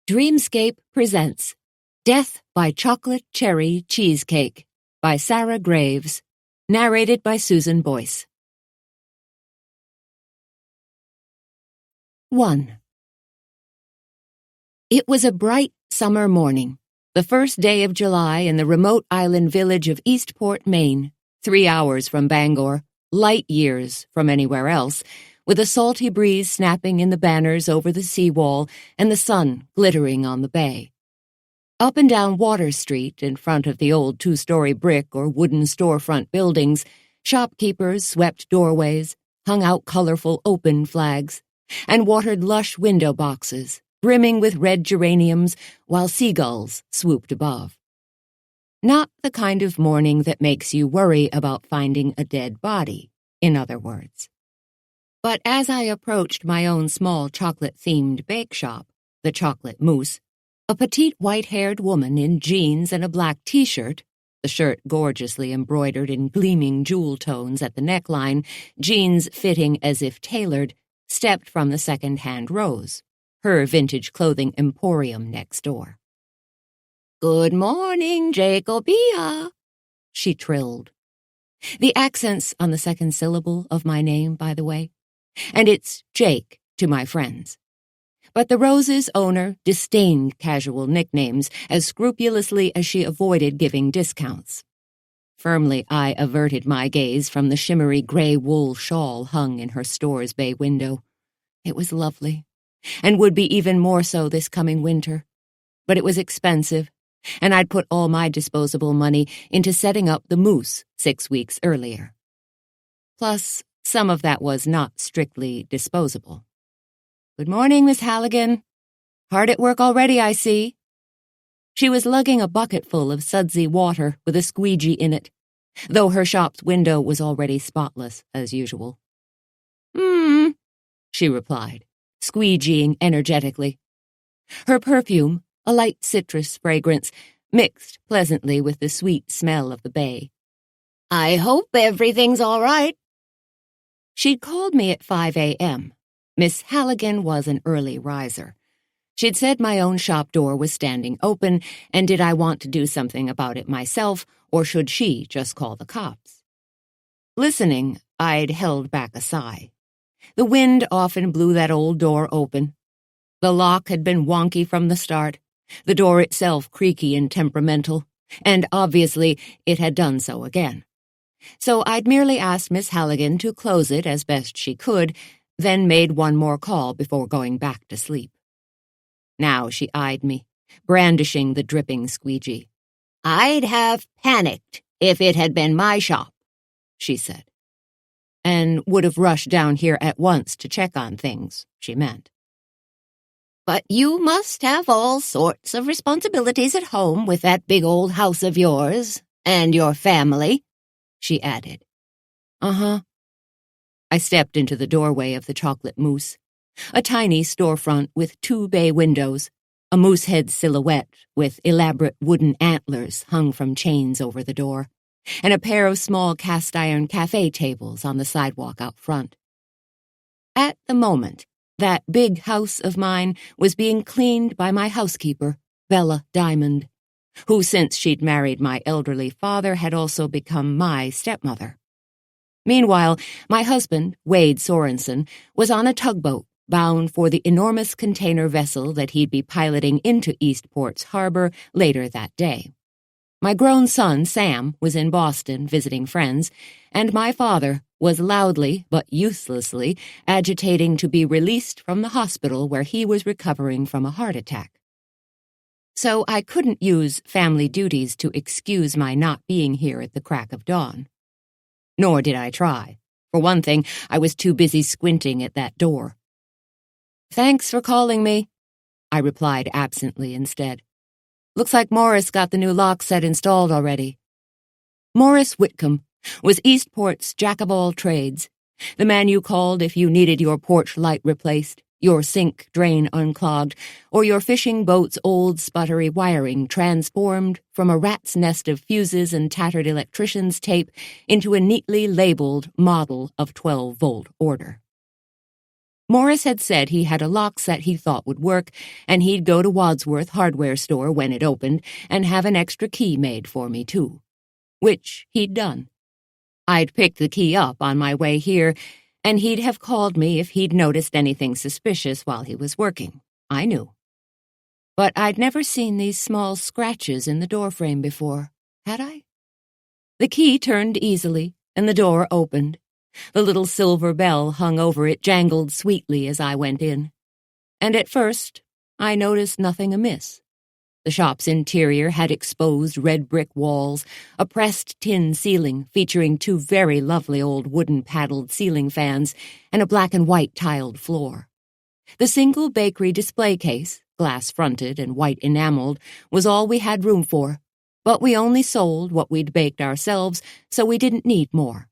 Dreamscape presents Death by Chocolate Cherry Cheesecake by Sarah Graves, narrated by Susan Boyce. 1. It was a bright summer morning, the first day of July in the remote island village of Eastport, Maine, 3 hours from Bangor, light years from anywhere else, with a salty breeze snapping in the banners over the seawall and the sun glittering on the bay. Up and down Water Street, in front of the old 2-story brick or wooden storefront buildings, shopkeepers swept doorways, hung out colorful open flags, and watered lush window boxes, brimming with red geraniums, while seagulls swooped above. Not the kind of morning that makes you worry about finding a dead body, in other words. But as I approached my own small chocolate-themed bake shop, the Chocolate Mousse, a petite white-haired woman in jeans and a black t-shirt, the shirt gorgeously embroidered in gleaming jewel tones at the neckline, jeans fitting as if tailored, stepped from the second-hand rows, her vintage clothing emporium next door. "Good morning, Jacobia," she trilled. The accent's on the second syllable of my name, by the way, and it's Jake to my friends. But the Rose's owner disdained casual nicknames as scrupulously as she avoided giving discounts. Firmly, I averted my gaze from the shimmery gray wool shawl hung in her store's bay window. It was lovely, and would be even more so this coming winter. But it was expensive, and I'd put all my disposable money into setting up the mousse 6 weeks earlier. Plus, some of that was not strictly disposable. "Good morning, Miss Halligan. Hard at work already, I see." She was lugging a bucket full of sudsy water with a squeegee in it, though her shop's window was already spotless, as usual. She replied, squeegeeing energetically. Her perfume, a light citrus fragrance, mixed pleasantly with the sweet smell of the bay. "I hope everything's all right." She'd called me at 5 a.m. Miss Halligan was an early riser. She'd said my own shop door was standing open, and did I want to do something about it myself, or should she just call the cops? Listening, I'd held back a sigh. The wind often blew that old door open. The lock had been wonky from the start, the door itself creaky and temperamental, and obviously it had done so again. So I'd merely asked Miss Halligan to close it as best she could, then made one more call before going back to sleep. Now she eyed me, brandishing the dripping squeegee. "I'd have panicked if it had been my shop," she said. And would have rushed down here at once to check on things, she meant. "But you must have all sorts of responsibilities at home with that big old house of yours, and your family," she added. "Uh-huh." I stepped into the doorway of the Chocolate Mousse, a tiny storefront with 2 bay windows, a moosehead silhouette with elaborate wooden antlers hung from chains over the door, and a pair of small cast-iron cafe tables on the sidewalk out front. At the moment, that big house of mine was being cleaned by my housekeeper, Bella Diamond, who, since she'd married my elderly father, had also become my stepmother. Meanwhile, my husband, Wade Sorensen, was on a tugboat bound for the enormous container vessel that he'd be piloting into Eastport's harbor later that day. My grown son, Sam, was in Boston visiting friends, and my father was loudly but uselessly agitating to be released from the hospital where he was recovering from a heart attack. So I couldn't use family duties to excuse my not being here at the crack of dawn. Nor did I try. For one thing, I was too busy squinting at that door. "Thanks for calling me," I replied absently instead. "Looks like Morris got the new lock set installed already." Morris Whitcomb was Eastport's jack-of-all-trades, the man you called if you needed your porch light replaced, your sink drain unclogged, or your fishing boat's old sputtery wiring transformed from a rat's nest of fuses and tattered electrician's tape into a neatly labeled model of 12-volt order. Morris had said he had a lock set he thought would work, and he'd go to Wadsworth hardware store when it opened and have an extra key made for me, too. Which he'd done. I'd picked the key up on my way here, and he'd have called me if he'd noticed anything suspicious while he was working. I knew. But I'd never seen these small scratches in the doorframe before, had I? The key turned easily, and the door opened. The little silver bell hung over it jangled sweetly as I went in. And at first, I noticed nothing amiss. The shop's interior had exposed red brick walls, a pressed tin ceiling featuring 2 very lovely old wooden paddled ceiling fans, and a black and white tiled floor. The single bakery display case, glass-fronted and white enameled, was all we had room for, but we only sold what we'd baked ourselves, so we didn't need more.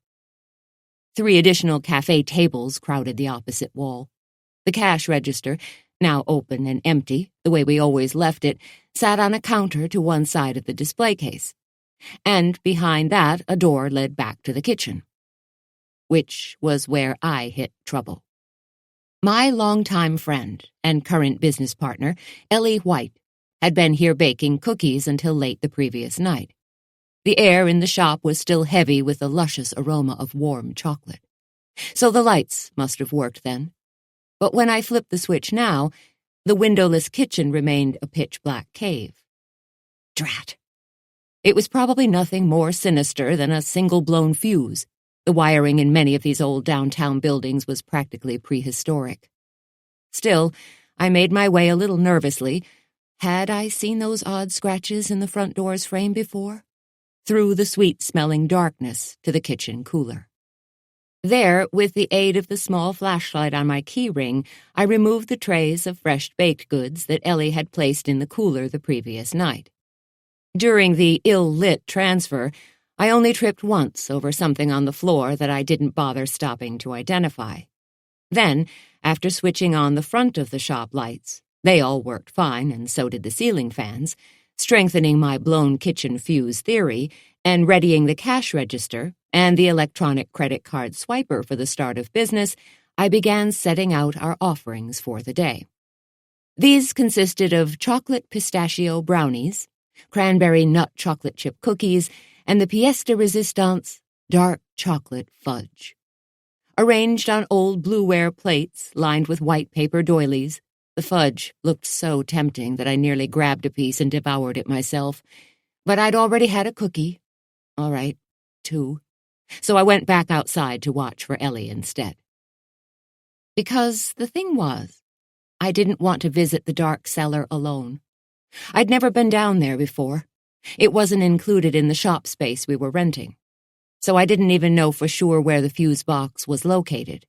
3 additional cafe tables crowded the opposite wall. The cash register, now open and empty, the way we always left it, sat on a counter to one side of the display case. And behind that, a door led back to the kitchen. Which was where I hit trouble. My longtime friend and current business partner, Ellie White, had been here baking cookies until late the previous night. The air in the shop was still heavy with the luscious aroma of warm chocolate. So the lights must have worked then. But when I flipped the switch now, the windowless kitchen remained a pitch-black cave. Drat. It was probably nothing more sinister than a single-blown fuse. The wiring in many of these old downtown buildings was practically prehistoric. Still, I made my way a little nervously. Had I seen those odd scratches in the front door's frame before? Through the sweet-smelling darkness to the kitchen cooler. There, with the aid of the small flashlight on my key ring, I removed the trays of fresh baked goods that Ellie had placed in the cooler the previous night. During the ill-lit transfer, I only tripped once over something on the floor that I didn't bother stopping to identify. Then, after switching on the front of the shop lights, they all worked fine, and so did the ceiling fans, strengthening my blown kitchen fuse theory, and readying the cash register and the electronic credit card swiper for the start of business, I began setting out our offerings for the day. These consisted of chocolate pistachio brownies, cranberry nut chocolate chip cookies, and the pièce de résistance, dark chocolate fudge. Arranged on old blueware plates lined with white paper doilies, the fudge looked so tempting that I nearly grabbed a piece and devoured it myself. But I'd already had a cookie. All right, 2. So I went back outside to watch for Ellie instead. Because the thing was, I didn't want to visit the dark cellar alone. I'd never been down there before. It wasn't included in the shop space we were renting. So I didn't even know for sure where the fuse box was located.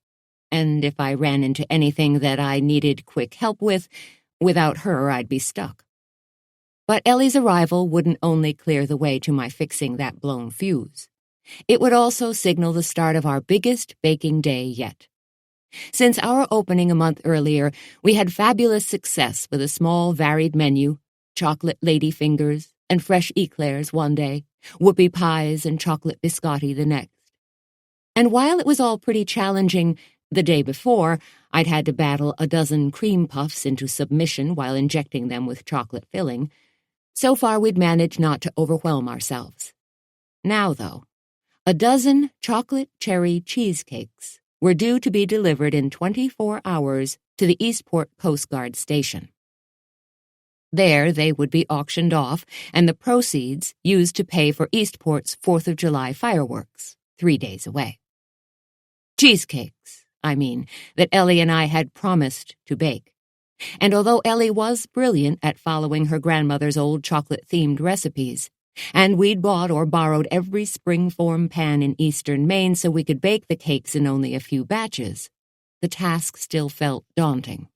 And if I ran into anything that I needed quick help with, without her I'd be stuck. But Ellie's arrival wouldn't only clear the way to my fixing that blown fuse. It would also signal the start of our biggest baking day yet. Since our opening a month earlier, we had fabulous success with a small, varied menu, chocolate ladyfingers and fresh eclairs one day, whoopie pies and chocolate biscotti the next. And while it was all pretty challenging, the day before, I'd had to battle a dozen cream puffs into submission while injecting them with chocolate filling. So far, we'd managed not to overwhelm ourselves. Now, though, a dozen chocolate cherry cheesecakes were due to be delivered in 24 hours to the Eastport Coast Guard station. There, they would be auctioned off, and the proceeds used to pay for Eastport's 4th of July fireworks, 3 days away. Cheesecakes, that Ellie and I had promised to bake. And although Ellie was brilliant at following her grandmother's old chocolate-themed recipes, and we'd bought or borrowed every spring-form pan in eastern Maine so we could bake the cakes in only a few batches, the task still felt daunting.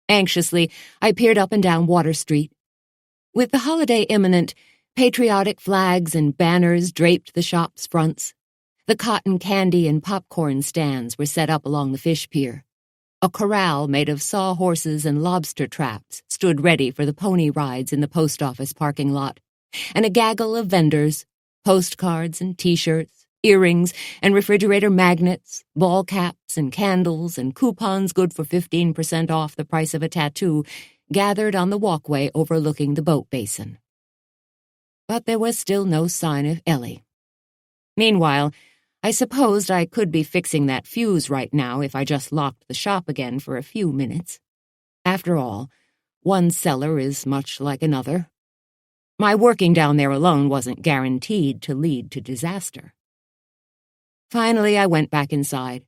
Anxiously, I peered up and down Water Street. With the holiday imminent, patriotic flags and banners draped the shop's fronts. The cotton candy and popcorn stands were set up along the fish pier. A corral made of sawhorses and lobster traps stood ready for the pony rides in the post office parking lot, and a gaggle of vendors, postcards and T-shirts, earrings and refrigerator magnets, ball caps and candles and coupons good for 15% off the price of a tattoo gathered on the walkway overlooking the boat basin. But there was still no sign of Ellie. Meanwhile, I supposed I could be fixing that fuse right now if I just locked the shop again for a few minutes. After all, one cellar is much like another. My working down there alone wasn't guaranteed to lead to disaster. Finally, I went back inside,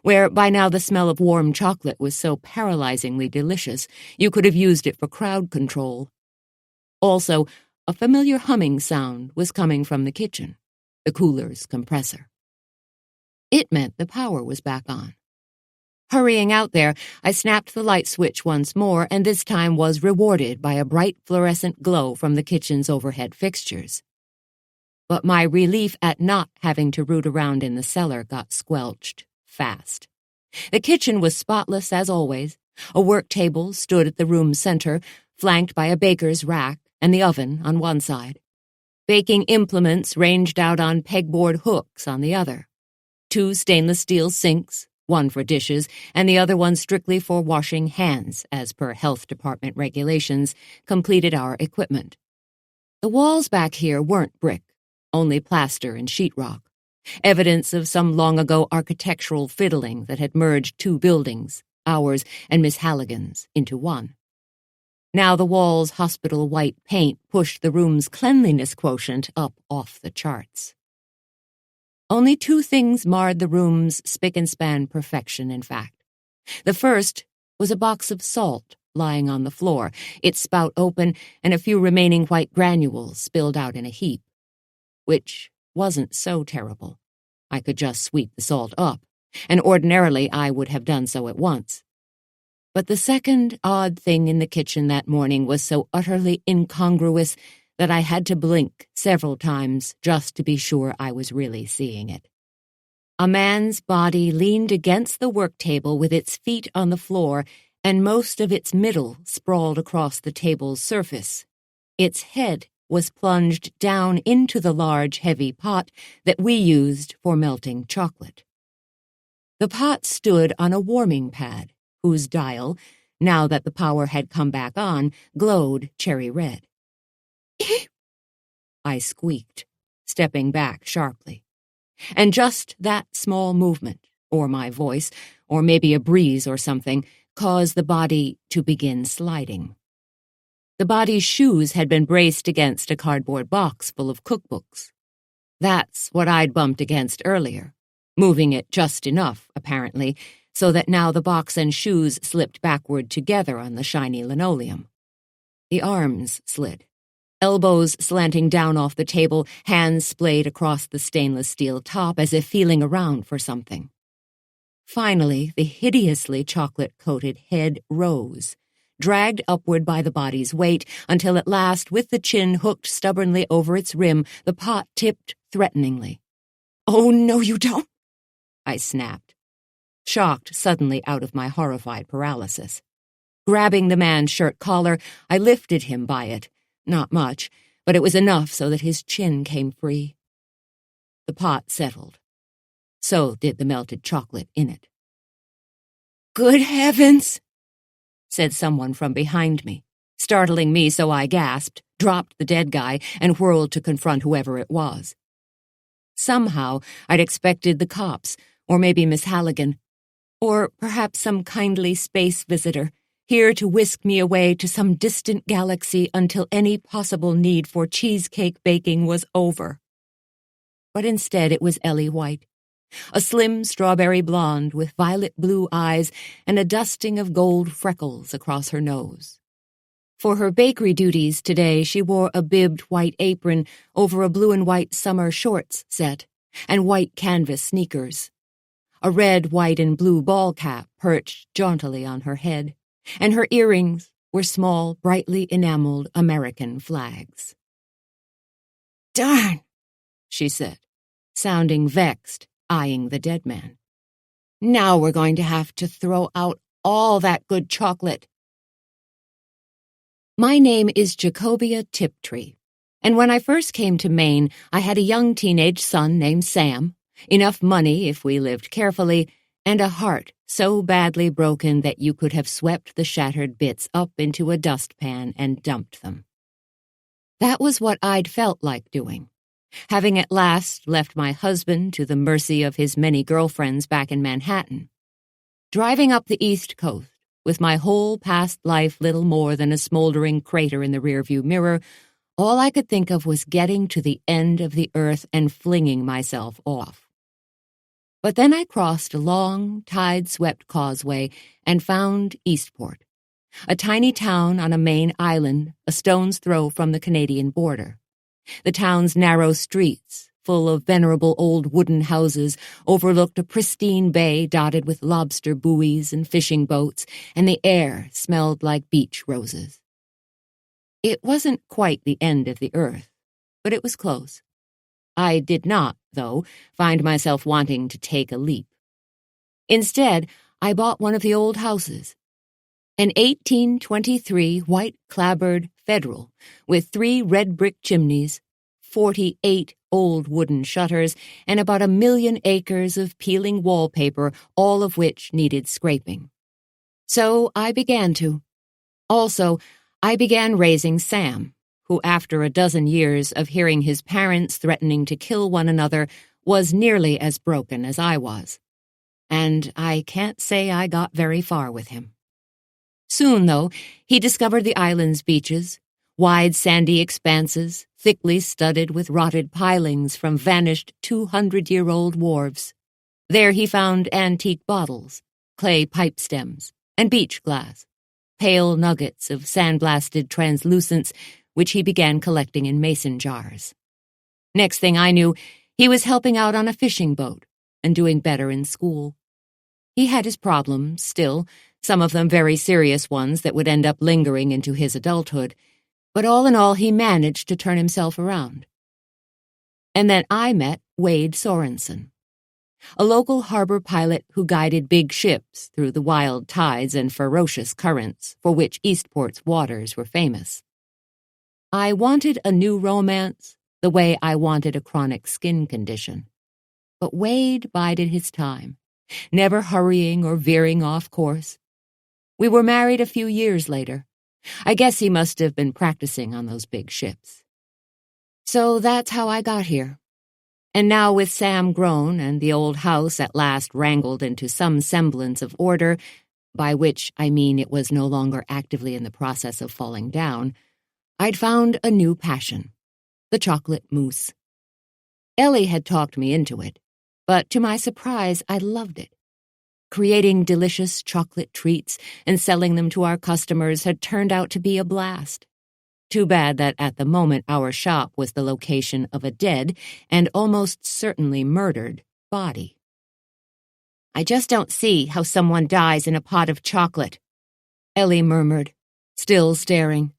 where by now the smell of warm chocolate was so paralyzingly delicious you could have used it for crowd control. Also, a familiar humming sound was coming from the kitchen, the cooler's compressor. It meant the power was back on. Hurrying out there, I snapped the light switch once more and this time was rewarded by a bright fluorescent glow from the kitchen's overhead fixtures. But my relief at not having to root around in the cellar got squelched fast. The kitchen was spotless as always. A work table stood at the room's center, flanked by a baker's rack and the oven on one side. Baking implements ranged out on pegboard hooks on the other. 2 stainless steel sinks, one for dishes and the other one strictly for washing hands, as per health department regulations, completed our equipment. The walls back here weren't brick, only plaster and sheetrock, evidence of some long-ago architectural fiddling that had merged 2 buildings, ours and Miss Halligan's, into one. Now the walls' hospital white paint pushed the room's cleanliness quotient up off the charts. Only 2 things marred the room's spick-and-span perfection, in fact. The first was a box of salt lying on the floor, its spout open and a few remaining white granules spilled out in a heap. Which wasn't so terrible. I could just sweep the salt up, and ordinarily I would have done so at once. But the second odd thing in the kitchen that morning was so utterly incongruous that I had to blink several times just to be sure I was really seeing it. A man's body leaned against the work table with its feet on the floor and most of its middle sprawled across the table's surface. Its head was plunged down into the large, heavy pot that we used for melting chocolate. The pot stood on a warming pad, whose dial, now that the power had come back on, glowed cherry red. I squeaked, stepping back sharply. And just that small movement, or my voice, or maybe a breeze or something, caused the body to begin sliding. The body's shoes had been braced against a cardboard box full of cookbooks. That's what I'd bumped against earlier, moving it just enough, apparently, so that now the box and shoes slipped backward together on the shiny linoleum. The arms slid. Elbows slanting down off the table, hands splayed across the stainless steel top as if feeling around for something. Finally, the hideously chocolate-coated head rose, dragged upward by the body's weight, until at last, with the chin hooked stubbornly over its rim, the pot tipped threateningly. "Oh, no, you don't!" I snapped, shocked suddenly out of my horrified paralysis. Grabbing the man's shirt collar, I lifted him by it. Not much, but it was enough so that his chin came free. The pot settled. So did the melted chocolate in it. "Good heavens!" said someone from behind me, startling me so I gasped, dropped the dead guy, and whirled to confront whoever it was. Somehow I'd expected the cops, or maybe Miss Halligan, or perhaps some kindly space visitor, here to whisk me away to some distant galaxy until any possible need for cheesecake baking was over. But instead it was Ellie White, a slim strawberry blonde with violet blue eyes and a dusting of gold freckles across her nose. For her bakery duties today she wore a bibbed white apron over a blue and white summer shorts set and white canvas sneakers. A red, white, and blue ball cap perched jauntily on her head, and her earrings were small, brightly enameled American flags. "Darn," she said, sounding vexed, eyeing the dead man. "Now we're going to have to throw out all that good chocolate." My name is Jacobia Tiptree. And when I first came to Maine, I had a young teenage son named Sam, enough money if we lived carefully, and a heart so badly broken that you could have swept the shattered bits up into a dustpan and dumped them. That was what I'd felt like doing, having at last left my husband to the mercy of his many girlfriends back in Manhattan. Driving up the East Coast, with my whole past life little more than a smoldering crater in the rearview mirror, all I could think of was getting to the end of the earth and flinging myself off. But then I crossed a long, tide-swept causeway and found Eastport, a tiny town on a Maine island a stone's throw from the Canadian border. The town's narrow streets, full of venerable old wooden houses, overlooked a pristine bay dotted with lobster buoys and fishing boats, and the air smelled like beach roses. It wasn't quite the end of the earth, but it was close. I did not, though, find myself wanting to take a leap. Instead, I bought one of the old houses, an 1823 white-clapboard Federal with 3 red brick chimneys, 48 old wooden shutters, and about 1,000,000 acres of peeling wallpaper, all of which needed scraping. So I began to. Also, I began raising Sam, who after a dozen years of hearing his parents threatening to kill one another was nearly as broken as I was. And I can't say I got very far with him. Soon, though, he discovered the island's beaches, wide sandy expanses, thickly studded with rotted pilings from vanished 200-year-old wharves. There he found antique bottles, clay pipe stems, and beach glass, pale nuggets of sandblasted translucence, which he began collecting in mason jars. Next thing I knew, he was helping out on a fishing boat and doing better in school. He had his problems still, some of them very serious ones that would end up lingering into his adulthood, but all in all he managed to turn himself around. And then I met Wade Sorensen, a local harbor pilot who guided big ships through the wild tides and ferocious currents for which Eastport's waters were famous. I wanted a new romance the way I wanted a chronic skin condition. But Wade bided his time, never hurrying or veering off course. We were married a few years later. I guess he must have been practicing on those big ships. So that's how I got here. And now with Sam grown and the old house at last wrangled into some semblance of order, by which I mean it was no longer actively in the process of falling down, I'd found a new passion, the chocolate mousse. Ellie had talked me into it, but to my surprise, I loved it. Creating delicious chocolate treats and selling them to our customers had turned out to be a blast. Too bad that at the moment our shop was the location of a dead and almost certainly murdered body. "I just don't see how someone dies in a pot of chocolate," Ellie murmured, still staring.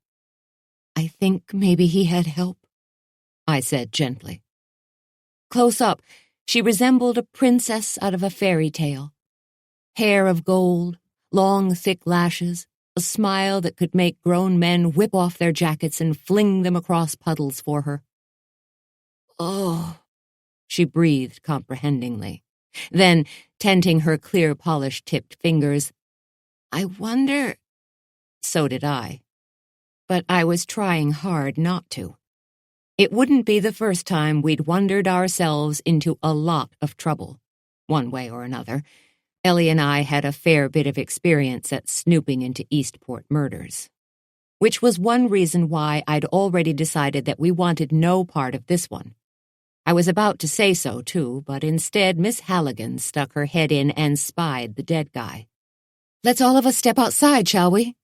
"I think maybe he had help," I said gently. Close up, she resembled a princess out of a fairy tale. Hair of gold, long thick lashes, a smile that could make grown men whip off their jackets and fling them across puddles for her. "Oh," she breathed comprehendingly. Then, tenting her clear polish-tipped fingers, "I wonder—" So did I. But I was trying hard not to. It wouldn't be the first time we'd wondered ourselves into a lot of trouble, one way or another. Ellie and I had a fair bit of experience at snooping into Eastport murders, which was one reason why I'd already decided that we wanted no part of this one. I was about to say so, too, but instead Miss Halligan stuck her head in and spied the dead guy. "Let's all of us step outside, shall we?"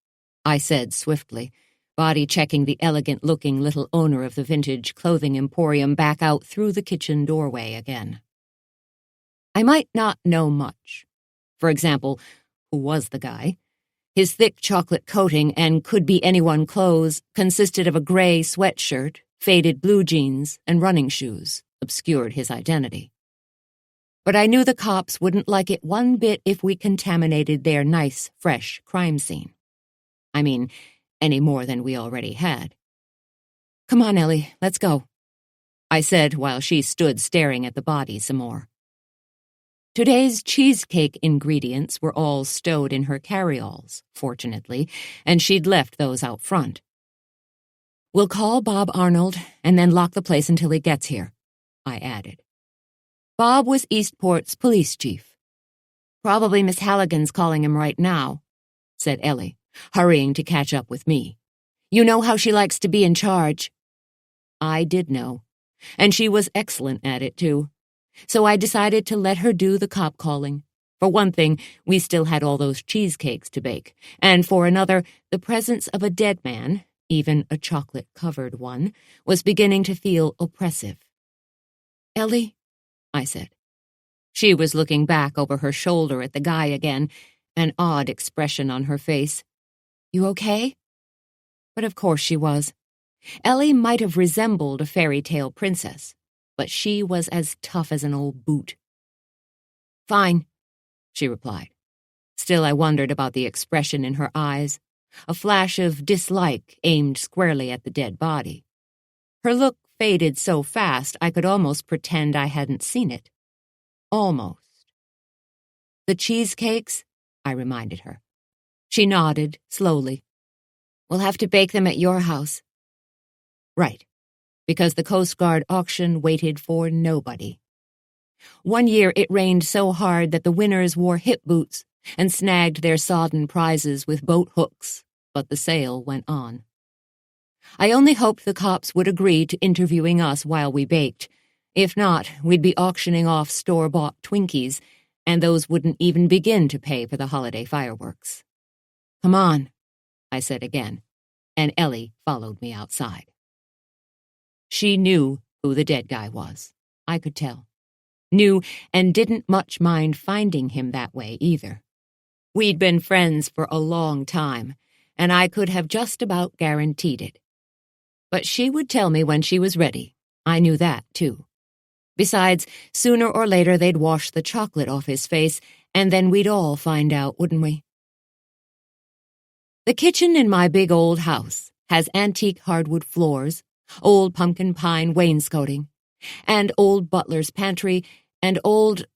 I said swiftly, body-checking the elegant-looking little owner of the vintage clothing emporium back out through the kitchen doorway again. I might not know much. For example, who was the guy? His thick chocolate coating and could-be-anyone clothes consisted of a gray sweatshirt, faded blue jeans, and running shoes, obscured his identity. But I knew the cops wouldn't like it one bit if we contaminated their nice, fresh crime scene. I mean, any more than we already had. Come on, Ellie, let's go, I said while she stood staring at the body some more. Today's cheesecake ingredients were all stowed in her carryalls, fortunately, and she'd left those out front. We'll call Bob Arnold and then lock the place until he gets here, I added. Bob was Eastport's police chief. Probably Miss Halligan's calling him right now, said Ellie, hurrying to catch up with me. You know how she likes to be in charge. I did know, and she was excellent at it, too. So I decided to let her do the cop calling. For one thing, we still had all those cheesecakes to bake, and for another, the presence of a dead man, even a chocolate-covered one, was beginning to feel oppressive. Ellie, I said. She was looking back over her shoulder at the guy again, an odd expression on her face. You okay? But of course she was. Ellie might have resembled a fairy tale princess, but she was as tough as an old boot. Fine, she replied. Still, I wondered about the expression in her eyes, a flash of dislike aimed squarely at the dead body. Her look faded so fast I could almost pretend I hadn't seen it. Almost. The cheesecakes, I reminded her. She nodded, slowly. We'll have to bake them at your house. Right, because the Coast Guard auction waited for nobody. One year it rained so hard that the winners wore hip boots and snagged their sodden prizes with boat hooks, but the sale went on. I only hoped the cops would agree to interviewing us while we baked. If not, we'd be auctioning off store-bought Twinkies, and those wouldn't even begin to pay for the holiday fireworks. Come on, I said again, and Ellie followed me outside. She knew who the dead guy was, I could tell. Knew and didn't much mind finding him that way either. We'd been friends for a long time, and I could have just about guaranteed it. But she would tell me when she was ready. I knew that, too. Besides, sooner or later they'd wash the chocolate off his face, and then we'd all find out, wouldn't we? The kitchen in my big old house has antique hardwood floors, old pumpkin pine wainscoting, and old butler's pantry, and old,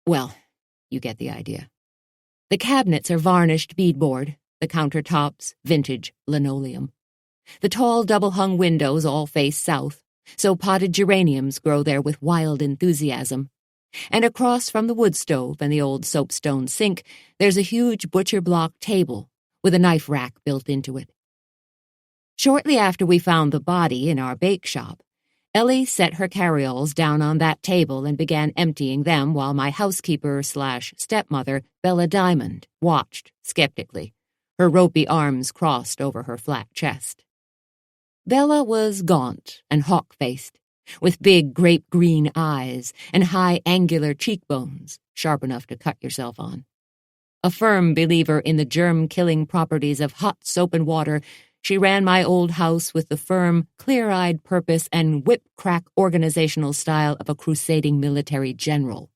well, you get the idea. The cabinets are varnished beadboard, the countertops vintage linoleum. The tall double-hung windows all face south, so potted geraniums grow there with wild enthusiasm. And across from the wood stove and the old soapstone sink, there's a huge butcher-block table with a knife rack built into it. Shortly after we found the body in our bake shop, Ellie set her carryalls down on that table and began emptying them while my housekeeper/stepmother, Bella Diamond, watched skeptically, her ropey arms crossed over her flat chest. Bella was gaunt and hawk-faced, with big grape-green eyes and high angular cheekbones, sharp enough to cut yourself on. A firm believer in the germ-killing properties of hot soap and water, she ran my old house with the firm, clear-eyed purpose and whip-crack organizational style of a crusading military general.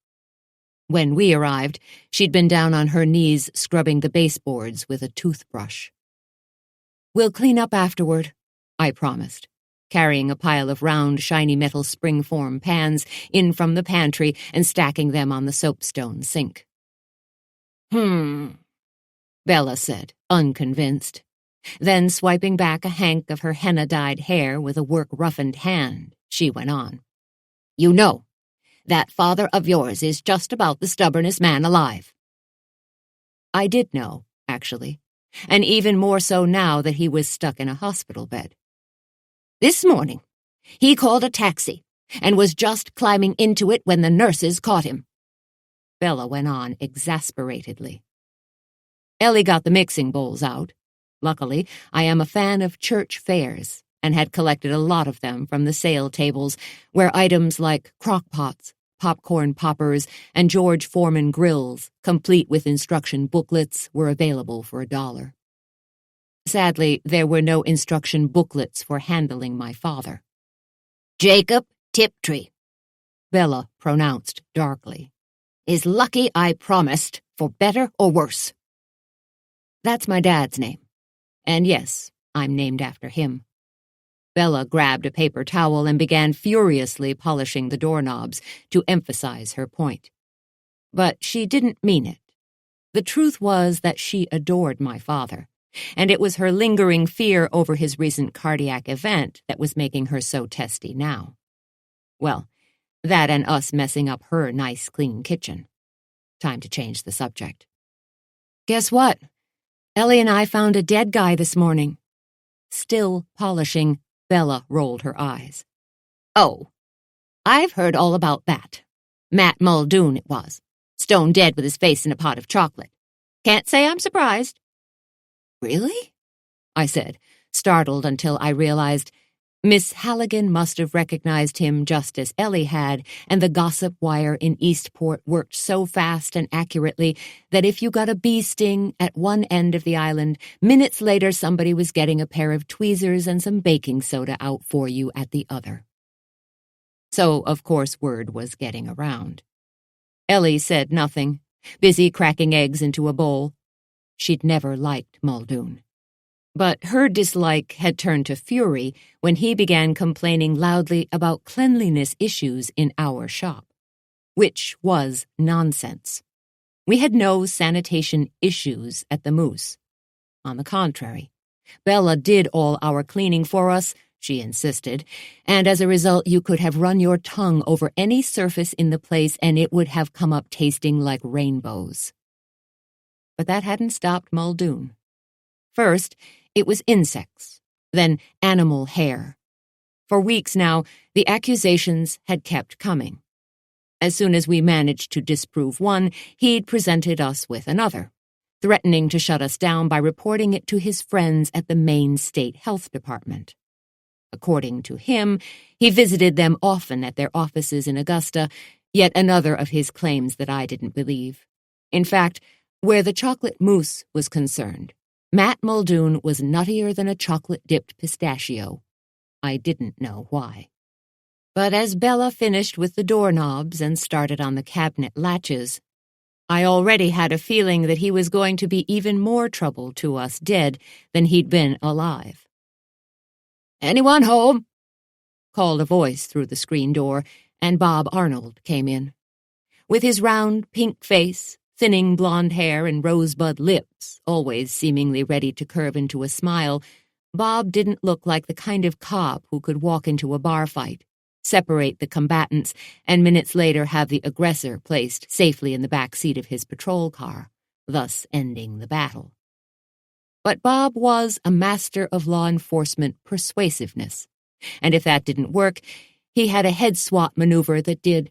When we arrived, she'd been down on her knees scrubbing the baseboards with a toothbrush. We'll clean up afterward, I promised, carrying a pile of round, shiny metal springform pans in from the pantry and stacking them on the soapstone sink. Bella said, unconvinced. Then, swiping back a hank of her henna-dyed hair with a work-roughened hand, she went on. You know, that father of yours is just about the stubbornest man alive. I did know, actually, and even more so now that he was stuck in a hospital bed. This morning, he called a taxi and was just climbing into it when the nurses caught him. Bella went on exasperatedly. Ellie got the mixing bowls out. Luckily, I am a fan of church fairs and had collected a lot of them from the sale tables where items like crock-pots, popcorn poppers, and George Foreman grills, complete with instruction booklets, were available for $1. Sadly, there were no instruction booklets for handling my father. Jacob Tiptree, Bella pronounced darkly, is lucky I promised, for better or worse. That's my dad's name. And yes, I'm named after him. Bella grabbed a paper towel and began furiously polishing the doorknobs to emphasize her point. But she didn't mean it. The truth was that she adored my father, and it was her lingering fear over his recent cardiac event that was making her so testy now. Well, that and us messing up her nice, clean kitchen. Time to change the subject. Guess what? Ellie and I found a dead guy this morning. Still polishing, Bella rolled her eyes. Oh, I've heard all about that. Matt Muldoon it was. Stone dead with his face in a pot of chocolate. Can't say I'm surprised. Really? I said, startled until I realized Miss Halligan must have recognized him just as Ellie had, and the gossip wire in Eastport worked so fast and accurately that if you got a bee sting at one end of the island, minutes later somebody was getting a pair of tweezers and some baking soda out for you at the other. So, of course, word was getting around. Ellie said nothing, busy cracking eggs into a bowl. She'd never liked Muldoon. But her dislike had turned to fury when he began complaining loudly about cleanliness issues in our shop, which was nonsense. We had no sanitation issues at the Moose. On the contrary, Bella did all our cleaning for us, she insisted, and as a result you could have run your tongue over any surface in the place and it would have come up tasting like rainbows. But that hadn't stopped Muldoon. First, it was insects, then animal hair. For weeks now, the accusations had kept coming. As soon as we managed to disprove one, he'd presented us with another, threatening to shut us down by reporting it to his friends at the Maine State Health Department. According to him, he visited them often at their offices in Augusta, yet another of his claims that I didn't believe. In fact, where the chocolate mousse was concerned, Matt Muldoon was nuttier than a chocolate-dipped pistachio. I didn't know why. But as Bella finished with the doorknobs and started on the cabinet latches, I already had a feeling that he was going to be even more trouble to us dead than he'd been alive. "Anyone home?" called a voice through the screen door, and Bob Arnold came in. With his round, pink face, thinning blonde hair, and rosebud lips, always seemingly ready to curve into a smile, Bob didn't look like the kind of cop who could walk into a bar fight, separate the combatants, and minutes later have the aggressor placed safely in the back seat of his patrol car, thus ending the battle. But Bob was a master of law enforcement persuasiveness, and if that didn't work, he had a head swap maneuver that did.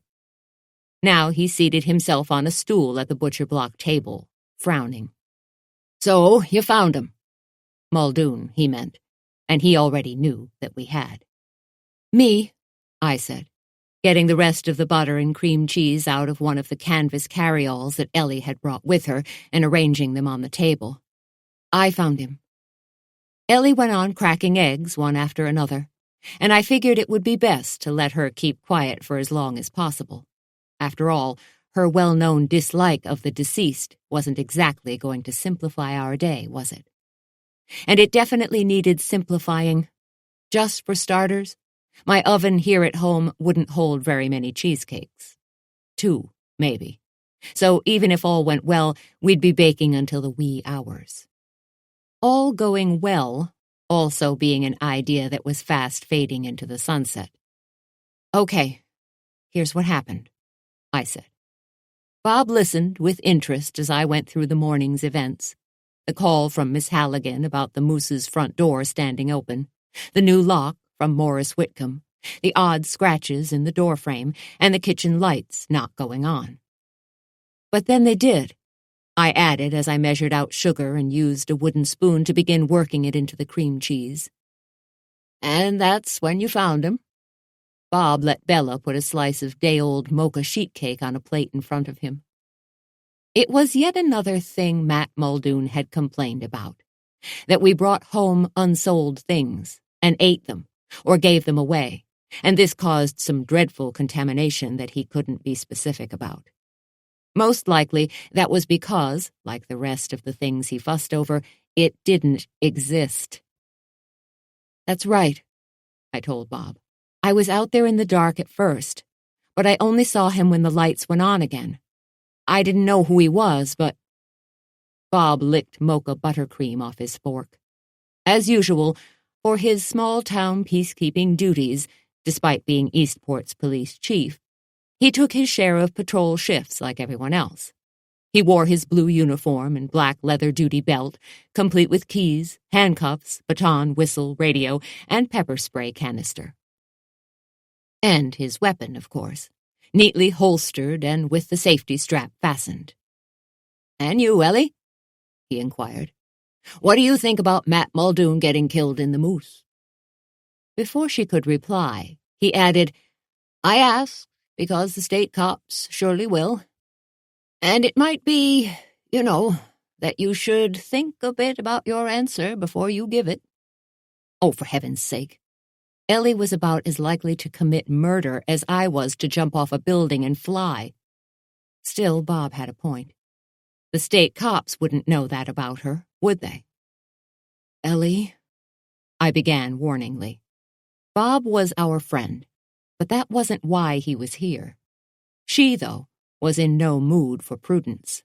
Now he seated himself on a stool at the butcher block table, frowning. "So, you found him." Muldoon, he meant, and he already knew that we had. "Me," I said, getting the rest of the butter and cream cheese out of one of the canvas carryalls that Ellie had brought with her and arranging them on the table. "I found him." Ellie went on cracking eggs one after another, and I figured it would be best to let her keep quiet for as long as possible. After all, her well-known dislike of the deceased wasn't exactly going to simplify our day, was it? And it definitely needed simplifying. Just for starters, my oven here at home wouldn't hold very many cheesecakes. 2, maybe. So even if all went well, we'd be baking until the wee hours. All going well also being an idea that was fast fading into the sunset. "Okay, here's what happened," I said. Bob listened with interest as I went through the morning's events. The call from Miss Halligan about the Moose's front door standing open, the new lock from Morris Whitcomb, the odd scratches in the doorframe, and the kitchen lights not going on. But then they did, I added as I measured out sugar and used a wooden spoon to begin working it into the cream cheese. "And that's when you found him." Bob let Bella put a slice of day-old mocha sheet cake on a plate in front of him. It was yet another thing Matt Muldoon had complained about, that we brought home unsold things and ate them or gave them away, and this caused some dreadful contamination that he couldn't be specific about. Most likely, that was because, like the rest of the things he fussed over, it didn't exist. "That's right," I told Bob. I was out there in the dark at first, but I only saw him when the lights went on again. I didn't know who he was, but... Bob licked mocha buttercream off his fork. As usual, for his small-town peacekeeping duties, despite being Eastport's police chief, he took his share of patrol shifts like everyone else. He wore his blue uniform and black leather duty belt, complete with keys, handcuffs, baton, whistle, radio, and pepper spray canister. And his weapon, of course, neatly holstered and with the safety strap fastened. "And you, Ellie?" he inquired. "What do you think about Matt Muldoon getting killed in the moose?" Before she could reply, he added, "I ask because the state cops surely will. And it might be, that you should think a bit about your answer before you give it." Oh, for heaven's sake. Ellie was about as likely to commit murder as I was to jump off a building and fly. Still, Bob had a point. The state cops wouldn't know that about her, would they? "Ellie," I began warningly. Bob was our friend, but that wasn't why he was here. She, though, was in no mood for prudence.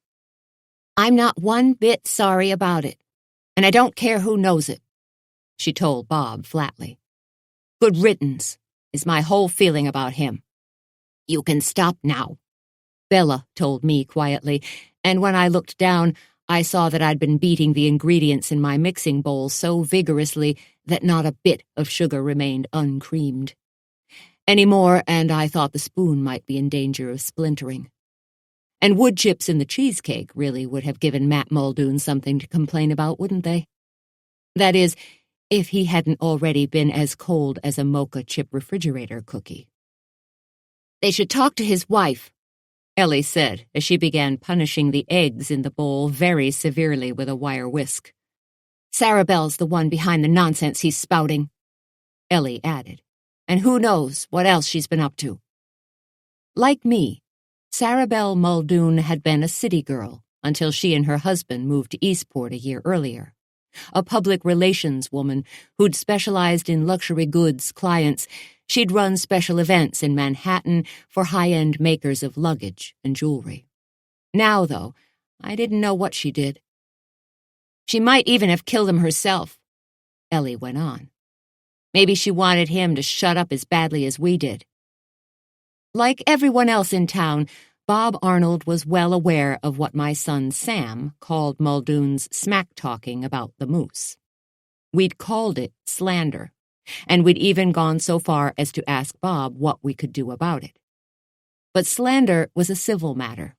"I'm not one bit sorry about it, and I don't care who knows it," she told Bob flatly. "Good riddance is my whole feeling about him." "You can stop now," Bella told me quietly, and when I looked down, I saw that I'd been beating the ingredients in my mixing bowl so vigorously that not a bit of sugar remained uncreamed. Any more, and I thought the spoon might be in danger of splintering. And wood chips in the cheesecake really would have given Matt Muldoon something to complain about, wouldn't they? That is, if he hadn't already been as cold as a mocha chip refrigerator cookie. "They should talk to his wife," Ellie said as she began punishing the eggs in the bowl very severely with a wire whisk. "Sarah Bell's the one behind the nonsense he's spouting," Ellie added. "And who knows what else she's been up to." Like me, Sarah Bell Muldoon had been a city girl until she and her husband moved to Eastport a year earlier. A public relations woman who'd specialized in luxury goods clients, she'd run special events in Manhattan for high-end makers of luggage and jewelry. Now, though, I didn't know what she did. "She might even have killed him herself," Ellie went on. "Maybe she wanted him to shut up as badly as we did." Like everyone else in town, Bob Arnold was well aware of what my son Sam called Muldoon's smack-talking about the moose. We'd called it slander, and we'd even gone so far as to ask Bob what we could do about it. But slander was a civil matter.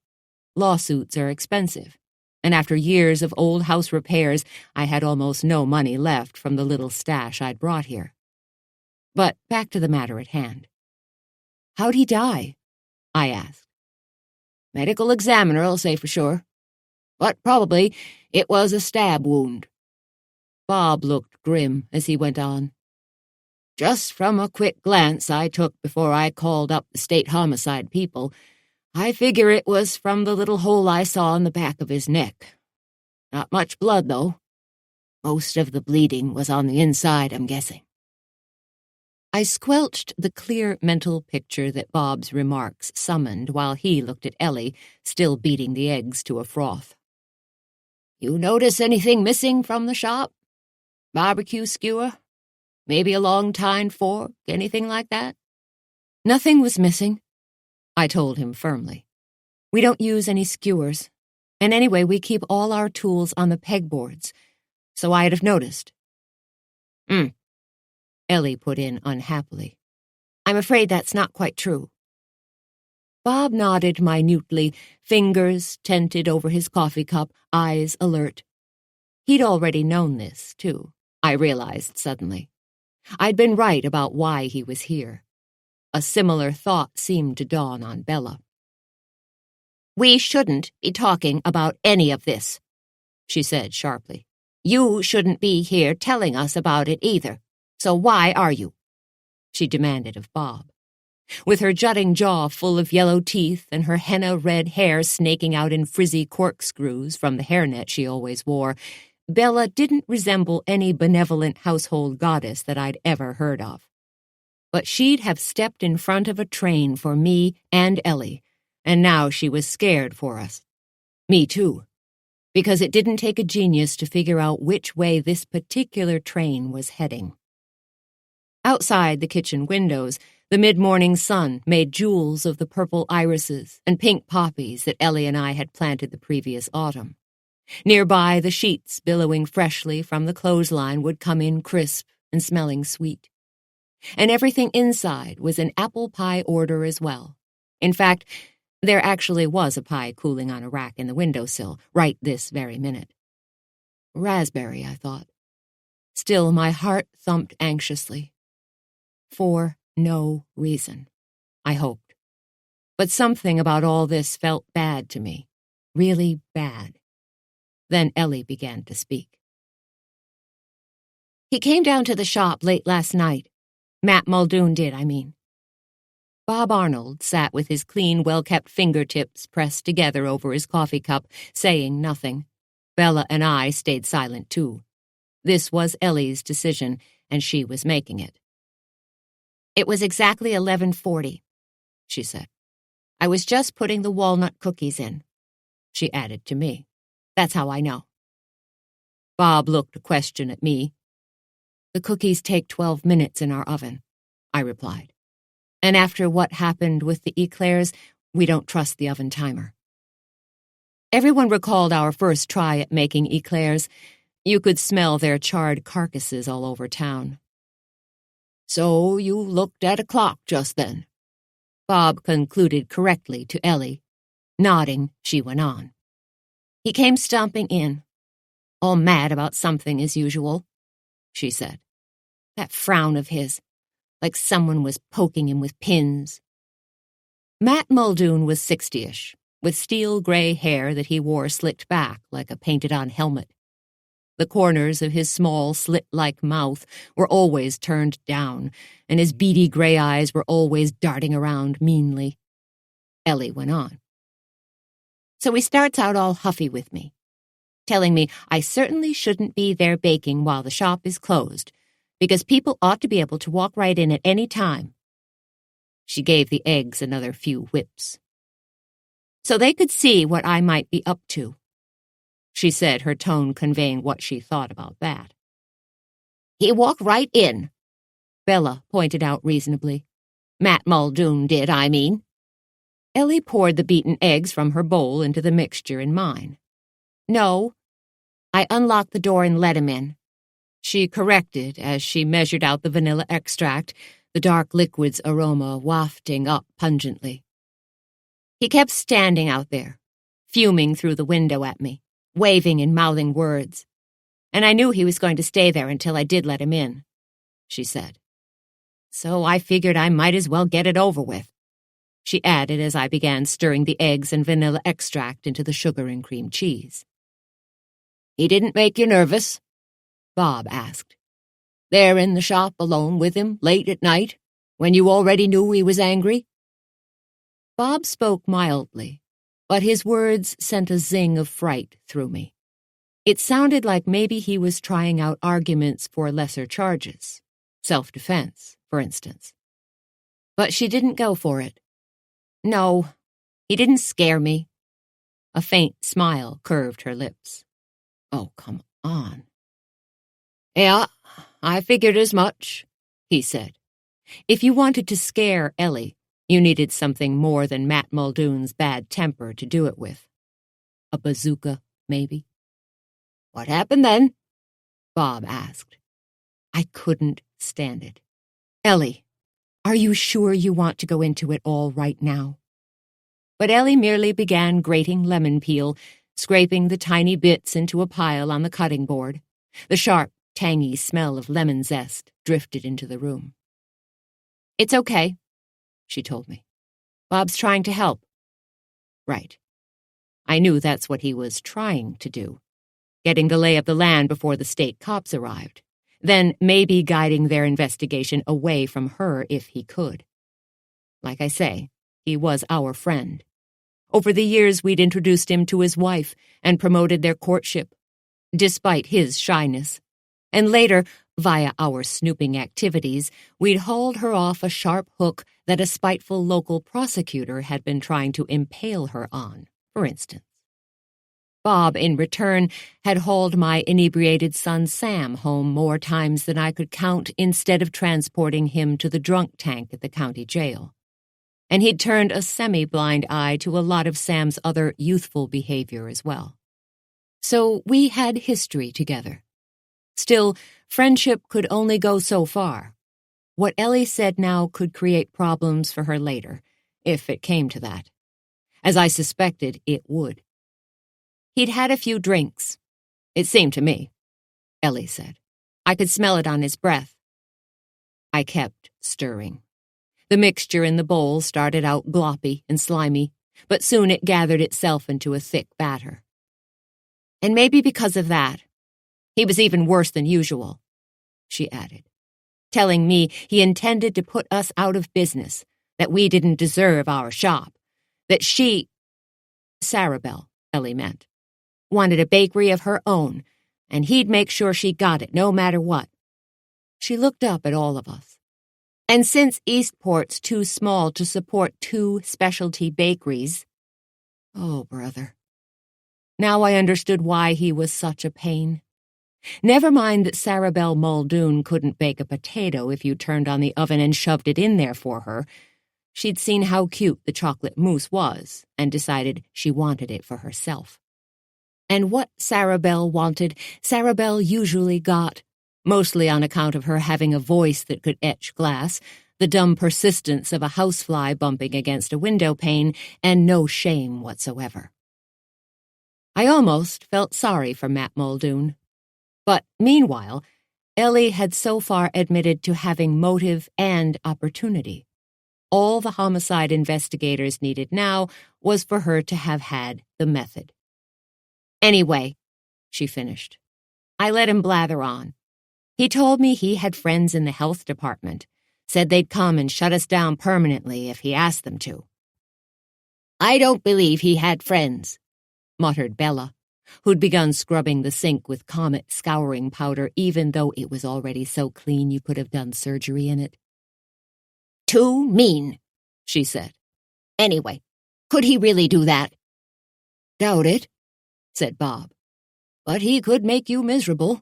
Lawsuits are expensive, and after years of old house repairs, I had almost no money left from the little stash I'd brought here. But back to the matter at hand. "How'd he die?" I asked. "Medical examiner'll say for sure. But probably it was a stab wound." Bob looked grim as he went on. "Just from a quick glance I took before I called up the state homicide people, I figure it was from the little hole I saw in the back of his neck. Not much blood, though. Most of the bleeding was on the inside, I'm guessing." I squelched the clear mental picture that Bob's remarks summoned while he looked at Ellie, still beating the eggs to a froth. "You notice anything missing from the shop? Barbecue skewer? Maybe a long-tined fork, anything like that?" "Nothing was missing," I told him firmly. "We don't use any skewers, and anyway, we keep all our tools on the pegboards, so I'd have noticed." Ellie put in unhappily. "I'm afraid that's not quite true." Bob nodded minutely, fingers tented over his coffee cup, eyes alert. He'd already known this, too, I realized suddenly. I'd been right about why he was here. A similar thought seemed to dawn on Bella. "We shouldn't be talking about any of this," she said sharply. "You shouldn't be here telling us about it either. So why are you?" she demanded of Bob. With her jutting jaw full of yellow teeth and her henna-red hair snaking out in frizzy corkscrews from the hairnet she always wore, Bella didn't resemble any benevolent household goddess that I'd ever heard of. but she'd have stepped in front of a train for me and Ellie, and now she was scared for us. Me too, because it didn't take a genius to figure out which way this particular train was heading. Outside the kitchen windows, the mid-morning sun made jewels of the purple irises and pink poppies that Ellie and I had planted the previous autumn. Nearby, the sheets billowing freshly from the clothesline would come in crisp and smelling sweet. And everything inside was in apple pie order as well. In fact, there actually was a pie cooling on a rack in the windowsill right this very minute. Raspberry, I thought. Still, my heart thumped anxiously. For no reason, I hoped. But something about all this felt bad to me. Really bad. Then Ellie began to speak. He came down to the shop late last night. Matt Muldoon did, I mean. Bob Arnold sat with his clean, well-kept fingertips pressed together over his coffee cup, saying nothing. Bella and I stayed silent, too. This was Ellie's decision, and she was making it. It was exactly 11:40, she said. I was just putting the walnut cookies in. She added to me. That's how I know. Bob looked a question at me. The cookies take 12 minutes in our oven, I replied. And after what happened with the eclairs, we don't trust the oven timer. Everyone recalled our first try at making eclairs. You could smell their charred carcasses all over town. So you looked at a clock just then, Bob concluded correctly to Ellie. Nodding, she went on. He came stomping in, all mad about something as usual, she said. That frown of his, like someone was poking him with pins. Matt Muldoon was 60-ish, with steel-gray hair that he wore slicked back like a painted-on helmet. The corners of his small, slit-like mouth were always turned down, and his beady gray eyes were always darting around meanly. Ellie went on. So he starts out all huffy with me, telling me I certainly shouldn't be there baking while the shop is closed, because people ought to be able to walk right in at any time. She gave the eggs another few whips. So they could see what I might be up to, she said, her tone conveying what she thought about that. He walked right in, Bella pointed out reasonably. Matt Muldoon did, I mean. Ellie poured the beaten eggs from her bowl into the mixture in mine. No, I unlocked the door and let him in, she corrected as she measured out the vanilla extract, the dark liquid's aroma wafting up pungently. He kept standing out there, fuming through the window at me, waving and mouthing words. And I knew he was going to stay there until I did let him in, she said. So I figured I might as well get it over with, she added as I began stirring the eggs and vanilla extract into the sugar and cream cheese. He didn't make you nervous? Bob asked. There in the shop alone with him late at night, when you already knew he was angry? Bob spoke mildly, but his words sent a zing of fright through me. It sounded like maybe he was trying out arguments for lesser charges, self-defense, for instance. But she didn't go for it. No, he didn't scare me. A faint smile curved her lips. Oh, come on. Yeah, I figured as much, he said. If you wanted to scare Ellie, you needed something more than Matt Muldoon's bad temper to do it with. A bazooka, maybe. What happened then? Bob asked. I couldn't stand it. Ellie, are you sure you want to go into it all right now? But Ellie merely began grating lemon peel, scraping the tiny bits into a pile on the cutting board. The sharp, tangy smell of lemon zest drifted into the room. It's okay, she told me. Bob's trying to help. Right. I knew that's what he was trying to do, getting the lay of the land before the state cops arrived, then maybe guiding their investigation away from her if he could. Like I say, he was our friend. Over the years, we'd introduced him to his wife and promoted their courtship, despite his shyness. And later, Via our snooping activities, we'd hauled her off a sharp hook that a spiteful local prosecutor had been trying to impale her on, for instance. Bob, in return, had hauled my inebriated son Sam home more times than I could count instead of transporting him to the drunk tank at the county jail. And he'd turned a semi-blind eye to a lot of Sam's other youthful behavior as well. So we had history together. Still, friendship could only go so far. What Ellie said now could create problems for her later, if it came to that. As I suspected it would. He'd had a few drinks. It seemed to me, Ellie said. I could smell it on his breath. I kept stirring. The mixture in the bowl started out gloppy and slimy, but soon it gathered itself into a thick batter. And maybe because of that, he was even worse than usual, she added, telling me he intended to put us out of business, that we didn't deserve our shop, that Sarabelle, Ellie meant, wanted a bakery of her own, and he'd make sure she got it no matter what. She looked up at all of us. And since Eastport's too small to support 2 specialty bakeries, oh, brother. Now I understood why he was such a pain. Never mind that Sarabelle Muldoon couldn't bake a potato if you turned on the oven and shoved it in there for her. She'd seen how cute the chocolate mousse was and decided she wanted it for herself. And what Sarabelle wanted, Sarabelle usually got, mostly on account of her having a voice that could etch glass, the dumb persistence of a housefly bumping against a window pane, and no shame whatsoever. I almost felt sorry for Matt Muldoon. But meanwhile, Ellie had so far admitted to having motive and opportunity. All the homicide investigators needed now was for her to have had the method. Anyway, she finished, I let him blather on. He told me he had friends in the health department, said they'd come and shut us down permanently if he asked them to. I don't believe he had friends, muttered Bella, who'd begun scrubbing the sink with Comet scouring powder even though it was already so clean you could have done surgery in it. Too mean, she said. Anyway, could he really do that? Doubt it, said Bob. But he could make you miserable,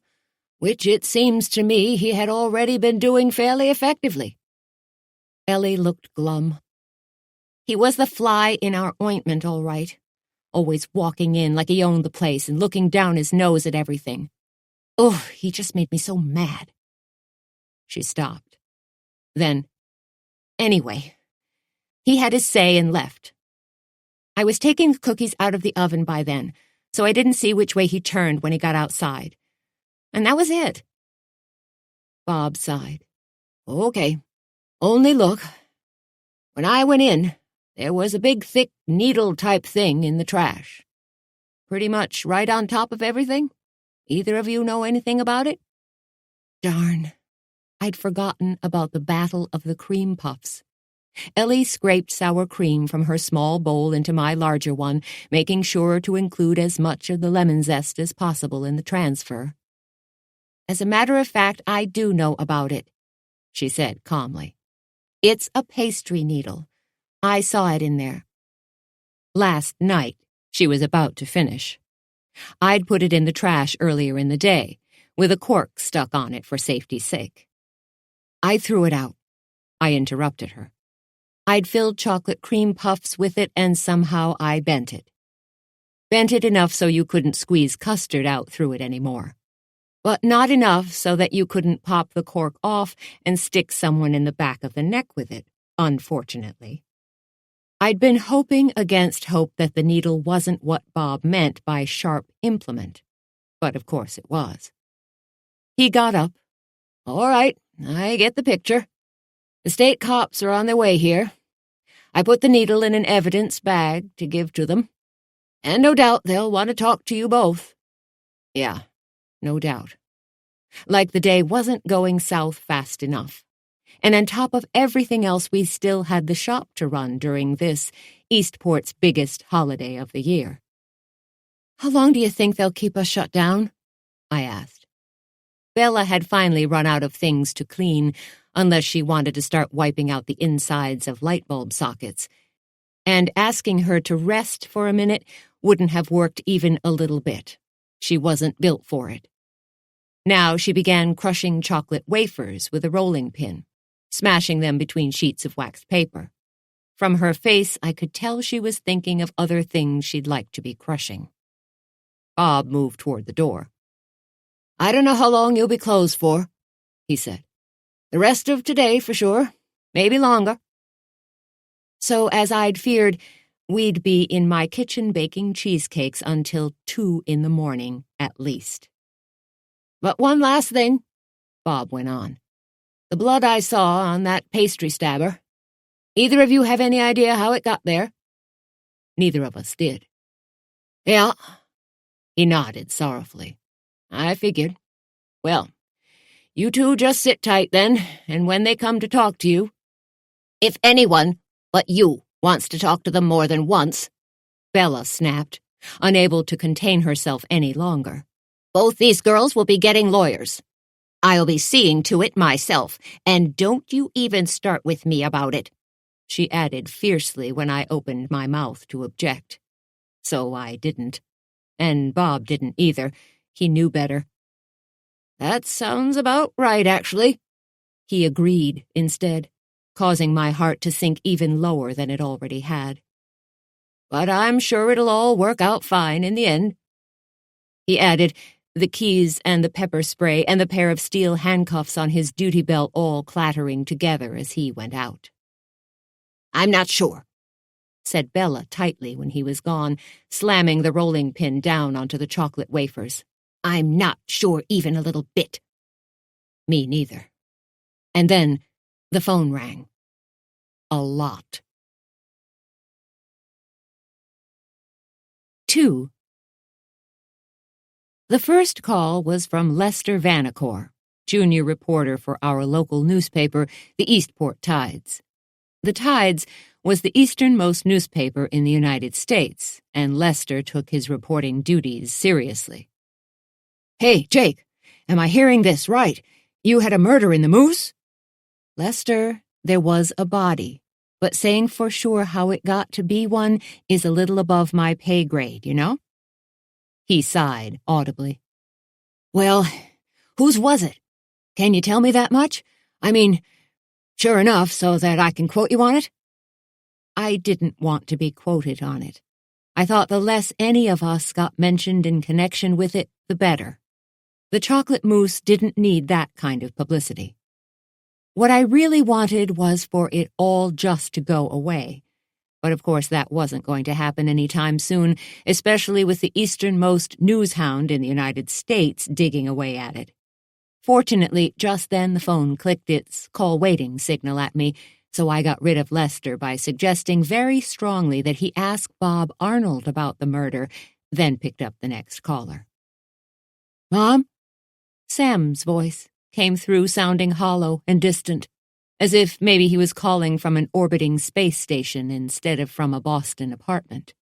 which it seems to me he had already been doing fairly effectively. Ellie looked glum. He was the fly in our ointment, all right. Always walking in like he owned the place and looking down his nose at everything. Oh, he just made me so mad. She stopped. Then, anyway, he had his say and left. I was taking the cookies out of the oven by then, so I didn't see which way he turned when he got outside. And that was it. Bob sighed. Okay, only look. When I went in, there was a big, thick, needle-type thing in the trash. Pretty much right on top of everything. Either of you know anything about it? Darn. I'd forgotten about the Battle of the Cream Puffs. Ellie scraped sour cream from her small bowl into my larger one, making sure to include as much of the lemon zest as possible in the transfer. As a matter of fact, I do know about it, she said calmly. It's a pastry needle. I saw it in there. Last night, she was about to finish. I'd put it in the trash earlier in the day, with a cork stuck on it for safety's sake. I threw it out. I interrupted her. I'd filled chocolate cream puffs with it, and somehow I bent it. Bent it enough so you couldn't squeeze custard out through it anymore. But not enough so that you couldn't pop the cork off and stick someone in the back of the neck with it, unfortunately. I'd been hoping against hope that the needle wasn't what Bob meant by sharp implement, but of course it was. He got up. All right, I get the picture. The state cops are on their way here. I put the needle in an evidence bag to give to them, and no doubt they'll want to talk to you both. Yeah, no doubt. Like the day wasn't going south fast enough. And on top of everything else, we still had the shop to run during this, Eastport's biggest holiday of the year. How long do you think they'll keep us shut down? I asked. Bella had finally run out of things to clean, unless she wanted to start wiping out the insides of light bulb sockets, and asking her to rest for a minute wouldn't have worked even a little bit. She wasn't built for it. Now she began crushing chocolate wafers with a rolling pin, smashing them between sheets of waxed paper. From her face, I could tell she was thinking of other things she'd like to be crushing. Bob moved toward the door. "I don't know how long you'll be closed for," he said. "The rest of today, for sure. Maybe longer." So, as I'd feared, we'd be in my kitchen baking cheesecakes until 2 in the morning, at least. "But one last thing," Bob went on. "The blood I saw on that pastry stabber. Either of you have any idea how it got there?" Neither of us did. "Yeah." He nodded sorrowfully. "I figured. Well, you two just sit tight then, and when they come to talk to you—" "If anyone but you wants to talk to them more than once," Bella snapped, unable to contain herself any longer, "both these girls will be getting lawyers. I'll be seeing to it myself, and don't you even start with me about it," she added fiercely when I opened my mouth to object. So I didn't. And Bob didn't either. He knew better. "That sounds about right, actually," he agreed instead, causing my heart to sink even lower than it already had. "But I'm sure it'll all work out fine in the end," he added, the keys and the pepper spray and the pair of steel handcuffs on his duty belt all clattering together as he went out. "I'm not sure," said Bella tightly when he was gone, slamming the rolling pin down onto the chocolate wafers. "I'm not sure even a little bit." Me neither. And then the phone rang. A lot. 2. The first call was from Lester Vanacore, junior reporter for our local newspaper, the Eastport Tides. The Tides was the easternmost newspaper in the United States, and Lester took his reporting duties seriously. "Hey, Jake, am I hearing this right? You had a murder in the Moose?" "Lester, there was a body, but saying for sure how it got to be one is a little above my pay grade, you know?" He sighed audibly. "Well, whose was it? Can you tell me that much? I mean, sure enough, so that I can quote you on it?" I didn't want to be quoted on it. I thought the less any of us got mentioned in connection with it, the better. The chocolate mousse didn't need that kind of publicity. What I really wanted was for it all just to go away. But of course that wasn't going to happen any time soon, especially with the easternmost newshound in the United States digging away at it. Fortunately, just then the phone clicked its call-waiting signal at me, so I got rid of Lester by suggesting very strongly that he ask Bob Arnold about the murder, then picked up the next caller. "Mom?" Sam's voice came through sounding hollow and distant, as if maybe he was calling from an orbiting space station instead of from a Boston apartment.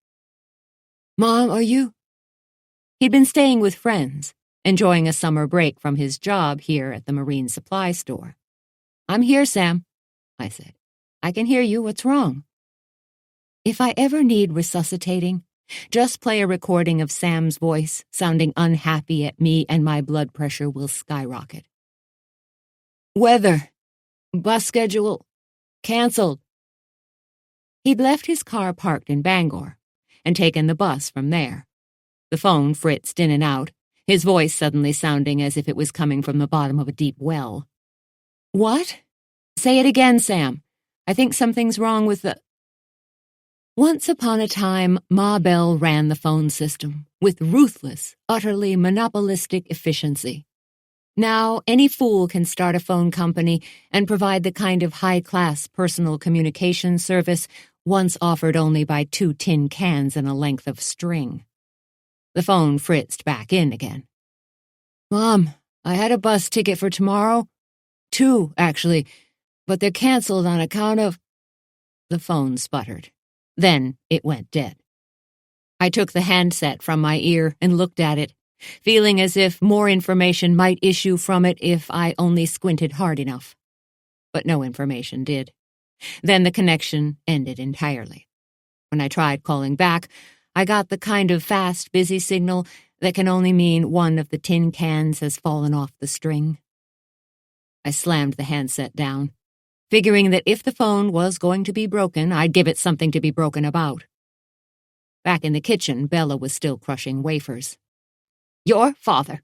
"Mom, are you—" He'd been staying with friends, enjoying a summer break from his job here at the marine supply store. "I'm here, Sam," I said. "I can hear you. What's wrong?" If I ever need resuscitating, just play a recording of Sam's voice sounding unhappy at me and my blood pressure will skyrocket. "Weather. Bus schedule. Canceled." He'd left his car parked in Bangor and taken the bus from there. The phone fritzed in and out, his voice suddenly sounding as if it was coming from the bottom of a deep well. "What? Say it again, Sam. I think something's wrong with the—" Once upon a time, Ma Bell ran the phone system with ruthless, utterly monopolistic efficiency. Now, any fool can start a phone company and provide the kind of high-class personal communication service once offered only by 2 tin cans and a length of string. The phone fritzed back in again. "Mom, I had a bus ticket for tomorrow. 2, actually, but they're canceled on account of—" The phone sputtered. Then it went dead. I took the handset from my ear and looked at it, feeling as if more information might issue from it if I only squinted hard enough. But no information did. Then the connection ended entirely. When I tried calling back, I got the kind of fast, busy signal that can only mean one of the tin cans has fallen off the string. I slammed the handset down, figuring that if the phone was going to be broken, I'd give it something to be broken about. Back in the kitchen, Bella was still crushing wafers. "Your father,"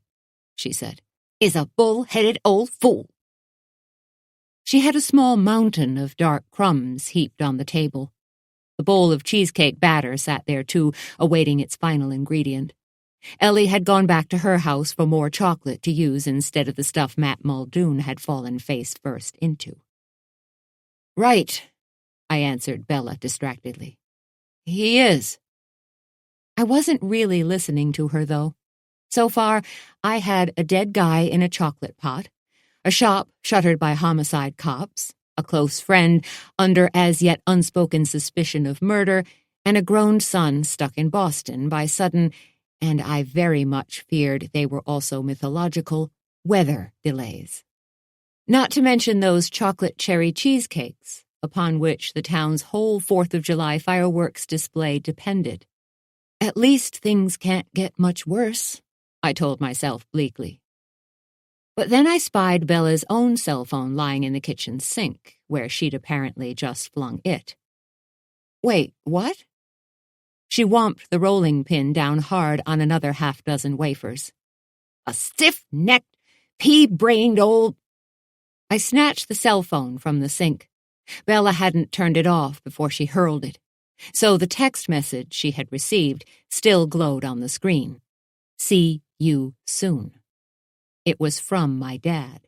she said, "is a bull-headed old fool." She had a small mountain of dark crumbs heaped on the table. A bowl of cheesecake batter sat there, too, awaiting its final ingredient. Ellie had gone back to her house for more chocolate to use instead of the stuff Matt Muldoon had fallen face first into. "Right," I answered Bella distractedly. "He is." I wasn't really listening to her, though. So far, I had a dead guy in a chocolate pot, a shop shuttered by homicide cops, a close friend under as yet unspoken suspicion of murder, and a grown son stuck in Boston by sudden, and I very much feared they were also mythological, weather delays. Not to mention those chocolate cherry cheesecakes, upon which the town's whole 4th of July fireworks display depended. At least things can't get much worse, I told myself bleakly. But then I spied Bella's own cell phone lying in the kitchen sink, where she'd apparently just flung it. "Wait, what?" She whomped the rolling pin down hard on another half-dozen wafers. "A stiff-necked, pea-brained old—" I snatched the cell phone from the sink. Bella hadn't turned it off before she hurled it, so the text message she had received still glowed on the screen. "See you soon." It was from my dad.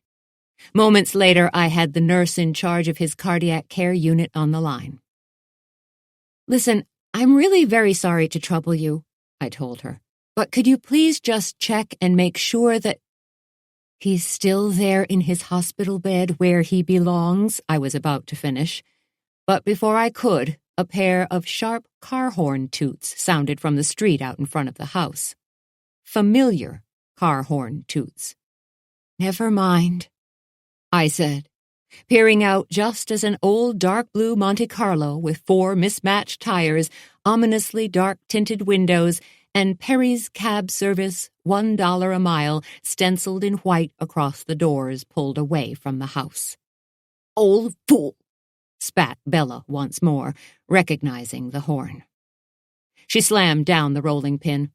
Moments later, I had the nurse in charge of his cardiac care unit on the line. "Listen, I'm really very sorry to trouble you," I told her, "but could you please just check and make sure that—" "He's still there in his hospital bed where he belongs," I was about to finish. But before I could, a pair of sharp car horn toots sounded from the street out in front of the house. Familiar car horn toots. "Never mind," I said, peering out just as an old dark blue Monte Carlo with 4 mismatched tires, ominously dark-tinted windows, and Perry's cab service, $1 a mile, stenciled in white across the doors, pulled away from the house. "Old fool," spat Bella once more, recognizing the horn. She slammed down the rolling pin.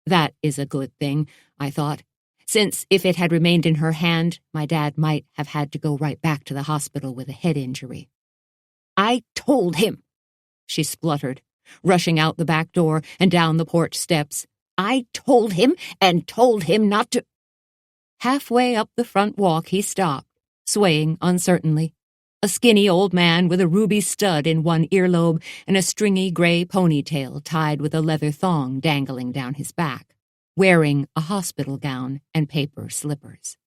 That is a good thing, I thought, since if it had remained in her hand, my dad might have had to go right back to the hospital with a head injury. "I told him," she spluttered, rushing out the back door and down the porch steps. "I told him and told him not to—" Halfway up the front walk he stopped, swaying uncertainly. A skinny old man with a ruby stud in one earlobe and a stringy gray ponytail tied with a leather thong dangling down his back, wearing a hospital gown and paper slippers.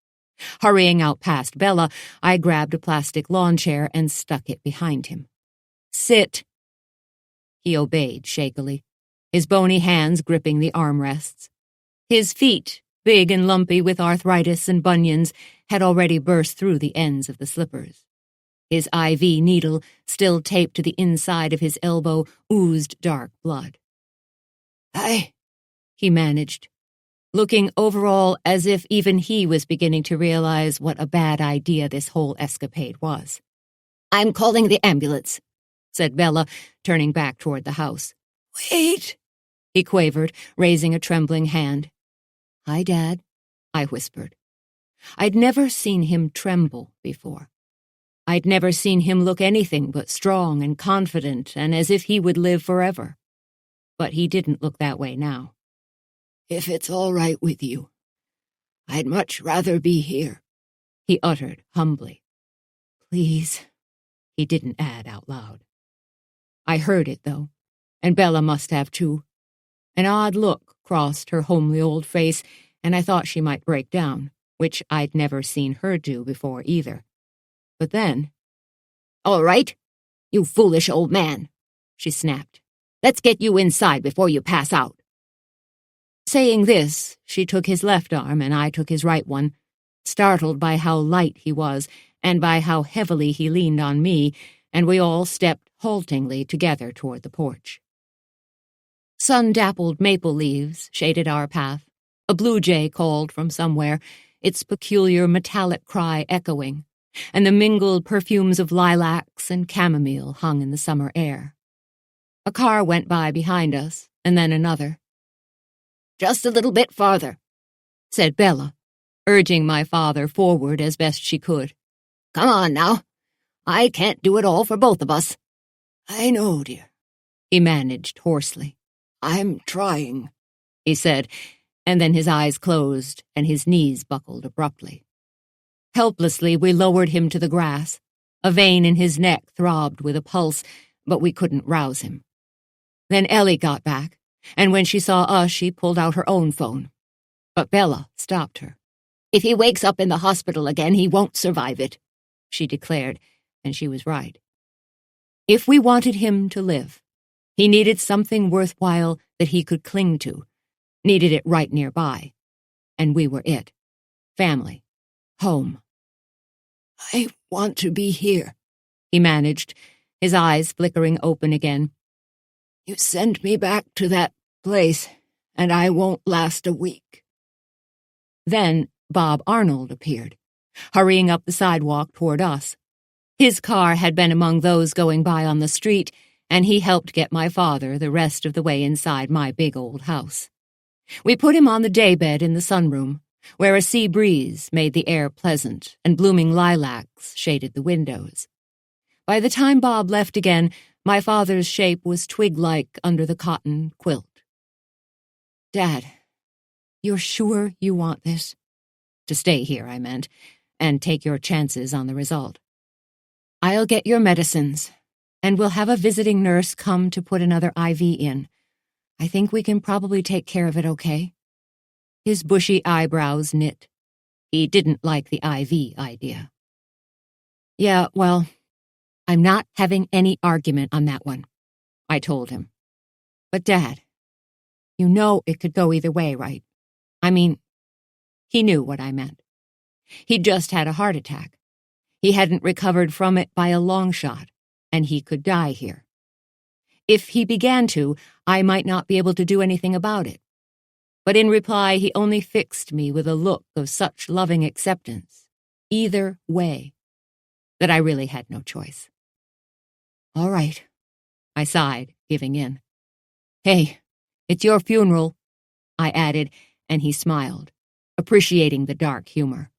Hurrying out past Bella, I grabbed a plastic lawn chair and stuck it behind him. "Sit." He obeyed shakily, his bony hands gripping the armrests. His feet, big and lumpy with arthritis and bunions, had already burst through the ends of the slippers. His IV needle, still taped to the inside of his elbow, oozed dark blood. "Hi," he managed, looking overall as if even he was beginning to realize what a bad idea this whole escapade was. "I'm calling the ambulance," said Bella, turning back toward the house. "Wait," he quavered, raising a trembling hand. "Hi, Dad," I whispered. I'd never seen him tremble before. I'd never seen him look anything but strong and confident and as if he would live forever. But he didn't look that way now. "If it's all right with you, I'd much rather be here," he uttered humbly. "Please," he didn't add out loud. I heard it, though, and Bella must have too. An odd look crossed her homely old face, and I thought she might break down, which I'd never seen her do before either. But then, "All right, you foolish old man," she snapped. "Let's get you inside before you pass out." Saying this, she took his left arm and I took his right one, startled by how light he was and by how heavily he leaned on me, and we all stepped haltingly together toward the porch. Sun-dappled maple leaves shaded our path. A blue jay called from somewhere, its peculiar metallic cry echoing, and the mingled perfumes of lilacs and chamomile hung in the summer air. A car went by behind us, and then another. "Just a little bit farther," said Bella, urging my father forward as best she could. "Come on now. I can't do it all for both of us." "I know, dear," he managed hoarsely. "I'm trying," he said, and then his eyes closed and his knees buckled abruptly. Helplessly, we lowered him to the grass. A vein in his neck throbbed with a pulse, but we couldn't rouse him. Then Ellie got back, and when she saw us, she pulled out her own phone. But Bella stopped her. "If he wakes up in the hospital again, he won't survive it," she declared, and she was right. If we wanted him to live, he needed something worthwhile that he could cling to, needed it right nearby. And we were it. Family. Home. "I want to be here," he managed, his eyes flickering open again. "You send me back to that place, and I won't last a week." Then Bob Arnold appeared, hurrying up the sidewalk toward us. His car had been among those going by on the street, and he helped get my father the rest of the way inside my big old house. We put him on the daybed in the sunroom, where a sea breeze made the air pleasant and blooming lilacs shaded the windows. By the time Bob left again, my father's shape was twig-like under the cotton quilt. "Dad, you're sure you want this?" "To stay here, I meant, and take your chances on the result." "I'll get your medicines, and we'll have a visiting nurse come to put another IV in. I think we can probably take care of it okay." His bushy eyebrows knit. He didn't like the IV idea. "Yeah, well, I'm not having any argument on that one," I told him. "But, Dad, you know it could go either way, right? I mean," he knew what I meant. He'd just had a heart attack. He hadn't recovered from it by a long shot, and he could die here. If he began to, I might not be able to do anything about it. But in reply, he only fixed me with a look of such loving acceptance, either way, that I really had no choice. "All right," I sighed, giving in. "Hey, it's your funeral," I added, and he smiled, appreciating the dark humor.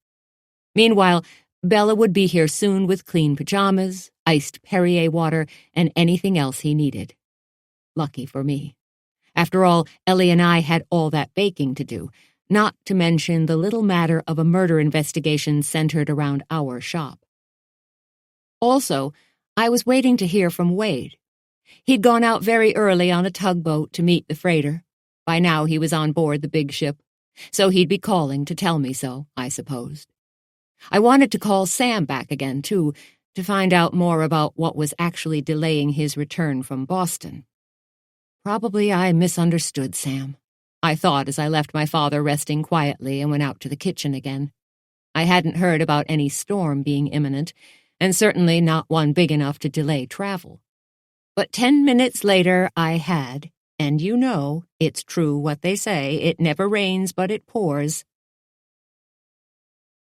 Meanwhile, Bella would be here soon with clean pajamas, iced Perrier water, and anything else he needed. Lucky for me. After all, Ellie and I had all that baking to do, not to mention the little matter of a murder investigation centered around our shop. Also, I was waiting to hear from Wade. He'd gone out very early on a tugboat to meet the freighter. By now he was on board the big ship, so he'd be calling to tell me so, I supposed. I wanted to call Sam back again, too, to find out more about what was actually delaying his return from Boston. Probably I misunderstood Sam, I thought as I left my father resting quietly and went out to the kitchen again. I hadn't heard about any storm being imminent, and certainly not one big enough to delay travel. But 10 minutes later I had, and you know, it's true what they say, it never rains but it pours.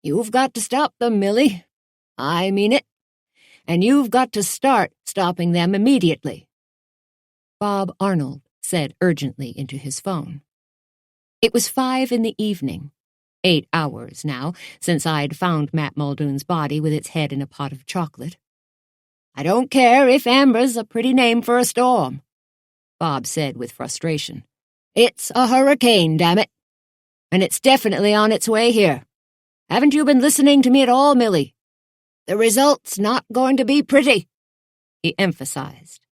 "You've got to stop them, Millie. I mean it. And you've got to start stopping them immediately," Bob Arnold said urgently into his phone. It was 5 in the evening, 8 hours now since I'd found Matt Muldoon's body with its head in a pot of chocolate. "I don't care if Amber's a pretty name for a storm," Bob said with frustration. "It's a hurricane, damn it. And it's definitely on its way here. Haven't you been listening to me at all, Millie? The result's not going to be pretty," he emphasized.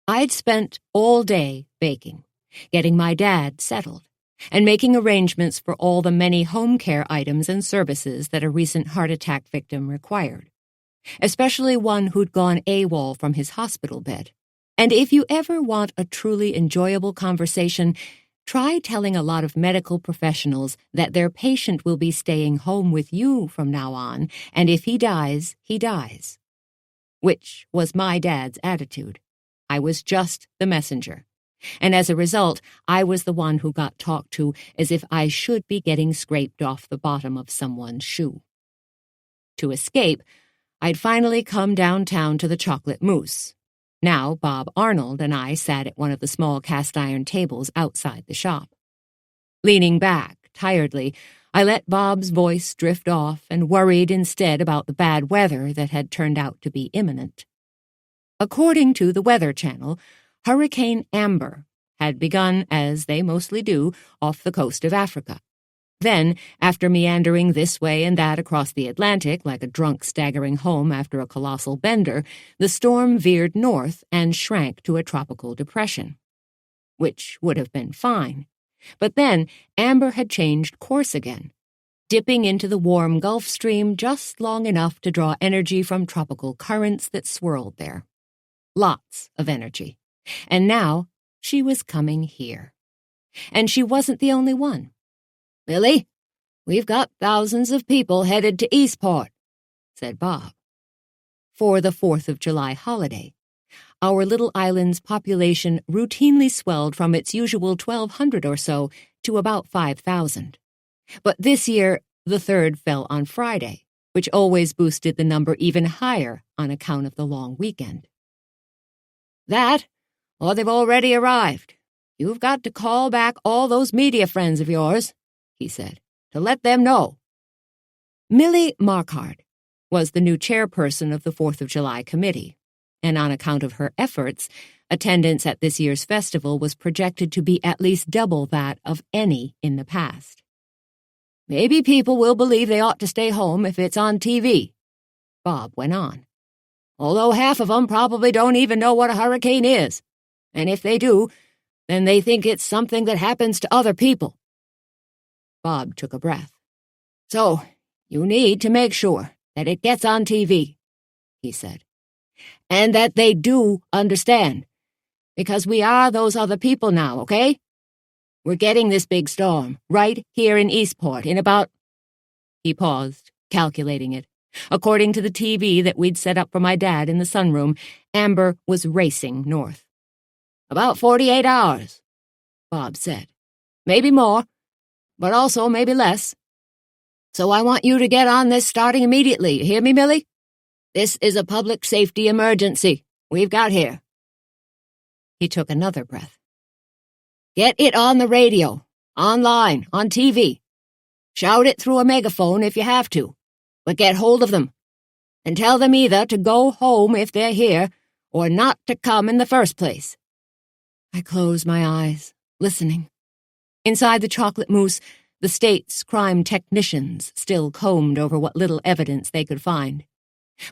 I'd spent all day baking, getting my dad settled, and making arrangements for all the many home care items and services that a recent heart attack victim required, especially one who'd gone AWOL from his hospital bed. And if you ever want a truly enjoyable conversation, Try telling a lot of medical professionals that their patient will be staying home with you from now on, and if he dies, he dies. Which was my dad's attitude. I was just the messenger. And as a result, I was the one who got talked to as if I should be getting scraped off the bottom of someone's shoe. To escape, I'd finally come downtown to the Chocolate Mousse. Now Bob Arnold and I sat at one of the small cast-iron tables outside the shop. Leaning back, tiredly, I let Bob's voice drift off and worried instead about the bad weather that had turned out to be imminent. According to the Weather Channel, Hurricane Amber had begun, as they mostly do, off the coast of Africa. Then, after meandering this way and that across the Atlantic like a drunk staggering home after a colossal bender, the storm veered north and shrank to a tropical depression. Which would have been fine. But then Amber had changed course again, dipping into the warm Gulf Stream just long enough to draw energy from tropical currents that swirled there. Lots of energy. And now she was coming here. And she wasn't the only one. "Billy, we've got thousands of people headed to Eastport," said Bob. For the 4th of July holiday, our little island's population routinely swelled from its usual 1,200 or so to about 5,000. But this year, the 3rd fell on Friday, which always boosted the number even higher on account of the long weekend. "That, or they've already arrived. You've got to call back all those media friends of yours," he said, "to let them know." Millie Marquardt was the new chairperson of the 4th of July committee, and on account of her efforts, attendance at this year's festival was projected to be at least double that of any in the past. "Maybe people will believe they ought to stay home if it's on TV," Bob went on. "Although half of them probably don't even know what a hurricane is, and if they do, then they think it's something that happens to other people." Bob took a breath. "So, you need to make sure that it gets on TV," he said. "And that they do understand. Because we are those other people now, okay? We're getting this big storm right here in Eastport in about—" He paused, calculating it. According to the TV that we'd set up for my dad in the sunroom, Amber was racing north. "About 48 hours, Bob said. "Maybe more, but also maybe less. So I want you to get on this starting immediately. You hear me, Millie? This is a public safety emergency we've got here." He took another breath. "Get it on the radio, online, on TV. Shout it through a megaphone if you have to, but get hold of them. And tell them either to go home if they're here, or not to come in the first place." I closed my eyes, listening. Inside the Chocolate Mousse, the state's crime technicians still combed over what little evidence they could find.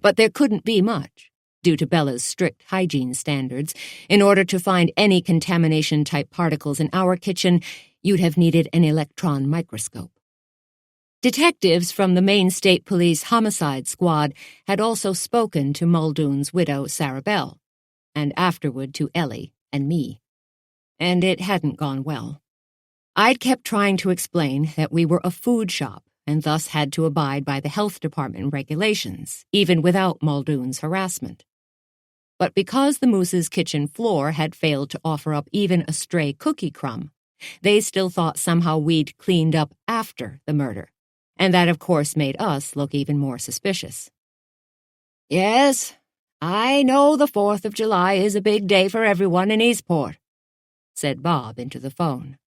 But there couldn't be much, due to Bella's strict hygiene standards. In order to find any contamination-type particles in our kitchen, you'd have needed an electron microscope. Detectives from the Maine State Police Homicide Squad had also spoken to Muldoon's widow, Sarah Bell, and afterward to Ellie and me. And it hadn't gone well. I'd kept trying to explain that we were a food shop and thus had to abide by the health department regulations, even without Muldoon's harassment. But because the Moose's kitchen floor had failed to offer up even a stray cookie crumb, they still thought somehow we'd cleaned up after the murder, and that of course made us look even more suspicious. "Yes, I know the 4th of July is a big day for everyone in Eastport," said Bob into the phone.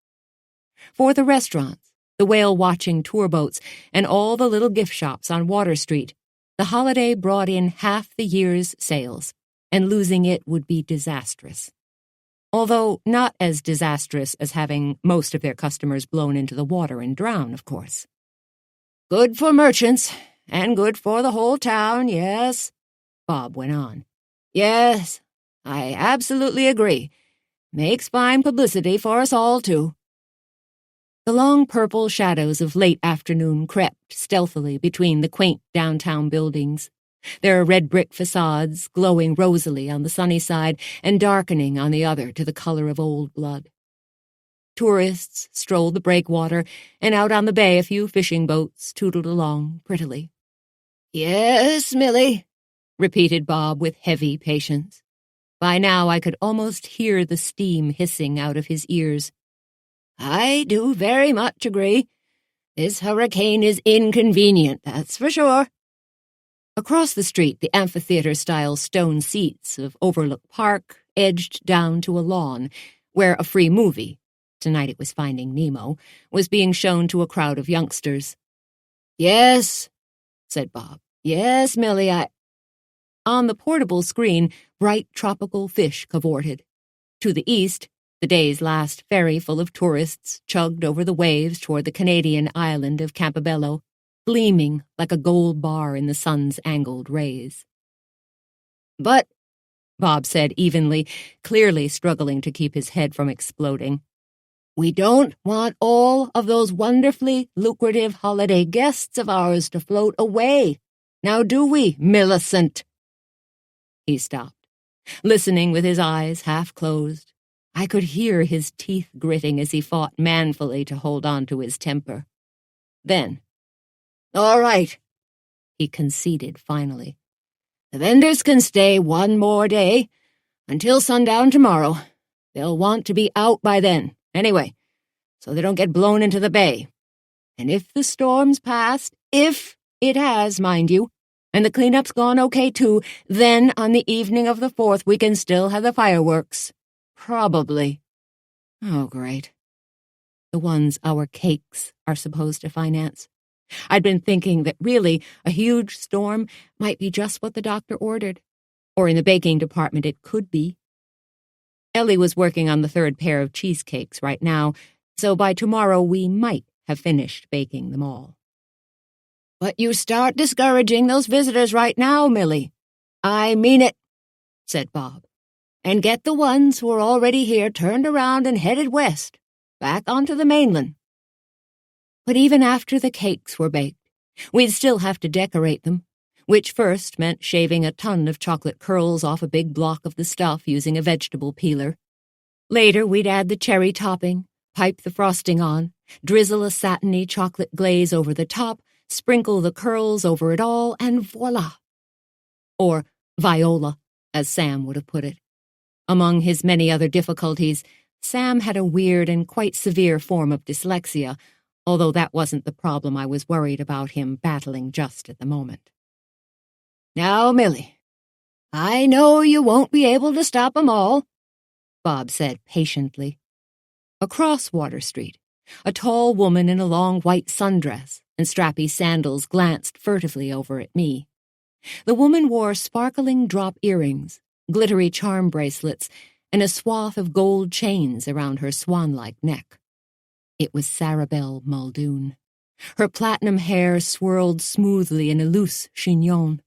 For the restaurants, the whale-watching tour boats, and all the little gift shops on Water Street, the holiday brought in half the year's sales, and losing it would be disastrous. Although not as disastrous as having most of their customers blown into the water and drown, of course. "Good for merchants, and good for the whole town, yes," Bob went on. "Yes, I absolutely agree. Makes fine publicity for us all, too." The long purple shadows of late afternoon crept stealthily between the quaint downtown buildings, their red brick facades glowing rosily on the sunny side and darkening on the other to the color of old blood. Tourists strolled the breakwater, and out on the bay a few fishing boats tootled along prettily. "Yes, Milly," repeated Bob with heavy patience. By now I could almost hear the steam hissing out of his ears. "I do very much agree. This hurricane is inconvenient, that's for sure." Across the street, the amphitheater-style stone seats of Overlook Park edged down to a lawn, where a free movie, tonight it was Finding Nemo, was being shown to a crowd of youngsters. "Yes," said Bob. "Yes, Milly, On the portable screen, bright tropical fish cavorted. To the east, the day's last ferry full of tourists chugged over the waves toward the Canadian island of Campobello, gleaming like a gold bar in the sun's angled rays. "But," Bob said evenly, clearly struggling to keep his head from exploding, "we don't want all of those wonderfully lucrative holiday guests of ours to float away. Now do we, Millicent?" He stopped, listening with his eyes half closed. I could hear his teeth gritting as he fought manfully to hold on to his temper. Then, "All right," he conceded finally. "The vendors can stay one more day, until sundown tomorrow. They'll want to be out by then, anyway, so they don't get blown into the bay. And if the storm's passed, if it has, mind you, and the cleanup's gone okay too, then on the evening of the 4th we can still have the fireworks. Probably." Oh, great. The ones our cakes are supposed to finance. I'd been thinking that really a huge storm might be just what the doctor ordered. Or in the baking department it could be. Ellie was working on the 3rd pair of cheesecakes right now, so by tomorrow we might have finished baking them all. "But you start discouraging those visitors right now, Milly. I mean it," said Bob. "And get the ones who are already here turned around and headed west, back onto the mainland." But even after the cakes were baked, we'd still have to decorate them, which first meant shaving a ton of chocolate curls off a big block of the stuff using a vegetable peeler. Later, we'd add the cherry topping, pipe the frosting on, drizzle a satiny chocolate glaze over the top, sprinkle the curls over it all, and voila! Or viola, as Sam would have put it. Among his many other difficulties, Sam had a weird and quite severe form of dyslexia, although that wasn't the problem I was worried about him battling just at the moment. "Now, Milly, I know you won't be able to stop 'em all," Bob said patiently. Across Water Street, a tall woman in a long white sundress and strappy sandals glanced furtively over at me. The woman wore sparkling drop earrings, glittery charm bracelets, and a swath of gold chains around her swan-like neck. It was Matt Muldoon. Her platinum hair swirled smoothly in a loose chignon,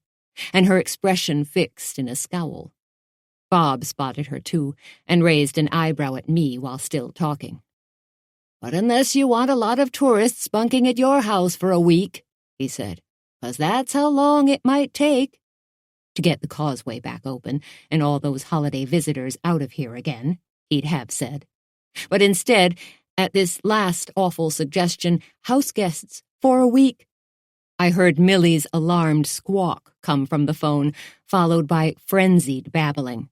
and her expression fixed in a scowl. Bob spotted her too, and raised an eyebrow at me while still talking. "But unless you want a lot of tourists bunking at your house for a week," he said, "'cause that's how long it might take to get the causeway back open and all those holiday visitors out of here again," he'd have said. But instead, at this last awful suggestion, house guests for a week, I heard Milly's alarmed squawk come from the phone, followed by frenzied babbling.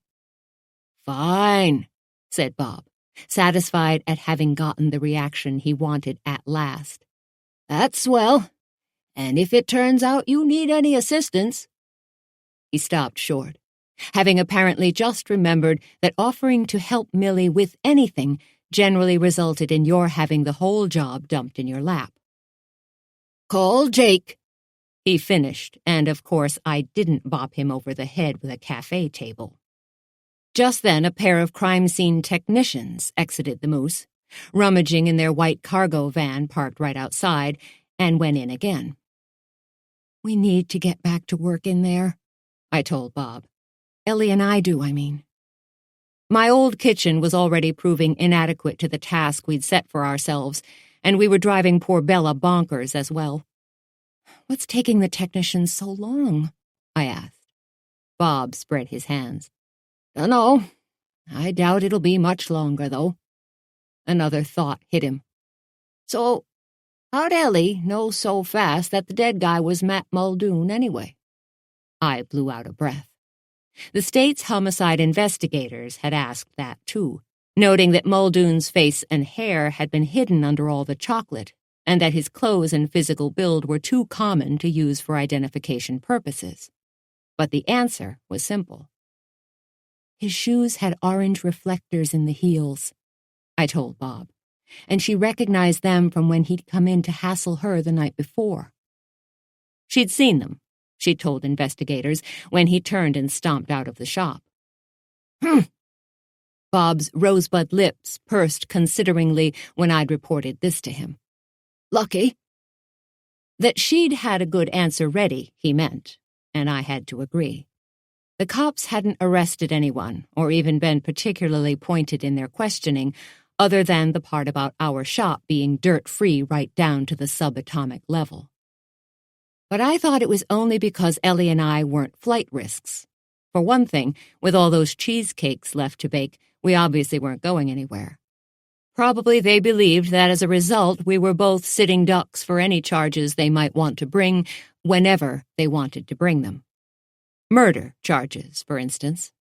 "Fine," said Bob, satisfied at having gotten the reaction he wanted at last. "That's swell. And if it turns out you need any assistance—" He stopped short, having apparently just remembered that offering to help Milly with anything generally resulted in your having the whole job dumped in your lap. "Call Jake," he finished, and of course I didn't bop him over the head with a cafe table. Just then a pair of crime scene technicians exited the Moose, rummaging in their white cargo van parked right outside, and went in again. "We need to get back to work in there," I told Bob. "Ellie and I do, I mean." My old kitchen was already proving inadequate to the task we'd set for ourselves, and we were driving poor Bella bonkers as well. "What's taking the technicians so long?" I asked. Bob spread his hands. "Dunno. I doubt it'll be much longer, though." Another thought hit him. So, how'd Ellie know so fast that the dead guy was Matt Muldoon anyway? I blew out a breath. The state's homicide investigators had asked that too, noting that Muldoon's face and hair had been hidden under all the chocolate, and that his clothes and physical build were too common to use for identification purposes. But the answer was simple. His shoes had orange reflectors in the heels, I told Bob, and she recognized them from when he'd come in to hassle her the night before. She'd seen them, she told investigators, when he turned and stomped out of the shop. Bob's rosebud lips pursed consideringly when I'd reported this to him. Lucky. That she'd had a good answer ready, he meant, and I had to agree. The cops hadn't arrested anyone, or even been particularly pointed in their questioning, other than the part about our shop being dirt-free right down to the subatomic level. But I thought it was only because Ellie and I weren't flight risks. For one thing, with all those cheesecakes left to bake, we obviously weren't going anywhere. Probably they believed that as a result we were both sitting ducks for any charges they might want to bring whenever they wanted to bring them. Murder charges, for instance.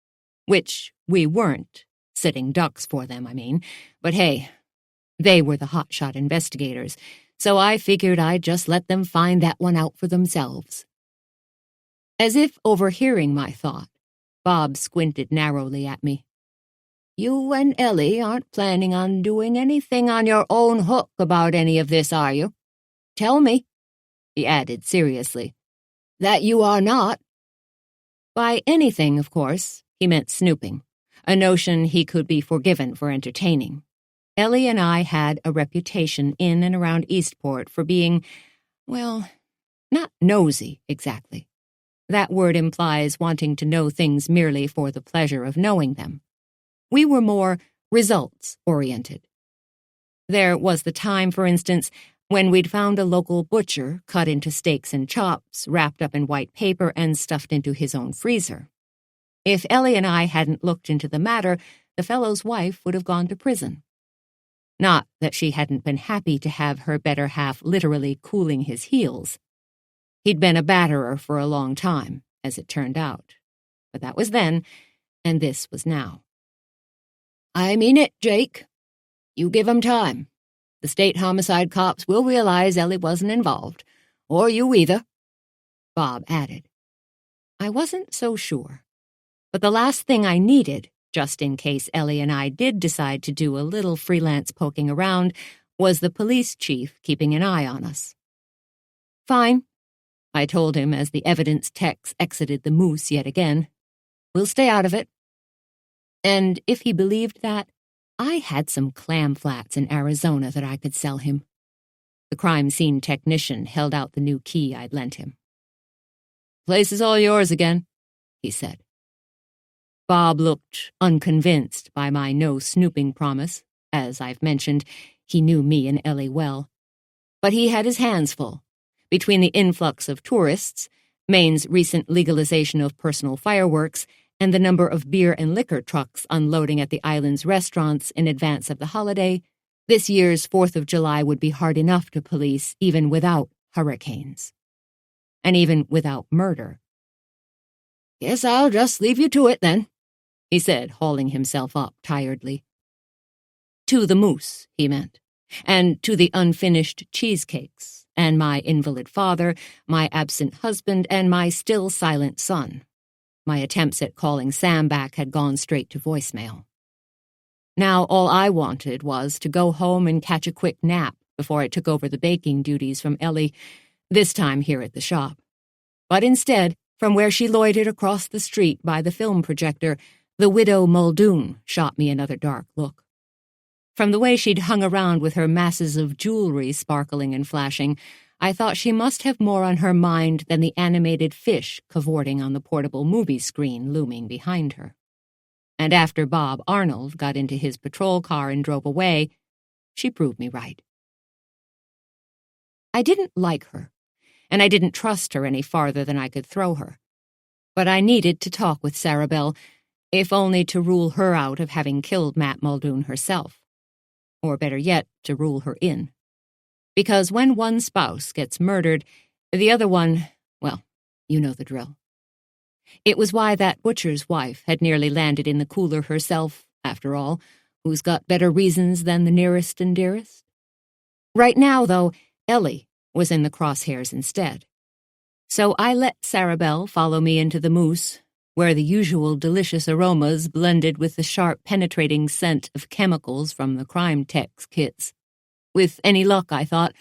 Which we weren't sitting ducks for them, I mean. But hey, they were the hotshot investigators, so I figured I'd just let them find that one out for themselves. As if overhearing my thought, Bob squinted narrowly at me. You and Ellie aren't planning on doing anything on your own hook about any of this, are you? Tell me, he added seriously, that you are not. By anything, of course, he meant snooping, a notion he could be forgiven for entertaining. Ellie and I had a reputation in and around Eastport for being, well, not nosy exactly. That word implies wanting to know things merely for the pleasure of knowing them. We were more results-oriented. There was the time, for instance, when we'd found a local butcher cut into steaks and chops, wrapped up in white paper and stuffed into his own freezer. If Ellie and I hadn't looked into the matter, the fellow's wife would have gone to prison. Not that she hadn't been happy to have her better half literally cooling his heels. He'd been a batterer for a long time, as it turned out. But that was then, and this was now. I mean it, Jake. You give 'em time. The state homicide cops will realize Ellie wasn't involved. Or you either, Bob added. I wasn't so sure. But the last thing I needed, just in case Ellie and I did decide to do a little freelance poking around, was the police chief keeping an eye on us. Fine, I told him as the evidence techs exited the moose yet again. We'll stay out of it. And if he believed that, I had some clam flats in Arizona that I could sell him. The crime scene technician held out the new key I'd lent him. Place is all yours again, he said. Bob looked unconvinced by my no-snooping promise. As I've mentioned, he knew me and Ellie well. But he had his hands full. Between the influx of tourists, Maine's recent legalization of personal fireworks, and the number of beer and liquor trucks unloading at the island's restaurants in advance of the holiday, this year's 4th of July would be hard enough to police even without hurricanes. And even without murder. Guess I'll just leave you to it, then, he said, hauling himself up tiredly. To the moose, he meant, and to the unfinished cheesecakes, and my invalid father, my absent husband, and my still silent son. My attempts at calling Sam back had gone straight to voicemail. Now all I wanted was to go home and catch a quick nap before I took over the baking duties from Ellie, this time here at the shop. But instead, from where she loitered across the street by the film projector, the widow Muldoon shot me another dark look. From the way she'd hung around with her masses of jewelry sparkling and flashing, I thought she must have more on her mind than the animated fish cavorting on the portable movie screen looming behind her. And after Bob Arnold got into his patrol car and drove away, she proved me right. I didn't like her, and I didn't trust her any farther than I could throw her. But I needed to talk with Sarah Bell, if only to rule her out of having killed Matt Muldoon herself. or better yet, to rule her in. Because when one spouse gets murdered, the other one, well, you know the drill. It was why that butcher's wife had nearly landed in the cooler herself, after all, who's got better reasons than the nearest and dearest. Right now, though, Ellie was in the crosshairs instead. So I let Sarabelle follow me into the moose, where the usual delicious aromas blended with the sharp penetrating scent of chemicals from the crime tech's kits. With any luck, I thought,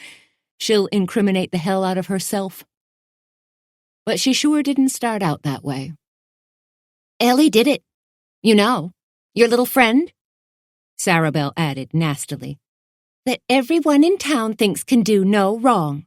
she'll incriminate the hell out of herself. But she sure didn't start out that way. "Ellie did it. You know, your little friend," Sarabelle added nastily, "that everyone in town thinks can do no wrong."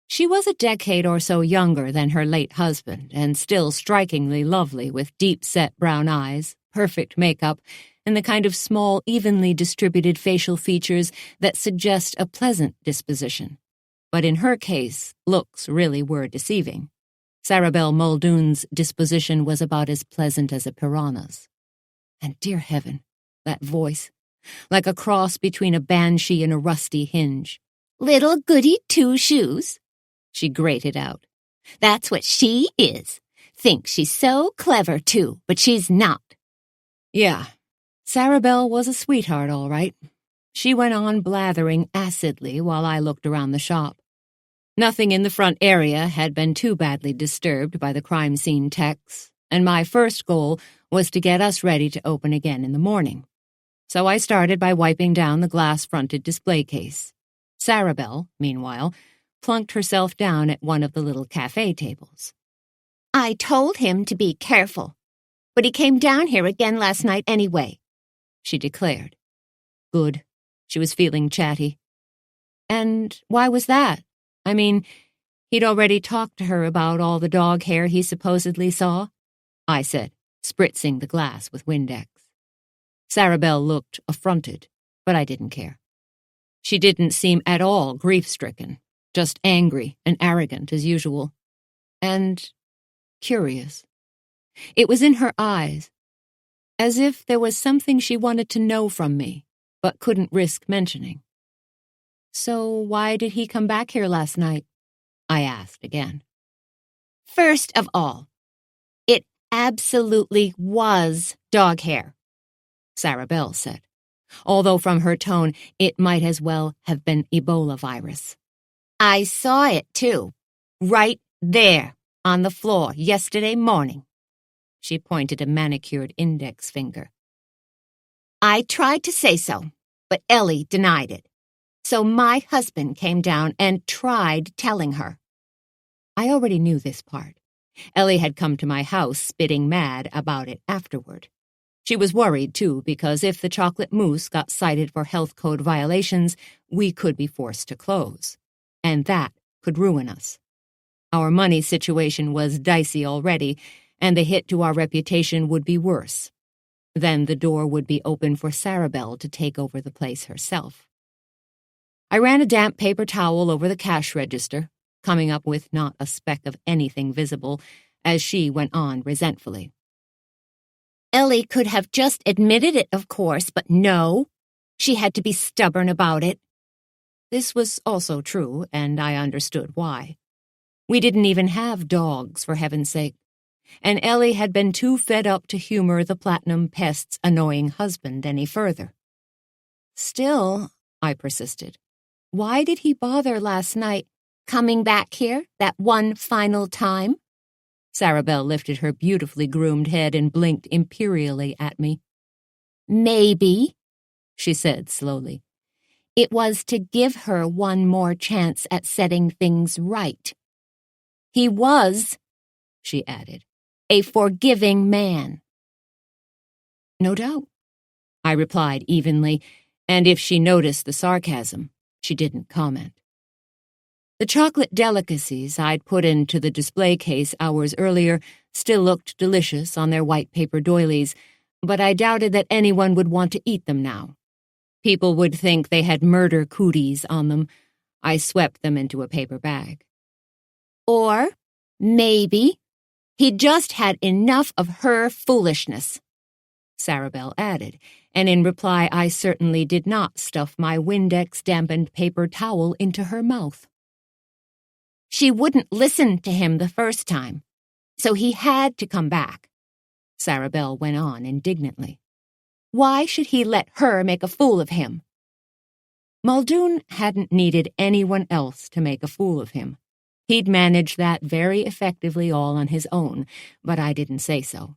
She was a decade or so younger than her late husband, and still strikingly lovely with deep-set brown eyes, perfect makeup, and the kind of small, evenly distributed facial features that suggest a pleasant disposition. But in her case, looks really were deceiving. Sarabelle Muldoon's disposition was about as pleasant as a piranha's. And dear heaven, that voice, like a cross between a banshee and a rusty hinge. "Little goody two-shoes," she grated out. "That's what she is. Thinks she's so clever, too, but she's not." Yeah, Sarabelle was a sweetheart, all right. She went on blathering acidly while I looked around the shop. Nothing in the front area had been too badly disturbed by the crime scene techs, and my first goal was to get us ready to open again in the morning. So I started by wiping down the glass-fronted display case. Sarabelle, meanwhile, plunked herself down at one of the little cafe tables. "I told him to be careful, but he came down here again last night anyway," she declared. Good. She was feeling chatty. And why was that? I mean, he'd already talked to her about all the dog hair he supposedly saw, I said, spritzing the glass with Windex. Sarabelle looked affronted, but I didn't care. She didn't seem at all grief-stricken, just angry and arrogant as usual. And curious. It was in her eyes, as if there was something she wanted to know from me, but couldn't risk mentioning. "So why did he come back here last night?" I asked again. "First of all, it absolutely was dog hair," Sarabelle said, although from her tone it might as well have been Ebola virus. "I saw it, too, right there on the floor yesterday morning." She pointed a manicured index finger. "I tried to say so, but Ellie denied it. So my husband came down and tried telling her." I already knew this part. Ellie had come to my house spitting mad about it afterward. She was worried, too, because if the chocolate mousse got cited for health code violations, we could be forced to close. And that could ruin us. Our money situation was dicey already, and the hit to our reputation would be worse. Then the door would be open for Sarabelle to take over the place herself. I ran a damp paper towel over the cash register, coming up with not a speck of anything visible, as she went on resentfully. "Ellie could have just admitted it, of course, but no. She had to be stubborn about it." This was also true, and I understood why. We didn't even have dogs, for heaven's sake. And Ellie had been too fed up to humor the Platinum Pest's annoying husband any further. "Still," I persisted, "why did he bother last night, coming back here that one final time?" Sarabelle lifted her beautifully groomed head and blinked imperially at me. "Maybe," she said slowly, "it was to give her one more chance at setting things right. He was," she added, "a forgiving man." "No doubt," I replied evenly, and if she noticed the sarcasm, she didn't comment. The chocolate delicacies I'd put into the display case hours earlier still looked delicious on their white paper doilies, but I doubted that anyone would want to eat them now. People would think they had murder cooties on them. I swept them into a paper bag. Or maybe he just had enough of her foolishness. Sarabelle added, and in reply I certainly did not stuff my Windex-dampened paper towel into her mouth. She wouldn't listen to him the first time, so he had to come back, Sarabelle went on indignantly. Why should he let her make a fool of him? Muldoon hadn't needed anyone else to make a fool of him. He'd managed that very effectively all on his own, but I didn't say so.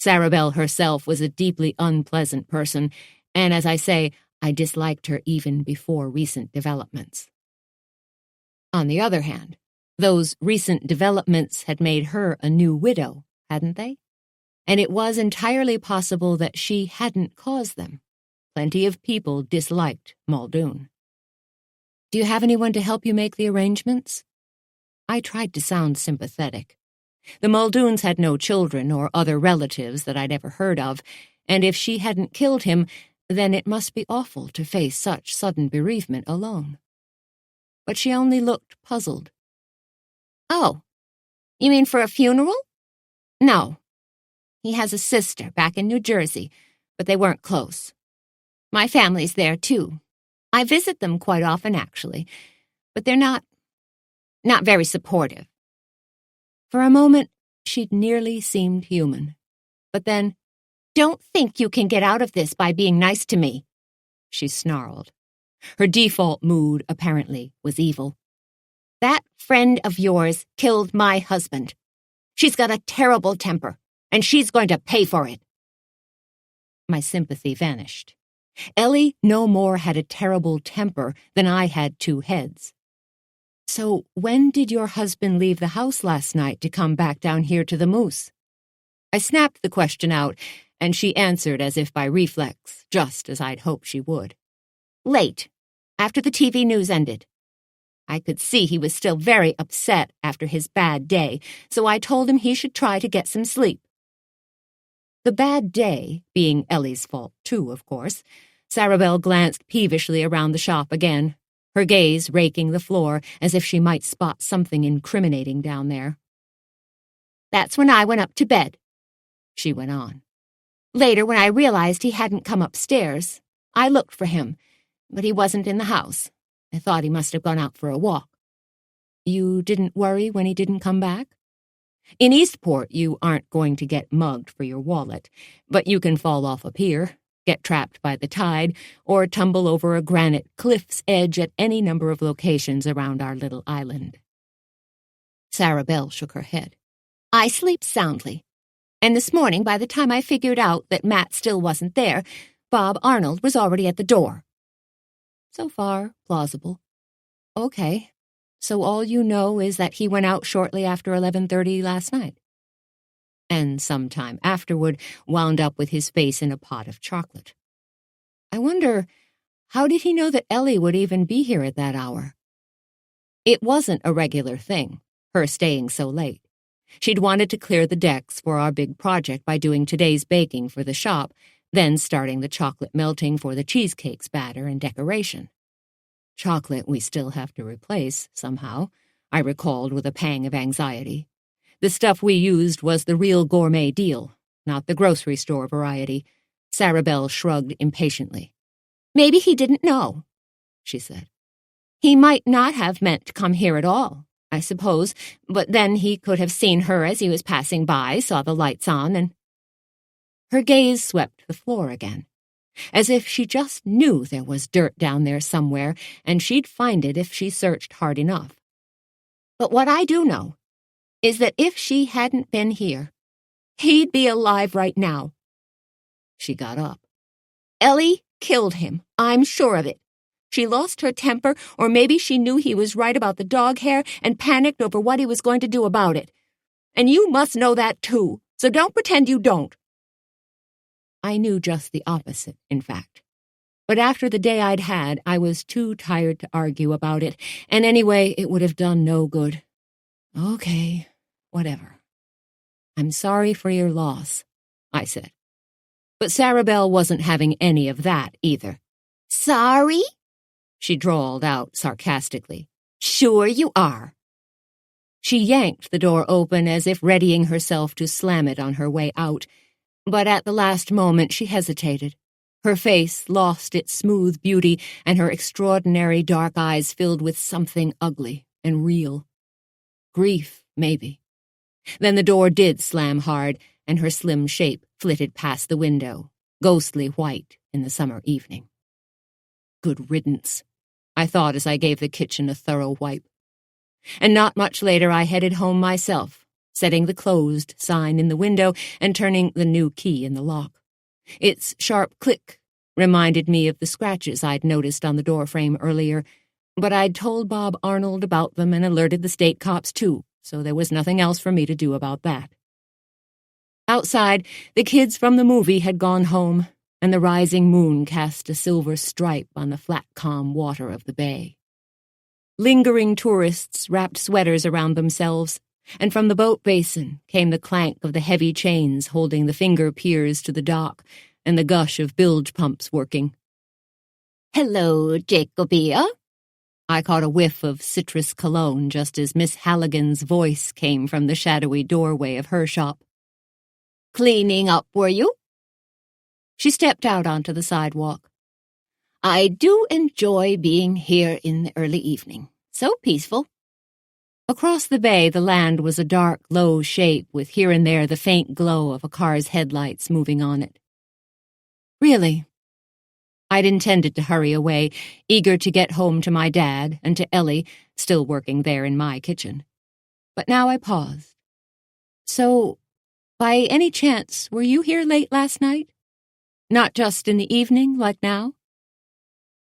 Sarabelle herself was a deeply unpleasant person, and as I say, I disliked her even before recent developments. On the other hand, those recent developments had made her a new widow, hadn't they? And it was entirely possible that she hadn't caused them. Plenty of people disliked Muldoon. Do you have anyone to help you make the arrangements? I tried to sound sympathetic. The Muldoons had no children or other relatives that I'd ever heard of, and if she hadn't killed him, then it must be awful to face such sudden bereavement alone. But she only looked puzzled. Oh, you mean for a funeral? No. He has a sister back in New Jersey, but they weren't close. My family's there, too. I visit them quite often, actually, but they're not very supportive. For a moment, she'd nearly seemed human. But then, don't think you can get out of this by being nice to me, she snarled. Her default mood, apparently, was evil. That friend of yours killed my husband. She's got a terrible temper, and she's going to pay for it. My sympathy vanished. Ellie no more had a terrible temper than I had two heads. So when did your husband leave the house last night to come back down here to the Moose? I snapped the question out, and she answered as if by reflex, just as I'd hoped she would. Late, after the TV news ended. I could see he was still very upset after his bad day, so I told him he should try to get some sleep. The bad day being Ellie's fault, too, of course, Sarabelle glanced peevishly around the shop again, her gaze raking the floor as if she might spot something incriminating down there. That's when I went up to bed, she went on. Later, when I realized he hadn't come upstairs, I looked for him, but he wasn't in the house. I thought he must have gone out for a walk. You didn't worry when he didn't come back? In Eastport, you aren't going to get mugged for your wallet, but you can fall off a pier, get trapped by the tide, or tumble over a granite cliff's edge at any number of locations around our little island. Sarabelle shook her head. I sleep soundly. And this morning, by the time I figured out that Matt still wasn't there, Bob Arnold was already at the door. So far, plausible. Okay, so all you know is that he went out shortly after 11:30 last night. And sometime afterward wound up with his face in a pot of chocolate. I wonder, how did he know that Ellie would even be here at that hour? It wasn't a regular thing, her staying so late. She'd wanted to clear the decks for our big project by doing today's baking for the shop, then starting the chocolate melting for the cheesecake's batter and decoration. Chocolate we still have to replace, somehow, I recalled with a pang of anxiety. The stuff we used was the real gourmet deal, not the grocery store variety. Sarabelle shrugged impatiently. Maybe he didn't know, she said. He might not have meant to come here at all, I suppose, but then he could have seen her as he was passing by, saw the lights on, and... Her gaze swept the floor again, as if she just knew there was dirt down there somewhere, and she'd find it if she searched hard enough. But what I do know is that if she hadn't been here, he'd be alive right now. She got up. Ellie killed him, I'm sure of it. She lost her temper, or maybe she knew he was right about the dog hair and panicked over what he was going to do about it. And you must know that too, so don't pretend you don't. I knew just the opposite, in fact. But after the day I'd had, I was too tired to argue about it, and anyway, it would have done no good. Okay, whatever. I'm sorry for your loss, I said. But Sarabelle wasn't having any of that either. Sorry? She drawled out sarcastically. Sure you are. She yanked the door open as if readying herself to slam it on her way out, But at the last moment she hesitated. Her face lost its smooth beauty, and her extraordinary dark eyes filled with something ugly and real. Grief, maybe. Then the door did slam hard, and her slim shape flitted past the window, ghostly white in the summer evening. Good riddance, I thought as I gave the kitchen a thorough wipe. And not much later I headed home myself, setting the closed sign in the window and turning the new key in the lock. Its sharp click reminded me of the scratches I'd noticed on the doorframe earlier, but I'd told Bob Arnold about them and alerted the state cops too, so there was nothing else for me to do about that. Outside, the kids from the movie had gone home, and the rising moon cast a silver stripe on the flat, calm water of the bay. Lingering tourists wrapped sweaters around themselves, and from the boat basin came the clank of the heavy chains holding the finger piers to the dock and the gush of bilge pumps working. "Hello, Jacobia." I caught a whiff of citrus cologne just as Miss Halligan's voice came from the shadowy doorway of her shop. "Cleaning up, were you?" She stepped out onto the sidewalk. "I do enjoy being here in the early evening. So peaceful." Across the bay, the land was a dark, low shape with here and there the faint glow of a car's headlights moving on it. Really? I'd intended to hurry away, eager to get home to my dad and to Ellie, still working there in my kitchen. But now I paused. "So, by any chance, were you here late last night? Not just in the evening, like now?"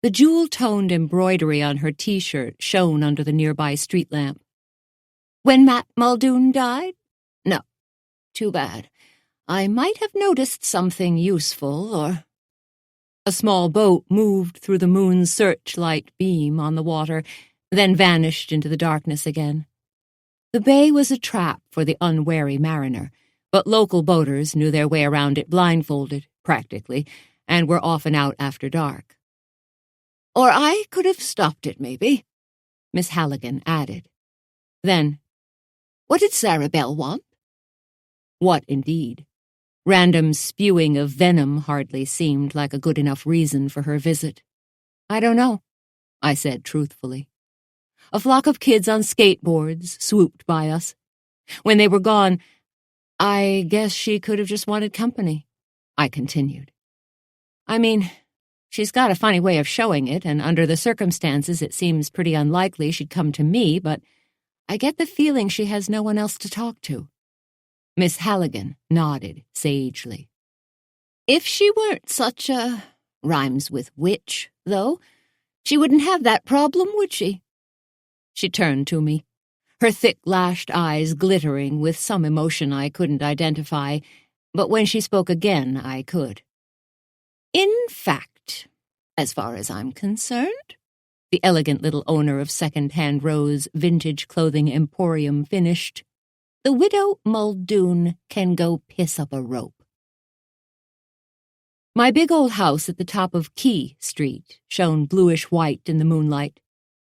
The jewel-toned embroidery on her T-shirt shone under the nearby street lamp. "When Matt Muldoon died? No. Too bad. I might have noticed something useful, or—" A small boat moved through the moon's searchlight beam on the water, then vanished into the darkness again. The bay was a trap for the unwary mariner, but local boaters knew their way around it blindfolded, practically, and were often out after dark. "Or I could have stopped it, maybe," Miss Halligan added. Then, "What did Sarah Bell want?" What, indeed? Random spewing of venom hardly seemed like a good enough reason for her visit. "I don't know," I said truthfully. "A flock of kids on skateboards swooped by us. When they were gone, I guess she could have just wanted company," I continued. "I mean, she's got a funny way of showing it, and under the circumstances it seems pretty unlikely she'd come to me, but I get the feeling she has no one else to talk to." Miss Halligan nodded sagely. "If she weren't such a— rhymes with witch, though, she wouldn't have that problem, would she?" She turned to me, her thick-lashed eyes glittering with some emotion I couldn't identify, but when she spoke again, I could. "In fact, as far as I'm concerned," the elegant little owner of Second-Hand Rose Vintage Clothing Emporium finished, "the widow Muldoon can go piss up a rope." My big old house at the top of Key Street shone bluish-white in the moonlight,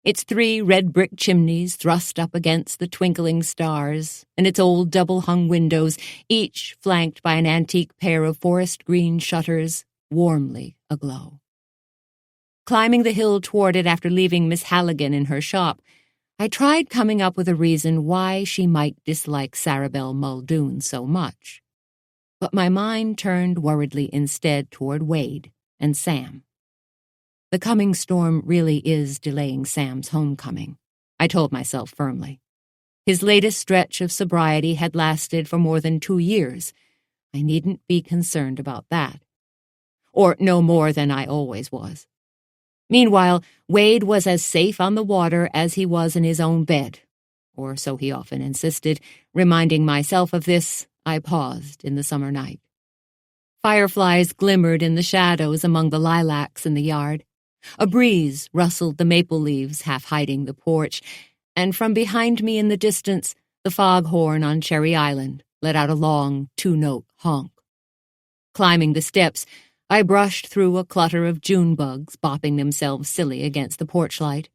its 3 red brick chimneys thrust up against the twinkling stars, and its old double-hung windows, each flanked by an antique pair of forest-green shutters, warmly aglow. Climbing the hill toward it after leaving Miss Halligan in her shop, I tried coming up with a reason why she might dislike Sarah Bell Muldoon so much. But my mind turned worriedly instead toward Wade and Sam. The coming storm really is delaying Sam's homecoming, I told myself firmly. His latest stretch of sobriety had lasted for more than 2 years. I needn't be concerned about that. Or no more than I always was. Meanwhile, Wade was as safe on the water as he was in his own bed, or so he often insisted. Reminding myself of this, I paused in the summer night. Fireflies glimmered in the shadows among the lilacs in the yard. A breeze rustled the maple leaves half hiding the porch, and from behind me in the distance, the foghorn on Cherry Island let out a long 2-note honk. Climbing the steps, I brushed through a clutter of June bugs bopping themselves silly against the porch light.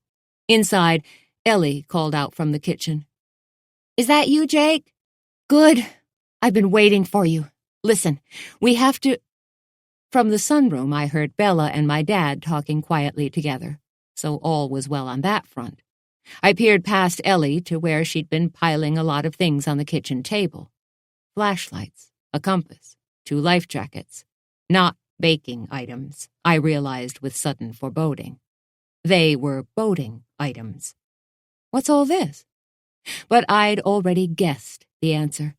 Inside, Ellie called out from the kitchen. "Is that you, Jake? Good. I've been waiting for you. Listen, we have to—" From the sunroom, I heard Bella and my dad talking quietly together, so all was well on that front. I peered past Ellie to where she'd been piling a lot of things on the kitchen table. Flashlights, a compass, 2 life jackets. Not baking items, I realized with sudden foreboding. They were boating items. What's all this? But I'd already guessed the answer.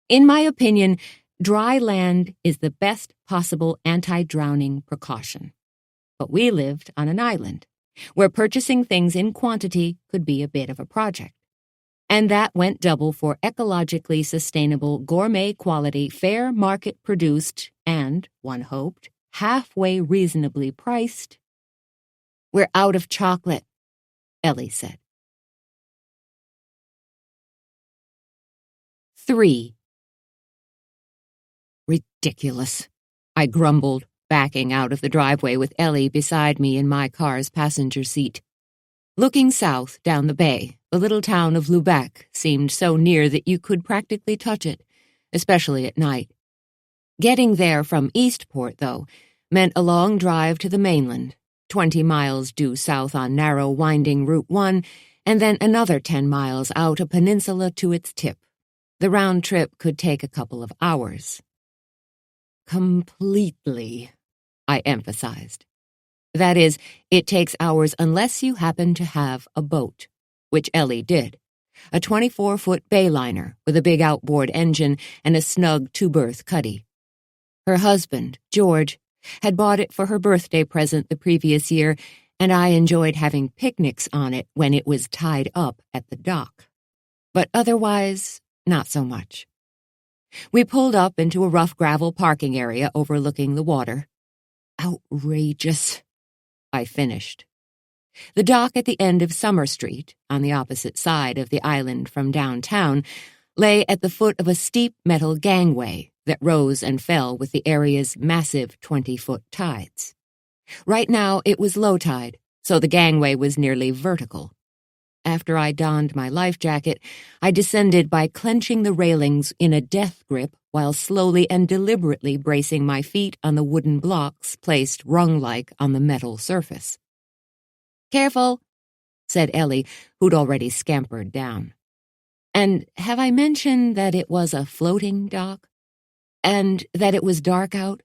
In my opinion, dry land is the best possible anti-drowning precaution. But we lived on an island, where purchasing things in quantity could be a bit of a project. And that went double for ecologically sustainable, gourmet quality, fair market-produced, and, one hoped, halfway reasonably priced. "We're out of chocolate," Ellie said. 3. Ridiculous, I grumbled, backing out of the driveway with Ellie beside me in my car's passenger seat. Looking south down the bay, the little town of Lubec seemed so near that you could practically touch it, especially at night. Getting there from Eastport, though, meant a long drive to the mainland, 20 miles due south on narrow, winding Route 1, and then another 10 miles out a peninsula to its tip. The round trip could take a couple of hours. Completely, I emphasized. That is, it takes hours unless you happen to have a boat, which Ellie did. A 24-foot bayliner with a big outboard engine and a snug 2-berth cuddy. Her husband, George, had bought it for her birthday present the previous year, and I enjoyed having picnics on it when it was tied up at the dock. But otherwise, not so much. We pulled up into a rough gravel parking area overlooking the water. Outrageous, I finished. The dock at the end of Summer Street, on the opposite side of the island from downtown, lay at the foot of a steep metal gangway that rose and fell with the area's massive 20-foot tides. Right now it was low tide, so the gangway was nearly vertical. After I donned my life jacket, I descended by clenching the railings in a death grip while slowly and deliberately bracing my feet on the wooden blocks placed rung-like on the metal surface. "Careful," said Ellie, who'd already scampered down. "And have I mentioned that it was a floating dock? And that it was dark out?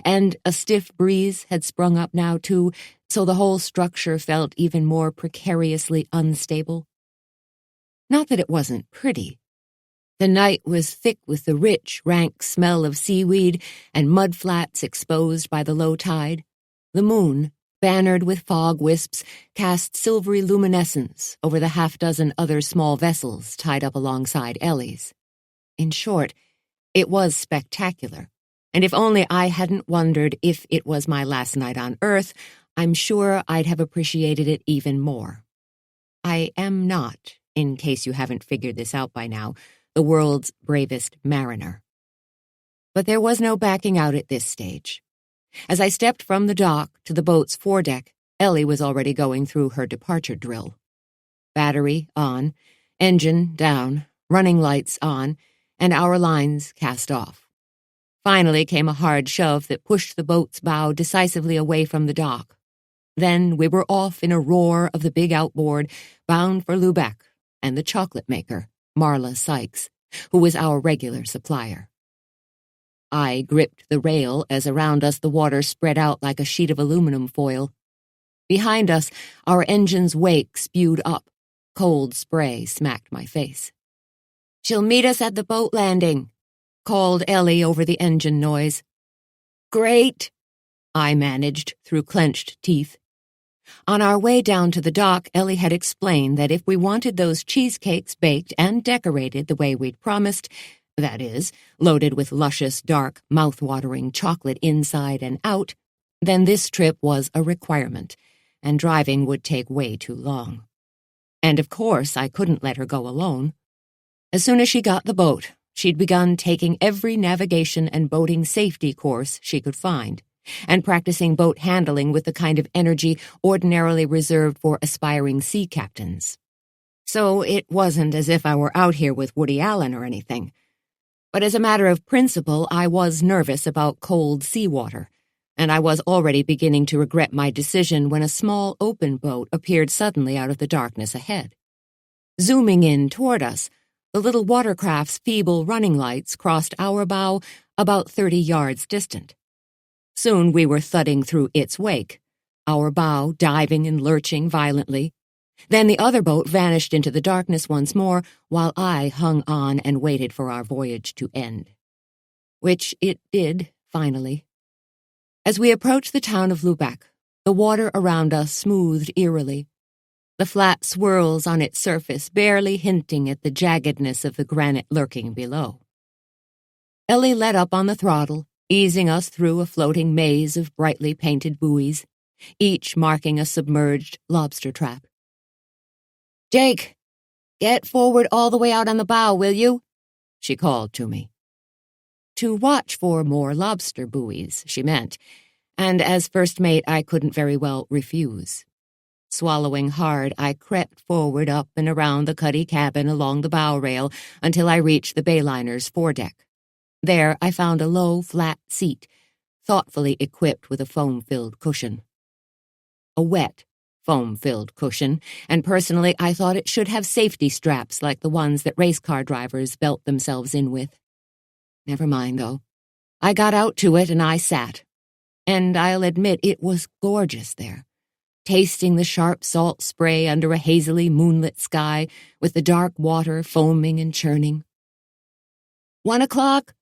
And a stiff breeze had sprung up now, too, so the whole structure felt even more precariously unstable? Not that it wasn't pretty. The night was thick with the rich, rank smell of seaweed and mudflats exposed by the low tide. The moon, bannered with fog wisps, cast silvery luminescence over the half-dozen other small vessels tied up alongside Ellie's. In short, it was spectacular, and if only I hadn't wondered if it was my last night on Earth, I'm sure I'd have appreciated it even more. I am not, in case you haven't figured this out by now, the world's bravest mariner. But there was no backing out at this stage. As I stepped from the dock to the boat's foredeck, Ellie was already going through her departure drill. Battery on, engine down, running lights on, and our lines cast off. Finally came a hard shove that pushed the boat's bow decisively away from the dock. Then we were off in a roar of the big outboard, bound for Lubec and the chocolate maker, Marla Sykes, who was our regular supplier. I gripped the rail as around us the water spread out like a sheet of aluminum foil. Behind us, our engine's wake spewed up. Cold spray smacked my face. "She'll meet us at the boat landing," called Ellie over the engine noise. "Great," I managed through clenched teeth. On our way down to the dock, Ellie had explained that if we wanted those cheesecakes baked and decorated the way we'd promised, that is, loaded with luscious, dark, mouth-watering chocolate inside and out, then this trip was a requirement, and driving would take way too long. And of course I couldn't let her go alone. As soon as she got the boat, she'd begun taking every navigation and boating safety course she could find, and practicing boat handling with the kind of energy ordinarily reserved for aspiring sea captains. So it wasn't as if I were out here with Woody Allen or anything. But as a matter of principle, I was nervous about cold seawater, and I was already beginning to regret my decision when a small open boat appeared suddenly out of the darkness ahead. Zooming in toward us, the little watercraft's feeble running lights crossed our bow about 30 yards distant. Soon we were thudding through its wake, our bow diving and lurching violently. Then the other boat vanished into the darkness once more, while I hung on and waited for our voyage to end. Which it did, finally. As we approached the town of Lubeck, the water around us smoothed eerily, the flat swirls on its surface barely hinting at the jaggedness of the granite lurking below. Ellie let up on the throttle, easing us through a floating maze of brightly painted buoys, each marking a submerged lobster trap. "Jake, get forward all the way out on the bow, will you?" she called to me. To watch for more lobster buoys, she meant, and as first mate I couldn't very well refuse. Swallowing hard, I crept forward up and around the cuddy cabin along the bow rail until I reached the Bayliner's foredeck. There I found a low, flat seat, thoughtfully equipped with a foam-filled cushion. A wet, foam-filled cushion, and personally I thought it should have safety straps like the ones that race car drivers belt themselves in with. Never mind, though. I got out to it and I sat. And I'll admit it was gorgeous there, tasting the sharp salt spray under a hazily moonlit sky with the dark water foaming and churning. 1 o'clock,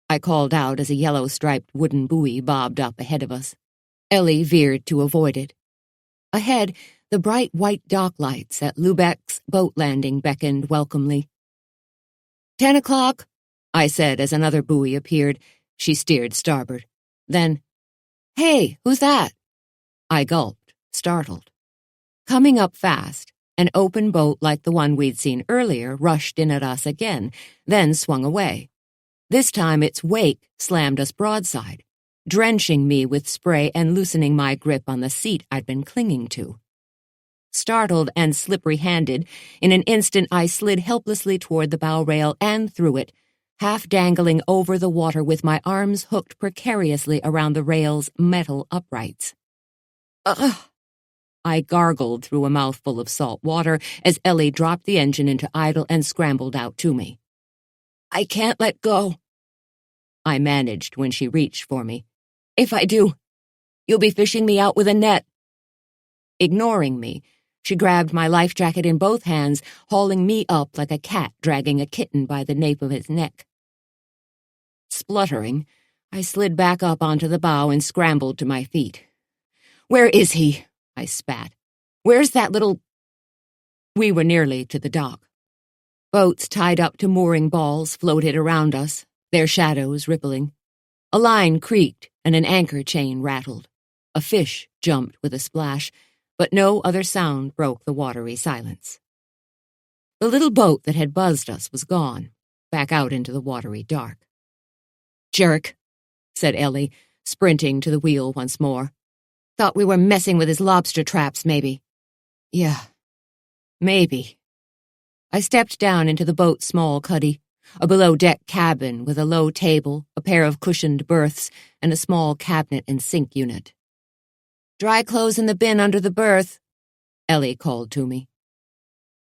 I called out as a yellow-striped wooden buoy bobbed up ahead of us. Ellie veered to avoid it. Ahead, the bright white dock lights at Lubeck's boat landing beckoned welcomely. 10 o'clock, I said as another buoy appeared. She steered starboard. Then, "Hey, who's that?" I gulped, startled. Coming up fast, an open boat like the one we'd seen earlier rushed in at us again, then swung away. This time its wake slammed us broadside, drenching me with spray and loosening my grip on the seat I'd been clinging to. Startled and slippery-handed, in an instant I slid helplessly toward the bow rail and through it, half dangling over the water with my arms hooked precariously around the rail's metal uprights. Ugh! I gargled through a mouthful of salt water as Ellie dropped the engine into idle and scrambled out to me. "I can't let go," I managed when she reached for me. "If I do, you'll be fishing me out with a net." Ignoring me, she grabbed my life jacket in both hands, hauling me up like a cat dragging a kitten by the nape of its neck. Spluttering, I slid back up onto the bow and scrambled to my feet. "Where is he?" I spat. "Where's that little—" We were nearly to the dock. Boats tied up to mooring balls floated around us, their shadows rippling. A line creaked and an anchor chain rattled. A fish jumped with a splash, but no other sound broke the watery silence. The little boat that had buzzed us was gone, back out into the watery dark. "Jerk," said Ellie, sprinting to the wheel once more. "Thought we were messing with his lobster traps, maybe." "Yeah, maybe." I stepped down into the boat's small cuddy, a below-deck cabin with a low table, a pair of cushioned berths, and a small cabinet and sink unit. "Dry clothes in the bin under the berth," Ellie called to me.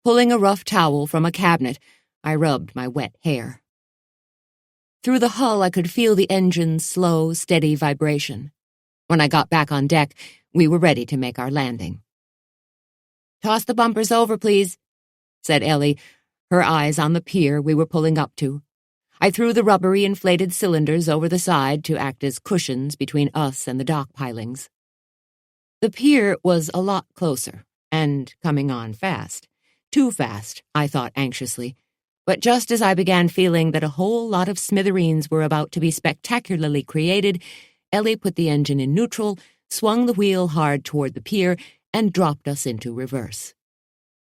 Pulling a rough towel from a cabinet, I rubbed my wet hair. Through the hull I could feel the engine's slow, steady vibration. When I got back on deck, we were ready to make our landing. "Toss the bumpers over, please," said Ellie, her eyes on the pier we were pulling up to. I threw the rubbery inflated cylinders over the side to act as cushions between us and the dock pilings. The pier was a lot closer, and coming on fast. Too fast, I thought anxiously. But just as I began feeling that a whole lot of smithereens were about to be spectacularly created, Ellie put the engine in neutral, swung the wheel hard toward the pier, and dropped us into reverse.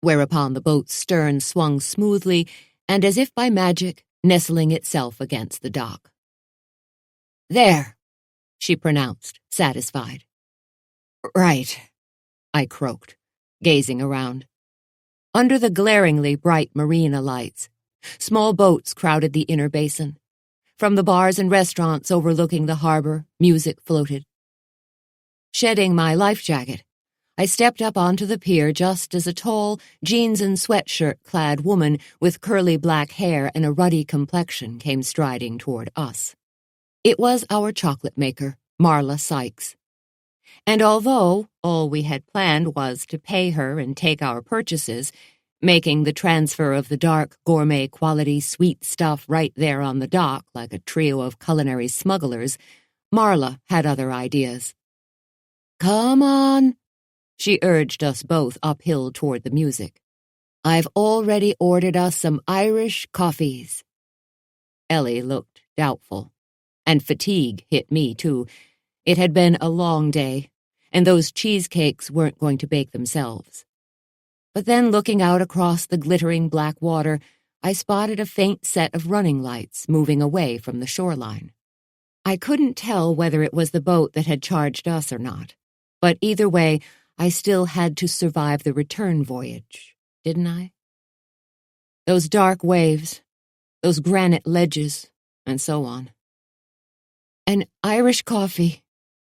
Whereupon the boat's stern swung smoothly, and as if by magic, nestling itself against the dock. "There," she pronounced, satisfied. "Right," I croaked, gazing around. Under the glaringly bright marina lights, small boats crowded the inner basin. From the bars and restaurants overlooking the harbor, music floated. Shedding my life jacket, I stepped up onto the pier just as a tall, jeans and sweatshirt-clad woman with curly black hair and a ruddy complexion came striding toward us. It was our chocolate maker, Marla Sykes. And although all we had planned was to pay her and take our purchases, making the transfer of the dark, gourmet-quality sweet stuff right there on the dock like a trio of culinary smugglers, Marla had other ideas. "Come on," she urged us both uphill toward the music. "I've already ordered us some Irish coffees." Ellie looked doubtful, and fatigue hit me, too. It had been a long day, and those cheesecakes weren't going to bake themselves. But then, looking out across the glittering black water, I spotted a faint set of running lights moving away from the shoreline. I couldn't tell whether it was the boat that had charged us or not, but either way, I still had to survive the return voyage, didn't I? Those dark waves, those granite ledges, and so on. "An Irish coffee,"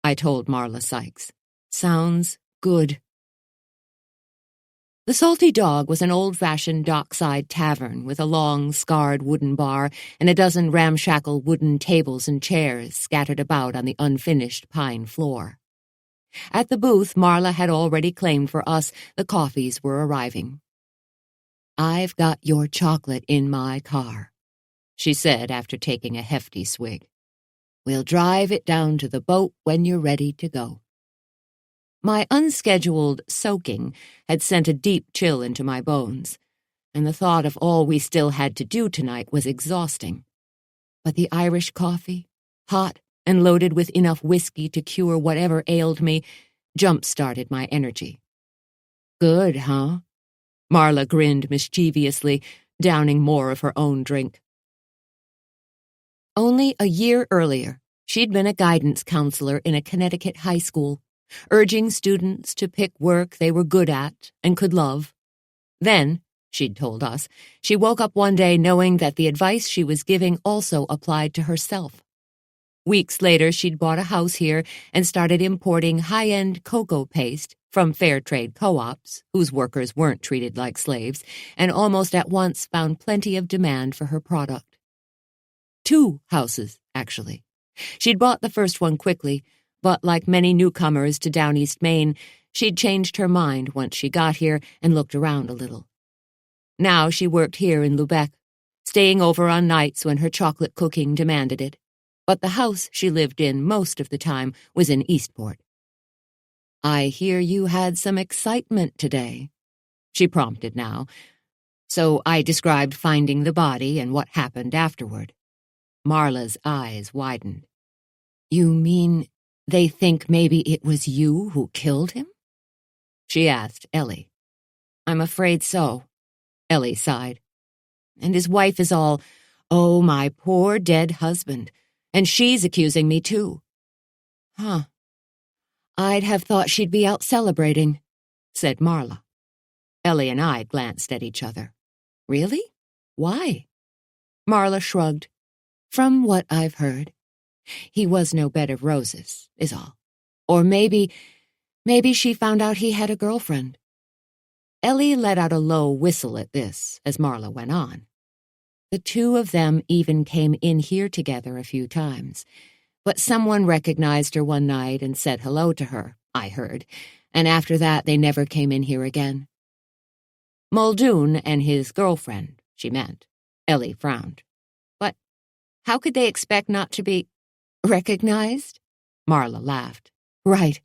I told Marla Sykes. "Sounds good." The Salty Dog was an old-fashioned dockside tavern with a long, scarred wooden bar and a dozen ramshackle wooden tables and chairs scattered about on the unfinished pine floor. At the booth Marla had already claimed for us, the coffees were arriving. "I've got your chocolate in my car," she said after taking a hefty swig. "We'll drive it down to the boat when you're ready to go." My unscheduled soaking had sent a deep chill into my bones, and the thought of all we still had to do tonight was exhausting. But the Irish coffee, hot and loaded with enough whiskey to cure whatever ailed me, jump-started my energy. "Good, huh?" Marla grinned mischievously, downing more of her own drink. Only a year earlier, she'd been a guidance counselor in a Connecticut high school, urging students to pick work they were good at and could love. Then, she'd told us, she woke up one day knowing that the advice she was giving also applied to herself. Weeks later, she'd bought a house here and started importing high-end cocoa paste from fair trade co-ops, whose workers weren't treated like slaves, and almost at once found plenty of demand for her product. 2 houses, actually. She'd bought the first one quickly, but like many newcomers to down East Maine, she'd changed her mind once she got here and looked around a little. Now she worked here in Lubec, staying over on nights when her chocolate cooking demanded it, but the house she lived in most of the time was in Eastport. "I hear you had some excitement today," she prompted now, so I described finding the body and what happened afterward. Marla's eyes widened. "You mean they think maybe it was you who killed him?" she asked Ellie. "I'm afraid so," Ellie sighed. "And his wife is all, 'Oh, my poor dead husband,' and she's accusing me too." "Huh. I'd have thought she'd be out celebrating," said Marla. Ellie and I glanced at each other. "Really? Why?" Marla shrugged. "From what I've heard, he was no bed of roses, is all. Or maybe she found out he had a girlfriend." Ellie let out a low whistle at this as Marla went on. "The 2 of them even came in here together a few times, but someone recognized her one night and said hello to her, I heard, and after that they never came in here again." Muldoon and his girlfriend, she meant. Ellie frowned. "But how could they expect not to be recognized?" Marla laughed. "Right.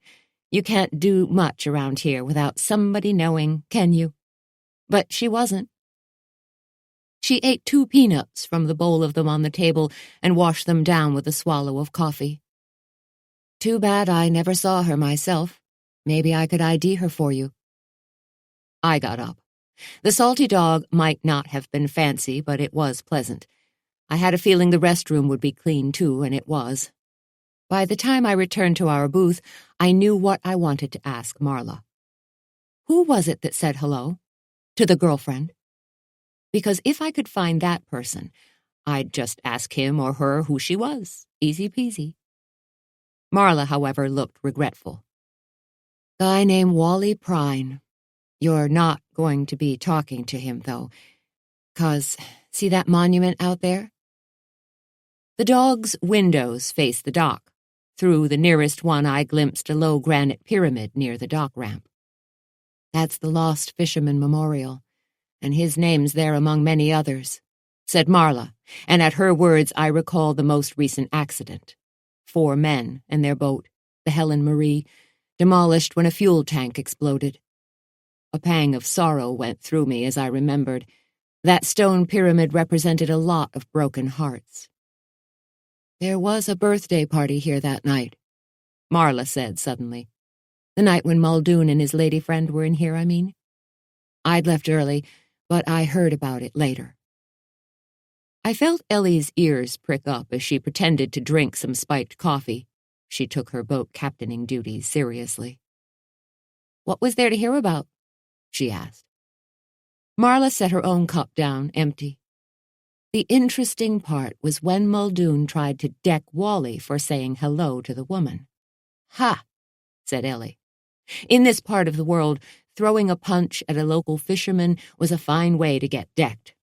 You can't do much around here without somebody knowing, can you?" But she wasn't. She ate 2 peanuts from the bowl of them on the table and washed them down with a swallow of coffee. "Too bad I never saw her myself. Maybe I could ID her for you." I got up. The Salty Dog might not have been fancy, but it was pleasant. I had a feeling the restroom would be clean, too, and it was. By the time I returned to our booth, I knew what I wanted to ask Marla. Who was it that said hello? To the girlfriend? Because if I could find that person, I'd just ask him or her who she was. Easy peasy. Marla, however, looked regretful. Guy named Wally Prine. You're not going to be talking to him, though. 'Cause, see that monument out there? The dog's windows faced the dock. Through the nearest one, I glimpsed a low granite pyramid near the dock ramp. That's the Lost Fisherman Memorial, and his name's there among many others, said Marla, and at her words I recalled the most recent accident. 4 men and their boat, the Helen Marie, demolished when a fuel tank exploded. A pang of sorrow went through me as I remembered. That stone pyramid represented a lot of broken hearts. There was a birthday party here that night, Marla said suddenly. The night when Muldoon and his lady friend were in here, I mean. I'd left early, but I heard about it later. I felt Ellie's ears prick up as she pretended to drink some spiked coffee. She took her boat captaining duties seriously. What was there to hear about? She asked. Marla set her own cup down, empty. The interesting part was when Muldoon tried to deck Wally for saying hello to the woman. Ha, said Ellie. In this part of the world, throwing a punch at a local fisherman was a fine way to get decked.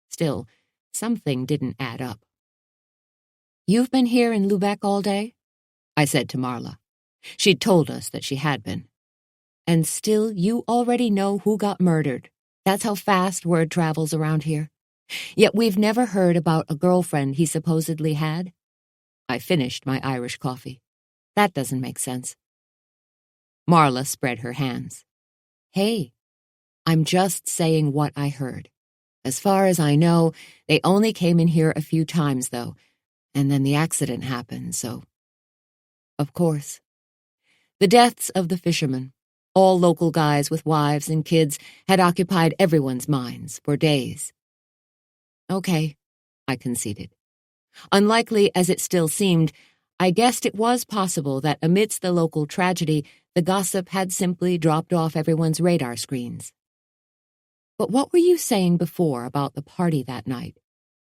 Still, something didn't add up. You've been here in Lubeck all day? I said to Marla. She'd told us that she had been. And still you already know who got murdered. That's how fast word travels around here. Yet we've never heard about a girlfriend he supposedly had. I finished my Irish coffee. That doesn't make sense. Marla spread her hands. Hey, I'm just saying what I heard. As far as I know, they only came in here a few times, though, and then the accident happened, so... Of course. The deaths of the fishermen, all local guys with wives and kids, had occupied everyone's minds for days. Okay, I conceded. Unlikely as it still seemed, I guessed it was possible that amidst the local tragedy, the gossip had simply dropped off everyone's radar screens. But what were you saying before about the party that night?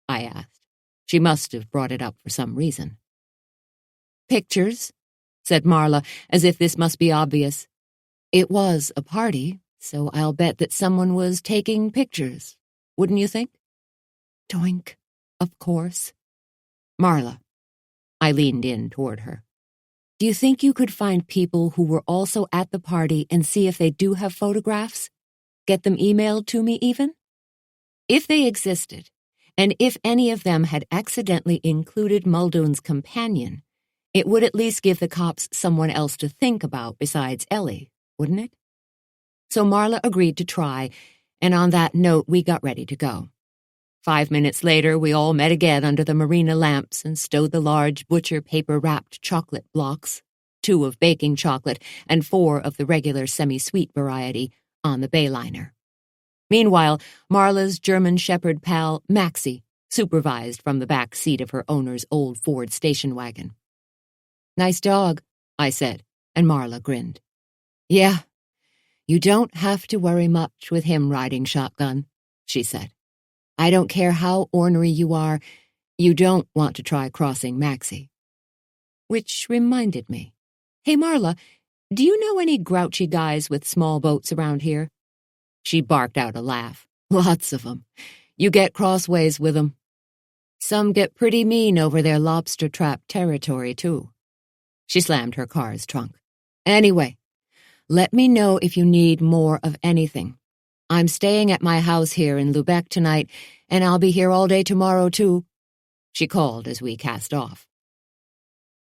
I asked. She must have brought it up for some reason. Pictures, said Marla, as if this must be obvious. It was a party, so I'll bet that someone was taking pictures, wouldn't you think? Doink, of course. Marla. I leaned in toward her. Do you think you could find people who were also at the party and see if they do have photographs? Get them emailed to me even? If they existed, and if any of them had accidentally included Muldoon's companion, it would at least give the cops someone else to think about besides Ellie, wouldn't it? So Marla agreed to try, and on that note we got ready to go. 5 minutes later, we all met again under the marina lamps and stowed the large butcher paper-wrapped chocolate blocks, 2 of baking chocolate and 4 of the regular semi-sweet variety, on the bayliner. Meanwhile, Marla's German shepherd pal, Maxie, supervised from the back seat of her owner's old Ford station wagon. Nice dog, I said, and Marla grinned. Yeah, you don't have to worry much with him riding shotgun, she said. I don't care how ornery you are, you don't want to try crossing Maxie. Which reminded me. Hey, Marla, do you know any grouchy guys with small boats around here? She barked out a laugh. Lots of them. You get crossways with them. Some get pretty mean over their lobster trap territory, too. She slammed her car's trunk. Anyway, let me know if you need more of anything. I'm staying at my house here in Lubeck tonight, and I'll be here all day tomorrow, too, she called as we cast off.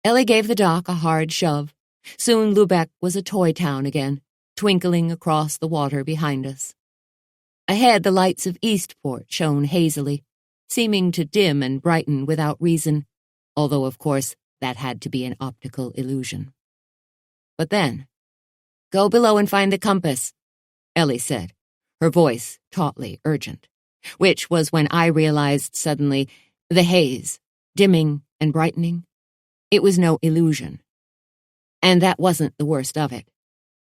Ellie gave the dock a hard shove. Soon Lubeck was a toy town again, twinkling across the water behind us. Ahead, the lights of Eastport shone hazily, seeming to dim and brighten without reason, although, of course, that had to be an optical illusion. But then, go below and find the compass, Ellie said, her voice tautly urgent, which was when I realized suddenly the haze, dimming and brightening. It was no illusion. And that wasn't the worst of it.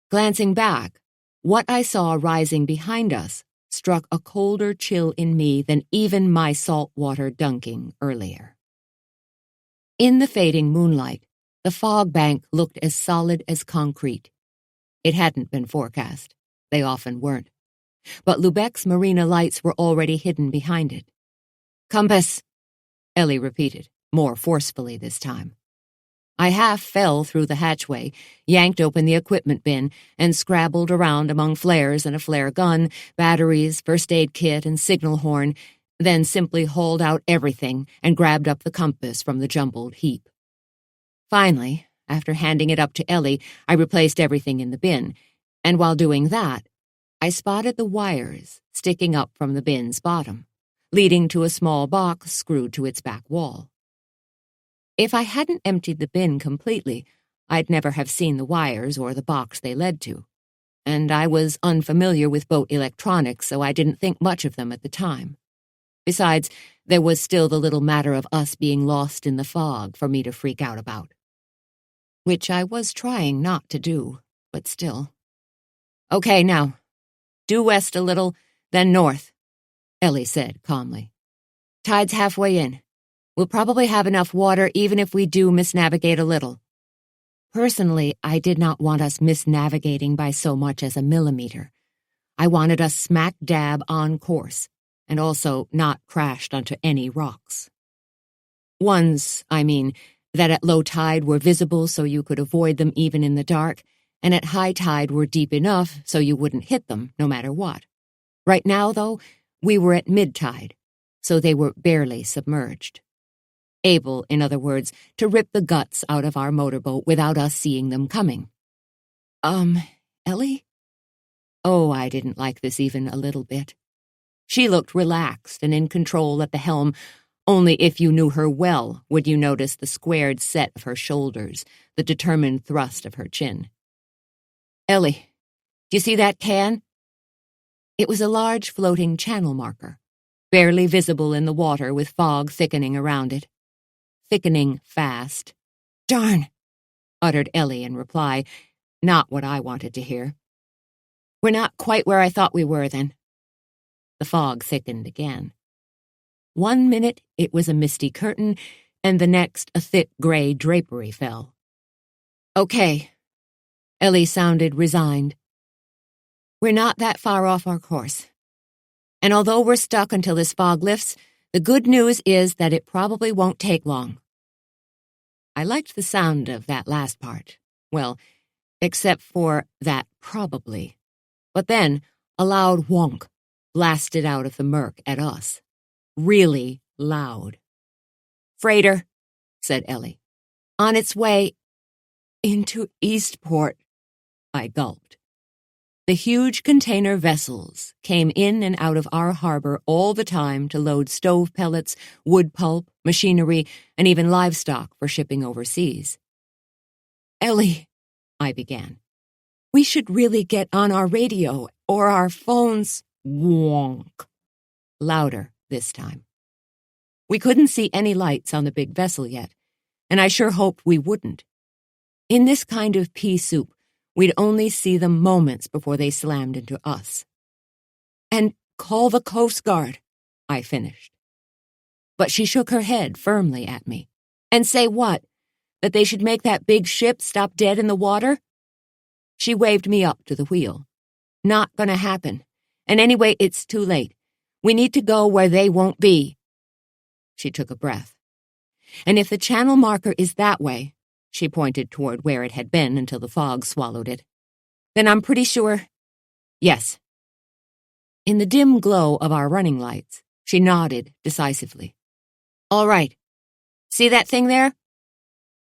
Glancing back, what I saw rising behind us struck a colder chill in me than even my saltwater dunking earlier. In the fading moonlight, the fog bank looked as solid as concrete. It hadn't been forecast. They often weren't. But Lubec's marina lights were already hidden behind it. "Compass," Ellie repeated, more forcefully this time. I half fell through the hatchway, yanked open the equipment bin, and scrabbled around among flares and a flare gun, batteries, first aid kit, and signal horn, then simply hauled out everything and grabbed up the compass from the jumbled heap. Finally, after handing it up to Ellie, I replaced everything in the bin, and while doing that, I spotted the wires sticking up from the bin's bottom, leading to a small box screwed to its back wall. If I hadn't emptied the bin completely, I'd never have seen the wires or the box they led to, and I was unfamiliar with boat electronics, so I didn't think much of them at the time. Besides, there was still the little matter of us being lost in the fog for me to freak out about. Which I was trying not to do, but still. "Okay, now, due west a little, then north," Ellie said calmly. "Tide's halfway in. We'll probably have enough water even if we do misnavigate a little." Personally, I did not want us misnavigating by so much as a millimeter. I wanted us smack dab on course, and also not crashed onto any rocks. Ones, I mean, that at low tide were visible so you could avoid them even in the dark, and at high tide were deep enough so you wouldn't hit them no matter what. Right now, though, we were at mid-tide, so they were barely submerged. Able, in other words, to rip the guts out of our motorboat without us seeing them coming. Ellie? Oh, I didn't like this even a little bit. She looked relaxed and in control at the helm. Only if you knew her well would you notice the squared set of her shoulders, the determined thrust of her chin. "Ellie, do you see that can?" It was a large floating channel marker, barely visible in the water with fog thickening around it. Thickening fast. "Darn," uttered Ellie in reply, not what I wanted to hear. "We're not quite where I thought we were, then." The fog thickened again. 1 minute it was a misty curtain, and the next a thick gray drapery fell. "Okay," Ellie sounded resigned. "We're not that far off our course. And although we're stuck until this fog lifts, the good news is that it probably won't take long." I liked the sound of that last part. Well, except for that probably. But then, a loud wonk blasted out of the murk at us. Really loud. "Freighter," said Ellie. "On its way into Eastport," I gulped. The huge container vessels came in and out of our harbor all the time to load stove pellets, wood pulp, machinery, and even livestock for shipping overseas. "Ellie," I began, "we should really get on our radio or our phones." Wonk. Louder this time. We couldn't see any lights on the big vessel yet, and I sure hoped we wouldn't. In this kind of pea soup, we'd only see them moments before they slammed into us. "And call the Coast Guard," I finished. But she shook her head firmly at me. "And say what? That they should make that big ship stop dead in the water?" She waved me up to the wheel. "Not gonna happen. And anyway, it's too late. We need to go where they won't be." She took a breath. "And if the channel marker is that way," she pointed toward where it had been until the fog swallowed it, "then I'm pretty sure—" "Yes." In the dim glow of our running lights, she nodded decisively. "All right. See that thing there?"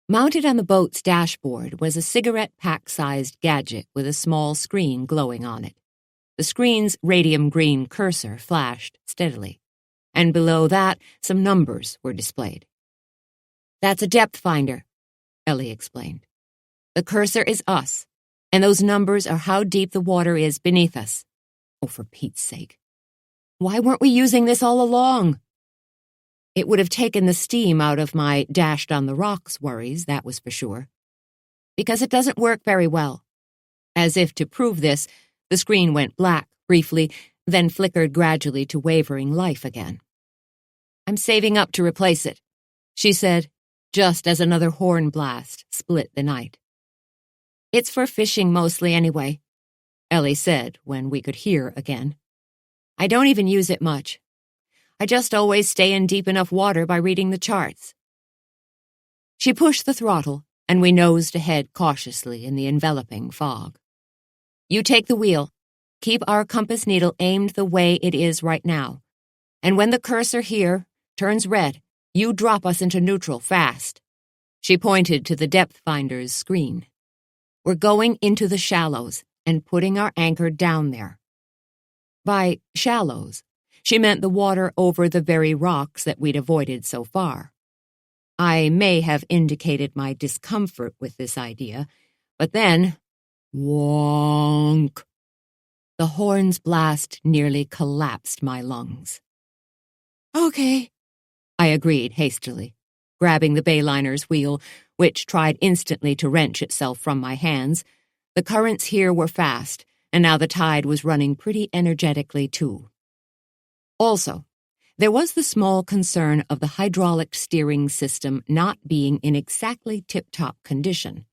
Mounted on the boat's dashboard was a cigarette-pack-sized gadget with a small screen glowing on it. The screen's radium-green cursor flashed steadily, and below that some numbers were displayed. "That's a depth finder," Ellie explained. "The cursor is us, and those numbers are how deep the water is beneath us." Oh, for Pete's sake. Why weren't we using this all along? It would have taken the steam out of my dashed-on-the-rocks worries, that was for sure. Because it doesn't work very well. As if to prove this, the screen went black briefly, then flickered gradually to wavering life again. "I'm saving up to replace it," she said, just as another horn blast split the night. "It's for fishing mostly anyway," Ellie said when we could hear again. "I don't even use it much. I just always stay in deep enough water by reading the charts." She pushed the throttle, and we nosed ahead cautiously in the enveloping fog. "You take the wheel. Keep our compass needle aimed the way it is right now. And when the cursor here turns red, you drop us into neutral fast." She pointed to the depth finder's screen. "We're going into the shallows and putting our anchor down there." By shallows, she meant the water over the very rocks that we'd avoided so far. I may have indicated my discomfort with this idea, but then, wonk! The horn's blast nearly collapsed my lungs. "Okay," I agreed hastily, grabbing the bayliner's wheel, which tried instantly to wrench itself from my hands. The currents here were fast, and now the tide was running pretty energetically too. Also, there was the small concern of the hydraulic steering system not being in exactly tip-top condition,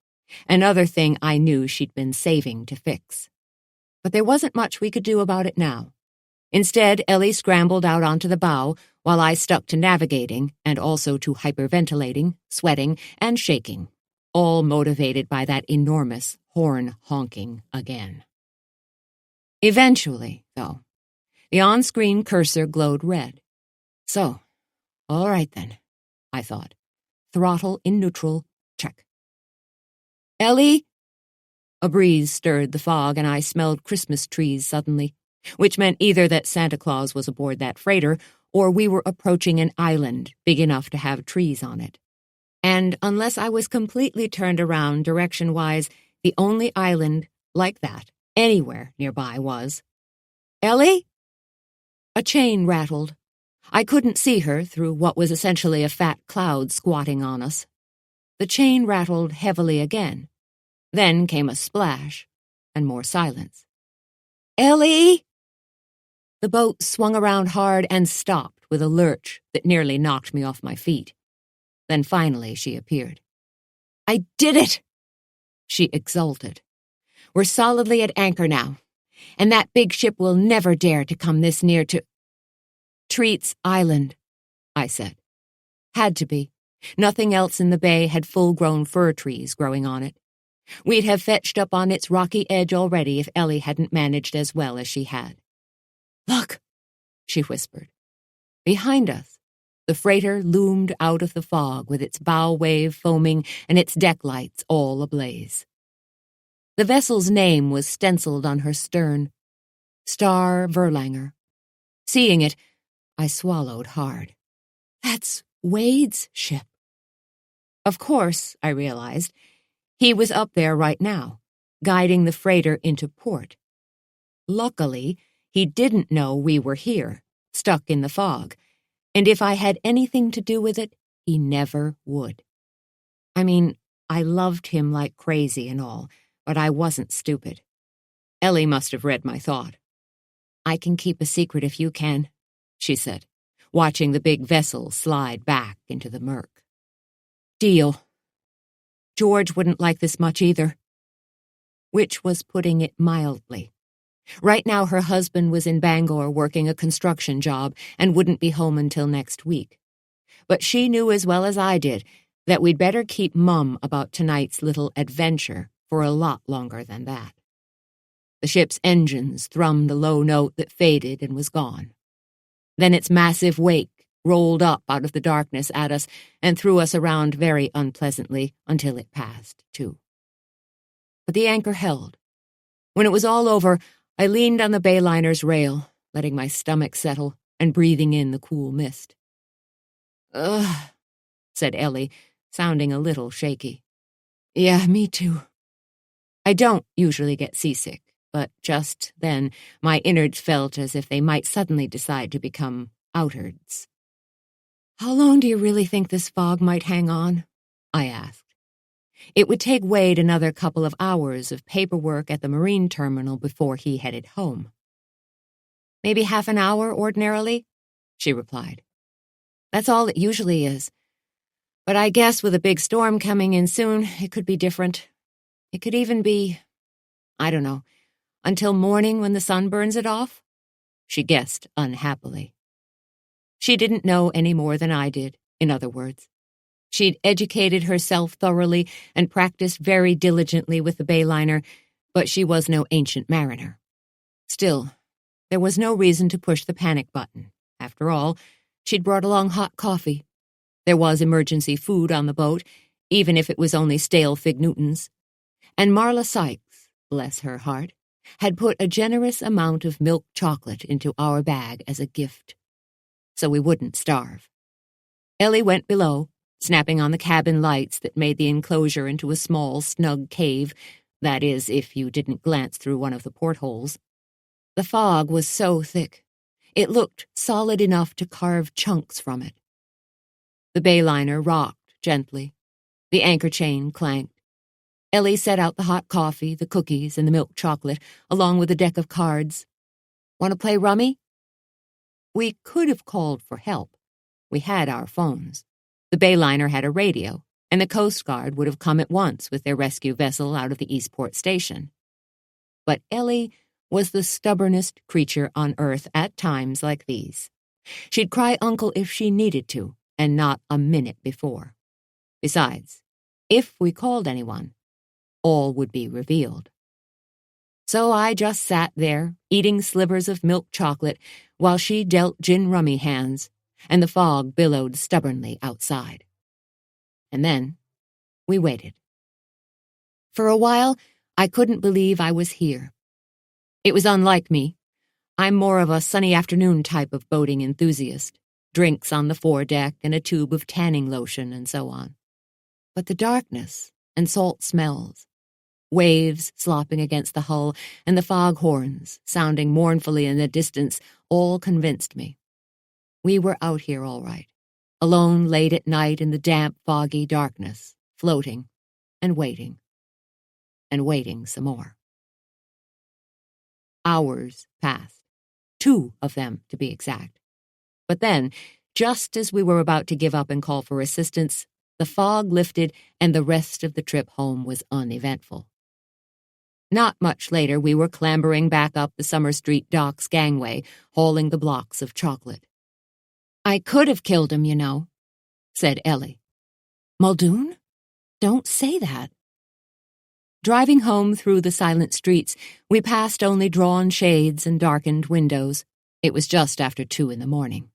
another thing I knew she'd been saving to fix. But there wasn't much we could do about it now. Instead, Ellie scrambled out onto the bow, while I stuck to navigating and also to hyperventilating, sweating, and shaking, all motivated by that enormous horn honking again. Eventually, though, the on-screen cursor glowed red. So, all right then, I thought. Throttle in neutral, check. "Ellie?" A breeze stirred the fog, and I smelled Christmas trees suddenly, which meant either that Santa Claus was aboard that freighter or we were approaching an island big enough to have trees on it. And unless I was completely turned around direction-wise, the only island like that anywhere nearby was. "Ellie?" A chain rattled. I couldn't see her through what was essentially a fat cloud squatting on us. The chain rattled heavily again. Then came a splash, and more silence. "Ellie!" The boat swung around hard and stopped with a lurch that nearly knocked me off my feet. Then finally she appeared. "I did it!" She exulted. "We're solidly at anchor now, and that big ship will never dare to come this near to—" "Treats Island," I said. Had to be. Nothing else in the bay had full-grown fir trees growing on it. We'd have fetched up on its rocky edge already if Ellie hadn't managed as well as she had. "Look," she whispered. Behind us, the freighter loomed out of the fog with its bow wave foaming and its deck lights all ablaze. The vessel's name was stenciled on her stern, Star Verlanger. Seeing it, I swallowed hard. That's Wade's ship. Of course, I realized, he was up there right now, guiding the freighter into port. Luckily, he didn't know we were here, stuck in the fog, and if I had anything to do with it, he never would. I mean, I loved him like crazy and all, but I wasn't stupid. Ellie must have read my thought. "I can keep a secret if you can," she said, watching the big vessel slide back into the murk. "Deal. George wouldn't like this much either." Which was putting it mildly. Right now her husband was in Bangor working a construction job and wouldn't be home until next week. But she knew as well as I did that we'd better keep mum about tonight's little adventure for a lot longer than that. The ship's engines thrummed a low note that faded and was gone. Then its massive wake rolled up out of the darkness at us and threw us around very unpleasantly until it passed, too. But the anchor held. When it was all over, I leaned on the bayliner's rail, letting my stomach settle and breathing in the cool mist. "Ugh," said Ellie, sounding a little shaky. "Yeah, me too." I don't usually get seasick, but just then my innards felt as if they might suddenly decide to become outards. "How long do you really think this fog might hang on?" I asked. It would take Wade another couple of hours of paperwork at the marine terminal before he headed home. Maybe half an hour ordinarily, she replied. That's all it usually is. But I guess with a big storm coming in soon, it could be different. It could even be, I don't know, until morning when the sun burns it off, she guessed unhappily. She didn't know any more than I did, in other words. She'd educated herself thoroughly and practiced very diligently with the Bayliner, but she was no ancient mariner. Still, there was no reason to push the panic button. After all, she'd brought along hot coffee. There was emergency food on the boat, even if it was only stale Fig Newtons. And Marla Sykes, bless her heart, had put a generous amount of milk chocolate into our bag as a gift. So we wouldn't starve. Ellie went below, snapping on the cabin lights that made the enclosure into a small, snug cave, that is, if you didn't glance through one of the portholes. The fog was so thick, it looked solid enough to carve chunks from it. The Bayliner rocked gently. The anchor chain clanked. Ellie set out the hot coffee, the cookies, and the milk chocolate, along with a deck of cards. Want to play rummy? We could have called for help. We had our phones. The Bayliner had a radio, and the Coast Guard would have come at once with their rescue vessel out of the Eastport station. But Ellie was the stubbornest creature on earth at times like these. She'd cry uncle if she needed to, and not a minute before. Besides, if we called anyone, all would be revealed. So I just sat there, eating slivers of milk chocolate, while she dealt gin rummy hands, and the fog billowed stubbornly outside. And then we waited. For a while, I couldn't believe I was here. It was unlike me. I'm more of a sunny afternoon type of boating enthusiast. Drinks on the foredeck and a tube of tanning lotion and so on. But the darkness and salt smells, waves slopping against the hull, and the fog horns sounding mournfully in the distance all convinced me. We were out here all right, alone late at night in the damp, foggy darkness, floating and waiting some more. Hours passed, 2 of them to be exact. But then, just as we were about to give up and call for assistance, the fog lifted and the rest of the trip home was uneventful. Not much later, we were clambering back up the Summer Street Docks gangway, hauling the blocks of chocolate. I could have killed him, you know, said Ellie. Muldoon? Don't say that. Driving home through the silent streets, we passed only drawn shades and darkened windows. It was just after 2 a.m.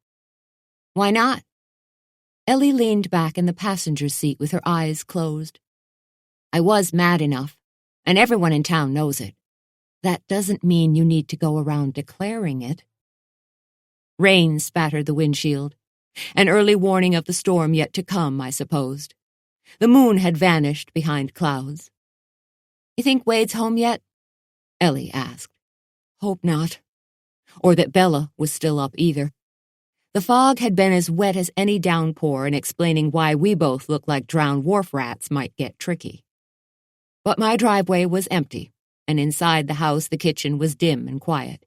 Why not? Ellie leaned back in the passenger seat with her eyes closed. I was mad enough, and everyone in town knows it. That doesn't mean you need to go around declaring it. Rain spattered the windshield. An early warning of the storm yet to come, I supposed. The moon had vanished behind clouds. You think Wade's home yet? Ellie asked. Hope not. Or that Bella was still up either. The fog had been as wet as any downpour, and explaining why we both looked like drowned wharf rats might get tricky. But my driveway was empty, and inside the house the kitchen was dim and quiet.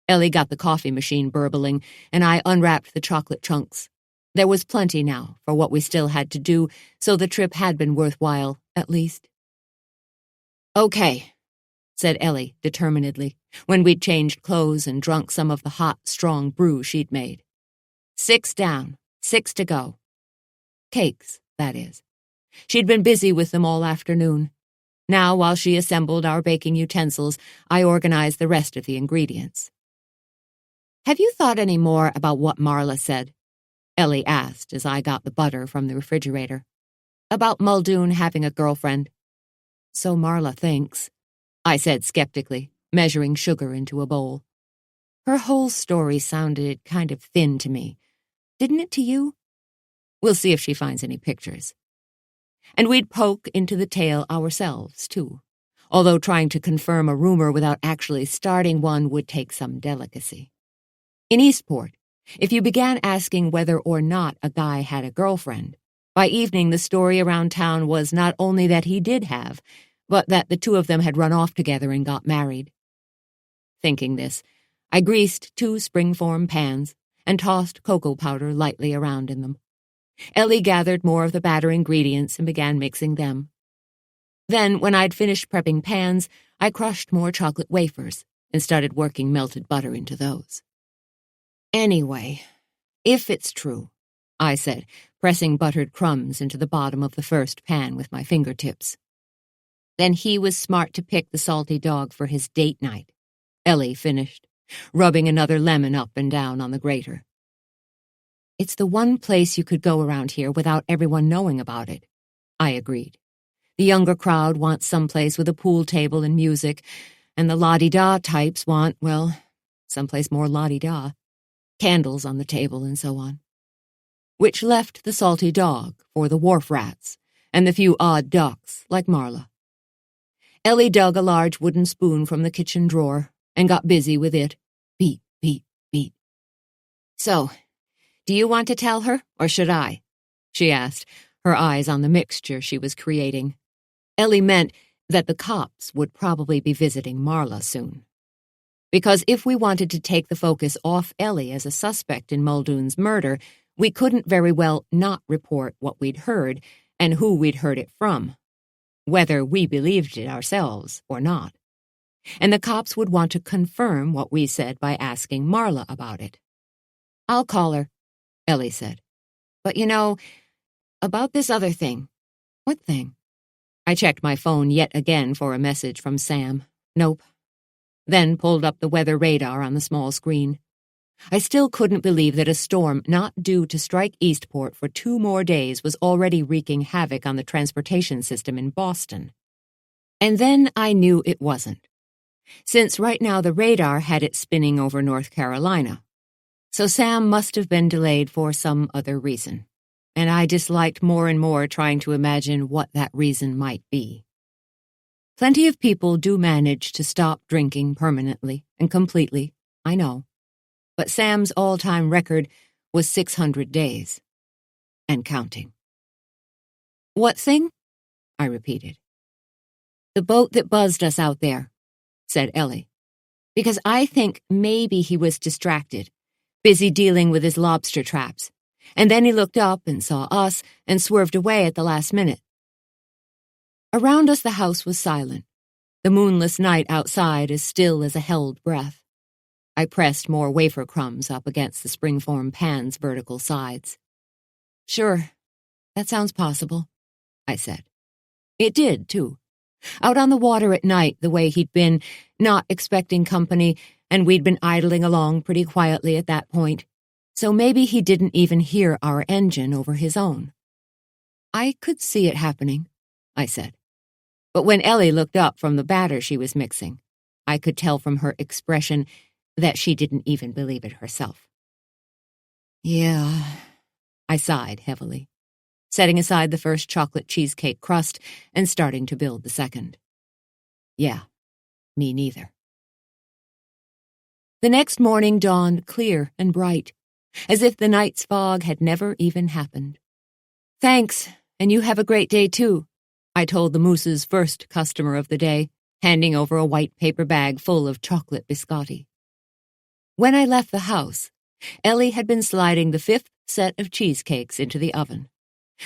Ellie got the coffee machine burbling, and I unwrapped the chocolate chunks. There was plenty now for what we still had to do, so the trip had been worthwhile, at least. Okay, said Ellie determinedly, when we'd changed clothes and drunk some of the hot, strong brew she'd made. 6 down, 6 to go. Cakes, that is. She'd been busy with them all afternoon. Now, while she assembled our baking utensils, I organized the rest of the ingredients. Have you thought any more about what Marla said? Ellie asked as I got the butter from the refrigerator. About Muldoon having a girlfriend. So Marla thinks, I said skeptically, measuring sugar into a bowl. Her whole story sounded kind of thin to me. Didn't it to you? We'll see if she finds any pictures. And we'd poke into the tale ourselves, too, although trying to confirm a rumor without actually starting one would take some delicacy. In Eastport, if you began asking whether or not a guy had a girlfriend, by evening the story around town was not only that he did have, but that the 2 of them had run off together and got married. Thinking this, I greased 2 springform pans and tossed cocoa powder lightly around in them. Ellie gathered more of the batter ingredients and began mixing them. Then, when I'd finished prepping pans, I crushed more chocolate wafers and started working melted butter into those. Anyway, if it's true, I said, pressing buttered crumbs into the bottom of the first pan with my fingertips. Then he was smart to pick the salty dog for his date night, Ellie finished, rubbing another lemon up and down on the grater. It's the one place you could go around here without everyone knowing about it, I agreed. The younger crowd wants someplace with a pool table and music, and the la-di-da types want, well, someplace more la-di-da, candles on the table and so on. Which left the salty dog for the wharf rats and the few odd ducks like Marla. Ellie dug a large wooden spoon from the kitchen drawer and got busy with it. Beat, beat, beat. So, do you want to tell her, or should I? She asked, her eyes on the mixture she was creating. Ellie meant that the cops would probably be visiting Marla soon. Because if we wanted to take the focus off Ellie as a suspect in Muldoon's murder, we couldn't very well not report what we'd heard and who we'd heard it from, whether we believed it ourselves or not. And the cops would want to confirm what we said by asking Marla about it. I'll call her, Ellie said. But about this other thing. What thing? I checked my phone yet again for a message from Sam. Nope. Then pulled up the weather radar on the small screen. I still couldn't believe that a storm not due to strike Eastport for 2 more days was already wreaking havoc on the transportation system in Boston. And then I knew it wasn't, since right now the radar had it spinning over North Carolina. So Sam must have been delayed for some other reason, and I disliked more and more trying to imagine what that reason might be. Plenty of people do manage to stop drinking permanently and completely, I know. But Sam's all-time record was 600 days. And counting. What thing? I repeated. The boat that buzzed us out there, said Ellie. Because I think maybe he was distracted, busy dealing with his lobster traps. And then he looked up and saw us and swerved away at the last minute. Around us the house was silent, the moonless night outside as still as a held breath. I pressed more wafer crumbs up against the springform pan's vertical sides. Sure, that sounds possible, I said. It did, too. Out on the water at night the way he'd been, not expecting company, and we'd been idling along pretty quietly at that point, so maybe he didn't even hear our engine over his own. I could see it happening, I said. But when Ellie looked up from the batter she was mixing, I could tell from her expression that she didn't even believe it herself. Yeah, I sighed heavily, setting aside the first chocolate cheesecake crust and starting to build the second. Yeah, me neither. The next morning dawned clear and bright, as if the night's fog had never even happened. Thanks, and you have a great day too, I told the Moose's first customer of the day, handing over a white paper bag full of chocolate biscotti. When I left the house, Ellie had been sliding the 5th set of cheesecakes into the oven.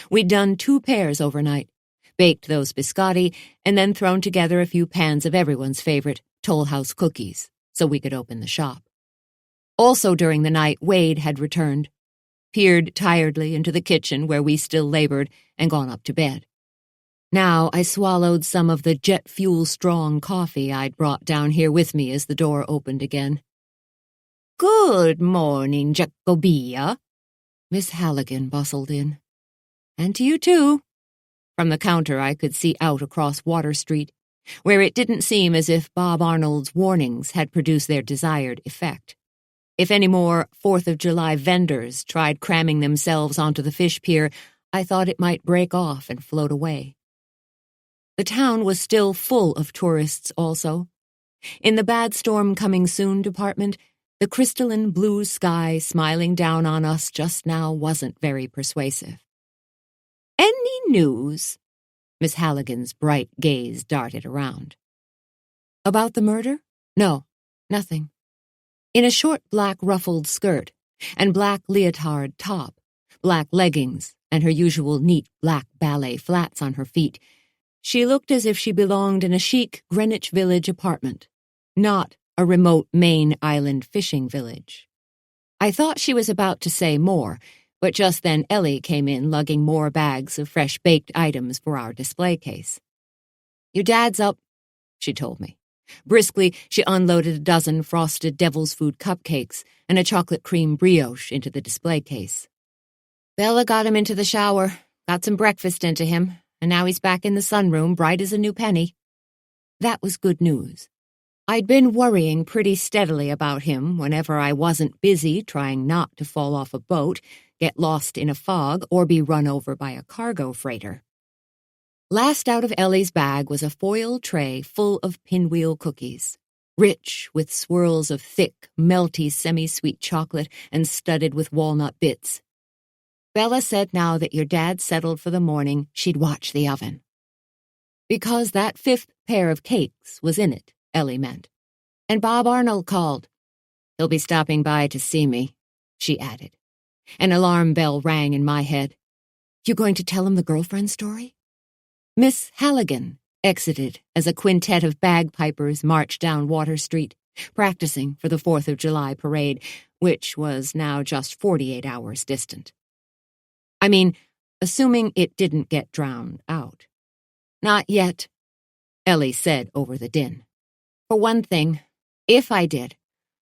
We'd done 2 pairs overnight, baked those biscotti, and then thrown together a few pans of everyone's favorite Toll House cookies so we could open the shop. Also during the night, Wade had returned, peered tiredly into the kitchen where we still labored, and gone up to bed. Now I swallowed some of the jet fuel-strong coffee I'd brought down here with me as the door opened again. Good morning, Jacobia, Miss Halligan bustled in. And to you, too. From the counter I could see out across Water Street, where it didn't seem as if Bob Arnold's warnings had produced their desired effect. If any more 4th of July vendors tried cramming themselves onto the fish pier, I thought it might break off and float away. The town was still full of tourists also. In the bad storm coming soon department, the crystalline blue sky smiling down on us just now wasn't very persuasive. Any news? Miss Halligan's bright gaze darted around. About the murder? No, nothing. In a short black ruffled skirt and black leotard top, black leggings, and her usual neat black ballet flats on her feet, she looked as if she belonged in a chic Greenwich Village apartment, not a remote Maine island fishing village. I thought she was about to say more, but just then Ellie came in lugging more bags of fresh-baked items for our display case. "Your dad's up," she told me. Briskly, she unloaded a dozen frosted devil's food cupcakes and a chocolate cream brioche into the display case. "Bella got him into the shower, got some breakfast into him, and now he's back in the sunroom, bright as a new penny." That was good news. I'd been worrying pretty steadily about him whenever I wasn't busy trying not to fall off a boat, get lost in a fog, or be run over by a cargo freighter. Last out of Ellie's bag was a foil tray full of pinwheel cookies, rich with swirls of thick, melty semi-sweet chocolate and studded with walnut bits. Bella said now that your dad settled for the morning, she'd watch the oven. Because that fifth pair of cakes was in it, Ellie meant. "And Bob Arnold called. He'll be stopping by to see me," she added. An alarm bell rang in my head. "You going to tell him the girlfriend story?" Miss Halligan exited as a quintet of bagpipers marched down Water Street, practicing for the 4th of July parade, which was now just 48 hours distant. I mean, assuming it didn't get drowned out. "Not yet," Ellie said over the din. "For one thing, if I did,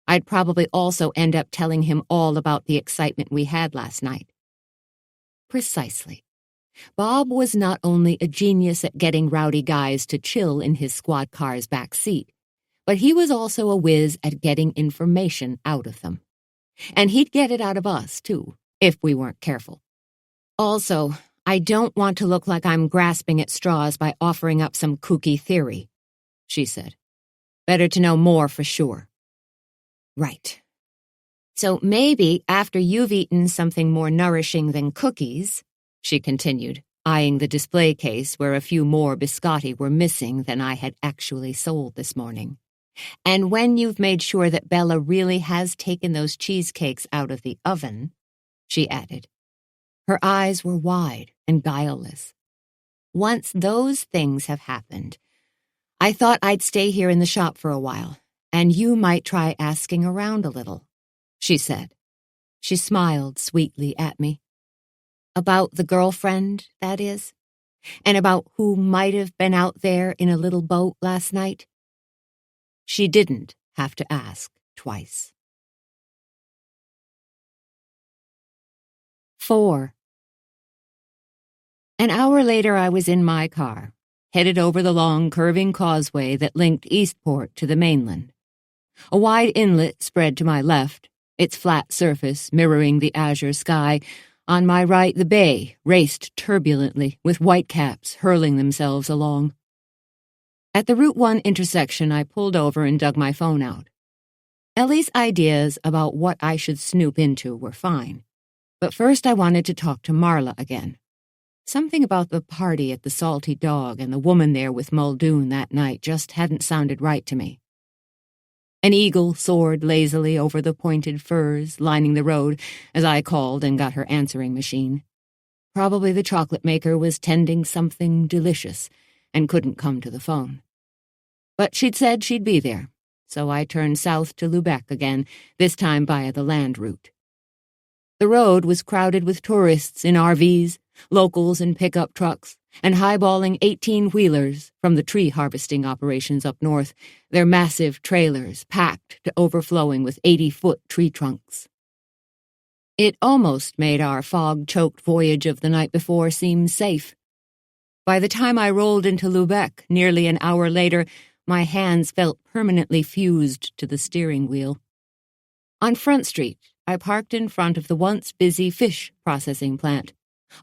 I'd probably also end up telling him all about the excitement we had last night." Precisely. Bob was not only a genius at getting rowdy guys to chill in his squad car's back seat, but he was also a whiz at getting information out of them. And he'd get it out of us, too, if we weren't careful. "Also, I don't want to look like I'm grasping at straws by offering up some kooky theory," she said. "Better to know more for sure." "Right. So maybe after you've eaten something more nourishing than cookies," she continued, eyeing the display case where a few more biscotti were missing than I had actually sold this morning. "And when you've made sure that Bella really has taken those cheesecakes out of the oven," she added. Her eyes were wide and guileless. "Once those things have happened, I thought I'd stay here in the shop for a while, and you might try asking around a little," she said. She smiled sweetly at me. "About the girlfriend, that is? And about who might have been out there in a little boat last night?" She didn't have to ask twice. 4. An hour later I was in my car, headed over the long curving causeway that linked Eastport to the mainland. A wide inlet spread to my left, its flat surface mirroring the azure sky. On my right, the bay raced turbulently, with whitecaps hurling themselves along. At the Route 1 intersection, I pulled over and dug my phone out. Ellie's ideas about what I should snoop into were fine, but first I wanted to talk to Marla again. Something about the party at the Salty Dog and the woman there with Muldoon that night just hadn't sounded right to me. An eagle soared lazily over the pointed firs lining the road as I called and got her answering machine. Probably the chocolate maker was tending something delicious and couldn't come to the phone. But she'd said she'd be there, so I turned south to Lubec again, this time via the land route. The road was crowded with tourists in RVs, locals in pickup trucks, and highballing 18-wheelers from the tree harvesting operations up north, their massive trailers packed to overflowing with 80-foot tree trunks. It almost made our fog-choked voyage of the night before seem safe. By the time I rolled into Lubec, nearly an hour later, my hands felt permanently fused to the steering wheel. On Front Street, I parked in front of the once busy fish processing plant,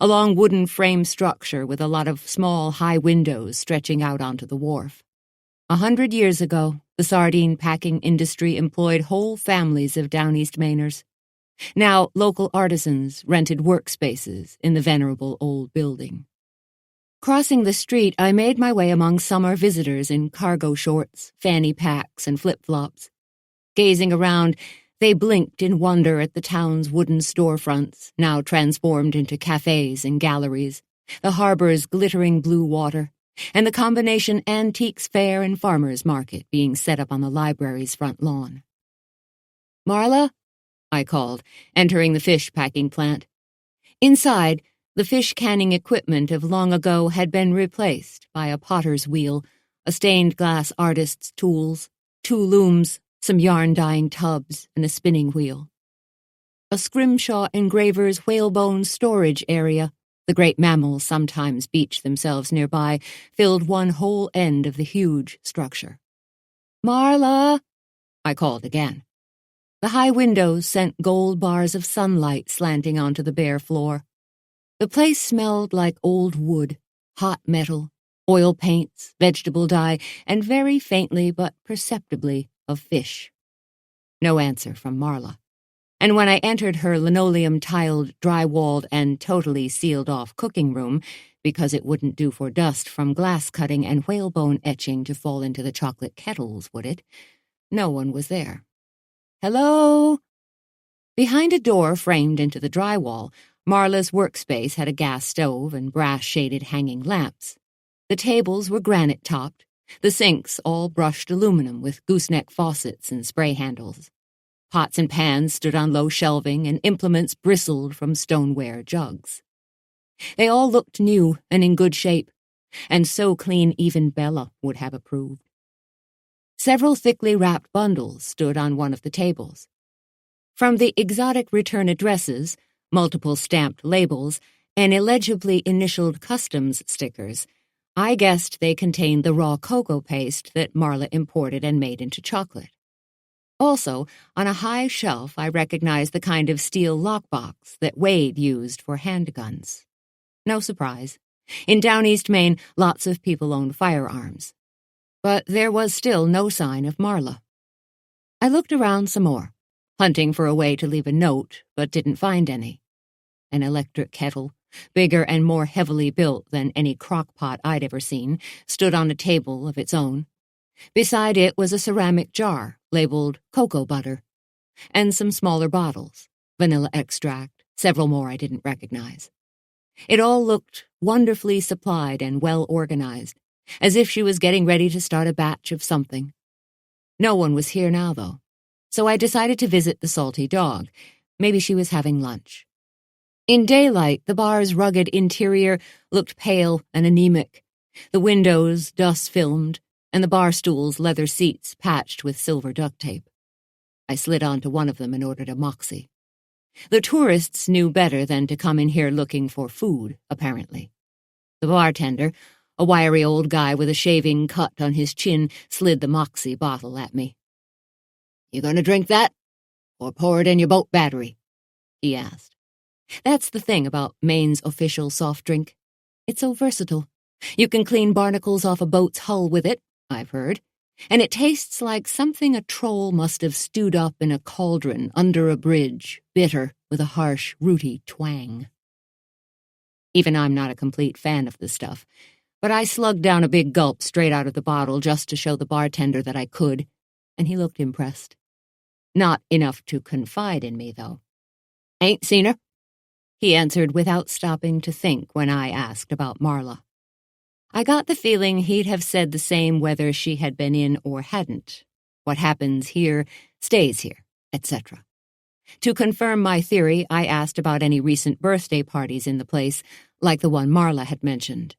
a long wooden frame structure with a lot of small, high windows stretching out onto the wharf. 100 years ago, the sardine packing industry employed whole families of Down East Mainers. Now, local artisans rented workspaces in the venerable old building. Crossing the street, I made my way among summer visitors in cargo shorts, fanny packs, and flip-flops. Gazing around, they blinked in wonder at the town's wooden storefronts, now transformed into cafes and galleries, the harbor's glittering blue water, and the combination antiques fair and farmers market being set up on the library's front lawn. "Marla?" I called, entering the fish packing plant. Inside, the fish canning equipment of long ago had been replaced by a potter's wheel, a stained glass artist's tools, 2 looms, some yarn-dyeing tubs, and a spinning wheel. A scrimshaw engraver's whalebone storage area, the great mammals sometimes beach themselves nearby, filled one whole end of the huge structure. "Marla!" I called again. The high windows sent gold bars of sunlight slanting onto the bare floor. The place smelled like old wood, hot metal, oil paints, vegetable dye, and very faintly but perceptibly of fish. No answer from Marla. And when I entered her linoleum-tiled, dry-walled, and totally sealed-off cooking room, because it wouldn't do for dust from glass cutting and whalebone etching to fall into the chocolate kettles, would it? No one was there. "Hello?" Behind a door framed into the drywall, Marla's workspace had a gas stove and brass-shaded hanging lamps. The tables were granite-topped, the sinks all brushed aluminum with gooseneck faucets and spray handles. Pots and pans stood on low shelving, and implements bristled from stoneware jugs. They all looked new and in good shape, and so clean even Bella would have approved. Several thickly wrapped bundles stood on one of the tables. From the exotic return addresses, multiple stamped labels, and illegibly initialed customs stickers, I guessed they contained the raw cocoa paste that Marla imported and made into chocolate. Also, on a high shelf, I recognized the kind of steel lockbox that Wade used for handguns. No surprise. In Down East Maine, lots of people owned firearms. But there was still no sign of Marla. I looked around some more, hunting for a way to leave a note, but didn't find any. An electric kettle, bigger and more heavily built than any crock-pot I'd ever seen, stood on a table of its own. Beside it was a ceramic jar labeled cocoa butter, and some smaller bottles, vanilla extract, several more I didn't recognize. It all looked wonderfully supplied and well-organized, as if she was getting ready to start a batch of something. No one was here now, though, so I decided to visit the Salty Dog. Maybe she was having lunch. In daylight, the bar's rugged interior looked pale and anemic, the windows dust-filmed, and the bar stools' leather seats patched with silver duct tape. I slid onto one of them and ordered a moxie. The tourists knew better than to come in here looking for food, apparently. The bartender, a wiry old guy with a shaving cut on his chin, slid the moxie bottle at me. "You gonna drink that? Or pour it in your boat battery?" he asked. That's the thing about Maine's official soft drink. It's so versatile. You can clean barnacles off a boat's hull with it, I've heard, and it tastes like something a troll must have stewed up in a cauldron under a bridge, bitter, with a harsh, rooty twang. Even I'm not a complete fan of the stuff, but I slugged down a big gulp straight out of the bottle just to show the bartender that I could, and he looked impressed. Not enough to confide in me, though. "Ain't seen her," he answered without stopping to think when I asked about Marla. I got the feeling he'd have said the same whether she had been in or hadn't. What happens here stays here, etc. To confirm my theory, I asked about any recent birthday parties in the place, like the one Marla had mentioned.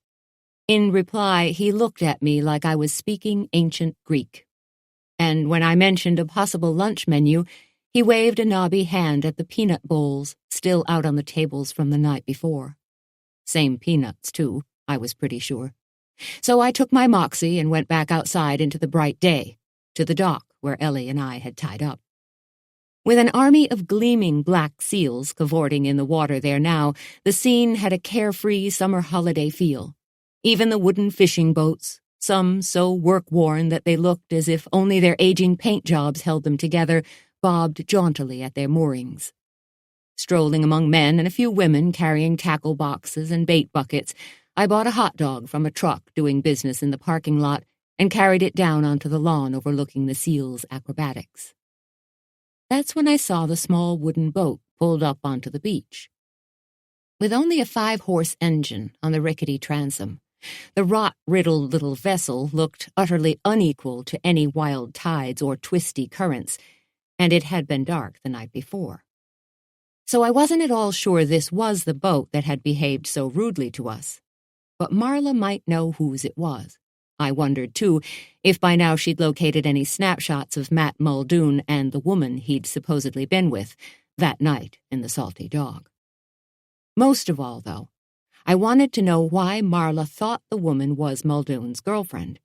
In reply, he looked at me like I was speaking ancient Greek. And when I mentioned a possible lunch menu, he waved a knobby hand at the peanut bowls still out on the tables from the night before. Same peanuts, too, I was pretty sure. So I took my moxie and went back outside into the bright day, to the dock where Ellie and I had tied up. With an army of gleaming black seals cavorting in the water there now, the scene had a carefree summer holiday feel. Even the wooden fishing boats, some so work-worn that they looked as if only their aging paint jobs held them together, bobbed jauntily at their moorings. Strolling among men and a few women carrying tackle boxes and bait buckets, I bought a hot dog from a truck doing business in the parking lot and carried it down onto the lawn overlooking the seals' acrobatics. That's when I saw the small wooden boat pulled up onto the beach. With only a 5-horse engine on the rickety transom, the rot-riddled little vessel looked utterly unequal to any wild tides or twisty currents, and it had been dark the night before. So I wasn't at all sure this was the boat that had behaved so rudely to us. But Marla might know whose it was. I wondered, too, if by now she'd located any snapshots of Matt Muldoon and the woman he'd supposedly been with that night in the Salty Dog. Most of all, though, I wanted to know why Marla thought the woman was Muldoon's girlfriend.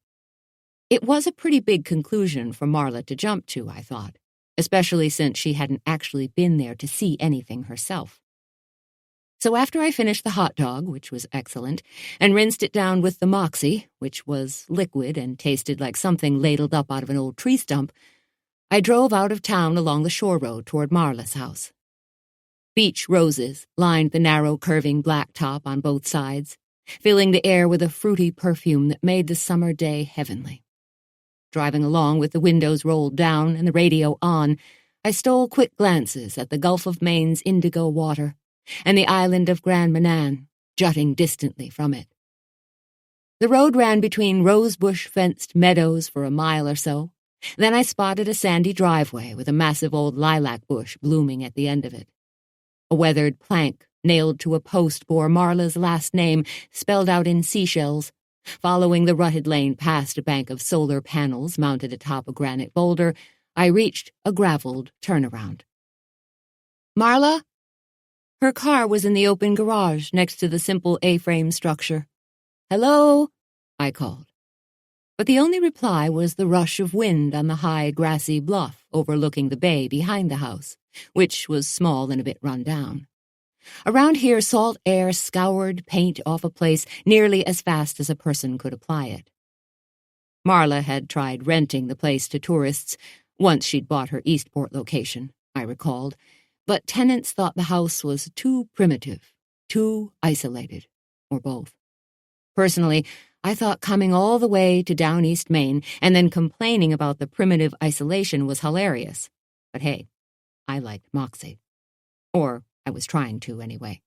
It was a pretty big conclusion for Marla to jump to, I thought, especially since she hadn't actually been there to see anything herself. So after I finished the hot dog, which was excellent, and rinsed it down with the moxie, which was liquid and tasted like something ladled up out of an old tree stump, I drove out of town along the shore road toward Marla's house. Beach roses lined the narrow, curving blacktop on both sides, filling the air with a fruity perfume that made the summer day heavenly. Driving along with the windows rolled down and the radio on, I stole quick glances at the Gulf of Maine's indigo water and the island of Grand Manan, jutting distantly from it. The road ran between rosebush-fenced meadows for a mile or so. Then I spotted a sandy driveway with a massive old lilac bush blooming at the end of it. A weathered plank nailed to a post bore Marla's last name spelled out in seashells. Following the rutted lane past a bank of solar panels mounted atop a granite boulder, I reached a graveled turnaround. "Marla?" Her car was in the open garage next to the simple A-frame structure. "Hello?" I called. But the only reply was the rush of wind on the high, grassy bluff overlooking the bay behind the house, which was small and a bit run down. Around here, salt air scoured paint off a place nearly as fast as a person could apply it. Marla had tried renting the place to tourists once she'd bought her Eastport location, I recalled, but tenants thought the house was too primitive, too isolated, or both. Personally, I thought coming all the way to down East Maine and then complaining about the primitive isolation was hilarious. But hey, I liked Moxie. Or I was trying to, anyway.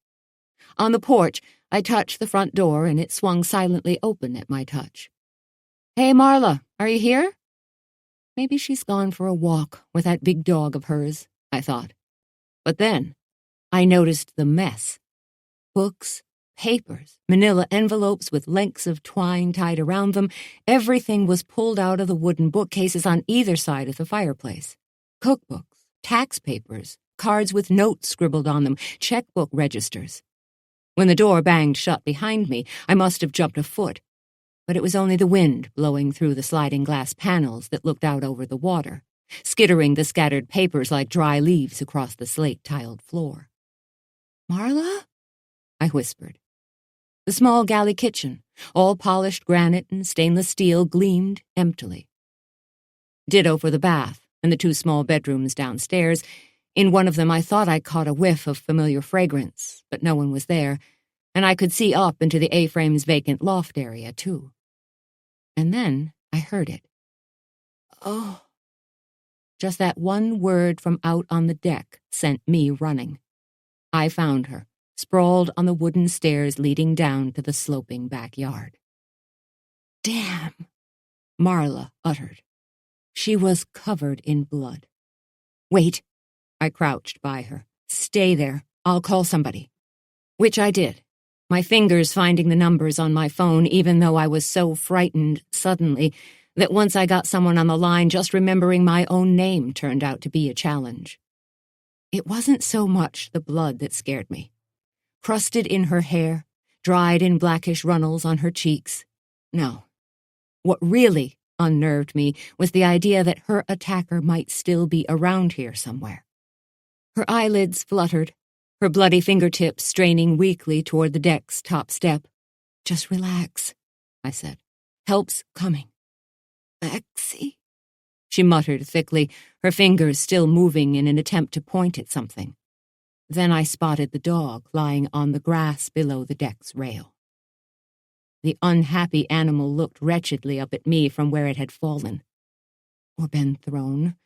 On the porch, I touched the front door and it swung silently open at my touch. "Hey, Marla, are you here?" Maybe she's gone for a walk with that big dog of hers, I thought. But then I noticed the mess. Books, papers, manila envelopes with lengths of twine tied around them. Everything was pulled out of the wooden bookcases on either side of the fireplace. Cookbooks, tax papers, cards with notes scribbled on them, checkbook registers. When the door banged shut behind me, I must have jumped a foot. But it was only the wind blowing through the sliding glass panels that looked out over the water, skittering the scattered papers like dry leaves across the slate-tiled floor. "Marla?" I whispered. The small galley kitchen, all polished granite and stainless steel, gleamed emptily. Ditto for the bath and the 2 small bedrooms downstairs. In one of them I thought I caught a whiff of familiar fragrance, but no one was there, and I could see up into the A-frame's vacant loft area, too. And then I heard it. "Oh." Just that one word from out on the deck sent me running. I found her, sprawled on the wooden stairs leading down to the sloping backyard. "Damn," Marla uttered. She was covered in blood. "Wait." I crouched by her. "Stay there. I'll call somebody." Which I did, my fingers finding the numbers on my phone even though I was so frightened suddenly that once I got someone on the line, just remembering my own name turned out to be a challenge. It wasn't so much the blood that scared me. Crusted in her hair, dried in blackish runnels on her cheeks. No. What really unnerved me was the idea that her attacker might still be around here somewhere. Her eyelids fluttered, her bloody fingertips straining weakly toward the deck's top step. "Just relax," I said. "Help's coming." "Maxie," she muttered thickly, her fingers still moving in an attempt to point at something. Then I spotted the dog lying on the grass below the deck's rail. The unhappy animal looked wretchedly up at me from where it had fallen. Or been thrown.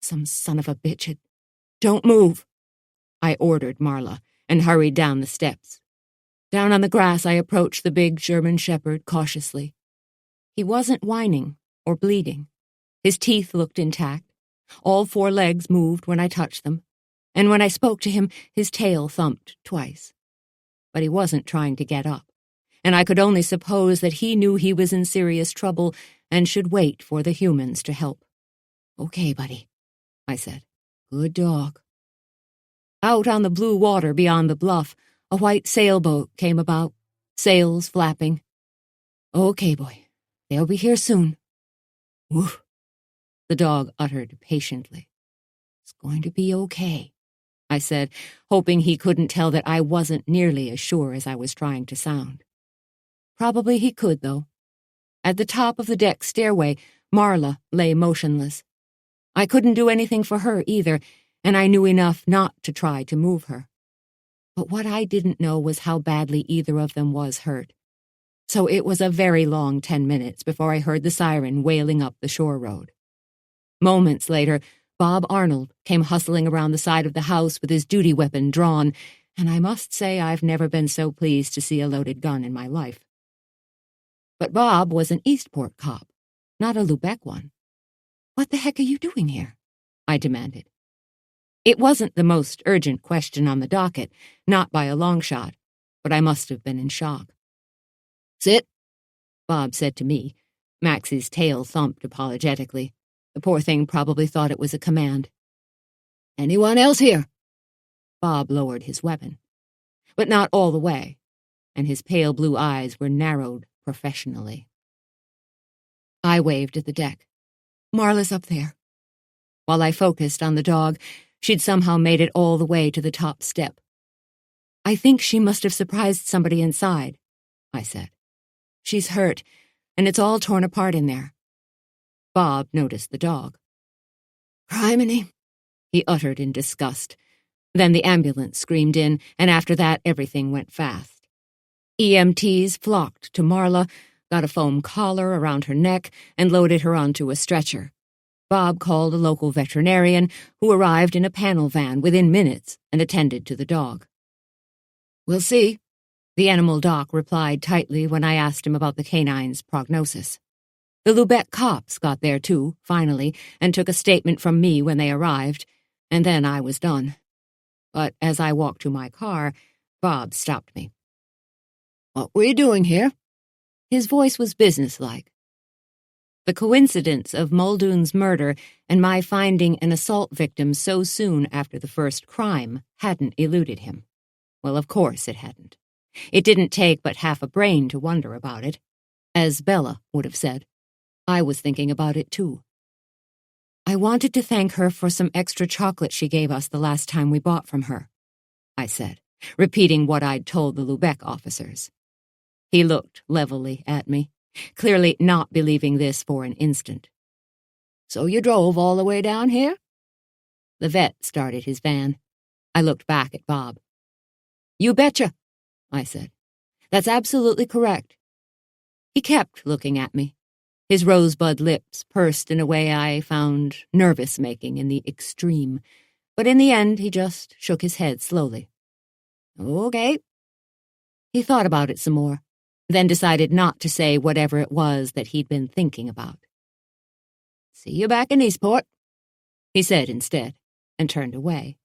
Some son of a bitch had Don't move, I ordered Marla, and hurried down the steps. Down on the grass, I approached the big German shepherd cautiously. He wasn't whining or bleeding. His teeth looked intact. All 4 legs moved when I touched them, and when I spoke to him, his tail thumped twice. But he wasn't trying to get up, and I could only suppose that he knew he was in serious trouble and should wait for the humans to help. "Okay, buddy," I said. "Good dog." Out on the blue water beyond the bluff, a white sailboat came about, sails flapping. "Okay, boy. They'll be here soon." "Woof," the dog uttered patiently. "It's going to be okay," I said, hoping he couldn't tell that I wasn't nearly as sure as I was trying to sound. Probably he could, though. At the top of the deck stairway, Marla lay motionless. I couldn't do anything for her either, and I knew enough not to try to move her. But what I didn't know was how badly either of them was hurt. So it was a very long 10 minutes before I heard the siren wailing up the shore road. Moments later, Bob Arnold came hustling around the side of the house with his duty weapon drawn, and I must say I've never been so pleased to see a loaded gun in my life. But Bob was an Eastport cop, not a Lubeck one. "What the heck are you doing here?" I demanded. It wasn't the most urgent question on the docket, not by a long shot, but I must have been in shock. "Sit," Bob said to me. Maxie's tail thumped apologetically. The poor thing probably thought it was a command. "Anyone else here?" Bob lowered his weapon, but not all the way, and his pale blue eyes were narrowed professionally. I waved at the deck. "Marla's up there." While I focused on the dog, she'd somehow made it all the way to the top step. "I think she must have surprised somebody inside," I said. "She's hurt, and it's all torn apart in there." Bob noticed the dog. "Criminy," he uttered in disgust. Then the ambulance screamed in, and after that everything went fast. EMTs flocked to Marla, got a foam collar around her neck, and loaded her onto a stretcher. Bob called a local veterinarian, who arrived in a panel van within minutes and attended to the dog. "We'll see," the animal doc replied tightly when I asked him about the canine's prognosis. The Lubeck cops got there too, finally, and took a statement from me when they arrived, and then I was done. But as I walked to my car, Bob stopped me. "What were you doing here?" His voice was businesslike. The coincidence of Muldoon's murder and my finding an assault victim so soon after the first crime hadn't eluded him. Well, of course it hadn't. It didn't take but half a brain to wonder about it. As Bella would have said, I was thinking about it too. "I wanted to thank her for some extra chocolate she gave us the last time we bought from her," I said, repeating what I'd told the Lubeck officers. He looked levelly at me, clearly not believing this for an instant. "So you drove all the way down here?" The vet started his van. I looked back at Bob. "You betcha," I said. "That's absolutely correct." He kept looking at me. His rosebud lips pursed in a way I found nervous-making in the extreme, but in the end he just shook his head slowly. "Okay." He thought about it some more, then decided not to say whatever it was that he'd been thinking about. "See you back in Eastport," he said instead, and turned away.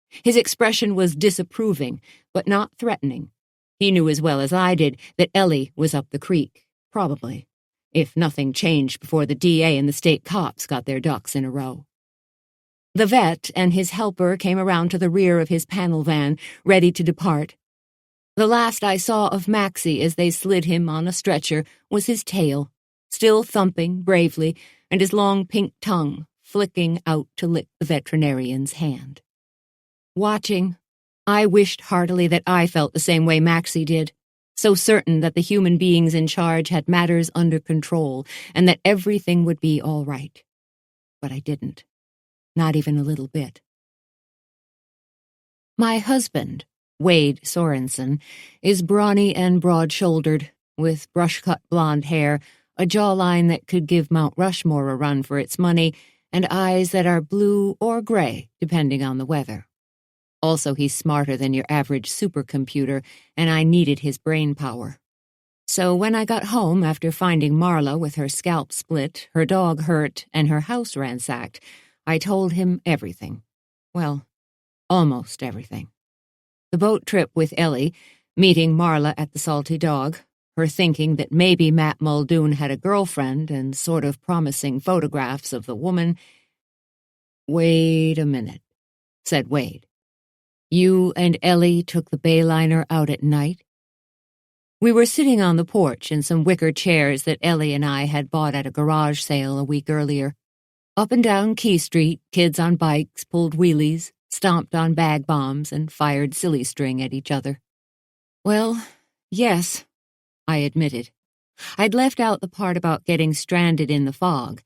His expression was disapproving, but not threatening. He knew as well as I did that Ellie was up the creek, probably, if nothing changed before the DA and the state cops got their ducks in a row. The vet and his helper came around to the rear of his panel van, ready to depart. The last I saw of Maxie as they slid him on a stretcher was his tail, still thumping bravely, and his long pink tongue flicking out to lick the veterinarian's hand. Watching, I wished heartily that I felt the same way Maxie did, so certain that the human beings in charge had matters under control and that everything would be all right. But I didn't. Not even a little bit. My husband, Wade Sorensen, is brawny and broad-shouldered, with brush-cut blonde hair, a jawline that could give Mount Rushmore a run for its money, and eyes that are blue or gray, depending on the weather. Also, he's smarter than your average supercomputer, and I needed his brain power. So when I got home after finding Marla with her scalp split, her dog hurt, and her house ransacked, I told him everything. Well, almost everything. The boat trip with Ellie, meeting Marla at the Salty Dog, her thinking that maybe Matt Muldoon had a girlfriend and sort of promising photographs of the woman. "Wait a minute," said Wade. "You and Ellie took the Bayliner out at night?" We were sitting on the porch in some wicker chairs that Ellie and I had bought at a garage sale a week earlier. Up and down Key Street, kids on bikes pulled wheelies, stomped on bag bombs, and fired silly string at each other. "Well, yes," I admitted. I'd left out the part about getting stranded in the fog,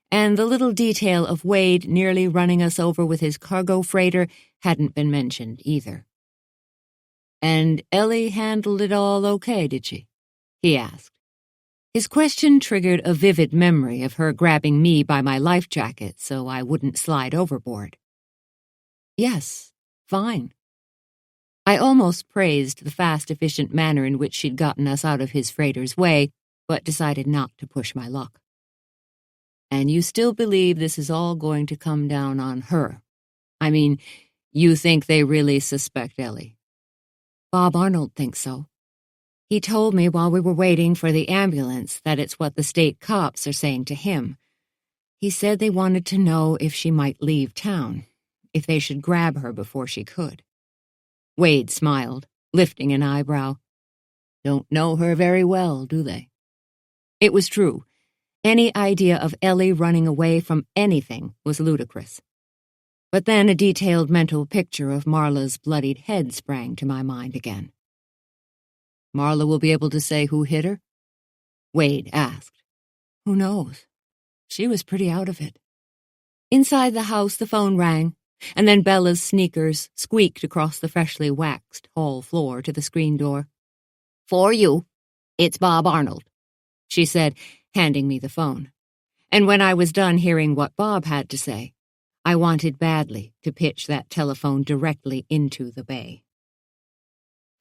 and the little detail of Wade nearly running us over with his cargo freighter hadn't been mentioned either. "And Ellie handled it all okay, did she?" he asked. His question triggered a vivid memory of her grabbing me by my life jacket so I wouldn't slide overboard. "Yes, fine." I almost praised the fast, efficient manner in which she'd gotten us out of his freighter's way, but decided not to push my luck. "And you still believe this is all going to come down on her? I mean, you think they really suspect Ellie?" "Bob Arnold thinks so. He told me while we were waiting for the ambulance that it's what the state cops are saying to him. He said they wanted to know if she might leave town, if they should grab her before she could." Wade smiled, lifting an eyebrow. "Don't know her very well, do they?" It was true. Any idea of Ellie running away from anything was ludicrous. But then a detailed mental picture of Marla's bloodied head sprang to my mind again. "Marla will be able to say who hit her?" Wade asked. "Who knows? She was pretty out of it." Inside the house, the phone rang, and then Bella's sneakers squeaked across the freshly waxed hall floor to the screen door. "For you. It's Bob Arnold," she said, handing me the phone. And when I was done hearing what Bob had to say, I wanted badly to pitch that telephone directly into the bay.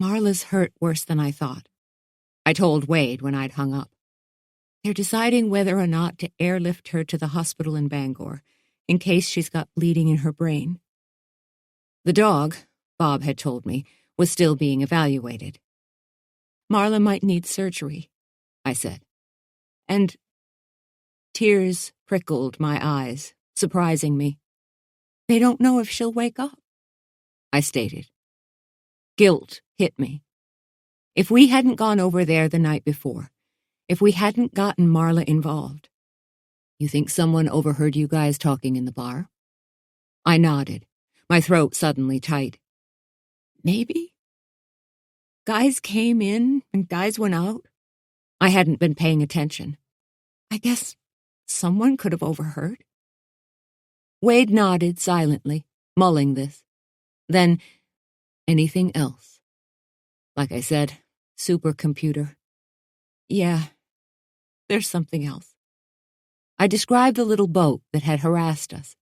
"Marla's hurt worse than I thought," I told Wade when I'd hung up. "They're deciding whether or not to airlift her to the hospital in Bangor, in case she's got bleeding in her brain." The dog, Bob had told me, was still being evaluated. "Marla might need surgery," I said. And tears prickled my eyes, surprising me. "They don't know if she'll wake up," I stated. Guilt hit me. If we hadn't gone over there the night before, if we hadn't gotten Marla involved. "You think someone overheard you guys talking in the bar?" I nodded, my throat suddenly tight. "Maybe. Guys came in and guys went out. I hadn't been paying attention. I guess someone could have overheard." Wade nodded silently, mulling this. Then, "Anything else?" Like I said, supercomputer. "Yeah, there's something else." I described the little boat that had harassed us.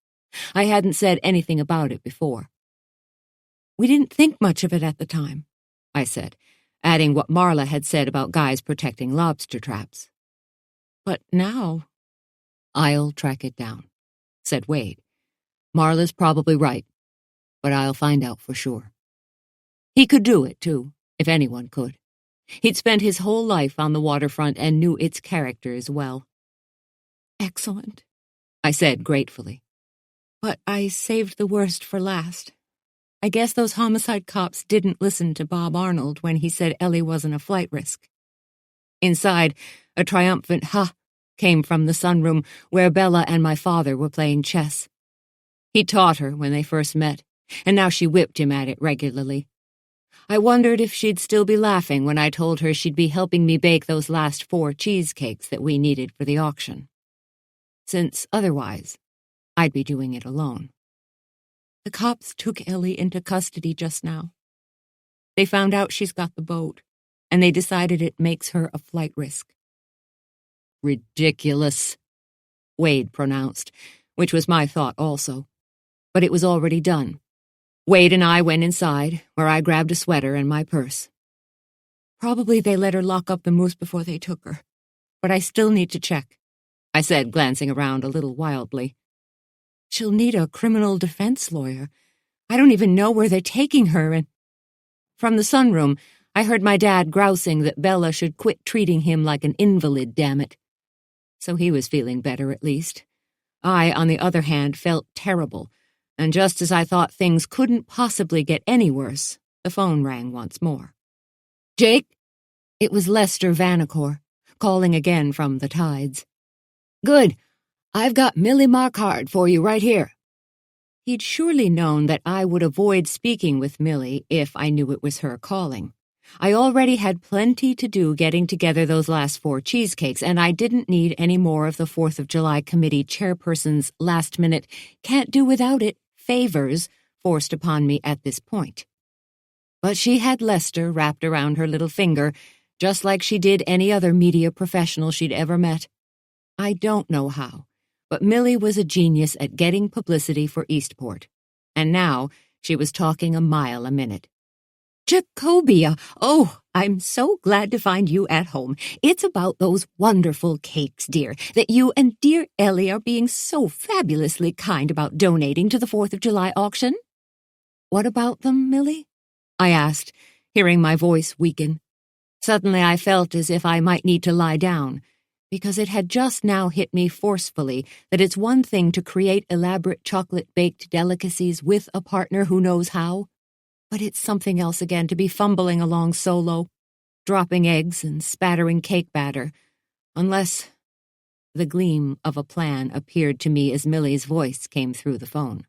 I hadn't said anything about it before. "We didn't think much of it at the time," I said, adding what Marla had said about guys protecting lobster traps. "But now—" "I'll track it down," said Wade. "Marla's probably right, but I'll find out for sure." He could do it, too, if anyone could. He'd spent his whole life on the waterfront and knew its characters well. "Excellent," I said gratefully. "But I saved the worst for last. I guess those homicide cops didn't listen to Bob Arnold when he said Ellie wasn't a flight risk." Inside, a triumphant "ha" came from the sunroom where Bella and my father were playing chess. He taught her when they first met, and now she whipped him at it regularly. I wondered if she'd still be laughing when I told her she'd be helping me bake those last 4 cheesecakes that we needed for the auction. Since otherwise, I'd be doing it alone. "The cops took Ellie into custody just now. They found out she's got the boat, and they decided it makes her a flight risk." "Ridiculous," Wade pronounced, which was my thought also. But it was already done. Wade and I went inside, where I grabbed a sweater and my purse. Probably they let her lock up the moose before they took her, but I still need to check, I said, glancing around a little wildly. She'll need a criminal defense lawyer. I don't even know where they're taking her, and... From the sunroom, I heard my dad grousing that Bella should quit treating him like an invalid, damn it. So he was feeling better, at least. I, on the other hand, felt terrible, and just as I thought things couldn't possibly get any worse, the phone rang once more. Jake? It was Lester Vanacore, calling again from the Tides. Good. I've got Millie Markard for you right here. He'd surely known that I would avoid speaking with Millie if I knew it was her calling. I already had plenty to do getting together those last 4 cheesecakes, and I didn't need any more of the 4th of July committee chairperson's last-minute, can't-do-without-it favors forced upon me at this point. But she had Lester wrapped around her little finger, just like she did any other media professional she'd ever met. I don't know how, but Millie was a genius at getting publicity for Eastport. And now she was talking a mile a minute. Jacobia, oh, I'm so glad to find you at home. It's about those wonderful cakes, dear, that you and dear Ellie are being so fabulously kind about donating to the 4th of July auction. What about them, Millie? I asked, hearing my voice weaken. Suddenly I felt as if I might need to lie down, because it had just now hit me forcefully that it's one thing to create elaborate chocolate-baked delicacies with a partner who knows how, but it's something else again to be fumbling along solo, dropping eggs and spattering cake batter, unless... The gleam of a plan appeared to me as Millie's voice came through the phone.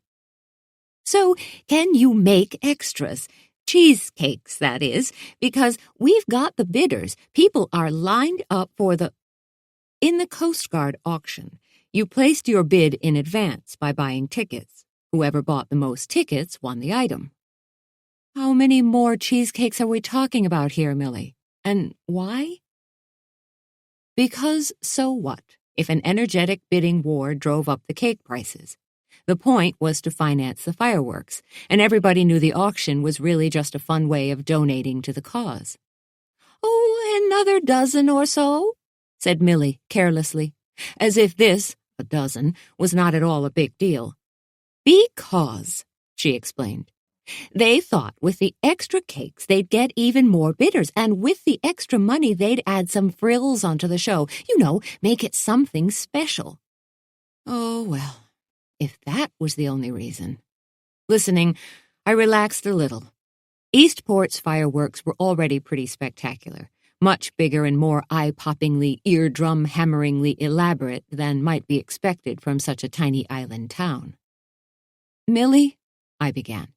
So, can you make extras? Cheesecakes, that is, because we've got the bidders. People are lined up for the... In the Coast Guard auction, you placed your bid in advance by buying tickets. Whoever bought the most tickets won the item. How many more cheesecakes are we talking about here, Millie? And why? Because so what if an energetic bidding war drove up the cake prices? The point was to finance the fireworks, and everybody knew the auction was really just a fun way of donating to the cause. Oh, another dozen or so, said Millie carelessly, as if this, a dozen, was not at all a big deal. Because, she explained, they thought with the extra cakes they'd get even more bidders, and with the extra money they'd add some frills onto the show, make it something special. Oh, well. If that was the only reason. Listening, I relaxed a little. Eastport's fireworks were already pretty spectacular, much bigger and more eye-poppingly, eardrum-hammeringly elaborate than might be expected from such a tiny island town. Millie, I began,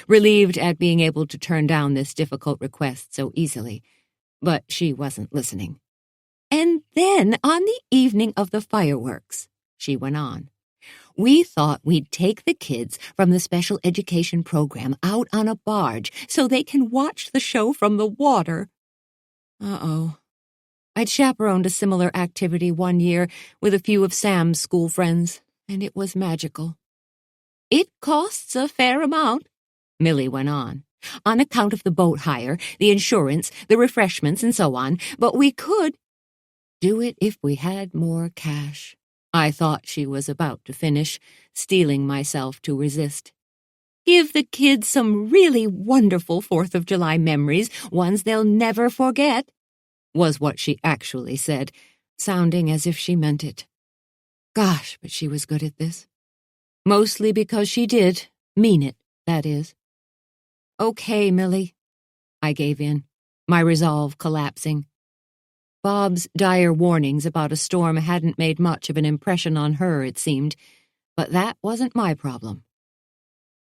relieved at being able to turn down this difficult request so easily, but she wasn't listening. And then, on the evening of the fireworks, she went on, we thought we'd take the kids from the special education program out on a barge so they can watch the show from the water. Uh-oh. I'd chaperoned a similar activity one year with a few of Sam's school friends, and it was magical. It costs a fair amount, Millie went on, on account of the boat hire, the insurance, the refreshments, and so on, but we could do it if we had more cash. I thought she was about to finish, steeling myself to resist. Give the kids some really wonderful 4th of July memories, ones they'll never forget, was what she actually said, sounding as if she meant it. Gosh, but she was good at this. Mostly because she did mean it, that is. Okay, Millie. I gave in, my resolve collapsing. Bob's dire warnings about a storm hadn't made much of an impression on her, it seemed, but that wasn't my problem.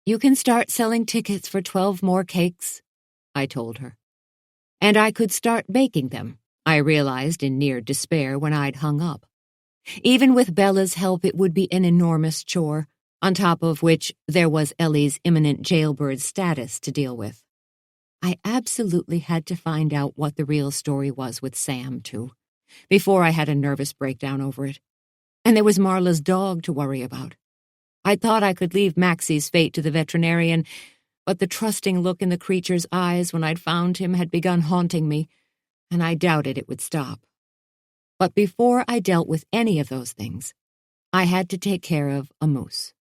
You can start selling tickets for 12 more cakes, I told her. And I could start baking them, I realized in near despair when I'd hung up. Even with Bella's help, it would be an enormous chore, on top of which there was Ellie's imminent jailbird status to deal with. I absolutely had to find out what the real story was with Sam, too, before I had a nervous breakdown over it. And there was Marla's dog to worry about. I thought I could leave Maxie's fate to the veterinarian, but the trusting look in the creature's eyes when I'd found him had begun haunting me, and I doubted it would stop. But before I dealt with any of those things, I had to take care of a moose.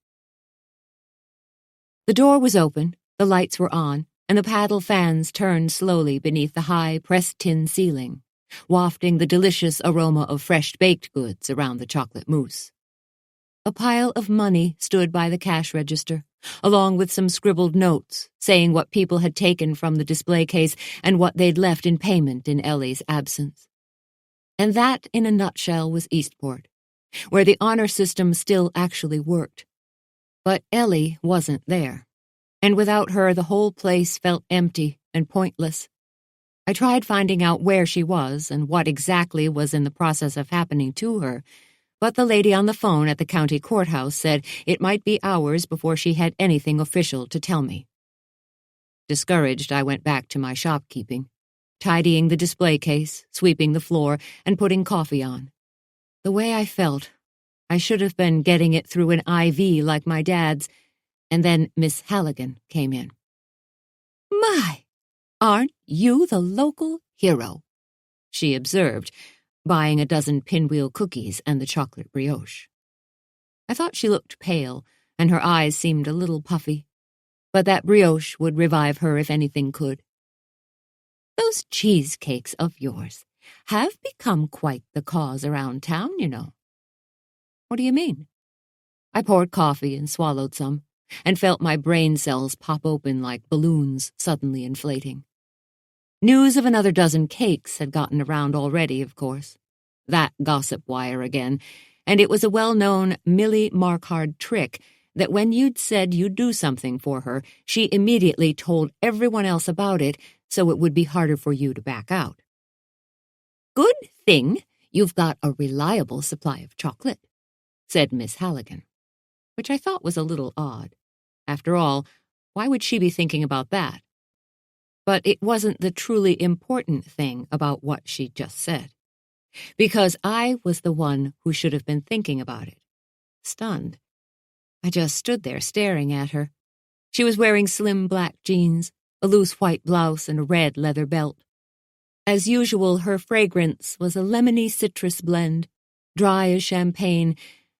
The door was open, the lights were on, and the paddle fans turned slowly beneath the high, pressed tin ceiling, wafting the delicious aroma of fresh baked goods around the chocolate mousse. A pile of money stood by the cash register, along with some scribbled notes saying what people had taken from the display case and what they'd left in payment in Ellie's absence. And that, in a nutshell, was Eastport, where the honor system still actually worked. But Ellie wasn't there, and without her the whole place felt empty and pointless. I tried finding out where she was and what exactly was in the process of happening to her, but the lady on the phone at the county courthouse said it might be hours before she had anything official to tell me. Discouraged, I went back to my shopkeeping, tidying the display case, sweeping the floor, and putting coffee on. The way I felt, I should have been getting it through an IV like my dad's, and then Miss Halligan came in. "My, aren't you the local hero?" she observed, buying a dozen pinwheel cookies and the chocolate brioche. I thought she looked pale, and her eyes seemed a little puffy, but that brioche would revive her if anything could. "Those cheesecakes of yours have become quite the cause around town, you know." "What do you mean?" I poured coffee and swallowed some, and felt my brain cells pop open like balloons suddenly inflating. News of another dozen cakes had gotten around already, of course. That gossip wire again, and it was a well-known Millie Markhard trick that when you'd said you'd do something for her, she immediately told everyone else about it so it would be harder for you to back out. "Good thing you've got a reliable supply of chocolate," said Miss Halligan, which I thought was a little odd. After all, why would she be thinking about that? But it wasn't the truly important thing about what she'd just said, because I was the one who should have been thinking about it. Stunned, I just stood there staring at her. She was wearing slim black jeans, a loose white blouse, and a red leather belt. As usual, her fragrance was a lemony citrus blend, dry as champagne,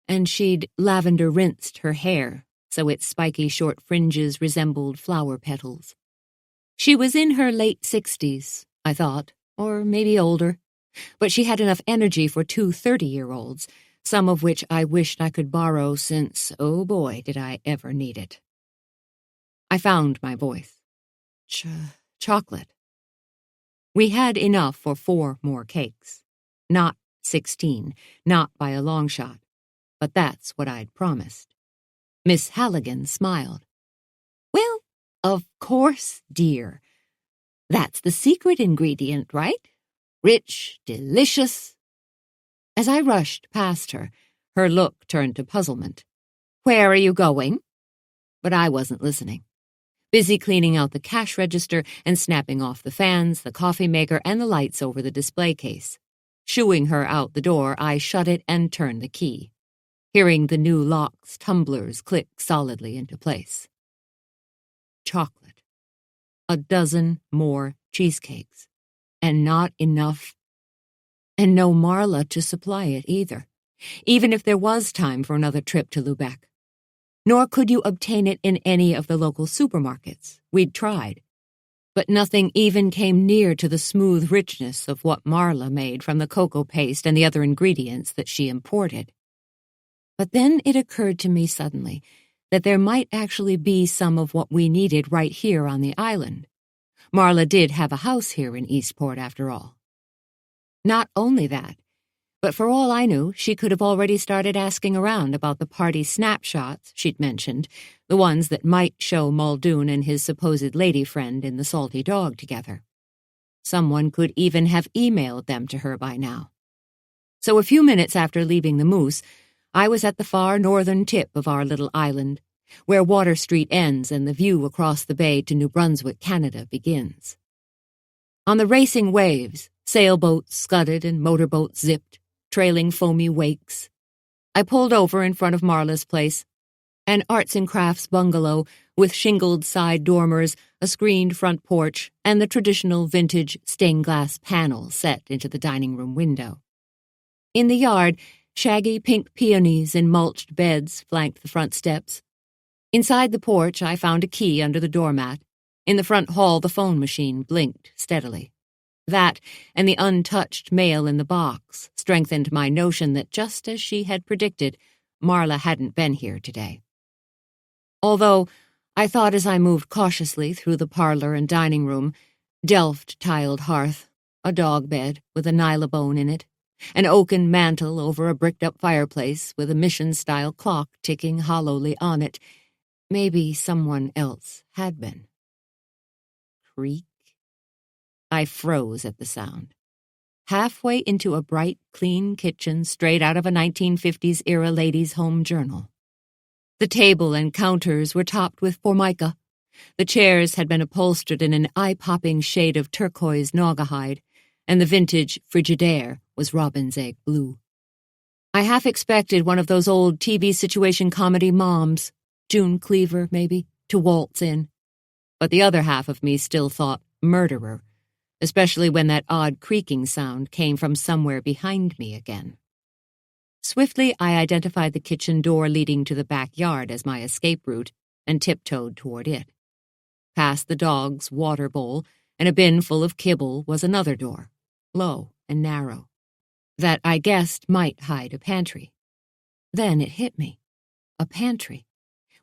and she'd lavender-rinsed her hair so its spiky short fringes resembled flower petals. She was in her late 60s, I thought, or maybe older, but she had enough energy for two 30-year-olds, some of which I wished I could borrow since, oh boy, did I ever need it. I found my voice. Chocolate. We had enough for 4 more cakes. Not 16, not by a long shot, but that's what I'd promised. Miss Halligan smiled. "Well, of course, dear. That's the secret ingredient, right? Rich, delicious." As I rushed past her, her look turned to puzzlement. "Where are you going?" But I wasn't listening, busy cleaning out the cash register and snapping off the fans, the coffee maker, and the lights over the display case. Shooing her out the door, I shut it and turned the key, hearing the new lock's tumblers click solidly into place. Chocolate. A dozen more cheesecakes. And not enough. And no Marla to supply it either, even if there was time for another trip to Lubeck. Nor could you obtain it in any of the local supermarkets. We'd tried. But nothing even came near to the smooth richness of what Marla made from the cocoa paste and the other ingredients that she imported. But then it occurred to me suddenly that there might actually be some of what we needed right here on the island. Marla did have a house here in Eastport, after all. Not only that, but for all I knew, she could have already started asking around about the party snapshots she'd mentioned, the ones that might show Muldoon and his supposed lady friend in the Salty Dog together. Someone could even have emailed them to her by now. So a few minutes after leaving the Moose, I was at the far northern tip of our little island, where Water Street ends and the view across the bay to New Brunswick, Canada, begins. On the racing waves, sailboats scudded and motorboats zipped, trailing foamy wakes. I pulled over in front of Marla's place. An arts and crafts bungalow with shingled side dormers, a screened front porch, and the traditional vintage stained glass panel set into the dining room window. In the yard, shaggy pink peonies in mulched beds flanked the front steps. Inside the porch, I found a key under the doormat. In the front hall, the phone machine blinked steadily. That, and the untouched mail in the box, strengthened my notion that just as she had predicted, Marla hadn't been here today. Although, I thought as I moved cautiously through the parlor and dining room, delft-tiled hearth, a dog bed with a nylabone in it, an oaken mantel over a bricked-up fireplace with a mission-style clock ticking hollowly on it, maybe someone else had been. Creak. I froze at the sound. Halfway into a bright, clean kitchen straight out of a 1950s-era ladies' home journal. The table and counters were topped with formica. The chairs had been upholstered in an eye-popping shade of turquoise naugahyde, and the vintage Frigidaire was robin's egg blue. I half expected one of those old TV situation comedy moms, June Cleaver, maybe, to waltz in. But the other half of me still thought murderer, especially when that odd creaking sound came from somewhere behind me again. Swiftly, I identified the kitchen door leading to the backyard as my escape route and tiptoed toward it. Past the dog's water bowl and a bin full of kibble was another door, low and narrow, that I guessed might hide a pantry. Then it hit me. A pantry,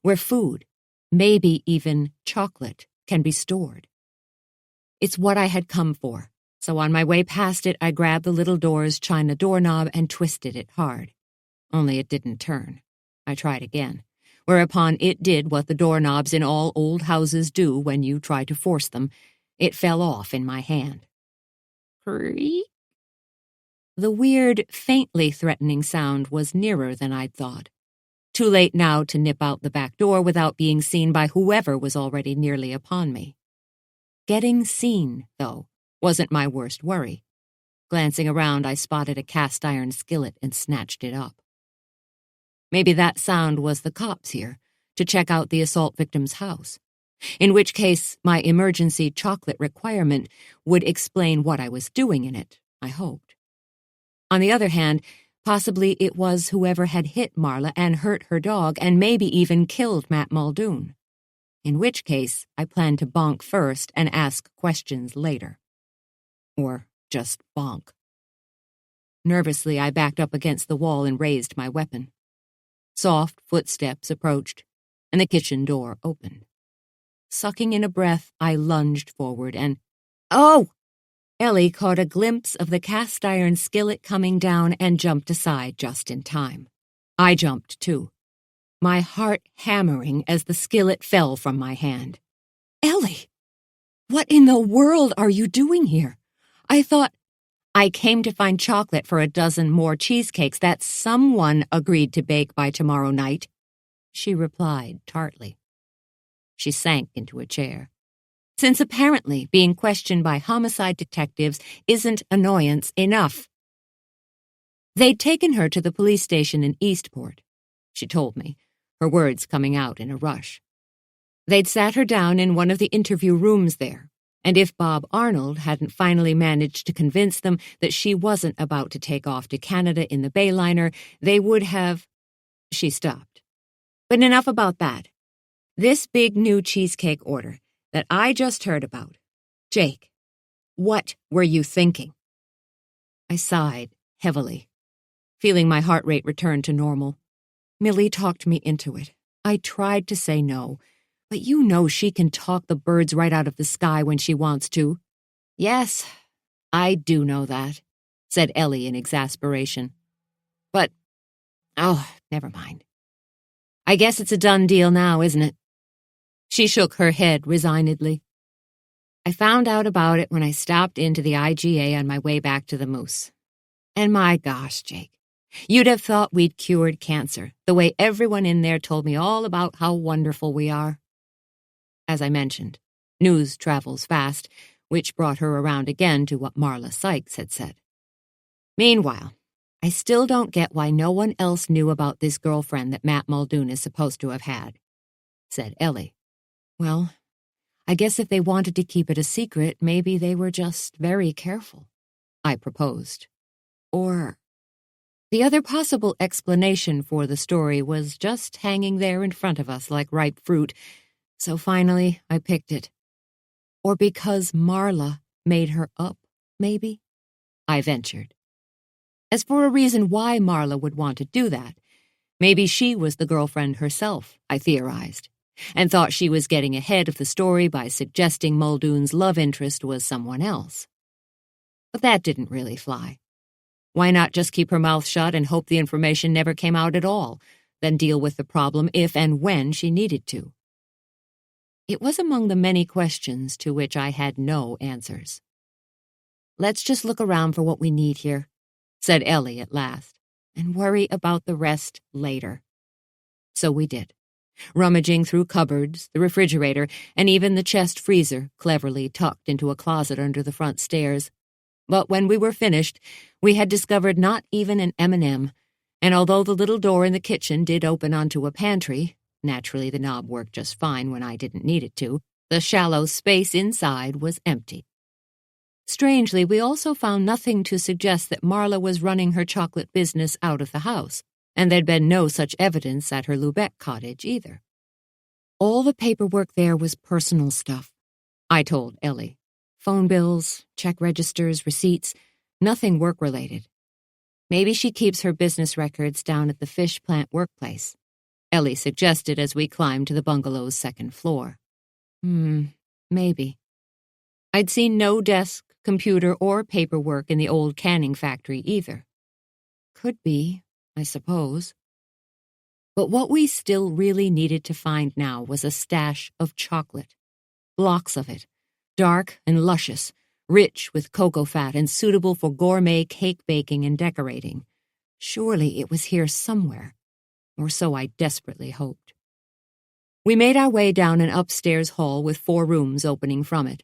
where food, maybe even chocolate, can be stored. It's what I had come for, so on my way past it I grabbed the little door's china doorknob and twisted it hard. Only it didn't turn. I tried again, whereupon it did what the doorknobs in all old houses do when you try to force them. It fell off in my hand. Creak. The weird, faintly threatening sound was nearer than I'd thought. Too late now to nip out the back door without being seen by whoever was already nearly upon me. Getting seen, though, wasn't my worst worry. Glancing around, I spotted a cast-iron skillet and snatched it up. Maybe that sound was the cops here, to check out the assault victim's house, in which case my emergency chocolate requirement would explain what I was doing in it, I hoped. On the other hand, possibly it was whoever had hit Marla and hurt her dog and maybe even killed Matt Muldoon. In which case, I planned to bonk first and ask questions later. Or just bonk. Nervously, I backed up against the wall and raised my weapon. Soft footsteps approached, and the kitchen door opened. Sucking in a breath, I lunged forward and... Oh! Ellie caught a glimpse of the cast-iron skillet coming down and jumped aside just in time. I jumped, too, my heart hammering as the skillet fell from my hand. Ellie! What in the world are you doing here? I thought... I came to find chocolate for a dozen more cheesecakes that someone agreed to bake by tomorrow night, she replied tartly. She sank into a chair. Since apparently being questioned by homicide detectives isn't annoyance enough. They'd taken her to the police station in Eastport, she told me, her words coming out in a rush. They'd sat her down in one of the interview rooms there, and if Bob Arnold hadn't finally managed to convince them that she wasn't about to take off to Canada in the Bayliner, they would have... She stopped. But enough about that. This big new cheesecake order that I just heard about. Jake, what were you thinking? I sighed heavily, feeling my heart rate return to normal. Millie talked me into it. I tried to say no, but you know she can talk the birds right out of the sky when she wants to. Yes, I do know that, said Ellie in exasperation. But, never mind. I guess it's a done deal now, isn't it? She shook her head resignedly. I found out about it when I stopped into the IGA on my way back to the Moose. And my gosh, Jake, you'd have thought we'd cured cancer, the way everyone in there told me all about how wonderful we are. As I mentioned, news travels fast, which brought her around again to what Marla Sykes had said. Meanwhile, I still don't get why no one else knew about this girlfriend that Matt Muldoon is supposed to have had," said Ellie. "Well, I guess if they wanted to keep it a secret, maybe they were just very careful," I proposed. Or the other possible explanation for the story was just hanging there in front of us like ripe fruit, so finally I picked it. Or because Marla made her up, maybe? I ventured. As for a reason why Marla would want to do that, maybe she was the girlfriend herself, I theorized, and thought she was getting ahead of the story by suggesting Muldoon's love interest was someone else. But that didn't really fly. Why not just keep her mouth shut and hope the information never came out at all, then deal with the problem if and when she needed to? It was among the many questions to which I had no answers. "Let's just look around for what we need here," said Ellie at last, "and worry about the rest later." So we did, rummaging through cupboards, the refrigerator, and even the chest freezer cleverly tucked into a closet under the front stairs. But when we were finished, we had discovered not even an M&M, and although the little door in the kitchen did open onto a pantry, naturally the knob worked just fine when I didn't need it to, the shallow space inside was empty. Strangely, we also found nothing to suggest that Marla was running her chocolate business out of the house, and there'd been no such evidence at her Lubeck cottage either. All the paperwork there was personal stuff, I told Ellie. Phone bills, check registers, receipts, nothing work-related. Maybe she keeps her business records down at the fish plant workplace, Ellie suggested as we climbed to the bungalow's second floor. Maybe. I'd seen no desk, computer, or paperwork in the old canning factory either. Could be, I suppose. But what we still really needed to find now was a stash of chocolate. Blocks of it, dark and luscious, rich with cocoa fat and suitable for gourmet cake baking and decorating. Surely it was here somewhere, or so I desperately hoped. We made our way down an upstairs hall with 4 rooms opening from it.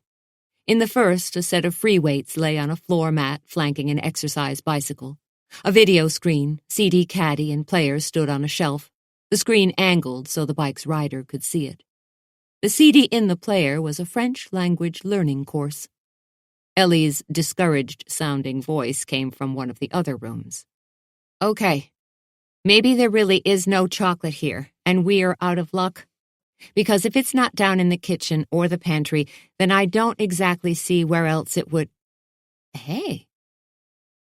In the first, a set of free weights lay on a floor mat flanking an exercise bicycle. A video screen, CD caddy, and players stood on a shelf, the screen angled so the bike's rider could see it. The CD in the player was a French-language learning course. Ellie's discouraged-sounding voice came from one of the other rooms. "Okay, maybe there really is no chocolate here, and we're out of luck. Because if it's not down in the kitchen or the pantry, then I don't exactly see where else it would—" Hey!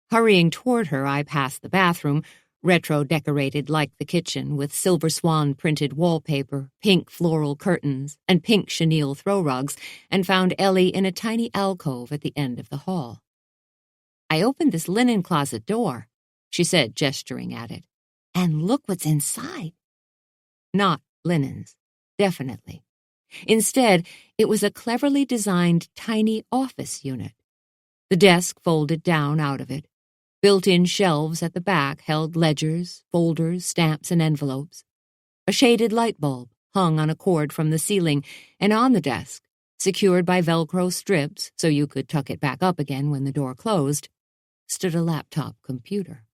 Hurrying toward her, I passed the bathroom, retro-decorated like the kitchen, with silver swan-printed wallpaper, pink floral curtains, and pink chenille throw rugs, and found Ellie in a tiny alcove at the end of the hall. "I opened this linen closet door," she said, gesturing at it. "And look what's inside." Not linens. Definitely. Instead, it was a cleverly designed tiny office unit. The desk folded down out of it. Built-in shelves at the back held ledgers, folders, stamps, and envelopes. A shaded light bulb hung on a cord from the ceiling, and on the desk, secured by Velcro strips so you could tuck it back up again when the door closed, stood a laptop computer.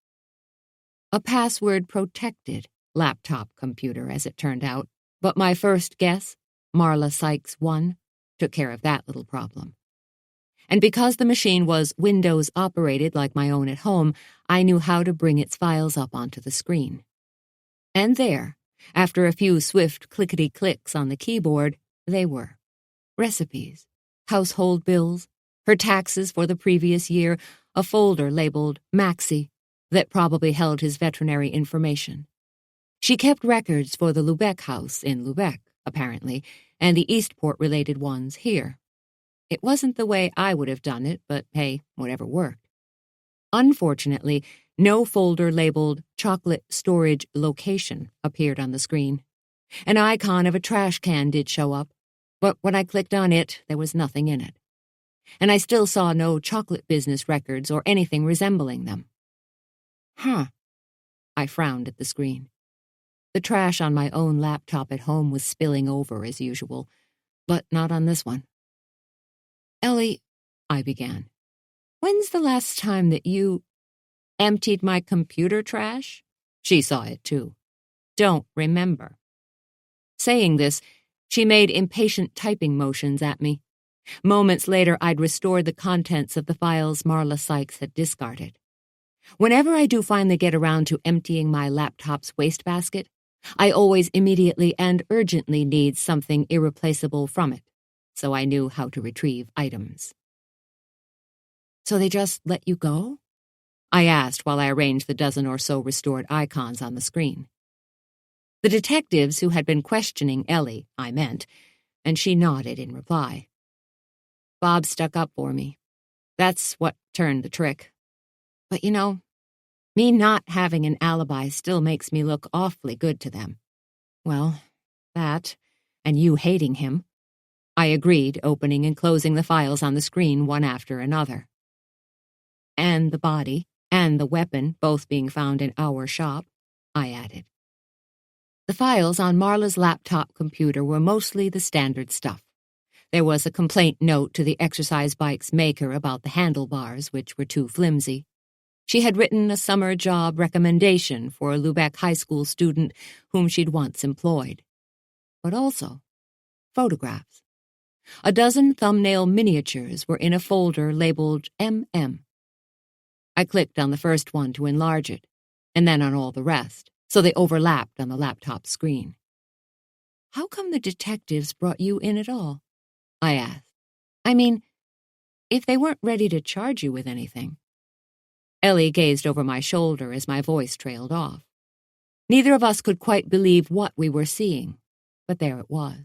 A password-protected laptop computer, as it turned out. But my first guess, Marla Sykes 1, took care of that little problem. And because the machine was Windows-operated like my own at home, I knew how to bring its files up onto the screen. And there, after a few swift clickety-clicks on the keyboard, they were. Recipes, household bills, her taxes for the previous year, a folder labeled Maxie that probably held his veterinary information. She kept records for the Lubeck house in Lubeck, apparently, and the Eastport-related ones here. It wasn't the way I would have done it, but hey, whatever worked. Unfortunately, no folder labeled Chocolate Storage Location appeared on the screen. An icon of a trash can did show up, but when I clicked on it, there was nothing in it. And I still saw no chocolate business records or anything resembling them. I frowned at the screen. The trash on my own laptop at home was spilling over as usual, but not on this one. "Ellie," I began, "when's the last time that you—" emptied my computer trash? She saw it too. Don't remember. Saying this, she made impatient typing motions at me. Moments later, I'd restored the contents of the files Marla Sykes had discarded. Whenever I do finally get around to emptying my laptop's wastebasket, I always immediately and urgently need something irreplaceable from it, so I knew how to retrieve items. So they just let you go? I asked while I arranged the dozen or so restored icons on the screen. The detectives who had been questioning Ellie, I meant, and she nodded in reply. Bob stuck up for me. That's what turned the trick. But you know, me not having an alibi still makes me look awfully good to them. Well, that, and you hating him. I agreed, opening and closing the files on the screen one after another. And the body, and the weapon both being found in our shop, I added. The files on Marla's laptop computer were mostly the standard stuff. There was a complaint note to the exercise bike's maker about the handlebars, which were too flimsy. She had written a summer job recommendation for a Lubeck High School student whom she'd once employed. But also photographs. A dozen thumbnail miniatures were in a folder labeled MM. I clicked on the first one to enlarge it, and then on all the rest, so they overlapped on the laptop screen. How come the detectives brought you in at all? I asked. I mean, if they weren't ready to charge you with anything. Ellie gazed over my shoulder as my voice trailed off. Neither of us could quite believe what we were seeing, but there it was.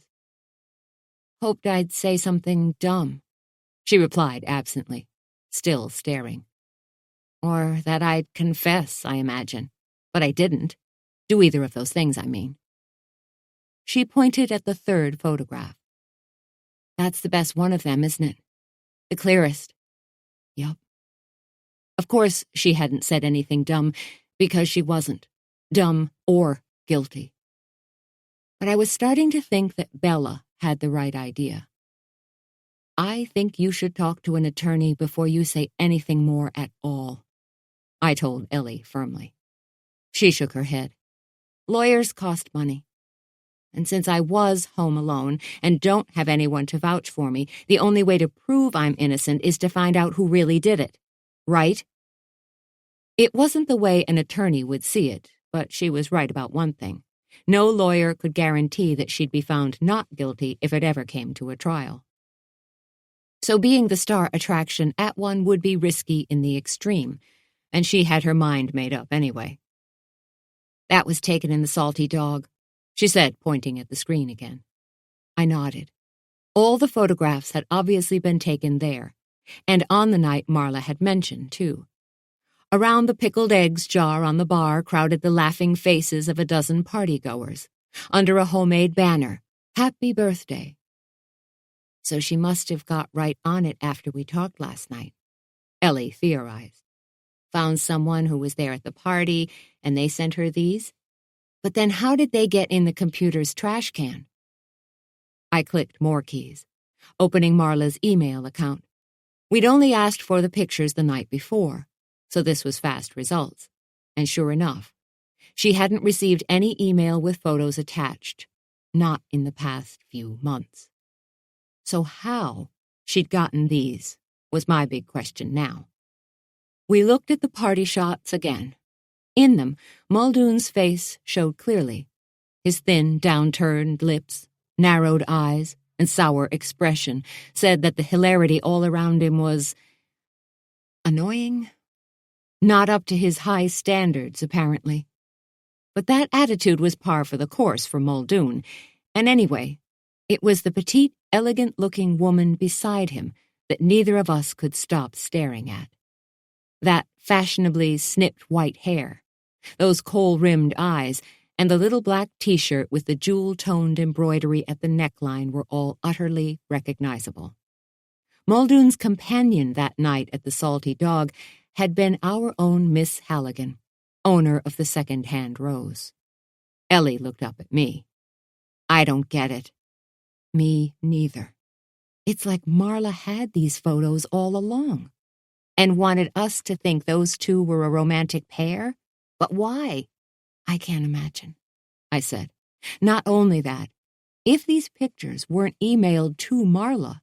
Hoped I'd say something dumb, she replied absently, still staring. Or that I'd confess, I imagine. But I didn't. Do either of those things, I mean. She pointed at the third photograph. That's the best one of them, isn't it? The clearest. Yup. Of course, she hadn't said anything dumb, because she wasn't. Dumb or guilty. But I was starting to think that Bella had the right idea. I think you should talk to an attorney before you say anything more at all, I told Ellie firmly. She shook her head. Lawyers cost money. And since I was home alone and don't have anyone to vouch for me, the only way to prove I'm innocent is to find out who really did it. Right? It wasn't the way an attorney would see it, but she was right about one thing. No lawyer could guarantee that she'd be found not guilty if it ever came to a trial. So being the star attraction at one would be risky in the extreme, and she had her mind made up anyway. That was taken in the Salty Dog, she said, pointing at the screen again. I nodded. All the photographs had obviously been taken there, and on the night Marla had mentioned, too. Around the pickled eggs jar on the bar crowded the laughing faces of a dozen partygoers, under a homemade banner, Happy Birthday. So she must have got right on it after we talked last night, Ellie theorized. Found someone who was there at the party, and they sent her these? But then how did they get in the computer's trash can? I clicked more keys, opening Marla's email account. We'd only asked for the pictures the night before, so this was fast results. And sure enough, she hadn't received any email with photos attached, not in the past few months. So how she'd gotten these was my big question now. We looked at the party shots again. In them, Muldoon's face showed clearly. His thin, downturned lips, narrowed eyes, and sour expression said that the hilarity all around him was annoying. Not up to his high standards, apparently. But that attitude was par for the course for Muldoon, and anyway, it was the petite, elegant-looking woman beside him that neither of us could stop staring at. That fashionably snipped white hair, those kohl-rimmed eyes, and the little black t-shirt with the jewel-toned embroidery at the neckline were all utterly recognizable. Muldoon's companion that night at the Salty Dog had been our own Miss Halligan, owner of the second-hand rose. Ellie looked up at me. I don't get it. Me neither. It's like Marla had these photos all along. and wanted us to think those two were a romantic pair? But why? I can't imagine, I said. Not only that, if these pictures weren't emailed to Marla.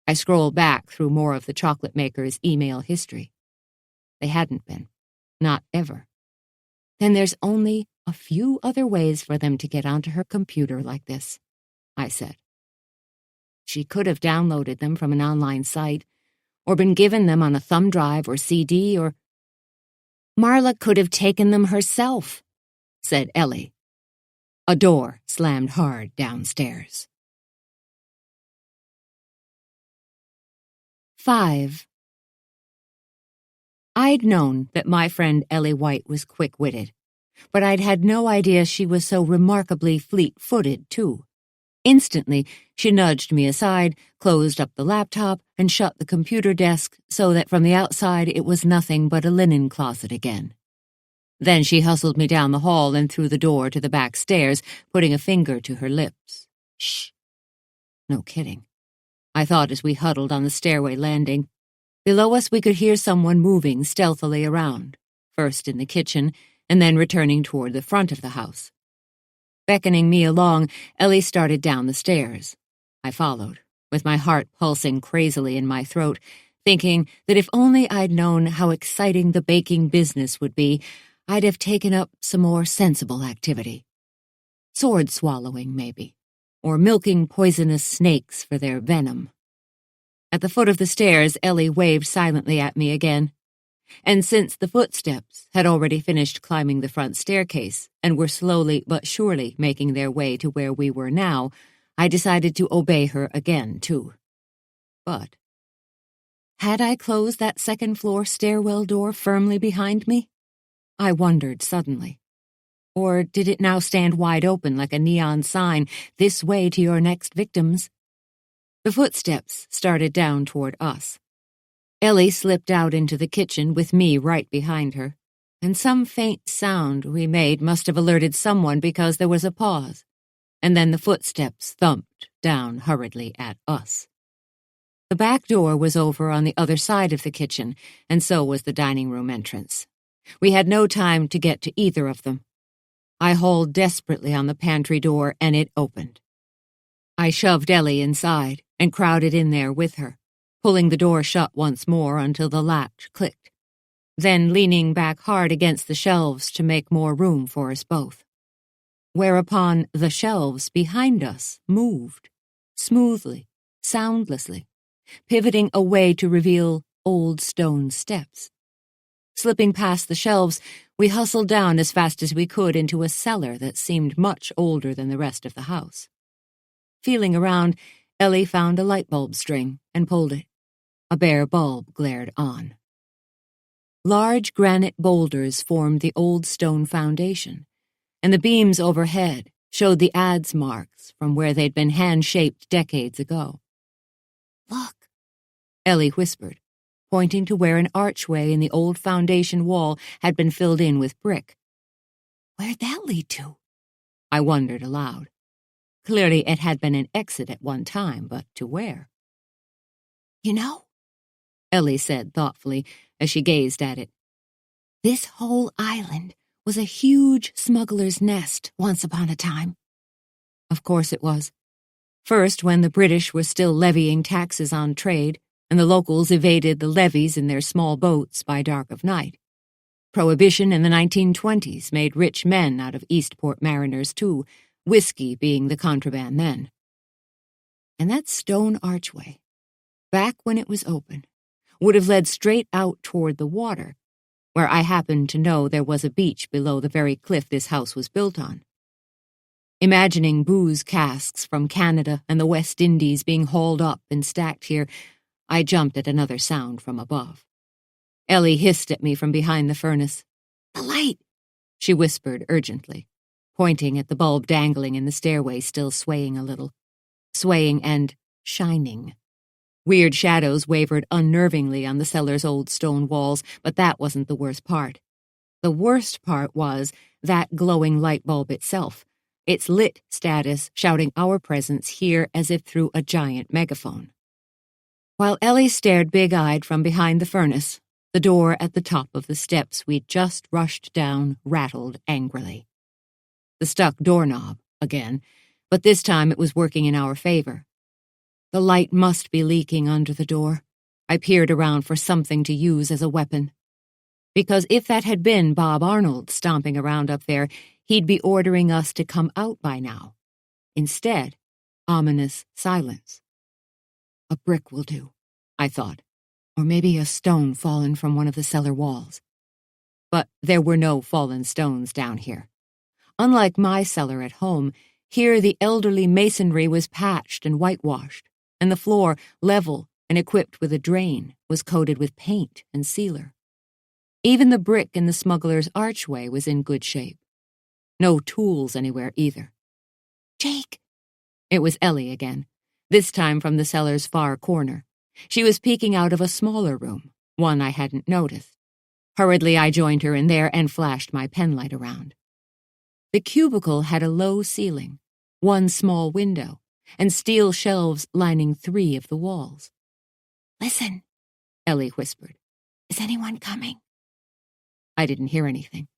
I scrolled back through more of the chocolate maker's email history. They hadn't been. Not ever. Then there's only a few other ways for them to get onto her computer like this, I said. She could have downloaded them from an online site, or been given them on a thumb drive or CD, or... Marla could have taken them herself, said Ellie. A door slammed hard downstairs. 5. I'd known that my friend Ellie White was quick-witted, but I'd had no idea she was so remarkably fleet-footed, too. Instantly, she nudged me aside, closed up the laptop, and shut the computer desk so that from the outside it was nothing but a linen closet again. Then she hustled me down the hall and through the door to the back stairs, putting a finger to her lips. Shh. No kidding. I thought as we huddled on the stairway landing. Below us we could hear someone moving stealthily around, first in the kitchen, and then returning toward the front of the house. Beckoning me along, Ellie started down the stairs. I followed, with my heart pulsing crazily in my throat, thinking that if only I'd known how exciting the baking business would be, I'd have taken up some more sensible activity. Sword swallowing, maybe, or milking poisonous snakes for their venom. At the foot of the stairs, Ellie waved silently at me again. And since the footsteps had already finished climbing the front staircase and were slowly but surely making their way to where we were now, I decided to obey her again, too. But had I closed that second-floor stairwell door firmly behind me? I wondered suddenly. Or did it now stand wide open like a neon sign, "This way to your next victims"? The footsteps started down toward us. Ellie slipped out into the kitchen with me right behind her, and some faint sound we made must have alerted someone because there was a pause, and then the footsteps thumped down hurriedly at us. The back door was over on the other side of the kitchen, and so was the dining room entrance. We had no time to get to either of them. I hauled desperately on the pantry door, and it opened. I shoved Ellie inside and crowded in there with her, pulling the door shut once more until the latch clicked, then leaning back hard against the shelves to make more room for us both. Whereupon the shelves behind us moved, smoothly, soundlessly, pivoting away to reveal old stone steps. Slipping past the shelves, we hustled down as fast as we could into a cellar that seemed much older than the rest of the house. Feeling around, Ellie found a light bulb string and pulled it. A bare bulb glared on. Large granite boulders formed the old stone foundation, and the beams overhead showed the adze marks from where they'd been hand-shaped decades ago. "Look," Ellie whispered, pointing to where an archway in the old foundation wall had been filled in with brick. "Where'd that lead to?" I wondered aloud. Clearly it had been an exit at one time, but to where? "You know," Ellie said thoughtfully as she gazed at it, "this whole island was a huge smuggler's nest once upon a time." Of course it was. First, when the British were still levying taxes on trade, and the locals evaded the levies in their small boats by dark of night. Prohibition in the 1920s made rich men out of Eastport mariners, too, whiskey being the contraband then. And that stone archway, back when it was open, would have led straight out toward the water, where I happened to know there was a beach below the very cliff this house was built on. Imagining booze casks from Canada and the West Indies being hauled up and stacked here, I jumped at another sound from above. Ellie hissed at me from behind the furnace. "The light!" she whispered urgently, pointing at the bulb dangling in the stairway, still swaying a little. Swaying and shining. Weird shadows wavered unnervingly on the cellar's old stone walls, but that wasn't the worst part. The worst part was that glowing light bulb itself, its lit status shouting our presence here as if through a giant megaphone. While Ellie stared big-eyed from behind the furnace, the door at the top of the steps we'd just rushed down rattled angrily. The stuck doorknob, again, but this time it was working in our favor. The light must be leaking under the door. I peered around for something to use as a weapon. Because if that had been Bob Arnold stomping around up there, he'd be ordering us to come out by now. Instead, ominous silence. A brick will do, I thought, or maybe a stone fallen from one of the cellar walls. But there were no fallen stones down here. Unlike my cellar at home, here the elderly masonry was patched and whitewashed, and the floor, level and equipped with a drain, was coated with paint and sealer. Even the brick in the smuggler's archway was in good shape. No tools anywhere either. "Jake!" It was Ellie again, this time from the cellar's far corner. She was peeking out of a smaller room, one I hadn't noticed. Hurriedly I joined her in there and flashed my penlight around. The cubicle had a low ceiling, one small window, and steel shelves lining 3 of the walls. "Listen," Ellie whispered. "Is anyone coming?" I didn't hear anything.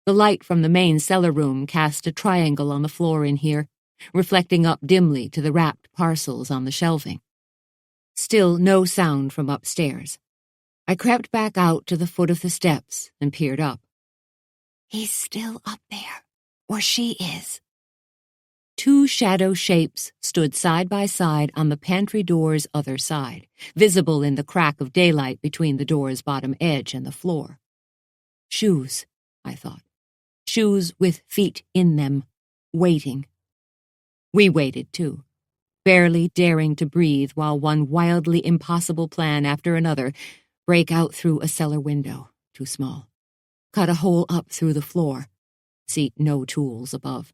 The light from the main cellar room cast a triangle on the floor in here, reflecting up dimly to the wrapped parcels on the shelving. Still no sound from upstairs. I crept back out to the foot of the steps and peered up. "He's still up there, or she is." 2 shadow shapes stood side by side on the pantry door's other side, visible in the crack of daylight between the door's bottom edge and the floor. Shoes, I thought. Shoes with feet in them, waiting. We waited, too, barely daring to breathe while one wildly impossible plan after another break out through a cellar window, too small, cut a hole up through the floor, seat no tools above,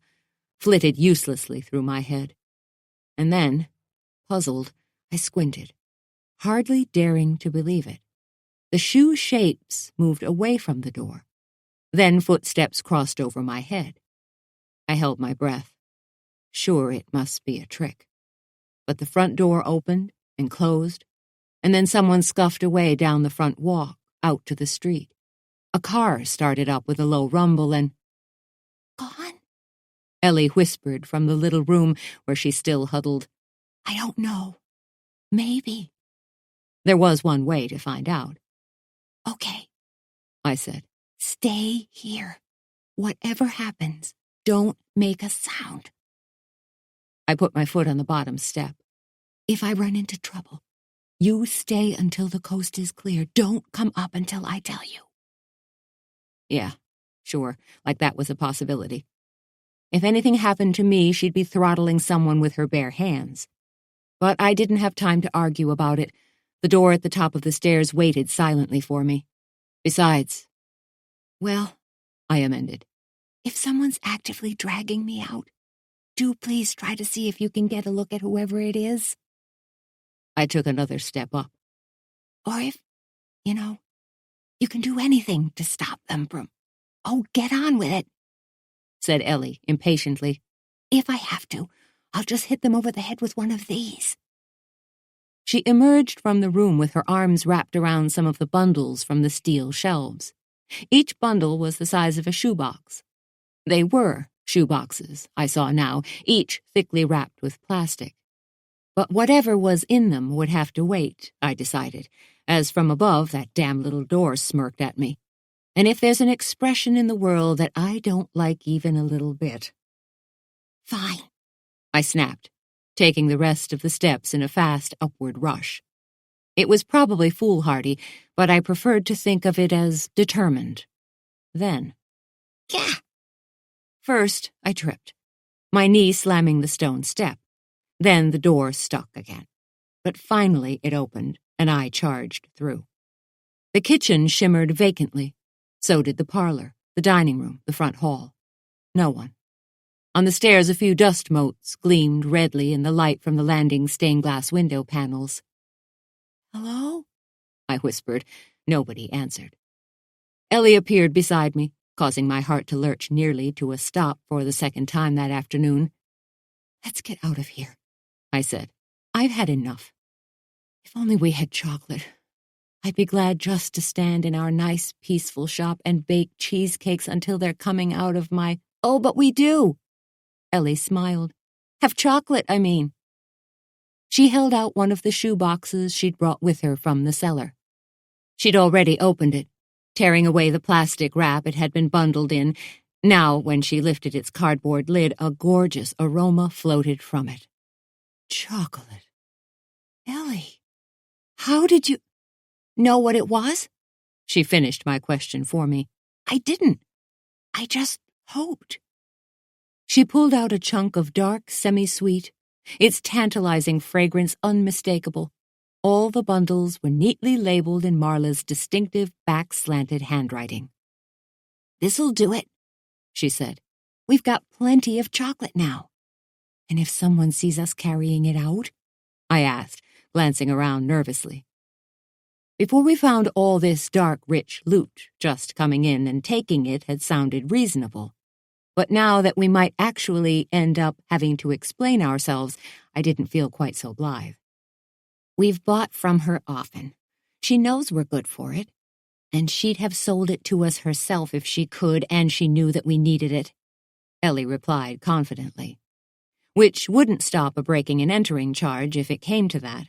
flitted uselessly through my head. And then, puzzled, I squinted, hardly daring to believe it. The shoe shapes moved away from the door. Then footsteps crossed over my head. I held my breath. Sure, it must be a trick. But the front door opened and closed, and then someone scuffed away down the front walk, out to the street. A car started up with a low rumble and... "Gone?" Ellie whispered from the little room where she still huddled. "I don't know. Maybe." There was one way to find out. "Okay," I said. "Stay here. Whatever happens, don't make a sound." I put my foot on the bottom step. "If I run into trouble, you stay until the coast is clear. Don't come up until I tell you." Yeah, sure, like that was a possibility. If anything happened to me, she'd be throttling someone with her bare hands. But I didn't have time to argue about it. The door at the top of the stairs waited silently for me. Besides... "Well," I amended, "if someone's actively dragging me out, do please try to see if you can get a look at whoever it is." I took another step up. "Or if, you can do anything to stop them from... Oh, get on with it," said Ellie impatiently. "If I have to, I'll just hit them over the head with one of these." She emerged from the room with her arms wrapped around some of the bundles from the steel shelves. Each bundle was the size of a shoebox. They were shoeboxes, I saw now, each thickly wrapped with plastic. But whatever was in them would have to wait, I decided, as from above that damn little door smirked at me. And if there's an expression in the world that I don't like even a little bit... "Fine," I snapped, taking the rest of the steps in a fast upward rush. It was probably foolhardy, but I preferred to think of it as determined. Then, "Yeah!" First, I tripped, my knee slamming the stone step. Then the door stuck again. But finally it opened, and I charged through. The kitchen shimmered vacantly. So did the parlor, the dining room, the front hall. No one. On the stairs, a few dust motes gleamed redly in the light from the landing's stained-glass window panels. "Hello?" I whispered. Nobody answered. Ellie appeared beside me, causing my heart to lurch nearly to a stop for the second time that afternoon. "Let's get out of here," I said. "I've had enough. If only we had chocolate. I'd be glad just to stand in our nice, peaceful shop and bake cheesecakes until they're coming out of my— Oh, but we do. Ellie smiled. Have chocolate, I mean. She held out one of the shoe boxes she'd brought with her from the cellar. She'd already opened it, tearing away the plastic wrap it had been bundled in. Now, when she lifted its cardboard lid, a gorgeous aroma floated from it. Chocolate. Ellie, how did you— Know what it was? She finished my question for me. I didn't. I just hoped. She pulled out a chunk of dark, semi-sweet, its tantalizing fragrance unmistakable. All the bundles were neatly labeled in Marla's distinctive back-slanted handwriting. This'll do it, she said. We've got plenty of chocolate now. And if someone sees us carrying it out? I asked, glancing around nervously. Before we found all this dark, rich loot, just coming in and taking it had sounded reasonable. But now that we might actually end up having to explain ourselves, I didn't feel quite so blithe. We've bought from her often. She knows we're good for it. And she'd have sold it to us herself if she could, and she knew that we needed it, Ellie replied confidently. Which wouldn't stop a breaking and entering charge if it came to that,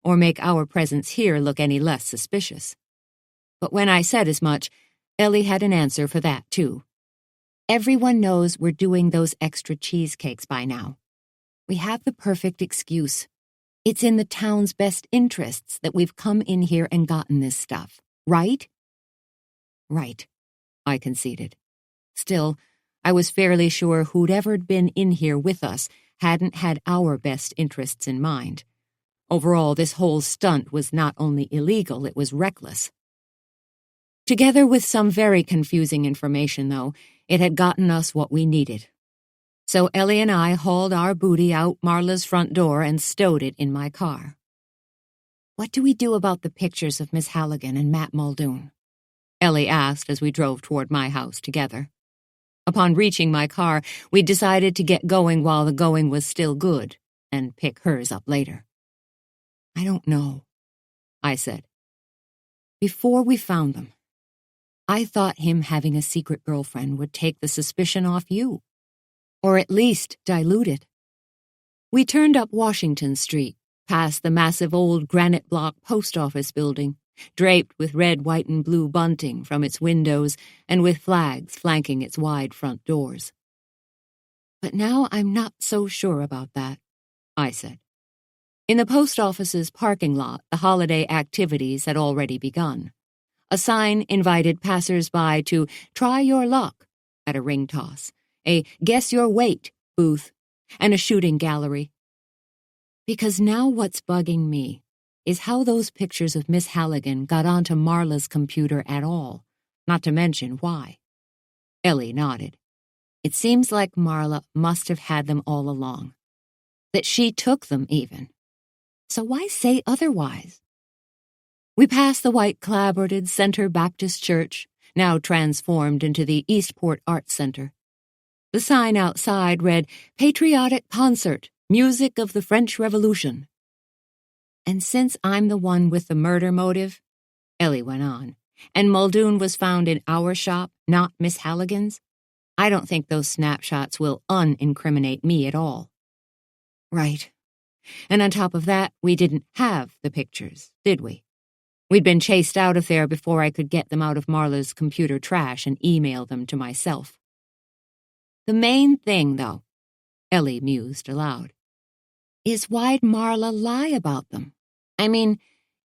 or make our presence here look any less suspicious. But when I said as much, Ellie had an answer for that, too. Everyone knows we're doing those extra cheesecakes by now. We have the perfect excuse. It's in the town's best interests that we've come in here and gotten this stuff, right? Right, I conceded. Still, I was fairly sure who'd been in here with us hadn't had our best interests in mind. Overall, this whole stunt was not only illegal, it was reckless. Together with some very confusing information, though, it had gotten us what we needed. So Ellie and I hauled our booty out Marla's front door and stowed it in my car. What do we do about the pictures of Miss Halligan and Matt Muldoon? Ellie asked as we drove toward my house together. Upon reaching my car, we decided to get going while the going was still good, and pick hers up later. I don't know, I said. Before we found them, I thought him having a secret girlfriend would take the suspicion off you, or at least dilute it. We turned up Washington Street, past the massive old granite block post office building, draped with red, white, and blue bunting from its windows and with flags flanking its wide front doors. But now I'm not so sure about that, I said. In the post office's parking lot, the holiday activities had already begun. A sign invited passers-by to try your luck at a ring toss, a guess your weight booth, and a shooting gallery. Because now what's bugging me is how those pictures of Miss Halligan got onto Marla's computer at all, not to mention why. Ellie nodded. It seems like Marla must have had them all along. That she took them, even. So why say otherwise? We passed the white clapboarded Center Baptist Church, now transformed into the Eastport Arts Center. The sign outside read, Patriotic Concert, Music of the French Revolution. And since I'm the one with the murder motive, Ellie went on, and Muldoon was found in our shop, not Miss Halligan's, I don't think those snapshots will unincriminate me at all. Right. And on top of that, we didn't have the pictures, did we? We'd been chased out of there before I could get them out of Marla's computer trash and email them to myself. The main thing, though, Ellie mused aloud, is why'd Marla lie about them? I mean,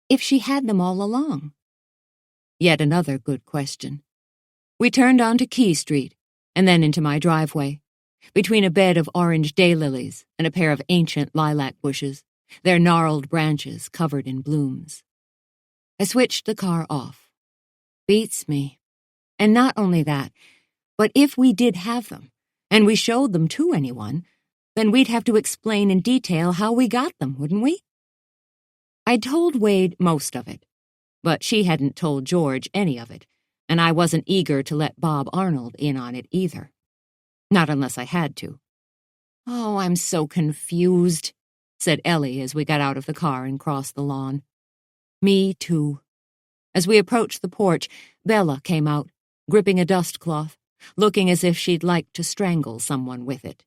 if she had them all along. Yet another good question. We turned onto Key Street, and then into my driveway, between a bed of orange daylilies and a pair of ancient lilac bushes, their gnarled branches covered in blooms. I switched the car off. Beats me. And not only that, but if we did have them, and we showed them to anyone, then we'd have to explain in detail how we got them, wouldn't we? I'd told Wade most of it, but she hadn't told George any of it, and I wasn't eager to let Bob Arnold in on it either. Not unless I had to. Oh, I'm so confused, said Ellie as we got out of the car and crossed the lawn. Me too. As we approached the porch, Bella came out, gripping a dust cloth, looking as if she'd like to strangle someone with it.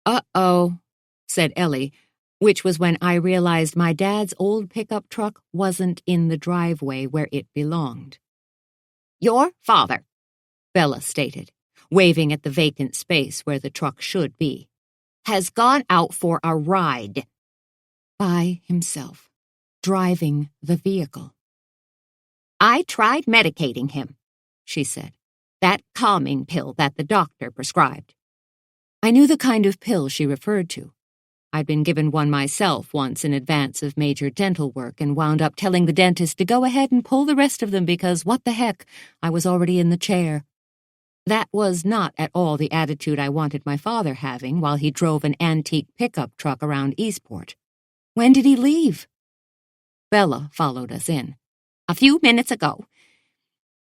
"Uh-oh," said Ellie, which was when I realized my dad's old pickup truck wasn't in the driveway where it belonged. "Your father," Bella stated, waving at the vacant space where the truck should be, "has gone out for a ride." By himself, driving the vehicle. "I tried medicating him," she said. "That calming pill that the doctor prescribed." I knew the kind of pill she referred to. I'd been given one myself once in advance of major dental work and wound up telling the dentist to go ahead and pull the rest of them because, what the heck, I was already in the chair. That was not at all the attitude I wanted my father having while he drove an antique pickup truck around Eastport. When did he leave? Bella followed us in. "A few minutes ago.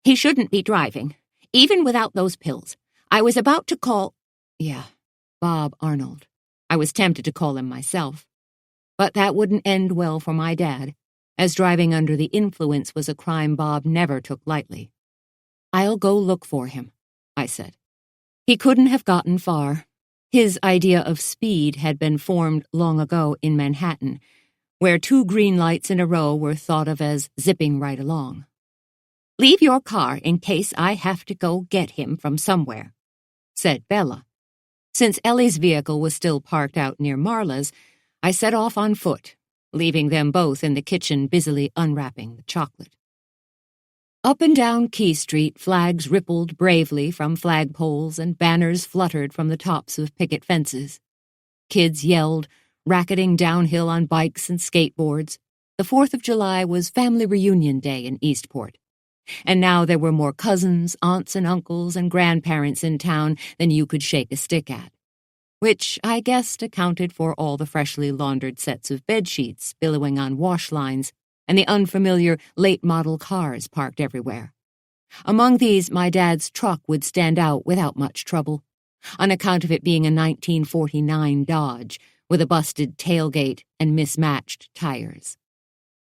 He shouldn't be driving, even without those pills. I was about to call—" Yeah, Bob Arnold. I was tempted to call him myself. But that wouldn't end well for my dad, as driving under the influence was a crime Bob never took lightly. "I'll go look for him," I said. He couldn't have gotten far. His idea of speed had been formed long ago in Manhattan, where 2 green lights in a row were thought of as zipping right along. "Leave your car in case I have to go get him from somewhere," said Bella. Since Ellie's vehicle was still parked out near Marla's, I set off on foot, leaving them both in the kitchen busily unwrapping the chocolate. Up and down Key Street, flags rippled bravely from flagpoles and banners fluttered from the tops of picket fences. Kids yelled, racketing downhill on bikes and skateboards. The 4th of July was family reunion day in Eastport. And now there were more cousins, aunts and uncles and grandparents in town than you could shake a stick at, which I guessed accounted for all the freshly laundered sets of bedsheets billowing on wash lines and the unfamiliar late-model cars parked everywhere. Among these, my dad's truck would stand out without much trouble, on account of it being a 1949 Dodge with a busted tailgate and mismatched tires.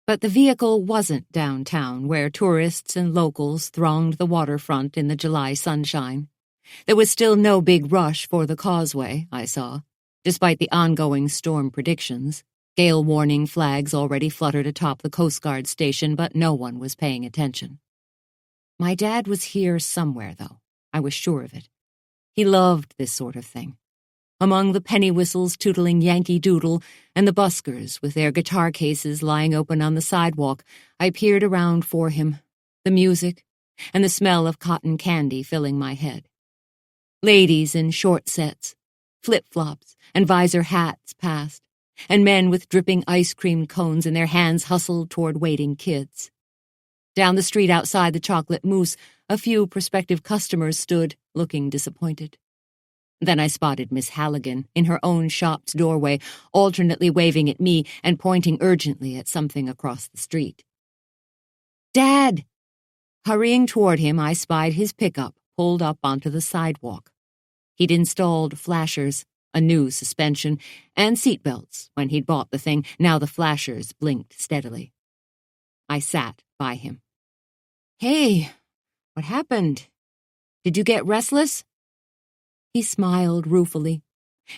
But the vehicle wasn't downtown, where tourists and locals thronged the waterfront in the July sunshine. There was still no big rush for the causeway, I saw, despite the ongoing storm predictions. Gale warning flags already fluttered atop the Coast Guard station, but no one was paying attention. My dad was here somewhere, though. I was sure of it. He loved this sort of thing. Among the penny whistles tootling Yankee Doodle and the buskers with their guitar cases lying open on the sidewalk, I peered around for him, the music and the smell of cotton candy filling my head. Ladies in short sets, flip-flops and visor hats passed, and men with dripping ice cream cones in their hands hustled toward waiting kids. Down the street outside the Chocolate Mousse, a few prospective customers stood, looking disappointed. Then I spotted Miss Halligan in her own shop's doorway, alternately waving at me and pointing urgently at something across the street. "Dad!" Hurrying toward him, I spied his pickup pulled up onto the sidewalk. He'd installed flashers, a new suspension, and seatbelts when he'd bought the thing. Now the flashers blinked steadily. I sat by him. "Hey, what happened? Did you get restless?" He smiled ruefully,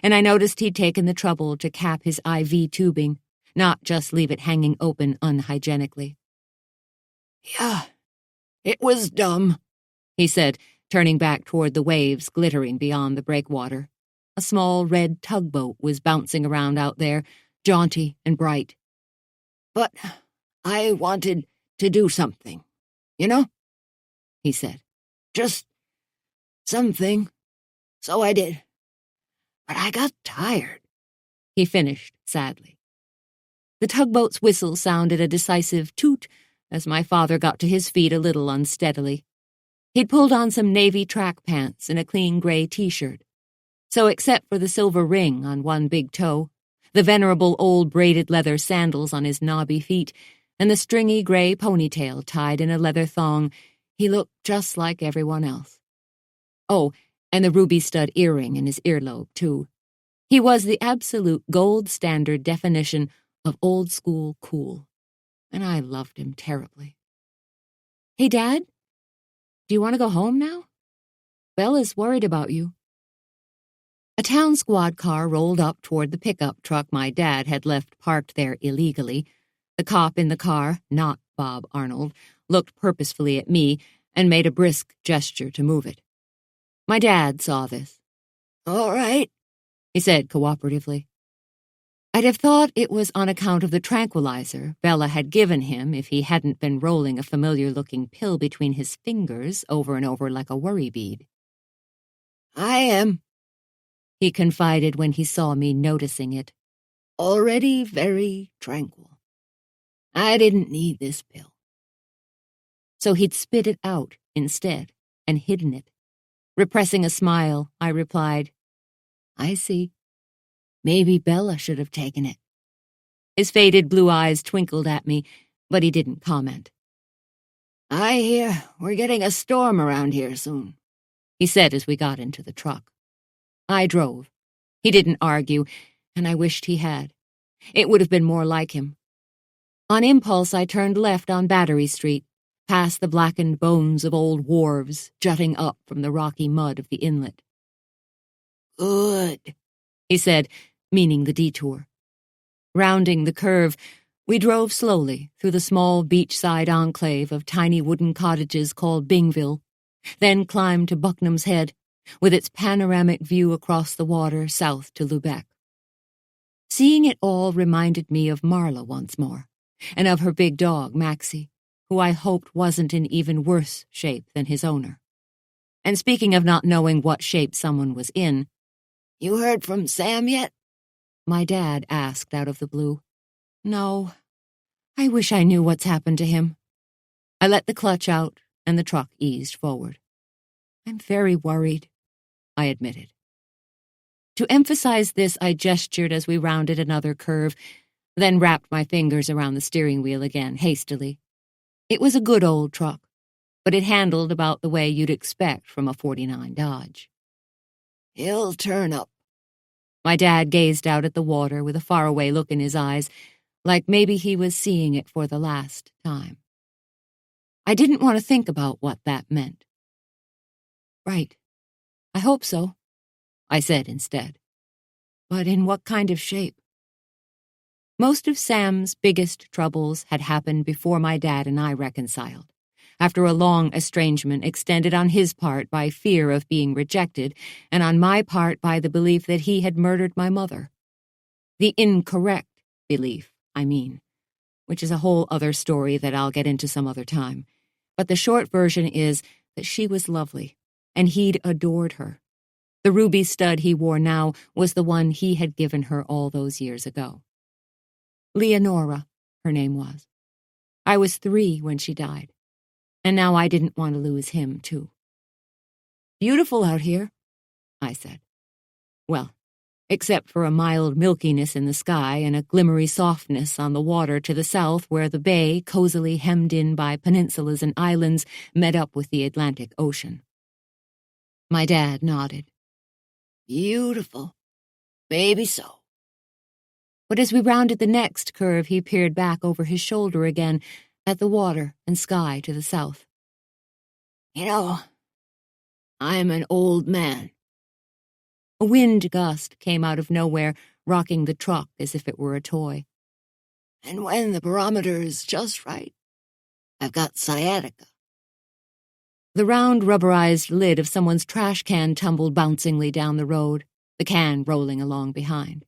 and I noticed he'd taken the trouble to cap his IV tubing, not just leave it hanging open unhygienically. "Yeah, it was dumb," he said, turning back toward the waves glittering beyond the breakwater. A small red tugboat was bouncing around out there, jaunty and bright. "But I wanted to do something, you know?" he said. "Just something. So I did. But I got tired," he finished sadly. The tugboat's whistle sounded a decisive toot as my father got to his feet a little unsteadily. He'd pulled on some navy track pants and a clean gray t-shirt. So except for the silver ring on one big toe, the venerable old braided leather sandals on his knobby feet, and the stringy gray ponytail tied in a leather thong, he looked just like everyone else. Oh, and the ruby stud earring in his earlobe, too. He was the absolute gold standard definition of old-school cool, and I loved him terribly. "Hey, Dad, do you want to go home now? Bella's worried about you." A town squad car rolled up toward the pickup truck my dad had left parked there illegally. The cop in the car, not Bob Arnold, looked purposefully at me and made a brisk gesture to move it. My dad saw this. "All right," he said cooperatively. I'd have thought it was on account of the tranquilizer Bella had given him if he hadn't been rolling a familiar-looking pill between his fingers over and over like a worry bead. "I am," he confided when he saw me noticing it. "Already very tranquil. I didn't need this pill." So he'd spit it out instead and hidden it. Repressing a smile, I replied, "I see. Maybe Bella should have taken it." His faded blue eyes twinkled at me, but he didn't comment. "I hear we're getting a storm around here soon," he said as we got into the truck. I drove. He didn't argue, and I wished he had. It would have been more like him. On impulse, I turned left on Battery Street, past the blackened bones of old wharves jutting up from the rocky mud of the inlet. "Good," he said, meaning the detour. Rounding the curve, we drove slowly through the small beachside enclave of tiny wooden cottages called Bingville, then climbed to Bucknam's Head, with its panoramic view across the water south to Lubec. Seeing it all reminded me of Marla once more, and of her big dog, Maxie, who I hoped wasn't in even worse shape than his owner. And speaking of not knowing what shape someone was in, "You heard from Sam yet?" my dad asked out of the blue. "No. I wish I knew what's happened to him." I let the clutch out, and the truck eased forward. "I'm very worried," I admitted. To emphasize this, I gestured as we rounded another curve, then wrapped my fingers around the steering wheel again, hastily. It was a good old truck, but it handled about the way you'd expect from a '49 Dodge. "He'll turn up." My dad gazed out at the water with a faraway look in his eyes, like maybe he was seeing it for the last time. I didn't want to think about what that meant. "Right. I hope so," I said instead. "But in what kind of shape?" Most of Sam's biggest troubles had happened before my dad and I reconciled, after a long estrangement extended on his part by fear of being rejected, and on my part by the belief that he had murdered my mother. The incorrect belief, I mean, which is a whole other story that I'll get into some other time. But the short version is that she was lovely, and he'd adored her. The ruby stud he wore now was the one he had given her all those years ago. Leonora, her name was. I was 3 when she died, and now I didn't want to lose him, too. "Beautiful out here," I said. Well, except for a mild milkiness in the sky and a glimmery softness on the water to the south where the bay, cozily hemmed in by peninsulas and islands, met up with the Atlantic Ocean. My dad nodded. "Beautiful. Maybe so." But as we rounded the next curve, he peered back over his shoulder again at the water and sky to the south. "You know, I'm an old man." A wind gust came out of nowhere, rocking the truck as if it were a toy. "And when the barometer's just right, I've got sciatica." The round rubberized lid of someone's trash can tumbled bouncingly down the road, the can rolling along behind.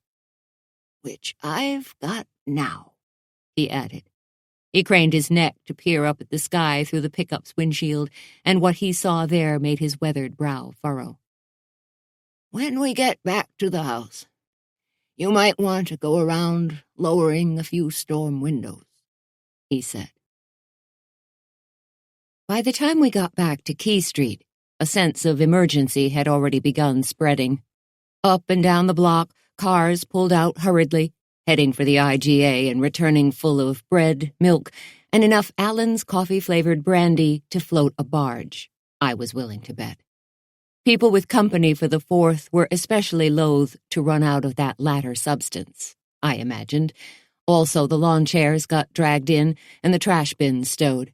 "Which I've got now," he added. He craned his neck to peer up at the sky through the pickup's windshield, and what he saw there made his weathered brow furrow. "When we get back to the house, you might want to go around lowering a few storm windows," he said. By the time we got back to Key Street, a sense of emergency had already begun spreading. Up and down the block, cars pulled out hurriedly, heading for the IGA and returning full of bread, milk, and enough Allen's coffee-flavored brandy to float a barge, I was willing to bet. People with company for the 4th were especially loath to run out of that latter substance, I imagined. Also, the lawn chairs got dragged in and the trash bins stowed.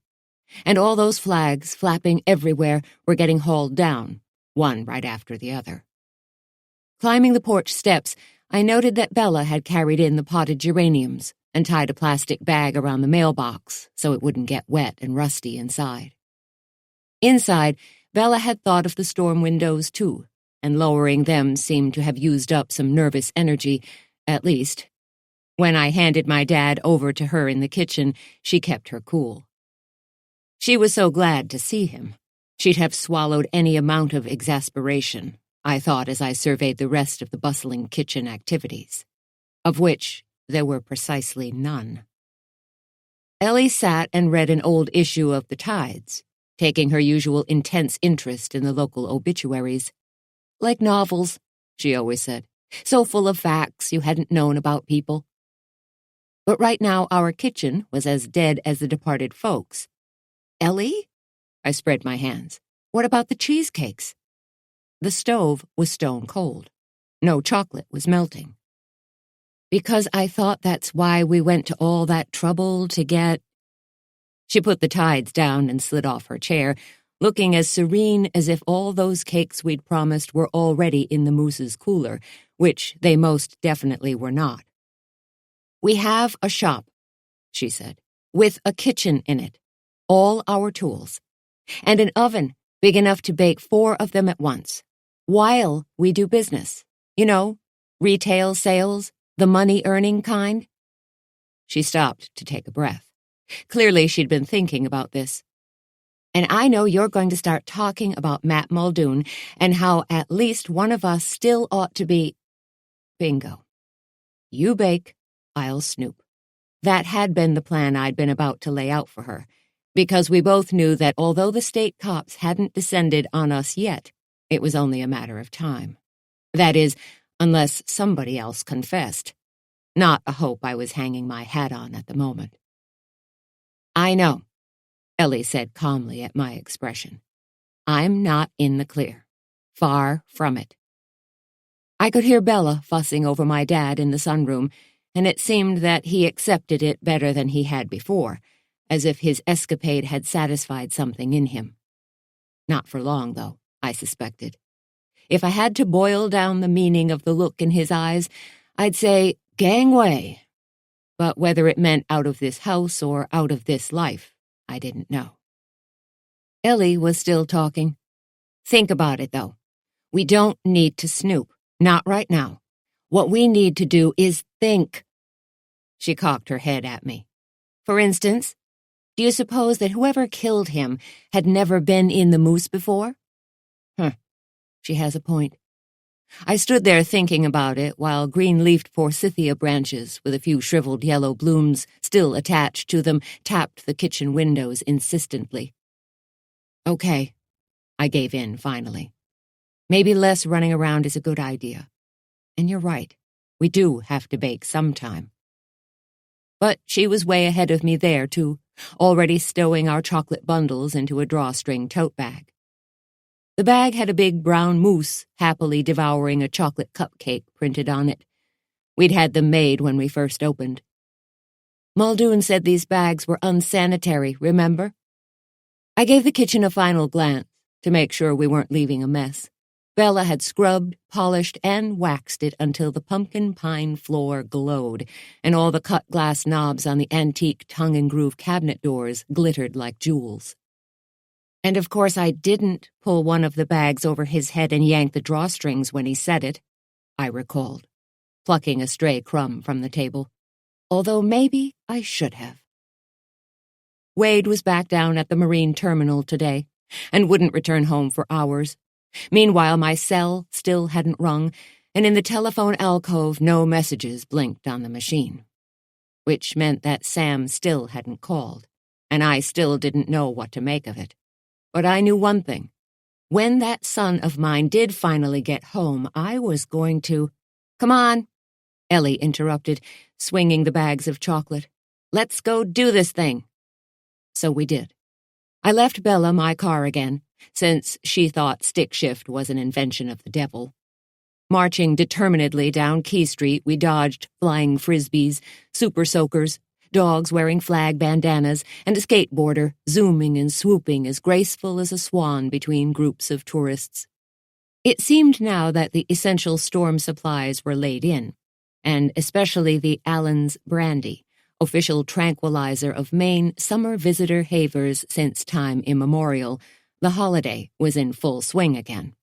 And all those flags flapping everywhere were getting hauled down, one right after the other. Climbing the porch steps, I noted that Bella had carried in the potted geraniums and tied a plastic bag around the mailbox so it wouldn't get wet and rusty inside. Inside, Bella had thought of the storm windows too, and lowering them seemed to have used up some nervous energy, at least. When I handed my dad over to her in the kitchen, she kept her cool. She was so glad to see him. She'd have swallowed any amount of exasperation, I thought as I surveyed the rest of the bustling kitchen activities, of which there were precisely none. Ellie sat and read an old issue of the Tides, taking her usual intense interest in the local obituaries. Like novels, she always said, so full of facts you hadn't known about people. But right now our kitchen was as dead as the departed folks. Ellie? I spread my hands. What about the cheesecakes? The stove was stone cold. No chocolate was melting. Because I thought that's why we went to all that trouble to get... She put the Tides down and slid off her chair, looking as serene as if all those cakes we'd promised were already in the moose's cooler, which they most definitely were not. We have a shop, she said, with a kitchen in it, all our tools, and an oven big enough to bake 4 of them at once, while we do business. You know, retail sales, the money-earning kind. She stopped to take a breath. Clearly she'd been thinking about this. And I know you're going to start talking about Matt Muldoon and how at least one of us still ought to be... Bingo. You bake, I'll snoop. That had been the plan I'd been about to lay out for her, because we both knew that although the state cops hadn't descended on us yet, it was only a matter of time. That is, unless somebody else confessed. Not a hope I was hanging my hat on at the moment. I know, Ellie said calmly at my expression. I'm not in the clear. Far from it. I could hear Bella fussing over my dad in the sunroom, and it seemed that he accepted it better than he had before, as if his escapade had satisfied something in him. Not for long, though, I suspected. If I had to boil down the meaning of the look in his eyes, I'd say, gangway. But whether it meant out of this house or out of this life, I didn't know. Ellie was still talking. Think about it, though. We don't need to snoop, not right now. What we need to do is think. She cocked her head at me. For instance, do you suppose that whoever killed him had never been in the moose before? She has a point. I stood there thinking about it while green-leafed forsythia branches with a few shriveled yellow blooms still attached to them tapped the kitchen windows insistently. Okay, I gave in finally. Maybe less running around is a good idea. And you're right, we do have to bake sometime. But she was way ahead of me there, too, already stowing our chocolate bundles into a drawstring tote bag. The bag had a big brown moose happily devouring a chocolate cupcake printed on it. We'd had them made when we first opened. Muldoon said these bags were unsanitary, remember? I gave the kitchen a final glance to make sure we weren't leaving a mess. Bella had scrubbed, polished, and waxed it until the pumpkin pine floor glowed, and all the cut glass knobs on the antique tongue-and-groove cabinet doors glittered like jewels. And of course I didn't pull one of the bags over his head and yank the drawstrings when he said it, I recalled, plucking a stray crumb from the table, although maybe I should have. Wade was back down at the marine terminal today and wouldn't return home for hours. Meanwhile, my cell still hadn't rung, and in the telephone alcove no messages blinked on the machine, which meant that Sam still hadn't called, and I still didn't know what to make of it. But I knew one thing. When that son of mine did finally get home, I was going to... Come on, Ellie interrupted, swinging the bags of chocolate. Let's go do this thing. So we did. I left Bella my car again, since she thought stick shift was an invention of the devil. Marching determinedly down Key Street, we dodged flying frisbees, super soakers, dogs wearing flag bandanas, and a skateboarder zooming and swooping as graceful as a swan between groups of tourists. It seemed now that the essential storm supplies were laid in, and especially the Allen's brandy, official tranquilizer of Maine summer visitor havers since time immemorial. The holiday was in full swing again.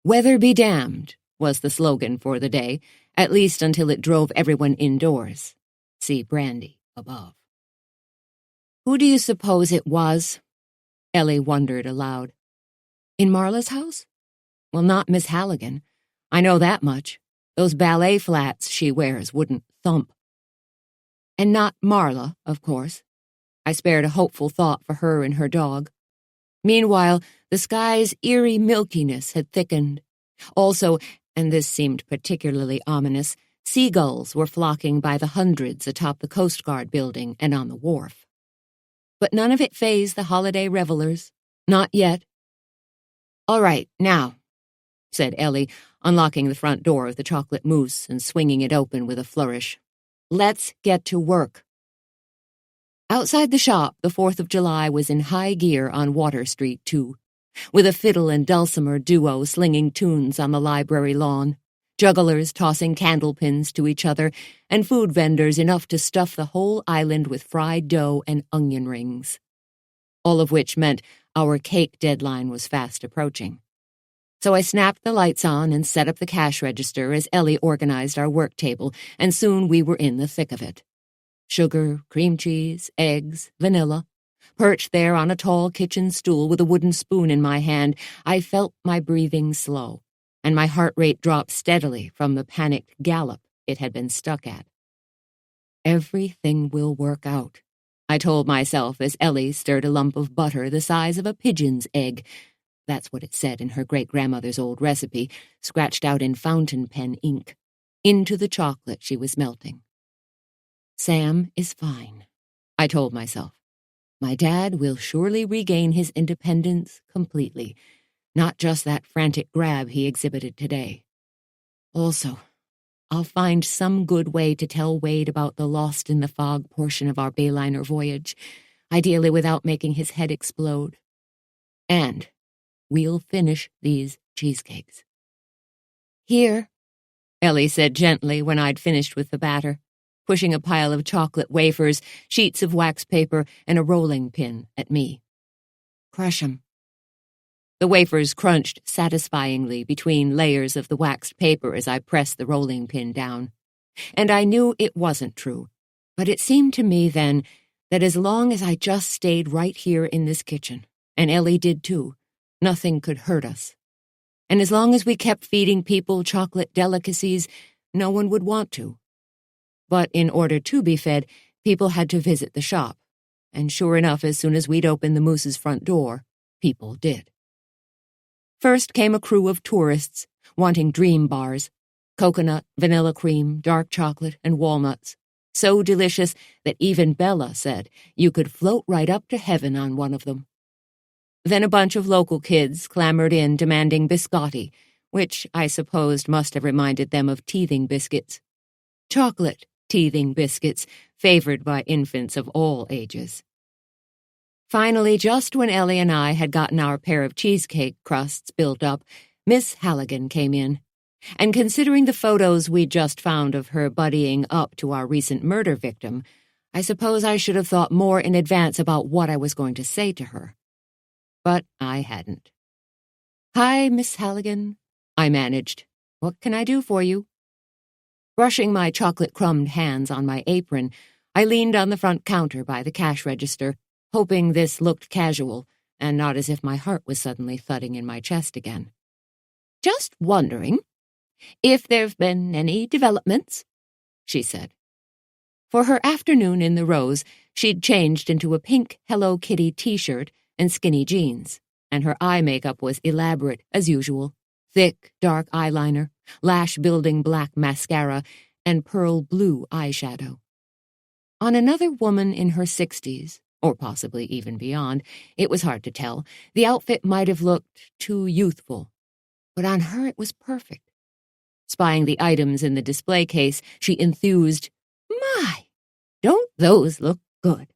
"Weather be damned" was the slogan for the day, at least until it drove everyone indoors. See brandy above. "Who do you suppose it was?" Ellie wondered aloud. "In Marla's house? Well, not Miss Halligan. I know that much. Those ballet flats she wears wouldn't thump. And not Marla, of course. I spared a hopeful thought for her and her dog. Meanwhile, the sky's eerie milkiness had thickened. Also, and this seemed particularly ominous, seagulls were flocking by the hundreds atop the Coast Guard building and on the wharf. But none of it fazed the holiday revelers. Not yet. "All right, now," said Ellie, unlocking the front door of the chocolate mousse and swinging it open with a flourish. "Let's get to work." Outside the shop, the 4th of July was in high gear on Water Street, too, with a fiddle and dulcimer duo slinging tunes on the library lawn, jugglers tossing candlepins to each other, and food vendors enough to stuff the whole island with fried dough and onion rings. All of which meant our cake deadline was fast approaching. So I snapped the lights on and set up the cash register as Ellie organized our work table, and soon we were in the thick of it. Sugar, cream cheese, eggs, vanilla. Perched there on a tall kitchen stool with a wooden spoon in my hand, I felt my breathing slow, and my heart rate dropped steadily from the panicked gallop it had been stuck at. "Everything will work out," I told myself as Ellie stirred a lump of butter the size of a pigeon's egg. That's what it said in her great-grandmother's old recipe, scratched out in fountain pen ink, into the chocolate she was melting. "Sam is fine," I told myself. "My dad will surely regain his independence completely, not just that frantic grab he exhibited today. Also, I'll find some good way to tell Wade about the lost in the fog portion of our Bayliner voyage, ideally without making his head explode. And we'll finish these cheesecakes." "Here," Ellie said gently when I'd finished with the batter, pushing a pile of chocolate wafers, sheets of wax paper, and a rolling pin at me. "Crush 'em." The wafers crunched satisfyingly between layers of the waxed paper as I pressed the rolling pin down. And I knew it wasn't true, but it seemed to me then that as long as I just stayed right here in this kitchen, and Ellie did too, nothing could hurt us. And as long as we kept feeding people chocolate delicacies, no one would want to. But in order to be fed, people had to visit the shop. And sure enough, as soon as we'd opened the Moose's front door, people did. First came a crew of tourists, wanting dream bars, coconut, vanilla cream, dark chocolate, and walnuts, so delicious that even Bella said you could float right up to heaven on one of them. Then a bunch of local kids clamored in demanding biscotti, which I supposed must have reminded them of teething biscuits. Chocolate teething biscuits, favored by infants of all ages. Finally, just when Ellie and I had gotten our pair of cheesecake crusts built up, Miss Halligan came in. And considering the photos we'd just found of her buddying up to our recent murder victim, I suppose I should have thought more in advance about what I was going to say to her. But I hadn't. "Hi, Miss Halligan," I managed. "What can I do for you?" Brushing my chocolate-crumbed hands on my apron, I leaned on the front counter by the cash register, hoping this looked casual and not as if my heart was suddenly thudding in my chest again. "Just wondering if there've been any developments," she said. For her afternoon in the Rose, she'd changed into a pink Hello Kitty t-shirt and skinny jeans, and her eye makeup was elaborate as usual. Thick, dark eyeliner, lash-building black mascara, and pearl blue eyeshadow. On another woman in her 60s, or possibly even beyond. It was hard to tell. The outfit might have looked too youthful, but on her it was perfect. Spying the items in the display case, she enthused, "My, don't those look good?"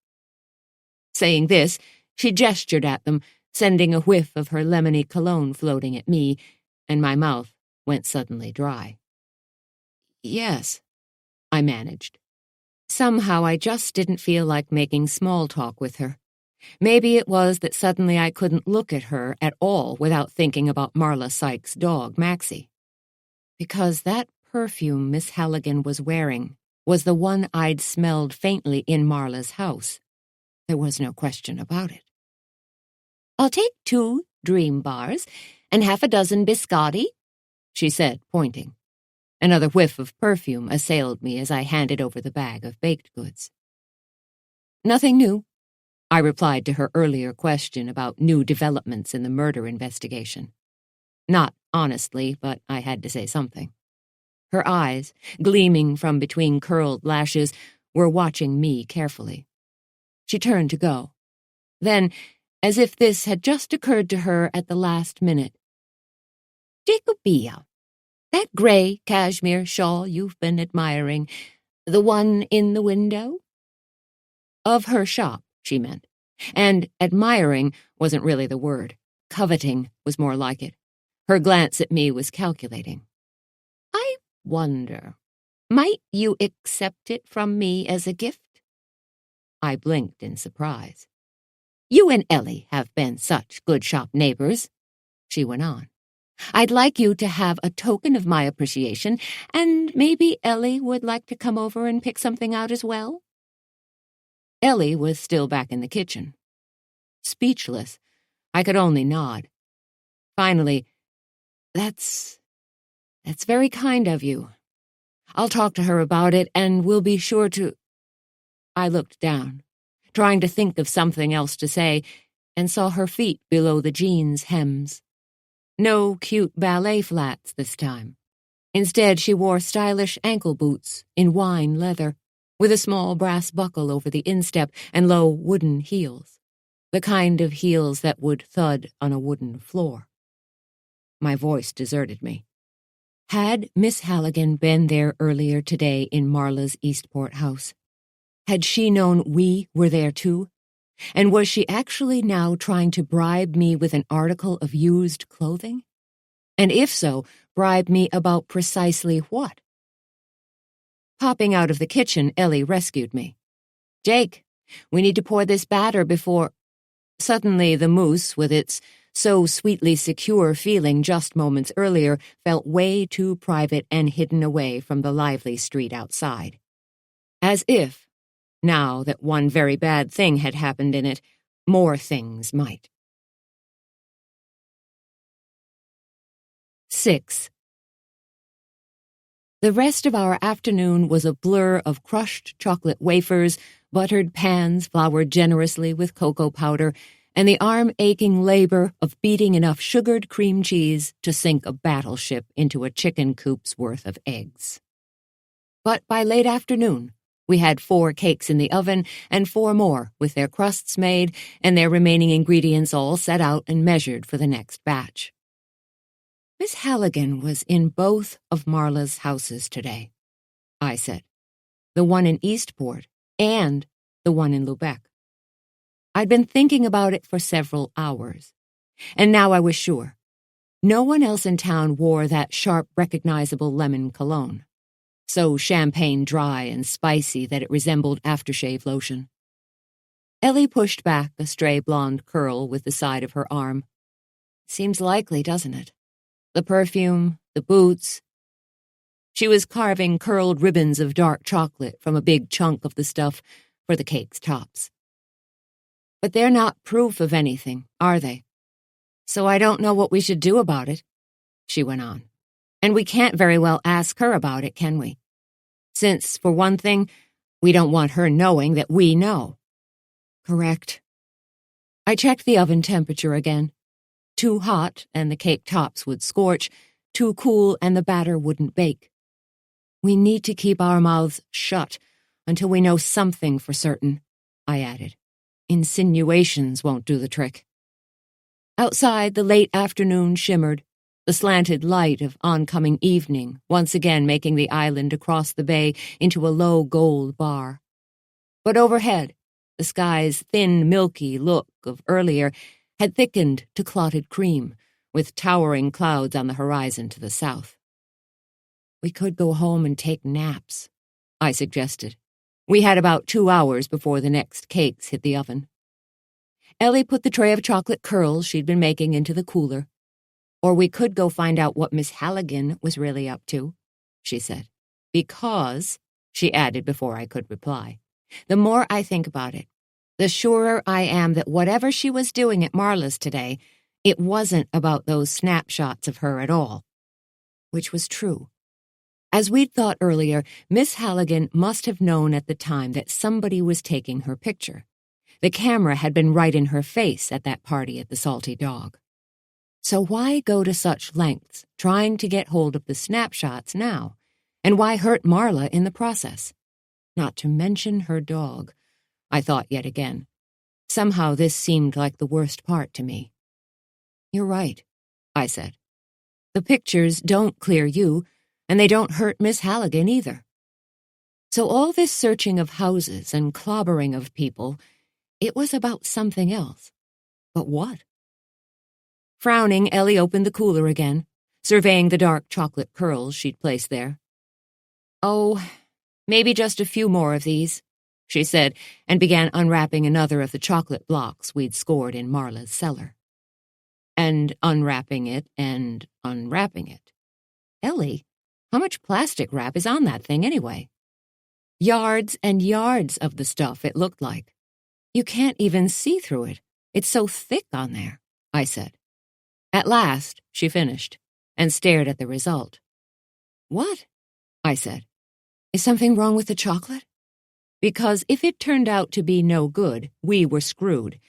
Saying this, she gestured at them, sending a whiff of her lemony cologne floating at me, and my mouth went suddenly dry. "Yes," I managed. Somehow I just didn't feel like making small talk with her. Maybe it was that suddenly I couldn't look at her at all without thinking about Marla Sykes' dog, Maxie. Because that perfume Miss Halligan was wearing was the one I'd smelled faintly in Marla's house. There was no question about it. "I'll take 2 dream bars and half a dozen biscotti," she said, pointing. Another whiff of perfume assailed me as I handed over the bag of baked goods. "Nothing new," I replied to her earlier question about new developments in the murder investigation. Not honestly, but I had to say something. Her eyes, gleaming from between curled lashes, were watching me carefully. She turned to go. Then, as if this had just occurred to her at the last minute, "Jacobia, that gray cashmere shawl you've been admiring, the one in the window?" Of her shop, she meant. And admiring wasn't really the word. Coveting was more like it. Her glance at me was calculating. "I wonder, might you accept it from me as a gift?" I blinked in surprise. "You and Ellie have been such good shop neighbors," she went on. "I'd like you to have a token of my appreciation, and maybe Ellie would like to come over and pick something out as well." Ellie was still back in the kitchen. Speechless, I could only nod. Finally, That's very kind of you. I'll talk to her about it, and we'll be sure to—" I looked down, trying to think of something else to say, and saw her feet below the jeans' hems. No cute ballet flats this time. Instead, she wore stylish ankle boots in wine leather, with a small brass buckle over the instep and low wooden heels, the kind of heels that would thud on a wooden floor. My voice deserted me. Had Miss Halligan been there earlier today in Marla's Eastport house? Had she known we were there too? And was she actually now trying to bribe me with an article of used clothing? And if so, bribe me about precisely what? Popping out of the kitchen, Ellie rescued me. "Jake, we need to pour this batter before—" Suddenly the mousse, with its so sweetly secure feeling just moments earlier, felt way too private and hidden away from the lively street outside. As if, now that one very bad thing had happened in it, more things might. 6. The rest of our afternoon was a blur of crushed chocolate wafers, buttered pans floured generously with cocoa powder, and the arm-aching labor of beating enough sugared cream cheese to sink a battleship into a chicken coop's worth of eggs. But by late afternoon, we had 4 cakes in the oven and 4 more with their crusts made and their remaining ingredients all set out and measured for the next batch. Miss Halligan was in both of Marla's houses today, I said. The one in Eastport and the one in Lubec. I'd been thinking about it for several hours, and now I was sure. No one else in town wore that sharp, recognizable lemon cologne, so champagne dry and spicy that it resembled aftershave lotion. Ellie pushed back a stray blonde curl with the side of her arm. "Seems likely, doesn't it? The perfume, the boots." She was carving curled ribbons of dark chocolate from a big chunk of the stuff for the cake's tops. "But they're not proof of anything, are they? So I don't know what we should do about it," she went on. "And we can't very well ask her about it, can we? Since, for one thing, we don't want her knowing that we know." "Correct." I checked the oven temperature again. Too hot, and the cake tops would scorch. Too cool, and the batter wouldn't bake. "We need to keep our mouths shut until we know something for certain," I added. insinuations won't do the trick. Outside, the late afternoon shimmered, the slanted light of oncoming evening once again making the island across the bay into a low gold bar. But overhead, the sky's thin, milky look of earlier had thickened to clotted cream, with towering clouds on the horizon to the south. "We could go home and take naps," I suggested. We had about 2 hours before the next cakes hit the oven. Ellie put the tray of chocolate curls she'd been making into the cooler. "Or we could go find out what Miss Halligan was really up to," she said. "Because," she added before I could reply, "the more I think about it, the surer I am that whatever she was doing at Marla's today, it wasn't about those snapshots of her at all." Which was true. As we'd thought earlier, Miss Halligan must have known at the time that somebody was taking her picture. The camera had been right in her face at that party at the Salty Dog. So why go to such lengths trying to get hold of the snapshots now? And why hurt Marla in the process? Not to mention her dog, I thought yet again. Somehow this seemed like the worst part to me. "You're right," I said. "The pictures don't clear you, and they don't hurt Miss Halligan either." So all this searching of houses and clobbering of people, it was about something else. But what? Frowning, Ellie opened the cooler again, surveying the dark chocolate curls she'd placed there. "Oh, maybe just a few more of these," she said, and began unwrapping another of the chocolate blocks we'd scored in Marla's cellar. And unwrapping it and unwrapping it. "Ellie, how much plastic wrap is on that thing anyway?" "Yards and yards of the stuff, it looked like. You can't even see through it. It's so thick on there," I said. At last, she finished, and stared at the result. "What?" I said. "Is something wrong with the chocolate?" Because if it turned out to be no good, we were screwed.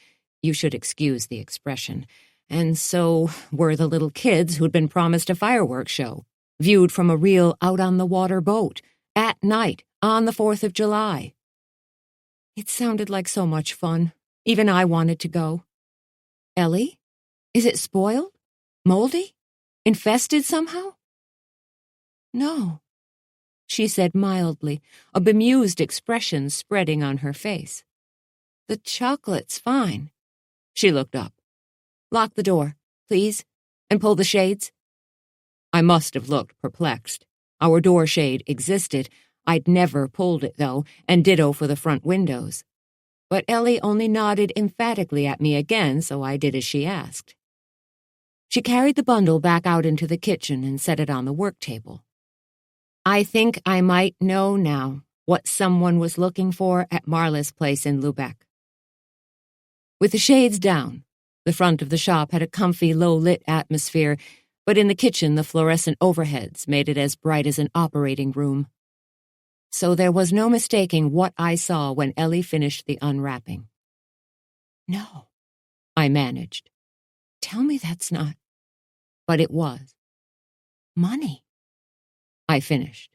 You should excuse the expression. And so were the little kids who'd been promised a fireworks show, viewed from a real out-on-the-water boat, at night, on the 4th of July. It sounded like so much fun. Even I wanted to go. "Ellie? Is it spoiled? Moldy? Infested somehow?" "No," she said mildly, a bemused expression spreading on her face. "The chocolate's fine." She looked up. "Lock the door, please, and pull the shades." I must have looked perplexed. Our door shade existed. I'd never pulled it, though, and ditto for the front windows. But Ellie only nodded emphatically at me again, so I did as she asked. She carried the bundle back out into the kitchen and set it on the work table. "I think I might know now what someone was looking for at Marla's place in Lubeck." With the shades down, the front of the shop had a comfy, low-lit atmosphere, but in the kitchen the fluorescent overheads made it as bright as an operating room. So there was no mistaking what I saw when Ellie finished the unwrapping. "No," I managed. "Tell me that's not—" But it was. "Money," I finished.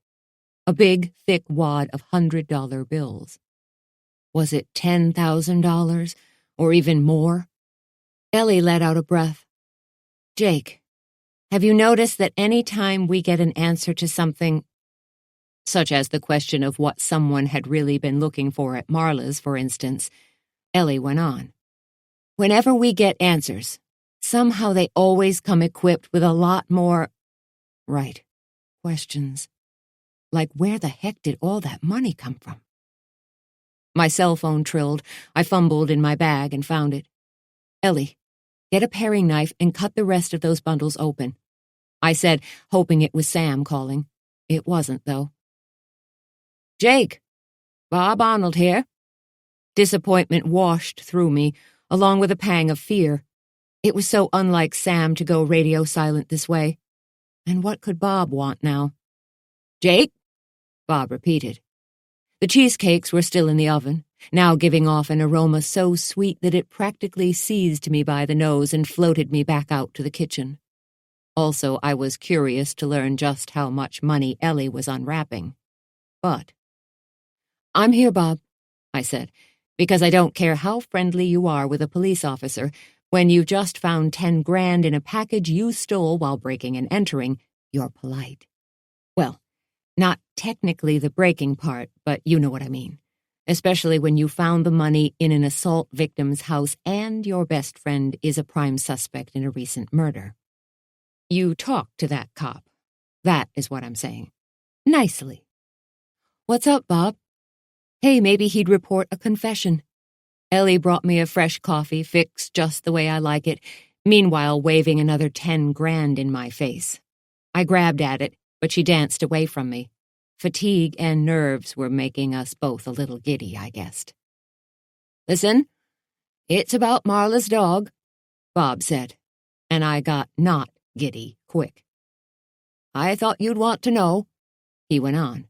A big, thick wad of $100 bills. Was it $10,000, or even more? Ellie let out a breath. "Jake, have you noticed that any time we get an answer to something, such as the question of what someone had really been looking for at Marla's, for instance," Ellie went on, "whenever we get answers, somehow they always come equipped with a lot more, right, questions. Like where the heck did all that money come from?" My cell phone trilled. I fumbled in my bag and found it. "Ellie, get a paring knife and cut the rest of those bundles open," I said, hoping it was Sam calling. It wasn't, though. "Jake, Bob Arnold here." Disappointment washed through me, along with a pang of fear. It was so unlike Sam to go radio silent this way. And what could Bob want now? "Jake?" Bob repeated. The cheesecakes were still in the oven, now giving off an aroma so sweet that it practically seized me by the nose and floated me back out to the kitchen. Also, I was curious to learn just how much money Ellie was unwrapping. But "I'm here, Bob," I said, Because I don't care how friendly you are with a police officer, when you've just found 10 grand in a package you stole while breaking and entering, you're polite. Well, not technically the breaking part, but you know what I mean. Especially when you found the money in an assault victim's house and your best friend is a prime suspect in a recent murder. You talk to that cop. That is what I'm saying. Nicely. What's up, Bob? Hey, maybe he'd report a confession. Ellie brought me a fresh coffee fixed just the way I like it, meanwhile waving another 10 grand in my face. I grabbed at it, but she danced away from me. Fatigue and nerves were making us both a little giddy, I guessed. Listen, it's about Marla's dog, Bob said, and I got not giddy quick. I thought you'd want to know, he went on.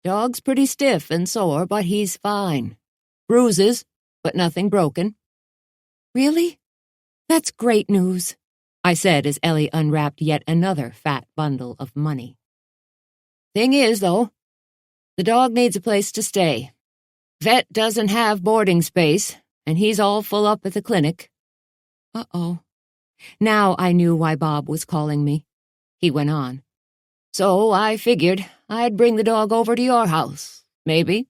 Dog's pretty stiff and sore, but he's fine. Bruises, but nothing broken. Really? That's great news, I said as Ellie unwrapped yet another fat bundle of money. Thing is, though, the dog needs a place to stay. Vet doesn't have boarding space, and he's all full up at the clinic. Uh-oh. Now I knew why Bob was calling me. He went on. So I figured I'd bring the dog over to your house, maybe.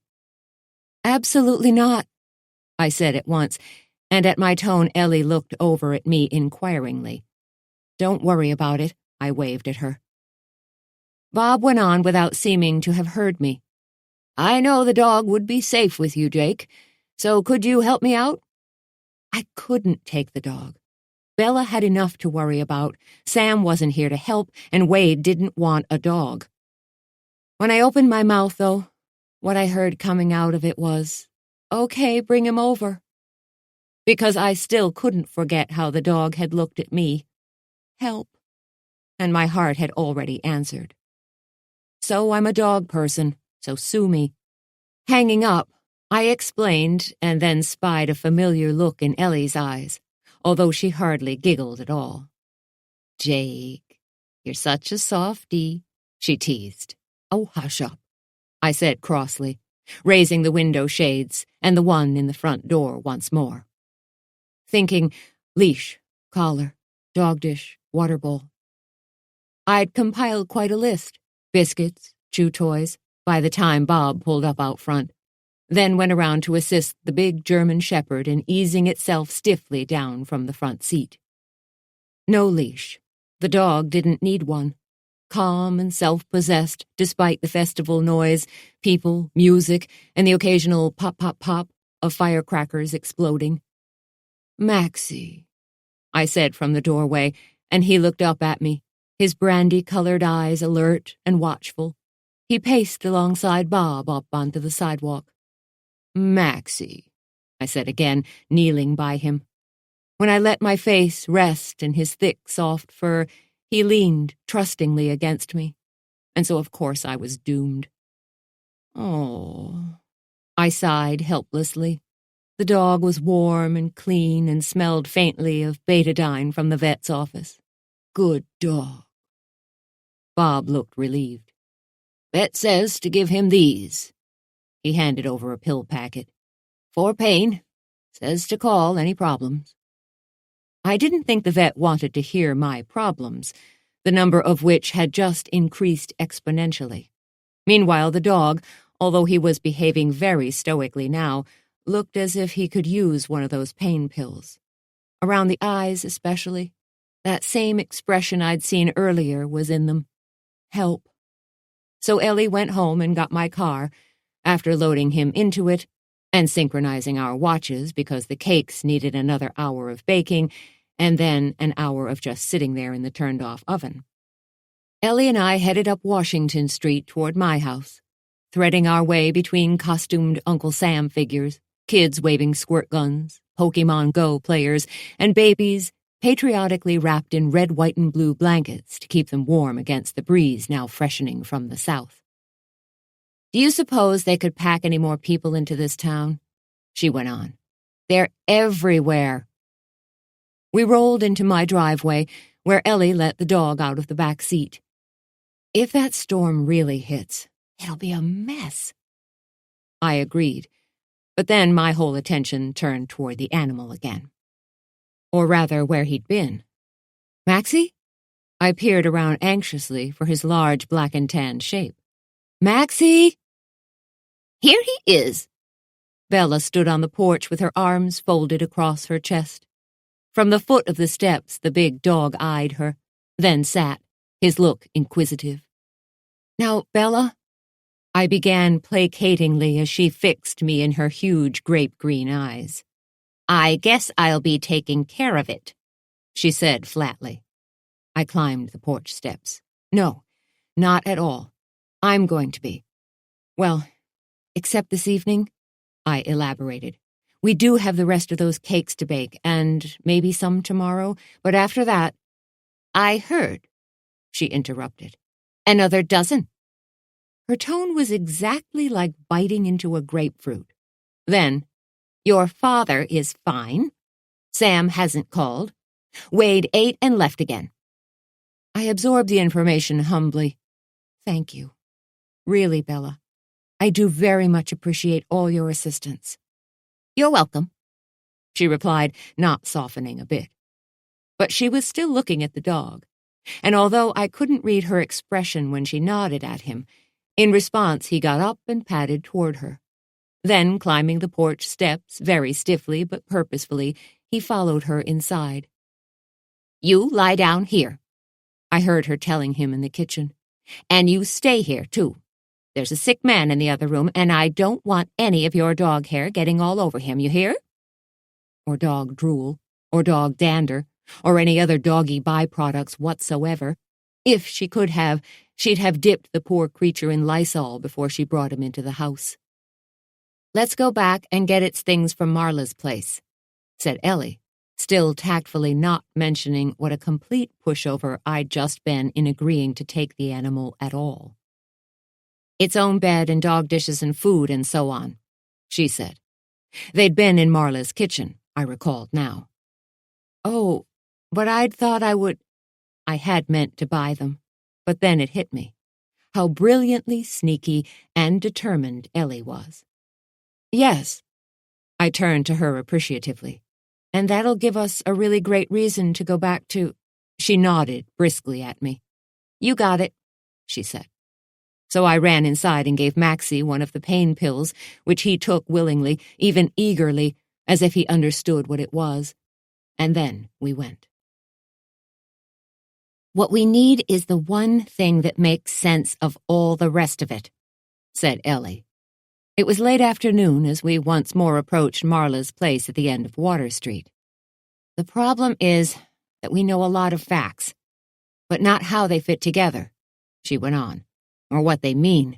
Absolutely not, I said at once, and at my tone Ellie looked over at me inquiringly. Don't worry about it, I waved at her. Bob went on without seeming to have heard me. I know the dog would be safe with you, Jake, so could you help me out? I couldn't take the dog. Bella had enough to worry about, Sam wasn't here to help, and Wade didn't want a dog. When I opened my mouth, though, what I heard coming out of it was, okay, bring him over. Because I still couldn't forget how the dog had looked at me. Help. And my heart had already answered. So I'm a dog person, so sue me. Hanging up, I explained and then spied a familiar look in Ellie's eyes, although she hardly giggled at all. Jake, you're such a softie, she teased. Oh, hush up, I said crossly, raising the window shades and the one in the front door once more. Thinking, leash, collar, dog dish, water bowl. I'd compiled quite a list, biscuits, chew toys, by the time Bob pulled up out front, then went around to assist the big German shepherd in easing itself stiffly down from the front seat. No leash. The dog didn't need one. Calm and self-possessed, despite the festival noise, people, music, and the occasional pop-pop-pop of firecrackers exploding. Maxie, I said from the doorway, and he looked up at me, his brandy-colored eyes alert and watchful. He paced alongside Bob up onto the sidewalk. Maxie, I said again, kneeling by him. When I let my face rest in his thick, soft fur, he leaned trustingly against me, and so of course I was doomed. Oh, I sighed helplessly. The dog was warm and clean and smelled faintly of betadine from the vet's office. Good dog. Bob looked relieved. Vet says to give him these. He handed over a pill packet. For pain. Says to call any problems. I didn't think the vet wanted to hear my problems, the number of which had just increased exponentially. Meanwhile, the dog, although he was behaving very stoically now, looked as if he could use one of those pain pills. Around the eyes, especially. That same expression I'd seen earlier was in them. Help. So Ellie went home and got my car, after loading him into it and synchronizing our watches because the cakes needed another hour of baking and then an hour of just sitting there in the turned-off oven. Ellie and I headed up Washington Street toward my house, threading our way between costumed Uncle Sam figures, kids waving squirt guns, Pokemon Go players, and babies patriotically wrapped in red, white, and blue blankets to keep them warm against the breeze now freshening from the south. Do you suppose they could pack any more people into this town? She went on. They're everywhere. We rolled into my driveway, where Ellie let the dog out of the back seat. If that storm really hits, it'll be a mess. I agreed. But then my whole attention turned toward the animal again. Or rather, where he'd been. Maxie? I peered around anxiously for his large black and tan shape. Maxie! Here he is. Bella stood on the porch with her arms folded across her chest. From the foot of the steps, the big dog eyed her, then sat, his look inquisitive. Now, Bella, I began placatingly as she fixed me in her huge grape-green eyes. I guess I'll be taking care of it, she said flatly. I climbed the porch steps. No, not at all. I'm going to be. Well, except this evening, I elaborated. We do have the rest of those cakes to bake, and maybe some tomorrow, but after that— I heard, she interrupted. Another dozen. Her tone was exactly like biting into a grapefruit. Then, your father is fine. Sam hasn't called. Wade ate and left again. I absorbed the information humbly. Thank you. Really, Bella. I do very much appreciate all your assistance. You're welcome, she replied, not softening a bit. But she was still looking at the dog, and although I couldn't read her expression when she nodded at him, in response he got up and padded toward her. Then, climbing the porch steps, very stiffly but purposefully, he followed her inside. You lie down here, I heard her telling him in the kitchen. And you stay here, too. There's a sick man in the other room, and I don't want any of your dog hair getting all over him, you hear? Or dog drool, or dog dander, or any other doggy byproducts whatsoever. If she could have, she'd have dipped the poor creature in Lysol before she brought him into the house. Let's go back and get its things from Marla's place, said Ellie, still tactfully not mentioning what a complete pushover I'd just been in agreeing to take the animal at all. Its own bed and dog dishes and food and so on, she said. They'd been in Marla's kitchen, I recalled now. Oh, but I'd thought I had meant to buy them, but then it hit me. How brilliantly sneaky and determined Ellie was. Yes, I turned to her appreciatively. And that'll give us a really great reason to go back to— She nodded briskly at me. You got it, she said. So I ran inside and gave Maxie one of the pain pills, which he took willingly, even eagerly, as if he understood what it was. And then we went. What we need is the one thing that makes sense of all the rest of it, said Ellie. It was late afternoon as we once more approached Marla's place at the end of Water Street. The problem is that we know a lot of facts, but not how they fit together, she went on, or what they mean.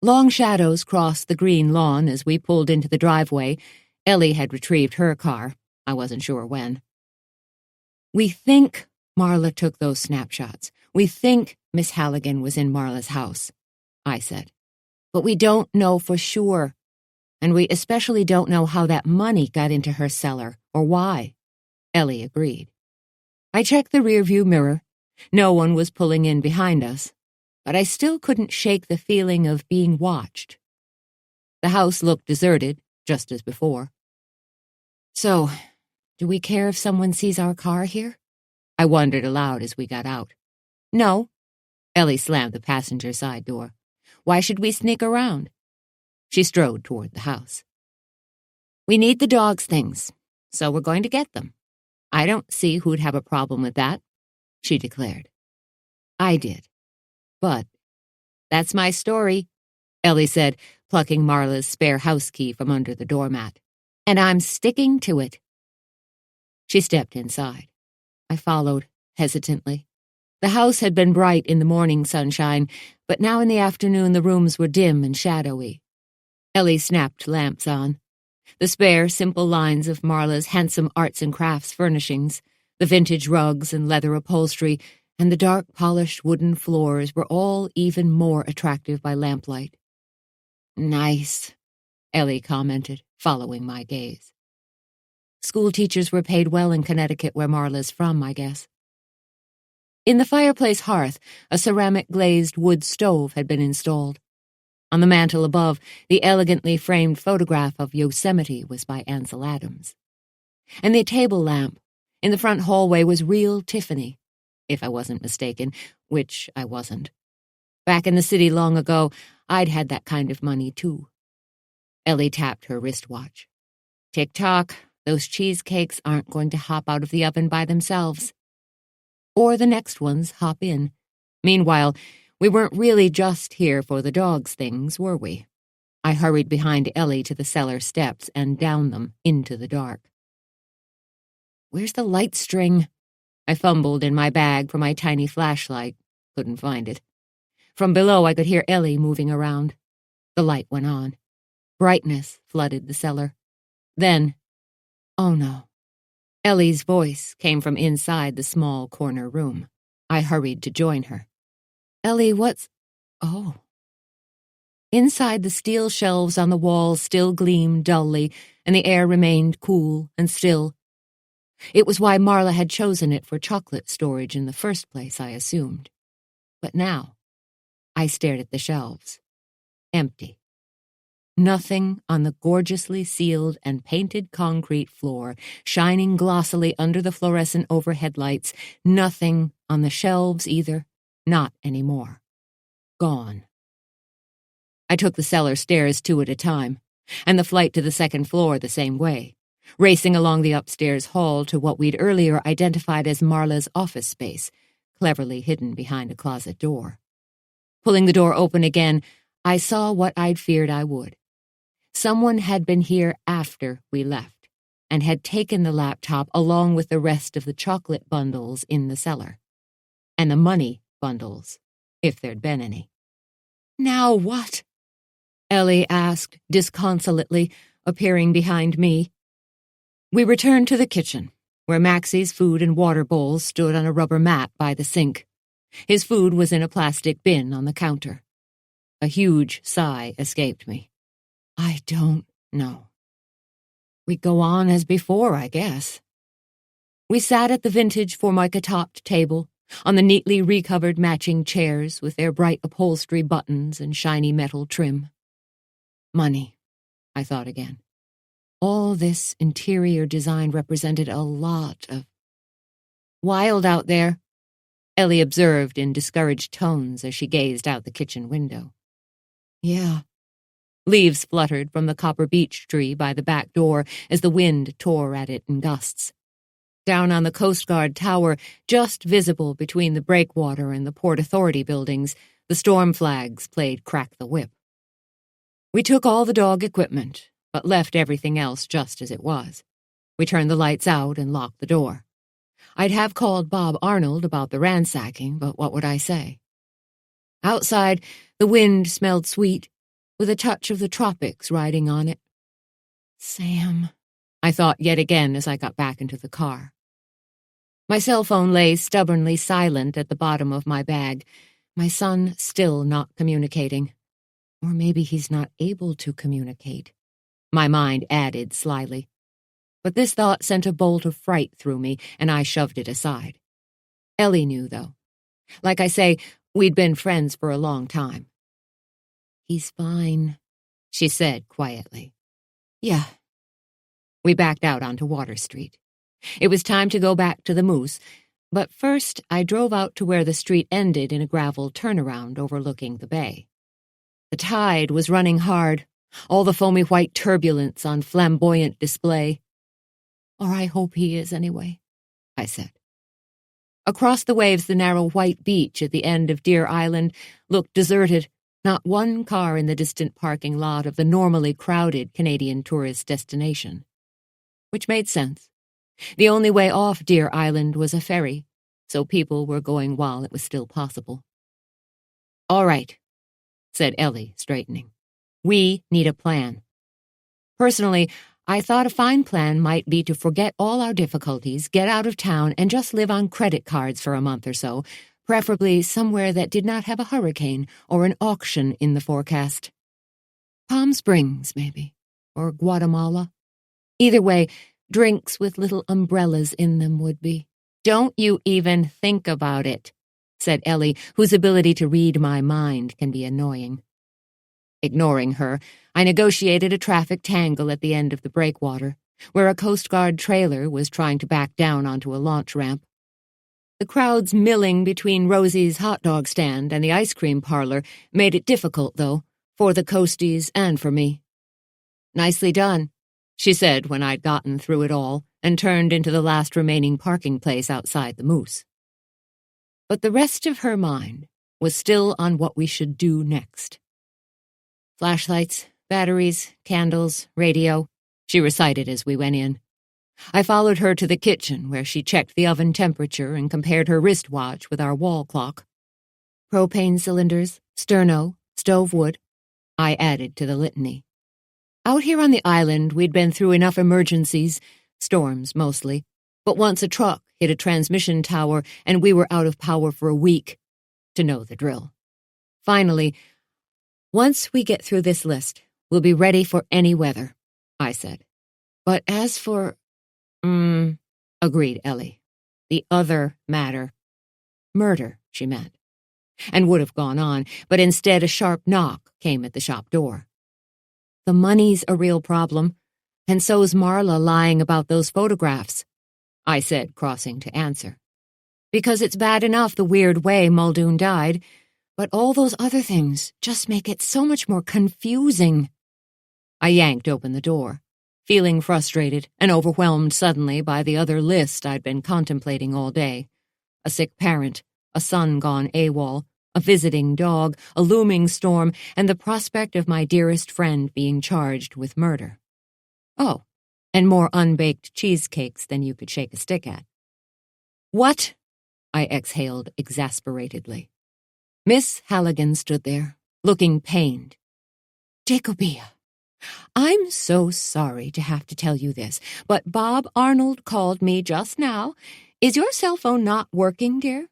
Long shadows crossed the green lawn as we pulled into the driveway. Ellie had retrieved her car. I wasn't sure when. We think Marla took those snapshots. We think Miss Halligan was in Marla's house, I said. But we don't know for sure, and we especially don't know how that money got into her cellar, or why. Ellie agreed. I checked the rearview mirror. No one was pulling in behind us, but I still couldn't shake the feeling of being watched. The house looked deserted, just as before. So, do we care if someone sees our car here? I wondered aloud as we got out. No. Ellie slammed the passenger side door. Why should we sneak around? She strode toward the house. We need the dog's things, so we're going to get them. I don't see who'd have a problem with that, she declared. I did. But that's my story, Ellie said, plucking Marla's spare house key from under the doormat. And I'm sticking to it. She stepped inside. I followed, hesitantly. The house had been bright in the morning sunshine, but now in the afternoon the rooms were dim and shadowy. Ellie snapped lamps on. The spare, simple lines of Marla's handsome arts and crafts furnishings, the vintage rugs and leather upholstery, and the dark polished wooden floors were all even more attractive by lamplight. Nice, Ellie commented, following my gaze. School teachers were paid well in Connecticut, where Marla's from, I guess. In the fireplace hearth, a ceramic glazed wood stove had been installed. On the mantel above, the elegantly framed photograph of Yosemite was by Ansel Adams. And the table lamp in the front hallway was real Tiffany, if I wasn't mistaken, which I wasn't. Back in the city long ago, I'd had that kind of money, too. Ellie tapped her wristwatch. Tick-tock, those cheesecakes aren't going to hop out of the oven by themselves. Or the next ones hop in. Meanwhile, we weren't really just here for the dogs' things, were we? I hurried behind Ellie to the cellar steps and down them into the dark. Where's the light string? I fumbled in my bag for my tiny flashlight. Couldn't find it. From below, I could hear Ellie moving around. The light went on. Brightness flooded the cellar. Then, oh no. Ellie's voice came from inside the small corner room. I hurried to join her. Ellie, what's... Oh. Inside, the steel shelves on the walls still gleamed dully, and the air remained cool and still. It was why Marla had chosen it for chocolate storage in the first place, I assumed. But now, I stared at the shelves. Empty. Nothing on the gorgeously sealed and painted concrete floor, shining glossily under the fluorescent overhead lights. Nothing on the shelves either. Not anymore. Gone. I took the cellar stairs 2 at a time, and the flight to the second floor the same way, racing along the upstairs hall to what we'd earlier identified as Marla's office space, cleverly hidden behind a closet door. Pulling the door open again, I saw what I'd feared I would. Someone had been here after we left, and had taken the laptop along with the rest of the chocolate bundles in the cellar. And the money bundles, if there'd been any. Now what? Ellie asked disconsolately, appearing behind me. We returned to the kitchen, where Maxie's food and water bowls stood on a rubber mat by the sink. His food was in a plastic bin on the counter. A huge sigh escaped me. I don't know. We go on as before, I guess. We sat at the vintage formica-topped table, on the neatly recovered matching chairs with their bright upholstery buttons and shiny metal trim. Money, I thought again. All this interior design represented a lot of... Wild out there, Ellie observed in discouraged tones as she gazed out the kitchen window. Yeah. Leaves fluttered from the copper beech tree by the back door as the wind tore at it in gusts. Down on the Coast Guard tower, just visible between the breakwater and the Port Authority buildings, the storm flags played Crack the Whip. We took all the dog equipment, but left everything else just as it was. We turned the lights out and locked the door. I'd have called Bob Arnold about the ransacking, but what would I say? Outside, the wind smelled sweet, with a touch of the tropics riding on it. Sam, I thought yet again as I got back into the car. My cell phone lay stubbornly silent at the bottom of my bag, my son still not communicating. Or maybe he's not able to communicate, my mind added slyly. But this thought sent a bolt of fright through me, and I shoved it aside. Ellie knew, though. Like I say, we'd been friends for a long time. He's fine, she said quietly. Yeah. We backed out onto Water Street. It was time to go back to the Moose, but first I drove out to where the street ended in a gravel turnaround overlooking the bay. The tide was running hard, all the foamy white turbulence on flamboyant display. Or I hope he is anyway, I said. Across the waves, the narrow white beach at the end of Deer Island looked deserted, not one car in the distant parking lot of the normally crowded Canadian tourist destination. Which made sense. The only way off Deer Island was a ferry, so people were going while it was still possible. All right, said Ellie, straightening. We need a plan. Personally, I thought a fine plan might be to forget all our difficulties, get out of town, and just live on credit cards for a month or so, preferably somewhere that did not have a hurricane or an auction in the forecast. Palm Springs, maybe, or Guatemala. Either way, drinks with little umbrellas in them would be. Don't you even think about it, said Ellie, whose ability to read my mind can be annoying. Ignoring her, I negotiated a traffic tangle at the end of the breakwater, where a Coast Guard trailer was trying to back down onto a launch ramp. The crowds milling between Rosie's hot dog stand and the ice cream parlor made it difficult, though, for the coasties and for me. "Nicely done," she said when I'd gotten through it all and turned into the last remaining parking place outside the Moose. But the rest of her mind was still on what we should do next. "Flashlights, batteries, candles, radio," she recited as we went in. I followed her to the kitchen, where she checked the oven temperature and compared her wristwatch with our wall clock. "Propane cylinders, sterno, stove wood," I added to the litany. Out here on the island, we'd been through enough emergencies, storms mostly, but once a truck hit a transmission tower and we were out of power for a week, to know the drill. Finally, "Once we get through this list, we'll be ready for any weather," I said. "But as for—" agreed Ellie. "The other matter." Murder, she meant. And would have gone on, but instead a sharp knock came at the shop door. "The money's a real problem, and so's Marla lying about those photographs," I said, crossing to answer. "Because it's bad enough the weird way Muldoon died, but all those other things just make it so much more confusing." I yanked open the door, feeling frustrated and overwhelmed suddenly by the other list I'd been contemplating all day. A sick parent, a son gone AWOL, a visiting dog, a looming storm, and the prospect of my dearest friend being charged with murder. Oh, and more unbaked cheesecakes than you could shake a stick at. "What?" I exhaled exasperatedly. Miss Halligan stood there, looking pained. "Jacobia, I'm so sorry to have to tell you this, but Bob Arnold called me just now. Is your cell phone not working, dear?"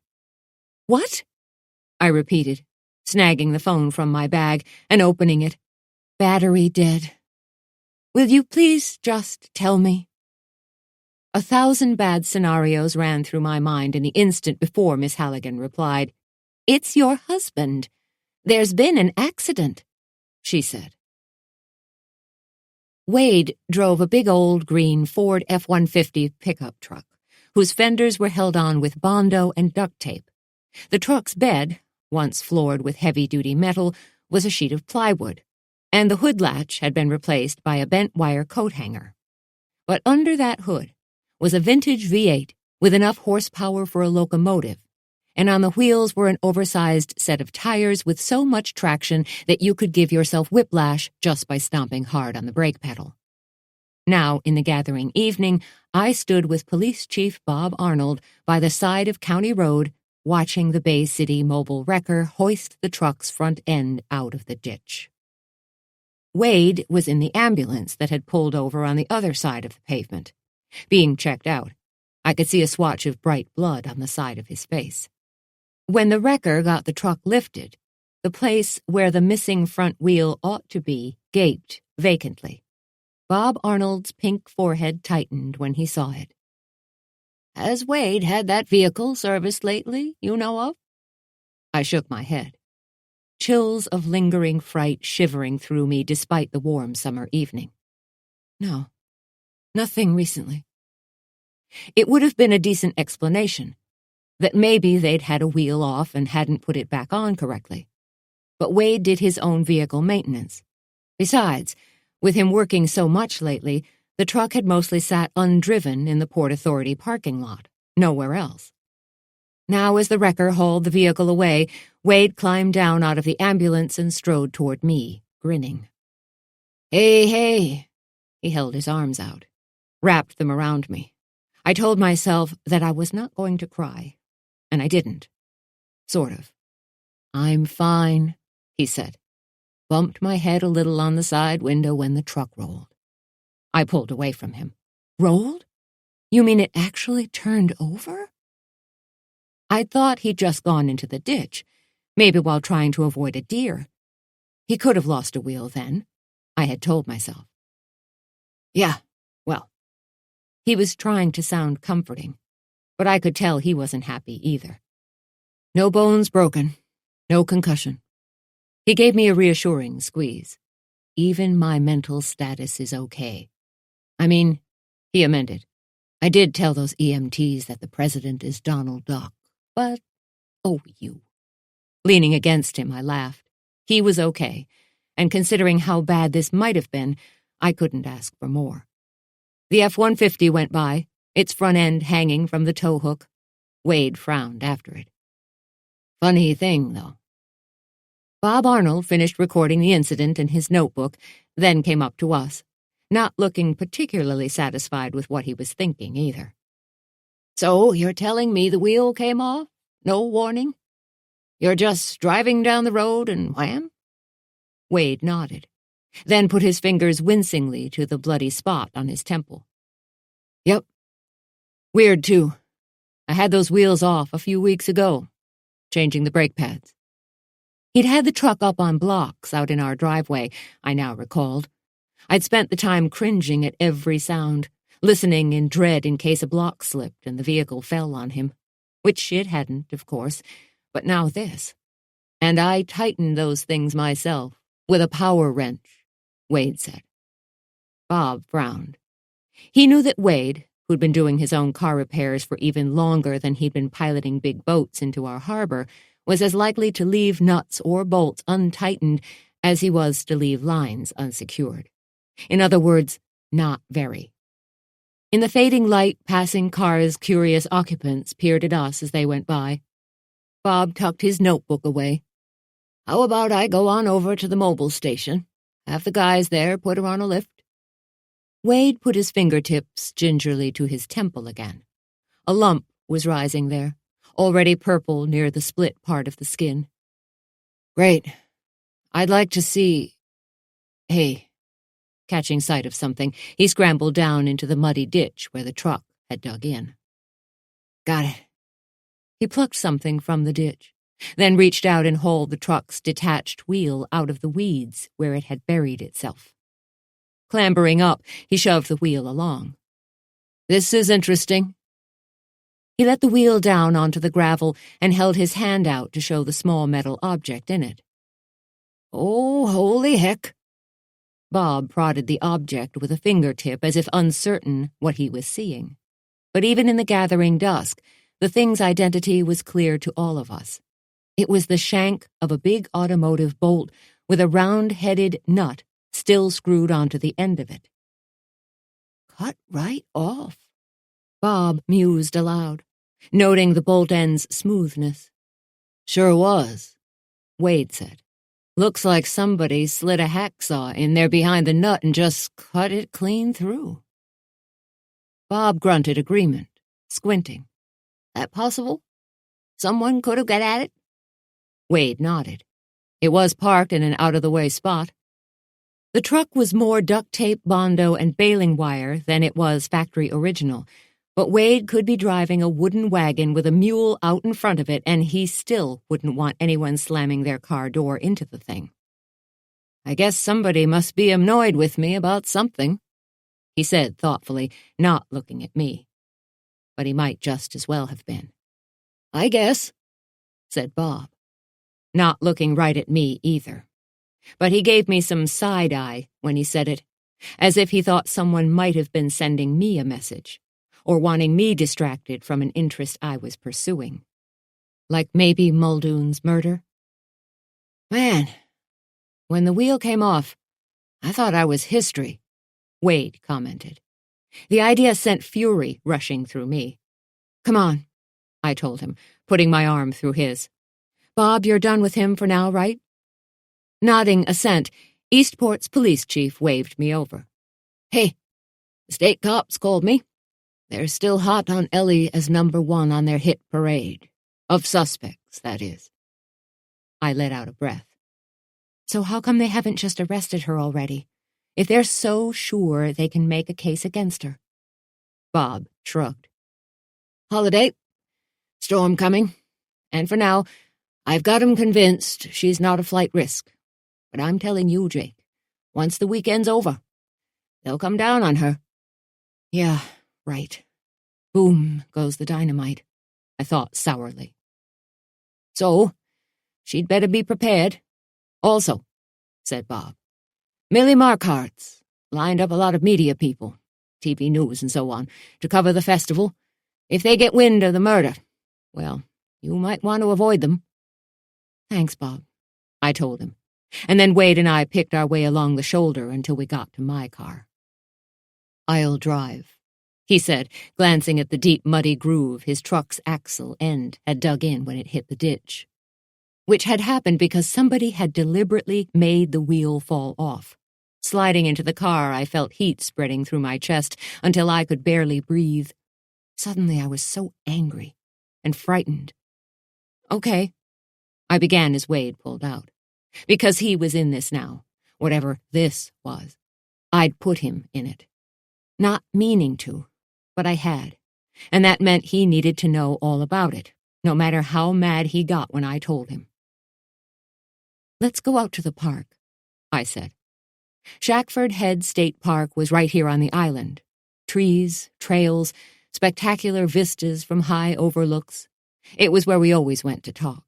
"What?" I repeated, snagging the phone from my bag and opening it. "Battery dead. Will you please just tell me?" 1,000 bad scenarios ran through my mind in the instant before Miss Halligan replied. "It's your husband. There's been an accident," she said. Wade drove a big old green Ford F-150 pickup truck, whose fenders were held on with Bondo and duct tape. The truck's bed, once floored with heavy-duty metal, was a sheet of plywood, and the hood latch had been replaced by a bent wire coat hanger. But under that hood was a vintage V8 with enough horsepower for a locomotive, and on the wheels were an oversized set of tires with so much traction that you could give yourself whiplash just by stomping hard on the brake pedal. Now, in the gathering evening, I stood with Police Chief Bob Arnold by the side of County Road, watching the Bay City mobile wrecker hoist the truck's front end out of the ditch. Wade was in the ambulance that had pulled over on the other side of the pavement. Being checked out, I could see a swatch of bright blood on the side of his face. When the wrecker got the truck lifted, the place where the missing front wheel ought to be gaped vacantly. Bob Arnold's pink forehead tightened when he saw it. "Has Wade had that vehicle serviced lately, you know of?" I shook my head, chills of lingering fright shivering through me despite the warm summer evening. "No, nothing recently." It would have been a decent explanation, that maybe they'd had a wheel off and hadn't put it back on correctly. But Wade did his own vehicle maintenance. Besides, with him working so much lately, the truck had mostly sat undriven in the Port Authority parking lot, nowhere else. Now, as the wrecker hauled the vehicle away, Wade climbed down out of the ambulance and strode toward me, grinning. "Hey, hey," he held his arms out, wrapped them around me. I told myself that I was not going to cry, and I didn't. Sort of. "I'm fine," he said. Bumped my head a little on the side window when the truck rolled. I pulled away from him. "Rolled? You mean it actually turned over?" I thought he'd just gone into the ditch, maybe while trying to avoid a deer. He could have lost a wheel then, I had told myself. "Yeah, well." He was trying to sound comforting, but I could tell he wasn't happy either. "No bones broken, no concussion. He gave me a reassuring squeeze. Even my mental status is okay. I mean, he amended, I did tell those EMTs that the president is Donald Duck, but, oh, you. Leaning against him, I laughed. He was okay, and considering how bad this might have been, I couldn't ask for more. The F-150 went by, its front end hanging from the tow hook. Wade frowned after it. Funny thing, though. Bob Arnold finished recording the incident in his notebook, then came up to us, not looking particularly satisfied with what he was thinking either. So, you're telling me the wheel came off? No warning? You're just driving down the road and wham? Wade nodded, then put his fingers wincingly to the bloody spot on his temple. Yep. Weird, too. I had those wheels off a few weeks ago, changing the brake pads. He'd had the truck up on blocks out in our driveway, I now recalled. I'd spent the time cringing at every sound, listening in dread in case a block slipped and the vehicle fell on him, which it hadn't, of course, but now this. And I tightened those things myself, with a power wrench, Wade said. Bob frowned. He knew that Wade, who'd been doing his own car repairs for even longer than he'd been piloting big boats into our harbor, was as likely to leave nuts or bolts untightened as he was to leave lines unsecured. In other words, not very. In the fading light, passing cars' curious occupants peered at us as they went by. Bob tucked his notebook away. How about I go on over to the mobile station? Have the guys there put her on a lift? Wade put his fingertips gingerly to his temple again. A lump was rising there, already purple near the split part of the skin. Great. I'd like to see... Hey. Catching sight of something, he scrambled down into the muddy ditch where the truck had dug in. Got it. He plucked something from the ditch, then reached out and hauled the truck's detached wheel out of the weeds where it had buried itself. Clambering up, he shoved the wheel along. This is interesting. He let the wheel down onto the gravel and held his hand out to show the small metal object in it. Oh, holy heck! Bob prodded the object with a fingertip as if uncertain what he was seeing. But even in the gathering dusk, the thing's identity was clear to all of us. It was the shank of a big automotive bolt with a round-headed nut still screwed onto the end of it. Cut right off, Bob mused aloud, noting the bolt end's smoothness. Sure was, Wade said. Looks like somebody slid a hacksaw in there behind the nut and just cut it clean through. Bob grunted agreement, squinting. That possible? Someone could have got at it? Wade nodded. It was parked in an out-of-the-way spot. The truck was more duct tape, bondo, and baling wire than it was factory original, but Wade could be driving a wooden wagon with a mule out in front of it, and he still wouldn't want anyone slamming their car door into the thing. I guess somebody must be annoyed with me about something, he said thoughtfully, not looking at me. But he might just as well have been. I guess, said Bob, not looking right at me either. But he gave me some side-eye when he said it, as if he thought someone might have been sending me a message, or wanting me distracted from an interest I was pursuing. Like maybe Muldoon's murder? Man, when the wheel came off, I thought I was history, Wade commented. The idea sent fury rushing through me. Come on, I told him, putting my arm through his. Bob, you're done with him for now, right? Nodding assent, Eastport's police chief waved me over. Hey, the state cops called me. They're still hot on Ellie as #1 on their hit parade. Of suspects, that is. I let out a breath. So how come they haven't just arrested her already, if they're so sure they can make a case against her? Bob shrugged. Holiday. Storm coming. And for now, I've got 'em convinced she's not a flight risk. But I'm telling you, Jake, once the weekend's over, they'll come down on her. Yeah, right. Boom goes the dynamite, I thought sourly. So, she'd better be prepared. Also, said Bob, Millie Markhart's lined up a lot of media people, TV news and so on, to cover the festival. If they get wind of the murder, well, you might want to avoid them. Thanks, Bob, I told him, and then Wade and I picked our way along the shoulder until we got to my car. I'll drive, he said, glancing at the deep, muddy groove his truck's axle end had dug in when it hit the ditch, which had happened because somebody had deliberately made the wheel fall off. Sliding into the car, I felt heat spreading through my chest until I could barely breathe. Suddenly I was so angry and frightened. Okay, I began as Wade pulled out. Because he was in this now, whatever this was. I'd put him in it. Not meaning to, but I had. And that meant he needed to know all about it, no matter how mad he got when I told him. Let's go out to the park, I said. Shackford Head State Park was right here on the island. Trees, trails, spectacular vistas from high overlooks. It was where we always went to talk.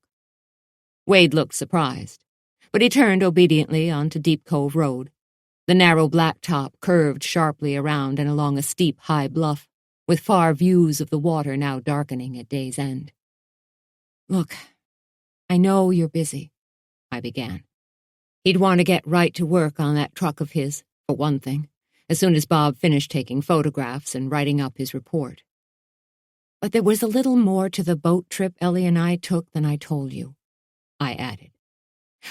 Wade looked surprised, but he turned obediently onto Deep Cove Road. The narrow blacktop curved sharply around and along a steep, high bluff, with far views of the water now darkening at day's end. Look, I know you're busy, I began. He'd want to get right to work on that truck of his, for one thing, as soon as Bob finished taking photographs and writing up his report. But there was a little more to the boat trip Ellie and I took than I told you, I added.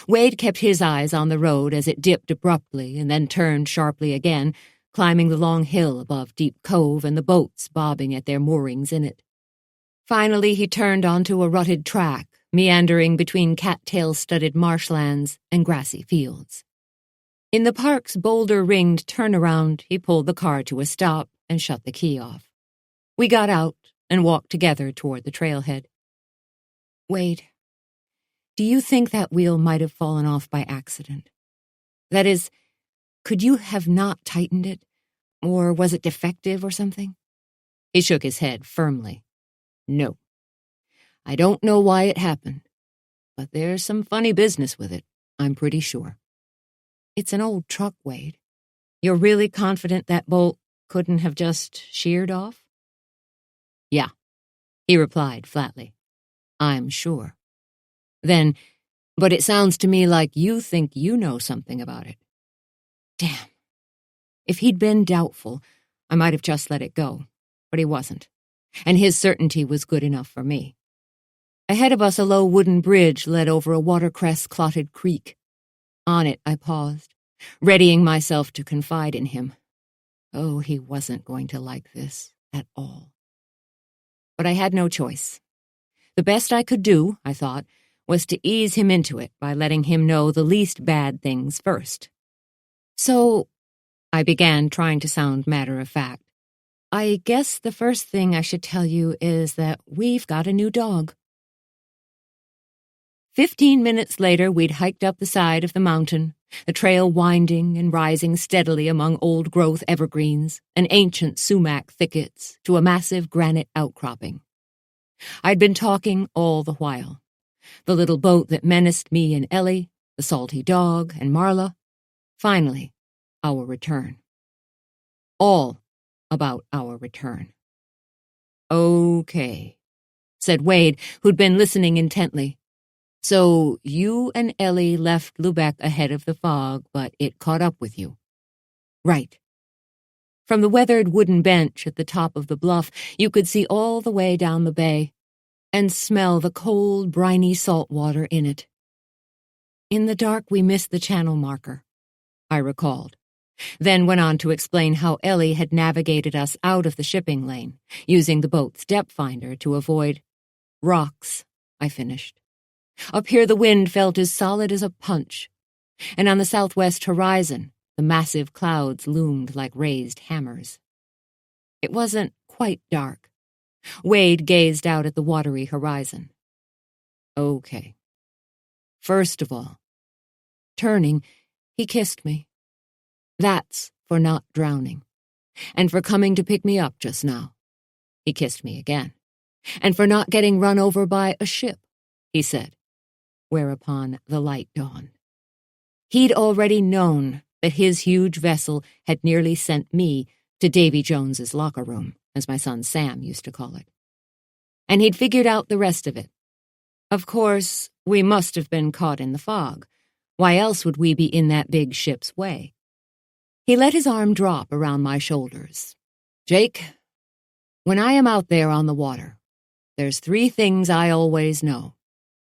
Wade kept his eyes on the road as it dipped abruptly and then turned sharply again, climbing the long hill above Deep Cove and the boats bobbing at their moorings in it. Finally, he turned onto a rutted track, meandering between cattail-studded marshlands and grassy fields. In the park's boulder-ringed turnaround, he pulled the car to a stop and shut the key off. We got out and walked together toward the trailhead. Wade, do you think that wheel might have fallen off by accident? That is, could you have not tightened it? Or was it defective or something? He shook his head firmly. No. I don't know why it happened, but there's some funny business with it, I'm pretty sure. It's an old truck, Wade. You're really confident that bolt couldn't have just sheared off? Yeah, he replied flatly. I'm sure. Then, but it sounds to me like you think you know something about it. Damn. If he'd been doubtful, I might have just let it go, but he wasn't, and his certainty was good enough for me. Ahead of us, a low wooden bridge led over a watercress-clotted creek. On it, I paused, readying myself to confide in him. Oh, he wasn't going to like this at all. But I had no choice. The best I could do, I thought, was to ease him into it by letting him know the least bad things first. So, I began, trying to sound matter-of-fact, I guess the first thing I should tell you is that we've got a new dog. 15 minutes later, we'd hiked up the side of the mountain, the trail winding and rising steadily among old-growth evergreens and ancient sumac thickets to a massive granite outcropping. I'd been talking all the while. The little boat that menaced me and Ellie, the salty dog, and Marla. Finally, our return. All about our return. Okay, said Wade, who'd been listening intently. So you and Ellie left Lubeck ahead of the fog, but it caught up with you. Right. From the weathered wooden bench at the top of the bluff, you could see all the way down the bay and smell the cold, briny salt water in it. In the dark, we missed the channel marker, I recalled, then went on to explain how Ellie had navigated us out of the shipping lane, using the boat's depth finder to avoid rocks, I finished. Up here the wind felt as solid as a punch, and on the southwest horizon the massive clouds loomed like raised hammers. It wasn't quite dark. Wade gazed out at the watery horizon. Okay. First of all, turning, he kissed me. That's for not drowning, and for coming to pick me up just now. He kissed me again. And for not getting run over by a ship, he said, whereupon the light dawned. He'd already known that his huge vessel had nearly sent me to Davy Jones's locker room, as my son Sam used to call it. And he'd figured out the rest of it. Of course, we must have been caught in the fog. Why else would we be in that big ship's way? He let his arm drop around my shoulders. Jake, when I am out there on the water, there's 3 things I always know: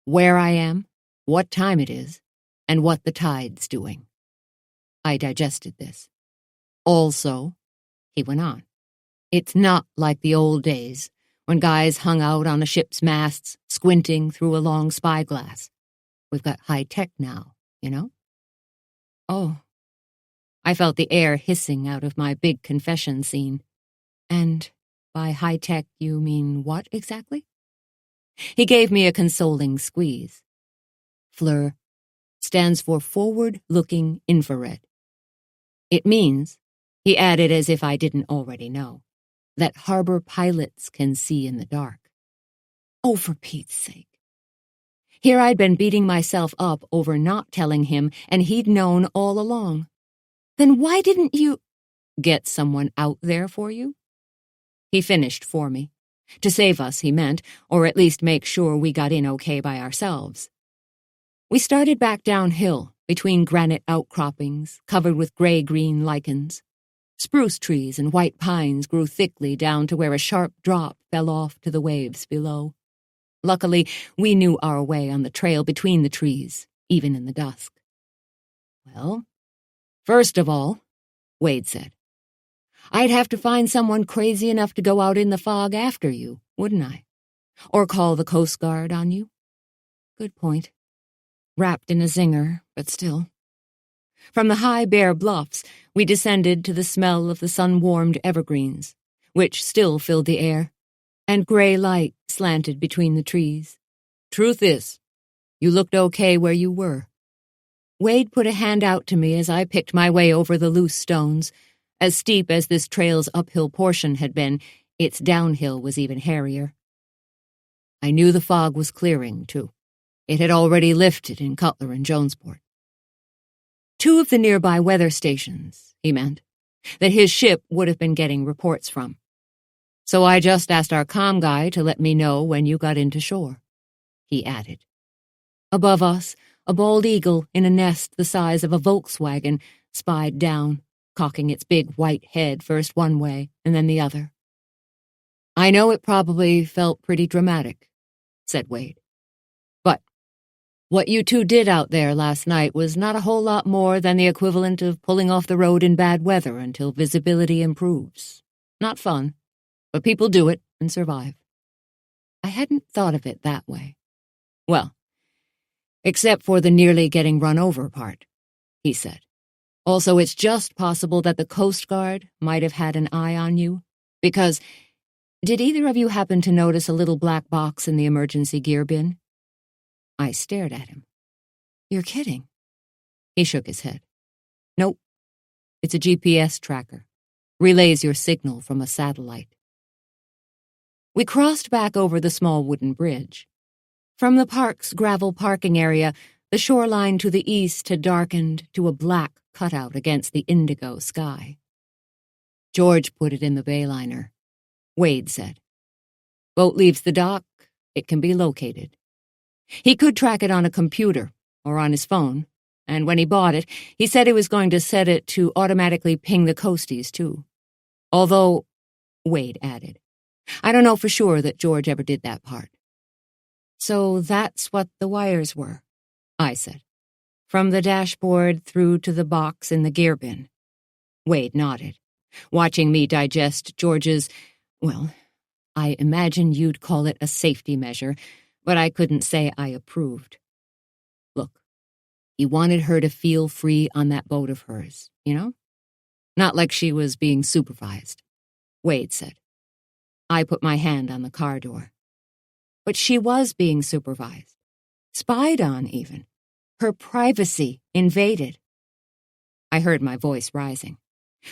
where I am, what time it is, and what the tide's doing. I digested this. Also, he went on, it's not like the old days when guys hung out on a ship's masts, squinting through a long spyglass. We've got high tech now, you know? Oh. I felt the air hissing out of my big confession scene. And by high tech, you mean what exactly? He gave me a consoling squeeze. FLIR stands for forward-looking infrared. It means, he added as if I didn't already know, that harbor pilots can see in the dark. Oh, for Pete's sake. Here I'd been beating myself up over not telling him, and he'd known all along. Then why didn't you get someone out there for you? He finished for me. To save us, he meant, or at least make sure we got in okay by ourselves. We started back downhill, between granite outcroppings, covered with gray-green lichens. Spruce trees and white pines grew thickly down to where a sharp drop fell off to the waves below. Luckily, we knew our way on the trail between the trees, even in the dusk. Well, first of all, Wade said, I'd have to find someone crazy enough to go out in the fog after you, wouldn't I? Or call the Coast Guard on you? Good point. Wrapped in a zinger, but still. From the high, bare bluffs, we descended to the smell of the sun-warmed evergreens, which still filled the air, and gray light slanted between the trees. Truth is, you looked okay where you were. Wade put a hand out to me as I picked my way over the loose stones. As steep as this trail's uphill portion had been, its downhill was even hairier. I knew the fog was clearing, too. It had already lifted in Cutler and Jonesport. 2 of the nearby weather stations, he meant, that his ship would have been getting reports from. So I just asked our comm guy to let me know when you got into shore, he added. Above us, a bald eagle in a nest the size of a Volkswagen spied down, cocking its big white head first one way and then the other. I know it probably felt pretty dramatic, said Wade. But what you 2 did out there last night was not a whole lot more than the equivalent of pulling off the road in bad weather until visibility improves. Not fun, but people do it and survive. I hadn't thought of it that way. Well, except for the nearly getting run over part, he said. Also, it's just possible that the Coast Guard might have had an eye on you, because did either of you happen to notice a little black box in the emergency gear bin? I stared at him. You're kidding. He shook his head. Nope. It's a GPS tracker. Relays your signal from a satellite. We crossed back over the small wooden bridge. From the park's gravel parking area, the shoreline to the east had darkened to a black cutout against the indigo sky. George put it in the bayliner, Wade said. Boat leaves the dock, it can be located. He could track it on a computer or on his phone, and when he bought it, he said he was going to set it to automatically ping the coasties, too. Although, Wade added, I don't know for sure that George ever did that part. So that's what the wires were, I said. From the dashboard through to the box in the gear bin. Wade nodded, watching me digest George's, well, I imagine you'd call it a safety measure, but I couldn't say I approved. Look, he wanted her to feel free on that boat of hers, you know? Not like she was being supervised, Wade said. I put my hand on the car door. But she was being supervised. Spied on, even. Her privacy invaded. I heard my voice rising.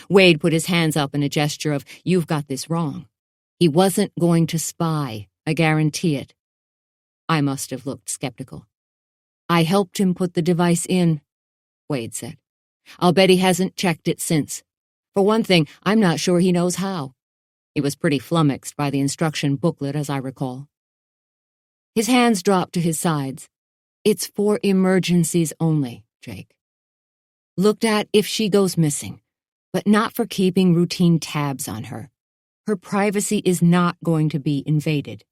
Wade put his hands up in a gesture of, you've got this wrong. He wasn't going to spy, I guarantee it. I must have looked skeptical. I helped him put the device in, Wade said. I'll bet he hasn't checked it since. For one thing, I'm not sure he knows how. He was pretty flummoxed by the instruction booklet, as I recall. His hands dropped to his sides. It's for emergencies only, Jake. Looked at if she goes missing, but not for keeping routine tabs on her. Her privacy is not going to be invaded.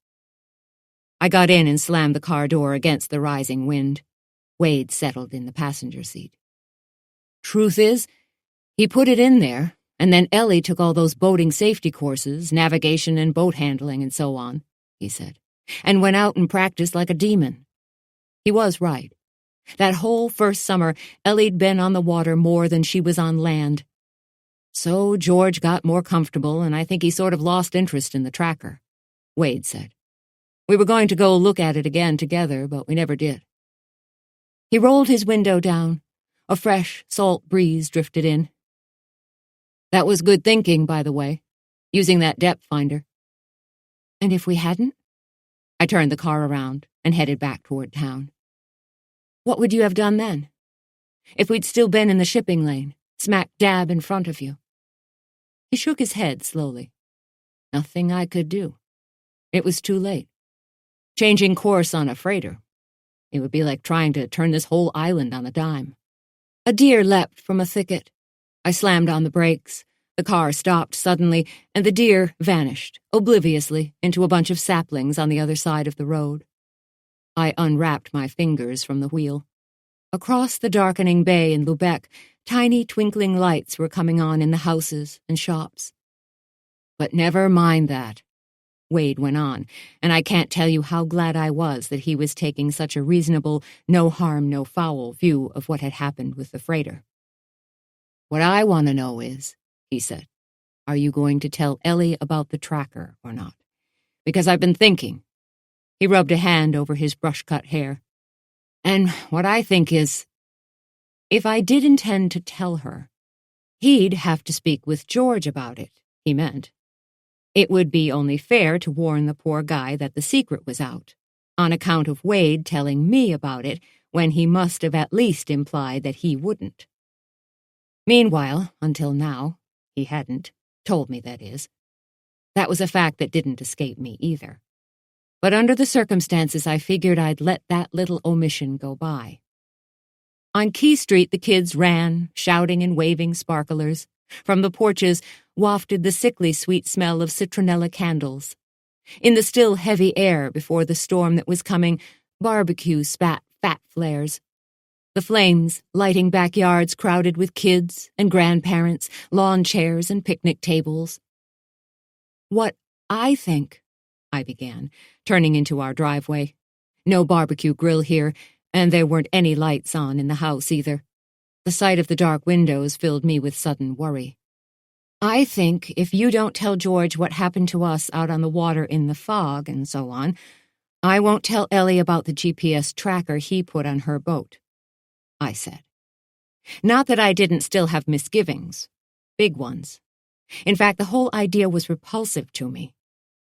I got in and slammed the car door against the rising wind. Wade settled in the passenger seat. Truth is, he put it in there, and then Ellie took all those boating safety courses, navigation and boat handling and so on, he said, and went out and practiced like a demon. He was right. That whole first summer, Ellie'd been on the water more than she was on land. So George got more comfortable, and I think he sort of lost interest in the tracker, Wade said. We were going to go look at it again together, but we never did. He rolled his window down. A fresh, salt breeze drifted in. That was good thinking, by the way, using that depth finder. And if we hadn't? I turned the car around and headed back toward town. What would you have done then? If we'd still been in the shipping lane, smack dab in front of you? He shook his head slowly. Nothing I could do. It was too late. Changing course on a freighter. It would be like trying to turn this whole island on a dime. A deer leapt from a thicket. I slammed on the brakes. The car stopped suddenly, and the deer vanished, obliviously, into a bunch of saplings on the other side of the road. I unwrapped my fingers from the wheel. Across the darkening bay in Lubec, tiny twinkling lights were coming on in the houses and shops. But never mind that, Wade went on, and I can't tell you how glad I was that he was taking such a reasonable, no-harm, no-foul view of what had happened with the freighter. What I want to know is, he said, are you going to tell Ellie about the tracker or not? Because I've been thinking. He rubbed a hand over his brush-cut hair. And what I think is, if I did intend to tell her, he'd have to speak with George about it, he meant. It would be only fair to warn the poor guy that the secret was out, on account of Wade telling me about it when he must have at least implied that he wouldn't. Meanwhile, until now, he hadn't, told me that is. That was a fact that didn't escape me either. But under the circumstances, I figured I'd let that little omission go by. On Key Street, the kids ran, shouting and waving sparklers. From the porches wafted the sickly sweet smell of citronella candles. In the still heavy air before the storm that was coming, barbecue spat fat flares. The flames, lighting backyards crowded with kids and grandparents, lawn chairs and picnic tables. What I think, I began, turning into our driveway. No barbecue grill here, and there weren't any lights on in the house either. The sight of the dark windows filled me with sudden worry. I think if you don't tell George what happened to us out on the water in the fog and so on, I won't tell Ellie about the GPS tracker he put on her boat, I said. Not that I didn't still have misgivings. Big ones. In fact, the whole idea was repulsive to me.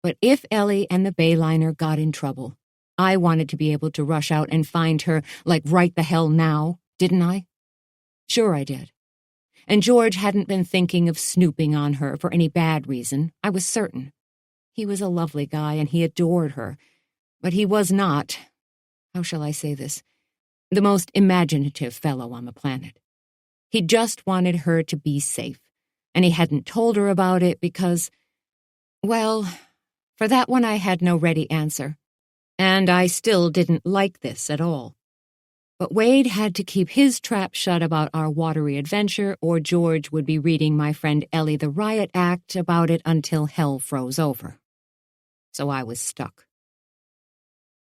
But if Ellie and the Bayliner got in trouble, I wanted to be able to rush out and find her, like right the hell now, didn't I? Sure I did. And George hadn't been thinking of snooping on her for any bad reason, I was certain. He was a lovely guy and he adored her. But he was not, how shall I say this, the most imaginative fellow on the planet. He just wanted her to be safe, and he hadn't told her about it because, well, for that one I had no ready answer, and I still didn't like this at all. But Wade had to keep his trap shut about our watery adventure, or George would be reading my friend Ellie the riot act about it until hell froze over. So I was stuck.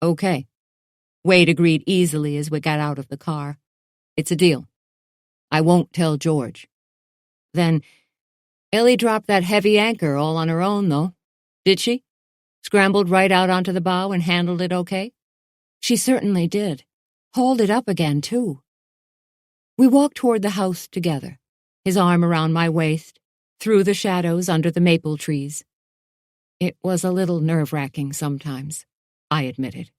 Okay. Wade agreed easily as we got out of the car. It's a deal. I won't tell George. Then, Ellie dropped that heavy anchor all on her own, though. Did she? Scrambled right out onto the bow and handled it okay? She certainly did. Hauled it up again, too. We walked toward the house together, his arm around my waist, through the shadows under the maple trees. It was a little nerve-wracking sometimes, I admitted,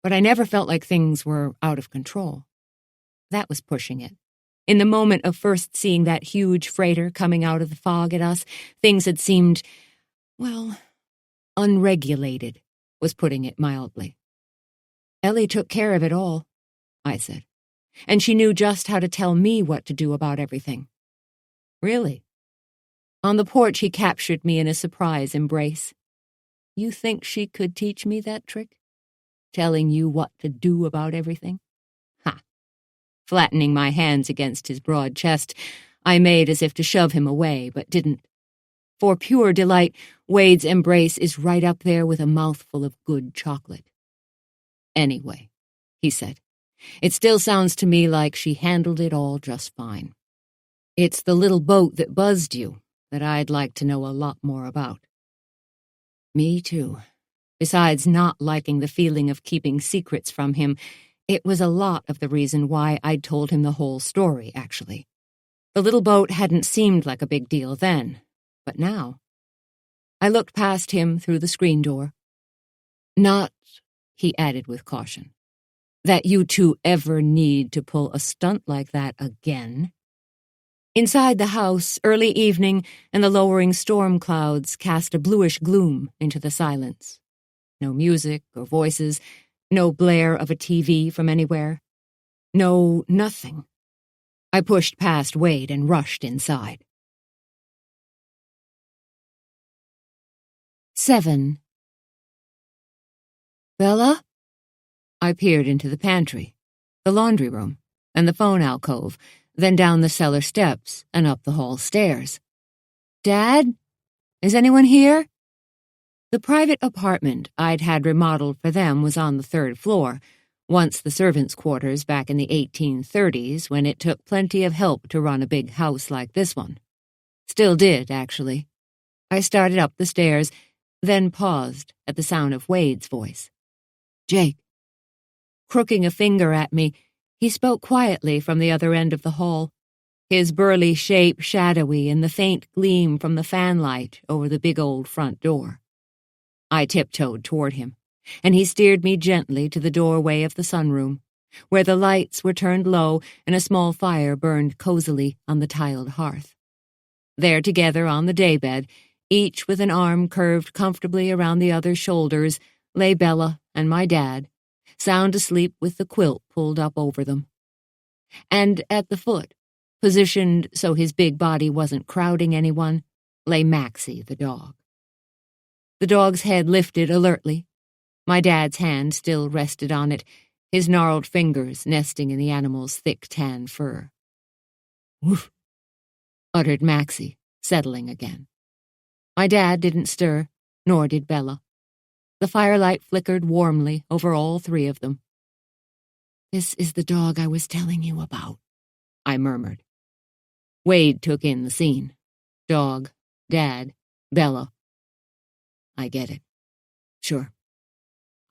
but I never felt like things were out of control. That was pushing it. In the moment of first seeing that huge freighter coming out of the fog at us, things had seemed, well, unregulated, was putting it mildly. Ellie took care of it all, I said, and she knew just how to tell me what to do about everything. Really? On the porch, he captured me in a surprise embrace. You think she could teach me that trick? Telling you what to do about everything? Ha! Flattening my hands against his broad chest, I made as if to shove him away, but didn't. For pure delight, Wade's embrace is right up there with a mouthful of good chocolate. Anyway, he said, it still sounds to me like she handled it all just fine. It's the little boat that buzzed you that I'd like to know a lot more about. Me too. Besides not liking the feeling of keeping secrets from him, it was a lot of the reason why I'd told him the whole story, actually. The little boat hadn't seemed like a big deal then, but now. I looked past him through the screen door. Not, he added with caution, that you two ever need to pull a stunt like that again. Inside the house, early evening and the lowering storm clouds cast a bluish gloom into the silence. No music or voices, no blare of a TV from anywhere. No nothing. I pushed past Wade and rushed inside. 7. Bella? I peered into the pantry, the laundry room, and the phone alcove, then down the cellar steps and up the hall stairs. Dad? Is anyone here? The private apartment I'd had remodeled for them was on the 3rd floor, once the servants' quarters back in the 1830s when it took plenty of help to run a big house like this one. Still did, actually. I started up the stairs, then paused at the sound of Wade's voice. Jake. Crooking a finger at me, he spoke quietly from the other end of the hall, his burly shape shadowy in the faint gleam from the fanlight over the big old front door. I tiptoed toward him, and he steered me gently to the doorway of the sunroom, where the lights were turned low and a small fire burned cozily on the tiled hearth. There together on the daybed, each with an arm curved comfortably around the other's shoulders, lay Bella and my dad, sound asleep with the quilt pulled up over them. And at the foot, positioned so his big body wasn't crowding anyone, lay Maxie the dog. The dog's head lifted alertly. My dad's hand still rested on it, his gnarled fingers nesting in the animal's thick tan fur. Woof, uttered Maxie, settling again. My dad didn't stir, nor did Bella. The firelight flickered warmly over all three of them. This is the dog I was telling you about, I murmured. Wade took in the scene. Dog, Dad, Bella. I get it. Sure.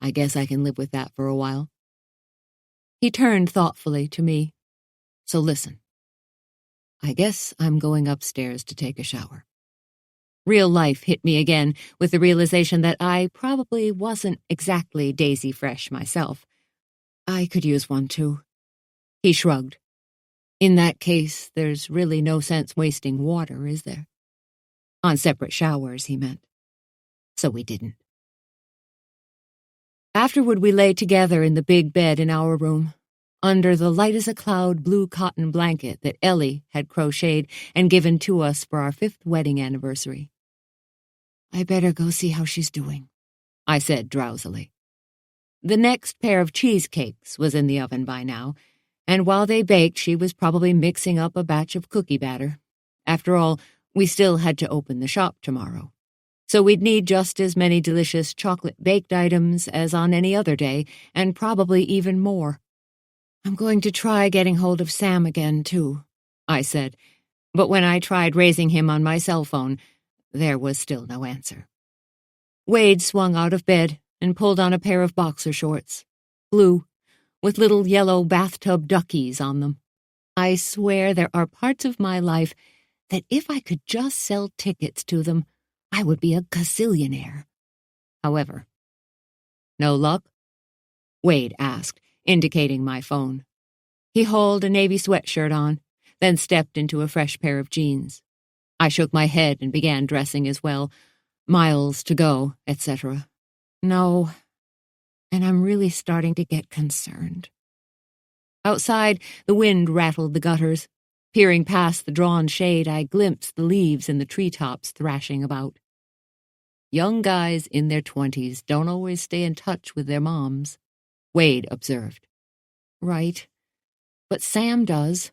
I guess I can live with that for a while. He turned thoughtfully to me. So listen. I guess I'm going upstairs to take a shower. Real life hit me again with the realization that I probably wasn't exactly daisy fresh myself. I could use one too. He shrugged. In that case, there's really no sense wasting water, is there? On separate showers, he meant. So we didn't. Afterward, we lay together in the big bed in our room, under the light-as-a-cloud blue cotton blanket that Ellie had crocheted and given to us for our 5th wedding anniversary. I better go see how she's doing, I said drowsily. The next pair of cheesecakes was in the oven by now, and while they baked, she was probably mixing up a batch of cookie batter. After all, we still had to open the shop tomorrow, so we'd need just as many delicious chocolate-baked items as on any other day, and probably even more. I'm going to try getting hold of Sam again, too, I said, but when I tried raising him on my cell phone, there was still no answer. Wade swung out of bed and pulled on a pair of boxer shorts, blue, with little yellow bathtub duckies on them. I swear there are parts of my life that if I could just sell tickets to them, I would be a gazillionaire. However, no luck? Wade asked, indicating my phone. He hauled a navy sweatshirt on, then stepped into a fresh pair of jeans. I shook my head and began dressing as well. Miles to go, etc. No, and I'm really starting to get concerned. Outside, the wind rattled the gutters. Peering past the drawn shade, I glimpsed the leaves in the treetops thrashing about. Young guys in their 20s don't always stay in touch with their moms, Wade observed. Right, but Sam does.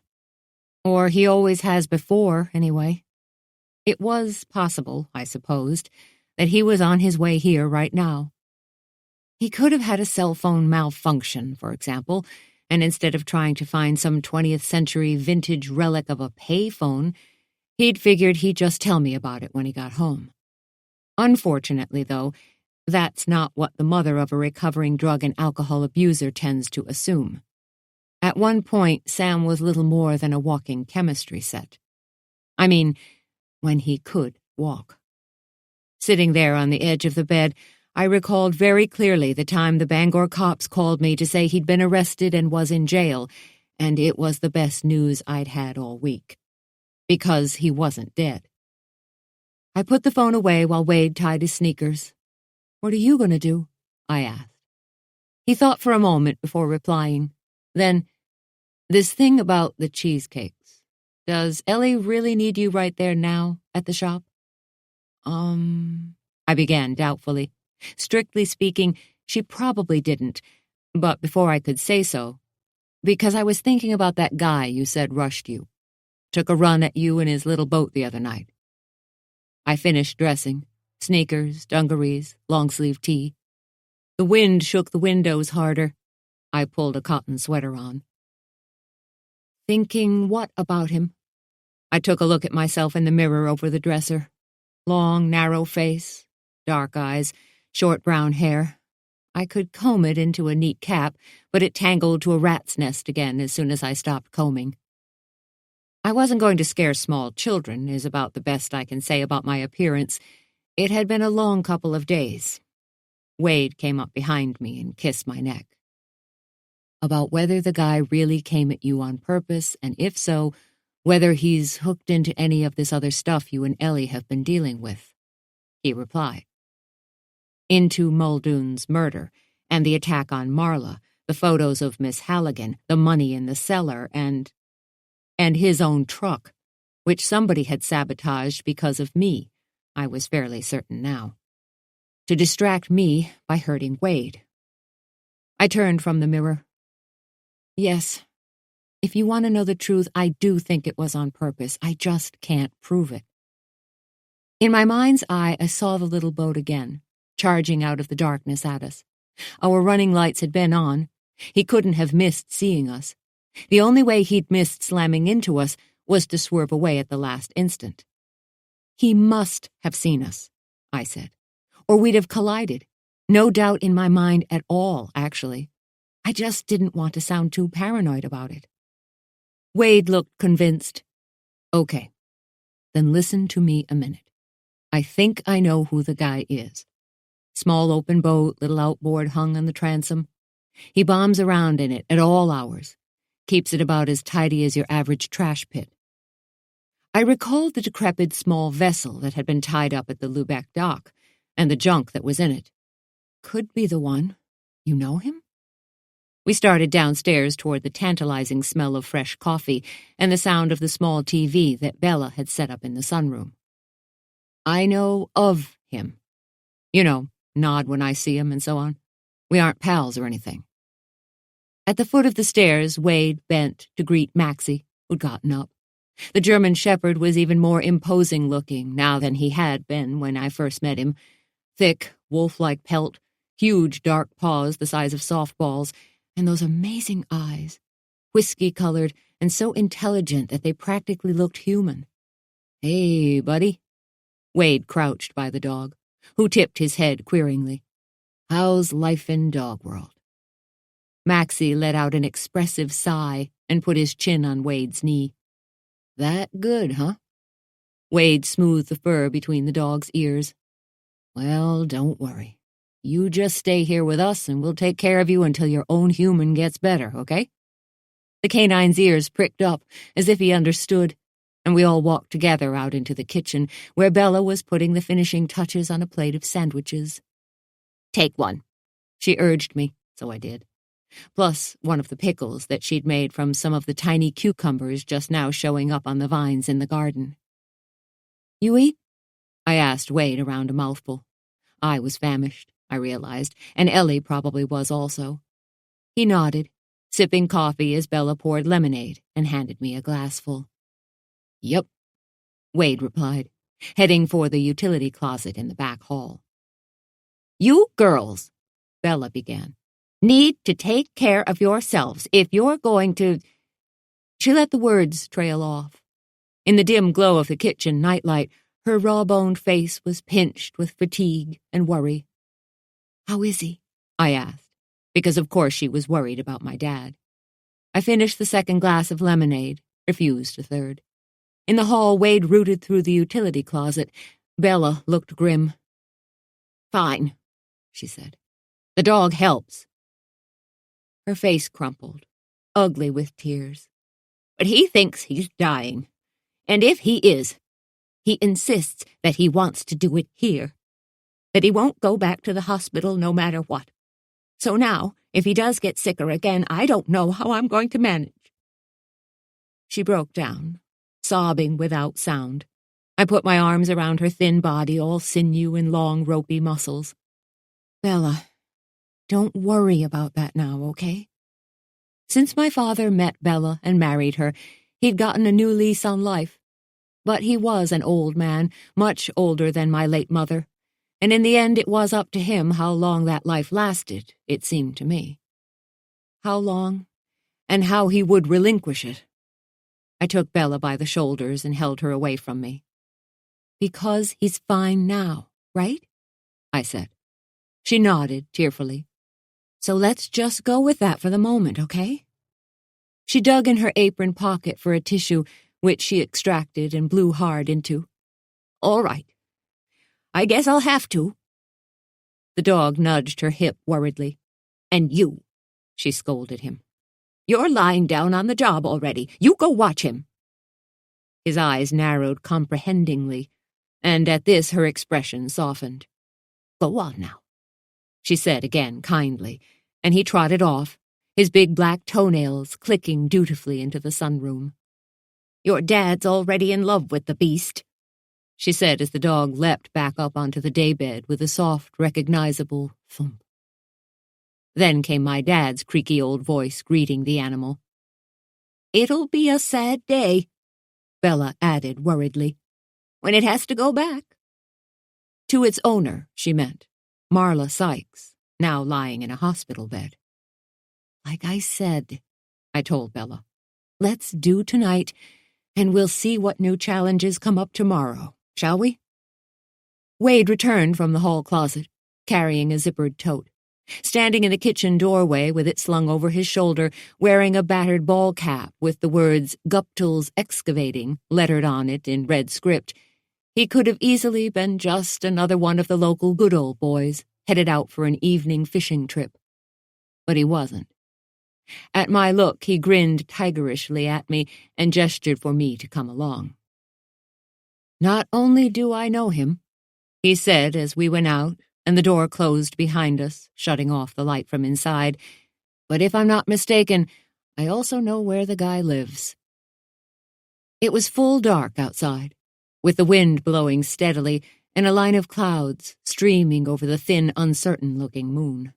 Or he always has before, anyway. It was possible, I supposed, that he was on his way here right now. He could have had a cell phone malfunction, for example, and instead of trying to find some 20th century vintage relic of a payphone, he'd figured he'd just tell me about it when he got home. Unfortunately, though, that's not what the mother of a recovering drug and alcohol abuser tends to assume. At one point, Sam was little more than a walking chemistry set. I mean, when he could walk. Sitting there on the edge of the bed, I recalled very clearly the time the Bangor cops called me to say he'd been arrested and was in jail, and it was the best news I'd had all week. Because he wasn't dead. I put the phone away while Wade tied his sneakers. What are you going to do? I asked. He thought for a moment before replying. Then, this thing about the cheesecakes. Does Ellie really need you right there now, at the shop? I began doubtfully. Strictly speaking, she probably didn't, but before I could say so, because I was thinking about that guy you said rushed you. Took a run at you in his little boat the other night. I finished dressing. Sneakers, dungarees, long-sleeve tee. The wind shook the windows harder. I pulled a cotton sweater on. Thinking what about him? I took a look at myself in the mirror over the dresser. Long, narrow face, dark eyes, short brown hair. I could comb it into a neat cap, but it tangled to a rat's nest again as soon as I stopped combing. I wasn't going to scare small children, is about the best I can say about my appearance. It had been a long couple of days. Wade came up behind me and kissed my neck. About whether the guy really came at you on purpose, and if so, whether he's hooked into any of this other stuff you and Ellie have been dealing with. He replied. Into Muldoon's murder, and the attack on Marla, the photos of Miss Halligan, the money in the cellar, and his own truck, which somebody had sabotaged because of me, I was fairly certain now. To distract me by hurting Wade. I turned from the mirror. Yes, if you want to know the truth, I do think it was on purpose. I just can't prove it. In my mind's eye, I saw the little boat again, charging out of the darkness at us. Our running lights had been on. He couldn't have missed seeing us. The only way he'd missed slamming into us was to swerve away at the last instant. He must have seen us, I said, or we'd have collided. No doubt in my mind at all, actually. I just didn't want to sound too paranoid about it. Wade looked convinced. Okay, then listen to me a minute. I think I know who the guy is. Small open boat, little outboard hung on the transom. He bombs around in it at all hours. Keeps it about as tidy as your average trash pit. I recalled the decrepit small vessel that had been tied up at the Lubeck dock, and the junk that was in it. Could be the one. You know him? We started downstairs toward the tantalizing smell of fresh coffee and the sound of the small TV that Bella had set up in the sunroom. I know of him. You know, nod when I see him and so on. We aren't pals or anything. At the foot of the stairs, Wade bent to greet Maxie, who'd gotten up. The German shepherd was even more imposing-looking now than he had been when I first met him. Thick, wolf-like pelt, huge dark paws the size of softballs, and those amazing eyes, whiskey-colored and so intelligent that they practically looked human. Hey, buddy. Wade crouched by the dog, who tipped his head queeringly. How's life in dog world? Maxie let out an expressive sigh and put his chin on Wade's knee. That good, huh? Wade smoothed the fur between the dog's ears. Well, don't worry. You just stay here with us and we'll take care of you until your own human gets better, okay? The canine's ears pricked up, as if he understood, and we all walked together out into the kitchen, where Bella was putting the finishing touches on a plate of sandwiches. "Take one," she urged me, so I did. Plus one of the pickles that she'd made from some of the tiny cucumbers just now showing up on the vines in the garden. "You eat?" I asked Wade around a mouthful. I was famished, I realized, and Ellie probably was also. He nodded, sipping coffee as Bella poured lemonade and handed me a glassful. "Yep," Wade replied, heading for the utility closet in the back hall. "You girls," Bella began, "need to take care of yourselves if you're going to—" She let the words trail off. In the dim glow of the kitchen nightlight, her raw-boned face was pinched with fatigue and worry. "How is he?" I asked, because of course she was worried about my dad. I finished the second glass of lemonade, refused a third. In the hall, Wade rooted through the utility closet. Bella looked grim. "Fine," she said. "The dog helps." Her face crumpled, ugly with tears. "But he thinks he's dying. And if he is, he insists that he wants to do it here, that he won't go back to the hospital no matter what. So now, if he does get sicker again, I don't know how I'm going to manage." She broke down, sobbing without sound. I put my arms around her thin body, all sinew and long, ropey muscles. "Bella, don't worry about that now, okay?" Since my father met Bella and married her, he'd gotten a new lease on life. But he was an old man, much older than my late mother, and in the end it was up to him how long that life lasted, it seemed to me. How long, and how he would relinquish it. I took Bella by the shoulders and held her away from me. "Because he's fine now, right?" I said. She nodded tearfully. "So let's just go with that for the moment, okay?" She dug in her apron pocket for a tissue, which she extracted and blew hard into. "All right. I guess I'll have to." The dog nudged her hip worriedly. "And you," she scolded him. "You're lying down on the job already. You go watch him." His eyes narrowed comprehendingly, and at this her expression softened. "Go on now," she said again kindly, and he trotted off, his big black toenails clicking dutifully into the sunroom. "Your dad's already in love with the beast," she said as the dog leapt back up onto the daybed with a soft, recognizable thump. Then came my dad's creaky old voice greeting the animal. "It'll be a sad day," Bella added worriedly, "when it has to go back." To its owner, she meant, Marla Sykes, now lying in a hospital bed. "Like I said," I told Bella, "let's do tonight, and we'll see what new challenges come up tomorrow, shall we?" Wade returned from the hall closet, carrying a zippered tote. Standing in the kitchen doorway with it slung over his shoulder, wearing a battered ball cap with the words Guptill's Excavating lettered on it in red script, he could have easily been just another one of the local good old boys, headed out for an evening fishing trip. But he wasn't. At my look, he grinned tigerishly at me and gestured for me to come along. "Not only do I know him," he said as we went out, and the door closed behind us, shutting off the light from inside, "but if I'm not mistaken, I also know where the guy lives." It was full dark outside, with the wind blowing steadily and a line of clouds streaming over the thin, uncertain-looking moon.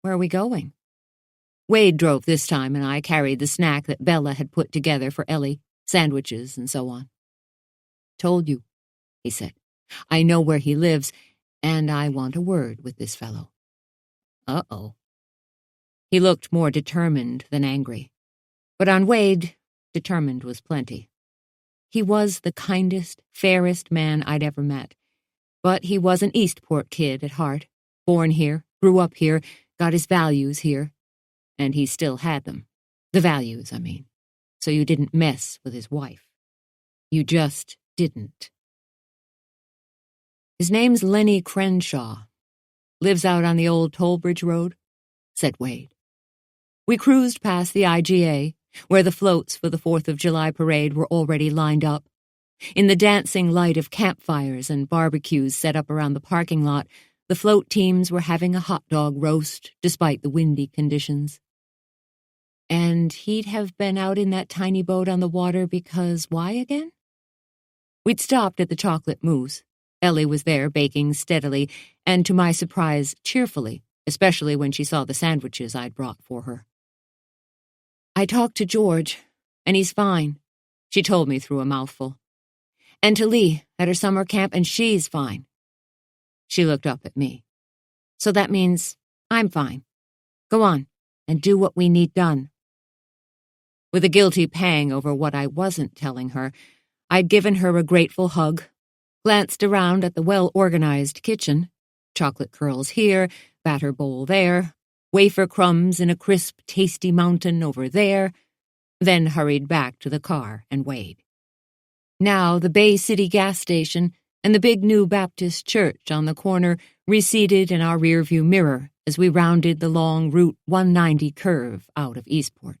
"Where are we going?" Wade drove this time, and I carried the snack that Bella had put together for Ellie, sandwiches and so on. "Told you," he said. "I know where he lives, and I want a word with this fellow." "Uh-oh." He looked more determined than angry. But on Wade, determined was plenty. He was the kindest, fairest man I'd ever met. But he was an Eastport kid at heart, born here, grew up here, got his values here. And he still had them. The values, I mean. So you didn't mess with his wife. You just didn't. "His name's Lenny Crenshaw. Lives out on the old Tollbridge Road," said Wade. We cruised past the IGA, where the floats for the 4th of July parade were already lined up. In the dancing light of campfires and barbecues set up around the parking lot, the float teams were having a hot dog roast despite the windy conditions. And he'd have been out in that tiny boat on the water because why again? We'd stopped at the chocolate mousse. Ellie was there baking steadily, and to my surprise, cheerfully, especially when she saw the sandwiches I'd brought for her. I talked to George, and he's fine, she told me through a mouthful. And to Lee at her summer camp, and she's fine. She looked up at me. So that means I'm fine. Go on, and do what we need done. With a guilty pang over what I wasn't telling her, I'd given her a grateful hug, glanced around at the well-organized kitchen, chocolate curls here, batter bowl there, wafer crumbs in a crisp, tasty mountain over there, then hurried back to the car and Wade. Now the Bay City gas station and the big new Baptist church on the corner receded in our rearview mirror as we rounded the long Route 190 curve out of Eastport.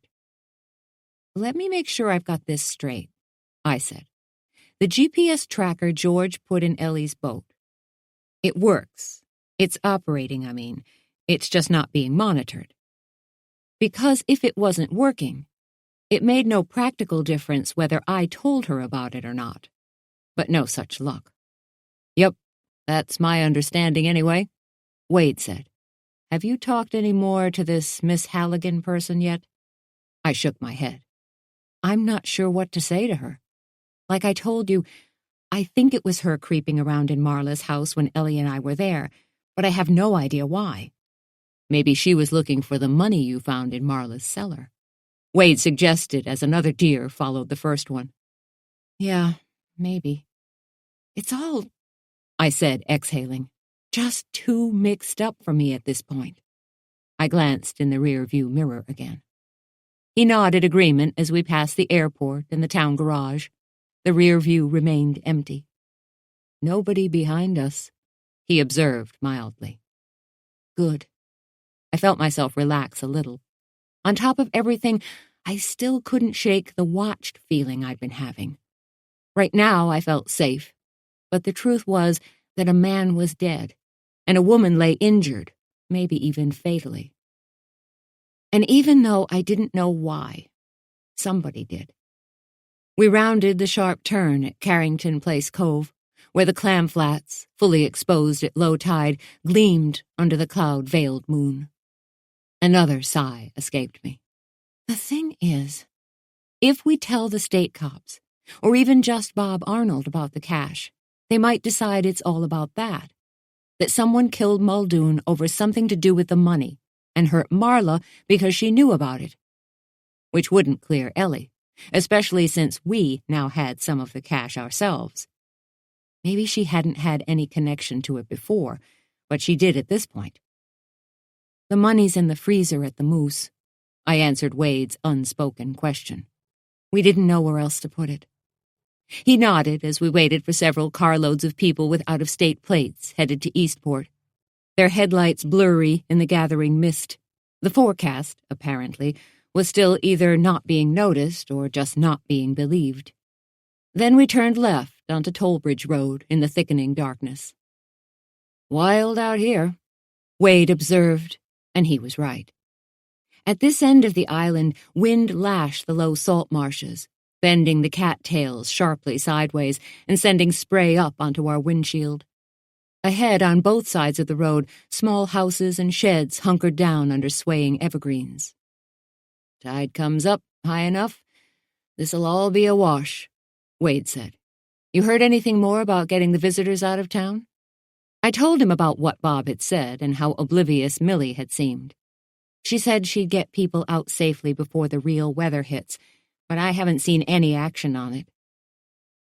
Let me make sure I've got this straight, I said. The GPS tracker George put in Ellie's boat. It works. It's operating, I mean. It's just not being monitored. Because if it wasn't working, it made no practical difference whether I told her about it or not. But no such luck. Yep, that's my understanding anyway, Wade said. Have you talked any more to this Miss Halligan person yet? I shook my head. I'm not sure what to say to her. Like I told you, I think it was her creeping around in Marla's house when Ellie and I were there, but I have no idea why. Maybe she was looking for the money you found in Marla's cellar, Wade suggested as another deer followed the first one. Yeah, maybe. It's all, I said, exhaling, just too mixed up for me at this point. I glanced in the rear-view mirror again. He nodded agreement as we passed the airport and the town garage. The rear view remained empty. Nobody behind us, he observed mildly. Good. I felt myself relax a little. On top of everything, I still couldn't shake the watched feeling I'd been having. Right now, I felt safe, but the truth was that a man was dead, and a woman lay injured, maybe even fatally. And even though I didn't know why, somebody did. We rounded the sharp turn at Carrington Place Cove, where the clam flats, fully exposed at low tide, gleamed under the cloud-veiled moon. Another sigh escaped me. The thing is, if we tell the state cops, or even just Bob Arnold about the cash, they might decide it's all about that someone killed Muldoon over something to do with the money, and hurt Marla because she knew about it. Which wouldn't clear Ellie, especially since we now had some of the cash ourselves. Maybe she hadn't had any connection to it before, but she did at this point. The money's in the freezer at the Moose, I answered Wade's unspoken question. We didn't know where else to put it. He nodded as we waited for several carloads of people with out-of-state plates headed to Eastport, their headlights blurry in the gathering mist. The forecast, apparently, was still either not being noticed or just not being believed. Then we turned left onto Tollbridge Road in the thickening darkness. Wild out here, Wade observed, and he was right. At this end of the island, wind lashed the low salt marshes, bending the cattails sharply sideways and sending spray up onto our windshield. Ahead, on both sides of the road, small houses and sheds hunkered down under swaying evergreens. Tide comes up high enough, this'll all be a wash, Wade said. You heard anything more about getting the visitors out of town? I told him about what Bob had said and how oblivious Millie had seemed. She said she'd get people out safely before the real weather hits, but I haven't seen any action on it.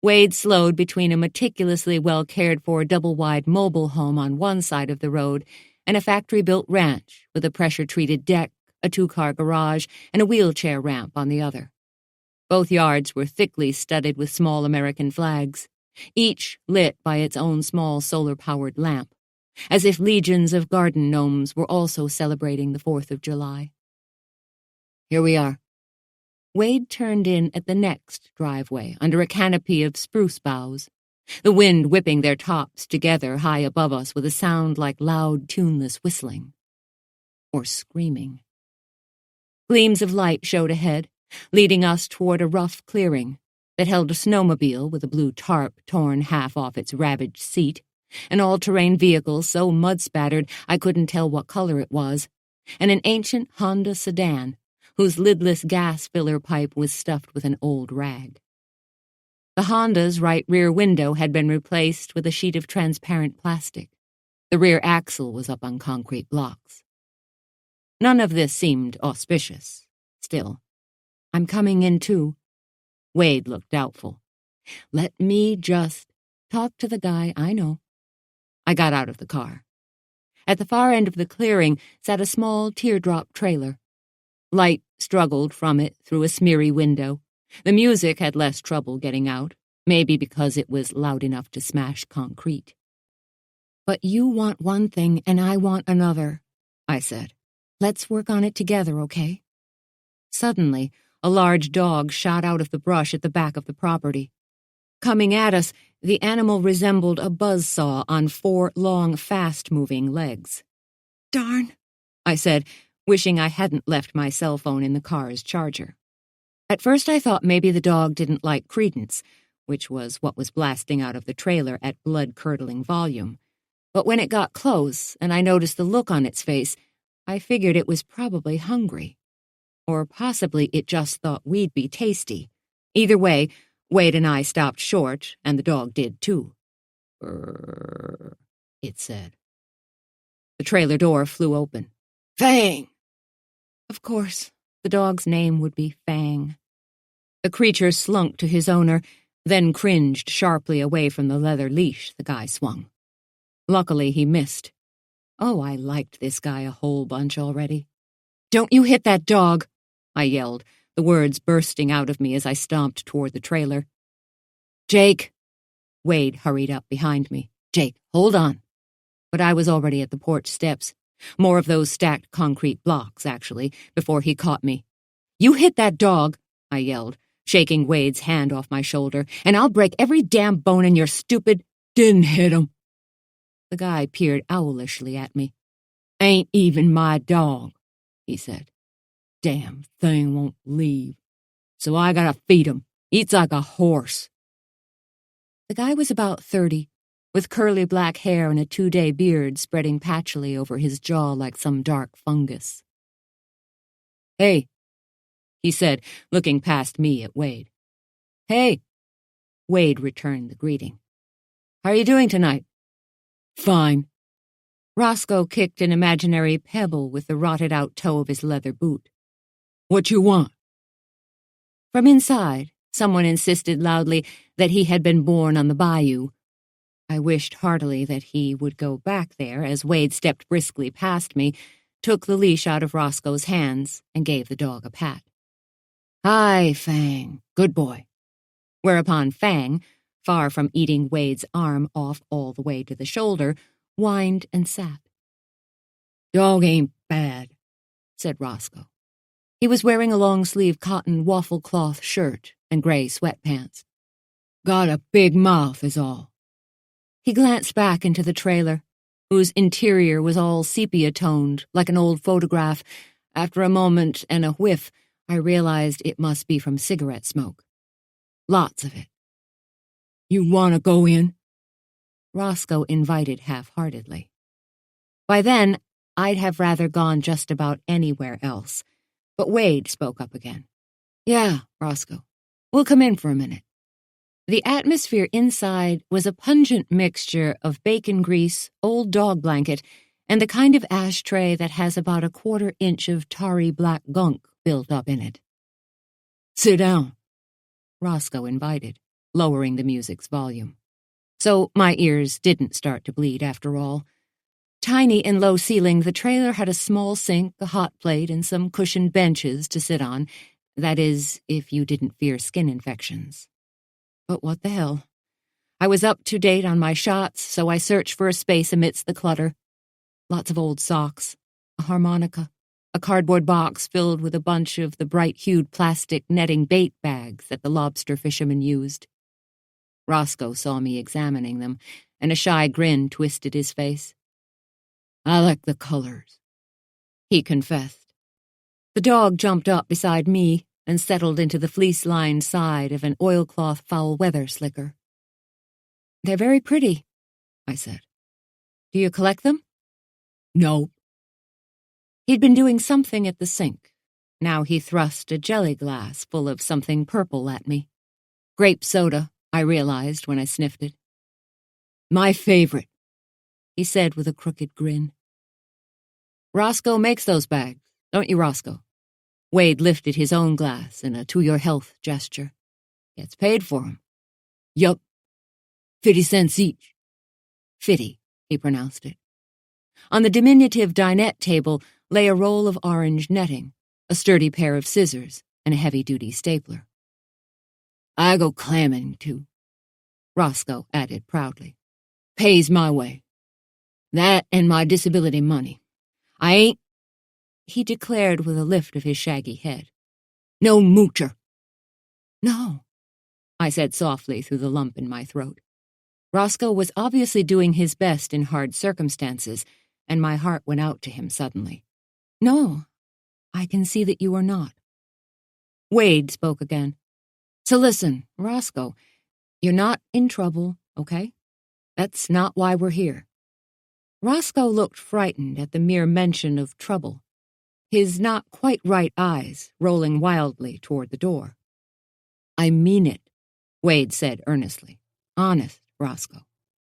Wade slowed between a meticulously well-cared-for double-wide mobile home on one side of the road and a factory-built ranch with a pressure-treated deck, a two-car garage, and a wheelchair ramp on the other. Both yards were thickly studded with small American flags, each lit by its own small solar-powered lamp, as if legions of garden gnomes were also celebrating the 4th of July. Here we are. Wade turned in at the next driveway under a canopy of spruce boughs, the wind whipping their tops together high above us with a sound like loud, tuneless whistling. Or screaming. Gleams of light showed ahead, leading us toward a rough clearing that held a snowmobile with a blue tarp torn half off its ravaged seat, an all-terrain vehicle so mud-spattered I couldn't tell what color it was, and an ancient Honda sedan whose lidless gas filler pipe was stuffed with an old rag. The Honda's right rear window had been replaced with a sheet of transparent plastic. The rear axle was up on concrete blocks. None of this seemed auspicious. Still, I'm coming in too. Wade looked doubtful. Let me just talk to the guy I know. I got out of the car. At the far end of the clearing sat a small teardrop trailer. Light struggled from it through a smeary window. The music had less trouble getting out, maybe because it was loud enough to smash concrete. But you want one thing and I want another, I said. Let's work on it together, okay? Suddenly, a large dog shot out of the brush at the back of the property. Coming at us, the animal resembled a buzzsaw on 4 long, fast-moving legs. Darn, I said, wishing I hadn't left my cell phone in the car's charger. At first I thought maybe the dog didn't like Credence, which was what was blasting out of the trailer at blood-curdling volume. But when it got close and I noticed the look on its face, I figured it was probably hungry. Or possibly it just thought we'd be tasty. Either way, Wade and I stopped short, and the dog did too. "Brrr," it said. The trailer door flew open. "Fang!" Of course, the dog's name would be Fang. The creature slunk to his owner, then cringed sharply away from the leather leash the guy swung. Luckily, he missed. Oh, I liked this guy a whole bunch already. "Don't you hit that dog!" I yelled, the words bursting out of me as I stomped toward the trailer. "Jake!" Wade hurried up behind me. "Jake, hold on." But I was already at the porch steps. More of those stacked concrete blocks, actually, before he caught me. "You hit that dog," I yelled, shaking Wade's hand off my shoulder, "and I'll break every damn bone in your stupid—" "Didn't hit him." The guy peered owlishly at me. "Ain't even my dog," he said. "Damn thing won't leave. So I gotta feed him. Eats like a horse." The guy was about 30, with curly black hair and a 2-day beard spreading patchily over his jaw like some dark fungus. "Hey," he said, looking past me at Wade. "Hey." Wade returned the greeting. "How are you doing tonight?" "Fine." Roscoe kicked an imaginary pebble with the rotted-out toe of his leather boot. "What you want?" From inside, someone insisted loudly that he had been born on the bayou. I wished heartily that he would go back there as Wade stepped briskly past me, took the leash out of Roscoe's hands, and gave the dog a pat. "Hi, Fang. Good boy." Whereupon Fang, far from eating Wade's arm off all the way to the shoulder, whined and sat. "Dog ain't bad," said Roscoe. He was wearing a long-sleeved cotton waffle cloth shirt and gray sweatpants. "Got a big mouth is all." He glanced back into the trailer, whose interior was all sepia-toned, like an old photograph. After a moment and a whiff, I realized it must be from cigarette smoke. Lots of it. "You want to go in?" Roscoe invited half-heartedly. By then, I'd have rather gone just about anywhere else, but Wade spoke up again. "Yeah, Roscoe. We'll come in for a minute." The atmosphere inside was a pungent mixture of bacon grease, old dog blanket, and the kind of ashtray that has about a 1/4 inch of tarry black gunk built up in it. "Sit down," Roscoe invited, lowering the music's volume. So my ears didn't start to bleed after all. Tiny and low-ceilinged, the trailer had a small sink, a hot plate, and some cushioned benches to sit on. That is, if you didn't fear skin infections. But what the hell? I was up to date on my shots, so I searched for a space amidst the clutter. Lots of old socks, a harmonica, a cardboard box filled with a bunch of the bright-hued plastic netting bait bags that the lobster fishermen used. Roscoe saw me examining them, and a shy grin twisted his face. "I like the colors," he confessed. The dog jumped up beside me and settled into the fleece-lined side of an oilcloth foul-weather slicker. "They're very pretty," I said. "Do you collect them?" "No." He'd been doing something at the sink. Now he thrust a jelly glass full of something purple at me. Grape soda, I realized when I sniffed it. "My favorite," he said with a crooked grin. "Roscoe makes those bags, don't you, Roscoe?" Wade lifted his own glass in a to-your-health gesture. "Gets paid for 'em." "Yup. 50 cents each." "50," he pronounced it. On the diminutive dinette table lay a roll of orange netting, a sturdy pair of scissors, and a heavy-duty stapler. "I go clamming, too," Roscoe added proudly. "Pays my way. That and my disability money. I ain't," he declared with a lift of his shaggy head, "no moocher." "No," I said softly through the lump in my throat. Roscoe was obviously doing his best in hard circumstances, and my heart went out to him suddenly. "No, I can see that you are not." Wade spoke again. "So listen, Roscoe, you're not in trouble, okay? That's not why we're here." Roscoe looked frightened at the mere mention of trouble, his not quite right eyes rolling wildly toward the door. "I mean it," Wade said earnestly. "Honest, Roscoe.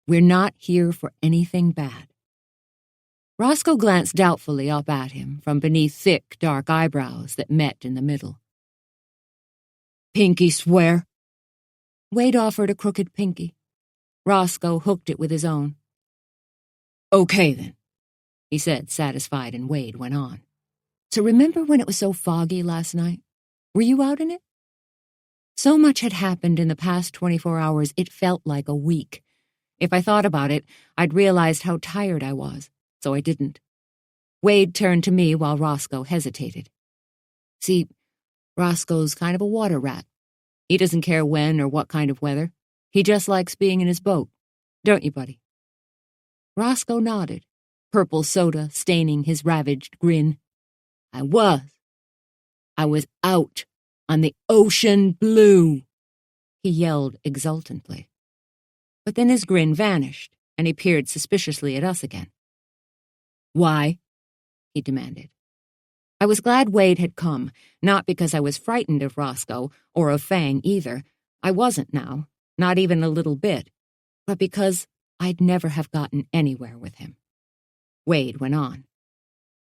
We're not here for anything bad." Roscoe glanced doubtfully up at him from beneath thick, dark eyebrows that met in the middle. "Pinky swear?" Wade offered a crooked pinky. Roscoe hooked it with his own. "Okay, then," he said, satisfied, and Wade went on. "So remember when it was so foggy last night? Were you out in it?" So much had happened in the past 24 hours, it felt like a week. If I thought about it, I'd realized how tired I was, so I didn't. Wade turned to me while Roscoe hesitated. "See, Roscoe's kind of a water rat. He doesn't care when or what kind of weather. He just likes being in his boat. Don't you, buddy?" Roscoe nodded, purple soda staining his ravaged grin. I was out on the ocean blue," he yelled exultantly. But then his grin vanished, and he peered suspiciously at us again. "Why?" he demanded. I was glad Wade had come, not because I was frightened of Roscoe, or of Fang either. I wasn't now, not even a little bit, but because I'd never have gotten anywhere with him. Wade went on.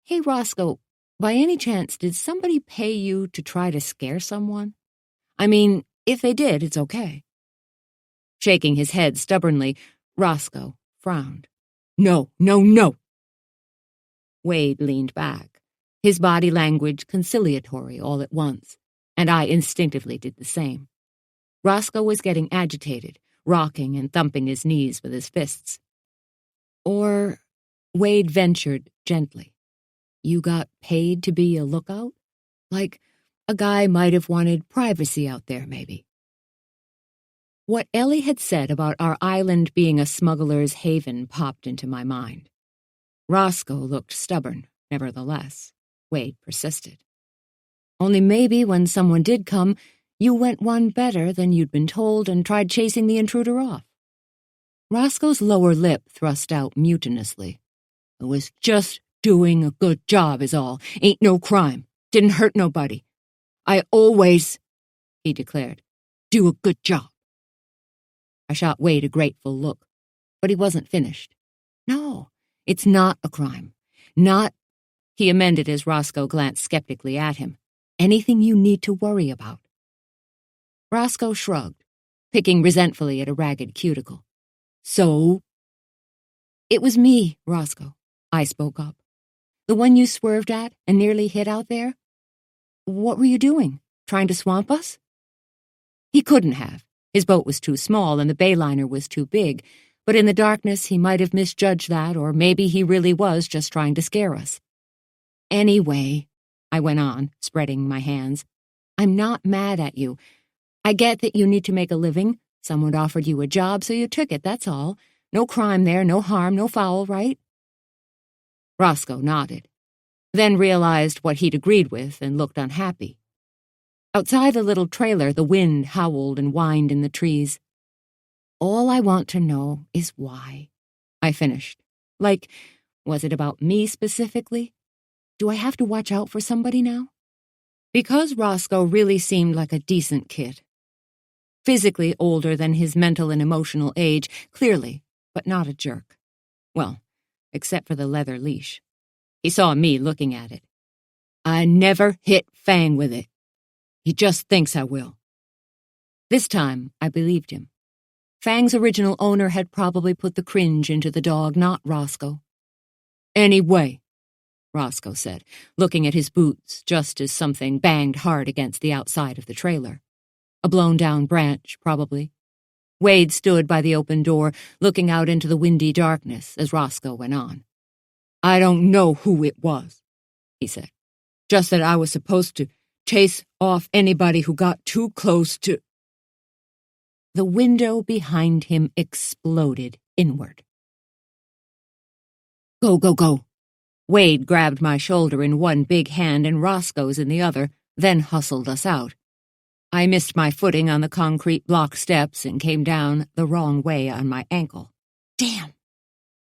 "Hey, Roscoe, by any chance, did somebody pay you to try to scare someone? I mean, if they did, it's okay." Shaking his head stubbornly, Roscoe frowned. "No, no, no." Wade leaned back, his body language conciliatory all at once, and I instinctively did the same. Roscoe was getting agitated, rocking and thumping his knees with his fists. "Or," Wade ventured gently, "you got paid to be a lookout? Like, a guy might have wanted privacy out there, maybe." What Ellie had said about our island being a smuggler's haven popped into my mind. Roscoe looked stubborn, nevertheless. Wade persisted. "Only maybe when someone did come, you went one better than you'd been told and tried chasing the intruder off." Roscoe's lower lip thrust out mutinously. "I was just doing a good job is all. Ain't no crime. Didn't hurt nobody. I always," he declared, "do a good job." I shot Wade a grateful look, but he wasn't finished. "No, it's not a crime. Not," he amended as Roscoe glanced skeptically at him, "anything you need to worry about." Roscoe shrugged, picking resentfully at a ragged cuticle. "So?" "It was me, Roscoe," I spoke up. "The one you swerved at and nearly hit out there? What were you doing? Trying to swamp us?" He couldn't have. His boat was too small and the bayliner was too big, but in the darkness he might have misjudged that, or maybe he really was just trying to scare us. Anyway, I went on, spreading my hands, I'm not mad at you. I get that you need to make a living. Someone offered you a job, so you took it, that's all. No crime there, no harm, no foul, right? Roscoe nodded, then realized what he'd agreed with and looked unhappy. Outside the little trailer, the wind howled and whined in the trees. All I want to know is why, I finished. Like, was it about me specifically? Do I have to watch out for somebody now? Because Roscoe really seemed like a decent kid. Physically older than his mental and emotional age, clearly, but not a jerk. Well, except for the leather leash. He saw me looking at it. I never hit Fang with it. He just thinks I will. This time, I believed him. Fang's original owner had probably put the cringe into the dog, not Roscoe. Anyway, Roscoe said, looking at his boots just as something banged hard against the outside of the trailer. A blown-down branch, probably. Wade stood by the open door, looking out into the windy darkness as Roscoe went on. I don't know who it was, he said. Just that I was supposed to chase off anybody who got too close to... The window behind him exploded inward. Go, go, go. Wade grabbed my shoulder in one big hand and Roscoe's in the other, then hustled us out. I missed my footing on the concrete block steps and came down the wrong way on my ankle. Damn!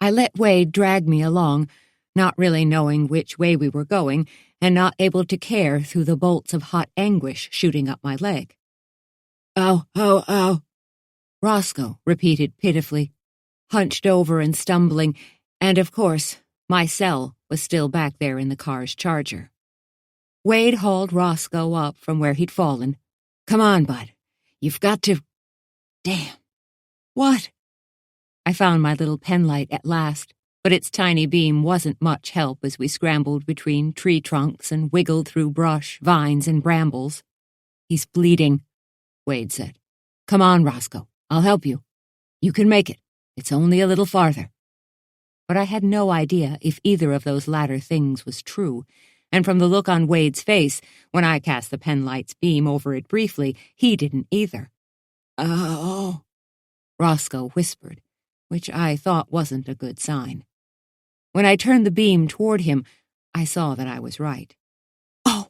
I let Wade drag me along, not really knowing which way we were going and not able to care through the bolts of hot anguish shooting up my leg. Ow, ow, ow! Roscoe repeated pitifully, hunched over and stumbling, and of course, my cell was still back there in the car's charger. Wade hauled Roscoe up from where he'd fallen. Come on, bud. You've got to... Damn. What? I found my little penlight at last, but its tiny beam wasn't much help as we scrambled between tree trunks and wiggled through brush, vines, and brambles. He's bleeding, Wade said. Come on, Roscoe. I'll help you. You can make it. It's only a little farther. But I had no idea if either of those latter things was true, and from the look on Wade's face, when I cast the penlight's beam over it briefly, he didn't either. Oh, Roscoe whispered, which I thought wasn't a good sign. When I turned the beam toward him, I saw that I was right. Oh!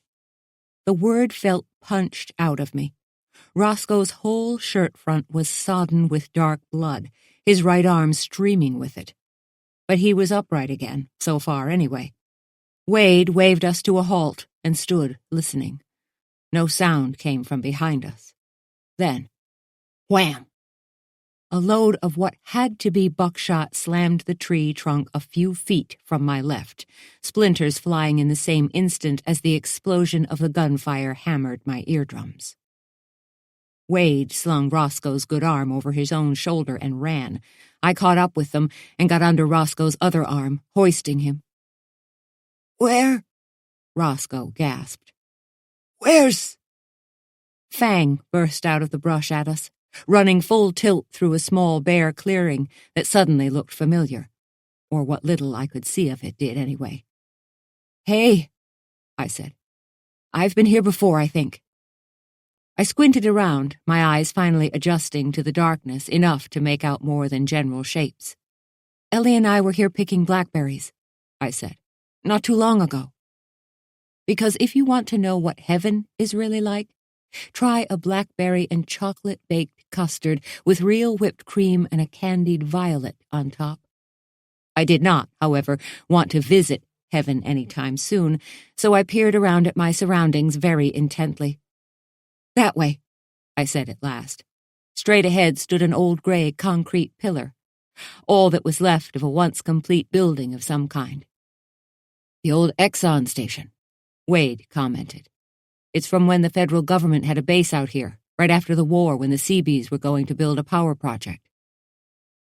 The word felt punched out of me. Roscoe's whole shirt front was sodden with dark blood, his right arm streaming with it. But he was upright again, so far anyway. Wade waved us to a halt and stood listening. No sound came from behind us. Then, wham! A load of what had to be buckshot slammed the tree trunk a few feet from my left, splinters flying in the same instant as the explosion of the gunfire hammered my eardrums. Wade slung Roscoe's good arm over his own shoulder and ran. I caught up with them and got under Roscoe's other arm, hoisting him. Where? Roscoe gasped. Where's... Fang burst out of the brush at us, running full tilt through a small bare clearing that suddenly looked familiar. Or what little I could see of it did anyway. Hey, I said. I've been here before, I think. I squinted around, my eyes finally adjusting to the darkness enough to make out more than general shapes. Ellie and I were here picking blackberries, I said, not too long ago. Because if you want to know what heaven is really like, try a blackberry and chocolate-baked custard with real whipped cream and a candied violet on top. I did not, however, want to visit heaven anytime soon, so I peered around at my surroundings very intently. That way, I said at last. Straight ahead stood an old gray concrete pillar, all that was left of a once complete building of some kind. The old Exxon station, Wade commented. It's from when the federal government had a base out here, right after the war when the Seabees were going to build a power project.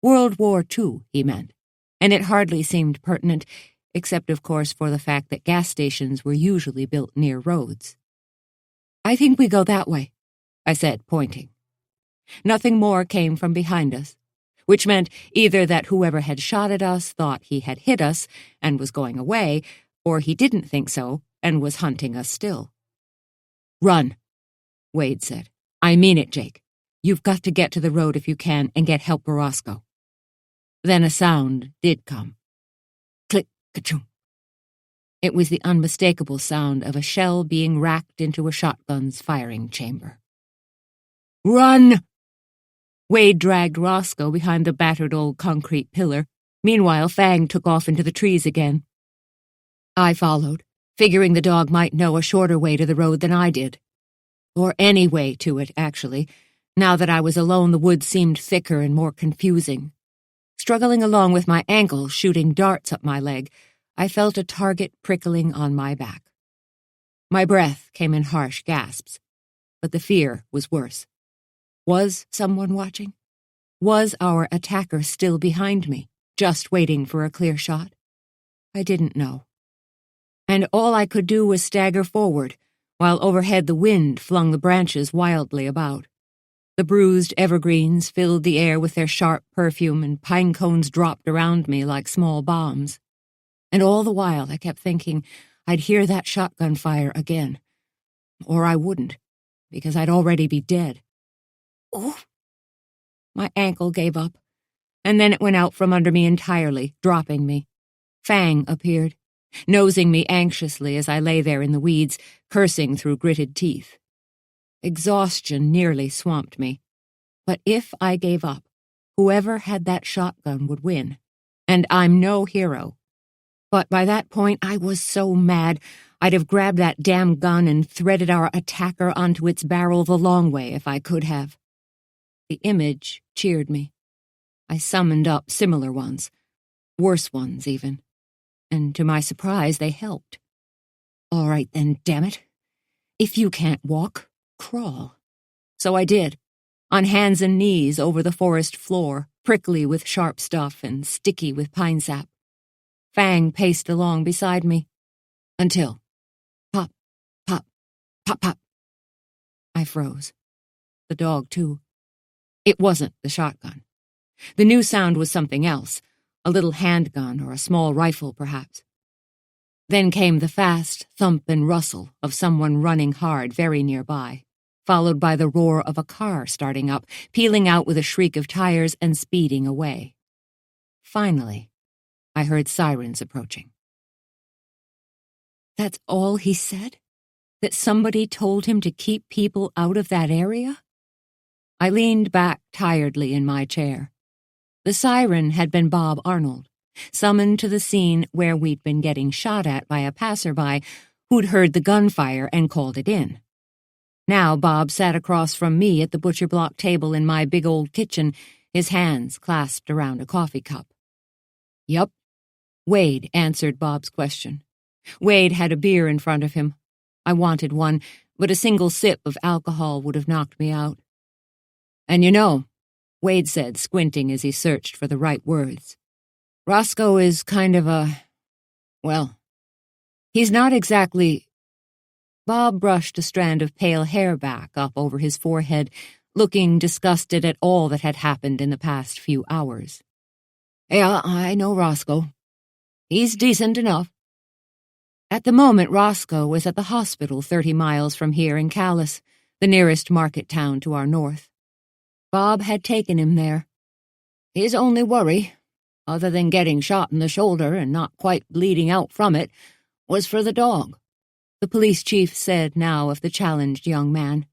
World War II, he meant, and it hardly seemed pertinent, except of course for the fact that gas stations were usually built near roads. I think we go that way, I said, pointing. Nothing more came from behind us, which meant either that whoever had shot at us thought he had hit us and was going away, Or he didn't think so and was hunting us still. "Run," Wade said. "I mean it, Jake. You've got to get to the road if you can and get help for Roscoe." Then a sound did come. Click, ka-choom. It was the unmistakable sound of a shell being racked into a shotgun's firing chamber. "Run!" Wade dragged Roscoe behind the battered old concrete pillar. Meanwhile, Fang took off into the trees again. I followed, figuring the dog might know a shorter way to the road than I did. Or any way to it, actually. Now that I was alone, the woods seemed thicker and more confusing. Struggling along with my ankle shooting darts up my leg, I felt a target prickling on my back. My breath came in harsh gasps, but the fear was worse. Was someone watching? Was our attacker still behind me, just waiting for a clear shot? I didn't know. And all I could do was stagger forward, while overhead the wind flung the branches wildly about. The bruised evergreens filled the air with their sharp perfume, and pine cones dropped around me like small bombs. And all the while I kept thinking I'd hear that shotgun fire again. Or I wouldn't, because I'd already be dead. Oh! My ankle gave up, and then it went out from under me entirely, dropping me. Fang appeared, nosing me anxiously as I lay there in the weeds, cursing through gritted teeth. Exhaustion nearly swamped me. But if I gave up, whoever had that shotgun would win. And I'm no hero. But by that point, I was so mad, I'd have grabbed that damn gun and threaded our attacker onto its barrel the long way if I could have. The image cheered me. I summoned up similar ones, worse ones even. And to my surprise, they helped. All right then, damn it. If you can't walk, crawl. So I did, on hands and knees over the forest floor, prickly with sharp stuff and sticky with pine sap. Fang paced along beside me. Until, pop, pop, pop, pop. I froze. The dog, too. It wasn't the shotgun. The new sound was something else, a little handgun or a small rifle, perhaps. Then came the fast thump and rustle of someone running hard very nearby, followed by the roar of a car starting up, peeling out with a shriek of tires and speeding away. Finally, I heard sirens approaching. That's all he said? That somebody told him to keep people out of that area? I leaned back tiredly in my chair. The siren had been Bob Arnold, summoned to the scene where we'd been getting shot at by a passerby who'd heard the gunfire and called it in. Now Bob sat across from me at the butcher block table in my big old kitchen, his hands clasped around a coffee cup. Yup. Wade answered Bob's question. Wade had a beer in front of him. I wanted one, but a single sip of alcohol would have knocked me out. And you know, Wade said, squinting as he searched for the right words, Roscoe is kind of well, he's not exactly... Bob brushed a strand of pale hair back up over his forehead, looking disgusted at all that had happened in the past few hours. Yeah, I know Roscoe. He's decent enough. At the moment, Roscoe was at the hospital 30 miles from here in Calais, the nearest market town to our north. Bob had taken him there. His only worry, other than getting shot in the shoulder and not quite bleeding out from it, was for the dog, the police chief said now of the challenged young man.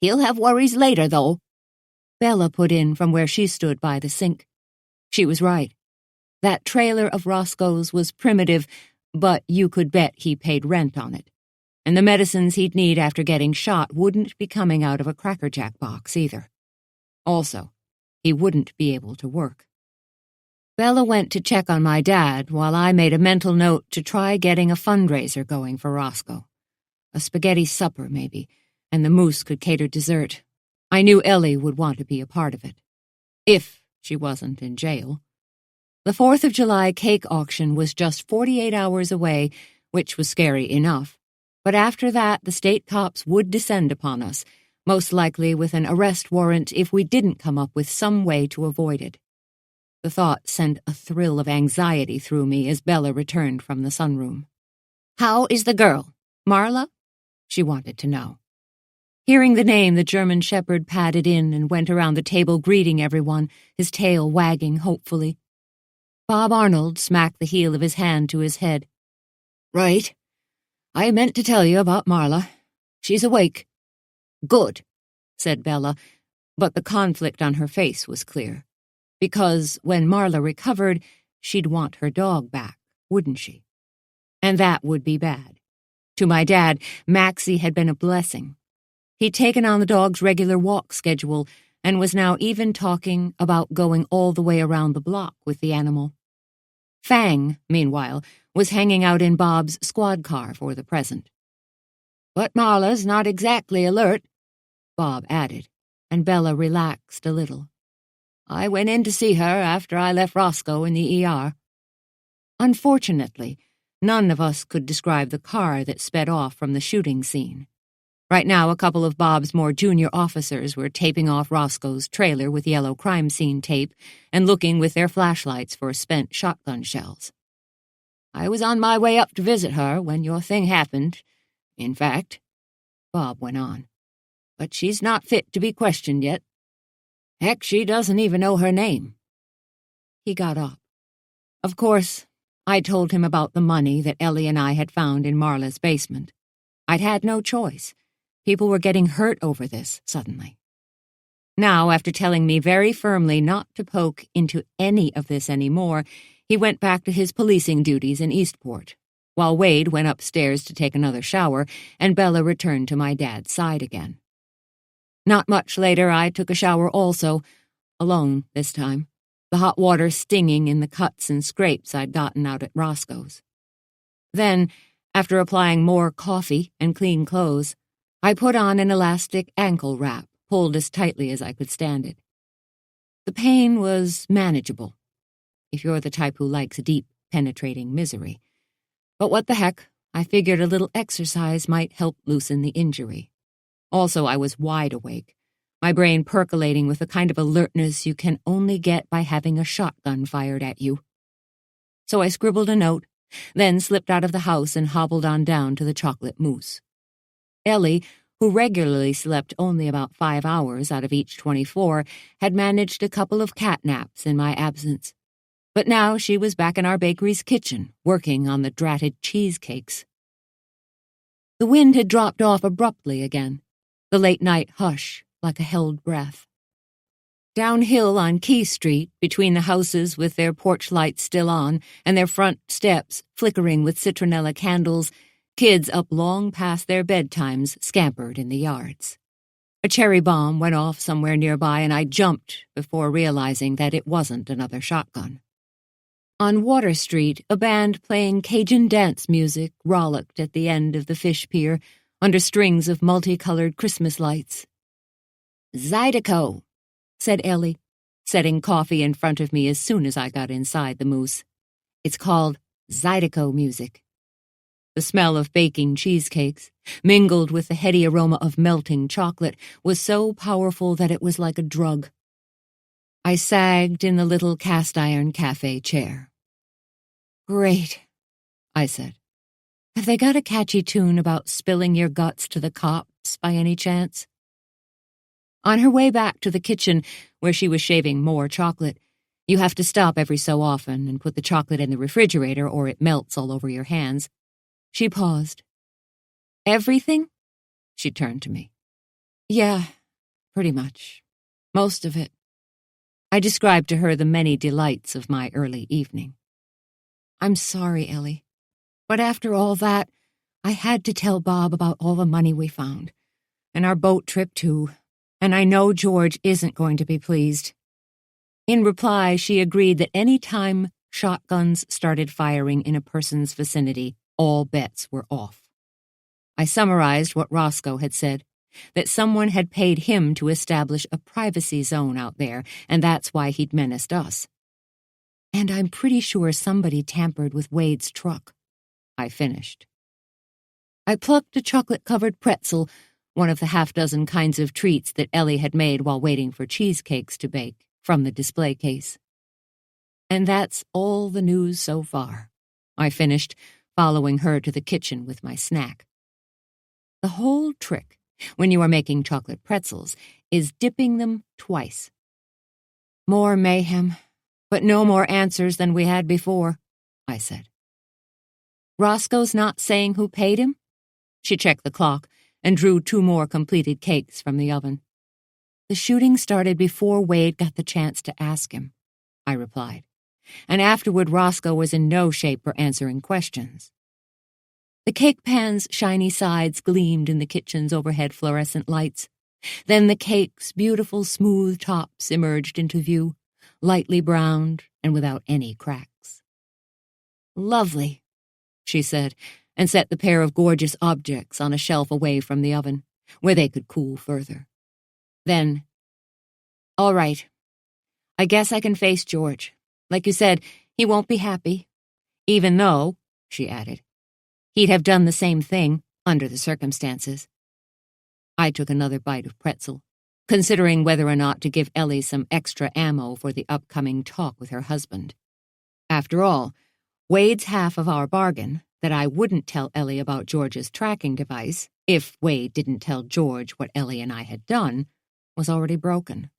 He'll have worries later, though, Bella put in from where she stood by the sink. She was right. That trailer of Roscoe's was primitive, but you could bet he paid rent on it. And the medicines he'd need after getting shot wouldn't be coming out of a Cracker Jack box either. Also, he wouldn't be able to work. Bella went to check on my dad while I made a mental note to try getting a fundraiser going for Roscoe. A spaghetti supper, maybe, and the moose could cater dessert. I knew Ellie would want to be a part of it. If she wasn't in jail. The 4th of July cake auction was just 48 hours away, which was scary enough. But after that, the state cops would descend upon us, most likely with an arrest warrant if we didn't come up with some way to avoid it. The thought sent a thrill of anxiety through me as Bella returned from the sunroom. "How is the girl? Marla?" she wanted to know. Hearing the name, the German shepherd padded in and went around the table greeting everyone, his tail wagging hopefully. Bob Arnold smacked the heel of his hand to his head. "Right. I meant to tell you about Marla. She's awake." "Good," said Bella, but the conflict on her face was clear. Because when Marla recovered, she'd want her dog back, wouldn't she? And that would be bad. To my dad, Maxie had been a blessing. He'd taken on the dog's regular walk schedule and was now even talking about going all the way around the block with the animal. Fang, meanwhile, was hanging out in Bob's squad car for the present. "But Marla's not exactly alert," Bob added, and Bella relaxed a little. "I went in to see her after I left Roscoe in the ER. Unfortunately, none of us could describe the car that sped off from the shooting scene. Right now, a couple of Bob's more junior officers were taping off Roscoe's trailer with yellow crime scene tape and looking with their flashlights for spent shotgun shells. "I was on my way up to visit her when your thing happened. In fact," Bob went on, "but she's not fit to be questioned yet. Heck, she doesn't even know her name." He got up. Of course, I told him about the money that Ellie and I had found in Marla's basement. I'd had no choice. People were getting hurt over this, suddenly. Now, after telling me very firmly not to poke into any of this anymore, he went back to his policing duties in Eastport, while Wade went upstairs to take another shower and Bella returned to my dad's side again. Not much later, I took a shower also, alone this time, the hot water stinging in the cuts and scrapes I'd gotten out at Roscoe's. Then, after applying more coffee and clean clothes, I put on an elastic ankle wrap, pulled as tightly as I could stand it. The pain was manageable, if you're the type who likes deep, penetrating misery. But what the heck, I figured a little exercise might help loosen the injury. Also, I was wide awake, my brain percolating with the kind of alertness you can only get by having a shotgun fired at you. So I scribbled a note, then slipped out of the house and hobbled on down to the chocolate mousse. Ellie, who regularly slept only about 5 hours out of each 24, had managed a couple of cat naps in my absence. But now she was back in our bakery's kitchen, working on the dratted cheesecakes. The wind had dropped off abruptly again, the late-night hush like a held breath. Downhill on Key Street, between the houses with their porch lights still on and their front steps flickering with citronella candles, kids up long past their bedtimes scampered in the yards. A cherry bomb went off somewhere nearby and I jumped before realizing that it wasn't another shotgun. On Water Street, a band playing Cajun dance music rollicked at the end of the fish pier under strings of multicolored Christmas lights. "Zydeco," said Ellie, setting coffee in front of me as soon as I got inside the mousse. "It's called Zydeco music." The smell of baking cheesecakes, mingled with the heady aroma of melting chocolate, was so powerful that it was like a drug. I sagged in the little cast-iron cafe chair. "Great," I said. "Have they got a catchy tune about spilling your guts to the cops, by any chance?" On her way back to the kitchen, where she was shaving more chocolate, you have to stop every so often and put the chocolate in the refrigerator or it melts all over your hands. She paused. "Everything?" She turned to me. "Yeah, pretty much. Most of it." I described to her the many delights of my early evening. "I'm sorry, Ellie, but after all that, I had to tell Bob about all the money we found, and our boat trip too, and I know George isn't going to be pleased." In reply, she agreed that any time shotguns started firing in a person's vicinity, all bets were off. I summarized what Roscoe had said, that someone had paid him to establish a privacy zone out there, and that's why he'd menaced us. "And I'm pretty sure somebody tampered with Wade's truck," I finished. I plucked a chocolate-covered pretzel, one of the half-dozen kinds of treats that Ellie had made while waiting for cheesecakes to bake, from the display case. And that's all the news so far, I finished, following her to the kitchen with my snack. The whole trick, when you are making chocolate pretzels, is dipping them twice. More mayhem, but no more answers than we had before, I said. Roscoe's not saying who paid him? She checked the clock and drew 2 more completed cakes from the oven. The shooting started before Wade got the chance to ask him, I replied, and afterward Roscoe was in no shape for answering questions. The cake pan's shiny sides gleamed in the kitchen's overhead fluorescent lights. Then the cake's beautiful smooth tops emerged into view, lightly browned and without any cracks. Lovely, she said, and set the pair of gorgeous objects on a shelf away from the oven, where they could cool further. Then, all right, I guess I can face George. Like you said, he won't be happy. Even though, she added, he'd have done the same thing under the circumstances. I took another bite of pretzel, considering whether or not to give Ellie some extra ammo for the upcoming talk with her husband. After all, Wade's half of our bargain, that I wouldn't tell Ellie about George's tracking device, if Wade didn't tell George what Ellie and I had done, was already broken.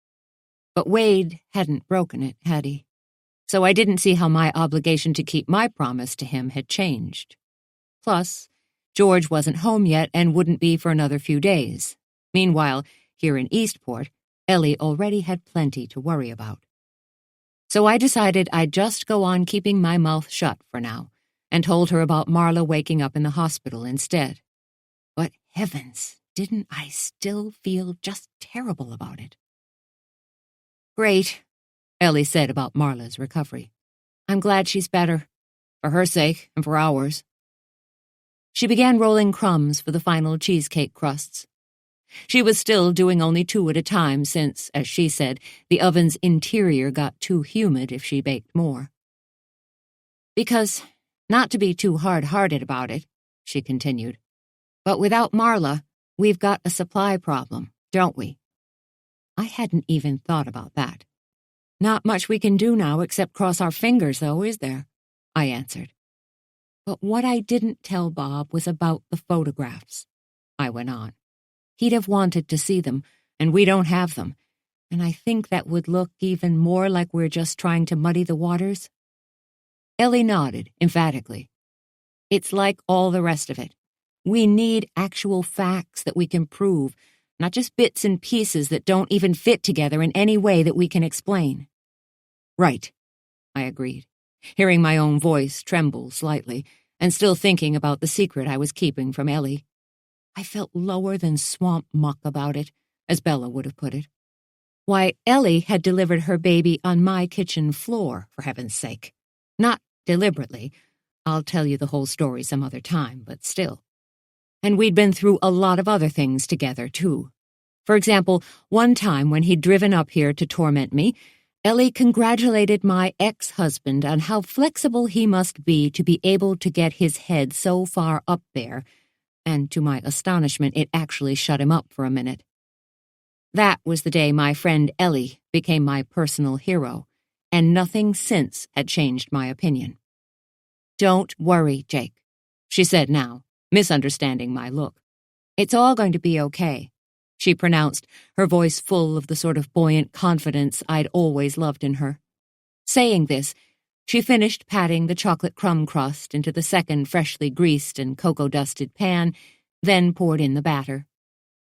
But Wade hadn't broken it, had he? So I didn't see how my obligation to keep my promise to him had changed. Plus, George wasn't home yet and wouldn't be for another few days. Meanwhile, here in Eastport, Ellie already had plenty to worry about. So I decided I'd just go on keeping my mouth shut for now, and told her about Marla waking up in the hospital instead. But heavens, didn't I still feel just terrible about it? Great, Ellie said about Marla's recovery. I'm glad she's better, for her sake and for ours. She began rolling crumbs for the final cheesecake crusts. She was still doing only 2 at a time since, as she said, the oven's interior got too humid if she baked more. Because, not to be too hard-hearted about it, she continued, but without Marla, we've got a supply problem, don't we? I hadn't even thought about that. Not much we can do now except cross our fingers, though, is there? I answered. But what I didn't tell Bob was about the photographs, I went on. He'd have wanted to see them, and we don't have them, and I think that would look even more like we're just trying to muddy the waters. Ellie nodded emphatically. It's like all the rest of it. We need actual facts that we can prove, not just bits and pieces that don't even fit together in any way that we can explain. Right, I agreed, hearing my own voice tremble slightly, and still thinking about the secret I was keeping from Ellie. I felt lower than swamp muck about it, as Bella would have put it. Why, Ellie had delivered her baby on my kitchen floor, for heaven's sake. Not deliberately. I'll tell you the whole story some other time, but still. And we'd been through a lot of other things together, too. For example, one time when he'd driven up here to torment me, Ellie congratulated my ex-husband on how flexible he must be to be able to get his head so far up there, and to my astonishment, it actually shut him up for a minute. That was the day my friend Ellie became my personal hero, and nothing since had changed my opinion. Don't worry, Jake, she said now, misunderstanding my look. It's all going to be okay, she pronounced, her voice full of the sort of buoyant confidence I'd always loved in her. Saying this, she finished patting the chocolate crumb crust into the second freshly greased and cocoa-dusted pan, then poured in the batter.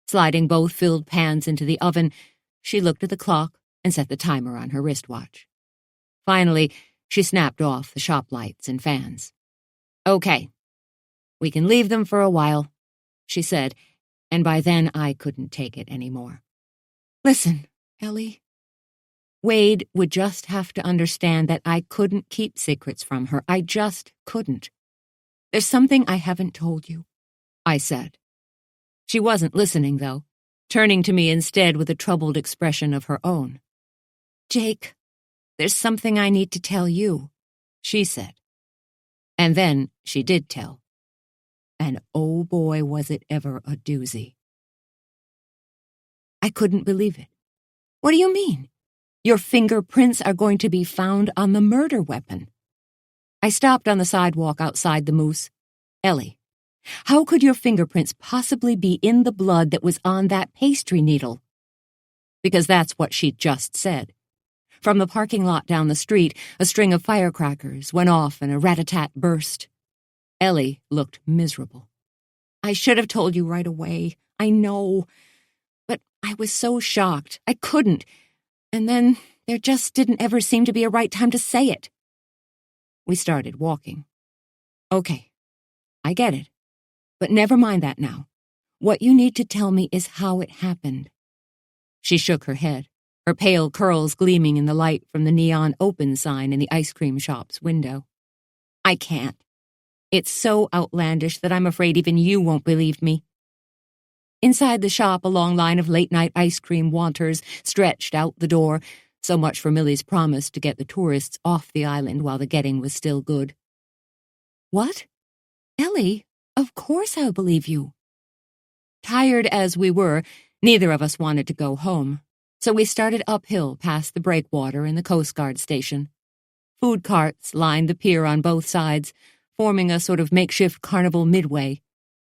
Sliding both filled pans into the oven, she looked at the clock and set the timer on her wristwatch. Finally, she snapped off the shop lights and fans. Okay, we can leave them for a while, she said, and by then I couldn't take it anymore. Listen, Ellie. Wade would just have to understand that I couldn't keep secrets from her. I just couldn't. There's something I haven't told you, I said. She wasn't listening, though, turning to me instead with a troubled expression of her own. Jake, there's something I need to tell you, she said. And then she did tell. And oh boy, was it ever a doozy. I couldn't believe it. What do you mean? Your fingerprints are going to be found on the murder weapon. I stopped on the sidewalk outside the Moose. Ellie, how could your fingerprints possibly be in the blood that was on that pastry needle? Because that's what she'd just said. From the parking lot down the street, a string of firecrackers went off and a rat-a-tat burst. Ellie looked miserable. I should have told you right away. I know. But I was so shocked. I couldn't. And then there just didn't ever seem to be a right time to say it. We started walking. Okay, I get it. But never mind that now. What you need to tell me is how it happened. She shook her head, her pale curls gleaming in the light from the neon open sign in the ice cream shop's window. I can't. It's so outlandish that I'm afraid even you won't believe me. Inside the shop, a long line of late-night ice cream wanters stretched out the door, so much for Millie's promise to get the tourists off the island while the getting was still good. What? Ellie, of course I'll believe you. Tired as we were, neither of us wanted to go home, so we started uphill past the breakwater and the Coast Guard station. Food carts lined the pier on both sides, forming a sort of makeshift carnival midway.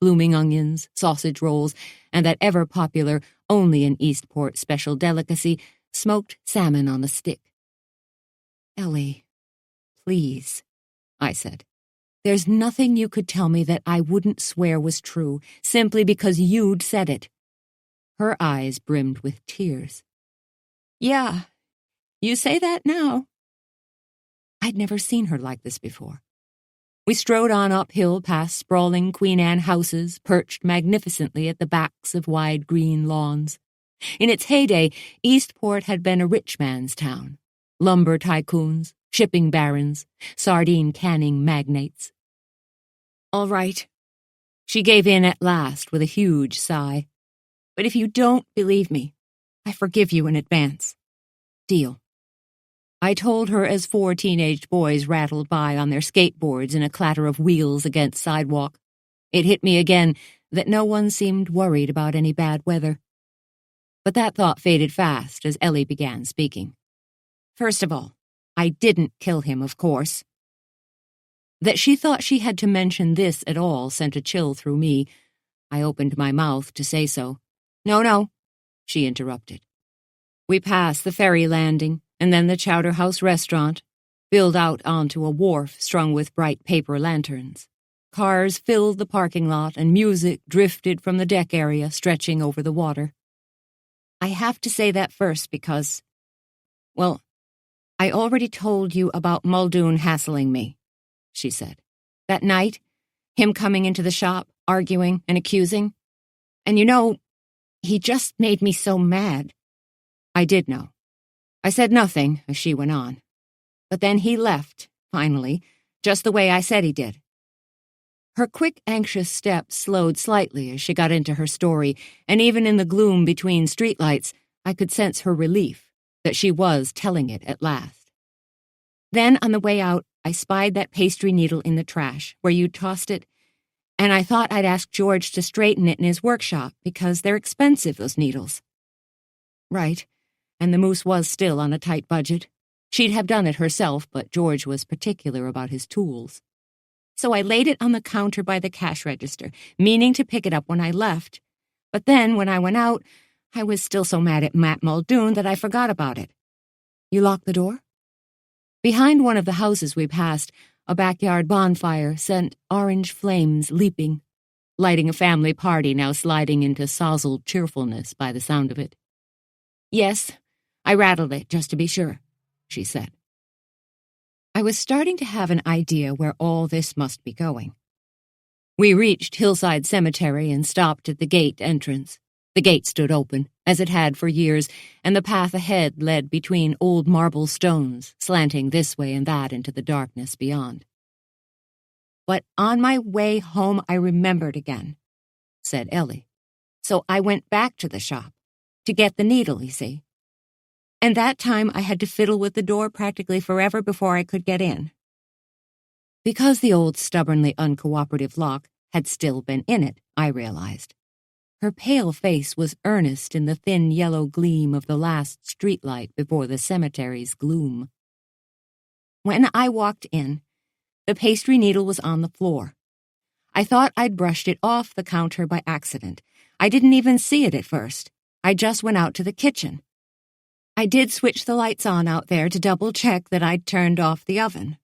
Blooming onions, sausage rolls, and that ever-popular, only in Eastport special delicacy, smoked salmon on a stick. Ellie, please, I said. There's nothing you could tell me that I wouldn't swear was true, simply because you'd said it. Her eyes brimmed with tears. Yeah, you say that now. I'd never seen her like this before. We strode on uphill past sprawling Queen Anne houses perched magnificently at the backs of wide green lawns. In its heyday, Eastport had been a rich man's town. Lumber tycoons, shipping barons, sardine canning magnates. All right. She gave in at last with a huge sigh. But if you don't believe me, I forgive you in advance. Deal. I told her as 4 teenaged boys rattled by on their skateboards in a clatter of wheels against sidewalk. It hit me again that no one seemed worried about any bad weather. But that thought faded fast as Ellie began speaking. First of all, I didn't kill him, of course. That she thought she had to mention this at all sent a chill through me. I opened my mouth to say so. No, she interrupted. We passed the ferry landing, and then the Chowder House restaurant, built out onto a wharf strung with bright paper lanterns. Cars filled the parking lot, and music drifted from the deck area stretching over the water. I have to say that first because, well, I already told you about Muldoon hassling me, she said. That night, him coming into the shop, arguing and accusing. And you know, he just made me so mad. I did know. I said nothing as she went on. But then he left, finally, just the way I said he did. Her quick, anxious steps slowed slightly as she got into her story, and even in the gloom between streetlights, I could sense her relief that she was telling it at last. Then, on the way out, I spied that pastry needle in the trash, where you'd tossed it, and I thought I'd ask George to straighten it in his workshop, because they're expensive, those needles. Right. And the Moose was still on a tight budget. She'd have done it herself, but George was particular about his tools. So I laid it on the counter by the cash register, meaning to pick it up when I left. But then, when I went out, I was still so mad at Matt Muldoon that I forgot about it. You locked the door? Behind one of the houses we passed, a backyard bonfire sent orange flames leaping, lighting a family party now sliding into sozzled cheerfulness by the sound of it. Yes, I rattled it just to be sure, she said. I was starting to have an idea where all this must be going. We reached Hillside Cemetery and stopped at the gate entrance. The gate stood open, as it had for years, and the path ahead led between old marble stones, slanting this way and that into the darkness beyond. But on my way home I remembered again, said Ellie. So I went back to the shop, to get the needle, you see. And that time I had to fiddle with the door practically forever before I could get in. Because the old stubbornly uncooperative lock had still been in it, I realized. Her pale face was earnest in the thin yellow gleam of the last streetlight before the cemetery's gloom. When I walked in, the pastry needle was on the floor. I thought I'd brushed it off the counter by accident. I didn't even see it at first. I just went out to the kitchen. I did switch the lights on out there to double-check that I'd turned off the oven.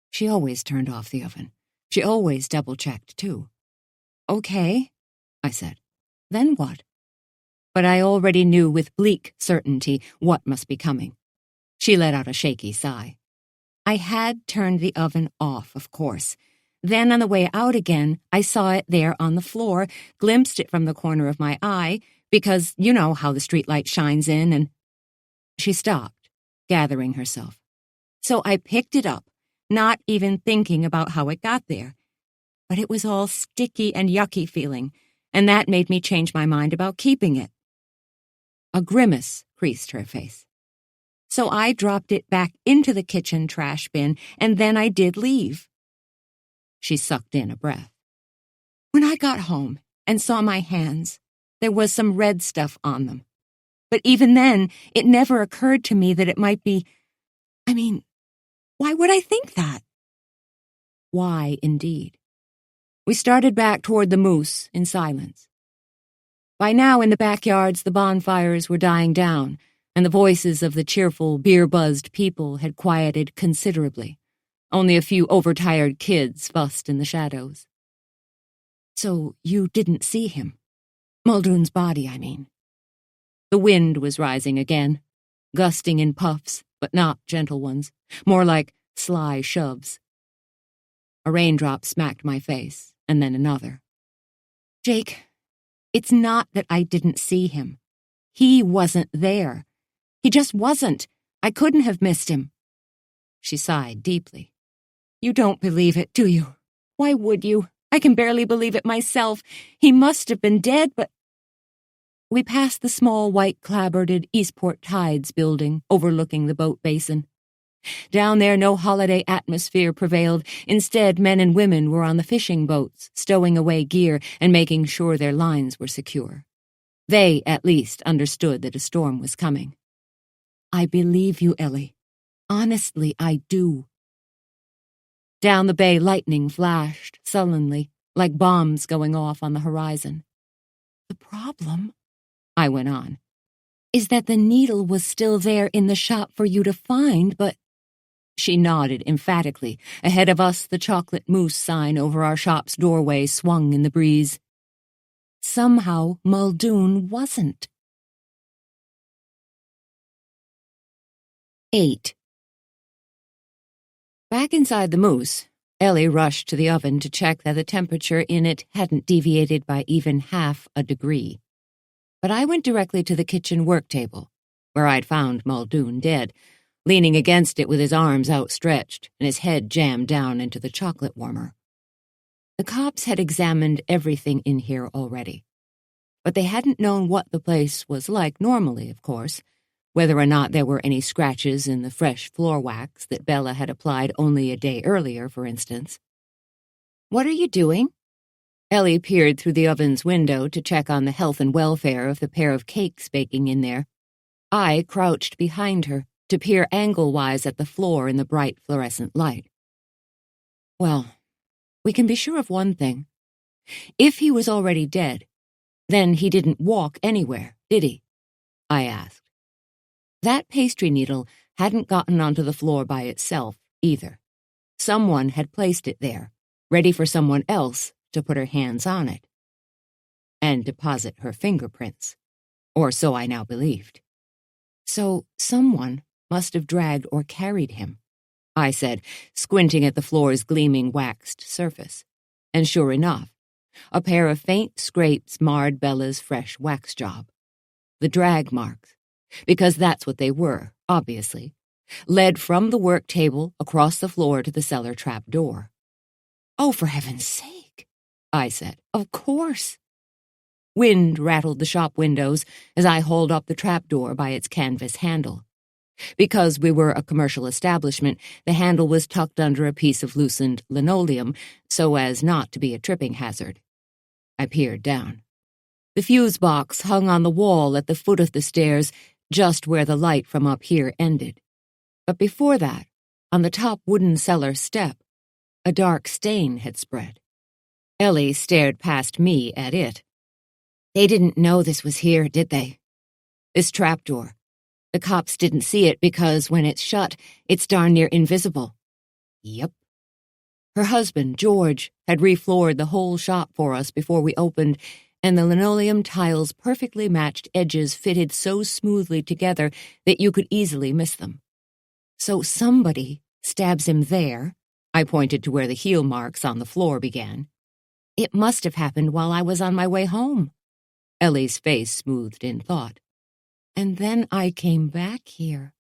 She always turned off the oven. She always double-checked, too. Okay, I said. Then what? But I already knew with bleak certainty what must be coming. She let out a shaky sigh. I had turned the oven off, of course. Then on the way out again, I saw it there on the floor, glimpsed it from the corner of my eye, because you know how the streetlight shines in, and... She stopped, gathering herself. So I picked it up, not even thinking about how it got there. But it was all sticky and yucky feeling, and that made me change my mind about keeping it. A grimace creased her face. So I dropped it back into the kitchen trash bin, and then I did leave. She sucked in a breath. When I got home and saw my hands, there was some red stuff on them. But even then, it never occurred to me that it might be... why would I think that? Why, indeed. We started back toward the moose in silence. By now, in the backyards, the bonfires were dying down, and the voices of the cheerful, beer-buzzed people had quieted considerably. Only a few overtired kids fussed in the shadows. So you didn't see him? Muldoon's body, I mean. The wind was rising again, gusting in puffs, but not gentle ones, more like sly shoves. A raindrop smacked my face, and then another. Jake, it's not that I didn't see him. He wasn't there. He just wasn't. I couldn't have missed him. She sighed deeply. You don't believe it, do you? Why would you? I can barely believe it myself. He must have been dead, but... We passed the small white-clapboarded Eastport Tides building overlooking the boat basin. Down there no holiday atmosphere prevailed. Instead, men and women were on the fishing boats, stowing away gear and making sure their lines were secure. They, at least, understood that a storm was coming. I believe you, Ellie. Honestly, I do. Down the bay, lightning flashed sullenly, like bombs going off on the horizon. The problem, I went on, is that the needle was still there in the shop for you to find, but... She nodded emphatically. Ahead of us, the chocolate mousse sign over our shop's doorway swung in the breeze. Somehow, Muldoon wasn't. 8. Back inside the mousse, Ellie rushed to the oven to check that the temperature in it hadn't deviated by even half a degree. But I went directly to the kitchen work table, where I'd found Muldoon dead, leaning against it with his arms outstretched and his head jammed down into the chocolate warmer. The cops had examined everything in here already, but they hadn't known what the place was like normally, of course, whether or not there were any scratches in the fresh floor wax that Bella had applied only a day earlier, for instance. What are you doing? Ellie peered through the oven's window to check on the health and welfare of the pair of cakes baking in there. I crouched behind her to peer angle-wise at the floor in the bright fluorescent light. Well, we can be sure of one thing. If he was already dead, then he didn't walk anywhere, did he? I asked. That pastry needle hadn't gotten onto the floor by itself, either. Someone had placed it there, ready for someone else to put her hands on it and deposit her fingerprints, or so I now believed. So someone must have dragged or carried him, I said, squinting at the floor's gleaming waxed surface. And sure enough, a pair of faint scrapes marred Bella's fresh wax job. The drag marks, because that's what they were, obviously, led from the work table across the floor to the cellar trap door. Oh, for heaven's sake, I said. Of course. Wind rattled the shop windows as I hauled up the trapdoor by its canvas handle. Because we were a commercial establishment, the handle was tucked under a piece of loosened linoleum so as not to be a tripping hazard. I peered down. The fuse box hung on the wall at the foot of the stairs, just where the light from up here ended. But before that, on the top wooden cellar step, a dark stain had spread. Ellie stared past me at it. They didn't know this was here, did they? This trapdoor. The cops didn't see it because when it's shut, it's darn near invisible. Yep. Her husband, George, had refloored the whole shop for us before we opened, and the linoleum tiles' perfectly matched edges fitted so smoothly together that you could easily miss them. So somebody stabs him there. I pointed to where the heel marks on the floor began. It must have happened while I was on my way home. Ellie's face smoothed in thought. And then I came back here.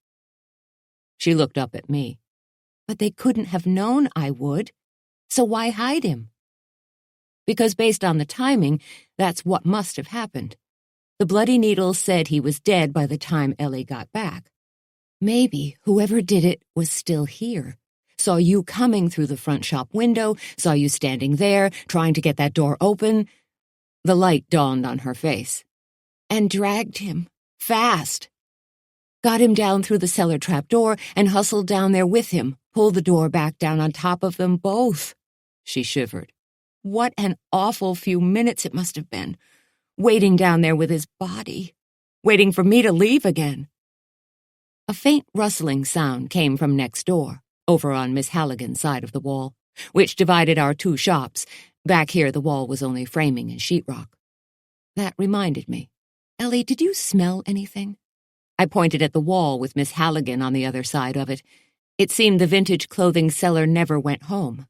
She looked up at me. But they couldn't have known I would. So why hide him? Because based on the timing, that's what must have happened. The bloody needle said he was dead by the time Ellie got back. Maybe whoever did it was still here. Saw you coming through the front shop window, saw you standing there, trying to get that door open. The light dawned on her face. And dragged him. Fast. Got him down through the cellar trap door and hustled down there with him, pulled the door back down on top of them both. She shivered. What an awful few minutes it must have been. Waiting down there with his body. Waiting for me to leave again. A faint rustling sound came from next door, over on Miss Halligan's side of the wall, which divided our two shops. Back here the wall was only framing and sheetrock. That reminded me. Ellie, did you smell anything? I pointed at the wall with Miss Halligan on the other side of it. It seemed the vintage clothing seller never went home.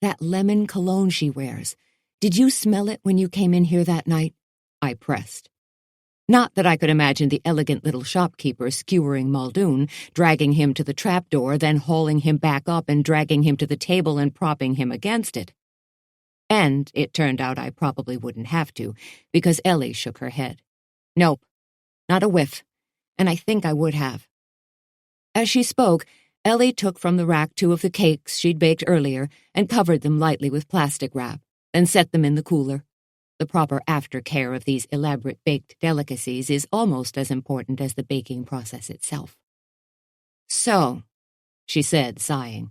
That lemon cologne she wears. Did you smell it when you came in here that night? I pressed. Not that I could imagine the elegant little shopkeeper skewering Muldoon, dragging him to the trapdoor, then hauling him back up and dragging him to the table and propping him against it. And it turned out I probably wouldn't have to, because Ellie shook her head. Nope, not a whiff, and I think I would have. As she spoke, Ellie took from the rack 2 of the cakes she'd baked earlier and covered them lightly with plastic wrap, then set them in the cooler. The proper aftercare of these elaborate baked delicacies is almost as important as the baking process itself. So, she said, sighing,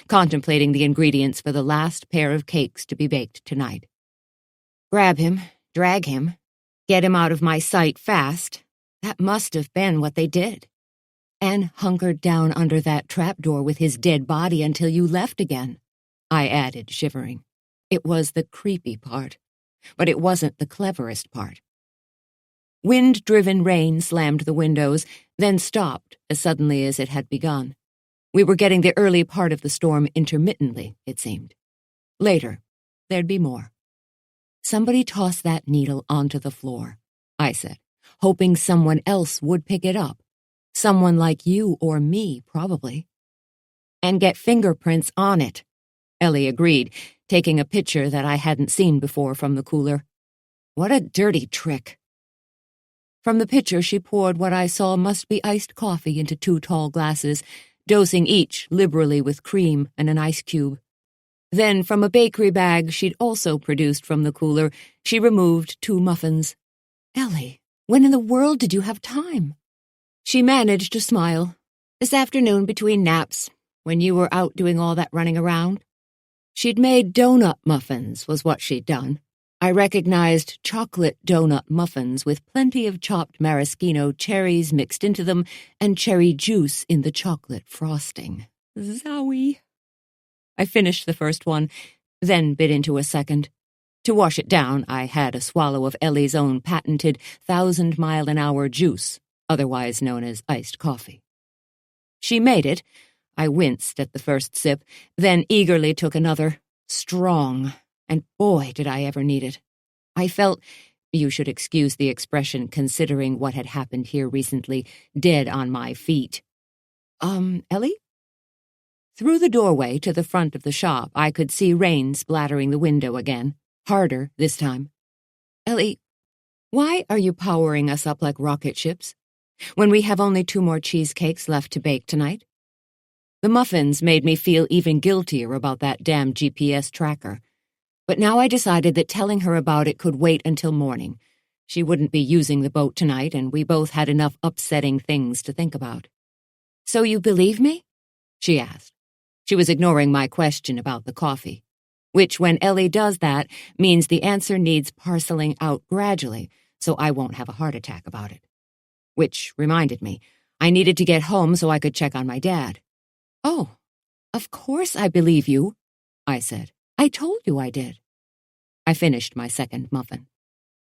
contemplating the ingredients for the last pair of cakes to be baked tonight. Grab him, drag him, get him out of my sight fast. That must have been what they did. And hunkered down under that trapdoor with his dead body until you left again, I added, shivering. It was the creepy part, but it wasn't the cleverest part. Wind-driven rain slammed the windows, then stopped as suddenly as it had begun. We were getting the early part of the storm intermittently, it seemed. Later, there'd be more. Somebody tossed that needle onto the floor, I said, hoping someone else would pick it up. Someone like you or me, probably. And get fingerprints on it, Ellie agreed, taking a picture that I hadn't seen before from the cooler. What a dirty trick. From the pitcher she poured what I saw must be iced coffee into 2 tall glasses, dosing each liberally with cream and an ice cube. Then, from a bakery bag she'd also produced from the cooler, she removed 2 muffins. Ellie, when in the world did you have time? She managed to smile. This afternoon between naps, when you were out doing all that running around. She'd made donut muffins, was what she'd done. I recognized chocolate donut muffins with plenty of chopped maraschino cherries mixed into them and cherry juice in the chocolate frosting. Zowie. I finished the first one, then bit into a second. To wash it down, I had a swallow of Ellie's own patented 1,000-mile-an-hour juice, otherwise known as iced coffee. She made it. I winced at the first sip, then eagerly took another. Strong. And boy, did I ever need it. I felt, you should excuse the expression considering what had happened here recently, dead on my feet. Ellie? Through the doorway to the front of the shop, I could see rain splattering the window again, harder this time. Ellie, why are you powering us up like rocket ships, when we have only 2 more cheesecakes left to bake tonight? The muffins made me feel even guiltier about that damn GPS tracker. But now I decided that telling her about it could wait until morning. She wouldn't be using the boat tonight, and we both had enough upsetting things to think about. "So you believe me?" she asked. She was ignoring my question about the coffee, which, when Ellie does that, means the answer needs parceling out gradually, so I won't have a heart attack about it. Which reminded me, I needed to get home so I could check on my dad. "Oh, of course I believe you," I said. "I told you I did." I finished my second muffin.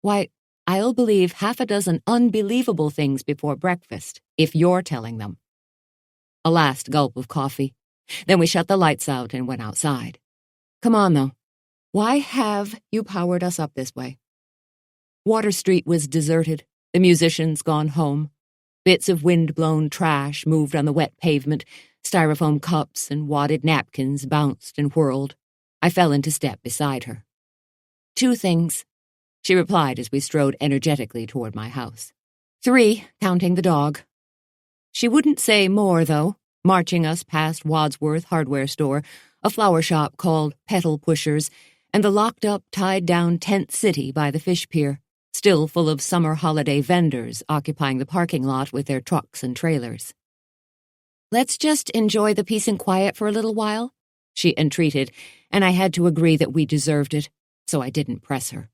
"Why, I'll believe half a dozen unbelievable things before breakfast, if you're telling them." A last gulp of coffee. Then we shut the lights out and went outside. "Come on, though. Why have you powered us up this way?" Water Street was deserted, the musicians gone home. Bits of wind-blown trash moved on the wet pavement, styrofoam cups and wadded napkins bounced and whirled. I fell into step beside her. "2 things," she replied as we strode energetically toward my house. "3, counting the dog." She wouldn't say more, though, marching us past Wadsworth hardware store, a flower shop called Petal Pushers, and the locked-up, tied-down tent city by the fish pier, still full of summer holiday vendors occupying the parking lot with their trucks and trailers. "Let's just enjoy the peace and quiet for a little while," she entreated, and I had to agree that we deserved it, so I didn't press her.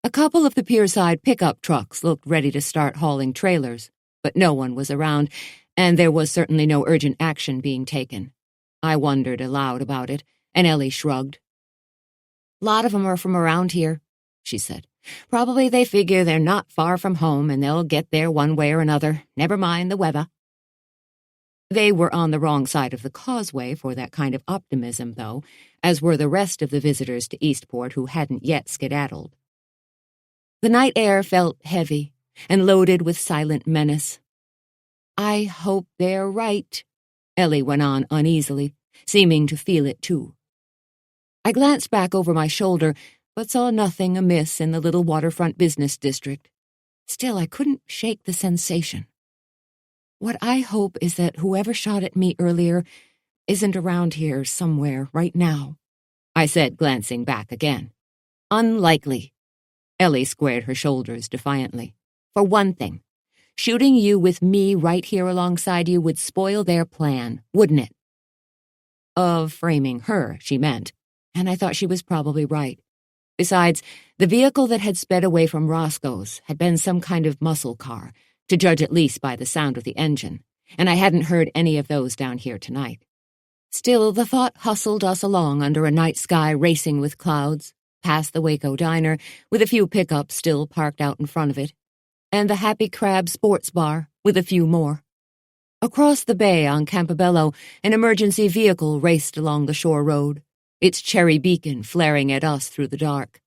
A couple of the pierside pickup trucks looked ready to start hauling trailers, but no one was around, and there was certainly no urgent action being taken. I wondered aloud about it, and Ellie shrugged. "Lot of 'em are from around here," she said. "Probably they figure they're not far from home and they'll get there one way or another, never mind the weather." They were on the wrong side of the causeway for that kind of optimism, though, as were the rest of the visitors to Eastport who hadn't yet skedaddled. The night air felt heavy and loaded with silent menace. "I hope they're right," Ellie went on uneasily, seeming to feel it too. I glanced back over my shoulder, but saw nothing amiss in the little waterfront business district. Still, I couldn't shake the sensation. What I hope is that whoever shot at me earlier isn't around here somewhere right now, I said, glancing back again. "Unlikely." Ellie squared her shoulders defiantly. "For one thing, shooting you with me right here alongside you would spoil their plan, wouldn't it?" Of framing her, she meant, and I thought she was probably right. Besides, the vehicle that had sped away from Roscoe's had been some kind of muscle car, to judge at least by the sound of the engine, and I hadn't heard any of those down here tonight. Still, the thought hustled us along under a night sky racing with clouds, past the Waco Diner, with a few pickups still parked out in front of it, and the Happy Crab Sports Bar, with a few more. Across the bay on Campobello, an emergency vehicle raced along the shore road, its cherry beacon flaring at us through the dark.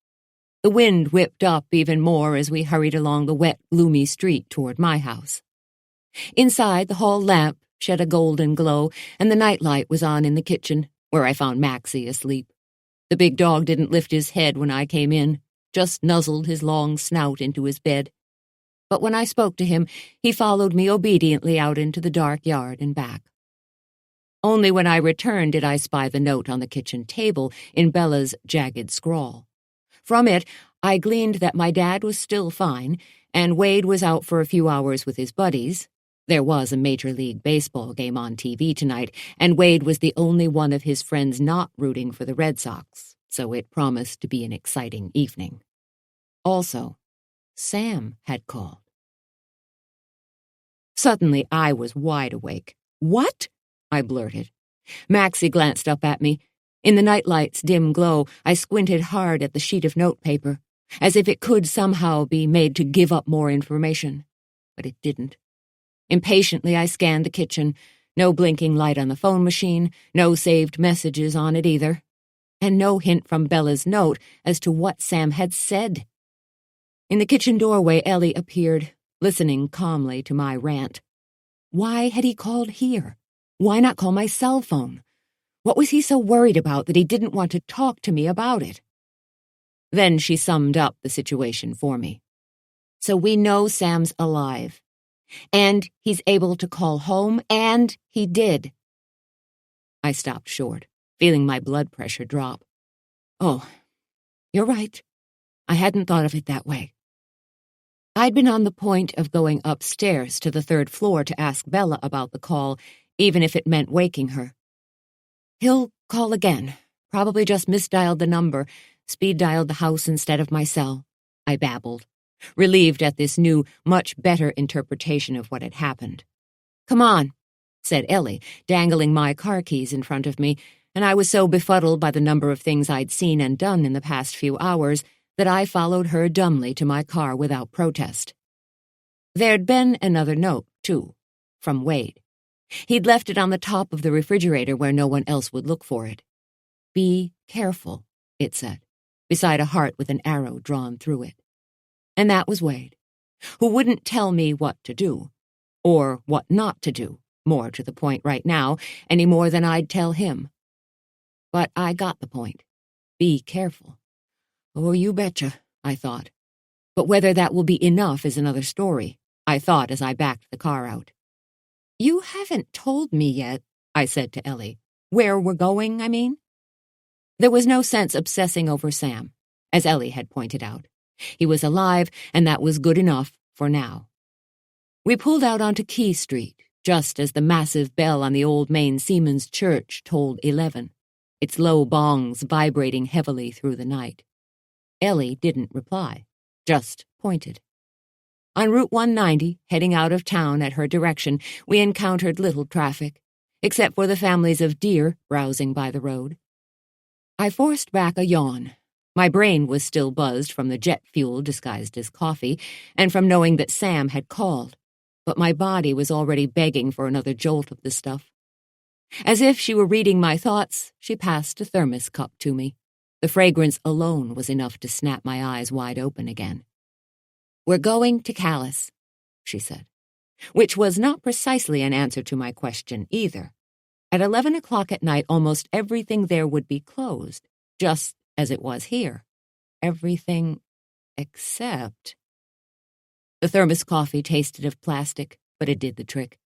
The wind whipped up even more as we hurried along the wet, gloomy street toward my house. Inside, the hall lamp shed a golden glow, and the nightlight was on in the kitchen, where I found Maxie asleep. The big dog didn't lift his head when I came in, just nuzzled his long snout into his bed. But when I spoke to him, he followed me obediently out into the dark yard and back. Only when I returned did I spy the note on the kitchen table in Bella's jagged scrawl. From it, I gleaned that my dad was still fine, and Wade was out for a few hours with his buddies. There was a Major League Baseball game on TV tonight, and Wade was the only one of his friends not rooting for the Red Sox, so it promised to be an exciting evening. Also, Sam had called. Suddenly, I was wide awake. "What?" I blurted. Maxie glanced up at me. In the nightlight's dim glow, I squinted hard at the sheet of notepaper, as if it could somehow be made to give up more information. But it didn't. Impatiently, I scanned the kitchen. No blinking light on the phone machine, no saved messages on it either, and no hint from Bella's note as to what Sam had said. In the kitchen doorway, Ellie appeared, listening calmly to my rant. Why had he called here? Why not call my cell phone? What was he so worried about that he didn't want to talk to me about it? Then she summed up the situation for me. "So we know Sam's alive. And he's able to call home, and he did." I stopped short, feeling my blood pressure drop. "Oh, you're right. I hadn't thought of it that way." I'd been on the point of going upstairs to the third floor to ask Bella about the call, even if it meant waking her. He'll call again. Probably just misdialed the number, speed-dialed the house instead of my cell, I babbled, relieved at this new, much better interpretation of what had happened. Come on, said Ellie, dangling my car keys in front of me, and I was so befuddled by the number of things I'd seen and done in the past few hours that I followed her dumbly to my car without protest. There'd been another note, too, from Wade. He'd left it on the top of the refrigerator where no one else would look for it. Be careful, it said, beside a heart with an arrow drawn through it. And that was Wade, who wouldn't tell me what to do, or what not to do, more to the point right now, any more than I'd tell him. But I got the point. Be careful. Oh, you betcha, I thought. But whether that will be enough is another story, I thought as I backed the car out. You haven't told me yet, I said to Ellie. Where we're going, I mean? There was no sense obsessing over Sam, as Ellie had pointed out. He was alive, and that was good enough for now. We pulled out onto Key Street, just as the massive bell on the old Maine Seamen's Church tolled 11, its low bongs vibrating heavily through the night. Ellie didn't reply, just pointed. On Route 190, heading out of town at her direction, we encountered little traffic, except for the families of deer browsing by the road. I forced back a yawn. My brain was still buzzed from the jet fuel disguised as coffee, and from knowing that Sam had called, but my body was already begging for another jolt of the stuff. As if she were reading my thoughts, she passed a thermos cup to me. The fragrance alone was enough to snap my eyes wide open again. We're going to Calais, she said, which was not precisely an answer to my question either. At 11 o'clock at night, almost everything there would be closed, just as it was here. Everything except... The thermos coffee tasted of plastic, but it did the trick.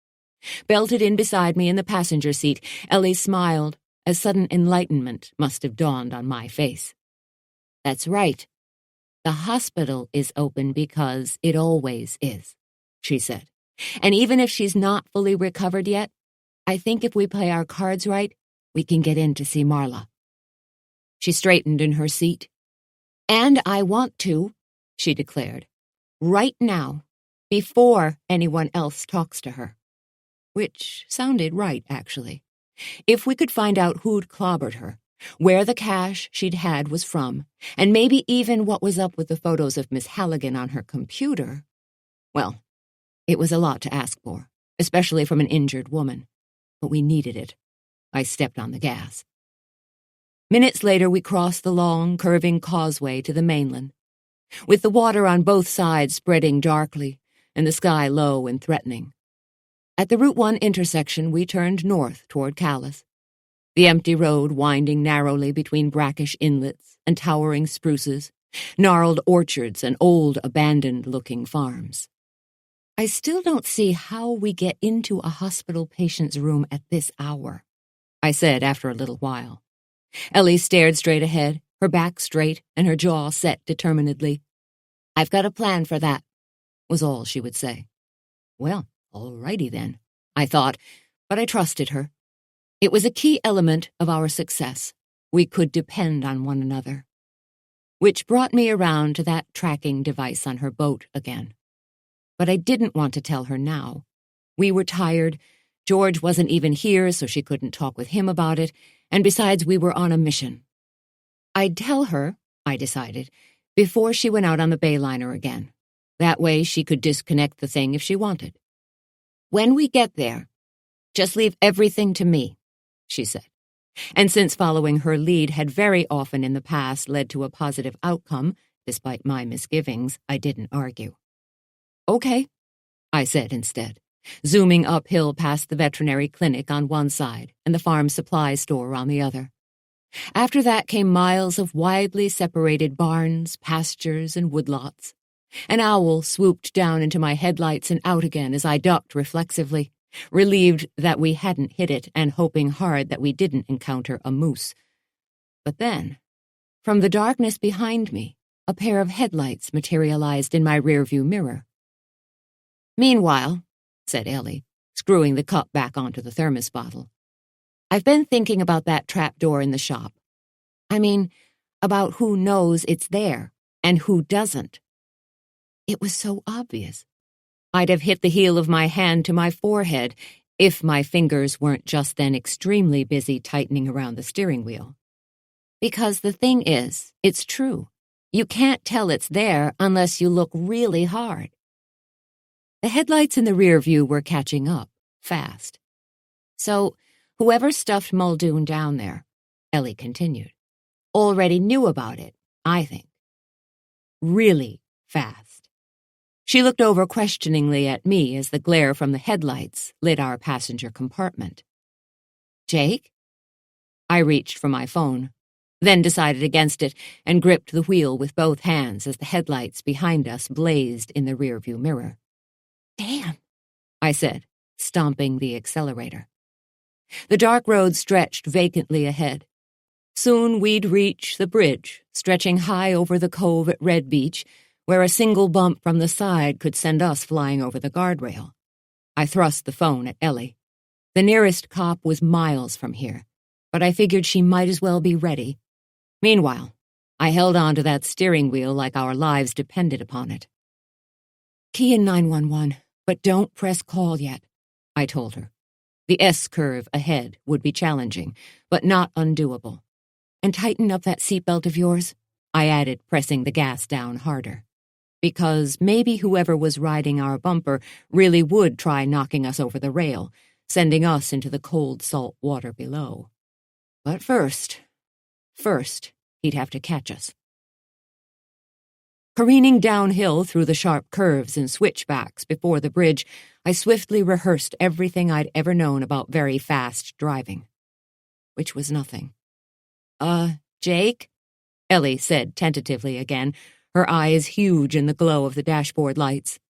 Belted in beside me in the passenger seat, Ellie smiled, as sudden enlightenment must have dawned on my face. That's right. The hospital is open because it always is, she said. And even if she's not fully recovered yet, I think if we play our cards right, we can get in to see Marla. She straightened in her seat. And I want to, she declared, right now, before anyone else talks to her. Which sounded right, actually. If we could find out who'd clobbered her, where the cash she'd had was from, and maybe even what was up with the photos of Miss Halligan on her computer, well, it was a lot to ask for, especially from an injured woman. But we needed it. I stepped on the gas. Minutes later, we crossed the long, curving causeway to the mainland, with the water on both sides spreading darkly and the sky low and threatening. At the Route 1 intersection, we turned north toward Calais, the empty road winding narrowly between brackish inlets and towering spruces, gnarled orchards and old, abandoned-looking farms. I still don't see how we get into a hospital patient's room at this hour, I said after a little while. Ellie stared straight ahead, her back straight and her jaw set determinedly. I've got a plan for that, was all she would say. Well, all righty then, I thought, but I trusted her. It was a key element of our success. We could depend on one another. Which brought me around to that tracking device on her boat again. But I didn't want to tell her now. We were tired. George wasn't even here, so she couldn't talk with him about it, and besides, we were on a mission. I'd tell her, I decided, before she went out on the Bayliner again. That way she could disconnect the thing if she wanted. When we get there, just leave everything to me, she said. And since following her lead had very often in the past led to a positive outcome, despite my misgivings, I didn't argue. Okay, I said instead, zooming uphill past the veterinary clinic on one side and the farm supply store on the other. After that came miles of widely separated barns, pastures, and woodlots. An owl swooped down into my headlights and out again as I ducked reflexively, relieved that we hadn't hit it and hoping hard that we didn't encounter a moose. But then, from the darkness behind me, a pair of headlights materialized in my rearview mirror. "Meanwhile," said Ellie, screwing the cup back onto the thermos bottle, "I've been thinking about that trap door in the shop. I mean, about who knows it's there and who doesn't. It was so obvious. I'd have hit the heel of my hand to my forehead if my fingers weren't just then extremely busy tightening around the steering wheel. Because the thing is, it's true. You can't tell it's there unless you look really hard." The headlights in the rear view were catching up, fast. "So, whoever stuffed Muldoon down there," Ellie continued, "already knew about it, I think. Really fast." She looked over questioningly at me as the glare from the headlights lit our passenger compartment. "Jake?" I reached for my phone, then decided against it and gripped the wheel with both hands as the headlights behind us blazed in the rearview mirror. "Damn," I said, stomping the accelerator. The dark road stretched vacantly ahead. Soon we'd reach the bridge, stretching high over the cove at Red Beach, where a single bump from the side could send us flying over the guardrail. I thrust the phone at Ellie. The nearest cop was miles from here, but I figured she might as well be ready. Meanwhile, I held on to that steering wheel like our lives depended upon it. "Key in 911, but don't press call yet," I told her. The S-curve ahead would be challenging, but not undoable. "And tighten up that seatbelt of yours," I added, pressing the gas down harder. Because maybe whoever was riding our bumper really would try knocking us over the rail, sending us into the cold, salt water below. But first, he'd have to catch us. Careening downhill through the sharp curves and switchbacks before the bridge, I swiftly rehearsed everything I'd ever known about very fast driving. Which was nothing. Jake?" Ellie said tentatively again, her eyes huge in the glow of the dashboard lights.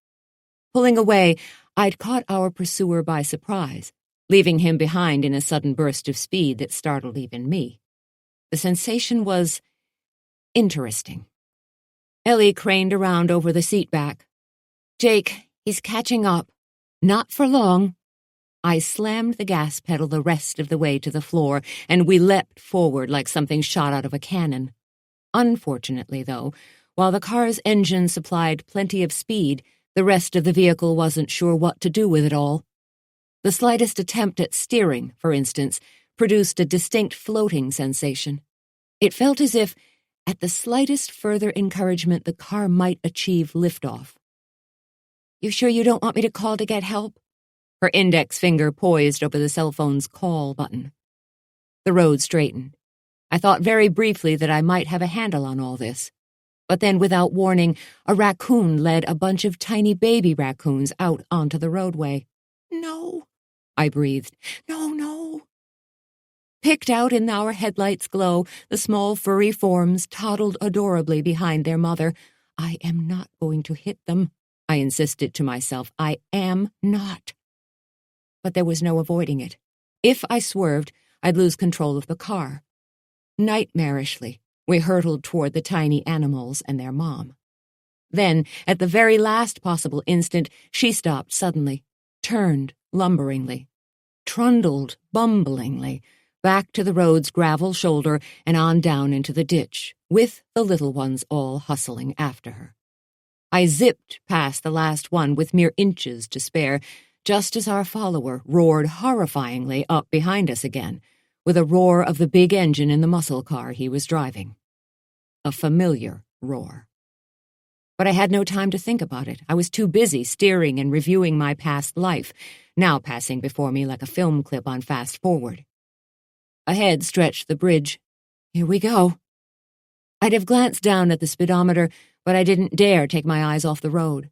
Pulling away, I'd caught our pursuer by surprise, leaving him behind in a sudden burst of speed that startled even me. The sensation was interesting. Ellie craned around over the seat back. "Jake, he's catching up. Not for long." I slammed the gas pedal the rest of the way to the floor, and we leapt forward like something shot out of a cannon. Unfortunately, though, while the car's engine supplied plenty of speed, the rest of the vehicle wasn't sure what to do with it all. The slightest attempt at steering, for instance, produced a distinct floating sensation. It felt as if, at the slightest further encouragement, the car might achieve liftoff. "You sure you don't want me to call to get help?" Her index finger poised over the cell phone's call button. The road straightened. I thought very briefly that I might have a handle on all this. But then, without warning, a raccoon led a bunch of tiny baby raccoons out onto the roadway. "No," I breathed. No. Picked out in our headlights' glow, the small furry forms toddled adorably behind their mother. "I am not going to hit them," I insisted to myself. "I am not." But there was no avoiding it. If I swerved, I'd lose control of the car. Nightmarishly, we hurtled toward the tiny animals and their mom. Then, at the very last possible instant, she stopped suddenly, turned lumberingly, trundled bumblingly, back to the road's gravel shoulder and on down into the ditch, with the little ones all hustling after her. I zipped past the last one with mere inches to spare, just as our follower roared horrifyingly up behind us again, with a roar of the big engine in the muscle car he was driving. A familiar roar. But I had no time to think about it. I was too busy steering and reviewing my past life, now passing before me like a film clip on fast forward. Ahead stretched the bridge. Here we go. I'd have glanced down at the speedometer, but I didn't dare take my eyes off the road.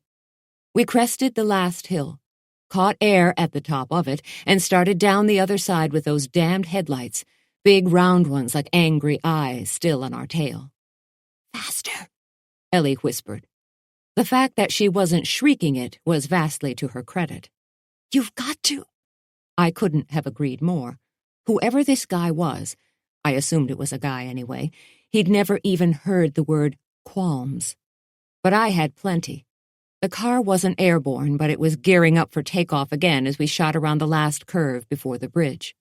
We crested the last hill, caught air at the top of it, and started down the other side with those damned headlights, big round ones like angry eyes still on our tail. "Faster," Ellie whispered. The fact that she wasn't shrieking it was vastly to her credit. "You've got to—" I couldn't have agreed more. Whoever this guy was, I assumed it was a guy anyway, he'd never even heard the word qualms. But I had plenty. The car wasn't airborne, but it was gearing up for takeoff again as we shot around the last curve before the bridge.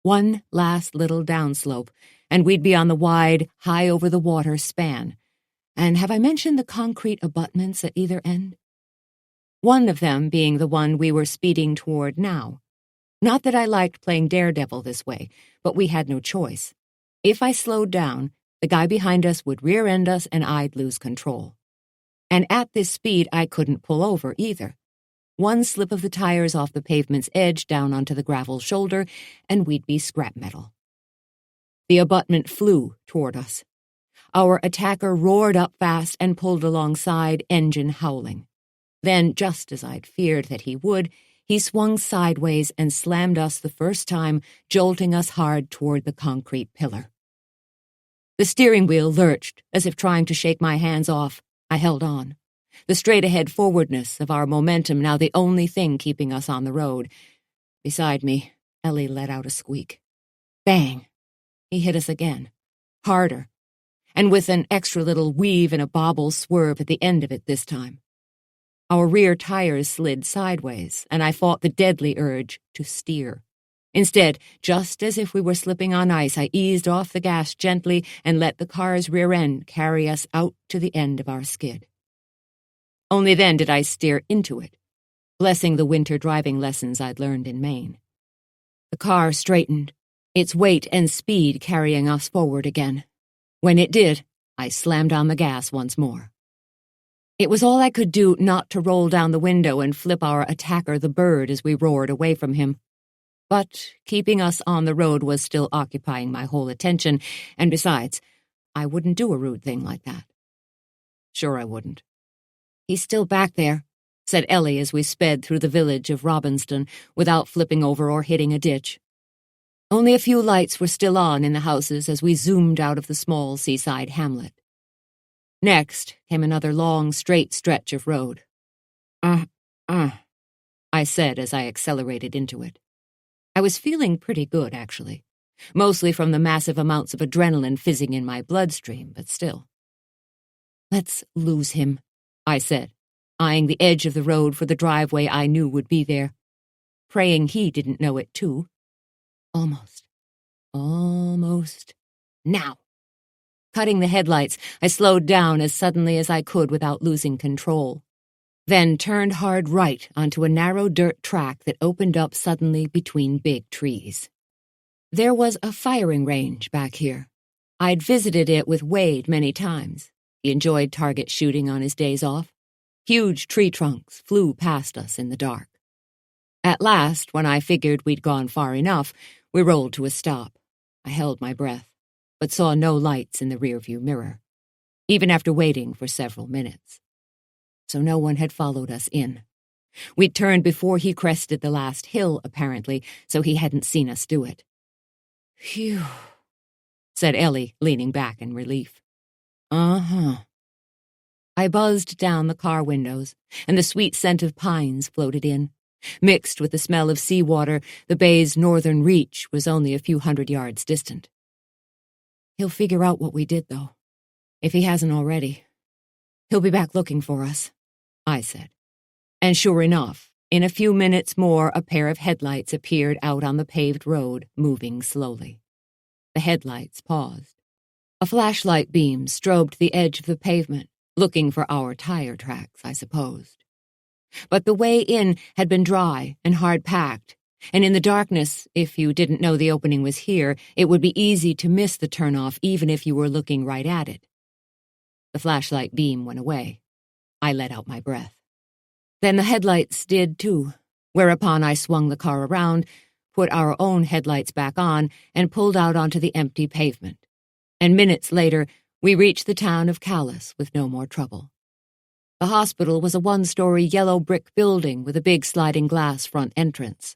One last little downslope, and we'd be on the wide, high-over-the-water span. And have I mentioned the concrete abutments at either end? One of them being the one we were speeding toward now. Not that I liked playing daredevil this way, but we had no choice. If I slowed down, the guy behind us would rear-end us and I'd lose control. And at this speed, I couldn't pull over either. One slip of the tires off the pavement's edge down onto the gravel shoulder, and we'd be scrap metal. The abutment flew toward us. Our attacker roared up fast and pulled alongside, engine howling. Then, just as I'd feared that he would, he swung sideways and slammed us the first time, jolting us hard toward the concrete pillar. The steering wheel lurched, as if trying to shake my hands off. I held on. The straight-ahead forwardness of our momentum now the only thing keeping us on the road. Beside me, Ellie let out a squeak. Bang! He hit us again. Harder. And with an extra little weave and a bobble swerve at the end of it this time. Our rear tires slid sideways, and I fought the deadly urge to steer. Instead, just as if we were slipping on ice, I eased off the gas gently and let the car's rear end carry us out to the end of our skid. Only then did I steer into it, blessing the winter driving lessons I'd learned in Maine. The car straightened, its weight and speed carrying us forward again. When it did, I slammed on the gas once more. It was all I could do not to roll down the window and flip our attacker the bird as we roared away from him. But keeping us on the road was still occupying my whole attention, and besides, I wouldn't do a rude thing like that. Sure I wouldn't. He's still back there, said Ellie as we sped through the village of Robinston without flipping over or hitting a ditch. Only a few lights were still on in the houses as we zoomed out of the small seaside hamlet. Next came another long, straight stretch of road. I said as I accelerated into it. I was feeling pretty good, actually, mostly from the massive amounts of adrenaline fizzing in my bloodstream, but still. Let's lose him, I said, eyeing the edge of the road for the driveway I knew would be there, praying he didn't know it too. Almost. Now. Cutting the headlights, I slowed down as suddenly as I could without losing control, then turned hard right onto a narrow dirt track that opened up suddenly between big trees. There was a firing range back here. I'd visited it with Wade many times. He enjoyed target shooting on his days off. Huge tree trunks flew past us in the dark. At last, when I figured we'd gone far enough, we rolled to a stop. I held my breath, but saw no lights in the rearview mirror, even after waiting for several minutes. So no one had followed us in. We'd turned before he crested the last hill, apparently, so he hadn't seen us do it. Phew, said Ellie, leaning back in relief. I buzzed down the car windows, and the sweet scent of pines floated in. Mixed with the smell of seawater, the bay's northern reach was only a few 100 yards distant. He'll figure out what we did, though, if he hasn't already. He'll be back looking for us, I said. And sure enough, in a few minutes more, a pair of headlights appeared out on the paved road, moving slowly. The headlights paused. A flashlight beam strobed the edge of the pavement, looking for our tire tracks, I supposed. But the way in had been dry and hard-packed, and in the darkness, if you didn't know the opening was here, it would be easy to miss the turnoff even if you were looking right at it. The flashlight beam went away. I let out my breath. Then the headlights did too, whereupon I swung the car around, put our own headlights back on, and pulled out onto the empty pavement. And minutes later, we reached the town of Calais with no more trouble. The hospital was a one-story yellow brick building with a big sliding glass front entrance.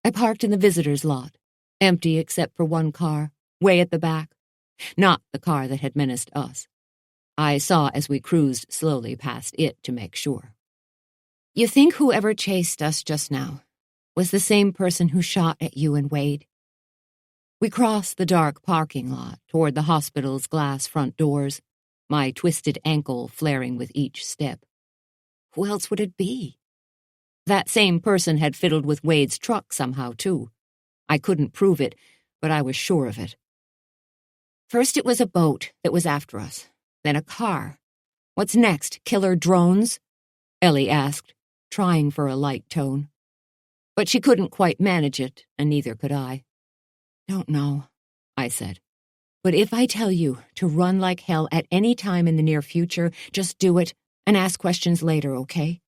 I parked in the visitor's lot, empty except for one car, way at the back. Not the car that had menaced us. I saw as we cruised slowly past it to make sure. You think whoever chased us just now was the same person who shot at you and Wade? We crossed the dark parking lot toward the hospital's glass front doors. my twisted ankle flaring with each step. Who else would it be? That same person had fiddled with Wade's truck somehow, too. I couldn't prove it, but I was sure of it. First it was a boat that was after us, then a car. What's next, killer drones? Ellie asked, trying for a light tone. But she couldn't quite manage it, and neither could I. Don't know, I said. But if I tell you to run like hell at any time in the near future, just do it and ask questions later, okay?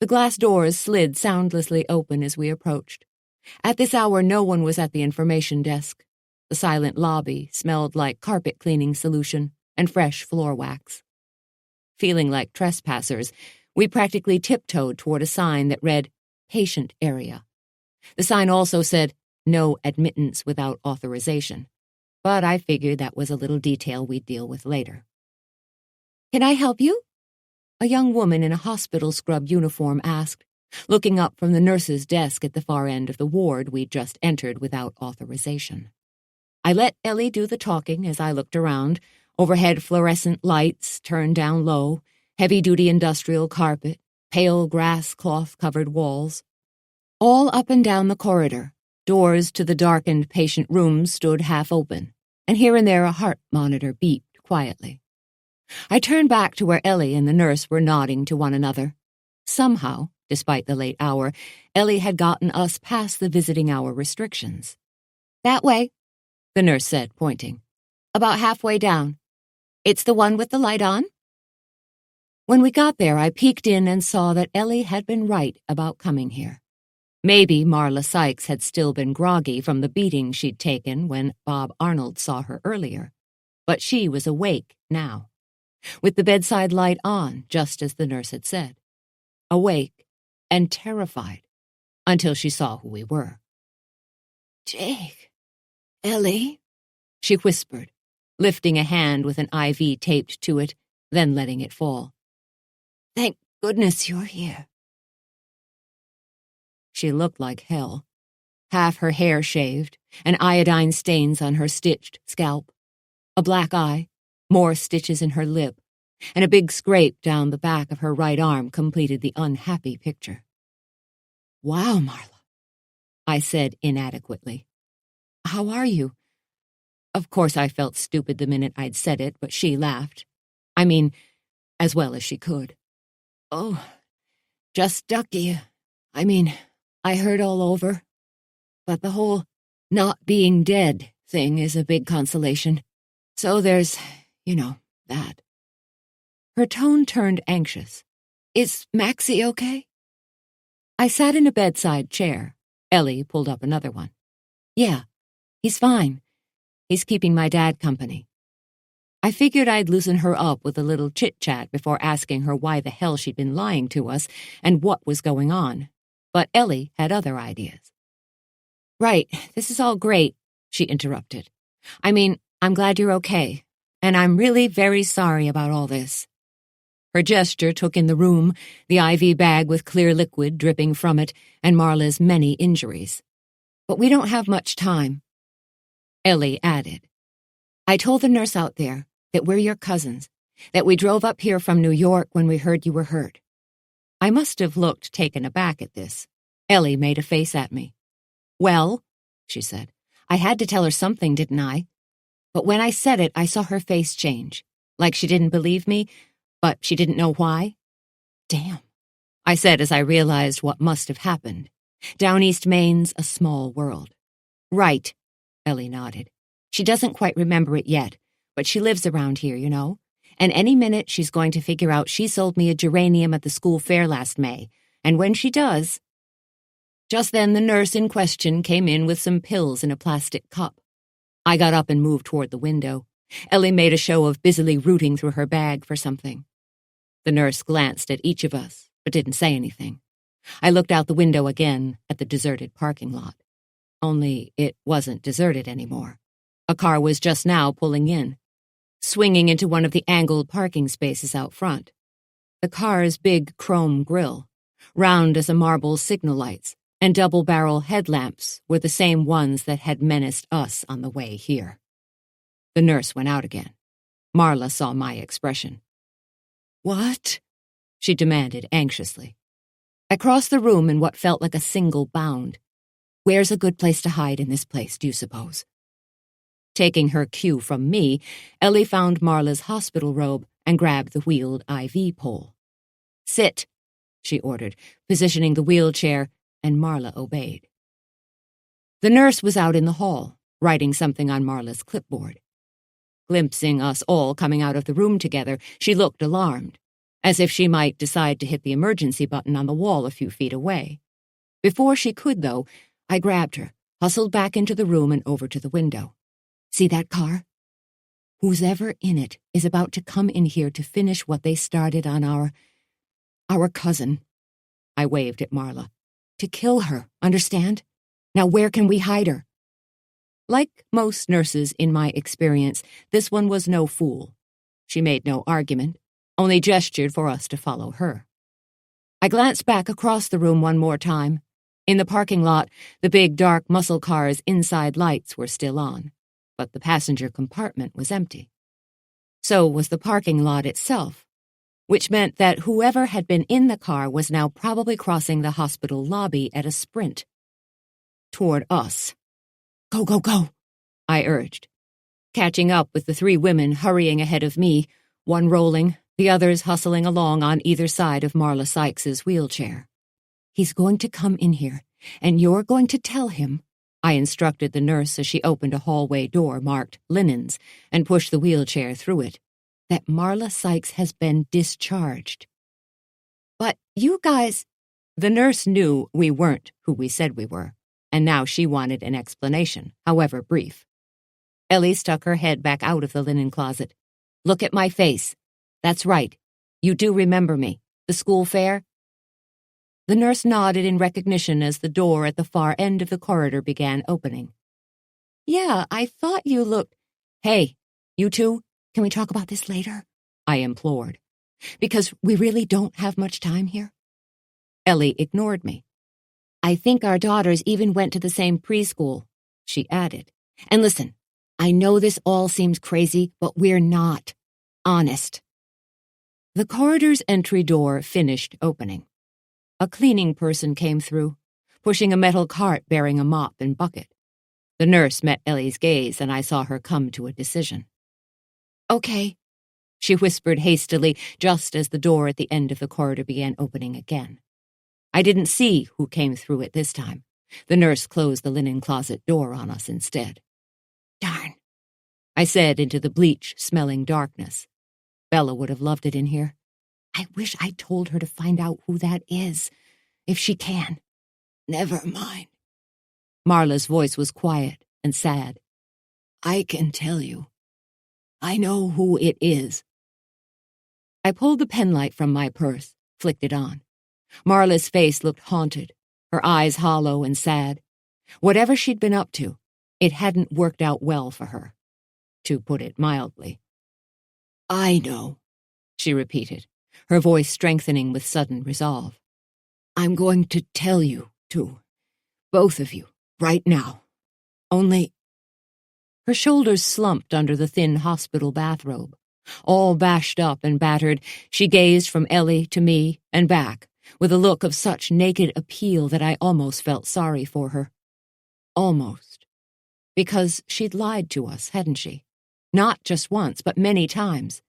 The glass doors slid soundlessly open as we approached. At this hour, no one was at the information desk. The silent lobby smelled like carpet cleaning solution and fresh floor wax. Feeling like trespassers, we practically tiptoed toward a sign that read, Patient Area. The sign also said, No admittance without authorization. But I figured that was a little detail we'd deal with later. Can I help you? A young woman in a hospital scrub uniform asked, looking up from the nurse's desk at the far end of the ward we'd just entered without authorization. I let Ellie do the talking as I looked around, overhead fluorescent lights turned down low, heavy-duty industrial carpet, pale grass cloth-covered walls. All up and down the corridor, doors to the darkened patient rooms stood half open, and here and there a heart monitor beeped quietly. I turned back to where Ellie and the nurse were nodding to one another. Somehow, despite the late hour, Ellie had gotten us past the visiting hour restrictions. That way, the nurse said, pointing. About halfway down. It's the one with the light on? When we got there, I peeked in and saw that Ellie had been right about coming here. Maybe Marla Sykes had still been groggy from the beating she'd taken when Bob Arnold saw her earlier. But she was awake now, with the bedside light on, just as the nurse had said. Awake and terrified, until she saw who we were. Jake, Ellie, she whispered, lifting a hand with an IV taped to it, then letting it fall. Thank goodness you're here. She looked like hell. Half her hair shaved, and iodine stains on her stitched scalp. A black eye, more stitches in her lip, and a big scrape down the back of her right arm completed the unhappy picture. Wow, Marla, I said inadequately. How are you? Of course I felt stupid the minute I'd said it, but she laughed. I mean, as well as she could. Oh, just ducky. I heard all over. But the whole not being dead thing is a big consolation. So there's, that. Her tone turned anxious. Is Maxie okay? I sat in a bedside chair. Ellie pulled up another one. Yeah, he's fine. He's keeping my dad company. I figured I'd loosen her up with a little chit-chat before asking her why the hell she'd been lying to us and what was going on. But Ellie had other ideas. Right, this is all great, she interrupted. I'm glad you're okay, and I'm really very sorry about all this. Her gesture took in the room, the IV bag with clear liquid dripping from it, and Marla's many injuries. But we don't have much time. Ellie added, I told the nurse out there that we're your cousins, that we drove up here from New York when we heard you were hurt. I must have looked taken aback at this. Ellie made a face at me. Well, she said, I had to tell her something, didn't I? But when I said it, I saw her face change, like she didn't believe me, but she didn't know why. Damn, I said as I realized what must have happened. Down East Maine's a small world. Right, Ellie nodded. She doesn't quite remember it yet, but she lives around here, And any minute she's going to figure out she sold me a geranium at the school fair last May, and when she does... Just then the nurse in question came in with some pills in a plastic cup. I got up and moved toward the window. Ellie made a show of busily rooting through her bag for something. The nurse glanced at each of us, but didn't say anything. I looked out the window again at the deserted parking lot. Only it wasn't deserted anymore. A car was just now pulling in, swinging into one of the angled parking spaces out front. The car's big chrome grille, round as a marble's signal lights, and double-barrel headlamps were the same ones that had menaced us on the way here. The nurse went out again. Marla saw my expression. "What?" she demanded anxiously. I crossed the room in what felt like a single bound. "Where's a good place to hide in this place, do you suppose?" Taking her cue from me, Ellie found Marla's hospital robe and grabbed the wheeled IV pole. "Sit," she ordered, positioning the wheelchair, and Marla obeyed. The nurse was out in the hall, writing something on Marla's clipboard. Glimpsing us all coming out of the room together, she looked alarmed, as if she might decide to hit the emergency button on the wall a few feet away. Before she could, though, I grabbed her, hustled back into the room and over to the window. "See that car? Who's ever in it is about to come in here to finish what they started on our cousin." I waved at Marla. "To kill her, understand? Now where can we hide her?" Like most nurses in my experience, this one was no fool. She made no argument, only gestured for us to follow her. I glanced back across the room one more time. In the parking lot, the big dark muscle car's inside lights were still on, but the passenger compartment was empty. So was the parking lot itself, which meant that whoever had been in the car was now probably crossing the hospital lobby at a sprint. Toward us. "Go, go, go," I urged, catching up with the three women hurrying ahead of me, one rolling, the others hustling along on either side of Marla Sykes's wheelchair. "He's going to come in here, and you're going to tell him," I instructed the nurse as she opened a hallway door marked Linens and pushed the wheelchair through it, "that Marla Sykes has been discharged." "But you guys—" The nurse knew we weren't who we said we were, and now she wanted an explanation, however brief. Ellie stuck her head back out of the linen closet. "Look at my face. That's right. You do remember me. The school fair?" The nurse nodded in recognition as the door at the far end of the corridor began opening. "Yeah, I thought you looked—" "Hey, you two, can we talk about this later?" I implored. "Because we really don't have much time here." Ellie ignored me. "I think our daughters even went to the same preschool," she added. "And listen, I know this all seems crazy, but we're not. Honest." The corridor's entry door finished opening. A cleaning person came through, pushing a metal cart bearing a mop and bucket. The nurse met Ellie's gaze, and I saw her come to a decision. "Okay," she whispered hastily just as the door at the end of the corridor began opening again. I didn't see who came through it this time. The nurse closed the linen closet door on us instead. "Darn," I said into the bleach-smelling darkness. Bella would have loved it in here. I wish I'd told her to find out who that is, if she can. "Never mind." Marla's voice was quiet and sad. "I can tell you. I know who it is." I pulled the penlight from my purse, flicked it on. Marla's face looked haunted, her eyes hollow and sad. Whatever she'd been up to, it hadn't worked out well for her, to put it mildly. "I know," she repeated, her voice strengthening with sudden resolve. "I'm going to tell you, too. Both of you, right now. Only—" Her shoulders slumped under the thin hospital bathrobe. All bashed up and battered, she gazed from Ellie to me and back, with a look of such naked appeal that I almost felt sorry for her. Almost. Because she'd lied to us, hadn't she? Not just once, but many times.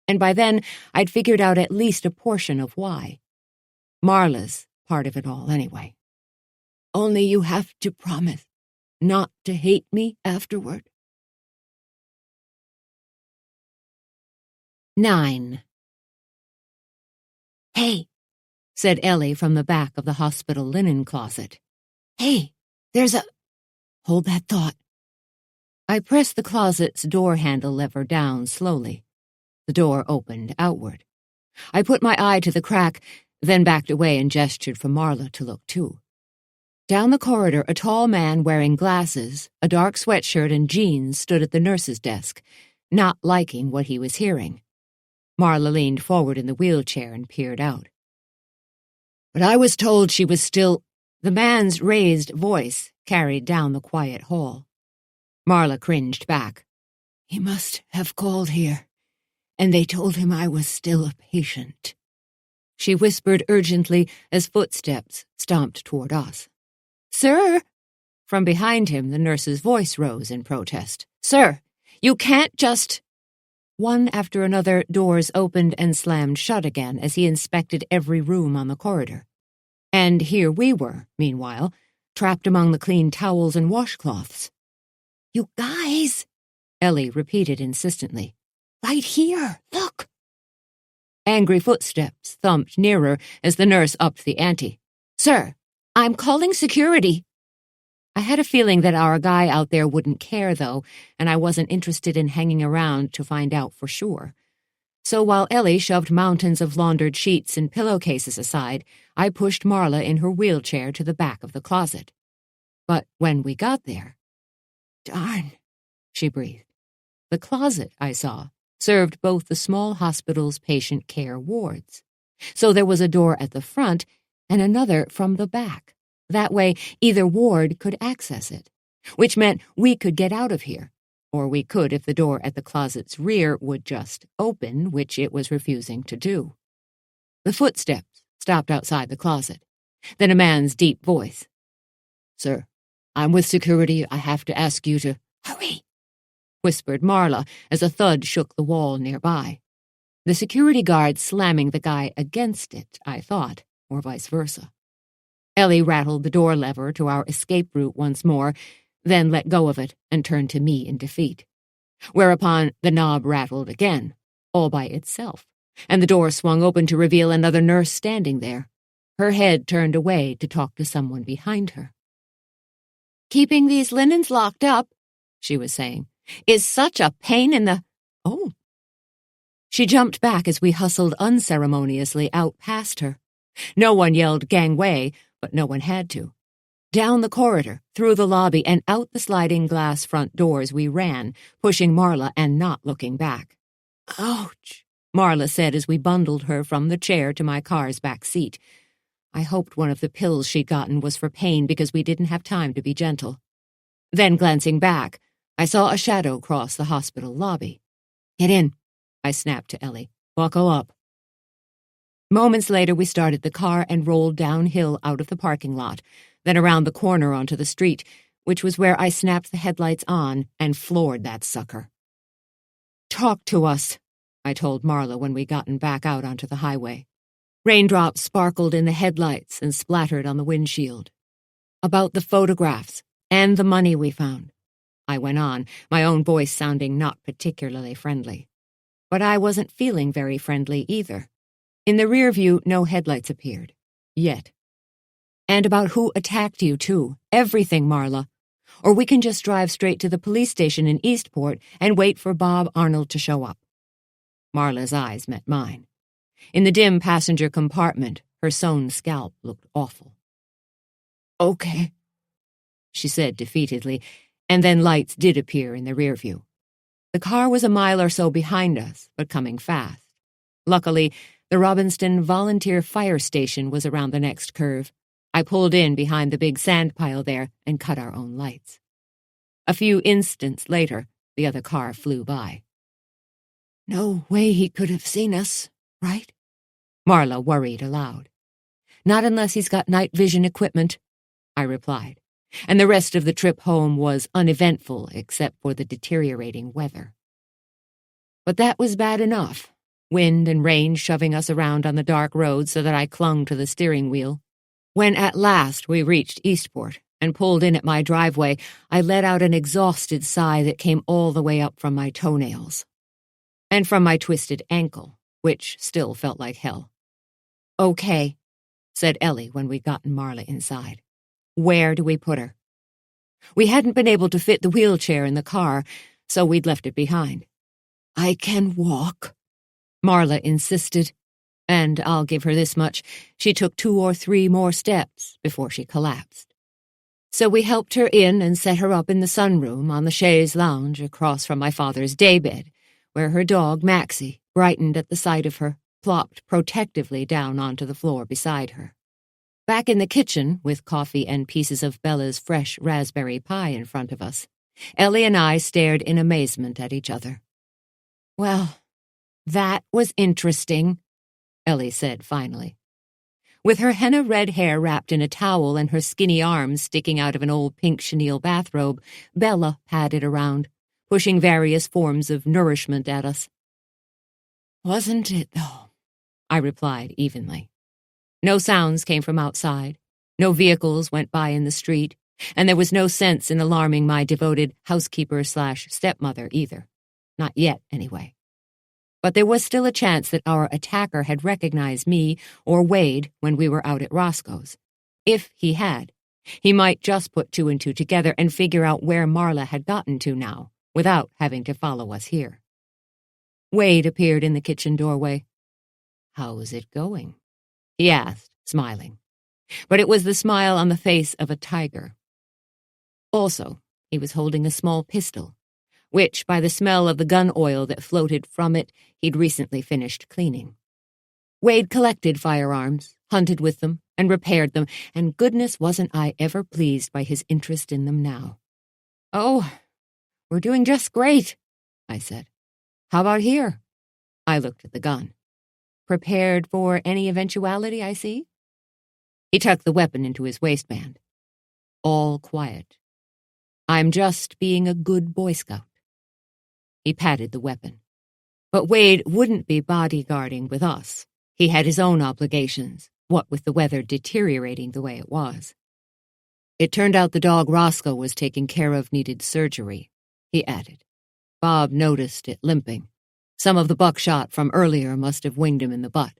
And by then, I'd figured out at least a portion of why. Marla's part of it all, anyway. "Only you have to promise not to hate me afterward." 9. "Hey," said Ellie from the back of the hospital linen closet. "Hey, there's a—" "Hold that thought." I pressed the closet's door handle lever down slowly. The door opened outward. I put my eye to the crack, then backed away and gestured for Marla to look too. Down the corridor, a tall man wearing glasses, a dark sweatshirt, and jeans stood at the nurse's desk, not liking what he was hearing. Marla leaned forward in the wheelchair and peered out. "But I was told she was still—" The man's raised voice carried down the quiet hall. Marla cringed back. "He must have called here. and they told him I was still a patient," she whispered urgently as footsteps stomped toward us. "Sir!" From behind him, the nurse's voice rose in protest. "Sir, you can't just—" One after another, doors opened and slammed shut again as he inspected every room on the corridor. And here we were, meanwhile, trapped among the clean towels and washcloths. "You guys," Ellie repeated insistently. "Right here, look." Angry footsteps thumped nearer as the nurse upped the ante. "Sir, I'm calling security." I had a feeling that our guy out there wouldn't care, though, and I wasn't interested in hanging around to find out for sure. So while Ellie shoved mountains of laundered sheets and pillowcases aside, I pushed Marla in her wheelchair to the back of the closet. But when we got there— "Darn," she breathed. The closet, I saw, served both the small hospital's patient care wards. So there was a door at the front and another from the back. That way, either ward could access it, which meant we could get out of here. Or we could if the door at the closet's rear would just open, which it was refusing to do. The footsteps stopped outside the closet. Then a man's deep voice. "Sir, I'm with security. I have to ask you to—" "Hurry," whispered Marla as a thud shook the wall nearby. The security guard slamming the guy against it, I thought, or vice versa. Ellie rattled the door lever to our escape route once more, then let go of it and turned to me in defeat. Whereupon the knob rattled again, all by itself, and the door swung open to reveal another nurse standing there. Her head turned away to talk to someone behind her. "Keeping these linens locked up," she was saying, "is such a pain in the— Oh." She jumped back as we hustled unceremoniously out past her. No one yelled gangway, but no one had to. Down the corridor, through the lobby, and out the sliding glass front doors we ran, pushing Marla and not looking back. "Ouch," Marla said as we bundled her from the chair to my car's back seat. I hoped one of the pills she'd gotten was for pain because we didn't have time to be gentle. Then, glancing back, I saw a shadow cross the hospital lobby. "Get in," I snapped to Ellie. "Buckle up." Moments later, we started the car and rolled downhill out of the parking lot, then around the corner onto the street, which was where I snapped the headlights on and floored that sucker. "Talk to us," I told Marla when we gotten back out onto the highway. Raindrops sparkled in the headlights and splattered on the windshield. "About the photographs and the money we found," I went on, my own voice sounding not particularly friendly. But I wasn't feeling very friendly either. In the rear view, no headlights appeared. Yet. "And about who attacked you, too. Everything, Marla. Or we can just drive straight to the police station in Eastport and wait for Bob Arnold to show up." Marla's eyes met mine. In the dim passenger compartment, her sewn scalp looked awful. "Okay," she said defeatedly, and then lights did appear in the rear view. The car was a mile or so behind us, but coming fast. Luckily, the Robbinston Volunteer Fire Station was around the next curve. I pulled in behind the big sand pile there and cut our own lights. A few instants later, the other car flew by. "No way he could have seen us, right?" Marla worried aloud. "Not unless he's got night vision equipment," I replied, and the rest of the trip home was uneventful except for the deteriorating weather. But that was bad enough. Wind and rain shoving us around on the dark road so that I clung to the steering wheel. When at last we reached Eastport and pulled in at my driveway, I let out an exhausted sigh that came all the way up from my toenails. And from my twisted ankle, which still felt like hell. "Okay," said Ellie when we'd gotten Marla inside. "Where do we put her?" We hadn't been able to fit the wheelchair in the car, so we'd left it behind. "I can walk," Marla insisted, and I'll give her this much, she took 2 or 3 more steps before she collapsed. So we helped her in and set her up in the sunroom on the chaise lounge across from my father's daybed, where her dog, Maxie, brightened at the sight of her, plopped protectively down onto the floor beside her. Back in the kitchen, with coffee and pieces of Bella's fresh raspberry pie in front of us, Ellie and I stared in amazement at each other. Well, That was interesting, Ellie said finally. With her henna-red hair wrapped in a towel and her skinny arms sticking out of an old pink chenille bathrobe, Bella padded around, pushing various forms of nourishment at us. Wasn't it, though? I replied evenly. No sounds came from outside. No vehicles went by in the street, and there was no sense in alarming my devoted housekeeper/stepmother either. Not yet, anyway. But there was still a chance that our attacker had recognized me or Wade when we were out at Roscoe's. If he had, he might just put two and two together and figure out where Marla had gotten to now, without having to follow us here. Wade appeared in the kitchen doorway. "How's it going?" he asked, smiling. But it was the smile on the face of a tiger. Also, he was holding a small pistol, which, by the smell of the gun oil that floated from it, he'd recently finished cleaning. Wade collected firearms, hunted with them, and repaired them, and goodness wasn't I ever pleased by his interest in them now. "Oh, we're doing just great," I said. "How about here?" I looked at the gun. "Prepared for any eventuality, I see?" He tucked the weapon into his waistband. "All quiet. I'm just being a good Boy Scout." He patted the weapon. But Wade wouldn't be bodyguarding with us. He had his own obligations, what with the weather deteriorating the way it was. "It turned out the dog Roscoe was taking care of needed surgery," he added. "Bob noticed it limping. Some of the buckshot from earlier must have winged him in the butt."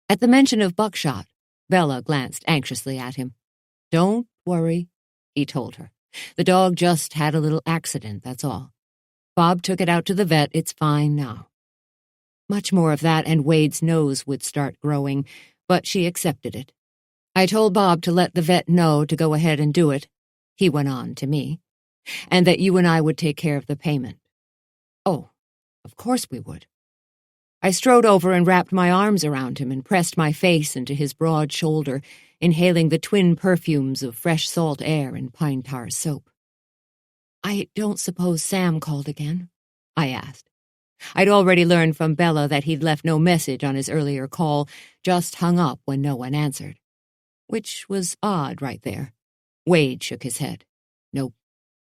At the mention of buckshot, Bella glanced anxiously at him. "Don't worry," he told her. "The dog just had a little accident, that's all. Bob took it out to the vet. It's fine now." Much more of that and Wade's nose would start growing, but she accepted it. "I told Bob to let the vet know to go ahead and do it," he went on to me, "and that you and I would take care of the payment." "Oh, of course we would." I strode over and wrapped my arms around him and pressed my face into his broad shoulder, inhaling the twin perfumes of fresh salt air and pine tar soap. "I don't suppose Sam called again?" I asked. I'd already learned from Bella that he'd left no message on his earlier call, just hung up when no one answered. Which was odd right there. Wade shook his head. "Nope,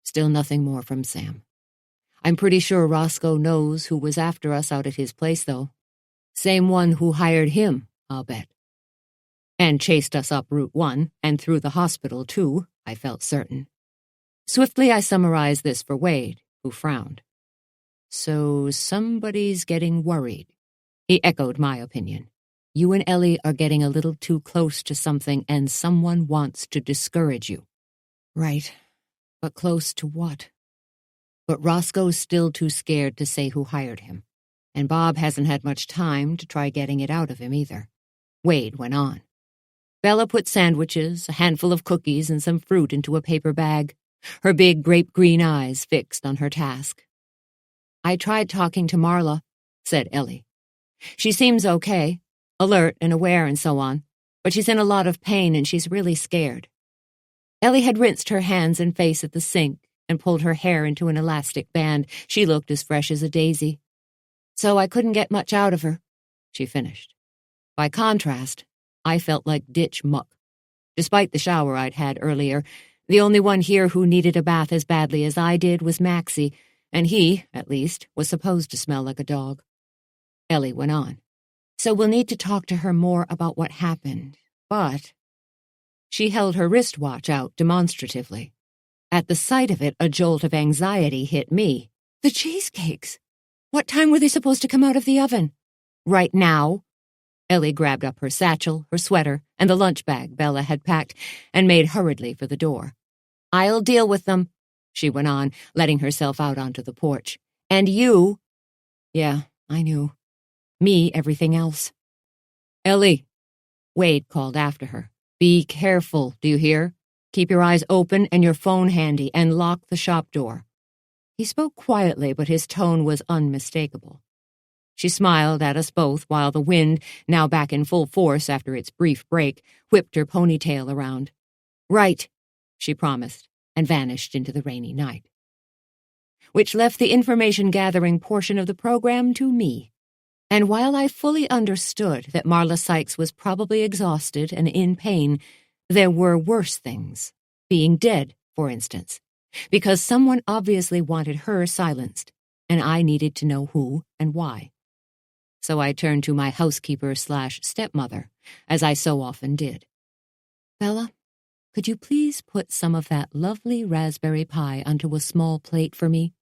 still nothing more from Sam. I'm pretty sure Roscoe knows who was after us out at his place, though. Same one who hired him, I'll bet. And chased us up Route 1 and through the hospital, too, I felt certain." Swiftly I summarized this for Wade, who frowned. "So somebody's getting worried." He echoed my opinion. "You and Ellie are getting a little too close to something and someone wants to discourage you." "Right, but close to what?" "But Roscoe's still too scared to say who hired him, and Bob hasn't had much time to try getting it out of him either." Wade went on. Bella put sandwiches, a handful of cookies, and some fruit into a paper bag, her big grape-green eyes fixed on her task. "I tried talking to Marla," said Ellie. "She seems okay, alert and aware and so on, but she's in a lot of pain and she's really scared." Ellie had rinsed her hands and face at the sink and pulled her hair into an elastic band. She looked as fresh as a daisy. "So I couldn't get much out of her," she finished. By contrast, I felt like ditch muck. Despite the shower I'd had earlier, the only one here who needed a bath as badly as I did was Maxie, and he, at least, was supposed to smell like a dog. Ellie went on. "So we'll need to talk to her more about what happened, but—" She held her wristwatch out demonstratively. At the sight of it, a jolt of anxiety hit me. "The cheesecakes! What time were they supposed to come out of the oven?" "Right now." Ellie grabbed up her satchel, her sweater, and the lunch bag Bella had packed, and made hurriedly for the door. "I'll deal with them," she went on, letting herself out onto the porch. "And you—" Yeah, I knew. Me, everything else. "Ellie," Wade called after her. "Be careful, do you hear? Keep your eyes open and your phone handy, and lock the shop door." He spoke quietly, but his tone was unmistakable. She smiled at us both while the wind, now back in full force after its brief break, whipped her ponytail around. "Right," she promised, and vanished into the rainy night. Which left the information-gathering portion of the program to me. And while I fully understood that Marla Sykes was probably exhausted and in pain, there were worse things. Being dead, for instance. Because someone obviously wanted her silenced, and I needed to know who and why. So I turned to my housekeeper/stepmother, as I so often did. Bella, could you please put some of that lovely raspberry pie onto a small plate for me?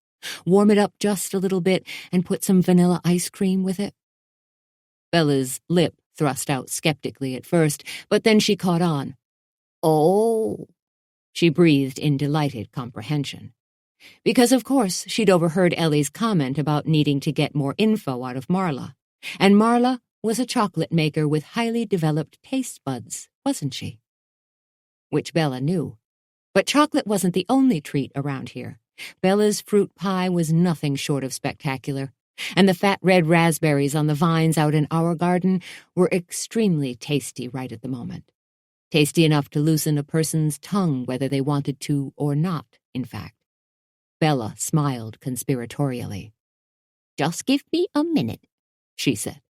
Warm it up just a little bit and put some vanilla ice cream with it. Bella's lip thrust out skeptically at first, but then she caught on. Oh, she breathed in delighted comprehension. Because, of course, she'd overheard Ellie's comment about needing to get more info out of Marla. And Marla was a chocolate maker with highly developed taste buds, wasn't she? Which Bella knew. But chocolate wasn't the only treat around here. Bella's fruit pie was nothing short of spectacular, and the fat red raspberries on the vines out in our garden were extremely tasty right at the moment. Tasty enough to loosen a person's tongue whether they wanted to or not, in fact. Bella smiled conspiratorially. Just give me a minute, she said.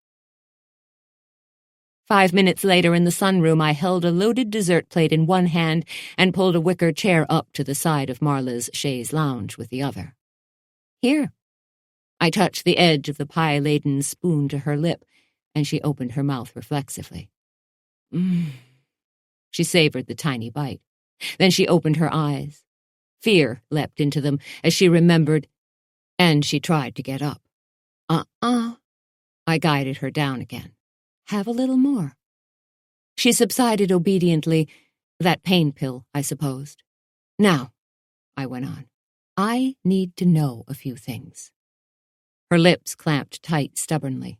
5 minutes later in the sunroom, I held a loaded dessert plate in one hand and pulled a wicker chair up to the side of Marla's chaise lounge with the other. Here. I touched the edge of the pie-laden spoon to her lip, and she opened her mouth reflexively. She savored the tiny bite. Then she opened her eyes. Fear leapt into them as she remembered, and she tried to get up. I guided her down again. Have a little more. She subsided obediently. That pain pill, I supposed. Now, I went on, I need to know a few things. Her lips clamped tight stubbornly.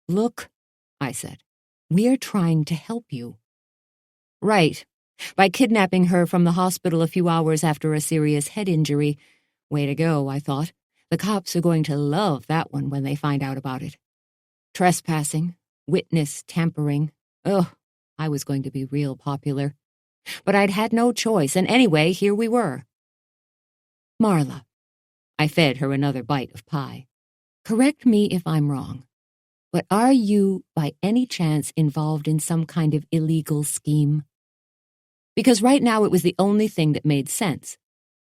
Look, I said, we're trying to help you. Right, by kidnapping her from the hospital a few hours after a serious head injury. Way to go, I thought. The cops are going to love that one when they find out about it. Trespassing, witness tampering. Ugh, I was going to be real popular. But I'd had no choice, and anyway, here we were. Marla. I fed her another bite of pie. Correct me if I'm wrong, but are you, by any chance, involved in some kind of illegal scheme? Because right now it was the only thing that made sense.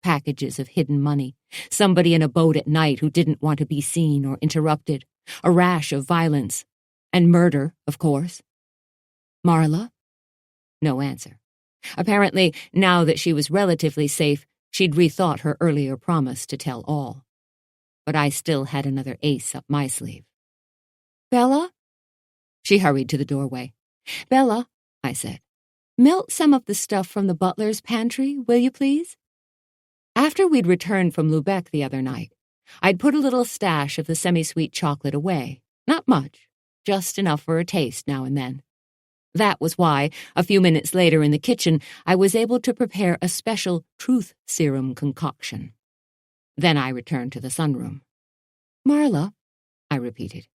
Packages of hidden money, somebody in a boat at night who didn't want to be seen or interrupted, a rash of violence, and murder, of course. Marla? No answer. Apparently, now that she was relatively safe, she'd rethought her earlier promise to tell all. But I still had another ace up my sleeve. Bella? She hurried to the doorway. Bella, I said, melt some of the stuff from the butler's pantry, will you please? After we'd returned from Lubeck the other night, I'd put a little stash of the semi-sweet chocolate away. Not much, just enough for a taste now and then. That was why, a few minutes later in the kitchen, I was able to prepare a special truth serum concoction. Then I returned to the sunroom. Marla, I repeated.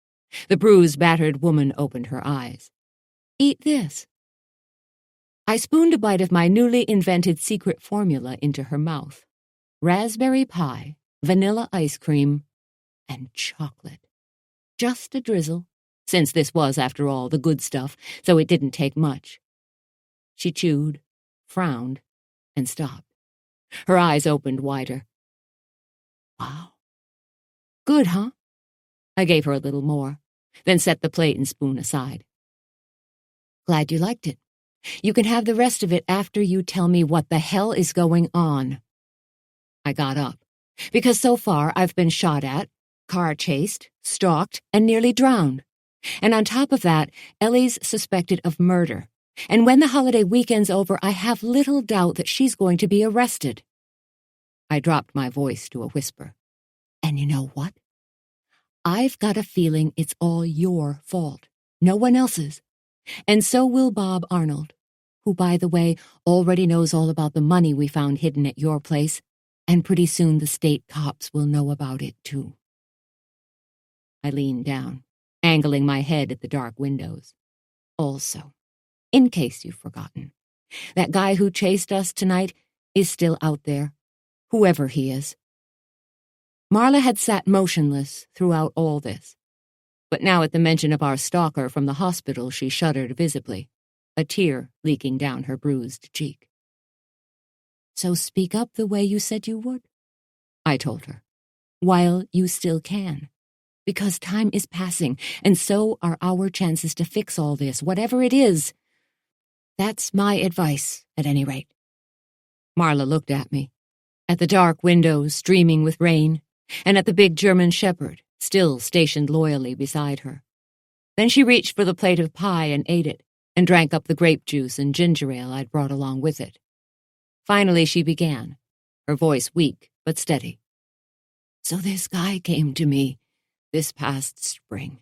The bruised, battered woman opened her eyes. Eat this. I spooned a bite of my newly invented secret formula into her mouth. Raspberry pie, vanilla ice cream, and chocolate. Just a drizzle, since this was, after all, the good stuff, so it didn't take much. She chewed, frowned, and stopped. Her eyes opened wider. Wow. Good, huh? I gave her a little more, then set the plate and spoon aside. Glad you liked it. You can have the rest of it after you tell me what the hell is going on. I got up, because so far I've been shot at, car chased, stalked, and nearly drowned. And on top of that, Ellie's suspected of murder. And when the holiday weekend's over, I have little doubt that she's going to be arrested. I dropped my voice to a whisper. And you know what? I've got a feeling it's all your fault, no one else's. And so will Bob Arnold, who, by the way, already knows all about the money we found hidden at your place, and pretty soon the state cops will know about it, too. I leaned down, angling my head at the dark windows. Also, in case you've forgotten, that guy who chased us tonight is still out there, whoever he is. Marla had sat motionless throughout all this. But now at the mention of our stalker from the hospital, she shuddered visibly, a tear leaking down her bruised cheek. "So speak up the way you said you would," I told her, "while you still can. Because time is passing, and so are our chances to fix all this, whatever it is. That's my advice, at any rate." Marla looked at me, at the dark windows streaming with rain, and at the big German shepherd, still stationed loyally beside her. Then she reached for the plate of pie and ate it, and drank up the grape juice and ginger ale I'd brought along with it. Finally she began, her voice weak but steady. "So this guy came to me this past spring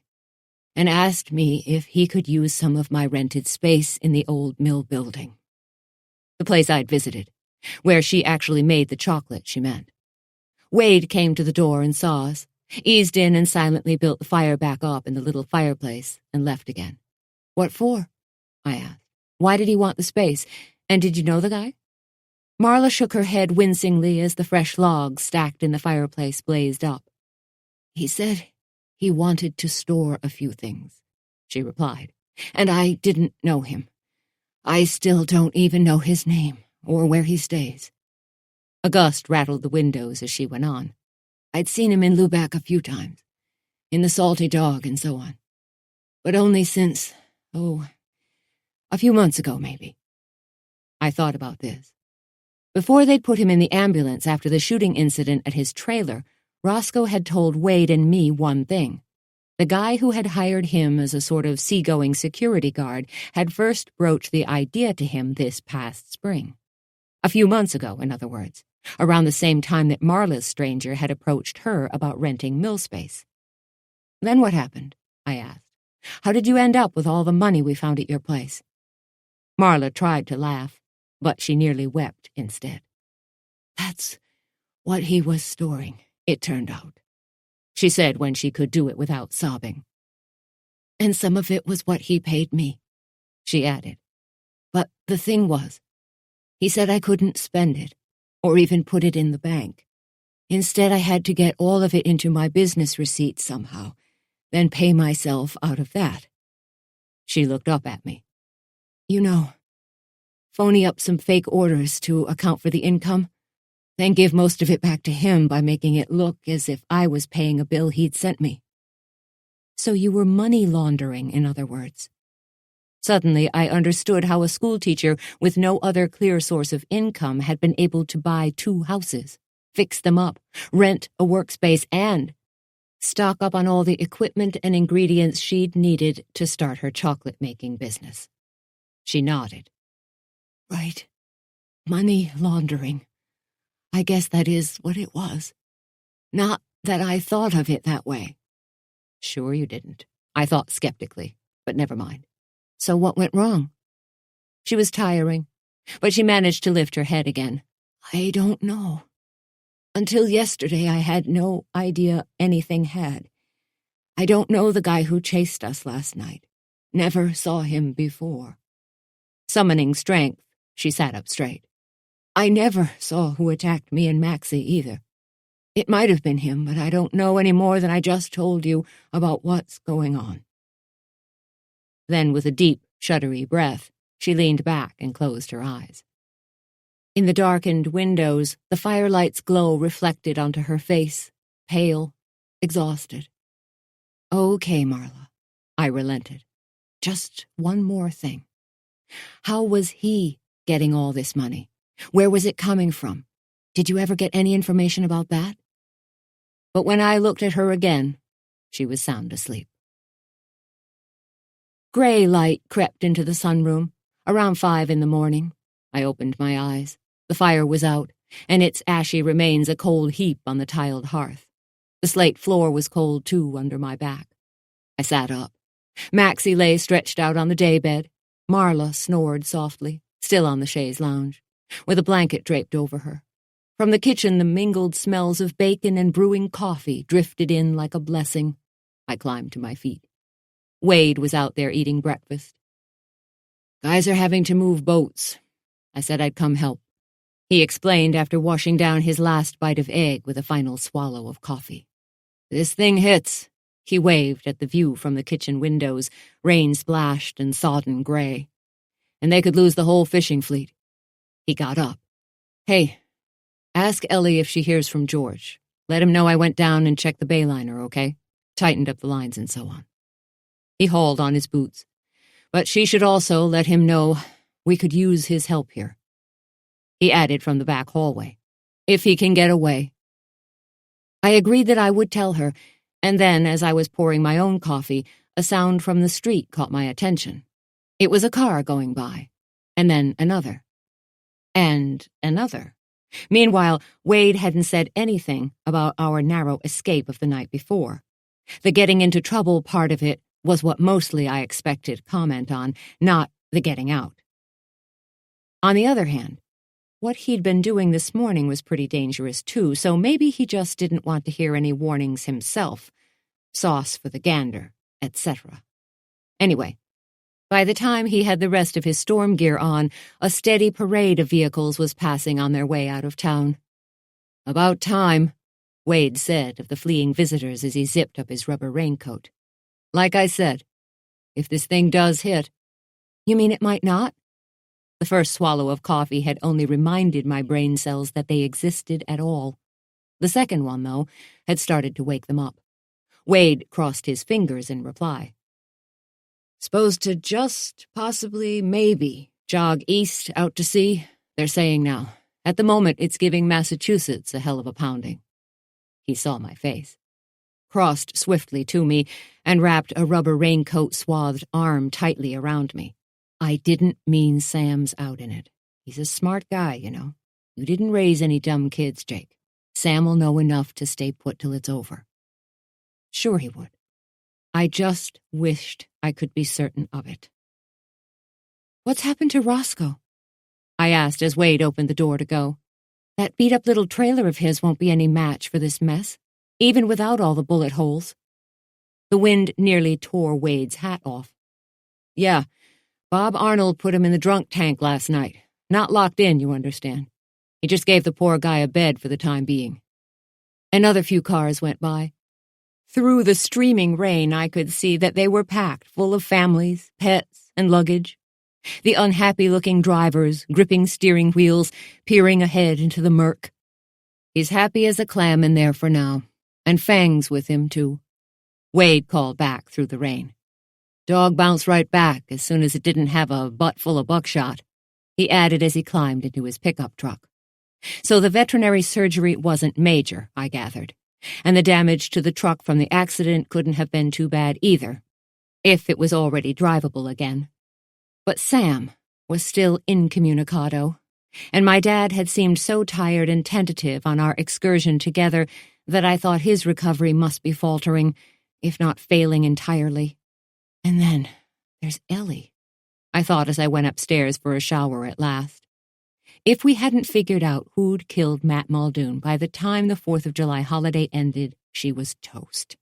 and asked me if he could use some of my rented space in the old mill building." The place I'd visited, where she actually made the chocolate, she meant. Wade came to the door and saw us, eased in and silently built the fire back up in the little fireplace, and left again. "What for?" I asked. "Why did he want the space? And did you know the guy?" Marla shook her head wincingly as the fresh logs stacked in the fireplace blazed up. "He said he wanted to store a few things," she replied, "and I didn't know him. I still don't even know his name or where he stays." A gust rattled the windows as she went on. "I'd seen him in Lubac a few times, in the Salty Dog and so on. But only since, a few months ago, maybe." I thought about this. Before they'd put him in the ambulance after the shooting incident at his trailer, Roscoe had told Wade and me one thing. The guy who had hired him as a sort of seagoing security guard had first broached the idea to him this past spring. A few months ago, in other words, around the same time that Marla's stranger had approached her about renting mill space. "Then what happened?" I asked. "How did you end up with all the money we found at your place?" Marla tried to laugh, but she nearly wept instead. "That's what he was storing, it turned out," she said when she could do it without sobbing. "And some of it was what he paid me," she added. "But the thing was, he said I couldn't spend it, or even put it in the bank. Instead, I had to get all of it into my business receipts somehow, then pay myself out of that." She looked up at me. "You know, phony up some fake orders to account for the income, then give most of it back to him by making it look as if I was paying a bill he'd sent me. So you were money laundering, in other words." Suddenly, I understood how a schoolteacher with no other clear source of income had been able to buy 2 houses, fix them up, rent a workspace, and stock up on all the equipment and ingredients she'd needed to start her chocolate-making business. She nodded. "Right. Money laundering. I guess that is what it was. Not that I thought of it that way." "Sure you didn't," I thought skeptically, but never mind. "So what went wrong?" She was tiring, but she managed to lift her head again. "I don't know. Until yesterday I had no idea anything had. I don't know the guy who chased us last night. Never saw him before." Summoning strength, she sat up straight. "I never saw who attacked me and Maxie either. It might have been him, but I don't know any more than I just told you about what's going on." Then, with a deep, shuddery breath, she leaned back and closed her eyes. In the darkened windows, the firelight's glow reflected onto her face, pale, exhausted. "Okay, Marla," I relented. "Just one more thing. How was he getting all this money? Where was it coming from? Did you ever get any information about that?" But when I looked at her again, she was sound asleep. Gray light crept into the sunroom. Around 5 in the morning, I opened my eyes. The fire was out, and its ashy remains a cold heap on the tiled hearth. The slate floor was cold, too, under my back. I sat up. Maxie lay stretched out on the daybed. Marla snored softly, still on the chaise lounge, with a blanket draped over her. From the kitchen, the mingled smells of bacon and brewing coffee drifted in like a blessing. I climbed to my feet. Wade was out there eating breakfast. "Guys are having to move boats. I said I'd come help," he explained after washing down his last bite of egg with a final swallow of coffee. "This thing hits. He waved at the view from the kitchen windows, rain-splashed and sodden gray. And they could lose the whole fishing fleet. He got up. Hey, ask Ellie if she hears from George. Let him know I went down and checked the bayliner, okay? Tightened up the lines and so on. He hauled on his boots. But she should also let him know we could use his help here. He added from the back hallway, if he can get away. I agreed that I would tell her, and then, as I was pouring my own coffee, a sound from the street caught my attention. It was a car going by, and then another. And another. Meanwhile, Wade hadn't said anything about our narrow escape of the night before. The getting into trouble part of it was what mostly I expected comment on, not the getting out. On the other hand, what he'd been doing this morning was pretty dangerous too, so maybe he just didn't want to hear any warnings himself. Sauce for the gander, etc. Anyway, by the time he had the rest of his storm gear on, a steady parade of vehicles was passing on their way out of town. About time, Wade said of the fleeing visitors as he zipped up his rubber raincoat. Like I said, if this thing does hit... You mean it might not? The first swallow of coffee had only reminded my brain cells that they existed at all. The second one, though, had started to wake them up. Wade crossed his fingers in reply. Supposed to just, possibly, maybe, jog east out to sea, they're saying now. At the moment, it's giving Massachusetts a hell of a pounding. He saw my face, crossed swiftly to me, and wrapped a rubber raincoat-swathed arm tightly around me. I didn't mean Sam's out in it. He's a smart guy, you know. You didn't raise any dumb kids, Jake. Sam will know enough to stay put till it's over. Sure he would. I just wished I could be certain of it. What's happened to Roscoe? I asked as Wade opened the door to go. That beat-up little trailer of his won't be any match for this mess, even without all the bullet holes. The wind nearly tore Wade's hat off. Yeah, Bob Arnold put him in the drunk tank last night. Not locked in, you understand. He just gave the poor guy a bed for the time being. Another few cars went by. Through the streaming rain, I could see that they were packed full of families, pets, and luggage. The unhappy-looking drivers, gripping steering wheels, peering ahead into the murk. He's happy as a clam in there for now, and Fang's with him, too. Wade called back through the rain. Dog bounced right back as soon as it didn't have a butt full of buckshot, he added as he climbed into his pickup truck. So the veterinary surgery wasn't major, I gathered, and the damage to the truck from the accident couldn't have been too bad either, if it was already drivable again. But Sam was still incommunicado, and my dad had seemed so tired and tentative on our excursion together that I thought his recovery must be faltering, if not failing entirely. And then there's Ellie, I thought as I went upstairs for a shower at last. If we hadn't figured out who'd killed Matt Muldoon by the time the 4th of July holiday ended, she was toast.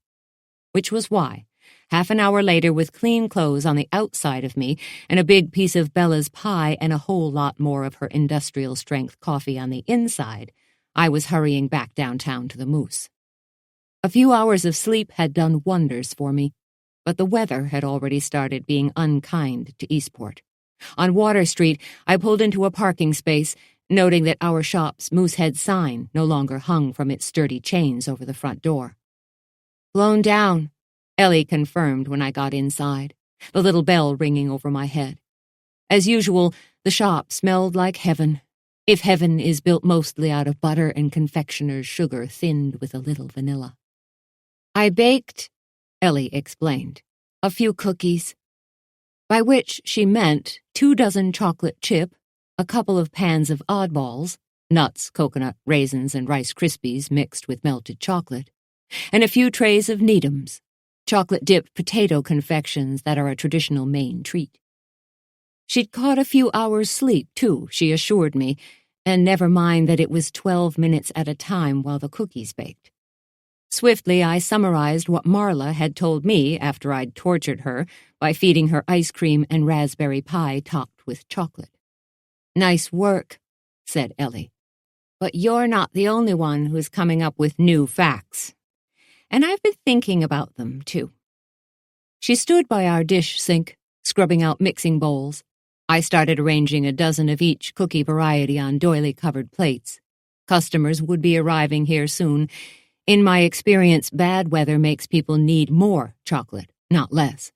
Which was why, half an hour later with clean clothes on the outside of me and a big piece of Bella's pie and a whole lot more of her industrial-strength coffee on the inside, I was hurrying back downtown to the Moose. A few hours of sleep had done wonders for me, but the weather had already started being unkind to Eastport. On Water Street, I pulled into a parking space, noting that our shop's Moosehead sign no longer hung from its sturdy chains over the front door. Blown down, Ellie confirmed when I got inside, the little bell ringing over my head. As usual, the shop smelled like heaven, if heaven is built mostly out of butter and confectioner's sugar thinned with a little vanilla. I baked, Ellie explained, a few cookies, by which she meant 24 chocolate chip, a couple of pans of oddballs, nuts, coconut, raisins, and Rice Krispies mixed with melted chocolate, and a few trays of Needham's, chocolate-dipped potato confections that are a traditional Maine treat. She'd caught a few hours' sleep, too, she assured me, and never mind that it was 12 minutes at a time while the cookies baked. Swiftly, I summarized what Marla had told me after I'd tortured her by feeding her ice cream and raspberry pie topped with chocolate. Nice work, said Ellie. But you're not the only one who's coming up with new facts. And I've been thinking about them, too. She stood by our dish sink, scrubbing out mixing bowls. I started arranging a dozen of each cookie variety on doily-covered plates. Customers would be arriving here soon. In my experience, bad weather makes people need more chocolate, not less.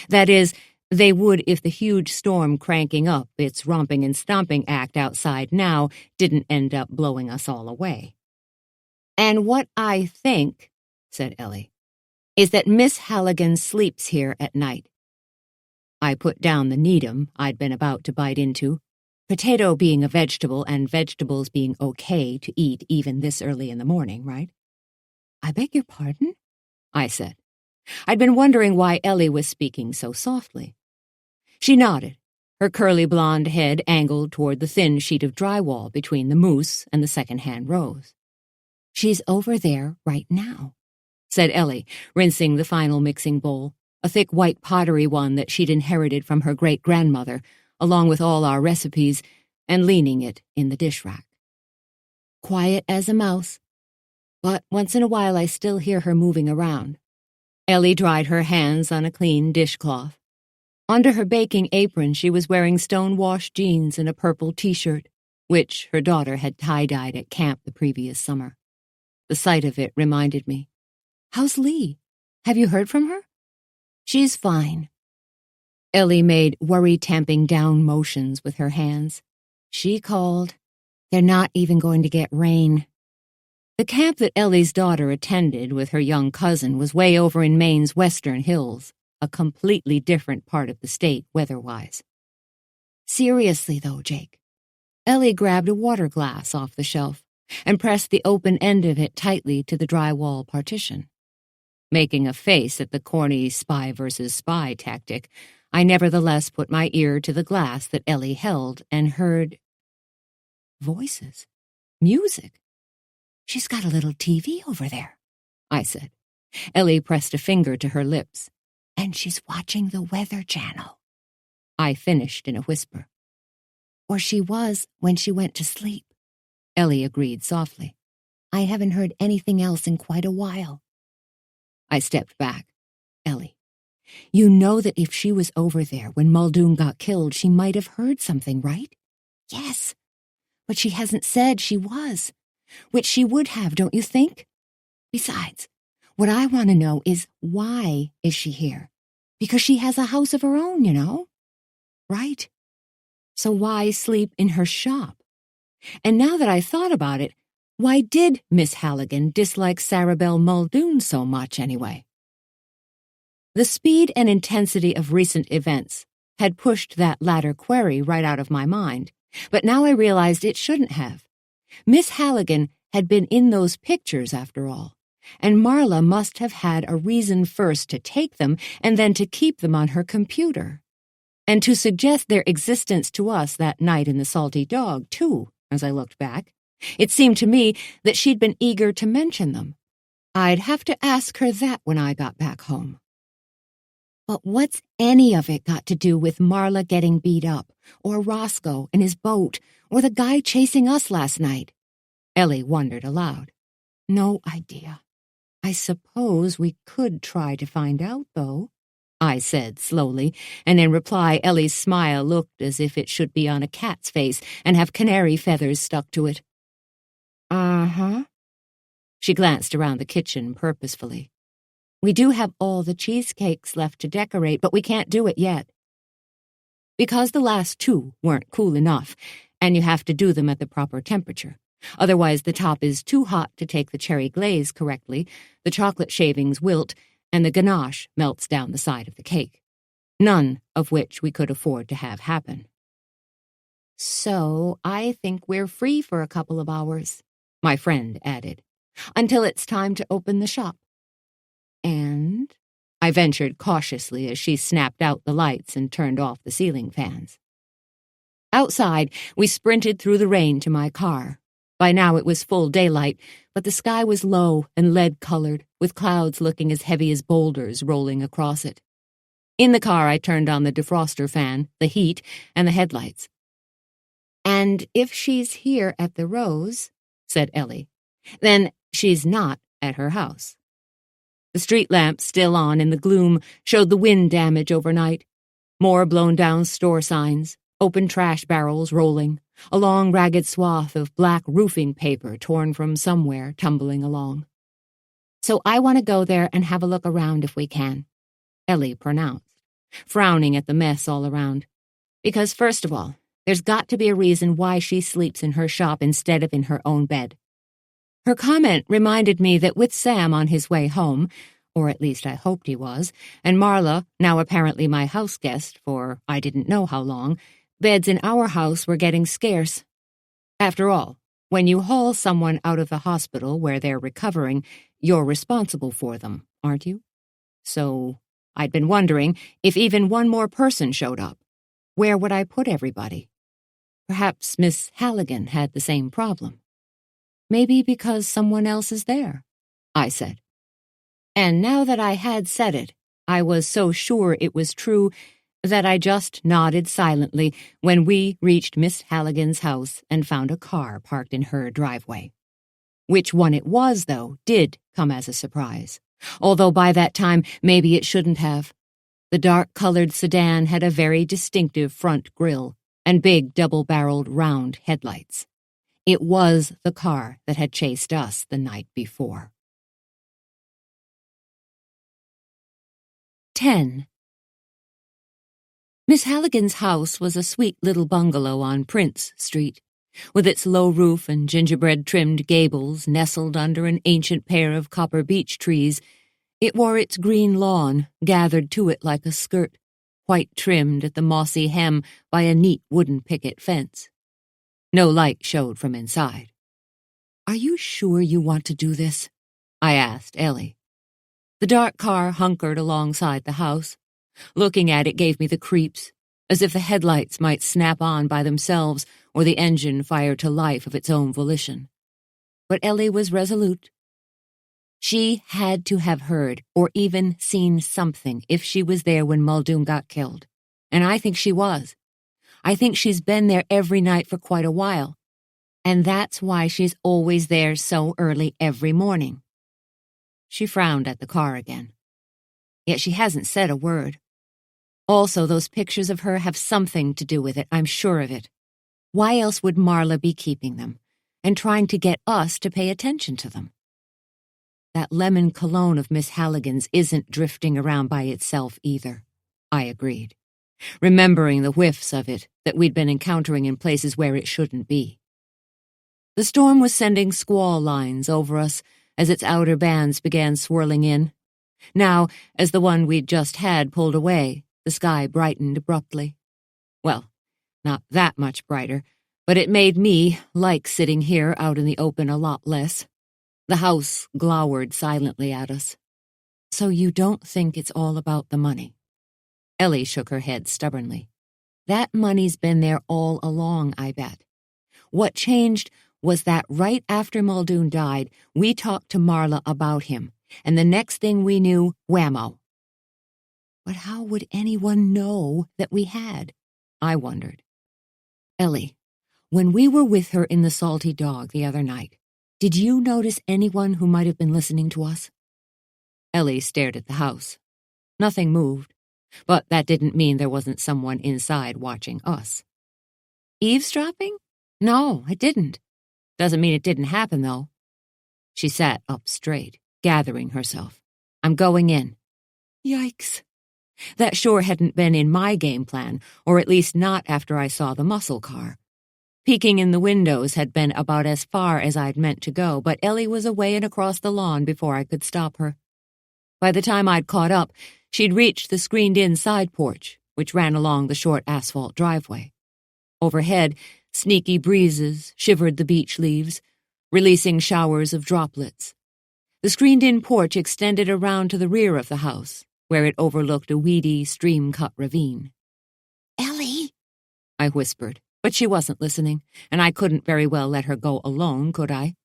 That is, they would if the huge storm cranking up its romping and stomping act outside now didn't end up blowing us all away. "And what I think," said Ellie, "is that Miss Halligan sleeps here at night." I put down the Needham I'd been about to bite into, potato being a vegetable and vegetables being okay to eat even this early in the morning, right? "I beg your pardon?" I said. I'd been wondering why Ellie was speaking so softly. She nodded, her curly blonde head angled toward the thin sheet of drywall between the moose and the second-hand rows. "She's over there right now," said Ellie, rinsing the final mixing bowl, a thick white pottery one that she'd inherited from her great-grandmother, along with all our recipes, and leaning it in the dish rack. "Quiet as a mouse, but once in a while I still hear her moving around." Ellie dried her hands on a clean dishcloth. Under her baking apron, she was wearing stone-washed jeans and a purple T-shirt, which her daughter had tie-dyed at camp the previous summer. The sight of it reminded me. "How's Lee? Have you heard from her?" "She's fine." Ellie made worry-tamping down motions with her hands. "She called. They're not even going to get rain." The camp that Ellie's daughter attended with her young cousin was way over in Maine's western hills, a completely different part of the state weather-wise. "Seriously, though, Jake." Ellie grabbed a water glass off the shelf and pressed the open end of it tightly to the drywall partition. Making a face at the corny spy versus spy tactic, I nevertheless put my ear to the glass that Ellie held and heard voices, music. "She's got a little TV over there," I said. Ellie pressed a finger to her lips. "And she's watching the Weather Channel," I finished in a whisper. "Or she was when she went to sleep," Ellie agreed softly. "I haven't heard anything else in quite a while." I stepped back. "Ellie, you know that if she was over there when Muldoon got killed, she might have heard something, right?" "Yes, but she hasn't said she was, which she would have, don't you think? Besides, what I want to know is why is she here? Because she has a house of her own, you know? Right? So why sleep in her shop? And now that I thought about it, why did Miss Halligan dislike Sarabelle Muldoon so much anyway? The speed and intensity of recent events had pushed that latter query right out of my mind, but now I realized it shouldn't have. Miss Halligan had been in those pictures after all, and Marla must have had a reason first to take them and then to keep them on her computer. And to suggest their existence to us that night in the Salty Dog, too, as I looked back. It seemed to me that she'd been eager to mention them. I'd have to ask her that when I got back home. But what's any of it got to do with Marla getting beat up, or Roscoe and his boat, or the guy chasing us last night? Ellie wondered aloud. No idea. I suppose we could try to find out, though, I said slowly, and in reply Ellie's smile looked as if it should be on a cat's face and have canary feathers stuck to it. Uh-huh. She glanced around the kitchen purposefully. We do have all the cheesecakes left to decorate, but we can't do it yet. Because the last two weren't cool enough, and you have to do them at the proper temperature. Otherwise the top is too hot to take the cherry glaze correctly, the chocolate shavings wilt, and the ganache melts down the side of the cake. None of which we could afford to have happen. So I think we're free for a couple of hours, my friend added, until it's time to open the shop. And? I ventured cautiously as she snapped out the lights and turned off the ceiling fans. Outside, we sprinted through the rain to my car. By now it was full daylight, but the sky was low and lead-colored, with clouds looking as heavy as boulders rolling across it. In the car, I turned on the defroster fan, the heat, and the headlights. And if she's here at the Rose, said Ellie, then she's not at her house. The street lamps, still on in the gloom, showed the wind damage overnight. More blown-down store signs, open trash barrels rolling, a long ragged swath of black roofing paper torn from somewhere tumbling along. "So I want to go there and have a look around if we can," Ellie pronounced, frowning at the mess all around. "Because first of all, there's got to be a reason why she sleeps in her shop instead of in her own bed." Her comment reminded me that with Sam on his way home, or at least I hoped he was, and Marla, now apparently my house guest for I didn't know how long, beds in our house were getting scarce. After all, when you haul someone out of the hospital where they're recovering, you're responsible for them, aren't you? So I'd been wondering if even one more person showed up. Where would I put everybody? Perhaps Miss Halligan had the same problem. "Maybe because someone else is there," I said. And now that I had said it, I was so sure it was true that I just nodded silently when we reached Miss Halligan's house and found a car parked in her driveway. Which one it was, though, did come as a surprise, although by that time maybe it shouldn't have. The dark-colored sedan had a very distinctive front grille and big double-barreled round headlights. It was the car that had chased us the night before. 10. Miss Halligan's house was a sweet little bungalow on Prince Street, with its low roof and gingerbread-trimmed gables nestled under an ancient pair of copper beech trees. It wore its green lawn, gathered to it like a skirt, white trimmed at the mossy hem by a neat wooden picket fence. No light showed from inside. "Are you sure you want to do this?" I asked Ellie. The dark car hunkered alongside the house. Looking at it gave me the creeps, as if the headlights might snap on by themselves or the engine fire to life of its own volition. But Ellie was resolute. She had to have heard or even seen something if she was there when Muldoon got killed, and I think she was. I think she's been there every night for quite a while, and that's why she's always there so early every morning. She frowned at the car again. Yet she hasn't said a word. Also, those pictures of her have something to do with it, I'm sure of it. Why else would Marla be keeping them, and trying to get us to pay attention to them? That lemon cologne of Miss Halligan's isn't drifting around by itself either, I agreed, remembering the whiffs of it that we'd been encountering in places where it shouldn't be. The storm was sending squall lines over us as its outer bands began swirling in. Now, as the one we'd just had pulled away, the sky brightened abruptly. Well, not that much brighter, but it made me like sitting here out in the open a lot less. The house glowered silently at us. "So you don't think it's all about the money?" Ellie shook her head stubbornly. "That money's been there all along, I bet. What changed was that right after Muldoon died, we talked to Marla about him, and the next thing we knew, whammo." But how would anyone know that we had? I wondered. "Ellie, when we were with her in the Salty Dog the other night, did you notice anyone who might have been listening to us?" Ellie stared at the house. Nothing moved, but that didn't mean there wasn't someone inside watching us. "Eavesdropping? No, it didn't. Doesn't mean it didn't happen, though." She sat up straight, gathering herself. "I'm going in." Yikes. That sure hadn't been in my game plan, or at least not after I saw the muscle car. Peeking in the windows had been about as far as I'd meant to go, but Ellie was away and across the lawn before I could stop her. By the time I'd caught up, she'd reached the screened-in side porch, which ran along the short asphalt driveway. Overhead, sneaky breezes shivered the beech leaves, releasing showers of droplets. The screened-in porch extended around to the rear of the house, where it overlooked a weedy, stream-cut ravine. "Ellie," I whispered, but she wasn't listening, and I couldn't very well let her go alone, could I?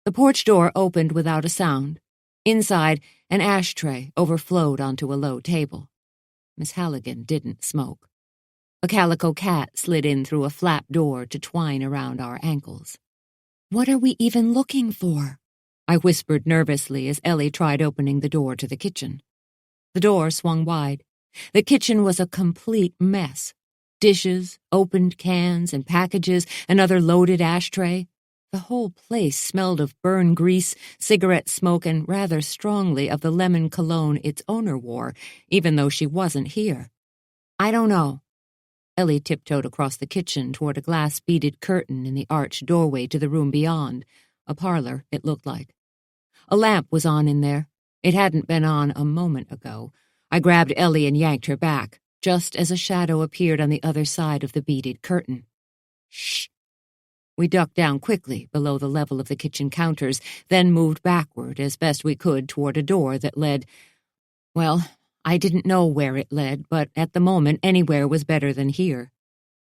The porch door opened without a sound. Inside, an ashtray overflowed onto a low table. Miss Halligan didn't smoke. A calico cat slid in through a flap door to twine around our ankles. "What are we even looking for?" I whispered nervously as Ellie tried opening the door to the kitchen. The door swung wide. The kitchen was a complete mess. Dishes, opened cans and packages, another loaded ashtray. The whole place smelled of burned grease, cigarette smoke, and rather strongly of the lemon cologne its owner wore, even though she wasn't here. I don't know. Ellie tiptoed across the kitchen toward a glass-beaded curtain in the arched doorway to the room beyond. A parlor, it looked like. A lamp was on in there. It hadn't been on a moment ago. I grabbed Ellie and yanked her back, just as a shadow appeared on the other side of the beaded curtain. Shh! We ducked down quickly below the level of the kitchen counters, then moved backward as best we could toward a door that led— well, I didn't know where it led, but at the moment anywhere was better than here.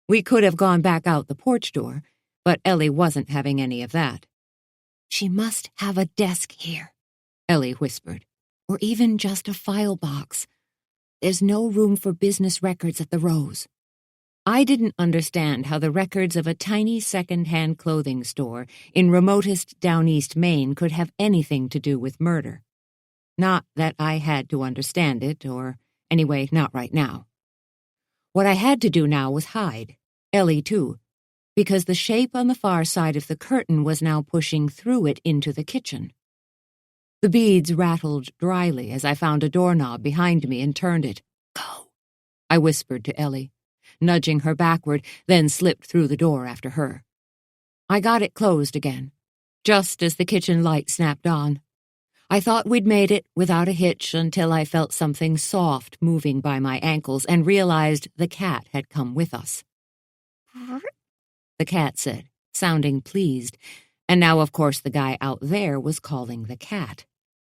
We could have gone back out the porch door, but Ellie wasn't having any of that. She must have a desk here, Ellie whispered, or even just a file box. There's no room for business records at the Rose. I didn't understand how the records of a tiny second-hand clothing store in remotest down east Maine could have anything to do with murder. Not that I had to understand it, or anyway, not right now. What I had to do now was hide, Ellie too, because the shape on the far side of the curtain was now pushing through it into the kitchen. The beads rattled dryly as I found a doorknob behind me and turned it. Go, I whispered to Ellie, nudging her backward, then slipped through the door after her. I got it closed again, just as the kitchen light snapped on. I thought we'd made it without a hitch until I felt something soft moving by my ankles and realized the cat had come with us. The cat said, sounding pleased, and now, of course, the guy out there was calling the cat.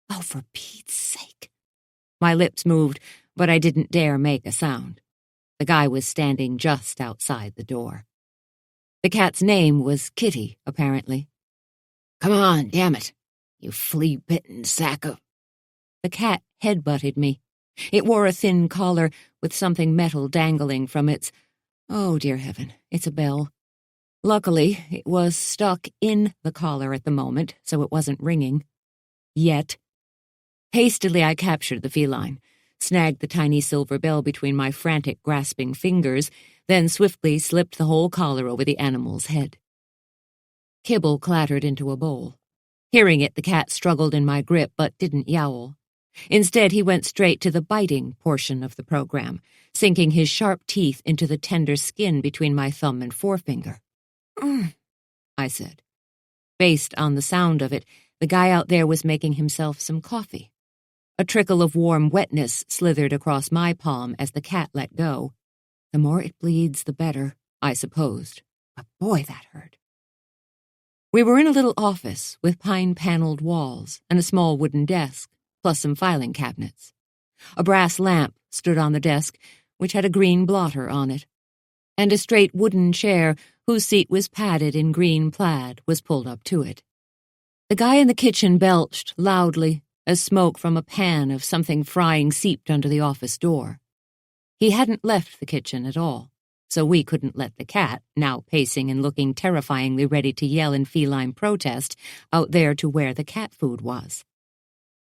Oh, for Pete's sake. My lips moved, but I didn't dare make a sound. The guy was standing just outside the door. The cat's name was Kitty, apparently. Come on, damn it, you flea-bitten sack of— The cat headbutted me. It wore a thin collar with something metal dangling from its— oh, dear heaven, it's a bell. Luckily, it was stuck in the collar at the moment, so it wasn't ringing. Yet. Hastily, I captured the feline, snagged the tiny silver bell between my frantic, grasping fingers, then swiftly slipped the whole collar over the animal's head. Kibble clattered into a bowl. Hearing it, the cat struggled in my grip but didn't yowl. Instead, he went straight to the biting portion of the program, sinking his sharp teeth into the tender skin between my thumb and forefinger. I said. Based on the sound of it, the guy out there was making himself some coffee. A trickle of warm wetness slithered across my palm as the cat let go. The more it bleeds, the better, I supposed. But boy, that hurt. We were in a little office with pine-paneled walls and a small wooden desk, plus some filing cabinets. A brass lamp stood on the desk, which had a green blotter on it, and a straight wooden chair whose seat was padded in green plaid was pulled up to it. The guy in the kitchen belched loudly as smoke from a pan of something frying seeped under the office door. He hadn't left the kitchen at all, so we couldn't let the cat, now pacing and looking terrifyingly ready to yell in feline protest, out there to where the cat food was.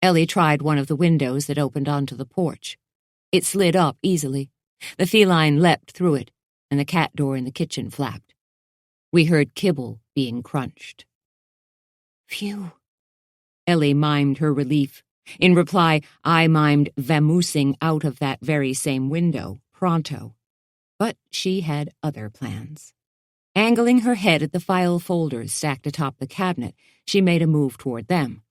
Ellie tried one of the windows that opened onto the porch. It slid up easily. The feline leapt through it, and the cat door in the kitchen flapped. We heard kibble being crunched. Phew. Ellie mimed her relief. In reply, I mimed vamoosing out of that very same window, pronto. But she had other plans. Angling her head at the file folders stacked atop the cabinet, she made a move toward them.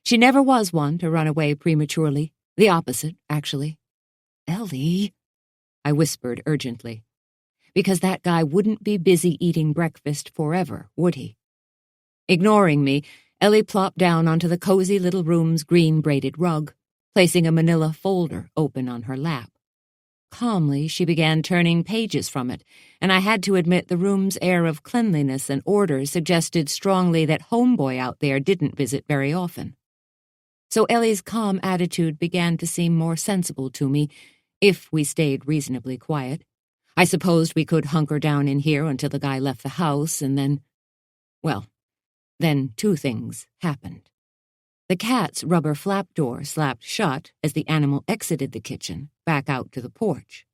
She never was one to run away prematurely. The opposite, actually. Ellie, I whispered urgently. Because that guy wouldn't be busy eating breakfast forever, would he? Ignoring me, Ellie plopped down onto the cozy little room's green braided rug, placing a manila folder open on her lap. Calmly, she began turning pages from it, and I had to admit the room's air of cleanliness and order suggested strongly that homeboy out there didn't visit very often. So Ellie's calm attitude began to seem more sensible to me, if we stayed reasonably quiet. I supposed we could hunker down in here until the guy left the house, and then— well, then two things happened. The cat's rubber flap door slapped shut as the animal exited the kitchen, back out to the porch.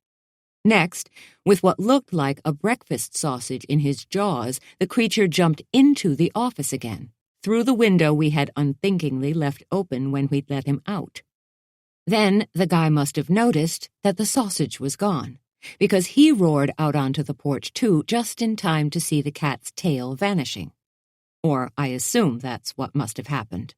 Next, with what looked like a breakfast sausage in his jaws, the creature jumped into the office again, through the window we had unthinkingly left open when we'd let him out. Then the guy must have noticed that the sausage was gone, because he roared out onto the porch too, just in time to see the cat's tail vanishing. Or I assume that's what must have happened,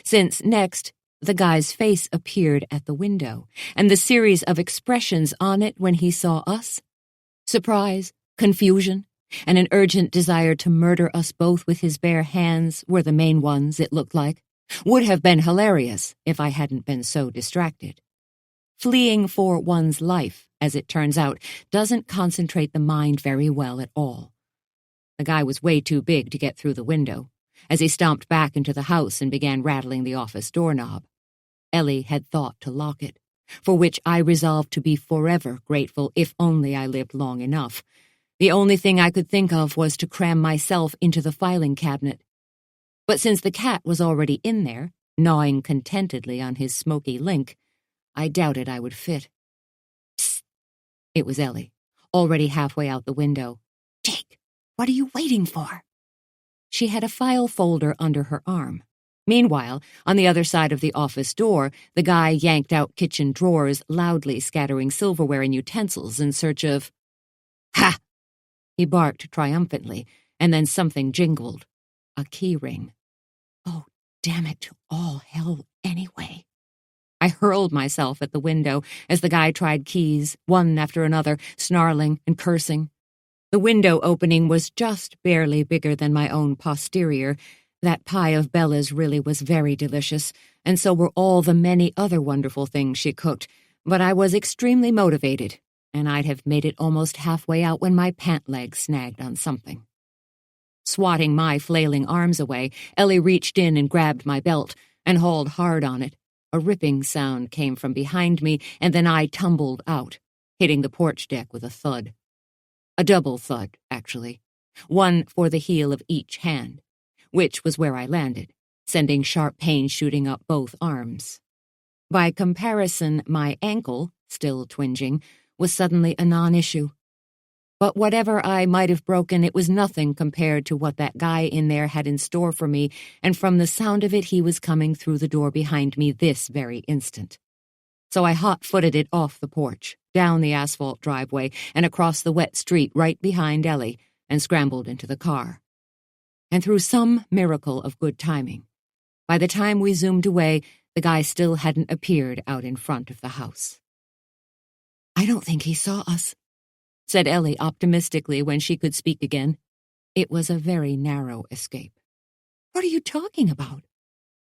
since next the guy's face appeared at the window, and the series of expressions on it when he saw us — surprise, confusion, and an urgent desire to murder us both with his bare hands — were the main ones, it looked like. Would have been hilarious if I hadn't been so distracted. Fleeing for one's life, as it turns out, doesn't concentrate the mind very well at all. The guy was way too big to get through the window, as he stomped back into the house and began rattling the office doorknob. Ellie had thought to lock it, for which I resolved to be forever grateful if only I lived long enough. The only thing I could think of was to cram myself into the filing cabinet. But since the cat was already in there, gnawing contentedly on his smoky link, I doubted I would fit. Psst! It was Ellie, already halfway out the window. "Jake, what are you waiting for?" She had a file folder under her arm. Meanwhile, on the other side of the office door, the guy yanked out kitchen drawers, loudly scattering silverware and utensils in search of— "Ha!" He barked triumphantly, and then something jingled. A key ring. Oh, damn it to all hell anyway. I hurled myself at the window as the guy tried keys, one after another, snarling and cursing. The window opening was just barely bigger than my own posterior. That pie of Bella's really was very delicious, and so were all the many other wonderful things she cooked, but I was extremely motivated, and I'd have made it almost halfway out when my pant leg snagged on something. Swatting my flailing arms away, Ellie reached in and grabbed my belt and hauled hard on it. A ripping sound came from behind me, and then I tumbled out, hitting the porch deck with a thud. A double thud, actually. One for the heel of each hand, which was where I landed, sending sharp pain shooting up both arms. By comparison, my ankle, still twinging, was suddenly a non-issue. But whatever I might have broken, it was nothing compared to what that guy in there had in store for me, and from the sound of it he was coming through the door behind me this very instant. So I hot-footed it off the porch, down the asphalt driveway, and across the wet street right behind Ellie, and scrambled into the car. And through some miracle of good timing, by the time we zoomed away, the guy still hadn't appeared out in front of the house. "I don't think he saw us," said Ellie optimistically when she could speak again. It was a very narrow escape. "What are you talking about?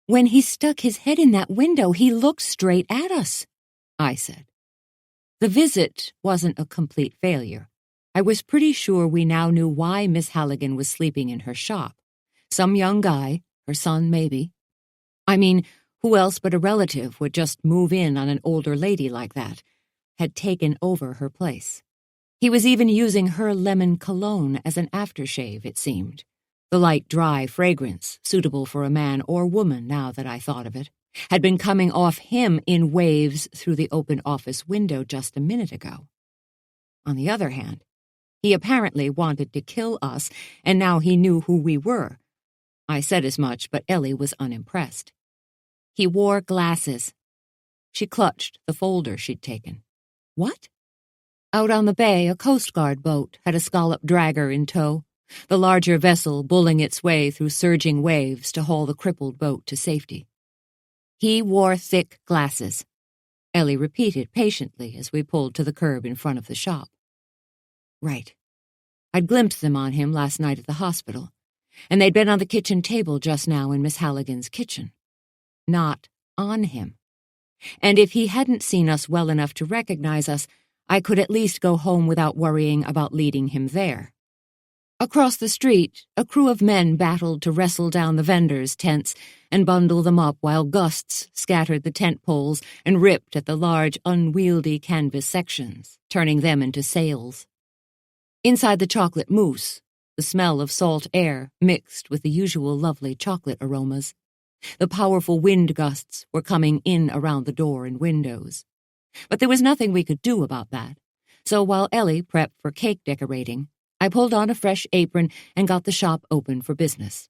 When he stuck his head in that window, he looked straight at us," I said. The visit wasn't a complete failure. I was pretty sure we now knew why Miss Halligan was sleeping in her shop. Some young guy, her son maybe. I mean, who else but a relative would just move in on an older lady like that? Had taken over her place. He was even using her lemon cologne as an aftershave, it seemed. The light, dry fragrance, suitable for a man or woman now that I thought of it, had been coming off him in waves through the open office window just a minute ago. On the other hand, he apparently wanted to kill us, and now he knew who we were. I said as much, but Ellie was unimpressed. He wore glasses. She clutched the folder she'd taken. What? Out on the bay, a Coast Guard boat had a scallop dragger in tow, the larger vessel bulling its way through surging waves to haul the crippled boat to safety. He wore thick glasses, Ellie repeated patiently as we pulled to the curb in front of the shop. Right. I'd glimpsed them on him last night at the hospital, and they'd been on the kitchen table just now in Miss Halligan's kitchen. Not on him. And if he hadn't seen us well enough to recognize us, I could at least go home without worrying about leading him there. Across the street, a crew of men battled to wrestle down the vendors' tents and bundle them up while gusts scattered the tent poles and ripped at the large, unwieldy canvas sections, turning them into sails. Inside the chocolate mousse, the smell of salt air mixed with the usual lovely chocolate aromas. The powerful wind gusts were coming in around the door and windows. But there was nothing we could do about that. So while Ellie prepped for cake decorating, I pulled on a fresh apron and got the shop open for business.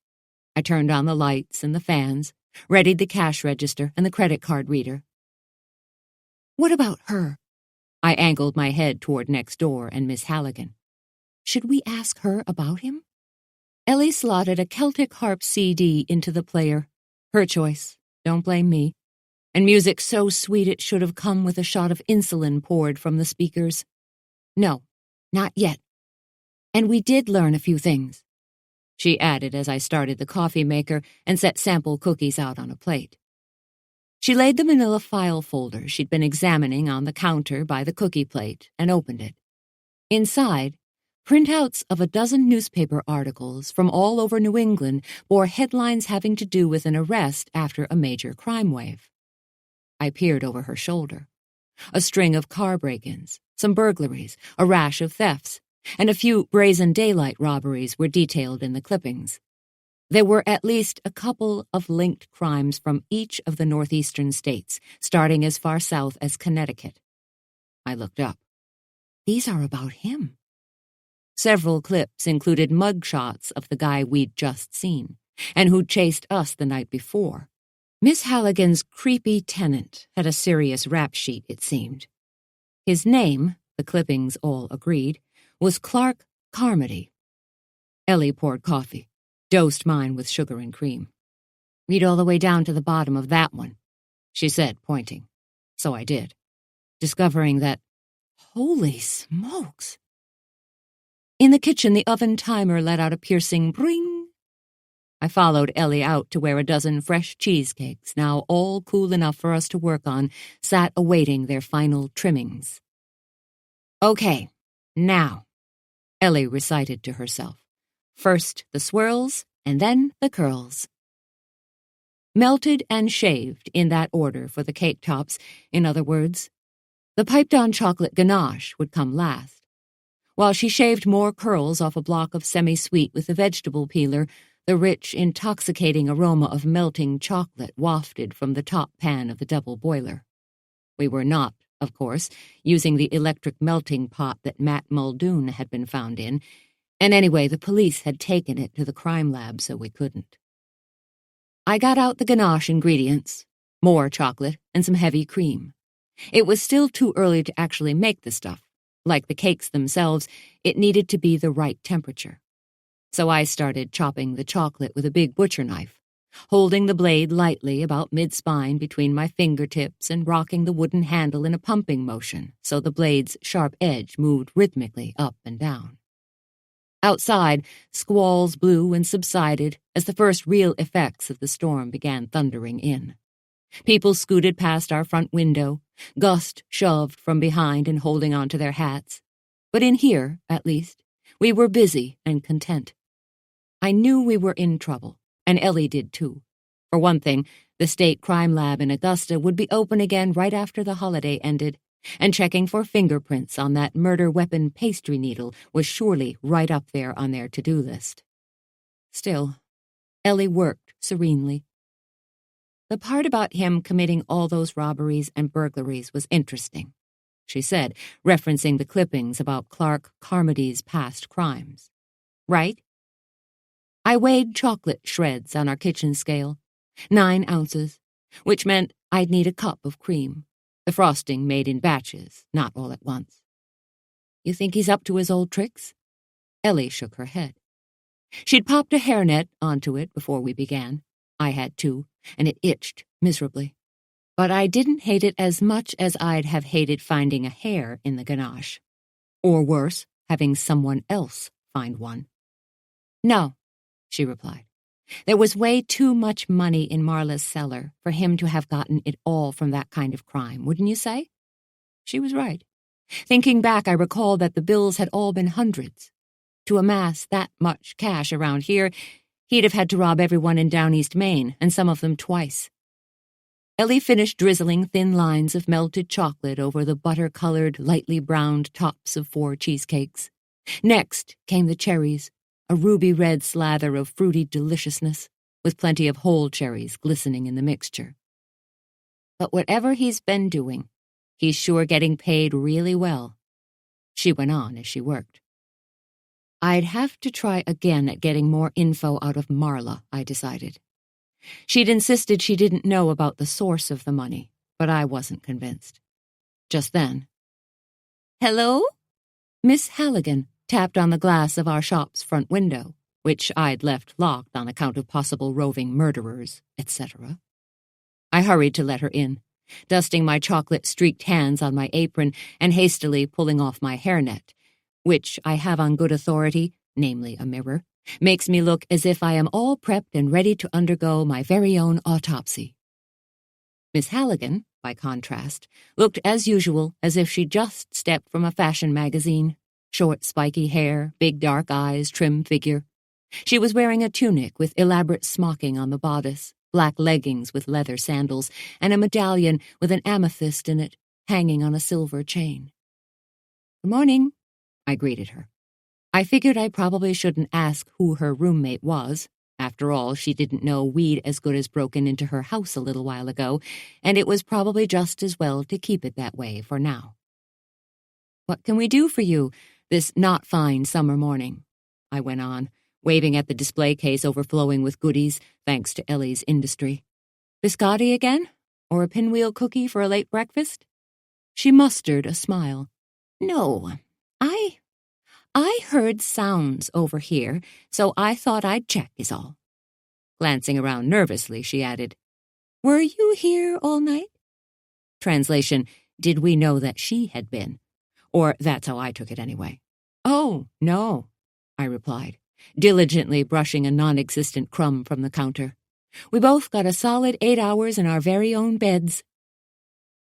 I turned on the lights and the fans, readied the cash register and the credit card reader. What about her? I angled my head toward next door and Miss Halligan. Should we ask her about him? Ellie slotted a Celtic harp CD into the player. Her choice. Don't blame me. And music so sweet it should have come with a shot of insulin poured from the speakers. No, not yet. And we did learn a few things, she added as I started the coffee maker and set sample cookies out on a plate. She laid the manila file folder she'd been examining on the counter by the cookie plate and opened it. Inside, printouts of a dozen newspaper articles from all over New England bore headlines having to do with an arrest after a major crime wave. I peered over her shoulder. A string of car break-ins, some burglaries, a rash of thefts, and a few brazen daylight robberies were detailed in the clippings. There were at least a couple of linked crimes from each of the northeastern states, starting as far south as Connecticut. I looked up. These are about him. Several clips included mugshots of the guy we'd just seen, and who'd chased us the night before. Miss Halligan's creepy tenant had a serious rap sheet, it seemed. His name, the clippings all agreed, was Clark Carmody. Ellie poured coffee, dosed mine with sugar and cream. Read all the way down to the bottom of that one, she said, pointing. So I did, discovering that, holy smokes! In the kitchen, the oven timer let out a piercing bring. I followed Ellie out to where a dozen fresh cheesecakes, now all cool enough for us to work on, sat awaiting their final trimmings. Okay, now, Ellie recited to herself. First the swirls, and then the curls. Melted and shaved in that order for the cake tops, in other words. The piped-on chocolate ganache would come last. While she shaved more curls off a block of semi-sweet with a vegetable peeler, the rich, intoxicating aroma of melting chocolate wafted from the top pan of the double boiler. We were not, of course, using the electric melting pot that Matt Muldoon had been found in, and anyway, the police had taken it to the crime lab, so we couldn't. I got out the ganache ingredients, more chocolate, and some heavy cream. It was still too early to actually make the stuff. Like the cakes themselves, it needed to be the right temperature. So I started chopping the chocolate with a big butcher knife, holding the blade lightly about mid-spine between my fingertips and rocking the wooden handle in a pumping motion so the blade's sharp edge moved rhythmically up and down. Outside, squalls blew and subsided as the first real effects of the storm began thundering in. People scooted past our front window, gust shoved from behind and holding onto their hats. But in here, at least, we were busy and content. I knew we were in trouble, and Ellie did too. For one thing, the state crime lab in Augusta would be open again right after the holiday ended, and checking for fingerprints on that murder weapon pastry needle was surely right up there on their to-do list. Still, Ellie worked serenely. The part about him committing all those robberies and burglaries was interesting, she said, referencing the clippings about Clark Carmody's past crimes. Right? I weighed chocolate shreds on our kitchen scale, 9 ounces, which meant I'd need a cup of cream, the frosting made in batches, not all at once. You think he's up to his old tricks? Ellie shook her head. She'd popped a hairnet onto it before we began. I had too, and it itched miserably. But I didn't hate it as much as I'd have hated finding a hair in the ganache. Or worse, having someone else find one. No, she replied. There was way too much money in Marla's cellar for him to have gotten it all from that kind of crime, wouldn't you say? She was right. Thinking back, I recalled that the bills had all been hundreds. To amass that much cash around here, he'd have had to rob everyone in down East Maine, and some of them twice. Ellie finished drizzling thin lines of melted chocolate over the butter-colored, lightly browned tops of 4 cheesecakes. Next came the cherries, a ruby-red slather of fruity deliciousness. with plenty of whole cherries glistening in the mixture. But whatever he's been doing, he's sure getting paid really well, she went on as she worked. I'd have to try again at getting more info out of Marla, I decided. She'd insisted she didn't know about the source of the money, but I wasn't convinced. Just then, "Hello?" Miss Halligan tapped on the glass of our shop's front window, which I'd left locked on account of possible roving murderers, etc. I hurried to let her in, dusting my chocolate-streaked hands on my apron and hastily pulling off my hairnet, which I have on good authority, namely a mirror, makes me look as if I am all prepped and ready to undergo my very own autopsy. Miss Halligan, by contrast, looked as usual as if she'd just stepped from a fashion magazine. Short, spiky hair, big dark eyes, trim figure. She was wearing a tunic with elaborate smocking on the bodice, black leggings with leather sandals, and a medallion with an amethyst in it, hanging on a silver chain. "Good morning," I greeted her. I figured I probably shouldn't ask who her roommate was. After all, she didn't know we'd as good as broken into her house a little while ago, and it was probably just as well to keep it that way for now. "What can we do for you this not fine summer morning?" I went on, waving at the display case overflowing with goodies, thanks to Ellie's industry. "Biscotti again? Or a pinwheel cookie for a late breakfast?" She mustered a smile. "No, I heard sounds over here, so I thought I'd check is all." Glancing around nervously, she added, "Were you here all night?" Translation, did we know that she had been? Or that's how I took it anyway. "Oh, no," I replied, diligently brushing a non-existent crumb from the counter. "We both got a solid 8 hours in our very own beds."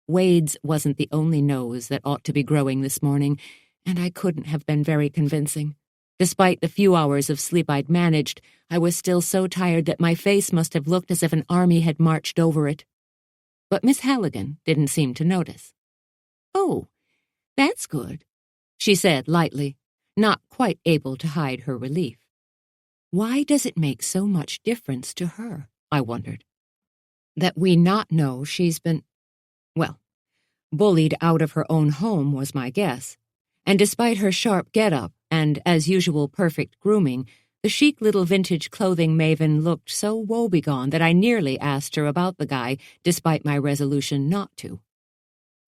Wade's wasn't the only nose that ought to be growing this morning, and I couldn't have been very convincing. Despite the few hours of sleep I'd managed, I was still so tired that my face must have looked as if an army had marched over it. But Miss Halligan didn't seem to notice. "Oh, that's good," she said lightly, not quite able to hide her relief. Why does it make so much difference to her, I wondered, that we not know she's been, well, bullied out of her own home was my guess. And despite her sharp get-up and, as usual, perfect grooming, the chic little vintage clothing maven looked so woebegone that I nearly asked her about the guy, despite my resolution not to.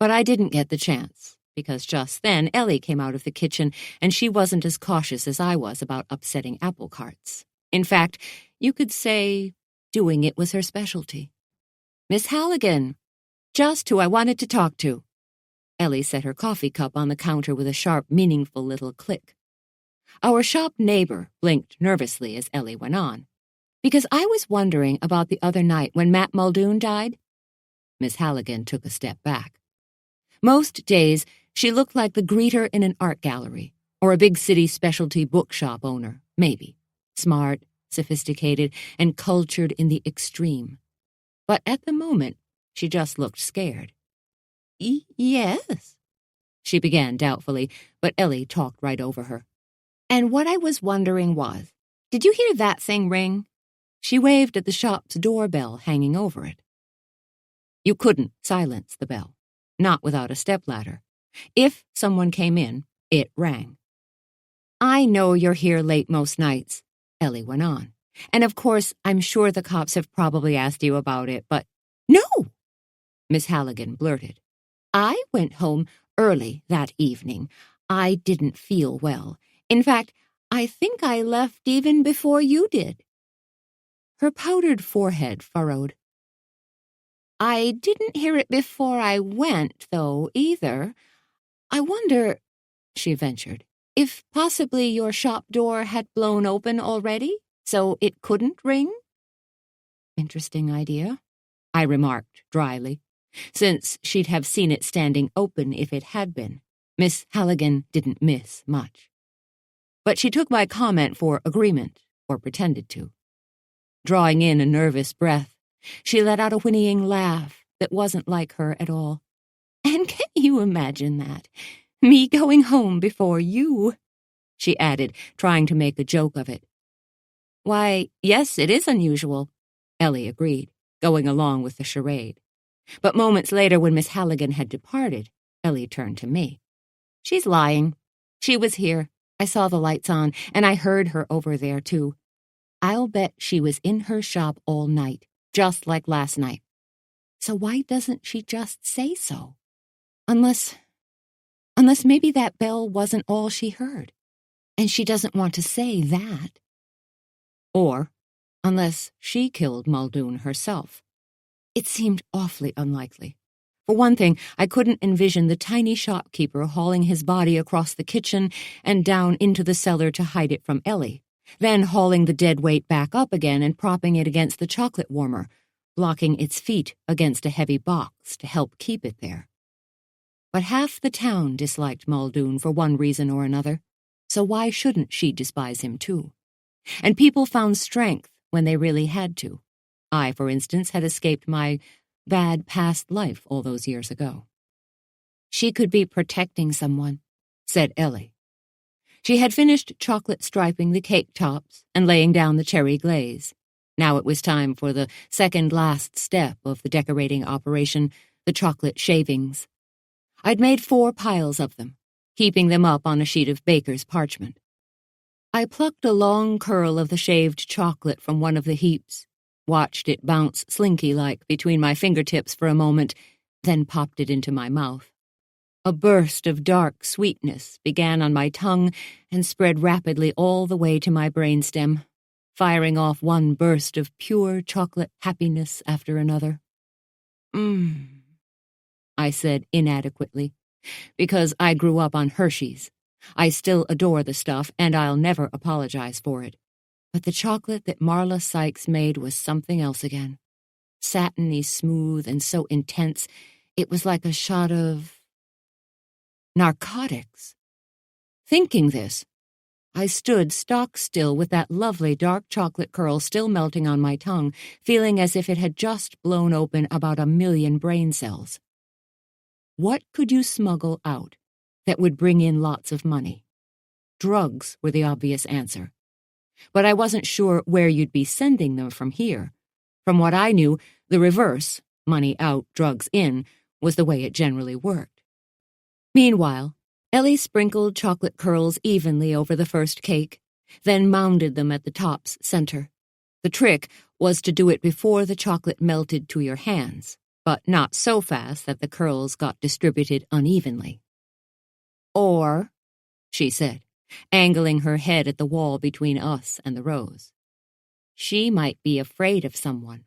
But I didn't get the chance, because just then Ellie came out of the kitchen, and she wasn't as cautious as I was about upsetting apple carts. In fact, you could say doing it was her specialty. "Miss Halligan, just who I wanted to talk to." Ellie set her coffee cup on the counter with a sharp, meaningful little click. Our shop neighbor blinked nervously as Ellie went on. "Because I was wondering about the other night when Matt Muldoon died." Miss Halligan took a step back. Most days, she looked like the greeter in an art gallery, or a big city specialty bookshop owner, maybe. Smart, sophisticated, and cultured in the extreme. But at the moment, she just looked scared. "Yes," she began doubtfully, but Ellie talked right over her. "And what I was wondering was, did you hear that thing ring?" She waved at the shop's doorbell hanging over it. You couldn't silence the bell, not without a stepladder. If someone came in, it rang. "I know you're here late most nights," Ellie went on. "And of course, I'm sure the cops have probably asked you about it, but—" "No!" Miss Halligan blurted. "I went home early that evening. I didn't feel well. In fact, I think I left even before you did." Her powdered forehead furrowed. "I didn't hear it before I went, though, either. I wonder," she ventured, "if possibly your shop door had blown open already, so it couldn't ring?" "Interesting idea," I remarked dryly. Since she'd have seen it standing open if it had been, Miss Halligan didn't miss much. But she took my comment for agreement, or pretended to. Drawing in a nervous breath, she let out a whinnying laugh that wasn't like her at all. "And can you imagine that? Me going home before you," she added, trying to make a joke of it. "Why, yes, it is unusual," Ellie agreed, going along with the charade. But moments later, when Miss Halligan had departed, Ellie turned to me. She's lying. She was here. I saw the lights on, and I heard her over there, too. I'll bet she was in her shop all night, just like last night. So why doesn't she just say so? Unless maybe that bell wasn't all she heard, and she doesn't want to say that. Or unless she killed Muldoon herself. It seemed awfully unlikely. For one thing, I couldn't envision the tiny shopkeeper hauling his body across the kitchen and down into the cellar to hide it from Ellie, then hauling the dead weight back up again and propping it against the chocolate warmer, blocking its feet against a heavy box to help keep it there. But half the town disliked Muldoon for one reason or another, so why shouldn't she despise him too? And people found strength when they really had to. I, for instance, had escaped my bad past life all those years ago. She could be protecting someone, said Ellie. She had finished chocolate striping the cake tops and laying down the cherry glaze. Now it was time for the second last step of the decorating operation, the chocolate shavings. I'd made 4 piles of them, heaping them up on a sheet of baker's parchment. I plucked a long curl of the shaved chocolate from one of the heaps, watched it bounce slinky-like between my fingertips for a moment, then popped it into my mouth. A burst of dark sweetness began on my tongue and spread rapidly all the way to my brainstem, firing off one burst of pure chocolate happiness after another. I said inadequately, because I grew up on Hershey's. I still adore the stuff, and I'll never apologize for it. But the chocolate that Marla Sykes made was something else again. Satiny smooth and so intense, it was like a shot of narcotics. Thinking this, I stood stock still with that lovely dark chocolate curl still melting on my tongue, feeling as if it had just blown open about 1,000,000 brain cells. What could you smuggle out that would bring in lots of money? Drugs were the obvious answer. But I wasn't sure where you'd be sending them from here. From what I knew, the reverse, money out, drugs in, was the way it generally worked. Meanwhile, Ellie sprinkled chocolate curls evenly over the first cake, then mounded them at the top's center. The trick was to do it before the chocolate melted to your hands, but not so fast that the curls got distributed unevenly. Or, she said, angling her head at the wall between us and the rows. She might be afraid of someone.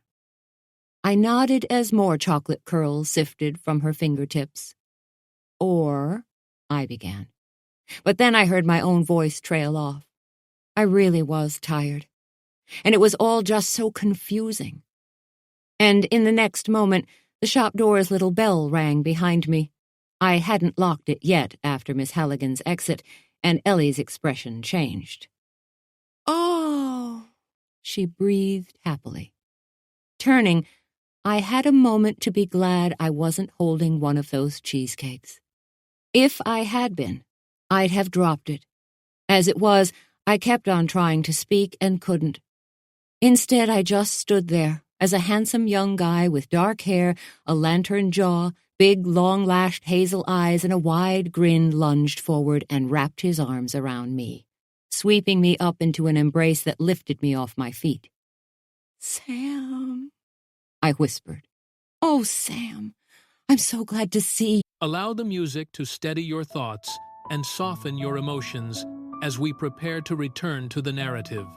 I nodded as more chocolate curls sifted from her fingertips. Or, I began. But then I heard my own voice trail off. I really was tired. And it was all just so confusing. And in the next moment, the shop door's little bell rang behind me. I hadn't locked it yet after Miss Halligan's exit, and Ellie's expression changed. "Oh," she breathed happily. Turning, I had a moment to be glad I wasn't holding one of those cheesecakes. If I had been, I'd have dropped it. As it was, I kept on trying to speak and couldn't. Instead, I just stood there as a handsome young guy with dark hair, a lantern jaw, big, long-lashed hazel eyes, and a wide grin lunged forward and wrapped his arms around me, sweeping me up into an embrace that lifted me off my feet. "Sam," I whispered. "Oh, Sam, I'm so glad to see you." Allow the music to steady your thoughts and soften your emotions as we prepare to return to the narrative.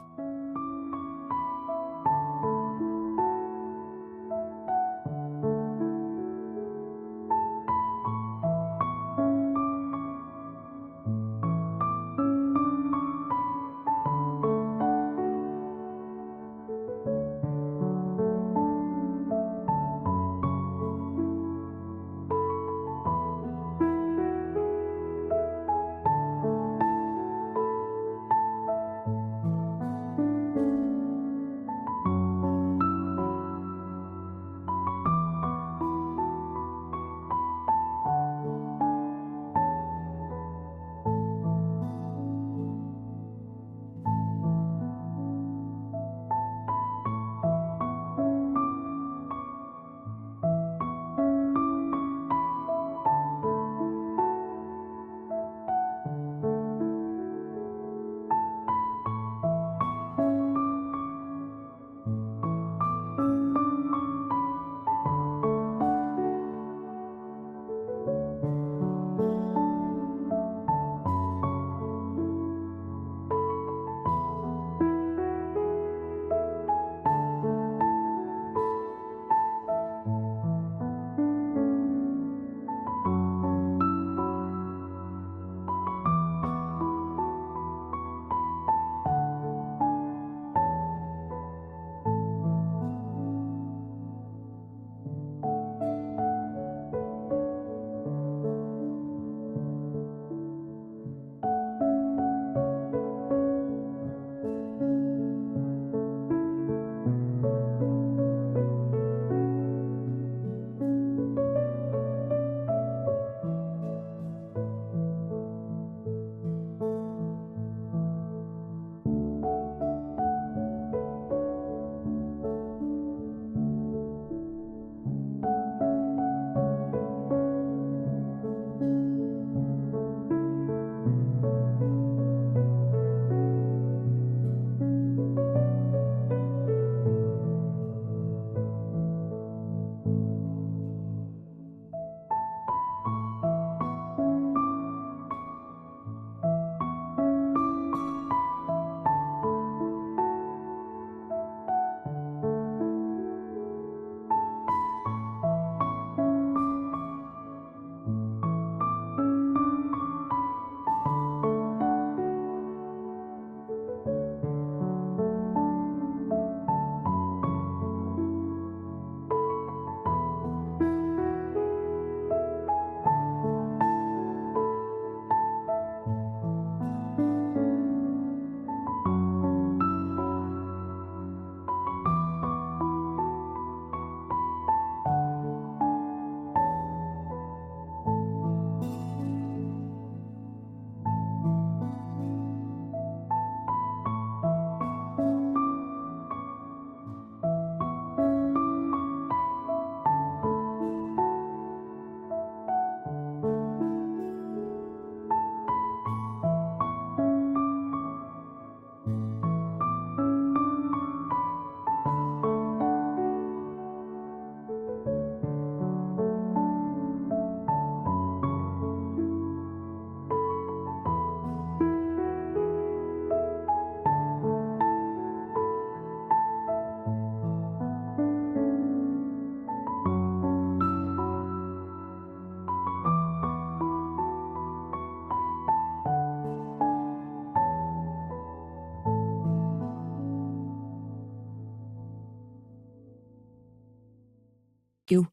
you.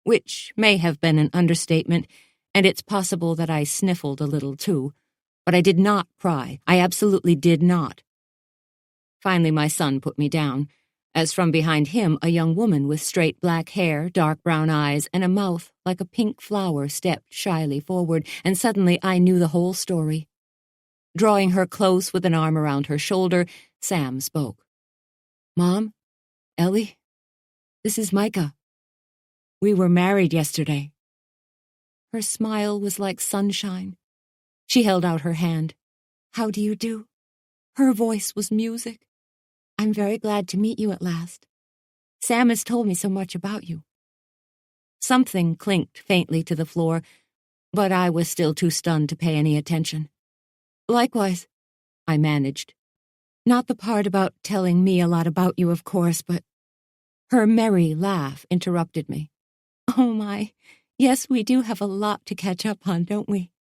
Which may have been an understatement, and it's possible that I sniffled a little too, but I did not cry. I absolutely did not. Finally, my son put me down, as from behind him a young woman with straight black hair, dark brown eyes, and a mouth like a pink flower stepped shyly forward, and suddenly I knew the whole story. Drawing her close with an arm around her shoulder, Sam spoke. "Mom? Ellie? This is Micah. We were married yesterday." Her smile was like sunshine. She held out her hand. "How do you do?" Her voice was music. "I'm very glad to meet you at last. Sam has told me so much about you." Something clinked faintly to the floor, but I was still too stunned to pay any attention. "Likewise," I managed. "Not the part about telling me a lot about you, of course, but—" Her merry laugh interrupted me. "Oh my, yes, we do have a lot to catch up on, don't we?"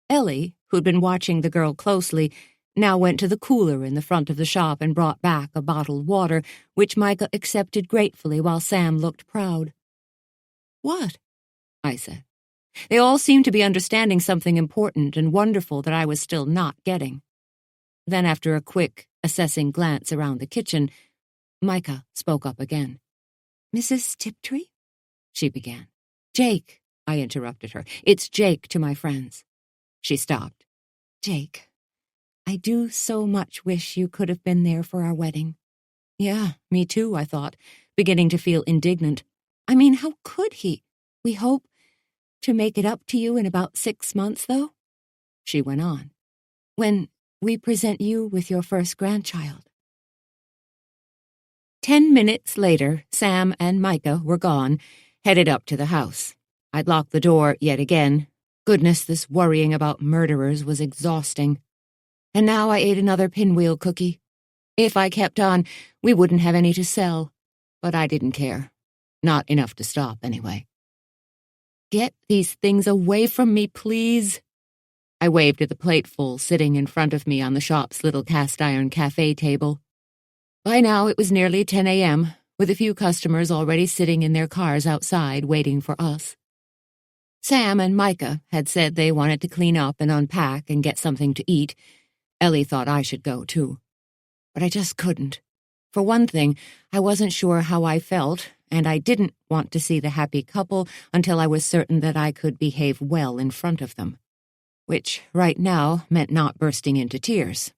Ellie, who'd been watching the girl closely, now went to the cooler in the front of the shop and brought back a bottled water, which Micah accepted gratefully while Sam looked proud. "What?" I said. They all seemed to be understanding something important and wonderful that I was still not getting. Then, after a quick, assessing glance around the kitchen, Micah spoke up again. "Mrs. Tiptree?" she began. "Jake," I interrupted her. "It's Jake to my friends." She stopped. "Jake, I do so much wish you could have been there for our wedding." "Yeah, me too," I thought, beginning to feel indignant. "I mean, how could he? We hope to make it up to you in about 6 months, though," she went on, "when we present you with your first grandchild." 10 minutes later, Sam and Micah were gone, headed up to the house. I'd locked the door yet again. Goodness, this worrying about murderers was exhausting. And now I ate another pinwheel cookie. If I kept on, we wouldn't have any to sell. But I didn't care. Not enough to stop, anyway. "Get these things away from me, please." I waved at the plateful sitting in front of me on the shop's little cast-iron cafe table. By now it was nearly 10 a.m., with a few customers already sitting in their cars outside waiting for us. Sam and Micah had said they wanted to clean up and unpack and get something to eat. Ellie thought I should go, too. But I just couldn't. For one thing, I wasn't sure how I felt, and I didn't want to see the happy couple until I was certain that I could behave well in front of them. Which, right now, meant not bursting into tears.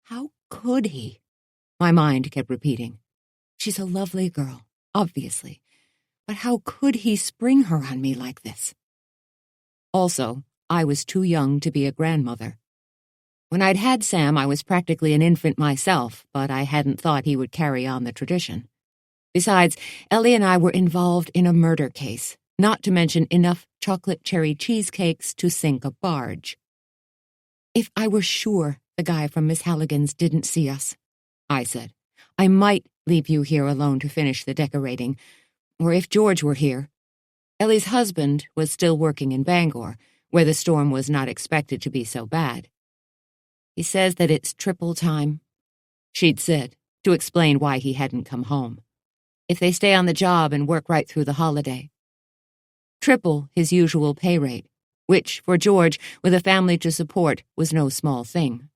How could he? My mind kept repeating. She's a lovely girl, obviously. But how could he spring her on me like this? Also, I was too young to be a grandmother. When I'd had Sam, I was practically an infant myself, but I hadn't thought he would carry on the tradition. Besides, Ellie and I were involved in a murder case, not to mention enough chocolate cherry cheesecakes to sink a barge. "If I were sure the guy from Miss Halligan's didn't see us," I said, "I might leave you here alone to finish the decorating, or if George were here." Ellie's husband was still working in Bangor, where the storm was not expected to be so bad. "He says that it's triple time," she'd said, to explain why he hadn't come home. "If they stay on the job and work right through the holiday." Triple his usual pay rate, which, for George, with a family to support, was no small thing.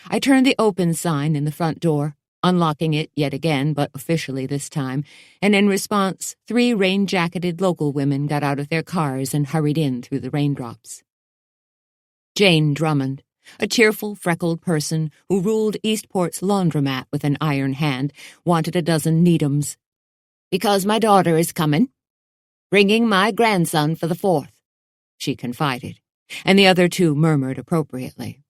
I turned the open sign in the front door, unlocking it yet again, but officially this time, and in response, 3 rain-jacketed local women got out of their cars and hurried in through the raindrops. Jane Drummond, a cheerful, freckled person who ruled Eastport's laundromat with an iron hand, wanted a dozen Needhams. "Because my daughter is coming. Bringing my grandson for the 4th, she confided, and the other 2 murmured appropriately.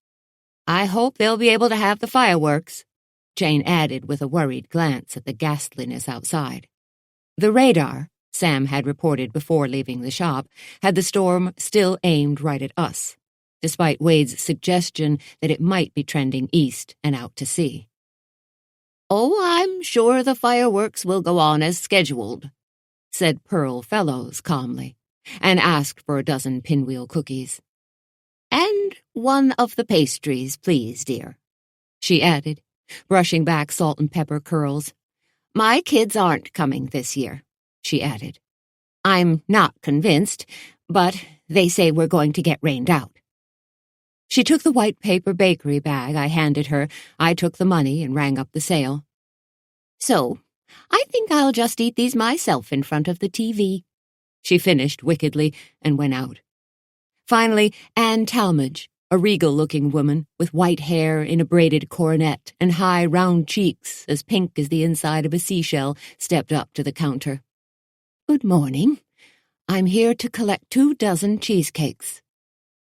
"I hope they'll be able to have the fireworks," Jane added with a worried glance at the ghastliness outside. The radar, Sam had reported before leaving the shop, had the storm still aimed right at us, despite Wade's suggestion that it might be trending east and out to sea. "Oh, I'm sure the fireworks will go on as scheduled," said Pearl Fellows calmly, and asked for a dozen pinwheel cookies. "And 1 of the pastries, please, dear," she added, brushing back salt and pepper curls. "My kids aren't coming this year. she added. I'm not convinced, but they say we're going to get rained out. She took the white paper bakery bag I handed her. I took the money and rang up the sale. So, I think I'll just eat these myself in front of the TV, she finished wickedly and went out. Finally, Anne Talmadge, a regal-looking woman with white hair in a braided coronet and high, round cheeks as pink as the inside of a seashell, stepped up to the counter. Good morning. I'm here to collect 24 cheesecakes.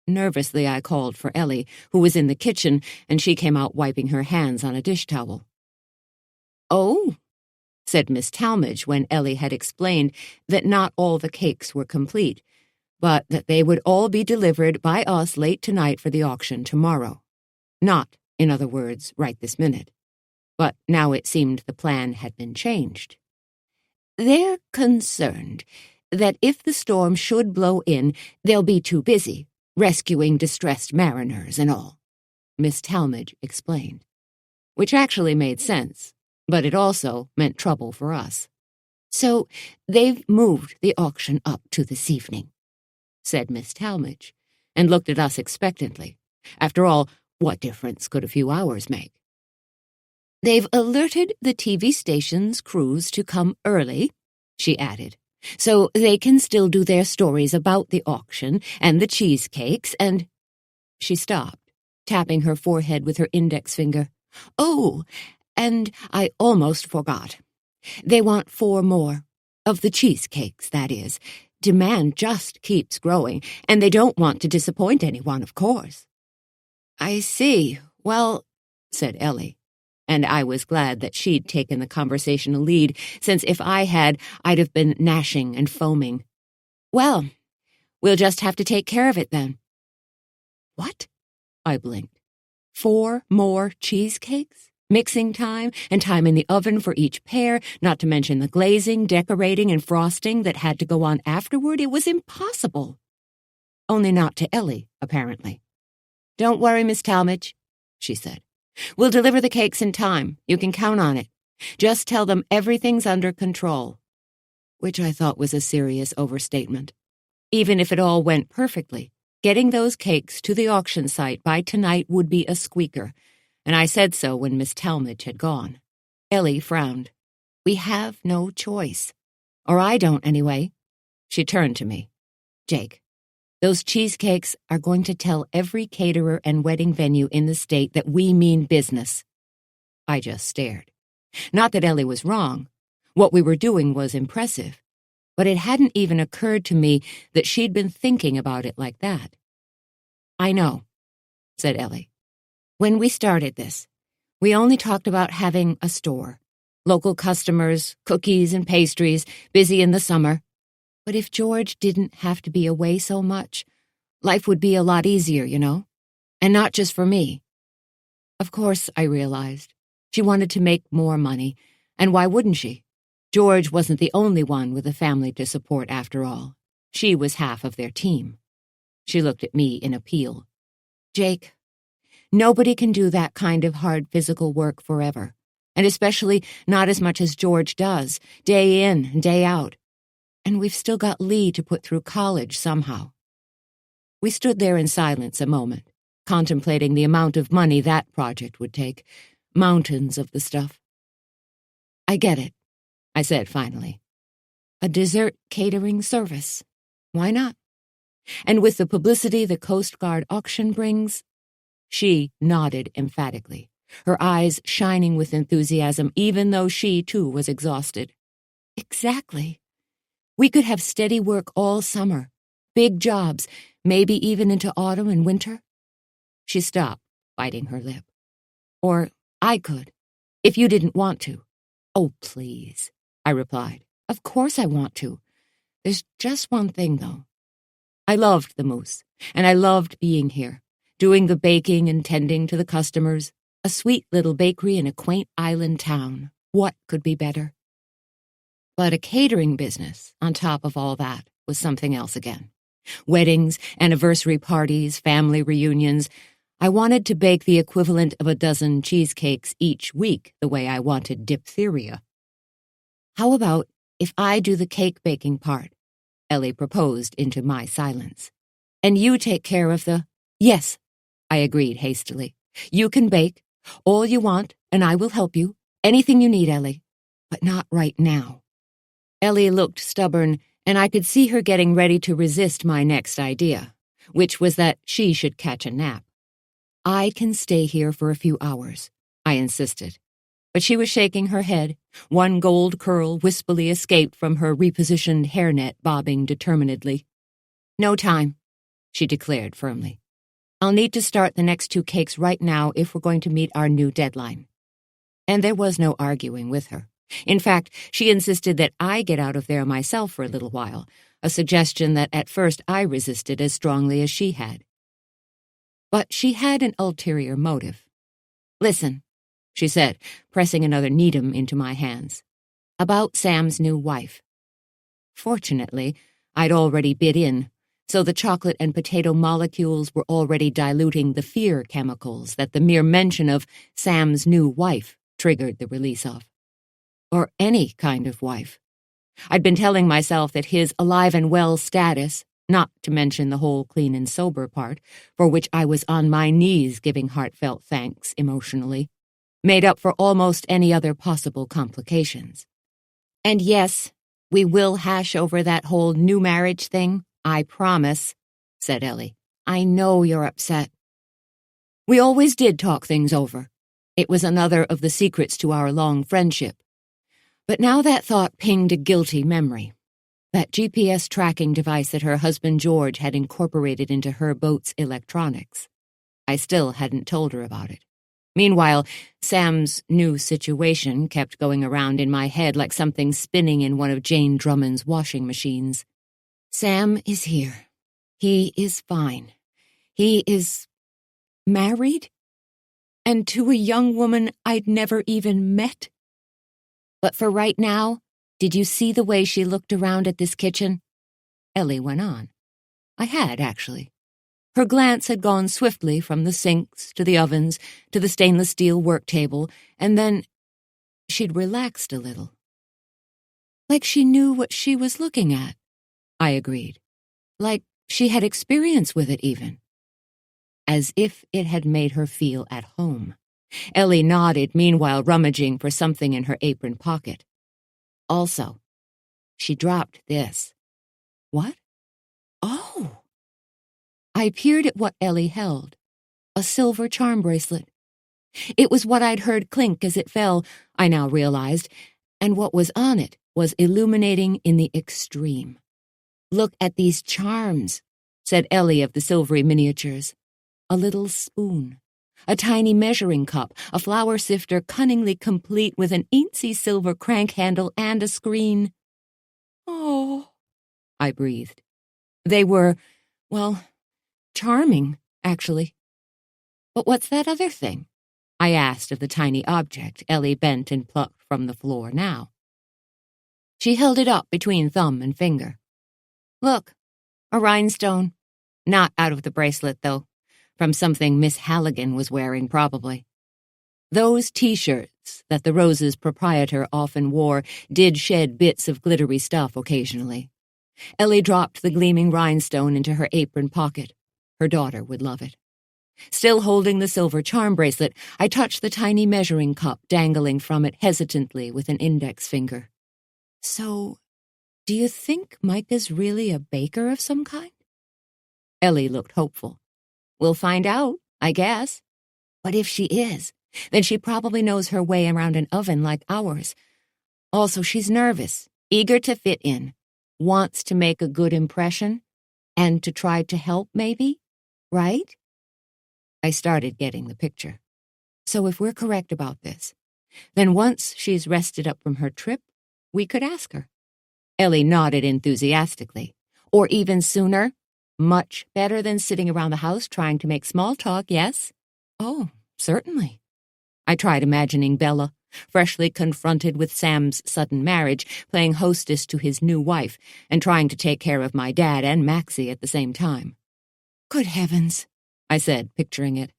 Nervously, I called for Ellie, who was in the kitchen, and she came out wiping her hands on a dish towel. Oh, said Miss Talmadge when Ellie had explained that not all the cakes were complete, but that they would all be delivered by us late tonight for the auction tomorrow. Not, in other words, right this minute. But now it seemed the plan had been changed. They're concerned that if the storm should blow in, they'll be too busy, rescuing distressed mariners and all, Miss Talmadge explained. Which actually made sense, but it also meant trouble for us. So they've moved the auction up to this evening, said Miss Talmadge, and looked at us expectantly. After all, what difference could a few hours make? They've alerted the TV station's crews to come early, she added, so they can still do their stories about the auction and the cheesecakes and— She stopped, tapping her forehead with her index finger. Oh, and I almost forgot. They want 4 more. Of the cheesecakes, that is. Demand just keeps growing, and they don't want to disappoint anyone, of course. I see. Well, said Ellie, and I was glad that she'd taken the conversational lead, since if I had, I'd have been gnashing and foaming. Well, we'll just have to take care of it then. What? I blinked. 4 more cheesecakes? Mixing time and time in the oven for each pair, not to mention the glazing, decorating, and frosting that had to go on afterward. It was impossible. Only not to Ellie, apparently. Don't worry, Miss Talmadge, she said. We'll deliver the cakes in time. You can count on it. Just tell them everything's under control. Which I thought was a serious overstatement. Even if it all went perfectly, getting those cakes to the auction site by tonight would be a squeaker, and I said so when Miss Talmadge had gone. Ellie frowned. We have no choice. Or I don't, anyway. She turned to me. Jake, those cheesecakes are going to tell every caterer and wedding venue in the state that we mean business. I just stared. Not that Ellie was wrong. What we were doing was impressive. But it hadn't even occurred to me that she'd been thinking about it like that. I know, said Ellie. When we started this, we only talked about having a store. Local customers, cookies and pastries, busy in the summer. But if George didn't have to be away so much, life would be a lot easier, you know? And not just for me. Of course, I realized. She wanted to make more money, and why wouldn't she? George wasn't the only one with a family to support after all. She was half of their team. She looked at me in appeal. Jake, nobody can do that kind of hard physical work forever, and especially not as much as George does, day in and day out. And we've still got Lee to put through college somehow. We stood there in silence a moment, contemplating the amount of money that project would take, mountains of the stuff. I get it, I said finally. A dessert catering service. Why not? And with the publicity the Coast Guard auction brings— She nodded emphatically, her eyes shining with enthusiasm even though she, too, was exhausted. Exactly. We could have steady work all summer, big jobs, maybe even into autumn and winter. She stopped, biting her lip. Or I could, if you didn't want to. Oh, please, I replied. Of course I want to. There's just one thing, though. I loved the Moose, and I loved being here, doing the baking and tending to the customers. A sweet little bakery in a quaint island town. What could be better? But a catering business, on top of all that, was something else again. Weddings, anniversary parties, family reunions. I wanted to bake the equivalent of 12 cheesecakes each week the way I wanted diphtheria. How about If I do the cake baking part, Ellie proposed into my silence. And you take care of the— Yes, I agreed hastily. You can bake. All you want, and I will help you. Anything you need, Ellie. But not right now. Ellie looked stubborn, and I could see her getting ready to resist my next idea, which was that she should catch a nap. I can stay here for a few hours, I insisted. But she was shaking her head. One gold curl wispily escaped from her repositioned hairnet, bobbing determinedly. No time, she declared firmly. I'll need to start the next 2 cakes right now if we're going to meet our new deadline. And there was no arguing with her. In fact, she insisted that I get out of there myself for a little while, a suggestion that at first I resisted as strongly as she had. But she had an ulterior motive. Listen, she said, pressing another Needham into my hands. About Sam's new wife. Fortunately, I'd already bit in, so the chocolate and potato molecules were already diluting the fear chemicals that the mere mention of Sam's new wife triggered the release of. Or any kind of wife. I'd been telling myself that his alive and well status, not to mention the whole clean and sober part, for which I was on my knees giving heartfelt thanks emotionally, made up for almost any other possible complications. And yes, we will hash over that whole new marriage thing, I promise, said Ellie. I know you're upset. We always did talk things over. It was another of the secrets to our long friendship. But now that thought pinged a guilty memory. That GPS tracking device that her husband George had incorporated into her boat's electronics. I still hadn't told her about it. Meanwhile, Sam's new situation kept going around in my head like something spinning in one of Jane Drummond's washing machines. Sam is here. He is fine. He is married? And to a young woman I'd never even met? But for right now, did you see the way she looked around at this kitchen? Ellie went on. I had, actually. Her glance had gone swiftly from the sinks to the ovens to the stainless steel work table, and then she'd relaxed a little. Like she knew what she was looking at, I agreed. Like she had experience with it even. As if it had made her feel at home. Ellie nodded, meanwhile rummaging for something in her apron pocket. Also, she dropped this. What? Oh! I peered at what Ellie held. A silver charm bracelet. It was what I'd heard clink as it fell, I now realized, and what was on it was illuminating in the extreme. Look at these charms, said Ellie of the silvery miniatures. A little spoon. A tiny measuring cup, a flour sifter cunningly complete with an eensy silver crank handle and a screen. Oh, I breathed. They were, well, charming, actually. But what's that other thing? I asked of the tiny object Ellie bent and plucked from the floor now. She held it up between thumb and finger. Look, a rhinestone. Not out of the bracelet, though. From something Miss Halligan was wearing, probably. Those T-shirts that the Rose's proprietor often wore did shed bits of glittery stuff occasionally. Ellie dropped the gleaming rhinestone into her apron pocket. Her daughter would love it. Still holding the silver charm bracelet, I touched the tiny measuring cup dangling from it hesitantly with an index finger. So, do you think Micah's really a baker of some kind? Ellie looked hopeful. We'll find out, I guess. But if she is, then she probably knows her way around an oven like ours. Also, she's nervous, eager to fit in, wants to make a good impression, and to try to help, maybe, right? I started getting the picture. So if we're correct about this, then once she's rested up from her trip, we could ask her. Ellie nodded enthusiastically. Or even sooner. Much better than sitting around the house trying to make small talk, yes? Oh, certainly. I tried imagining Bella, freshly confronted with Sam's sudden marriage, playing hostess to his new wife, and trying to take care of my dad and Maxie at the same time. Good heavens, I said, picturing it.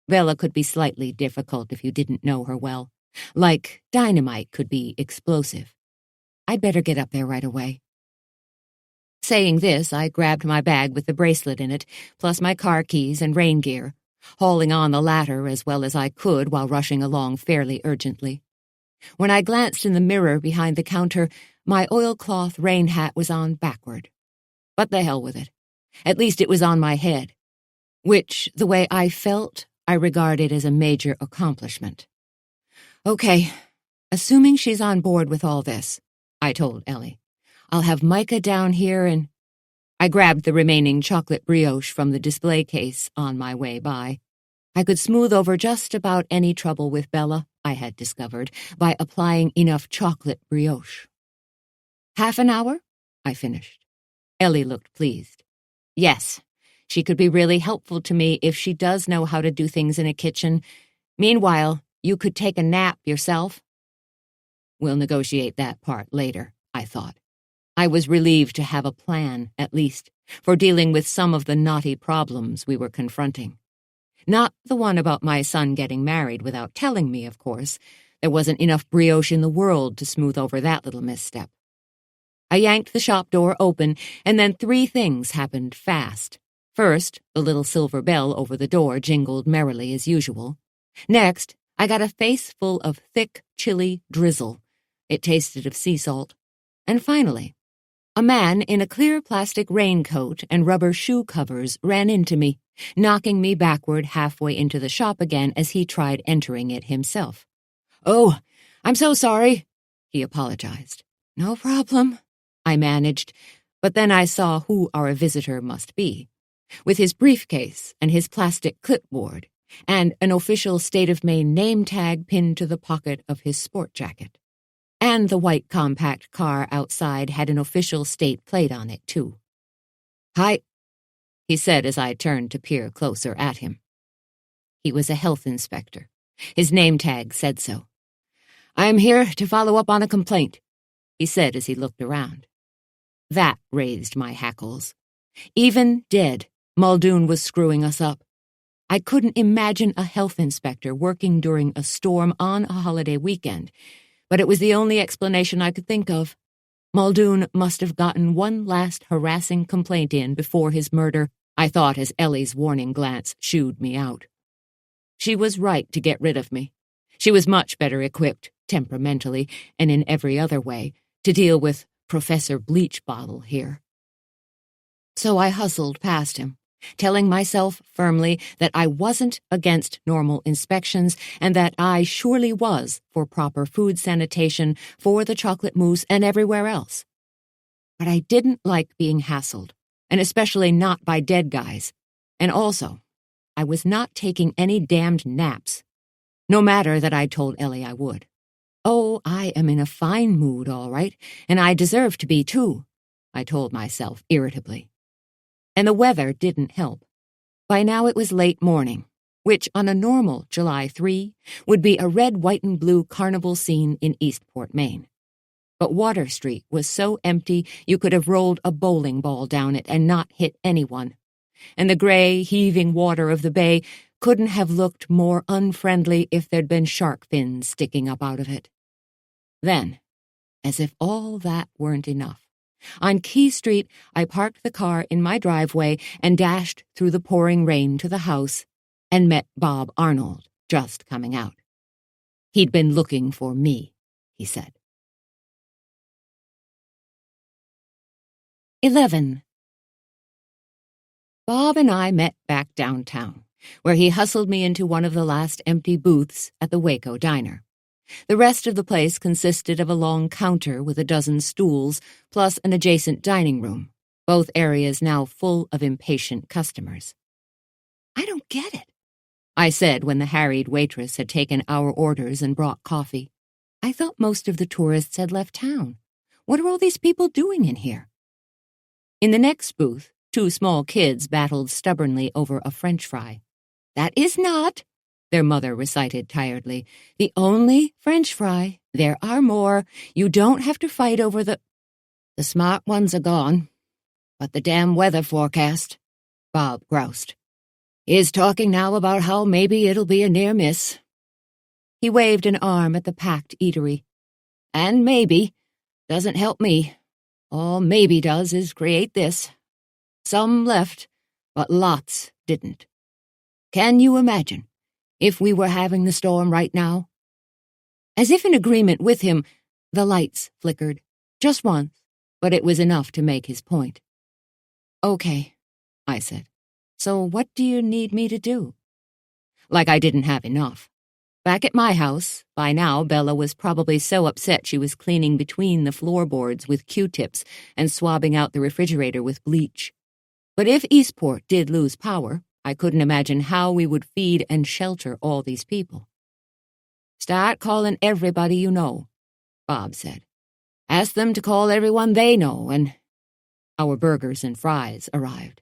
Bella could be slightly difficult if you didn't know her well. Like dynamite could be explosive. I'd better get up there right away. Saying this, I grabbed my bag with the bracelet in it, plus my car keys and rain gear, hauling on the latter as well as I could while rushing along fairly urgently. When I glanced in the mirror behind the counter, my oilcloth rain hat was on backward. But the hell with it. At least it was on my head, which, the way I felt, I regarded as a major accomplishment. Okay, assuming she's on board with all this, I told Ellie. I'll have Micah down here and... I grabbed the remaining chocolate brioche from the display case on my way by. I could smooth over just about any trouble with Bella, I had discovered, by applying enough chocolate brioche. Half an hour? I finished. Ellie looked pleased. Yes, she could be really helpful to me if she does know how to do things in a kitchen. Meanwhile, you could take a nap yourself. We'll negotiate that part later, I thought. I was relieved to have a plan, at least, for dealing with some of the knotty problems we were confronting. Not the one about my son getting married without telling me, of course. There wasn't enough brioche in the world to smooth over that little misstep. I yanked the shop door open, and then 3 things happened fast. First, the little silver bell over the door jingled merrily as usual. Next, I got a face full of thick, chilly drizzle. It tasted of sea salt. And finally, a man in a clear plastic raincoat and rubber shoe covers ran into me, knocking me backward halfway into the shop again as he tried entering it himself. "Oh, I'm so sorry," he apologized. "No problem," I managed, but then I saw who our visitor must be. With his briefcase and his plastic clipboard, and an official State of Maine name tag pinned to the pocket of his sport jacket. And the white compact car outside had an official state plate on it, too. "Hi," he said as I turned to peer closer at him. He was a health inspector. His name tag said so. "I am here to follow up on a complaint," he said as he looked around. That raised my hackles. Even dead, Muldoon was screwing us up. I couldn't imagine a health inspector working during a storm on a holiday weekend, but it was the only explanation I could think of. Muldoon must have gotten one last harassing complaint in before his murder, I thought as Ellie's warning glance shooed me out. She was right to get rid of me. She was much better equipped, temperamentally, and in every other way, to deal with Professor Bleach Bottle here. So I hustled past him, telling myself firmly that I wasn't against normal inspections and that I surely was for proper food sanitation for the chocolate mousse and everywhere else. But I didn't like being hassled, and especially not by dead guys. And also, I was not taking any damned naps, no matter that I told Ellie I would. Oh, I am in a fine mood, all right, and I deserve to be, too, I told myself irritably. And the weather didn't help. By now it was late morning, which on a normal July 3 would be a red, white, and blue carnival scene in Eastport, Maine. But Water Street was so empty you could have rolled a bowling ball down it and not hit anyone. And the gray, heaving water of the bay couldn't have looked more unfriendly if there'd been shark fins sticking up out of it. Then, as if all that weren't enough, on Key Street, I parked the car in my driveway and dashed through the pouring rain to the house and met Bob Arnold just coming out. He'd been looking for me, he said. 11. Bob and I met back downtown, where he hustled me into one of the last empty booths at the Waco Diner. The rest of the place consisted of a long counter with a dozen stools, plus an adjacent dining room, both areas now full of impatient customers. "I don't get it," I said when the harried waitress had taken our orders and brought coffee. "I thought most of the tourists had left town. What are all these people doing in here?" In the next booth, 2 small kids battled stubbornly over a French fry. "That is not," their mother recited tiredly, "the only French fry. There are more. You don't have to fight over the—" "The smart ones are gone. But the damn weather forecast," Bob groused, "is talking now about how maybe it'll be a near miss." He waved an arm at the packed eatery. "And maybe Doesn't help me. All maybe does is create this. Some left, but lots didn't. Can you imagine if we were having the storm right now?" As if in agreement with him, the lights flickered, just once, but it was enough to make his point. "Okay," I said. "So what do you need me to do?" Like I didn't have enough. Back at my house, by now Bella was probably so upset she was cleaning between the floorboards with Q-tips and swabbing out the refrigerator with bleach. But if Eastport did lose power, I couldn't imagine how we would feed and shelter all these people. "Start calling everybody you know," Bob said. "Ask them to call everyone they know, and—" Our burgers and fries arrived.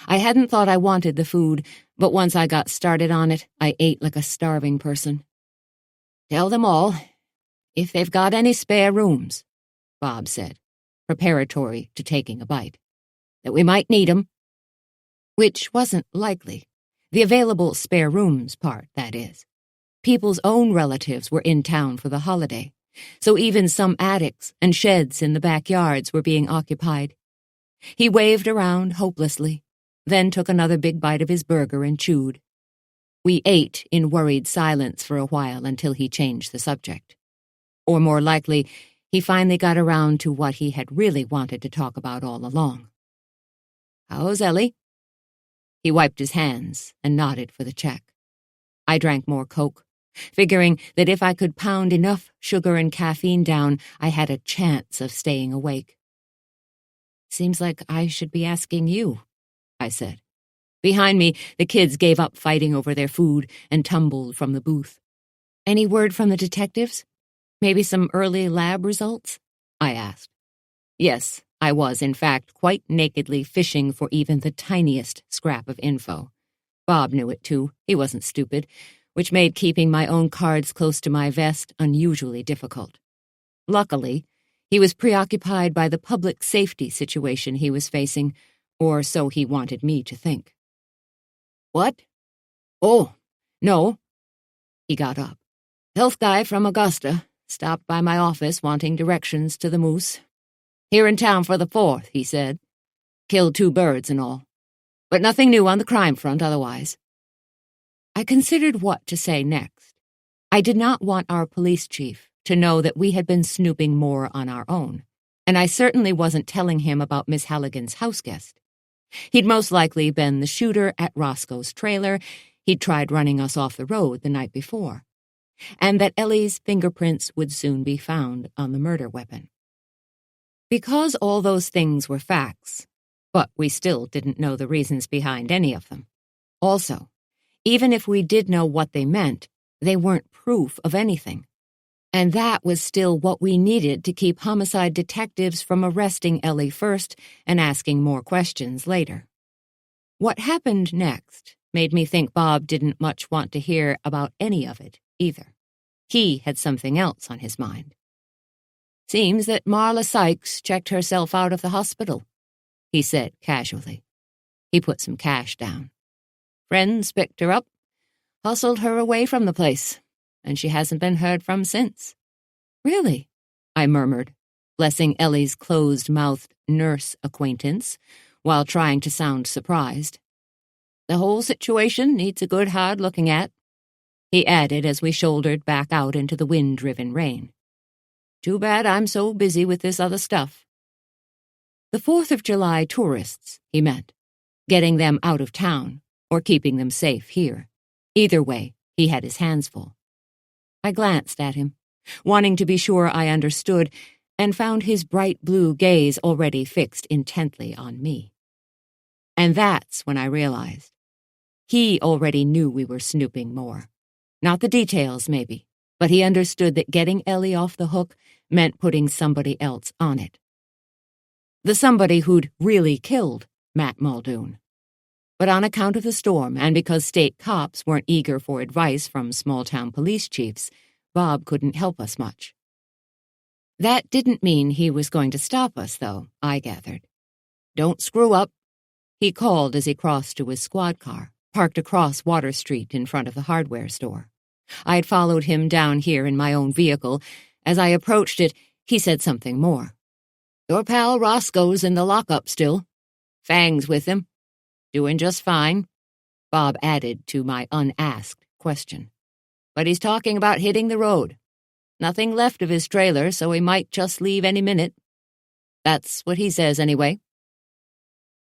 I hadn't thought I wanted the food, but once I got started on it, I ate like a starving person. "Tell them all, if they've got any spare rooms," Bob said, preparatory to taking a bite, "that we might need 'em." Which wasn't likely. The available spare rooms part, that is. People's own relatives were in town for the holiday, so even some attics and sheds in the backyards were being occupied. He waved around hopelessly, then took another big bite of his burger and chewed. We ate in worried silence for a while until he changed the subject. Or more likely, he finally got around to what he had really wanted to talk about all along. "How's Ellie?" He wiped his hands and nodded for the check. I drank more Coke, figuring that if I could pound enough sugar and caffeine down, I had a chance of staying awake. "Seems like I should be asking you," I said. Behind me, the kids gave up fighting over their food and tumbled from the booth. "Any word from the detectives? Maybe some early lab results?" I asked. Yes, I was, in fact, quite nakedly fishing for even the tiniest scrap of info. Bob knew it, too. He wasn't stupid, which made keeping my own cards close to my vest unusually difficult. Luckily, he was preoccupied by the public safety situation he was facing, or so he wanted me to think. "What? Oh, no." He got up. "Health guy from Augusta. Stopped by my office wanting directions to the moose. Here in town for the 4th, he said. Killed 2 birds and all. But nothing new on the crime front otherwise." I considered what to say next. I did not want our police chief to know that we had been snooping more on our own, and I certainly wasn't telling him about Miss Halligan's houseguest. He'd most likely been the shooter at Roscoe's trailer. He'd tried running us off the road the night before. And that Ellie's fingerprints would soon be found on the murder weapon. Because all those things were facts, but we still didn't know the reasons behind any of them. Also, even if we did know what they meant, they weren't proof of anything. And that was still what we needed to keep homicide detectives from arresting Ellie first and asking more questions later. What happened next made me think Bob didn't much want to hear about any of it either. He had something else on his mind. "Seems that Marla Sykes checked herself out of the hospital," he said casually. He put some cash down. "Friends picked her up, hustled her away from the place, and she hasn't been heard from since." "Really?" I murmured, blessing Ellie's closed-mouthed nurse acquaintance while trying to sound surprised. "The whole situation needs a good hard looking at," he added as we shouldered back out into the wind-driven rain. "Too bad I'm so busy with this other stuff." The 4th of July tourists, he meant, getting them out of town or keeping them safe here. Either way, he had his hands full. I glanced at him, wanting to be sure I understood, and found his bright blue gaze already fixed intently on me. And that's when I realized. He already knew we were snooping more. Not the details, maybe, but he understood that getting Ellie off the hook meant putting somebody else on it. The somebody who'd really killed Matt Muldoon. But on account of the storm and because state cops weren't eager for advice from small-town police chiefs, Bob couldn't help us much. That didn't mean he was going to stop us, though, I gathered. "Don't screw up," he called as he crossed to his squad car, parked across Water Street in front of the hardware store. I'd followed him down here in my own vehicle. As I approached it, He said something more. Your pal Roscoe's in the lockup still. Fang's with him. Doing just fine, Bob added to my unasked question. But he's talking about hitting the road. Nothing left of his trailer, so he might just leave any minute. That's what he says anyway.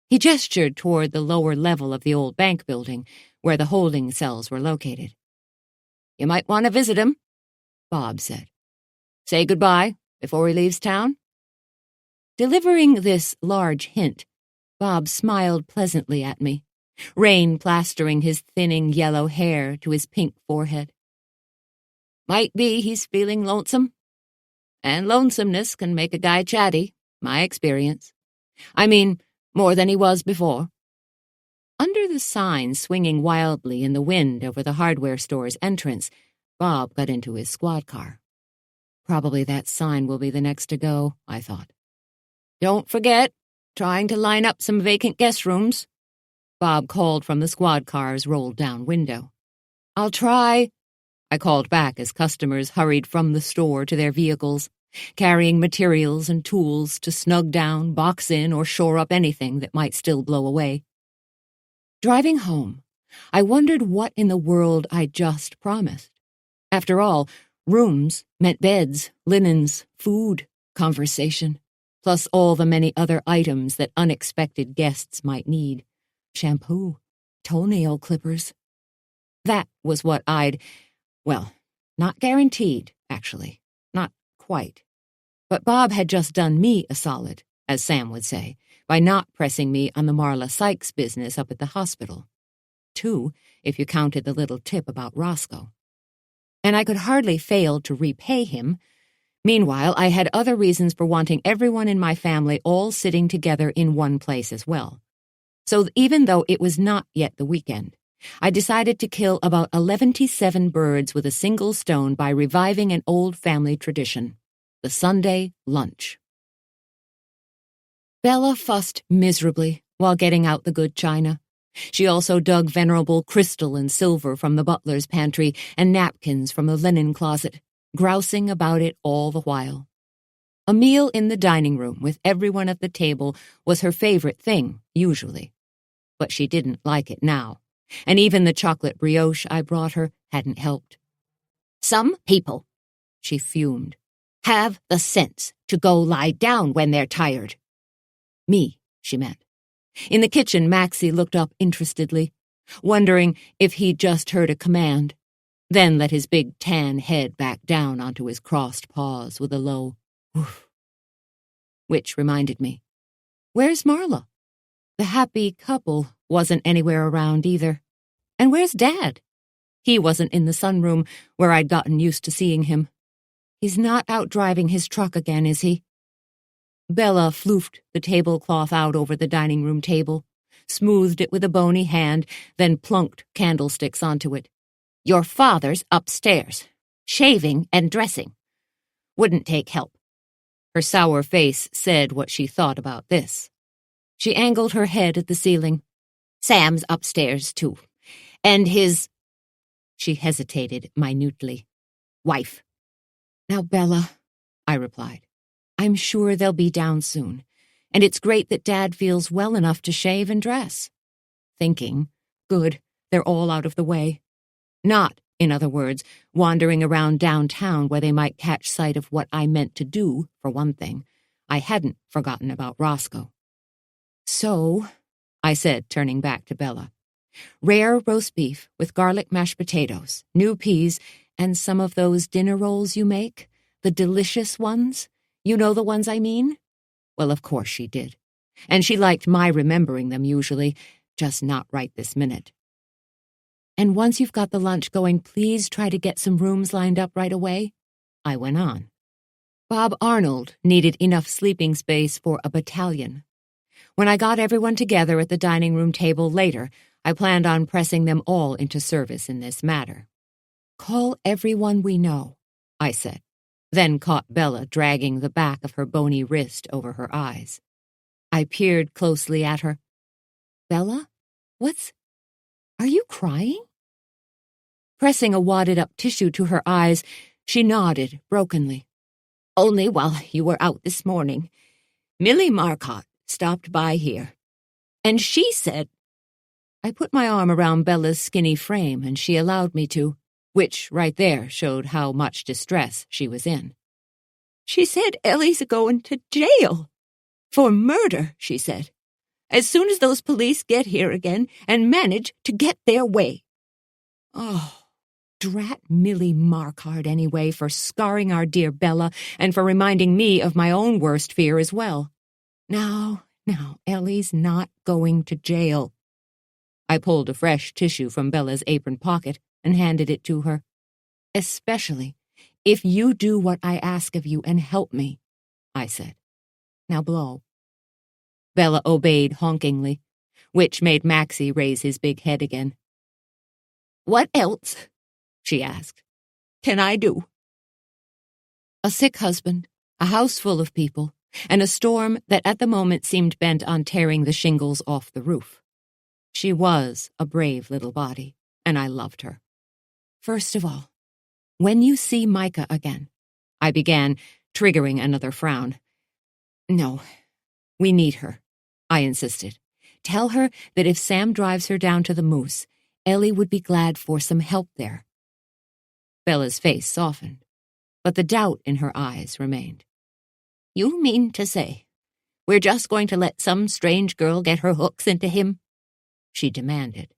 He gestured toward the lower level of the old bank building, where the holding cells were located. You might want to visit him, Bob said. Say goodbye before he leaves town. Delivering this large hint, Bob smiled pleasantly at me, rain plastering his thinning yellow hair to his pink forehead. Might be he's feeling lonesome. And lonesomeness can make a guy chatty, my experience. I mean, more than he was before. Under the sign swinging wildly in the wind over the hardware store's entrance, Bob got into his squad car. Probably that sign will be the next to go, I thought. Don't forget, trying to line up some vacant guest rooms, Bob called from the squad car's rolled-down window. I'll try, I called back as customers hurried from the store to their vehicles, carrying materials and tools to snug down, box in, or shore up anything that might still blow away. Driving home, I wondered what in the world I'd just promised. After all, rooms meant beds, linens, food, conversation, plus all the many other items that unexpected guests might need. Shampoo, toenail clippers. That was what not guaranteed, actually. Not quite. But Bob had just done me a solid, as Sam would say, by not pressing me on the Marla Sykes business up at the hospital. 2, if you counted the little tip about Roscoe. And I could hardly fail to repay him. Meanwhile, I had other reasons for wanting everyone in my family all sitting together in one place as well. So even though it was not yet the weekend, I decided to kill about 11 birds with a single stone by reviving an old family tradition, the Sunday lunch. Bella fussed miserably while getting out the good china. She also dug venerable crystal and silver from the butler's pantry and napkins from the linen closet, grousing about it all the while. A meal in the dining room with everyone at the table was her favorite thing, usually. But she didn't like it now, and even the chocolate brioche I brought her hadn't helped. Some people, she fumed, have the sense to go lie down when they're tired. Me, she meant. In the kitchen, Maxie looked up interestedly, wondering if he'd just heard a command, then let his big tan head back down onto his crossed paws with a low woof. Which reminded me, where's Marla? The happy couple wasn't anywhere around either. And where's Dad? He wasn't in the sunroom where I'd gotten used to seeing him. He's not out driving his truck again, is he? Bella floofed the tablecloth out over the dining room table, smoothed it with a bony hand, then plunked candlesticks onto it. Your father's upstairs, shaving and dressing. Wouldn't take help. Her sour face said what she thought about this. She angled her head at the ceiling. Sam's upstairs, too. And his... She hesitated minutely. Wife. Now, Bella, I replied, I'm sure they'll be down soon, and it's great that Dad feels well enough to shave and dress. Thinking, good, they're all out of the way. Not, in other words, wandering around downtown where they might catch sight of what I meant to do, for one thing. I hadn't forgotten about Roscoe. So, I said, turning back to Bella, rare roast beef with garlic mashed potatoes, new peas, and some of those dinner rolls you make, the delicious ones. You know the ones I mean? Well, of course she did. And she liked my remembering them usually, just not right this minute. And once you've got the lunch going, please try to get some rooms lined up right away, I went on. Bob Arnold needed enough sleeping space for a battalion. When I got everyone together at the dining room table later, I planned on pressing them all into service in this matter. Call everyone we know, I said, then caught Bella dragging the back of her bony wrist over her eyes. I peered closely at her. Bella? Are you crying? Pressing a wadded-up tissue to her eyes, she nodded brokenly. Only while you were out this morning, Millie Marcotte stopped by here, and she said—" I put my arm around Bella's skinny frame, and she allowed me to, which right there showed how much distress she was in. "She said Ellie's going to jail. For murder, she said. As soon as those police get here again and manage to get their way." Oh, drat Millie Marcotte anyway for scarring our dear Bella and for reminding me of my own worst fear as well. Now, Ellie's not going to jail. I pulled a fresh tissue from Bella's apron pocket and handed it to her. "Especially if you do what I ask of you and help me," I said. "Now blow." Bella obeyed honkingly, which made Maxie raise his big head again. "What else," she asked, "can I do?" A sick husband, a house full of people, and a storm that at the moment seemed bent on tearing the shingles off the roof. She was a brave little body, and I loved her. "First of all, when you see Micah again," I began, triggering another frown. "No, we need her," I insisted. "Tell her that if Sam drives her down to the Moose, Ellie would be glad for some help there." Bella's face softened, but the doubt in her eyes remained. "You mean to say we're just going to let some strange girl get her hooks into him?" she demanded.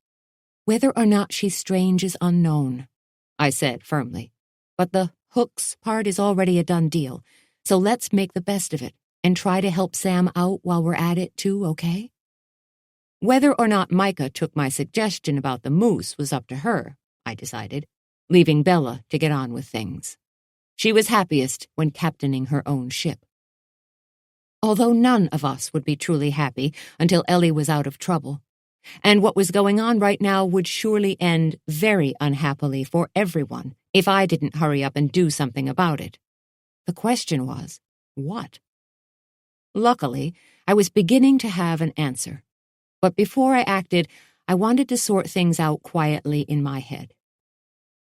"Whether or not she's strange is unknown," I said firmly. "But the hooks part is already a done deal, so let's make the best of it and try to help Sam out while we're at it too, okay?" Whether or not Micah took my suggestion about the Moose was up to her, I decided, leaving Bella to get on with things. She was happiest when captaining her own ship. Although none of us would be truly happy until Ellie was out of trouble, and what was going on right now would surely end very unhappily for everyone if I didn't hurry up and do something about it. The question was, what? Luckily, I was beginning to have an answer. But before I acted, I wanted to sort things out quietly in my head.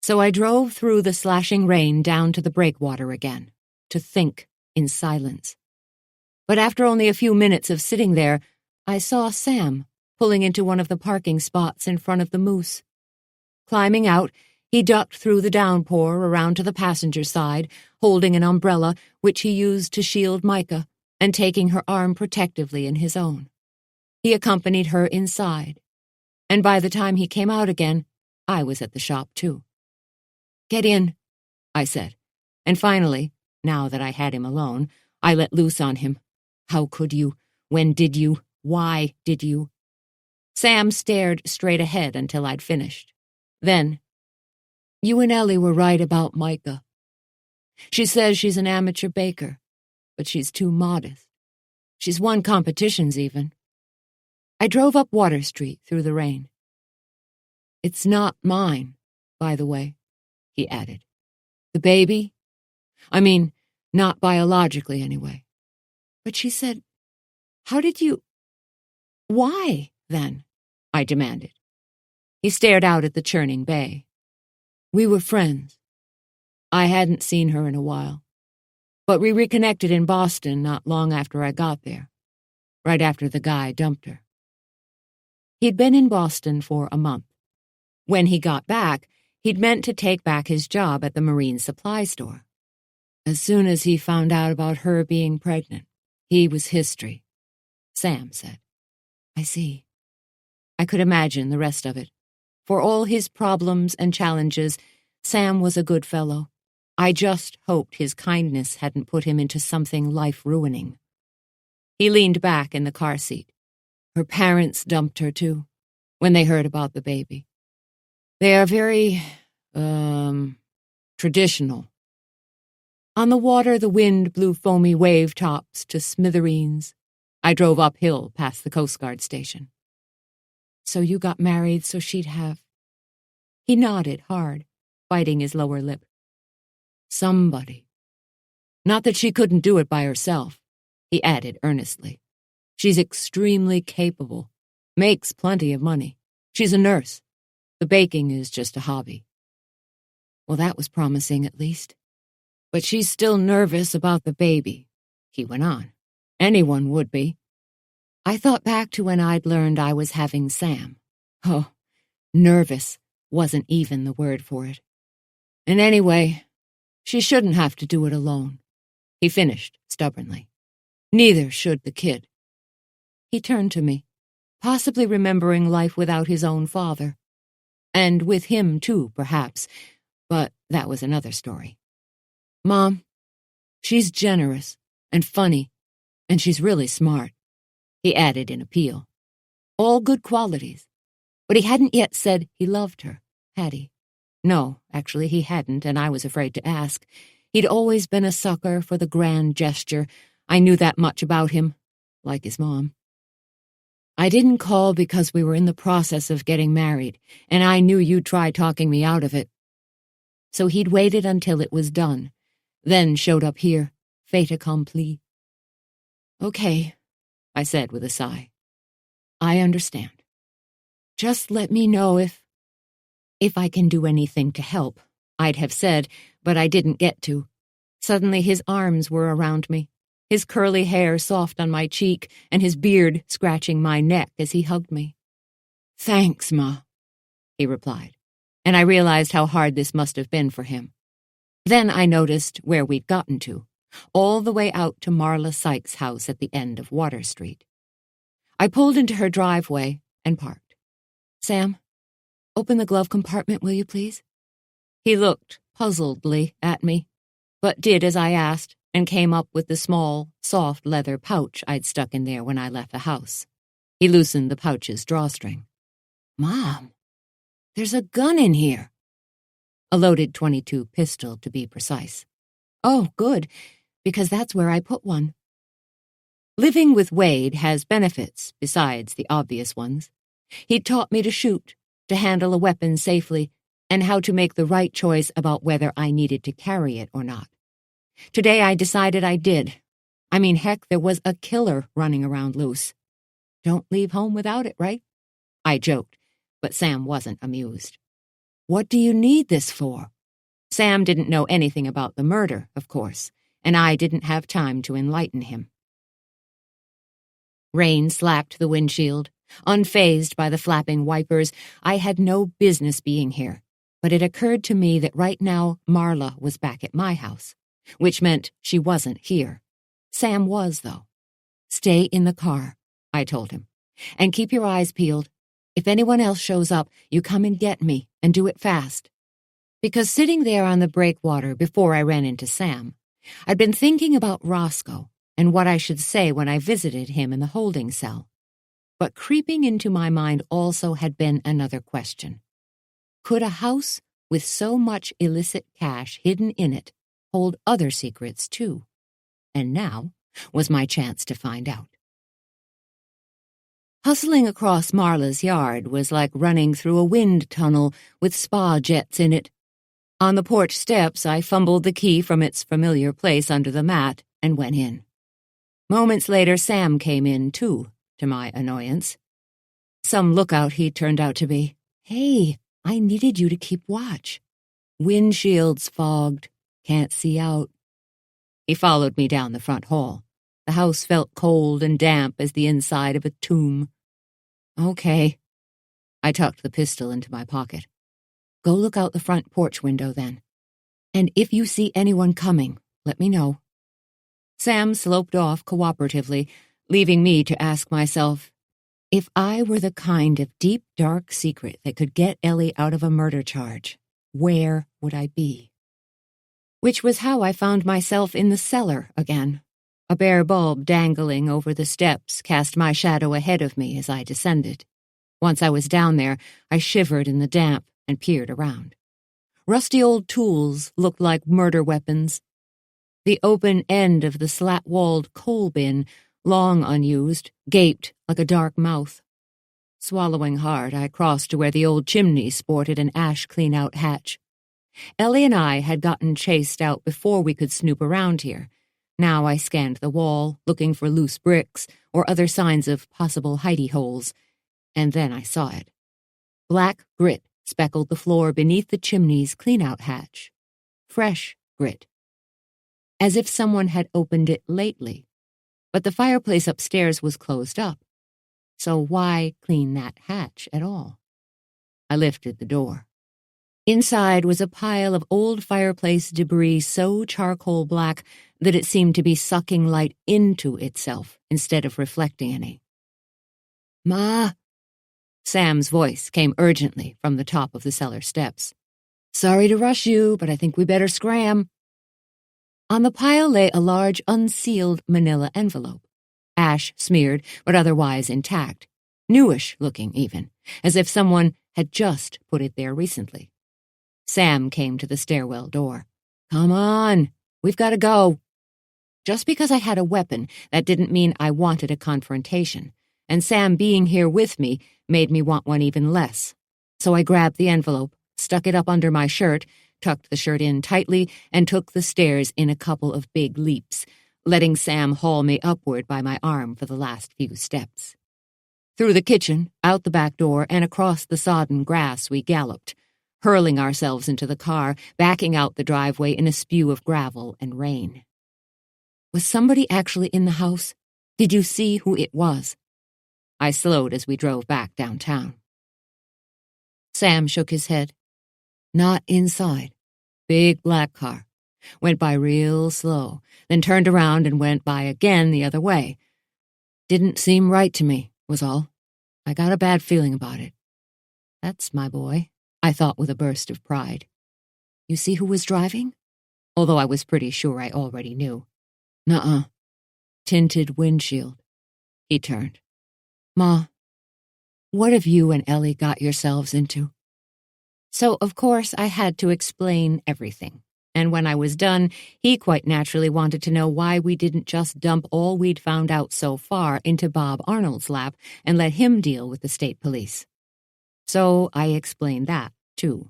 So I drove through the slashing rain down to the breakwater again, to think in silence. But after only a few minutes of sitting there, I saw Sam pulling into one of the parking spots in front of the Moose. Climbing out, he ducked through the downpour around to the passenger side, holding an umbrella which he used to shield Micah, and taking her arm protectively in his own. He accompanied her inside, and by the time he came out again, I was at the shop too. "Get in," I said, and finally, now that I had him alone, I let loose on him. "How could you? When did you? Why did you?" Sam stared straight ahead until I'd finished. Then, "You and Ellie were right about Micah. She says she's an amateur baker, but she's too modest. She's won competitions even." I drove up Water Street through the rain. "It's not mine, by the way," he added. "The baby? I mean, not biologically anyway." But she said, "How did you—" "Why, then?" I demanded. He stared out at the churning bay. "We were friends. I hadn't seen her in a while. But we reconnected in Boston not long after I got there, right after the guy dumped her." He'd been in Boston for a month. When he got back, he'd meant to take back his job at the marine supply store. As soon as he found out about her being pregnant, he was history, Sam said. "I see." I could imagine the rest of it. For all his problems and challenges, Sam was a good fellow. I just hoped his kindness hadn't put him into something life-ruining. He leaned back in the car seat. "Her parents dumped her, too, when they heard about the baby. They are very, traditional." On the water, the wind blew foamy wave tops to smithereens. I drove uphill past the Coast Guard station. "So you got married so she'd have—" He nodded hard, biting his lower lip. "Somebody. Not that she couldn't do it by herself," he added earnestly. "She's extremely capable, makes plenty of money. She's a nurse. The baking is just a hobby." Well, that was promising, at least. But she's still nervous about the baby, he went on. Anyone would be. I thought back to when I'd learned I was having Sam. Oh, nervous wasn't even the word for it. And anyway, she shouldn't have to do it alone, he finished stubbornly. Neither should the kid. He turned to me, possibly remembering life without his own father. And with him, too, perhaps, but that was another story. Mom, she's generous and funny, and she's really smart, he added in appeal. All good qualities. But he hadn't yet said he loved her, had he? No, actually he hadn't, and I was afraid to ask. He'd always been a sucker for the grand gesture. I knew that much about him, like his mom. I didn't call because we were in the process of getting married, and I knew you'd try talking me out of it. So he'd waited until it was done, then showed up here, fait accompli. Okay, I said with a sigh. I understand. Just let me know if I can do anything to help, I'd have said, but I didn't get to. Suddenly his arms were around me, his curly hair soft on my cheek, and his beard scratching my neck as he hugged me. Thanks, Ma, he replied, and I realized how hard this must have been for him. Then I noticed where we'd gotten to, all the way out to Marla Sykes' house at the end of Water Street. I pulled into her driveway and parked. Sam, open the glove compartment, will you please? He looked puzzledly at me, but did as I asked and came up with the small, soft leather pouch I'd stuck in there when I left the house. He loosened the pouch's drawstring. Mom, there's a gun in here. A loaded .22 pistol, to be precise. Oh, good, because that's where I put one. Living with Wade has benefits besides the obvious ones. He'd taught me to shoot, to handle a weapon safely, and how to make the right choice about whether I needed to carry it or not. Today I decided I did. I mean, heck, there was a killer running around loose. Don't leave home without it, right? I joked, but Sam wasn't amused. What do you need this for? Sam didn't know anything about the murder, of course, and I didn't have time to enlighten him. Rain slapped the windshield. Unfazed by the flapping wipers, I had no business being here, but it occurred to me that right now Marla was back at my house, which meant she wasn't here. Sam was, though. Stay in the car, I told him, and keep your eyes peeled. If anyone else shows up, you come and get me, and do it fast. Because sitting there on the breakwater before I ran into Sam, I'd been thinking about Roscoe and what I should say when I visited him in the holding cell. But creeping into my mind also had been another question. Could a house with so much illicit cash hidden in it hold other secrets, too? And now was my chance to find out. Hustling across Marla's yard was like running through a wind tunnel with spa jets in it. On the porch steps, I fumbled the key from its familiar place under the mat and went in. Moments later, Sam came in, too, to my annoyance. Some lookout he turned out to be. Hey, I needed you to keep watch. Windshield's fogged. Can't see out. He followed me down the front hall. The house felt cold and damp as the inside of a tomb. Okay. I tucked the pistol into my pocket. Go look out the front porch window, then. And if you see anyone coming, let me know. Sam sloped off cooperatively, leaving me to ask myself, if I were the kind of deep, dark secret that could get Ellie out of a murder charge, where would I be? Which was how I found myself in the cellar again. A bare bulb dangling over the steps cast my shadow ahead of me as I descended. Once I was down there, I shivered in the damp and peered around. Rusty old tools looked like murder weapons. The open end of the slat-walled coal bin, long unused, gaped like a dark mouth. Swallowing hard, I crossed to where the old chimney sported an ash clean-out hatch. Ellie and I had gotten chased out before we could snoop around here. Now I scanned the wall, looking for loose bricks or other signs of possible hidey holes, and then I saw it. Black grit speckled the floor beneath the chimney's clean-out hatch. Fresh grit. as if someone had opened it lately. But the fireplace upstairs was closed up, so why clean that hatch at all? I lifted the door. Inside was a pile of old fireplace debris so charcoal black that it seemed to be sucking light into itself instead of reflecting any. "Ma!" Sam's voice came urgently from the top of the cellar steps. "Sorry to rush you, but I think we better scram." On the pile lay a large unsealed manila envelope, ash-smeared but otherwise intact, newish-looking even, as if someone had just put it there recently. Sam came to the stairwell door. "Come on, we've got to go." Just because I had a weapon, that didn't mean I wanted a confrontation, and Sam being here with me made me want one even less. So I grabbed the envelope, stuck it up under my shirt, tucked the shirt in tightly, and took the stairs in a couple of big leaps, letting Sam haul me upward by my arm for the last few steps. Through the kitchen, out the back door, and across the sodden grass we galloped, hurling ourselves into the car, backing out the driveway in a spew of gravel and rain. Was somebody actually in the house? Did you see who it was? I slowed as we drove back downtown. Sam shook his head. Not inside. Big black car. Went by real slow, then turned around and went by again the other way. Didn't seem right to me, was all. I got a bad feeling about it. That's my boy, I thought with a burst of pride. You see who was driving? Although I was pretty sure I already knew. Nuh-uh. Tinted windshield. He turned. Ma, what have you and Ellie got yourselves into? So, of course, I had to explain everything. And when I was done, he quite naturally wanted to know why we didn't just dump all we'd found out so far into Bob Arnold's lap and let him deal with the state police. So I explained that, too.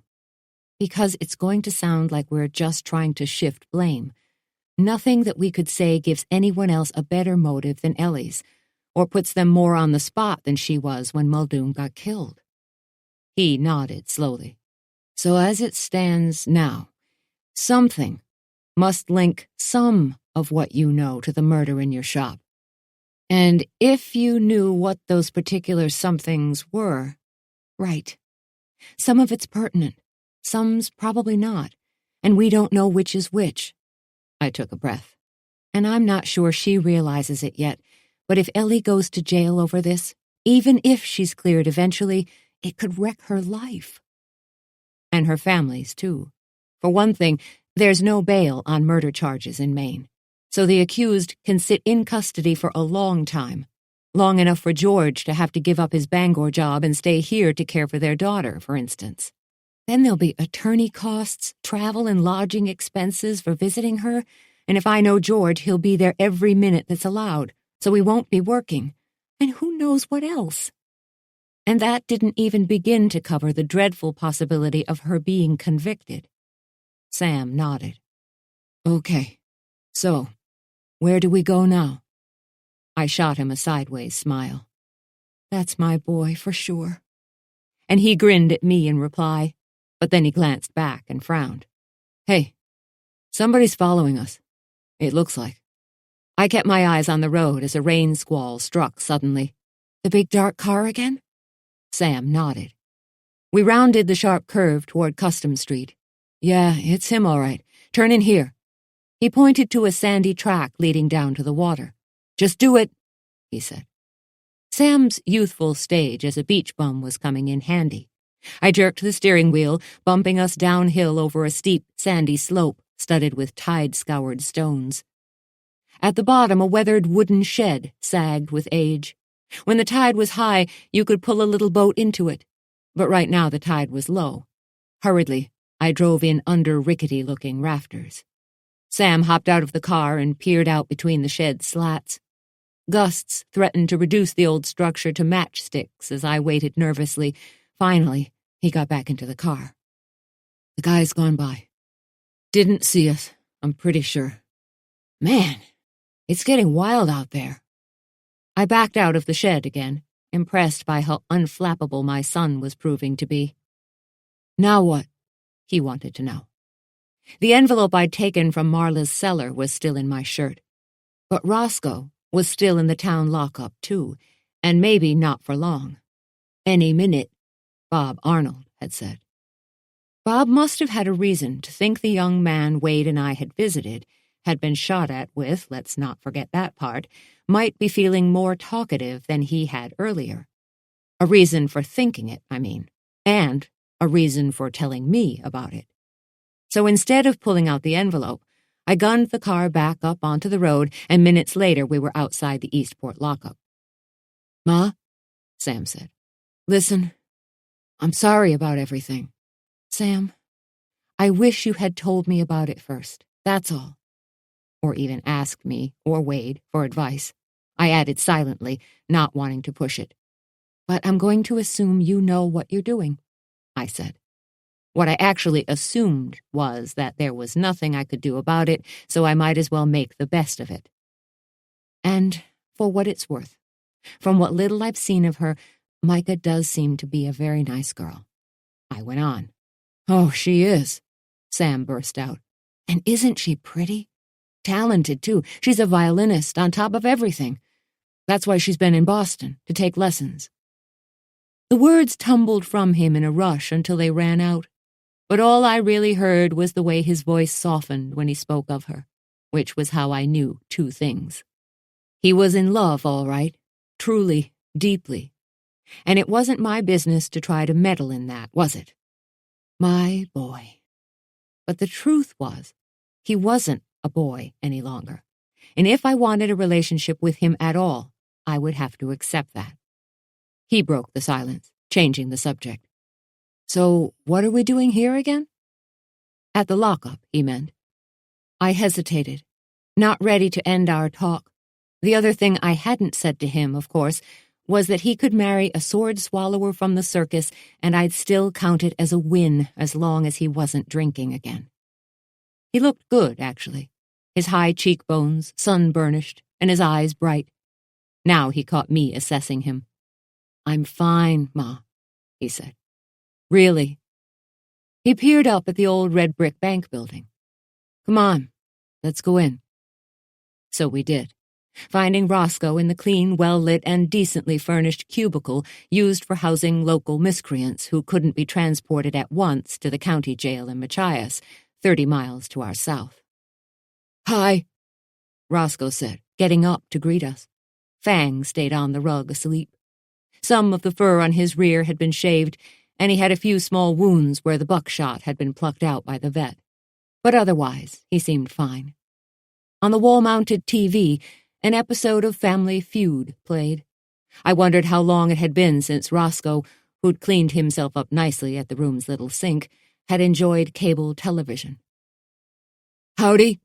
Because it's going to sound like we're just trying to shift blame. Nothing that we could say gives anyone else a better motive than Ellie's, or puts them more on the spot than she was when Muldoon got killed. He nodded slowly. So as it stands now, something must link some of what you know to the murder in your shop. And if you knew what those particular somethings were, right. Some of it's pertinent, some's probably not, and we don't know which is which. I took a breath. And I'm not sure she realizes it yet, but if Ellie goes to jail over this, even if she's cleared eventually, it could wreck her life. And her family's, too. For one thing, there's no bail on murder charges in Maine, so the accused can sit in custody for a long time, long enough for George to have to give up his Bangor job and stay here to care for their daughter, for instance. Then there'll be attorney costs, travel and lodging expenses for visiting her, and if I know George, he'll be there every minute that's allowed, so he won't be working. And who knows what else? And that didn't even begin to cover the dreadful possibility of her being convicted. Sam nodded. Okay, so, where do we go now? I shot him a sideways smile. That's my boy for sure. And he grinned at me in reply, but then he glanced back and frowned. Hey, somebody's following us. It looks like. I kept my eyes on the road as a rain squall struck suddenly. The big dark car again? Sam nodded. We rounded the sharp curve toward Custom Street. Yeah, it's him all right. Turn in here. He pointed to a sandy track leading down to the water. Just do it, he said. Sam's youthful stage as a beach bum was coming in handy. I jerked the steering wheel, bumping us downhill over a steep, sandy slope studded with tide-scoured stones. At the bottom, a weathered wooden shed sagged with age. When the tide was high, you could pull a little boat into it, but right now the tide was low. Hurriedly, I drove in under rickety-looking rafters. Sam hopped out of the car and peered out between the shed's slats. Gusts threatened to reduce the old structure to matchsticks as I waited nervously. Finally, he got back into the car. The guy's gone by. Didn't see us, I'm pretty sure. Man, it's getting wild out there. I backed out of the shed again, impressed by how unflappable my son was proving to be. Now what? He wanted to know. The envelope I'd taken from Marla's cellar was still in my shirt. But Roscoe was still in the town lockup, too, and maybe not for long. Any minute, Bob Arnold had said. Bob must have had a reason to think the young man Wade and I had visited, had been shot at with, let's not forget that part, might be feeling more talkative than he had earlier. A reason for thinking it, I mean, and a reason for telling me about it. So instead of pulling out the envelope, I gunned the car back up onto the road, and minutes later we were outside the Eastport lockup. "Ma," Sam said, "listen, I'm sorry about everything. Sam, I wish you had told me about it first, that's all. Or even asked me, or Wade, for advice." I added silently, not wanting to push it. "But I'm going to assume you know what you're doing," I said. What I actually assumed was that there was nothing I could do about it, so I might as well make the best of it. "And for what it's worth, from what little I've seen of her, Micah does seem to be a very nice girl," I went on. "Oh, she is," Sam burst out. "And isn't she pretty? Talented, too. She's a violinist on top of everything. That's why she's been in Boston, to take lessons." The words tumbled from him in a rush until they ran out, but all I really heard was the way his voice softened when he spoke of her, which was how I knew two things. He was in love, all right, truly, deeply, and it wasn't my business to try to meddle in that, was it? My boy. But the truth was, he wasn't a boy any longer, and if I wanted a relationship with him at all, I would have to accept that. He broke the silence, changing the subject. "So what are we doing here again?" "At the lockup," he meant. I hesitated, not ready to end our talk. The other thing I hadn't said to him, of course, was that he could marry a sword swallower from the circus and I'd still count it as a win as long as he wasn't drinking again. He looked good, actually, his high cheekbones sun-burnished and his eyes bright. Now he caught me assessing him. "I'm fine, Ma," he said. "Really?" He peered up at the old red brick bank building. "Come on, let's go in." So we did, finding Roscoe in the clean, well-lit, and decently furnished cubicle used for housing local miscreants who couldn't be transported at once to the county jail in Machias, 30 miles to our south. "Hi," Roscoe said, getting up to greet us. Fang stayed on the rug asleep. Some of the fur on his rear had been shaved, and he had a few small wounds where the buckshot had been plucked out by the vet. But otherwise, he seemed fine. On the wall-mounted TV, an episode of Family Feud played. I wondered how long it had been since Roscoe, who'd cleaned himself up nicely at the room's little sink, had enjoyed cable television. "Howdy,"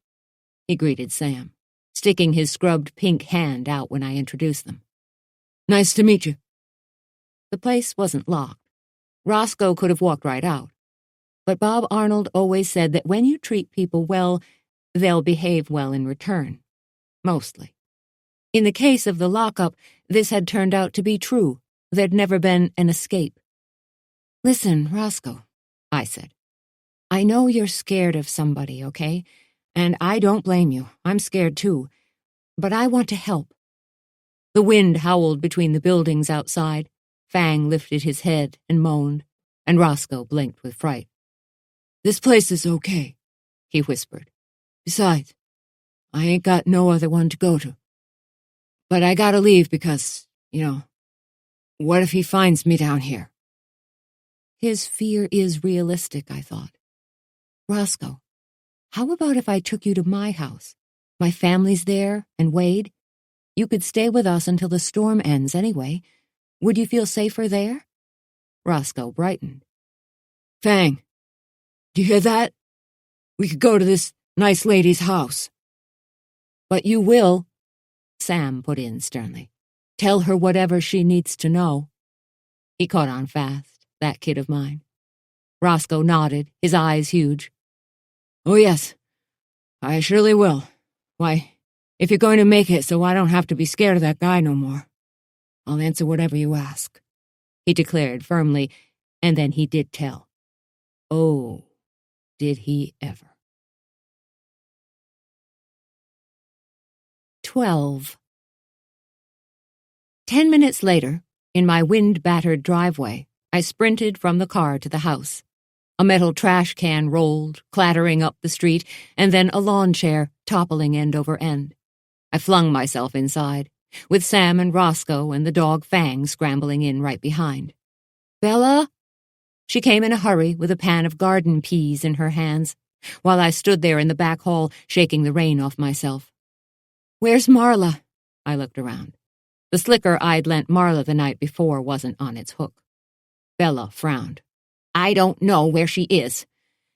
he greeted Sam, sticking his scrubbed pink hand out when I introduced them. "Nice to meet you." The place wasn't locked. Roscoe could have walked right out. But Bob Arnold always said that when you treat people well, they'll behave well in return. Mostly. In the case of the lockup, this had turned out to be true. There'd never been an escape. "Listen, Roscoe," I said. "I know you're scared of somebody, okay? And I don't blame you. I'm scared too. But I want to help." The wind howled between the buildings outside. Fang lifted his head and moaned, and Roscoe blinked with fright. "This place is okay," he whispered. "Besides, I ain't got no other one to go to. But I gotta leave because, what if he finds me down here?" His fear is realistic, I thought. "Roscoe, how about if I took you to my house? My family's there, and Wade. You could stay with us until the storm ends anyway. Would you feel safer there?" Roscoe brightened. "Fang, do you hear that? We could go to this nice lady's house." "But you will," Sam put in sternly. "Tell her whatever she needs to know." He caught on fast, that kid of mine. Roscoe nodded, his eyes huge. "Oh, yes, I surely will. Why, if you're going to make it so I don't have to be scared of that guy no more, I'll answer whatever you ask," he declared firmly, and then he did tell. Oh, did he ever. 12. 10 minutes later, in my wind-battered driveway, I sprinted from the car to the house. A metal trash can rolled, clattering up the street, and then a lawn chair toppling end over end. I flung myself inside, with Sam and Roscoe and the dog Fang scrambling in right behind. "Bella?" She came in a hurry with a pan of garden peas in her hands, while I stood there in the back hall shaking the rain off myself. "Where's Marla?" I looked around. The slicker I'd lent Marla the night before wasn't on its hook. Bella frowned. "I don't know where she is.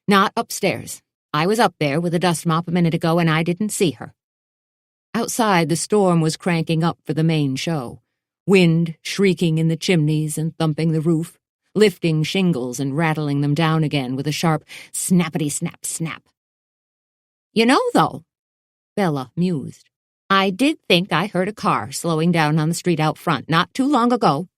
Not upstairs. I was up there with a dust mop a minute ago and I didn't see her." Outside, the storm was cranking up for the main show. Wind shrieking in the chimneys and thumping the roof, lifting shingles and rattling them down again with a sharp snappity-snap-snap. "You know, though," Bella mused, "I did think I heard a car slowing down on the street out front not too long ago."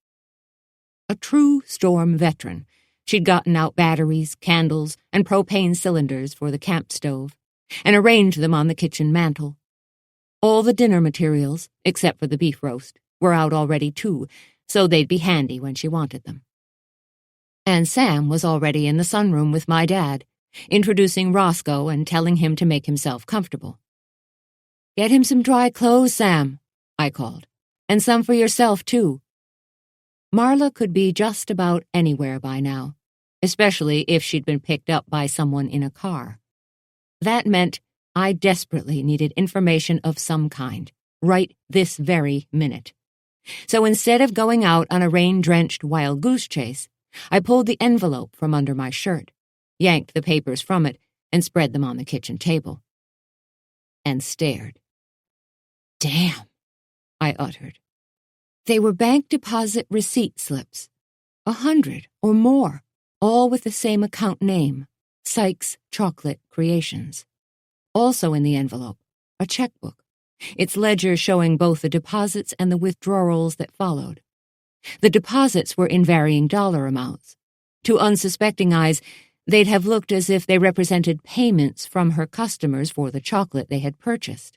A true storm veteran, she'd gotten out batteries, candles, and propane cylinders for the camp stove, and arranged them on the kitchen mantel. All the dinner materials, except for the beef roast, were out already too, so they'd be handy when she wanted them. And Sam was already in the sunroom with my dad, introducing Roscoe and telling him to make himself comfortable. "Get him some dry clothes, Sam," I called, "and some for yourself, too." Marla could be just about anywhere by now, especially if she'd been picked up by someone in a car. That meant I desperately needed information of some kind, right this very minute. So instead of going out on a rain-drenched wild goose chase, I pulled the envelope from under my shirt, yanked the papers from it, and spread them on the kitchen table. And stared. "Damn," I uttered. They were bank deposit receipt slips, 100 or more, all with the same account name, Sykes Chocolate Creations. Also in the envelope, a checkbook, its ledger showing both the deposits and the withdrawals that followed. The deposits were in varying dollar amounts. To unsuspecting eyes, they'd have looked as if they represented payments from her customers for the chocolate they had purchased,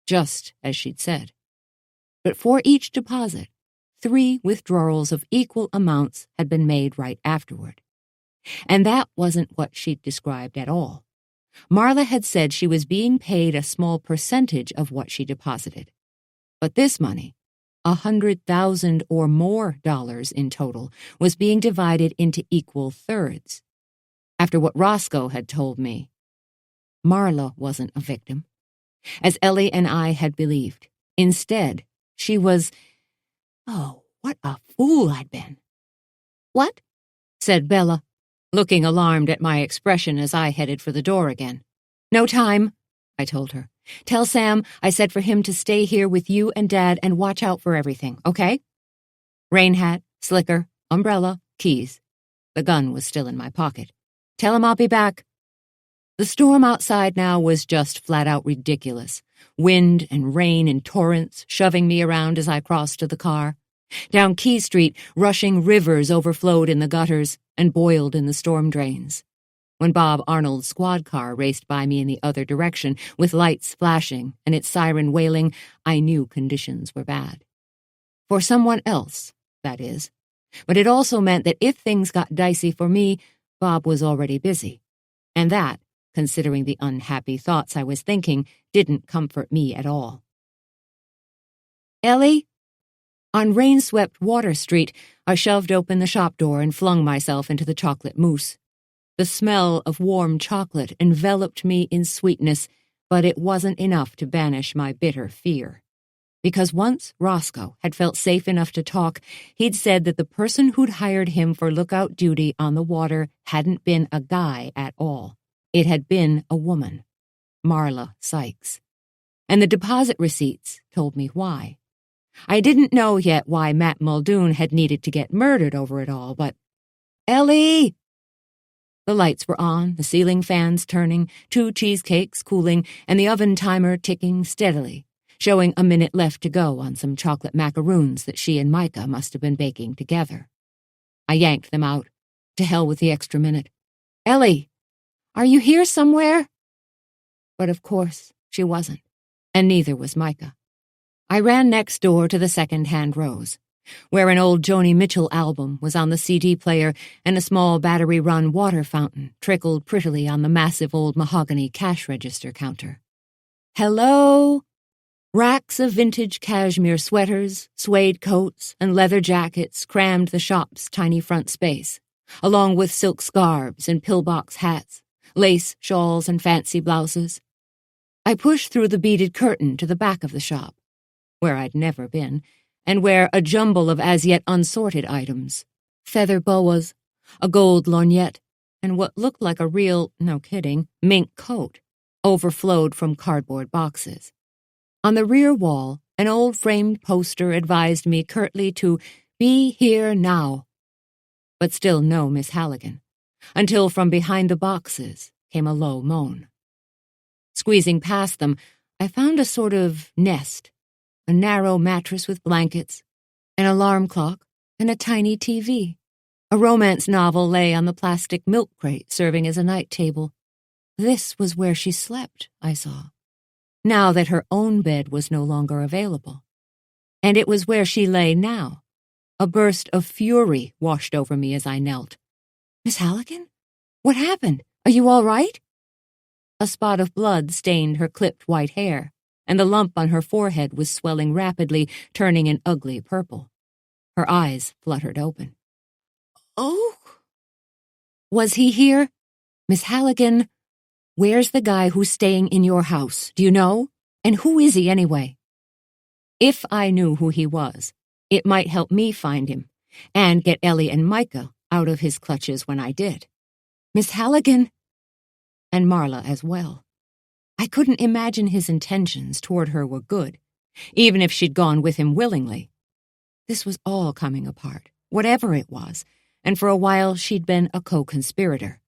just as she'd said. But for each deposit, 3 withdrawals of equal amounts had been made right afterward. And that wasn't what she'd described at all. Marla had said she was being paid a small percentage of what she deposited. But this money, 100,000 or more dollars in total, was being divided into equal thirds. After what Roscoe had told me, Marla wasn't a victim, as Ellie and I had believed. Instead, she was... Oh, what a fool I'd been. "What?" said Bella, looking alarmed at my expression as I headed for the door again. "No time," I told her. "Tell Sam I said for him to stay here with you and Dad and watch out for everything, okay? Rain hat, slicker, umbrella, keys." The gun was still in my pocket. "Tell him I'll be back." The storm outside now was just flat-out ridiculous. Wind and rain in torrents shoving me around as I crossed to the car. Down Key Street, rushing rivers overflowed in the gutters and boiled in the storm drains. When Bob Arnold's squad car raced by me in the other direction, with lights flashing and its siren wailing, I knew conditions were bad. For someone else, that is. But it also meant that if things got dicey for me, Bob was already busy. And that, considering the unhappy thoughts I was thinking, didn't comfort me at all. "Ellie?" On rain-swept Water Street, I shoved open the shop door and flung myself into the chocolate mousse. The smell of warm chocolate enveloped me in sweetness, but it wasn't enough to banish my bitter fear. Because once Roscoe had felt safe enough to talk, he'd said that the person who'd hired him for lookout duty on the water hadn't been a guy at all. It had been a woman, Marla Sykes. And the deposit receipts told me why. I didn't know yet why Matt Muldoon had needed to get murdered over it all, but... "Ellie!" The lights were on, the ceiling fans turning, 2 cheesecakes cooling, and the oven timer ticking steadily, showing a minute left to go on some chocolate macaroons that she and Micah must have been baking together. I yanked them out. To hell with the extra minute. "Ellie, are you here somewhere?" But of course she wasn't, and neither was Micah. I ran next door to the second-hand rows, where an old Joni Mitchell album was on the CD player and a small battery-run water fountain trickled prettily on the massive old mahogany cash register counter. Hello? Racks of vintage cashmere sweaters, suede coats, and leather jackets crammed the shop's tiny front space, along with silk scarves and pillbox hats, lace shawls, and fancy blouses. I pushed through the beaded curtain to the back of the shop, where I'd never been, and where a jumble of as-yet unsorted items, feather boas, a gold lorgnette, and what looked like a real, no kidding, mink coat, overflowed from cardboard boxes. On the rear wall, an old framed poster advised me curtly to be here now. But still no Miss Halligan, until from behind the boxes came a low moan. Squeezing past them, I found a sort of nest, a narrow mattress with blankets, an alarm clock, and a tiny TV. A romance novel lay on the plastic milk crate serving as a night table. This was where she slept, I saw, now that her own bed was no longer available. And it was where she lay now. A burst of fury washed over me as I knelt. Miss Halligan? What happened? Are you all right? A spot of blood stained her clipped white hair, and the lump on her forehead was swelling rapidly, turning an ugly purple. Her eyes fluttered open. Oh? Was he here? Miss Halligan, where's the guy who's staying in your house? Do you know? And who is he anyway? If I knew who he was, it might help me find him, and get Ellie and Micah out of his clutches when I did. Miss Halligan! And Marla as well. I couldn't imagine his intentions toward her were good, even if she'd gone with him willingly. This was all coming apart, whatever it was, and for a while she'd been a co-conspirator.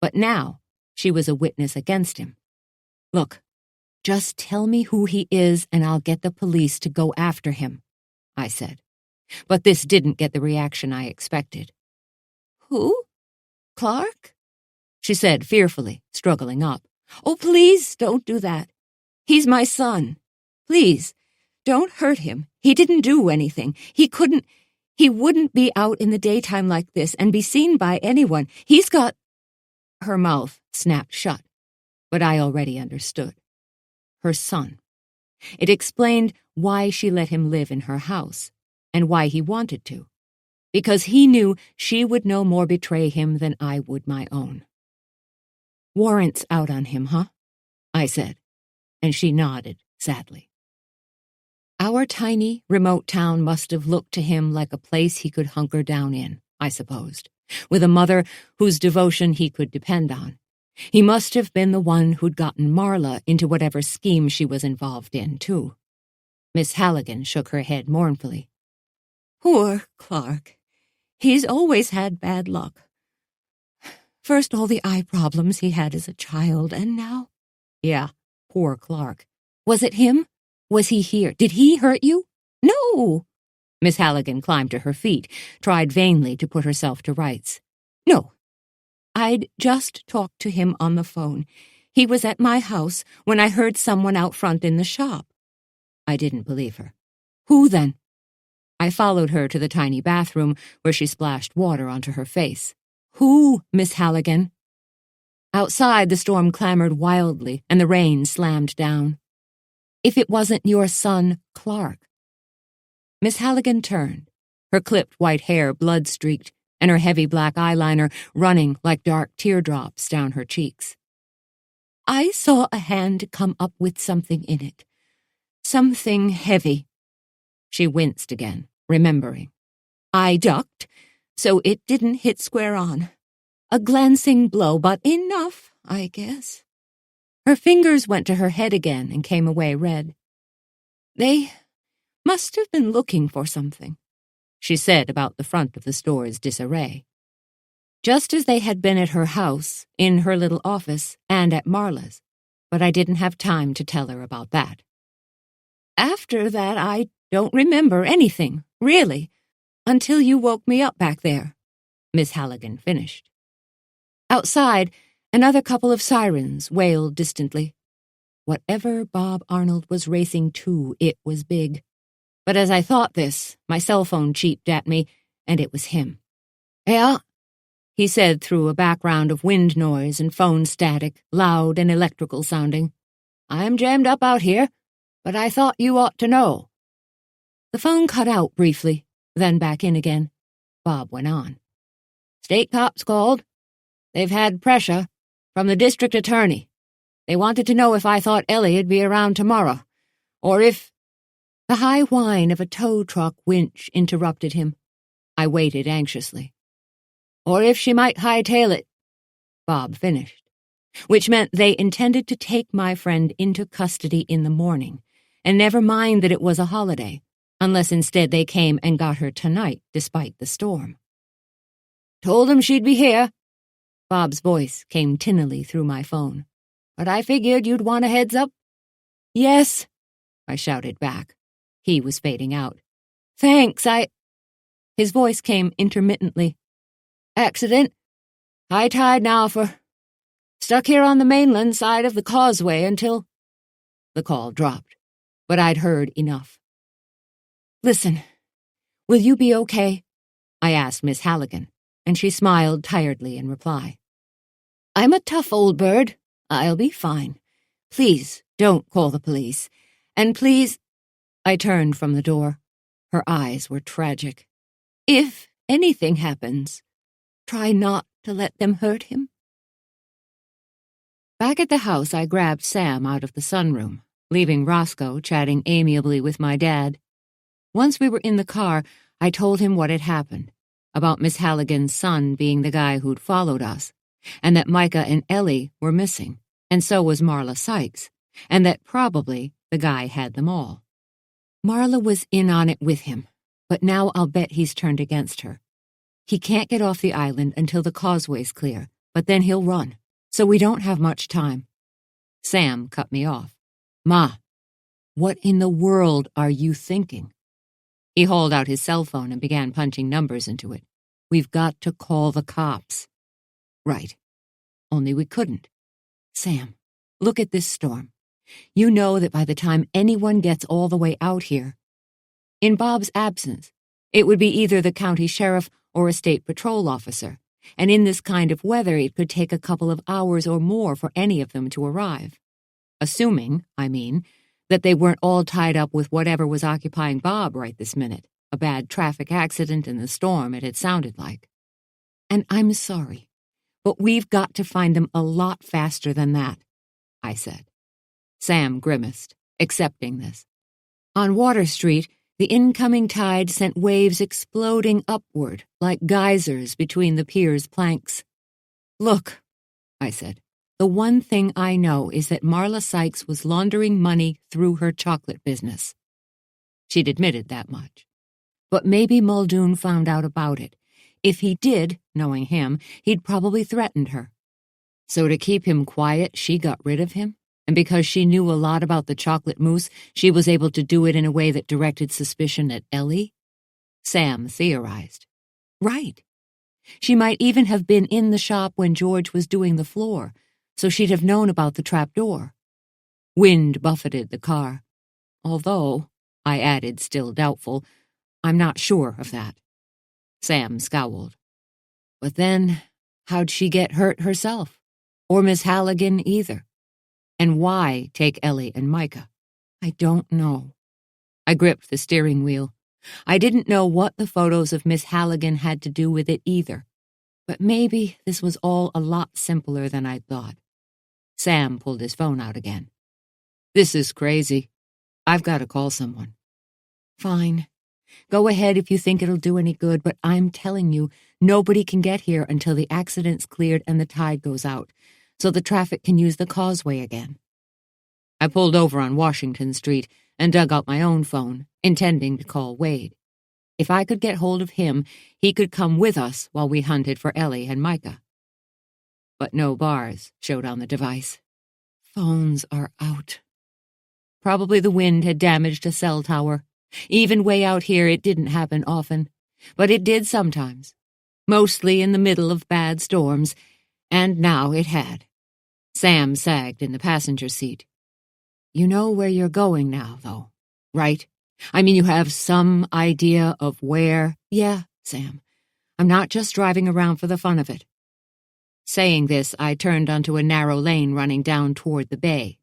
But now she was a witness against him. Look, just tell me who he is and I'll get the police to go after him, I said. But this didn't get the reaction I expected. Who? Clark? She said fearfully, struggling up. Oh, please don't do that. He's my son. Please, don't hurt him. He didn't do anything. He wouldn't be out in the daytime like this and be seen by anyone. He's got... Her mouth snapped shut, but I already understood. Her son. It explained why she let him live in her house, and why he wanted to. Because he knew she would no more betray him than I would my own. Warrants out on him, huh? I said, and she nodded sadly. Our tiny, remote town must have looked to him like a place he could hunker down in, I supposed, with a mother whose devotion he could depend on. He must have been the one who'd gotten Marla into whatever scheme she was involved in, too. Miss Halligan shook her head mournfully. Poor Clark. He's always had bad luck. First all the eye problems he had as a child, and now... Yeah, poor Clark. Was it him? Was he here? Did he hurt you? No! Miss Halligan climbed to her feet, tried vainly to put herself to rights. No. I'd just talked to him on the phone. He was at my house when I heard someone out front in the shop. I didn't believe her. Who then? I followed her to the tiny bathroom where she splashed water onto her face. Who, Miss Halligan? Outside, the storm clamored wildly, and the rain slammed down. If it wasn't your son, Clark. Miss Halligan turned, her clipped white hair blood-streaked, and her heavy black eyeliner running like dark teardrops down her cheeks. I saw a hand come up with something in it. Something heavy. She winced again, remembering. I ducked, so it didn't hit square on. A glancing blow, but enough, I guess. Her fingers went to her head again and came away red. They must have been looking for something, she said about the front of the store's disarray. Just as they had been at her house, in her little office, and at Marla's, but I didn't have time to tell her about that. After that, I don't remember anything, really, until you woke me up back there, Miss Halligan finished. Outside, another couple of sirens wailed distantly. Whatever Bob Arnold was racing to, it was big. But as I thought this, my cell phone cheeped at me, and it was him. "Yeah," he said through a background of wind noise and phone static, loud and electrical sounding. "I'm jammed up out here, but I thought you ought to know." The phone cut out briefly, then back in again. Bob went on. "State cops called. They've had pressure from the district attorney. They wanted to know if I thought Ellie'd be around tomorrow, or if—" The high whine of a tow truck winch interrupted him. I waited anxiously. "Or if she might hightail it," Bob finished, which meant they intended to take my friend into custody in the morning, and never mind that it was a holiday, unless instead they came and got her tonight despite the storm. "Told 'em she'd be here." Bob's voice came tinnily through my phone. "But I figured you'd want a heads up." "Yes," I shouted back. He was fading out. "Thanks, His voice came intermittently. "Accident. High tide now for... Stuck here on the mainland side of the causeway until..." The call dropped, but I'd heard enough. "Listen, will you be okay?" I asked Miss Halligan, and she smiled tiredly in reply. "I'm a tough old bird. I'll be fine. Please don't call the police. And please—" I turned from the door. Her eyes were tragic. "If anything happens, try not to let them hurt him." Back at the house, I grabbed Sam out of the sunroom, leaving Roscoe chatting amiably with my dad. Once we were in the car, I told him what had happened, about Miss Halligan's son being the guy who'd followed us, and that Micah and Ellie were missing, and so was Marla Sykes, and that probably the guy had them all. Marla was in on it with him, but now I'll bet he's turned against her. He can't get off the island until the causeway's clear, but then he'll run, so we don't have much time. Sam cut me off. "Ma, what in the world are you thinking?" He hauled out his cell phone and began punching numbers into it. "We've got to call the cops." "Right. Only we couldn't. Sam, look at this storm. You know that by the time anyone gets all the way out here..." In Bob's absence, it would be either the county sheriff or a state patrol officer, and in this kind of weather it could take a couple of hours or more for any of them to arrive. Assuming, that they weren't all tied up with whatever was occupying Bob right this minute, a bad traffic accident in the storm it had sounded like. "And I'm sorry, but we've got to find them a lot faster than that," I said. Sam grimaced, accepting this. On Water Street, the incoming tide sent waves exploding upward like geysers between the pier's planks. "Look," I said, "the one thing I know is that Marla Sykes was laundering money through her chocolate business." She'd admitted that much. But maybe Muldoon found out about it. If he did, knowing him, he'd probably threatened her. So to keep him quiet, she got rid of him? And because she knew a lot about the chocolate mousse, she was able to do it in a way that directed suspicion at Ellie? Sam theorized. Right. She might even have been in the shop when George was doing the floor, so she'd have known about the trapdoor. Wind buffeted the car. Although, I added, still doubtful, I'm not sure of that. Sam scowled. But then, how'd she get hurt herself? Or Miss Halligan either? And why take Ellie and Micah? I don't know. I gripped the steering wheel. I didn't know what the photos of Miss Halligan had to do with it either. But maybe this was all a lot simpler than I'd thought. Sam pulled his phone out again. "This is crazy. I've got to call someone." "Fine. Go ahead if you think it'll do any good, but I'm telling you, nobody can get here until the accident's cleared and the tide goes out, so the traffic can use the causeway again." I pulled over on Washington Street and dug out my own phone, intending to call Wade. If I could get hold of him, he could come with us while we hunted for Ellie and Micah. But no bars showed on the device. Phones are out. Probably the wind had damaged a cell tower. Even way out here, it didn't happen often, but it did sometimes, mostly in the middle of bad storms, and now it had. Sam sagged in the passenger seat. You know where you're going now, though, right? I mean, you have some idea of where... Yeah, Sam. I'm not just driving around for the fun of it. Saying this, I turned onto a narrow lane running down toward the bay,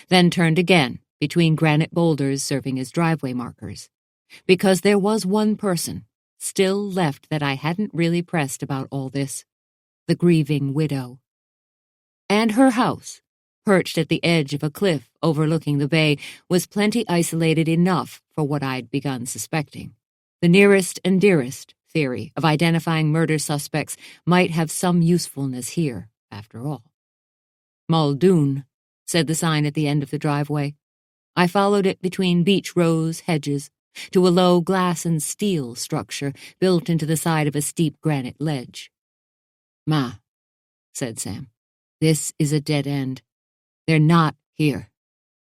then turned again, between granite boulders serving as driveway markers, because there was one person still left that I hadn't really pressed about all this, the grieving widow. And her house, perched at the edge of a cliff overlooking the bay, was plenty isolated enough for what I'd begun suspecting. The nearest and dearest theory of identifying murder suspects might have some usefulness here, after all. Muldoon, said the sign at the end of the driveway. I followed it between beech rose hedges to a low glass and steel structure built into the side of a steep granite ledge. Ma, said Sam, this is a dead end. They're not here.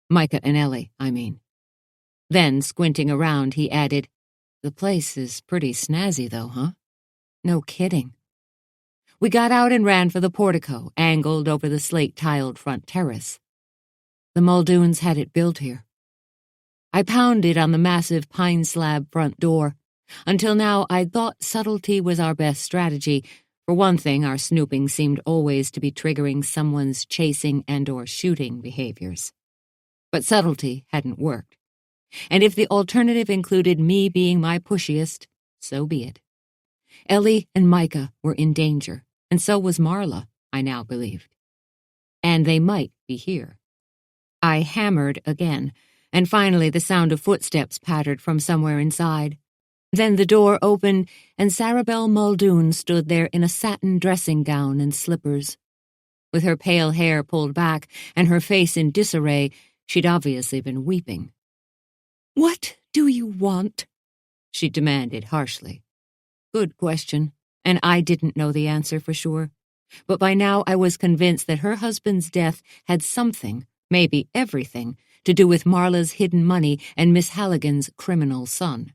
Micah and Ellie, I mean. Then, squinting around, he added, the place is pretty snazzy, though, huh? No kidding. We got out and ran for the portico, angled over the slate-tiled front terrace. The Muldoons had it built here. I pounded on the massive pine slab front door. Until now, I'd thought subtlety was our best strategy. For one thing, our snooping seemed always to be triggering someone's chasing and/or shooting behaviors. But subtlety hadn't worked. And if the alternative included me being my pushiest, so be it. Ellie and Micah were in danger, and so was Marla, I now believed. And they might be here. I hammered again, and finally the sound of footsteps pattered from somewhere inside. Then the door opened, and Sarabelle Muldoon stood there in a satin dressing gown and slippers. With her pale hair pulled back and her face in disarray, she'd obviously been weeping. "What do you want?" she demanded harshly. Good question, and I didn't know the answer for sure. But by now I was convinced that her husband's death had something, maybe everything, to do with Marla's hidden money and Miss Halligan's criminal son.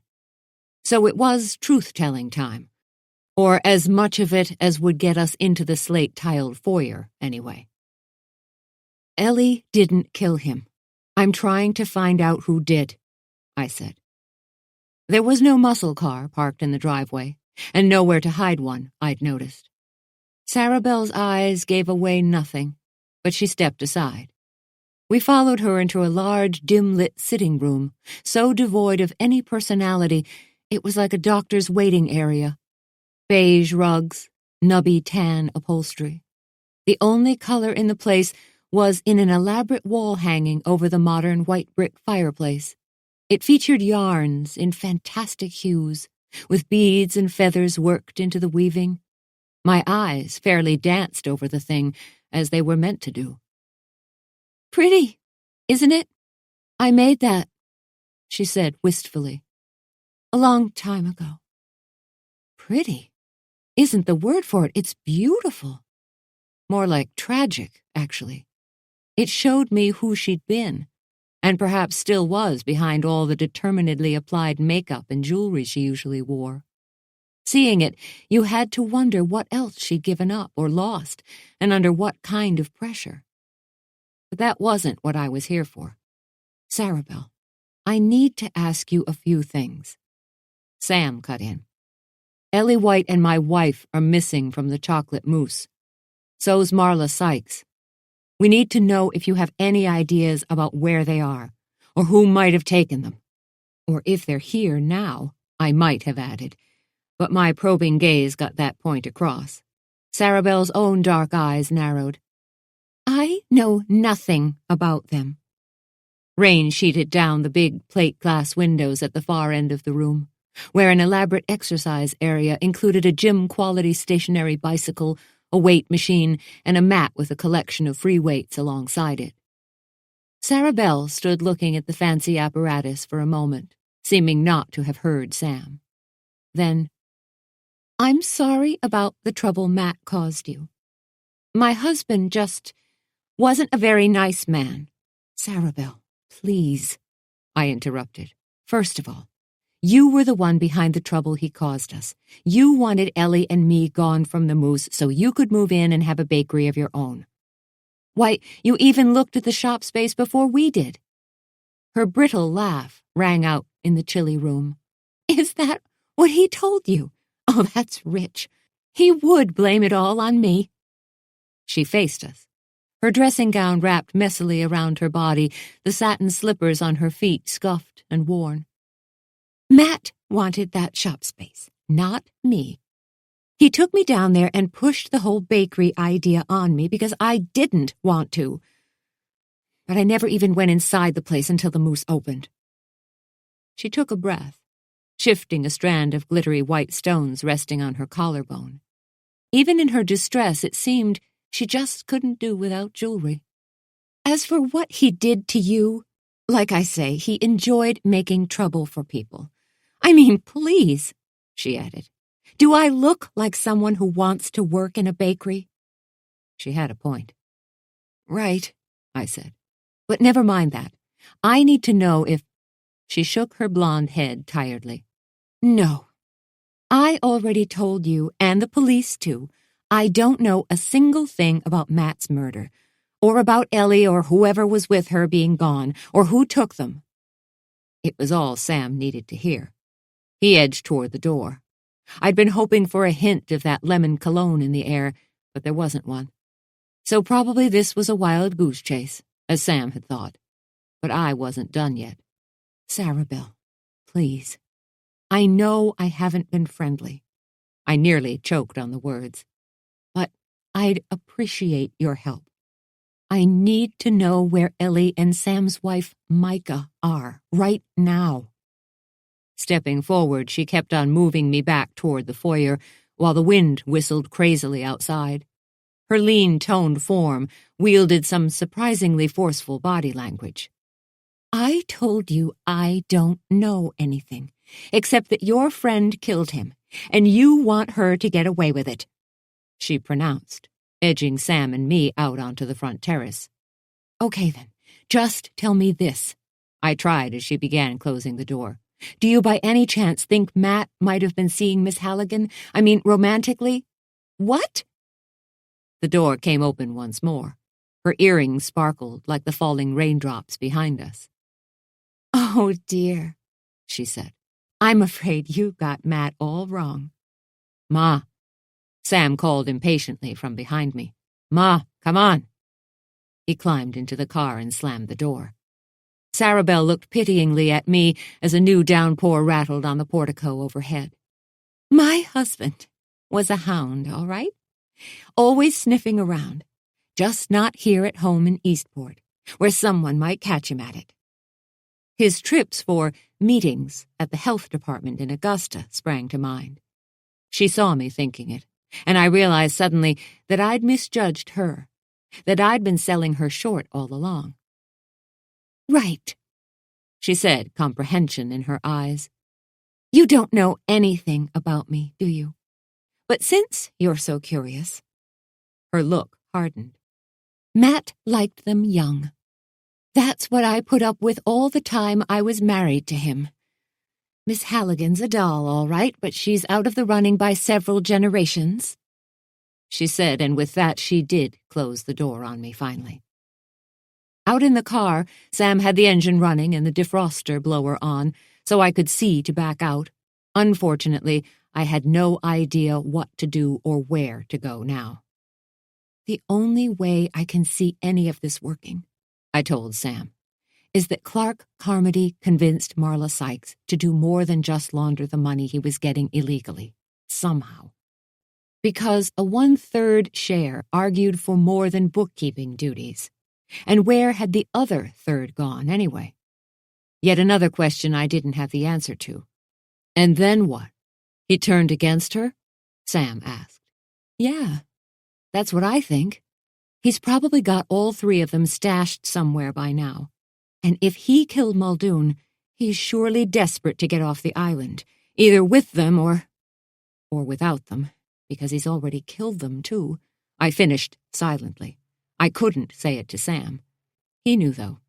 So it was truth-telling time, or as much of it as would get us into the slate-tiled foyer, anyway. Ellie didn't kill him. I'm trying to find out who did, I said. There was no muscle car parked in the driveway, and nowhere to hide one, I'd noticed. Sarabelle's eyes gave away nothing, but she stepped aside. We followed her into a large, dim-lit sitting room, so devoid of any personality, it was like a doctor's waiting area. Beige rugs, nubby tan upholstery. The only color in the place was in an elaborate wall hanging over the modern white brick fireplace. It featured yarns in fantastic hues, with beads and feathers worked into the weaving. My eyes fairly danced over the thing, as they were meant to do. "Pretty, isn't it? I made that," she said wistfully. "A long time ago." Pretty isn't the word for it. It's beautiful. More like tragic, actually. It showed me who she'd been, and perhaps still was behind all the determinedly applied makeup and jewelry she usually wore. Seeing it, you had to wonder what else she'd given up or lost, and under what kind of pressure. But that wasn't what I was here for. Sarabelle, I need to ask you a few things. Sam cut in. Ellie White and my wife are missing from the chocolate mousse. So's Marla Sykes. We need to know if you have any ideas about where they are, or who might have taken them. Or if they're here now, I might have added, but my probing gaze got that point across. Sarabelle's own dark eyes narrowed. I know nothing about them. Rain sheeted down the big plate glass windows at the far end of the room, where an elaborate exercise area included a gym-quality stationary bicycle, a weight machine, and a mat with a collection of free weights alongside it. Sarabelle stood looking at the fancy apparatus for a moment, seeming not to have heard Sam. Then, I'm sorry about the trouble Matt caused you. My husband just wasn't a very nice man. Sarabelle, please, I interrupted. First of all, you were the one behind the trouble he caused us. You wanted Ellie and me gone from the moose so you could move in and have a bakery of your own. Why, you even looked at the shop space before we did. Her brittle laugh rang out in the chilly room. "Is that what he told you? Oh, that's rich. He would blame it all on me." She faced us, her dressing gown wrapped messily around her body, the satin slippers on her feet scuffed and worn. "Matt wanted that shop space, not me. He took me down there and pushed the whole bakery idea on me because I didn't want to. But I never even went inside the place until the moose opened." She took a breath, shifting a strand of glittery white stones resting on her collarbone. Even in her distress, it seemed she just couldn't do without jewelry. "As for what he did to you, like I say, he enjoyed making trouble for people. I mean, please," she added, "do I look like someone who wants to work in a bakery?" She had a point. "Right," I said. "But never mind that. I need to know if—" She shook her blonde head tiredly. "No. I already told you, and the police too, I don't know a single thing about Matt's murder, or about Ellie or whoever was with her being gone, or who took them." It was all Sam needed to hear. He edged toward the door. I'd been hoping for a hint of that lemon cologne in the air, but there wasn't one. So probably this was a wild goose chase, as Sam had thought. But I wasn't done yet. "Sarabelle, please. I know I haven't been friendly." I nearly choked on the words. "But I'd appreciate your help. I need to know where Ellie and Sam's wife, Micah, are right now." Stepping forward, she kept on moving me back toward the foyer, while the wind whistled crazily outside. Her lean-toned form wielded some surprisingly forceful body language. "I told you I don't know anything, except that your friend killed him, and you want her to get away with it," she pronounced, edging Sam and me out onto the front terrace. "Okay then, just tell me this," I tried as she began closing the door. "Do you by any chance think Matt might have been seeing Miss Halligan? I mean, romantically?" "What?" The door came open once more. Her earrings sparkled like the falling raindrops behind us. "Oh, dear," she said. "I'm afraid you got Matt all wrong." "Ma," Sam called impatiently from behind me. "Ma, come on." He climbed into the car and slammed the door. Sarabelle looked pityingly at me as a new downpour rattled on the portico overhead. "My husband was a hound, all right? Always sniffing around, just not here at home in Eastport, where someone might catch him at it." His trips for meetings at the health department in Augusta sprang to mind. She saw me thinking it, and I realized suddenly that I'd misjudged her, that I'd been selling her short all along. "Right," she said, comprehension in her eyes. "You don't know anything about me, do you? But since you're so curious—" Her look hardened. "Matt liked them young. That's what I put up with all the time I was married to him. Miss Halligan's a doll, all right, but she's out of the running by several generations," she said, and with that she did close the door on me finally. Out in the car, Sam had the engine running and the defroster blower on, so I could see to back out. Unfortunately, I had no idea what to do or where to go now. "The only way I can see any of this working," I told Sam, "is that Clark Carmody convinced Marla Sykes to do more than just launder the money he was getting illegally, somehow. Because a 1/3 share argued for more than bookkeeping duties. And where had the other third gone, anyway? Yet another question I didn't have the answer to. And then what? He turned against her? Sam asked. "Yeah, that's what I think. He's probably got all 3 of them stashed somewhere by now. And if he killed Muldoon, he's surely desperate to get off the island, either with them or without them, because he's already killed them, too," I finished silently. I couldn't say it to Sam. He knew, though.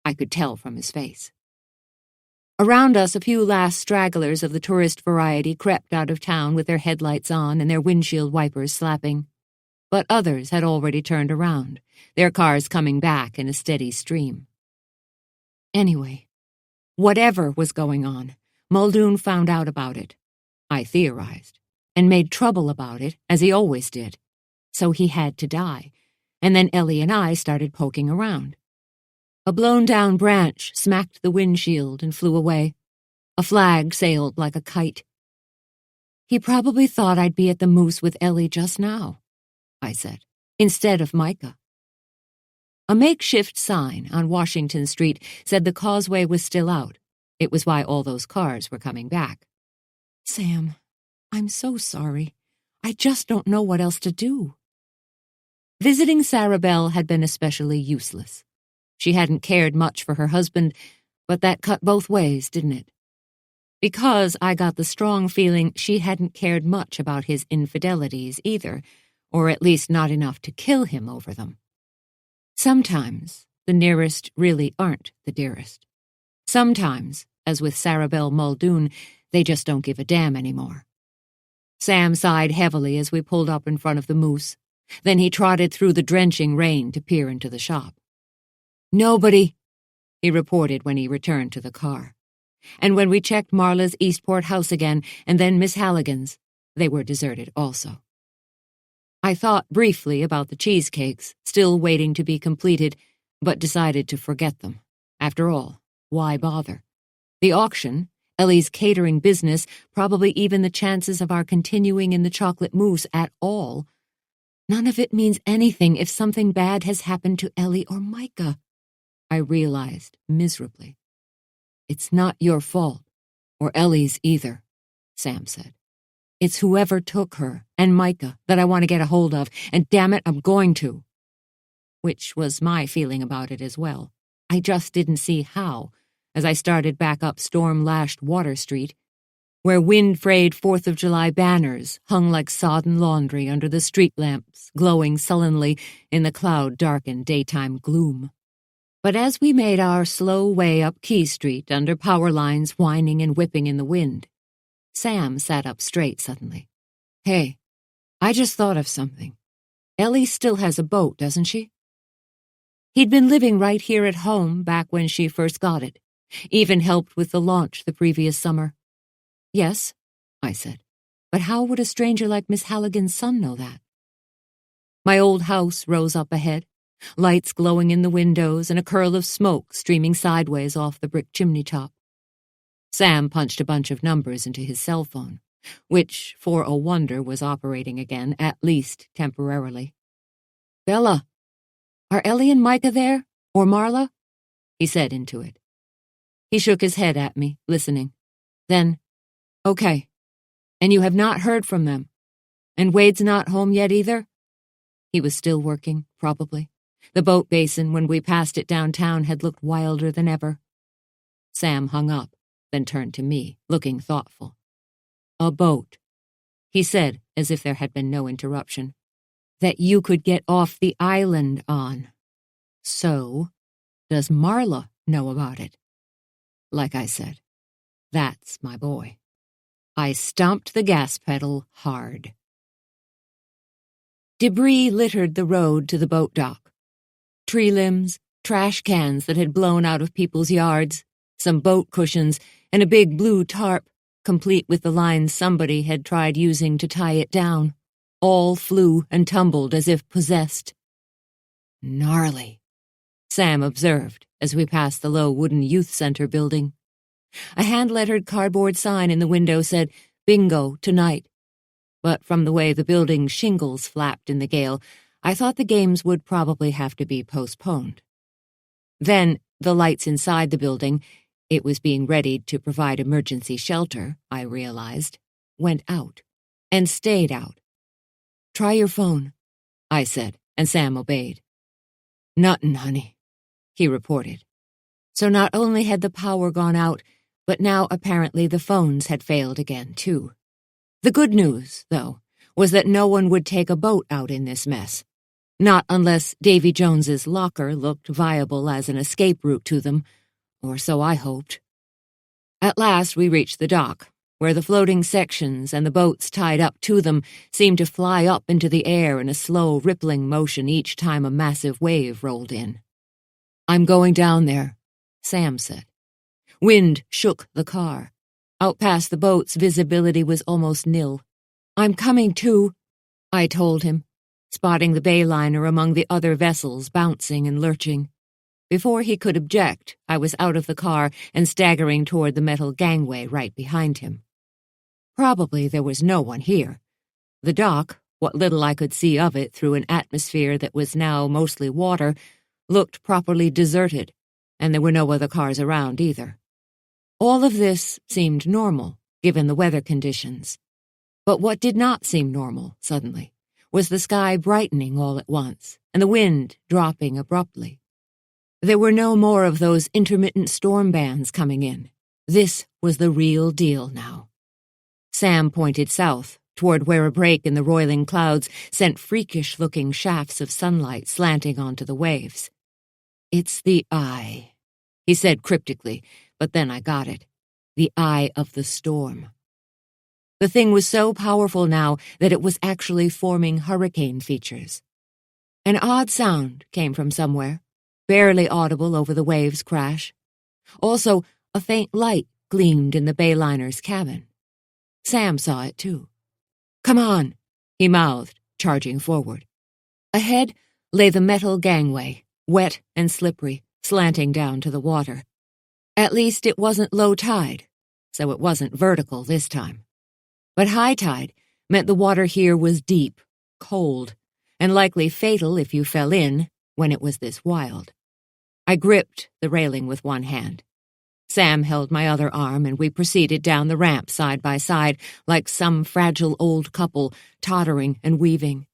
I could tell from his face. Around us, a few last stragglers of the tourist variety crept out of town with their headlights on and their windshield wipers slapping. But others had already turned around, their cars coming back in a steady stream. Anyway, Whatever was going on, Muldoon found out about it, I theorized, and made trouble about it, as he always did. So he had to die, and then Ellie and I started poking around. A blown-down branch smacked the windshield and flew away. A flag sailed like a kite. He probably thought I'd be at the moose with Ellie just now, I said, instead of Micah. A makeshift sign on Washington Street said the causeway was still out. It was why all those cars were coming back. Sam, I'm so sorry. I just don't know what else to do. Visiting Sarah Bell had been especially useless. She hadn't cared much for her husband, but that cut both ways, didn't it? Because I got the strong feeling she hadn't cared much about his infidelities either, or at least not enough to kill him over them. Sometimes the nearest really aren't the dearest. Sometimes, as with Sarah Bell Muldoon, they just don't give a damn anymore. Sam sighed heavily as we pulled up in front of the moose. Then he trotted through the drenching rain to peer into the shop. Nobody, he reported when he returned to the car. And when we checked Marla's Eastport house again, and then Miss Halligan's, they were deserted also. I thought briefly about the cheesecakes, still waiting to be completed, but decided to forget them. After all, why bother? The auction, Ellie's catering business, probably even the chances of our continuing in the chocolate mousse at all. None of it means anything if something bad has happened to Ellie or Micah, I realized miserably. It's not your fault, or Ellie's either, Sam said. It's whoever took her and Micah that I want to get a hold of, and damn it, I'm going to. Which was my feeling about it as well. I just didn't see how, as I started back up storm-lashed Water Street, where wind-frayed 4th of July banners hung like sodden laundry under the street lamps, glowing sullenly in the cloud-darkened daytime gloom. But as we made our slow way up Key Street under power lines whining and whipping in the wind, Sam sat up straight suddenly. Hey, I just thought of something. Ellie still has a boat, doesn't she? He'd been living right here at home back when she first got it, even helped with the launch the previous summer. Yes, I said, but how would a stranger like Miss Halligan's son know that? My old house rose up ahead, lights glowing in the windows and a curl of smoke streaming sideways off the brick chimney top. Sam punched a bunch of numbers into his cell phone, which, for a wonder, was operating again, at least temporarily. Bella, are Ellie and Micah there? Or Marla? He said into it. He shook his head at me, listening. Then, okay. And you have not heard from them? And Wade's not home yet either? He was still working, probably. The boat basin, when we passed it downtown, had looked wilder than ever. Sam hung up, then turned to me, looking thoughtful. A boat, he said, as if there had been no interruption, that you could get off the island on. So, does Marla know about it? Like I said, that's my boy. I stomped the gas pedal hard. Debris littered the road to the boat dock. Tree limbs, trash cans that had blown out of people's yards, some boat cushions, and a big blue tarp, complete with the lines somebody had tried using to tie it down. All flew and tumbled as if possessed. Gnarly, Sam observed as we passed the low wooden youth center building. A hand-lettered cardboard sign in the window said, Bingo, tonight. But from the way the building's shingles flapped in the gale, I thought the games would probably have to be postponed. Then, the lights inside the building, it was being readied to provide emergency shelter, I realized, went out, and stayed out. Try your phone, I said, and Sam obeyed. Nothin', honey, he reported. So not only had the power gone out, but now apparently the phones had failed again, too. The good news, though, was that no one would take a boat out in this mess. Not unless Davy Jones's locker looked viable as an escape route to them, or so I hoped. At last we reached the dock, where the floating sections and the boats tied up to them seemed to fly up into the air in a slow, rippling motion each time a massive wave rolled in. I'm going down there, Sam said. Wind shook the car. Out past the boats, visibility was almost nil. "I'm coming too," I told him, spotting the bayliner among the other vessels bouncing and lurching. Before he could object, I was out of the car and staggering toward the metal gangway right behind him. Probably there was no one here. The dock, what little I could see of it through an atmosphere that was now mostly water, looked properly deserted, and there were no other cars around either. All of this seemed normal, given the weather conditions. But what did not seem normal, suddenly, was the sky brightening all at once, and the wind dropping abruptly. There were no more of those intermittent storm bands coming in. This was the real deal now. Sam pointed south, toward where a break in the roiling clouds sent freakish-looking shafts of sunlight slanting onto the waves. "It's the eye," he said cryptically, but then I got it. The eye of the storm. The thing was so powerful now that it was actually forming hurricane features. An odd sound came from somewhere, barely audible over the waves' crash. Also, a faint light gleamed in the bayliner's cabin. Sam saw it too. "Come on," he mouthed, charging forward. Ahead lay the metal gangway, wet and slippery, slanting down to the water. At least it wasn't low tide, so it wasn't vertical this time. But high tide meant the water here was deep, cold, and likely fatal if you fell in when it was this wild. I gripped the railing with one hand. Sam held my other arm, and we proceeded down the ramp side by side like some fragile old couple, tottering and weaving.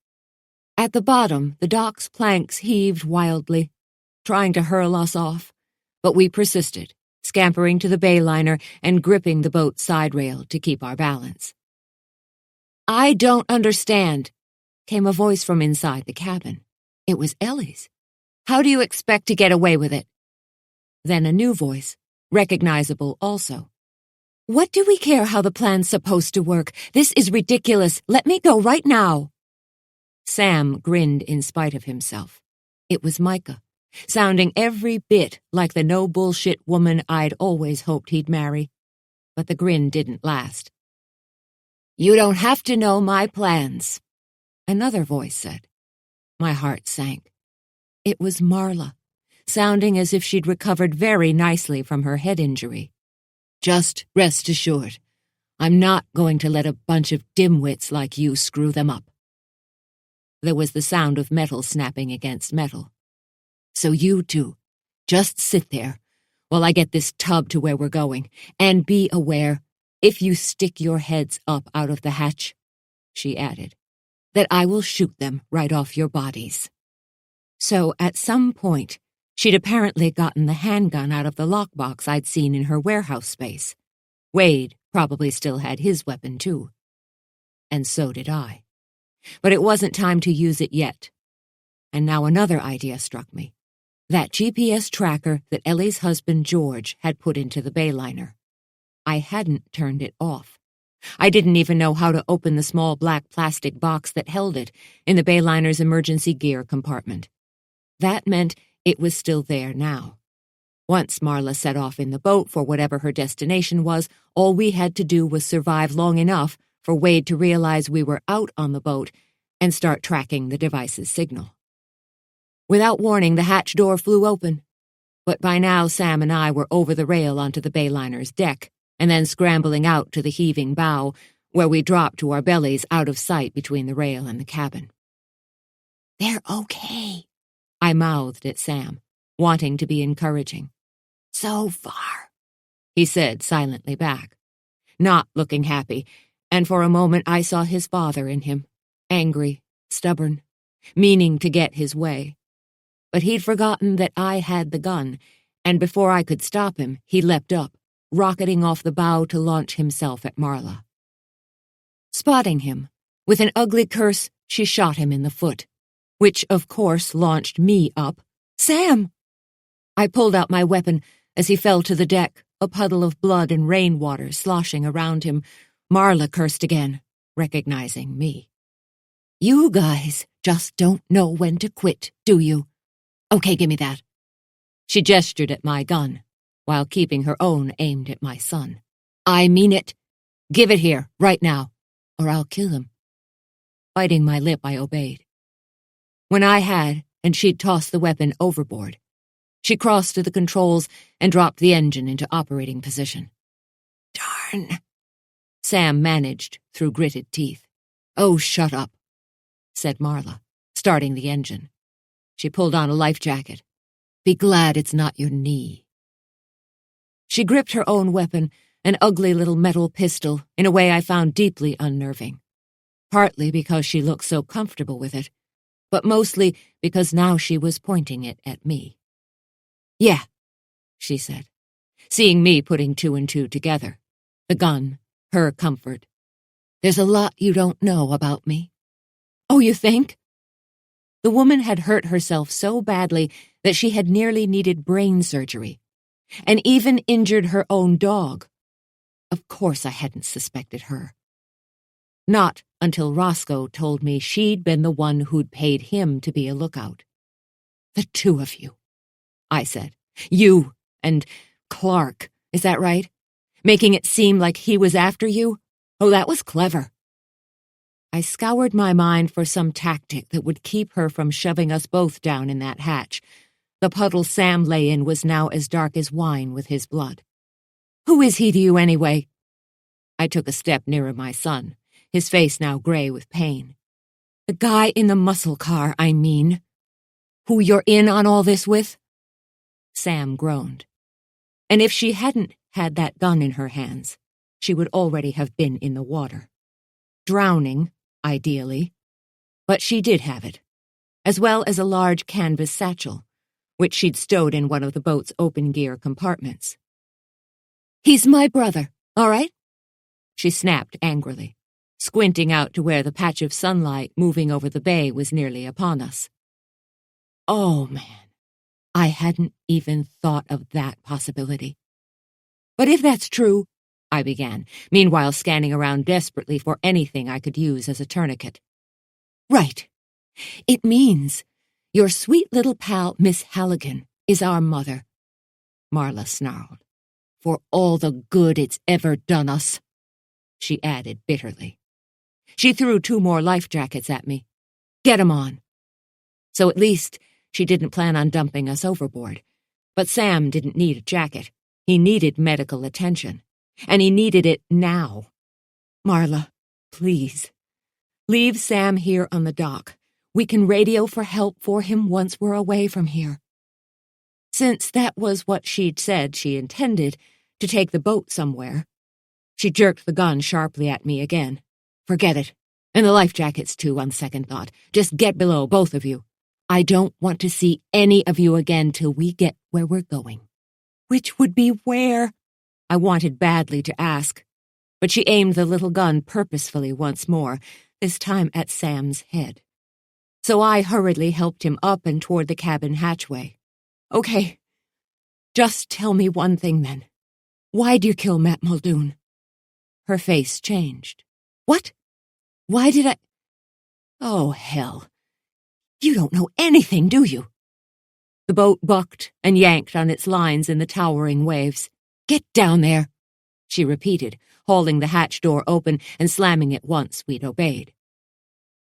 At the bottom, the dock's planks heaved wildly, trying to hurl us off, but we persisted, scampering to the bayliner and gripping the boat's side rail to keep our balance. "I don't understand," came a voice from inside the cabin. It was Ellie's. "How do you expect to get away with it?" Then a new voice, recognizable also. "What do we care how the plan's supposed to work? This is ridiculous. Let me go right now." Sam grinned in spite of himself. It was Micah, sounding every bit like the no-bullshit woman I'd always hoped he'd marry. But the grin didn't last. "You don't have to know my plans," another voice said. My heart sank. It was Marla, sounding as if she'd recovered very nicely from her head injury. "Just rest assured, I'm not going to let a bunch of dimwits like you screw them up." There was the sound of metal snapping against metal. "So you two, just sit there while I get this tub to where we're going, and be aware, if you stick your heads up out of the hatch," she added, "that I will shoot them right off your bodies." So at some point, she'd apparently gotten the handgun out of the lockbox I'd seen in her warehouse space. Wade probably still had his weapon too. And so did I. But it wasn't time to use it yet. And now another idea struck me. That GPS tracker that Ellie's husband George had put into the bayliner. I hadn't turned it off. I didn't even know how to open the small black plastic box that held it in the bayliner's emergency gear compartment. That meant it was still there now. Once Marla set off in the boat for whatever her destination was, all we had to do was survive long enough for Wade to realize we were out on the boat and start tracking the device's signal. Without warning, the hatch door flew open. But by now Sam and I were over the rail onto the bayliner's deck, and then scrambling out to the heaving bow, where we dropped to our bellies out of sight between the rail and the cabin. "They're okay," I mouthed at Sam, wanting to be encouraging. "So far," he said silently back, not looking happy, and for a moment I saw his father in him, angry, stubborn, meaning to get his way. But he'd forgotten that I had the gun, and before I could stop him, he leapt up, rocketing off the bow to launch himself at Marla. Spotting him, with an ugly curse, she shot him in the foot, which of course launched me up. "Sam!" I pulled out my weapon as he fell to the deck, a puddle of blood and rainwater sloshing around him. Marla cursed again, recognizing me. "You guys just don't know when to quit, do you? Okay, give me that." She gestured at my gun. while keeping her own aimed at my son. "I mean it. Give it here, right now, or I'll kill him." Biting my lip, I obeyed. When I had, and she'd tossed the weapon overboard, she crossed to the controls and dropped the engine into operating position. "Darn," Sam managed through gritted teeth. "Oh, shut up," said Marla, starting the engine. She pulled on a life jacket. "Be glad it's not your knee." She gripped her own weapon, an ugly little metal pistol, in a way I found deeply unnerving. Partly because she looked so comfortable with it, but mostly because now she was pointing it at me. "Yeah," she said, seeing me putting two and two together. The gun, her comfort. "There's a lot you don't know about me." "Oh, you think?" The woman had hurt herself so badly that she had nearly needed brain surgery, and even injured her own dog. Of course I hadn't suspected her. Not until Roscoe told me she'd been the one who'd paid him to be a lookout. "The two of you," I said. "You and Clark, is that right? Making it seem like he was after you? Oh, that was clever." I scoured my mind for some tactic that would keep her from shoving us both down in that hatch. The puddle Sam lay in was now as dark as wine with his blood. "Who is he to you, anyway?" I took a step nearer my son, his face now gray with pain. "The guy in the muscle car, I mean. Who you're in on all this with?" Sam groaned. And if she hadn't had that gun in her hands, she would already have been in the water. Drowning, ideally. But she did have it, as well as a large canvas satchel, which she'd stowed in one of the boat's open-gear compartments. "He's my brother, all right?" she snapped angrily, squinting out to where the patch of sunlight moving over the bay was nearly upon us. Oh, man, I hadn't even thought of that possibility. "But if that's true," I began, meanwhile scanning around desperately for anything I could use as a tourniquet. "Right. It means your sweet little pal, Miss Halligan, is our mother," Marla snarled. "For all the good it's ever done us," she added bitterly. She threw 2 more life jackets at me. "Get 'em on." So at least she didn't plan on dumping us overboard. But Sam didn't need a jacket. He needed medical attention. And he needed it now. "Marla, please. Leave Sam here on the dock. We can radio for help for him once we're away from here." Since that was what she'd said she intended, to take the boat somewhere, she jerked the gun sharply at me again. "Forget it. And the life jackets, too, on second thought. Just get below, both of you. I don't want to see any of you again till we get where we're going." "Which would be where?" I wanted badly to ask, but she aimed the little gun purposefully once more, this time at Sam's head. So I hurriedly helped him up and toward the cabin hatchway. "Okay, just tell me one thing then. Why'd you kill Matt Muldoon?" Her face changed. "What? Why did I—" "Oh, hell. You don't know anything, do you?" The boat bucked and yanked on its lines in the towering waves. "Get down there," she repeated, hauling the hatch door open and slamming it once we'd obeyed.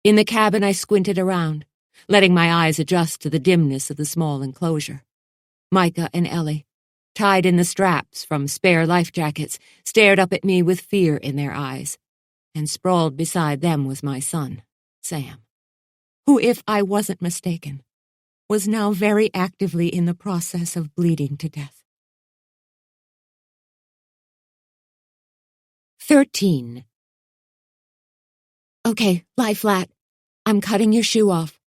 In the cabin I squinted around, letting my eyes adjust to the dimness of the small enclosure. Micah and Ellie, tied in the straps from spare life jackets, stared up at me with fear in their eyes, and sprawled beside them was my son, Sam, who, if I wasn't mistaken, was now very actively in the process of bleeding to death. 13. "Okay, lie flat. I'm cutting your shoe off."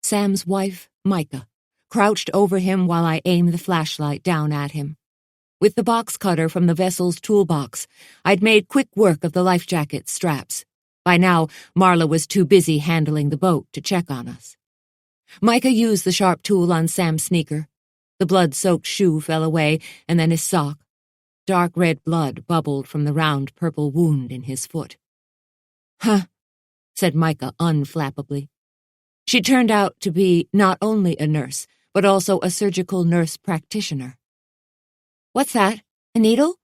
Sam's wife, Micah, crouched over him while I aimed the flashlight down at him. With the box cutter from the vessel's toolbox, I'd made quick work of the life jacket's straps. By now, Marla was too busy handling the boat to check on us. Micah used the sharp tool on Sam's sneaker. The blood-soaked shoe fell away, and then his sock. Dark red blood bubbled from the round purple wound in his foot. "Huh," said Micah unflappably. She turned out to be not only a nurse, but also a surgical nurse practitioner. What's that? A needle?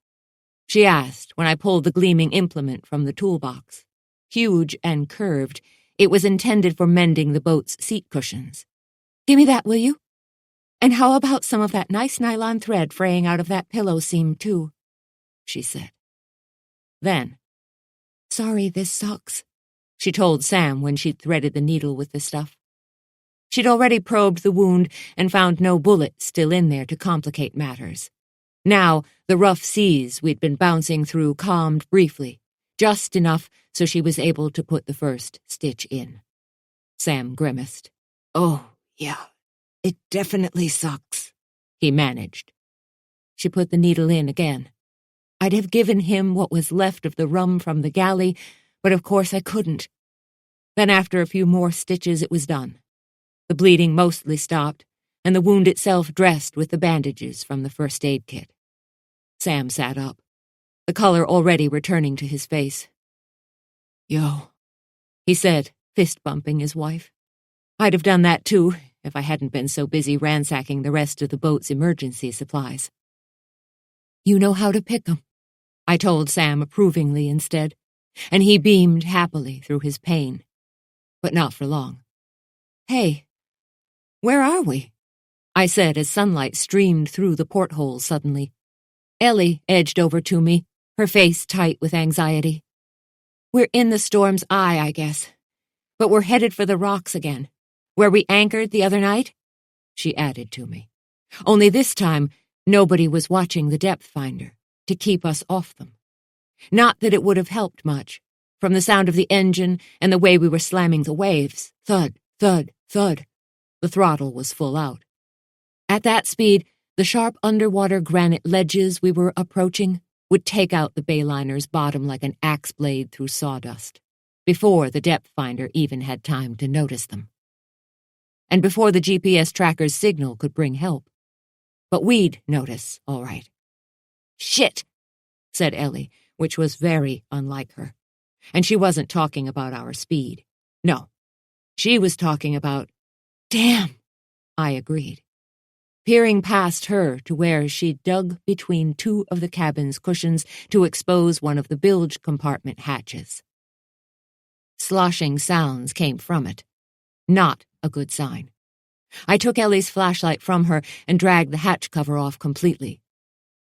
She asked when I pulled the gleaming implement from the toolbox. Huge and curved, it was intended for mending the boat's seat cushions. Give me that, will you? And how about some of that nice nylon thread fraying out of that pillow seam, too? She said. Then, sorry, this sucks, she told Sam when she'd threaded the needle with the stuff. She'd already probed the wound and found no bullet still in there to complicate matters. Now, the rough seas we'd been bouncing through calmed briefly, just enough so she was able to put the first stitch in. Sam grimaced. Oh, yeah, it definitely sucks, he managed. She put the needle in again. I'd have given him what was left of the rum from the galley, but of course I couldn't. Then after a few more stitches it was done. The bleeding mostly stopped, and the wound itself dressed with the bandages from the first aid kit. Sam sat up, the color already returning to his face. Yo, he said, fist-bumping his wife. I'd have done that too, if I hadn't been so busy ransacking the rest of the boat's emergency supplies. You know how to pick 'em, I told Sam approvingly instead, and he beamed happily through his pain. But not for long. Hey, where are we? I said as sunlight streamed through the porthole suddenly. Ellie edged over to me, her face tight with anxiety. We're in the storm's eye, I guess. But we're headed for the rocks again, where we anchored the other night, she added to me. Only this time, nobody was watching the depth finder to keep us off them. Not that it would have helped much. From the sound of the engine and the way we were slamming the waves, thud, thud, thud, the throttle was full out. At that speed, the sharp underwater granite ledges we were approaching would take out the Bayliner's bottom like an axe blade through sawdust, before the depth finder even had time to notice them. And before the GPS tracker's signal could bring help. But we'd notice, all right. Shit, said Ellie, which was very unlike her. And she wasn't talking about our speed. No, she was talking about, damn, I agreed. Peering past her to where she'd dug between two of the cabin's cushions to expose one of the bilge compartment hatches. Sloshing sounds came from it. Not a good sign. I took Ellie's flashlight from her and dragged the hatch cover off completely.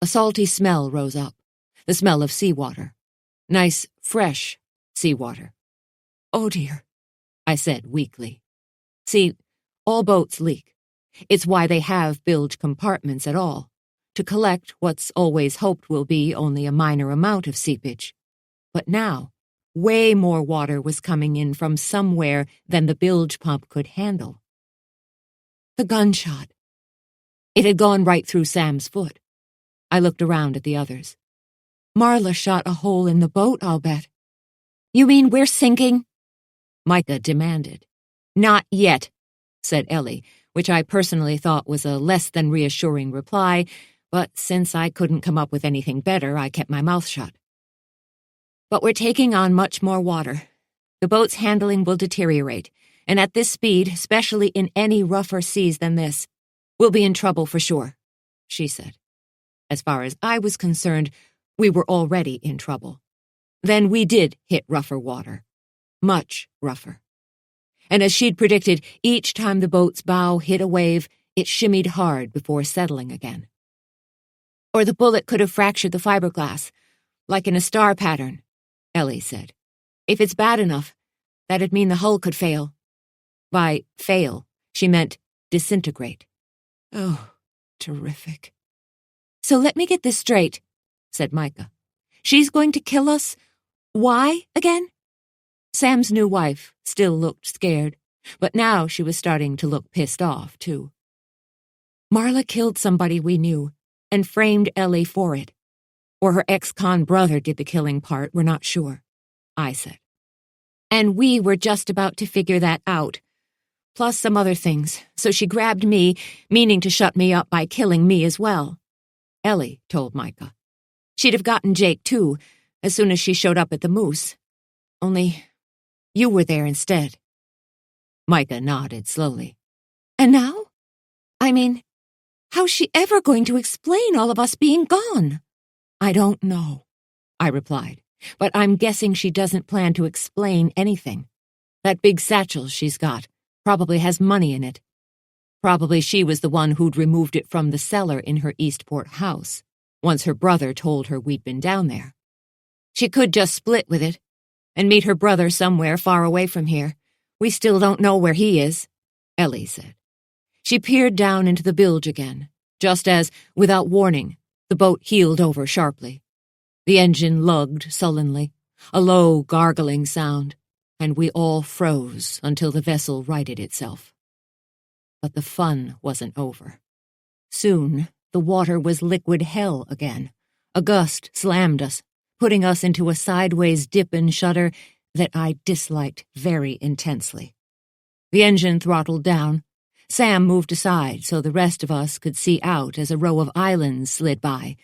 A salty smell rose up, the smell of seawater. Nice, fresh seawater. Oh dear, I said weakly. See, all boats leak. It's why they have bilge compartments at all, to collect what's always hoped will be only a minor amount of seepage. But now, way more water was coming in from somewhere than the bilge pump could handle. The gunshot. It had gone right through Sam's foot. I looked around at the others. Marla shot a hole in the boat, I'll bet. You mean we're sinking? Micah demanded. Not yet, said Ellie, which I personally thought was a less than reassuring reply, but since I couldn't come up with anything better, I kept my mouth shut. But we're taking on much more water. The boat's handling will deteriorate, and at this speed, especially in any rougher seas than this, we'll be in trouble for sure, she said. As far as I was concerned, we were already in trouble. Then we did hit rougher water. Much rougher. And as she'd predicted, each time the boat's bow hit a wave, it shimmied hard before settling again. Or the bullet could have fractured the fiberglass, like in a star pattern, Ellie said. If it's bad enough, that'd mean the hull could fail. By fail, she meant disintegrate. Oh, terrific. So let me get this straight, said Micah. She's going to kill us? Why again? Sam's new wife still looked scared, but now she was starting to look pissed off, too. Marla killed somebody we knew and framed Ellie for it. Or her ex-con brother did the killing part, we're not sure, I said. And we were just about to figure that out, plus some other things, so she grabbed me, meaning to shut me up by killing me as well, Ellie told Micah. She'd have gotten Jake, too, as soon as she showed up at the Moose. Only you were there instead. Micah nodded slowly. And now? I mean, How's she ever going to explain all of us being gone? I don't know, I replied, but I'm guessing she doesn't plan to explain anything. That big satchel she's got probably has money in it. Probably she was the one who'd removed it from the cellar in her Eastport house, once her brother told her we'd been down there. She could just split with it and meet her brother somewhere far away from here. We still don't know where he is, Ellie said. She peered down into the bilge again, just as, without warning, the boat heeled over sharply. The engine lugged sullenly, a low, gargling sound, and we all froze until the vessel righted itself. But the fun wasn't over. Soon, the water was liquid hell again. A gust slammed us, putting us into a sideways dip and shudder that I disliked very intensely. The engine throttled down. Sam moved aside so the rest of us could see out as a row of islands slid by,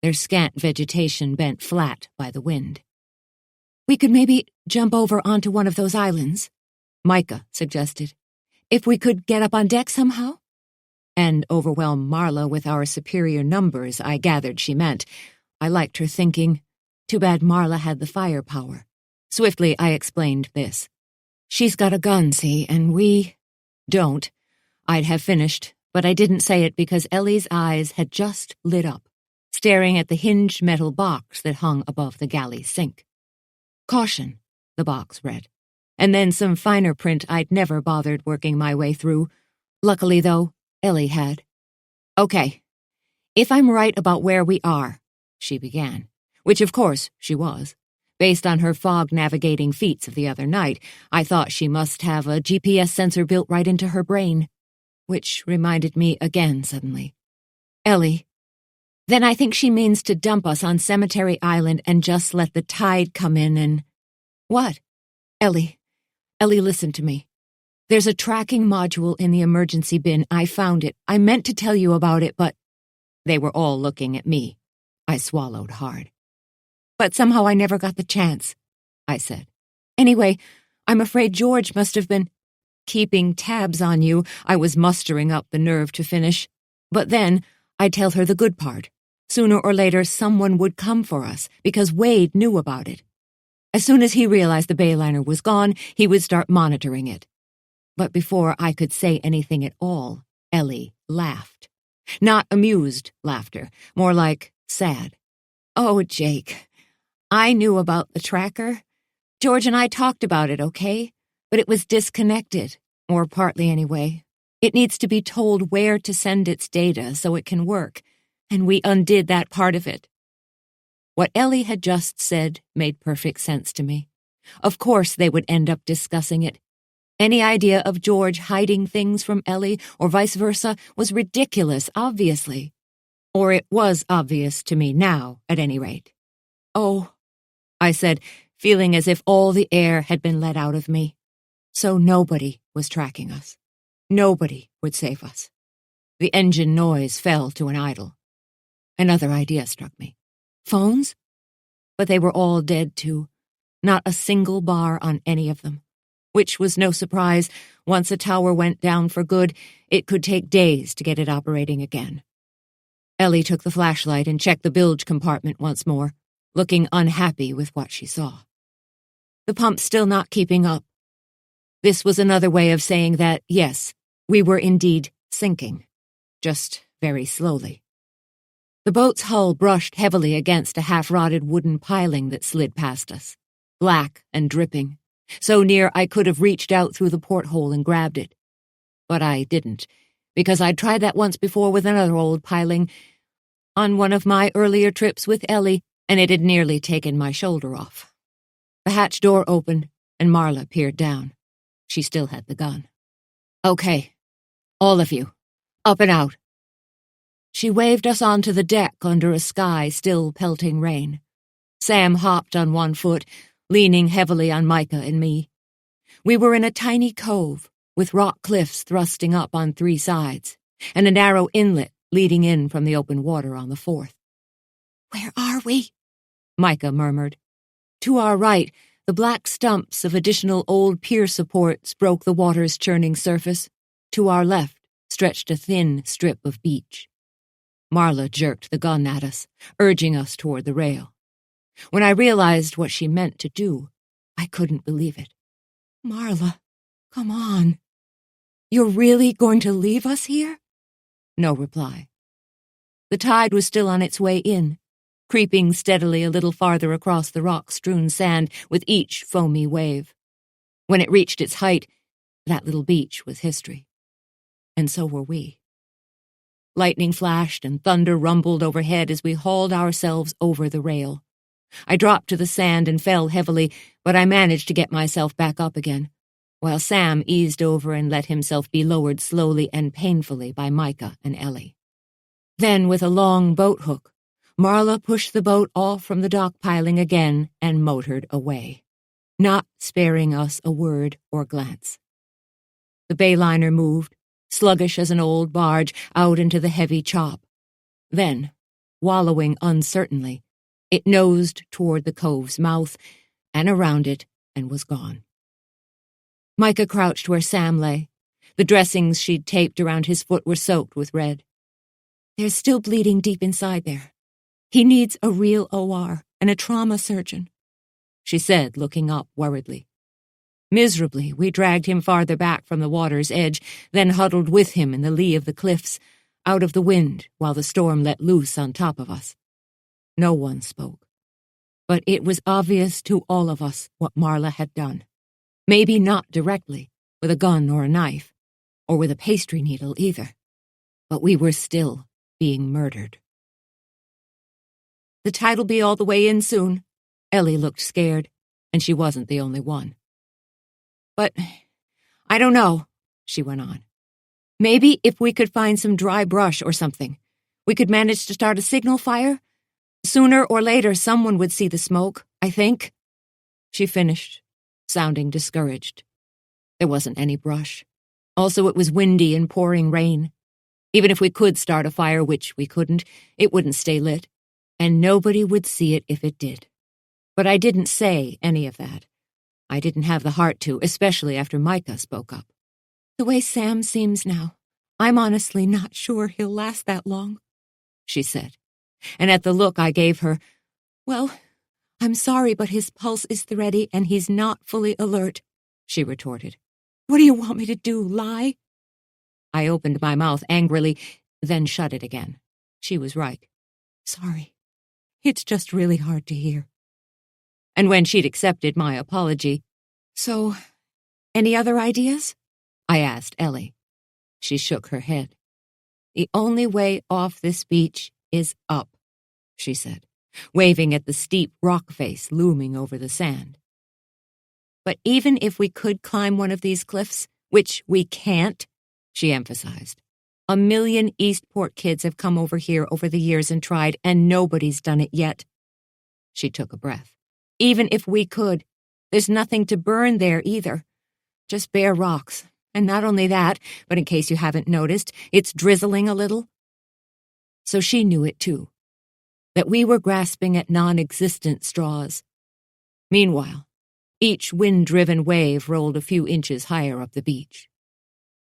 their scant vegetation bent flat by the wind. We could maybe jump over onto one of those islands, Micah suggested. If we could get up on deck somehow? And overwhelm Marla with our superior numbers, I gathered she meant. I liked her thinking. Too bad Marla had the firepower. Swiftly, I explained this. She's got a gun, see, and we don't. I'd have finished, but I didn't say it because Ellie's eyes had just lit up, staring at the hinged metal box that hung above the galley sink. Caution, the box read, and then some finer print I'd never bothered working my way through. Luckily, though, Ellie had. Okay, if I'm right about where we are, she began, which of course she was. Based on her fog-navigating feats of the other night, I thought she must have a GPS sensor built right into her brain. Which reminded me again suddenly. Ellie. Then I think she means to dump us on Cemetery Island and just let the tide come in and... What? Ellie, listen to me. There's a tracking module in the emergency bin. I found it. I meant to tell you about it, but... They were all looking at me. I swallowed hard. But somehow I never got the chance, I said. Anyway, I'm afraid George must have been keeping tabs on you. I was mustering up the nerve to finish. But then I'd tell her the good part. Sooner or later, someone would come for us, because Wade knew about it. As soon as he realized the Bayliner was gone, he would start monitoring it. But before I could say anything at all, Ellie laughed. Not amused laughter, more like sad. Oh, Jake, I knew about the tracker. George and I talked about it, okay? But it was disconnected, or partly anyway. It needs to be told where to send its data so it can work, and we undid that part of it. What Ellie had just said made perfect sense to me. Of course they would end up discussing it. Any idea of George hiding things from Ellie, or vice versa, was ridiculous, obviously. Or it was obvious to me now, at any rate. Oh, I said, feeling as if all the air had been let out of me. So nobody was tracking us. Nobody would save us. The engine noise fell to an idle. Another idea struck me. Phones? But they were all dead, too. Not a single bar on any of them. Which was no surprise. Once a tower went down for good, it could take days to get it operating again. Ellie took the flashlight and checked the bilge compartment once more, looking unhappy with what she saw. The pump's still not keeping up. This was another way of saying that, yes, we were indeed sinking, just very slowly. The boat's hull brushed heavily against a half-rotted wooden piling that slid past us, black and dripping, so near I could have reached out through the porthole and grabbed it. But I didn't, because I'd tried that once before with another old piling on one of my earlier trips with Ellie, and it had nearly taken my shoulder off. The hatch door opened, and Marla peered down. She still had the gun. Okay, all of you, up and out. She waved us onto the deck under a sky still pelting rain. Sam hopped on one foot, leaning heavily on Micah and me. We were in a tiny cove, with rock cliffs thrusting up on 3 sides, and a narrow inlet leading in from the open water on the 4th. Where are we? Micah murmured. To our right, the black stumps of additional old pier supports broke the water's churning surface. To our left, stretched a thin strip of beach. Marla jerked the gun at us, urging us toward the rail. When I realized what she meant to do, I couldn't believe it. "Marla, come on. You're really going to leave us here?" No reply. The tide was still on its way in, creeping steadily a little farther across the rock-strewn sand with each foamy wave. When it reached its height, that little beach was history. And so were we. Lightning flashed and thunder rumbled overhead as we hauled ourselves over the rail. I dropped to the sand and fell heavily, but I managed to get myself back up again, while Sam eased over and let himself be lowered slowly and painfully by Micah and Ellie. Then, with a long boat hook, Marla pushed the boat off from the dock piling again and motored away, not sparing us a word or glance. The bayliner moved, sluggish as an old barge, out into the heavy chop. Then, wallowing uncertainly, it nosed toward the cove's mouth and around it and was gone. Micah crouched where Sam lay. The dressings she'd taped around his foot were soaked with red. "There's still bleeding deep inside there. He needs a real OR and a trauma surgeon," she said, looking up worriedly. Miserably, we dragged him farther back from the water's edge, then huddled with him in the lee of the cliffs, out of the wind while the storm let loose on top of us. No one spoke, but it was obvious to all of us what Marla had done. Maybe not directly, with a gun or a knife, or with a pastry needle either, but we were still being murdered. "The tide'll be all the way in soon." Ellie looked scared, and she wasn't the only one. "But I don't know," she went on. "Maybe if we could find some dry brush or something, we could manage to start a signal fire. Sooner or later, someone would see the smoke, I think." She finished, sounding discouraged. There wasn't any brush. Also, it was windy and pouring rain. Even if we could start a fire, which we couldn't, it wouldn't stay lit, and nobody would see it if it did. But I didn't say any of that. I didn't have the heart to, especially after Micah spoke up. "The way Sam seems now, I'm honestly not sure he'll last that long," she said. And at the look I gave her, "Well, I'm sorry, but his pulse is thready and he's not fully alert," she retorted. "What do you want me to do, lie?" I opened my mouth angrily, then shut it again. She was right. "Sorry. It's just really hard to hear." And when she'd accepted my apology, "So, any other ideas?" I asked Ellie. She shook her head. "The only way off this beach is up," she said, waving at the steep rock face looming over the sand. "But even if we could climb one of these cliffs, which we can't," she emphasized, "a million Eastport kids have come over here over the years and tried, and nobody's done it yet." She took a breath. "Even if we could, there's nothing to burn there either. Just bare rocks. And not only that, but in case you haven't noticed, it's drizzling a little." So she knew it too, that we were grasping at non-existent straws. Meanwhile, each wind-driven wave rolled a few inches higher up the beach.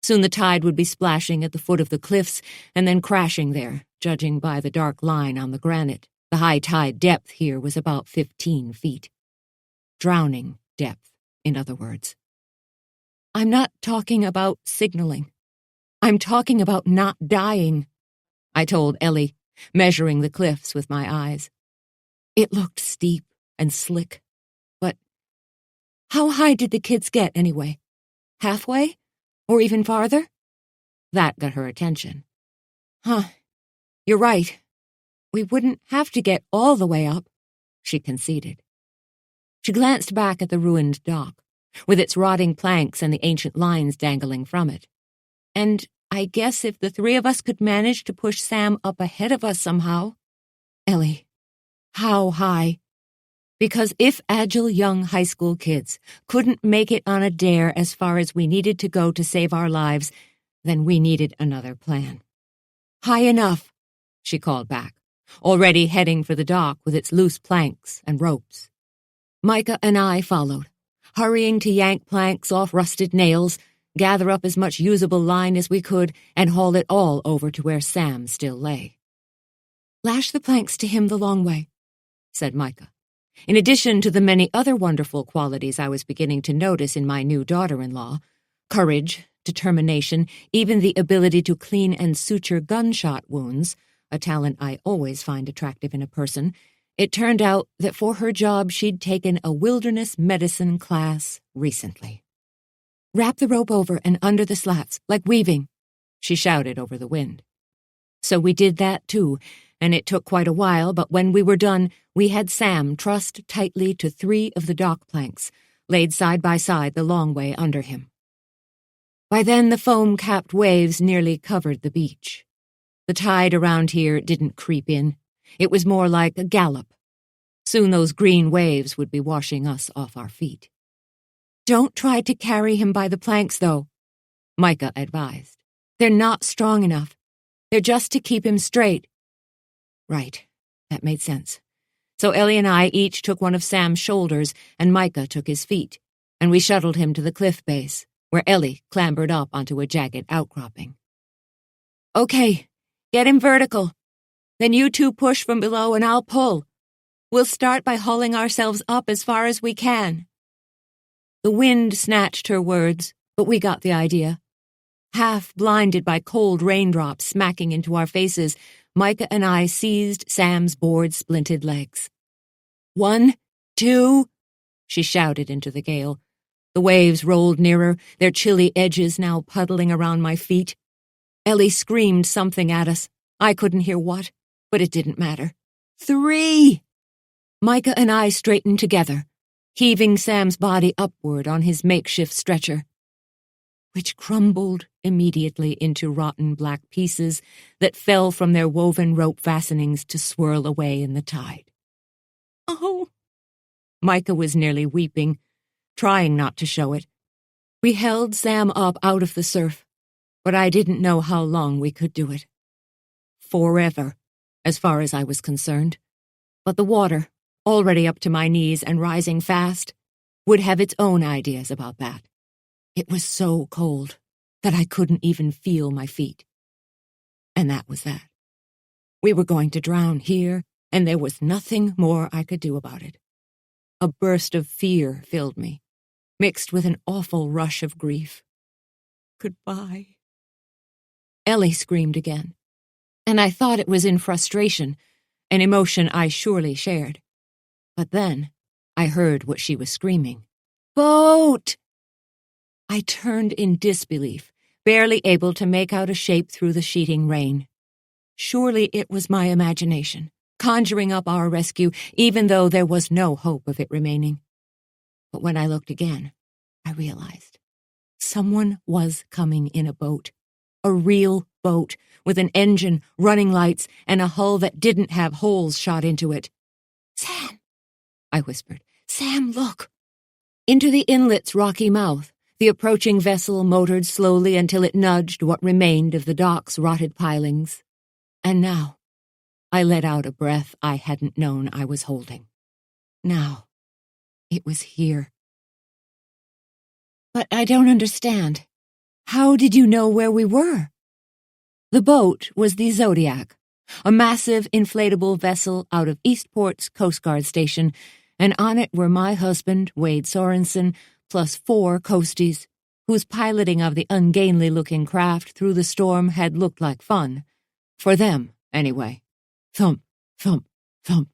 Soon the tide would be splashing at the foot of the cliffs and then crashing there, judging by the dark line on the granite. The high tide depth here was about 15 feet. Drowning depth, in other words. "I'm not talking about signaling. I'm talking about not dying," I told Ellie, measuring the cliffs with my eyes. It looked steep and slick, but how high did the kids get anyway? Halfway? Or even farther? That got her attention. "Huh, you're right. We wouldn't have to get all the way up," she conceded. She glanced back at the ruined dock, with its rotting planks and the ancient lines dangling from it. "And I guess if the three of us could manage to push Sam up ahead of us somehow." "Ellie, how high?" "Because if agile young high school kids couldn't make it on a dare as far as we needed to go to save our lives, then we needed another plan." "High enough," she called back, already heading for the dock with its loose planks and ropes. Micah and I followed, hurrying to yank planks off rusted nails, gather up as much usable line as we could, and haul it all over to where Sam still lay. "Lash the planks to him the long way," said Micah. In addition to the many other wonderful qualities I was beginning to notice in my new daughter-in-law, courage, determination, even the ability to clean and suture gunshot wounds, a talent I always find attractive in a person, it turned out that for her job she'd taken a wilderness medicine class recently. "Wrap the rope over and under the slats, like weaving," she shouted over the wind. So we did that too, and it took quite a while, but when we were done, we had Sam trussed tightly to 3 of the dock planks, laid side by side the long way under him. By then the foam-capped waves nearly covered the beach. The tide around here didn't creep in. It was more like a gallop. Soon those green waves would be washing us off our feet. "Don't try to carry him by the planks, though," Micah advised. "They're not strong enough. They're just to keep him straight." Right, that made sense. So Ellie and I each took one of Sam's shoulders, and Micah took his feet, and we shuttled him to the cliff base, where Ellie clambered up onto a jagged outcropping. "Okay, get him vertical. Then you two push from below and I'll pull. We'll start by hauling ourselves up as far as we can." The wind snatched her words, but we got the idea. Half blinded by cold raindrops smacking into our faces, Micah and I seized Sam's board-splinted legs. "1, 2, she shouted into the gale. The waves rolled nearer, their chilly edges now puddling around my feet. Ellie screamed something at us. I couldn't hear what, but it didn't matter. 3! Micah and I straightened together, heaving Sam's body upward on his makeshift stretcher, which crumbled immediately into rotten black pieces that fell from their woven rope fastenings to swirl away in the tide. "Oh!" Micah was nearly weeping, trying not to show it. We held Sam up out of the surf, but I didn't know how long we could do it. Forever, as far as I was concerned. But the water, already up to my knees and rising fast, would have its own ideas about that. It was so cold that I couldn't even feel my feet. And that was that. We were going to drown here, and there was nothing more I could do about it. A burst of fear filled me, mixed with an awful rush of grief. Goodbye. Ellie screamed again, and I thought it was in frustration, an emotion I surely shared. But then I heard what she was screaming. "Boat!" I turned in disbelief, barely able to make out a shape through the sheeting rain. Surely it was my imagination, conjuring up our rescue, even though there was no hope of it remaining. But when I looked again, I realized someone was coming in a boat. A real boat, with an engine, running lights, and a hull that didn't have holes shot into it. "Sam," I whispered. "Sam, look." Into the inlet's rocky mouth, the approaching vessel motored slowly until it nudged what remained of the dock's rotted pilings. And now, I let out a breath I hadn't known I was holding. Now, it was here. "But I don't understand. How did you know where we were?" The boat was the Zodiac, a massive inflatable vessel out of Eastport's Coast Guard station, and on it were my husband, Wade Sorensen, plus 4 coasties, whose piloting of the ungainly-looking craft through the storm had looked like fun. For them, anyway. Thump, thump, thump.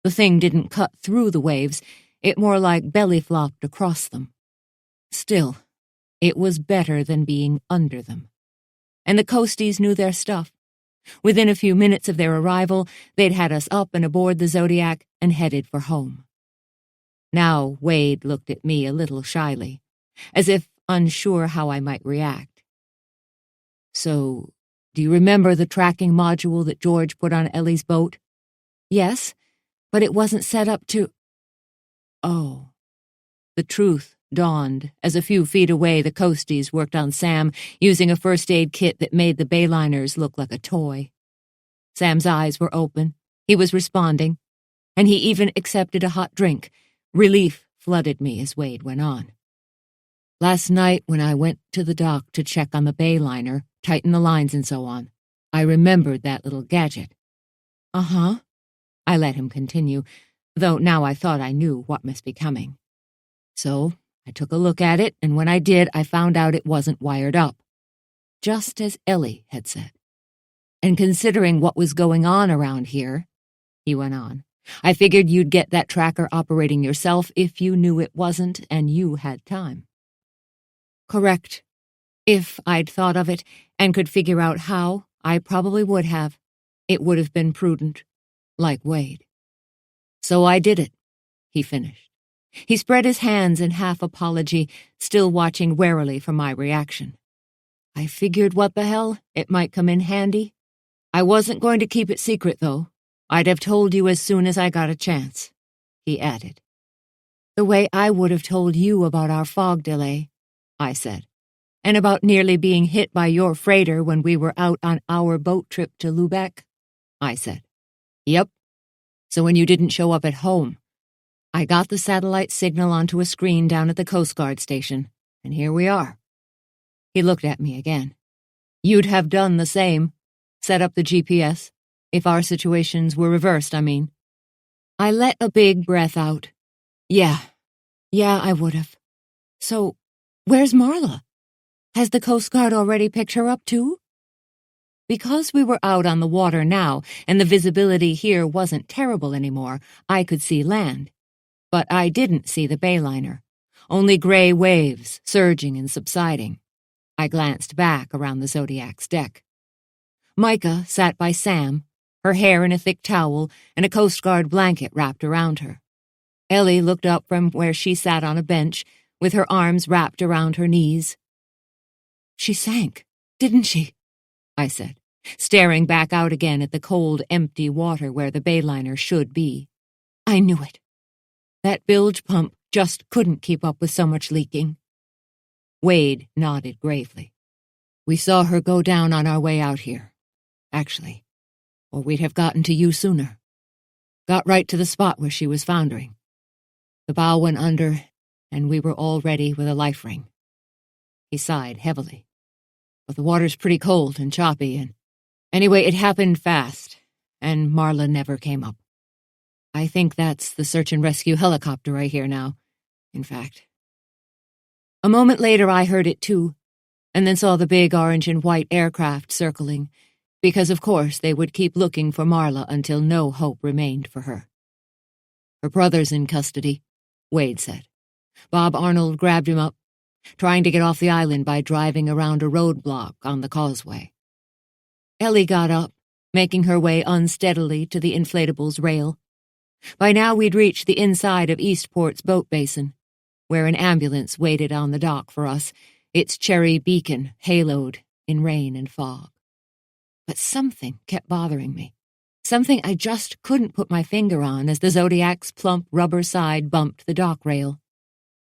The thing didn't cut through the waves, it more like belly-flopped across them. Still, it was better than being under them. And the coasties knew their stuff. Within a few minutes of their arrival, they'd had us up and aboard the Zodiac and headed for home. Now Wade looked at me a little shyly, as if unsure how I might react. "So, do you remember the tracking module that George put on Ellie's boat?" "Yes, but it wasn't set up to—" Oh. The truth dawned as a few feet away the coasties worked on Sam using a first aid kit that made the bayliners look like a toy. Sam's eyes were open, he was responding, and he even accepted a hot drink. Relief flooded me as Wade went on. Last night when I went to the dock to check on the Bayliner, tighten the lines and so on, I remembered that little gadget. Uh-huh. I let him continue, though now I thought I knew what must be coming. So I took a look at it, and when I did, I found out it wasn't wired up. Just as Ellie had said. And considering what was going on around here, he went on, I figured you'd get that tracker operating yourself if you knew it wasn't and you had time. Correct. If I'd thought of it and could figure out how, I probably would have. It would have been prudent, like Wade. So I did it, he finished. He spread his hands in half apology, still watching warily for my reaction. I figured what the hell, it might come in handy. I wasn't going to keep it secret, though. I'd have told you as soon as I got a chance, he added. The way I would have told you about our fog delay, I said, and about nearly being hit by your freighter when we were out on our boat trip to Lubeck, I said. Yep. So when you didn't show up at home, I got the satellite signal onto a screen down at the Coast Guard station, and here we are. He looked at me again. You'd have done the same. Set up the GPS. If our situations were reversed, I mean. I let a big breath out. Yeah, I would have. So, where's Marla? Has the Coast Guard already picked her up, too? Because we were out on the water now, and the visibility here wasn't terrible anymore, I could see land. But I didn't see the Bayliner. Only gray waves, surging and subsiding. I glanced back around the Zodiac's deck. Micah sat by Sam, her hair in a thick towel and a Coast Guard blanket wrapped around her. Ellie looked up from where she sat on a bench, with her arms wrapped around her knees. She sank, didn't she? I said, staring back out again at the cold, empty water where the Bayliner should be. I knew it. That bilge pump just couldn't keep up with so much leaking. Wade nodded gravely. We saw her go down on our way out here, actually, or we'd have gotten to you sooner. Got right to the spot where she was foundering. The bow went under, and we were all ready with a life ring. He sighed heavily. But the water's pretty cold and choppy, and anyway, it happened fast, and Marla never came up. I think that's the search and rescue helicopter I hear now, in fact. A moment later I heard it too, and then saw the big orange and white aircraft circling, because of course they would keep looking for Marla until no hope remained for her. Her brother's in custody, Wade said. Bob Arnold grabbed him up, trying to get off the island by driving around a roadblock on the causeway. Ellie got up, making her way unsteadily to the inflatable's rail. By now we'd reached the inside of Eastport's boat basin, where an ambulance waited on the dock for us, its cherry beacon haloed in rain and fog. But something kept bothering me. Something I just couldn't put my finger on as the Zodiac's plump rubber side bumped the dock rail.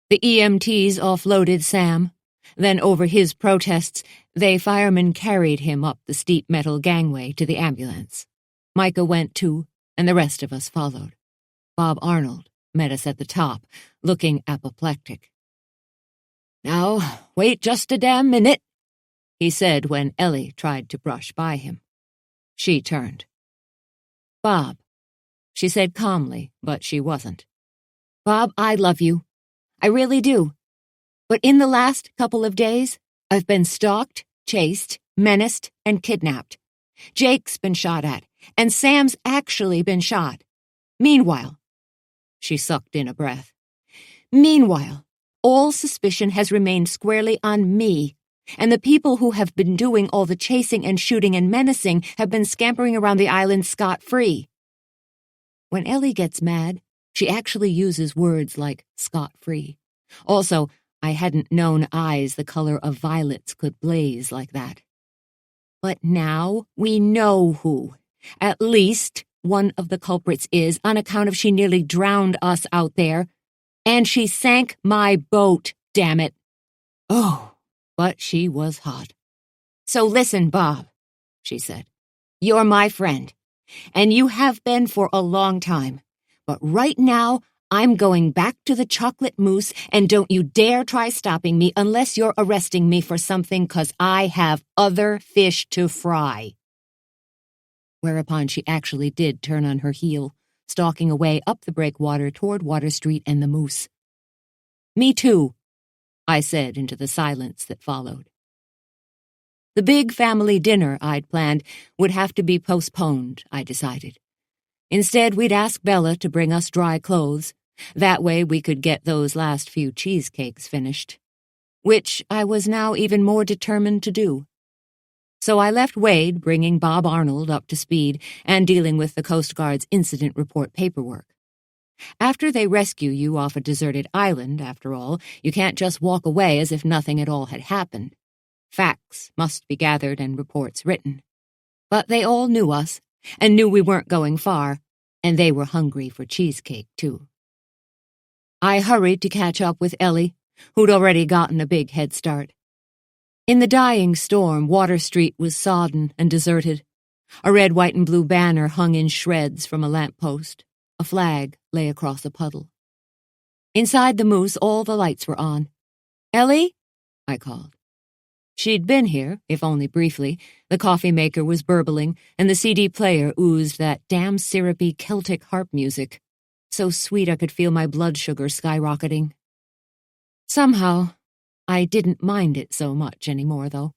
The EMTs offloaded Sam. Then, over his protests, they firemen carried him up the steep metal gangway to the ambulance. Micah went too, and the rest of us followed. Bob Arnold met us at the top, looking apoplectic. Now, wait just a damn minute, he said when Ellie tried to brush by him. She turned. Bob, she said calmly, but she wasn't. Bob, I love you. I really do. But in the last couple of days, I've been stalked, chased, menaced, and kidnapped. Jake's been shot at, and Sam's actually been shot. Meanwhile, she sucked in a breath. Meanwhile, all suspicion has remained squarely on me, and the people who have been doing all the chasing and shooting and menacing have been scampering around the island scot-free. When Ellie gets mad, she actually uses words like scot-free. Also, I hadn't known eyes the color of violets could blaze like that. But now we know who. At least one of the culprits is, on account of she nearly drowned us out there. And she sank my boat, damn it. Oh, but she was hot. So listen, Bob, she said. You're my friend, and you have been for a long time. But right now, I'm going back to the chocolate mousse, and don't you dare try stopping me unless you're arresting me for something, 'cause I have other fish to fry." Whereupon she actually did turn on her heel, stalking away up the breakwater toward Water Street and the Moose. "Me too," I said into the silence that followed. The big family dinner I'd planned would have to be postponed, I decided. Instead, we'd ask Bella to bring us dry clothes. That way we could get those last few cheesecakes finished, which I was now even more determined to do. So I left Wade bringing Bob Arnold up to speed and dealing with the Coast Guard's incident report paperwork. After they rescue you off a deserted island, after all, you can't just walk away as if nothing at all had happened. Facts must be gathered and reports written. But they all knew us, and knew we weren't going far, and they were hungry for cheesecake, too. I hurried to catch up with Ellie, who'd already gotten a big head start. In the dying storm, Water Street was sodden and deserted. A red, white, and blue banner hung in shreds from a lamppost. A flag lay across a puddle. Inside the Moose, all the lights were on. "Ellie?" I called. She'd been here, if only briefly. The coffee maker was burbling, and the CD player oozed that damn syrupy Celtic harp music. So sweet I could feel my blood sugar skyrocketing. Somehow, I didn't mind it so much anymore, though.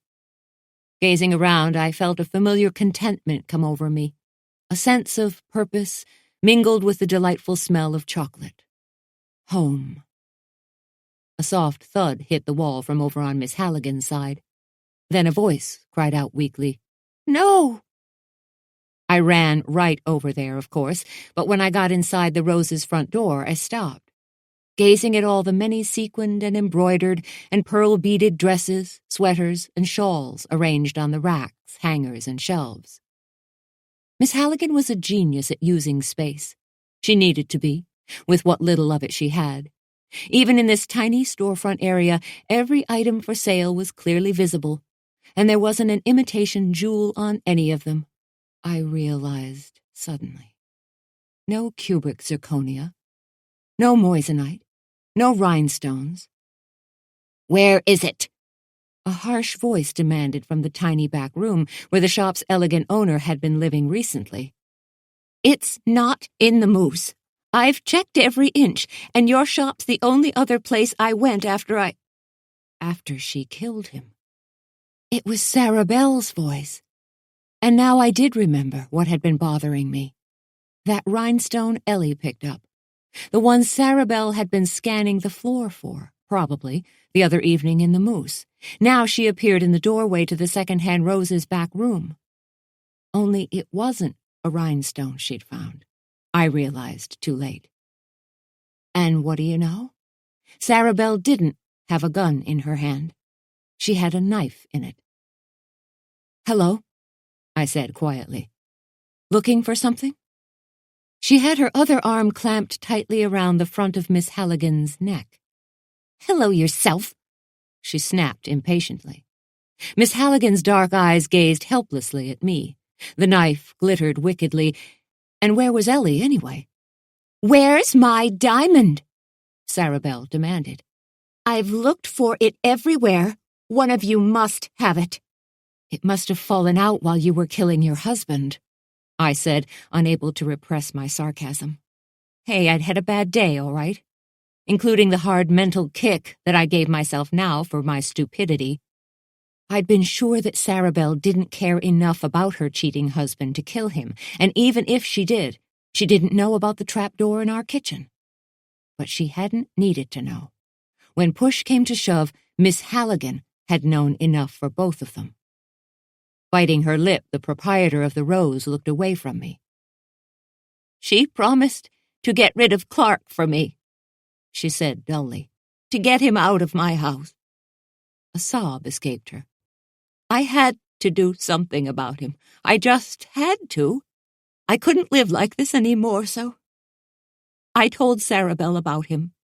Gazing around, I felt a familiar contentment come over me, a sense of purpose mingled with the delightful smell of chocolate. Home. A soft thud hit the wall from over on Miss Halligan's side. Then a voice cried out weakly, "No!" I ran right over there, of course, but when I got inside the Rose's front door, I stopped, gazing at all the many sequined and embroidered and pearl-beaded dresses, sweaters, and shawls arranged on the racks, hangers, and shelves. Miss Halligan was a genius at using space. She needed to be, with what little of it she had. Even in this tiny storefront area, every item for sale was clearly visible, and there wasn't an imitation jewel on any of them, I realized suddenly. No cubic zirconia, no moissanite, no rhinestones. "Where is it?" a harsh voice demanded from the tiny back room where the shop's elegant owner had been living recently. "It's not in the Moose. I've checked every inch, and your shop's the only other place I went after she killed him." It was Sarah Bell's voice. And now I did remember what had been bothering me. That rhinestone Ellie picked up. The one Sarah Bell had been scanning the floor for, probably, the other evening in the Moose. Now she appeared in the doorway to the second-hand Rose's back room. Only it wasn't a rhinestone she'd found, I realized too late. And what do you know? Sarah Bell didn't have a gun in her hand. She had a knife in it. "Hello," I said quietly. "Looking for something?" She had her other arm clamped tightly around the front of Miss Halligan's neck. "Hello yourself," she snapped impatiently. Miss Halligan's dark eyes gazed helplessly at me. The knife glittered wickedly. And where was Ellie, anyway? "Where's my diamond?" Sarah Bell demanded. "I've looked for it everywhere. One of you must have it." "It must have fallen out while you were killing your husband," I said, unable to repress my sarcasm. Hey, I'd had a bad day, all right, including the hard mental kick that I gave myself now for my stupidity. I'd been sure that Sarah Bell didn't care enough about her cheating husband to kill him, and even if she did, she didn't know about the trapdoor in our kitchen. But she hadn't needed to know. When push came to shove, Miss Halligan had known enough for both of them. Biting her lip, the proprietor of the Rose looked away from me. "She promised to get rid of Clark for me," she said dully, "to get him out of my house." A sob escaped her. "I had to do something about him. I just had to. I couldn't live like this anymore, so I told Sarah Bell about him."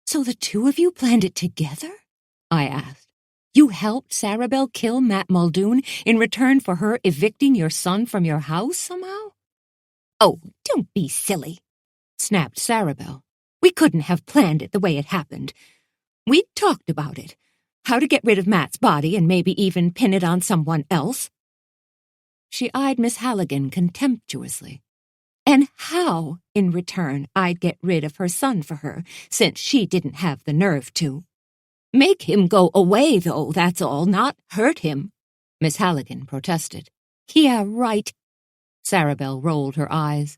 "So the two of you planned it together?" I asked. "You helped Sarah Bell kill Matt Muldoon in return for her evicting your son from your house somehow?" "Oh, don't be silly," snapped Sarah Bell. We couldn't have planned it the way it happened. We'd talked about it. How to get rid of Matt's body and maybe even pin it on someone else. She eyed Miss Halligan contemptuously. And how, in return, I'd get rid of her son for her, since she didn't have the nerve to. Make him go away, though, that's all, not hurt him, Miss Halligan protested. Yeah, right. Sarabelle rolled her eyes.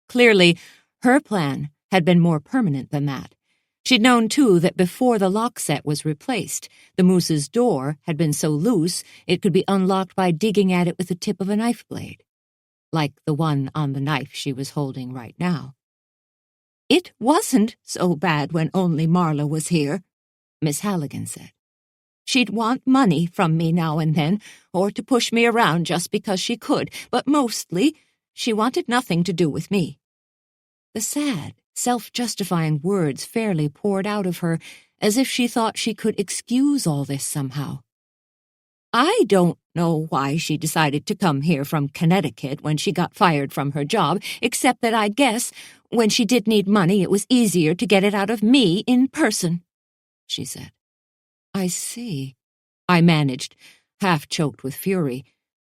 Clearly, her plan had been more permanent than that. She'd known, too, that before the lock set was replaced, the moose's door had been so loose it could be unlocked by digging at it with the tip of a knife blade, like the one on the knife she was holding right now. It wasn't so bad when only Marla was here, Miss Halligan said. She'd want money from me now and then, or to push me around just because she could, but mostly she wanted nothing to do with me. The sad, self-justifying words fairly poured out of her, as if she thought she could excuse all this somehow. I don't know why she decided to come here from Connecticut when she got fired from her job, except that I guess when she did need money it was easier to get it out of me in person, she said. I see, I managed, half-choked with fury,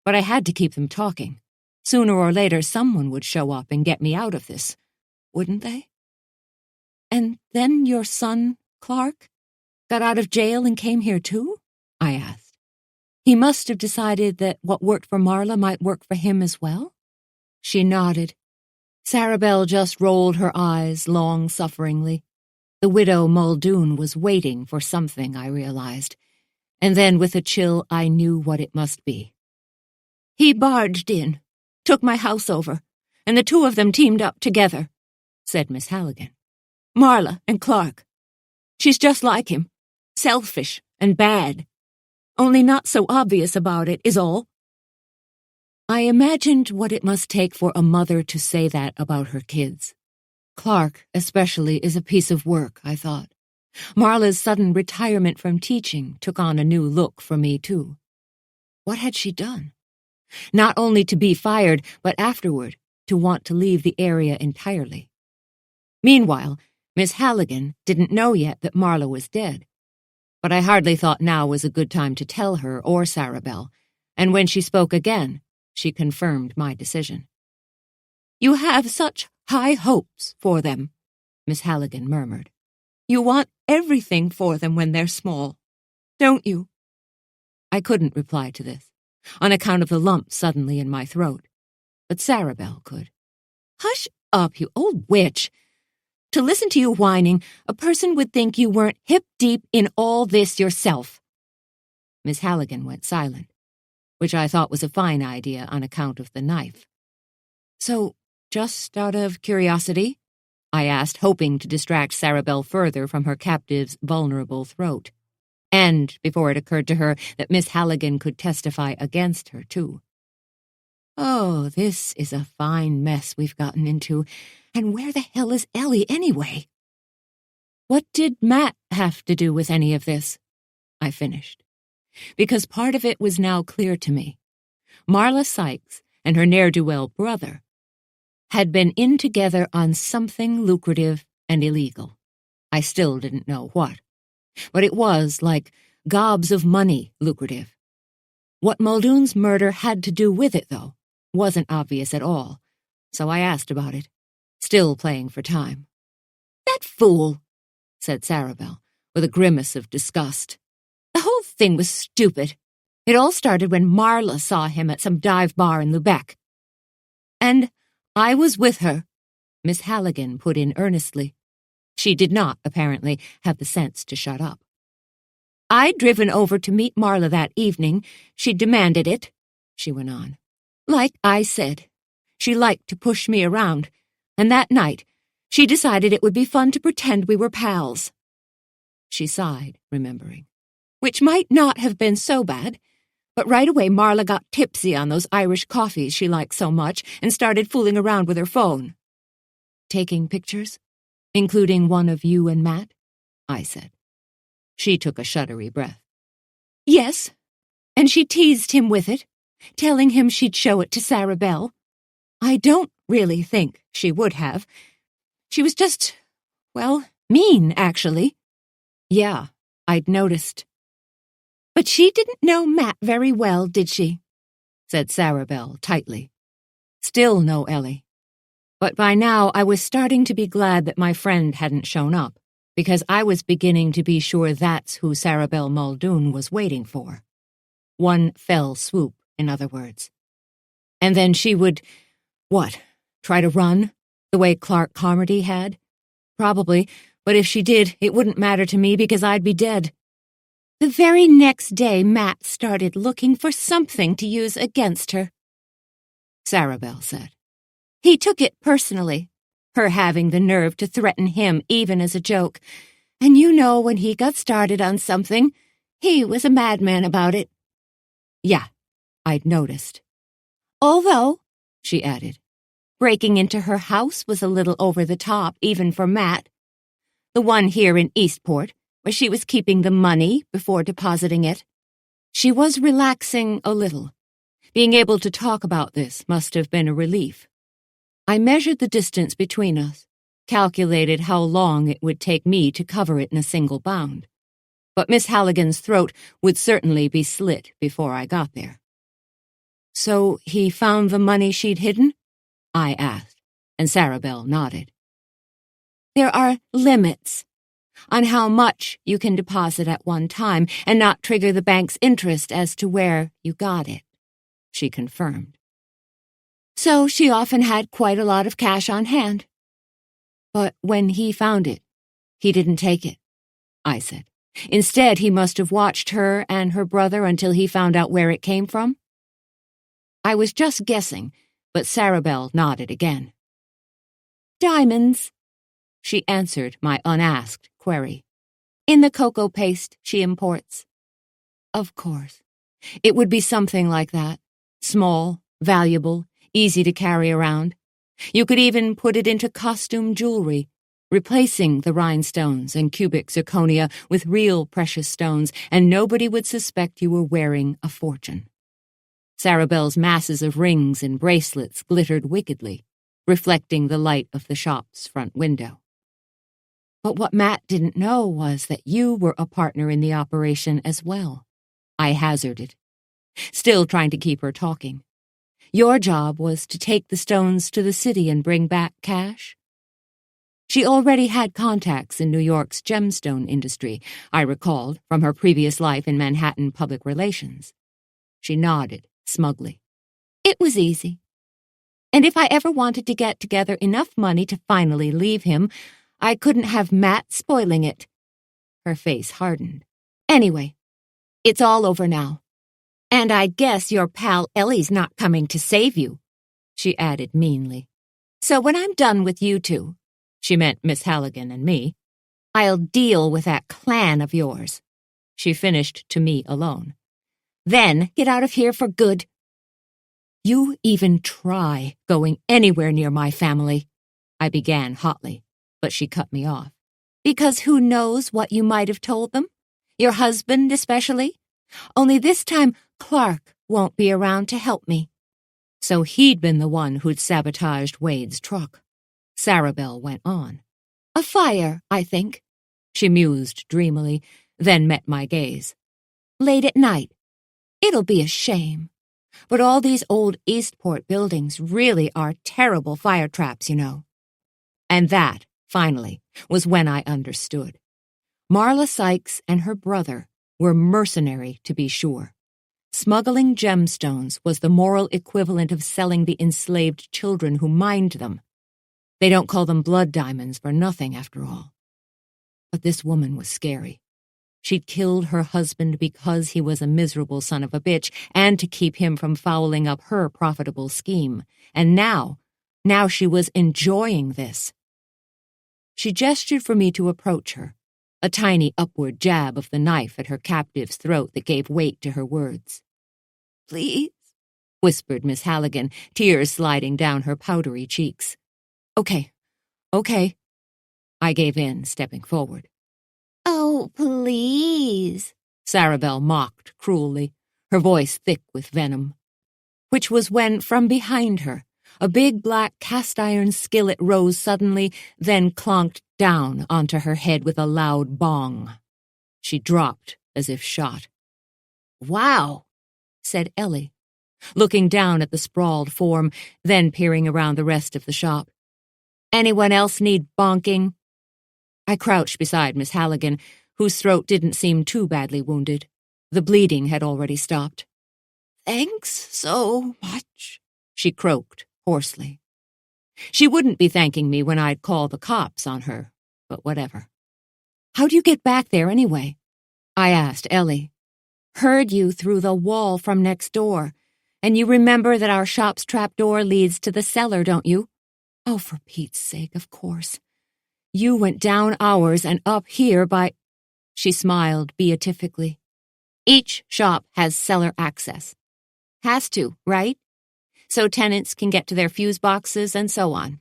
but I had to keep them talking. Sooner or later someone would show up and get me out of this, wouldn't they? And then your son, Clark, got out of jail and came here too? I asked. He must have decided that what worked for Marla might work for him as well? She nodded. Sarabelle just rolled her eyes long-sufferingly. The widow Muldoon was waiting for something, I realized, and then with a chill I knew what it must be. He barged in, took my house over, and the two of them teamed up together, said Miss Halligan. Marla and Clark. She's just like him, selfish and bad. Only not so obvious about it, is all. I imagined what it must take for a mother to say that about her kids. Clark, especially, is a piece of work, I thought. Marla's sudden retirement from teaching took on a new look for me, too. What had she done? Not only to be fired, but afterward to want to leave the area entirely. Meanwhile, Miss Halligan didn't know yet that Marla was dead. But I hardly thought now was a good time to tell her or Sarabelle, and when she spoke again, she confirmed my decision. You have such high hopes for them, Miss Halligan murmured. You want everything for them when they're small, don't you? I couldn't reply to this, on account of the lump suddenly in my throat, but Sarabelle could. Hush up, you old witch. To listen to you whining, a person would think you weren't hip-deep in all this yourself. Miss Halligan went silent, which I thought was a fine idea on account of the knife. So, just out of curiosity, I asked, hoping to distract Sarabelle further from her captive's vulnerable throat. And before it occurred to her that Miss Halligan could testify against her, too. Oh, this is a fine mess we've gotten into, and where the hell is Ellie anyway? What did Matt have to do with any of this? I finished. Because part of it was now clear to me. Marla Sykes and her ne'er-do-well brother had been in together on something lucrative and illegal. I still didn't know what. But it was, like, gobs of money lucrative. What Muldoon's murder had to do with it, though, wasn't obvious at all, so I asked about it, still playing for time. That fool, said Sarabelle, with a grimace of disgust. The whole thing was stupid. It all started when Marla saw him at some dive bar in Lubec. And I was with her, Miss Halligan put in earnestly. She did not, apparently, have the sense to shut up. I'd driven over to meet Marla that evening. She demanded it, she went on. Like I said, she liked to push me around, and that night she decided it would be fun to pretend we were pals. She sighed, remembering. Which might not have been so bad, but right away Marla got tipsy on those Irish coffees she liked so much and started fooling around with her phone. Taking pictures? Including one of you and Matt? I said. She took a shuddery breath. Yes, and she teased him with it, telling him she'd show it to Sarabelle. I don't really think she would have. She was just, well, mean, actually. Yeah, I'd noticed. But she didn't know Matt very well, did she? Said Sarabelle tightly. Still no Ellie. But by now I was starting to be glad that my friend hadn't shown up, because I was beginning to be sure that's who Sarabelle Muldoon was waiting for. One fell swoop, in other words. And then she would, what, try to run, the way Clark Carmody had? Probably, but if she did, it wouldn't matter to me because I'd be dead. The very next day, Matt started looking for something to use against her, Sarabelle said. He took it personally, her having the nerve to threaten him even as a joke. And you know when he got started on something, he was a madman about it. Yeah, I'd noticed. Although, she added, breaking into her house was a little over the top even for Matt. The one here in Eastport, where she was keeping the money before depositing it. She was relaxing a little. Being able to talk about this must have been a relief. I measured the distance between us, calculated how long it would take me to cover it in a single bound. But Miss Halligan's throat would certainly be slit before I got there. So he found the money she'd hidden? I asked, and Sarabelle nodded. There are limits on how much you can deposit at one time and not trigger the bank's interest as to where you got it, she confirmed. So she often had quite a lot of cash on hand. But when he found it, he didn't take it, I said. Instead, he must have watched her and her brother until he found out where it came from. I was just guessing, but Sarabelle nodded again. Diamonds, she answered my unasked query. In the cocoa paste she imports. Of course. It would be something like that. Small, valuable, easy to carry around. You could even put it into costume jewelry, replacing the rhinestones and cubic zirconia with real precious stones, and nobody would suspect you were wearing a fortune. Sarabelle's masses of rings and bracelets glittered wickedly, reflecting the light of the shop's front window. But what Matt didn't know was that you were a partner in the operation as well, I hazarded, still trying to keep her talking. Your job was to take the stones to the city and bring back cash? She already had contacts in New York's gemstone industry, I recalled from her previous life in Manhattan public relations. She nodded smugly. It was easy. And if I ever wanted to get together enough money to finally leave him, I couldn't have Matt spoiling it. Her face hardened. Anyway, it's all over now. And I guess your pal Ellie's not coming to save you, she added meanly. So when I'm done with you two, she meant Miss Halligan and me, I'll deal with that clan of yours. She finished to me alone. Then get out of here for good. You even try going anywhere near my family, I began hotly, but she cut me off. Because who knows what you might have told them? Your husband especially? Only this time Clark won't be around to help me. So he'd been the one who'd sabotaged Wade's truck. Sarabelle went on. A fire, I think, she mused dreamily, then met my gaze. Late at night. It'll be a shame. But all these old Eastport buildings really are terrible fire traps, you know. And that, finally, was when I understood. Marla Sykes and her brother were mercenary, to be sure. Smuggling gemstones was the moral equivalent of selling the enslaved children who mined them. They don't call them blood diamonds for nothing, after all. But this woman was scary. She'd killed her husband because he was a miserable son of a bitch and to keep him from fouling up her profitable scheme. And now she was enjoying this. She gestured for me to approach her, a tiny upward jab of the knife at her captive's throat that gave weight to her words. Please, whispered Miss Halligan, tears sliding down her powdery cheeks. Okay. I gave in, stepping forward. Oh, please, Sarabelle mocked cruelly, her voice thick with venom. Which was when, from behind her, A big black cast-iron skillet rose suddenly, then clonked down onto her head with a loud bong. She dropped as if shot. "Wow," said Ellie, looking down at the sprawled form, then peering around the rest of the shop. "Anyone else need bonking?" I crouched beside Miss Halligan, whose throat didn't seem too badly wounded. The bleeding had already stopped. "Thanks so much," she croaked hoarsely. She wouldn't be thanking me when I'd call the cops on her, but whatever. "How'd you get back there anyway?" I asked Ellie. "Heard you through the wall from next door. And you remember that our shop's trapdoor leads to the cellar, don't you?" "Oh, for Pete's sake, of course. You went down ours and up here by—" She smiled beatifically. "Each shop has cellar access. Has to, right? So tenants can get to their fuse boxes and so on.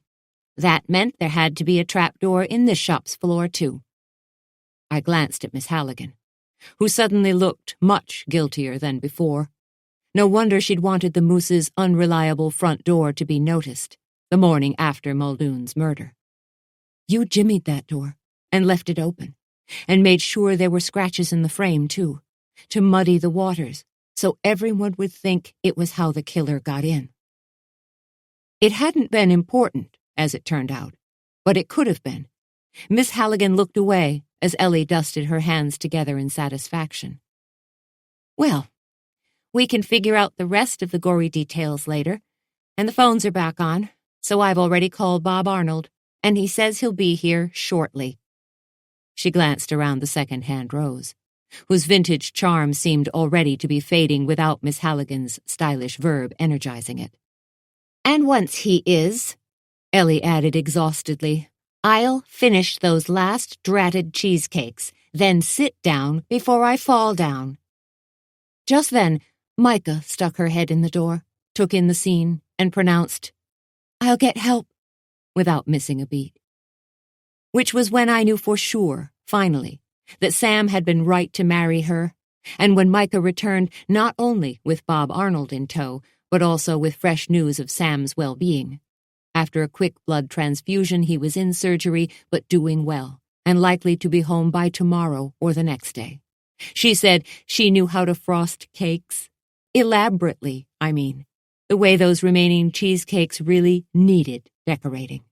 That meant there had to be a trapdoor in this shop's floor, too." I glanced at Miss Halligan, who suddenly looked much guiltier than before. No wonder she'd wanted the Moose's unreliable front door to be noticed the morning after Muldoon's murder. "You jimmied that door and left it open, and made sure there were scratches in the frame, too, to muddy the waters, so everyone would think it was how the killer got in." It hadn't been important, as it turned out, but it could have been. Miss Halligan looked away as Ellie dusted her hands together in satisfaction. "Well, we can figure out the rest of the gory details later, and the phones are back on, so I've already called Bob Arnold, and he says he'll be here shortly." She glanced around the second-hand rows, whose vintage charm seemed already to be fading without Miss Halligan's stylish verb energizing it. "And once he is," Ellie added exhaustedly, "I'll finish those last dratted cheesecakes, then sit down before I fall down." Just then, Micah stuck her head in the door, took in the scene, and pronounced, "I'll get help," without missing a beat. Which was when I knew for sure, finally, that Sam had been right to marry her, and when Micah returned not only with Bob Arnold in tow, but also with fresh news of Sam's well-being. After a quick blood transfusion, he was in surgery, but doing well, and likely to be home by tomorrow or the next day. She said she knew how to frost cakes. Elaborately, I mean. The way those remaining cheesecakes really needed decorating.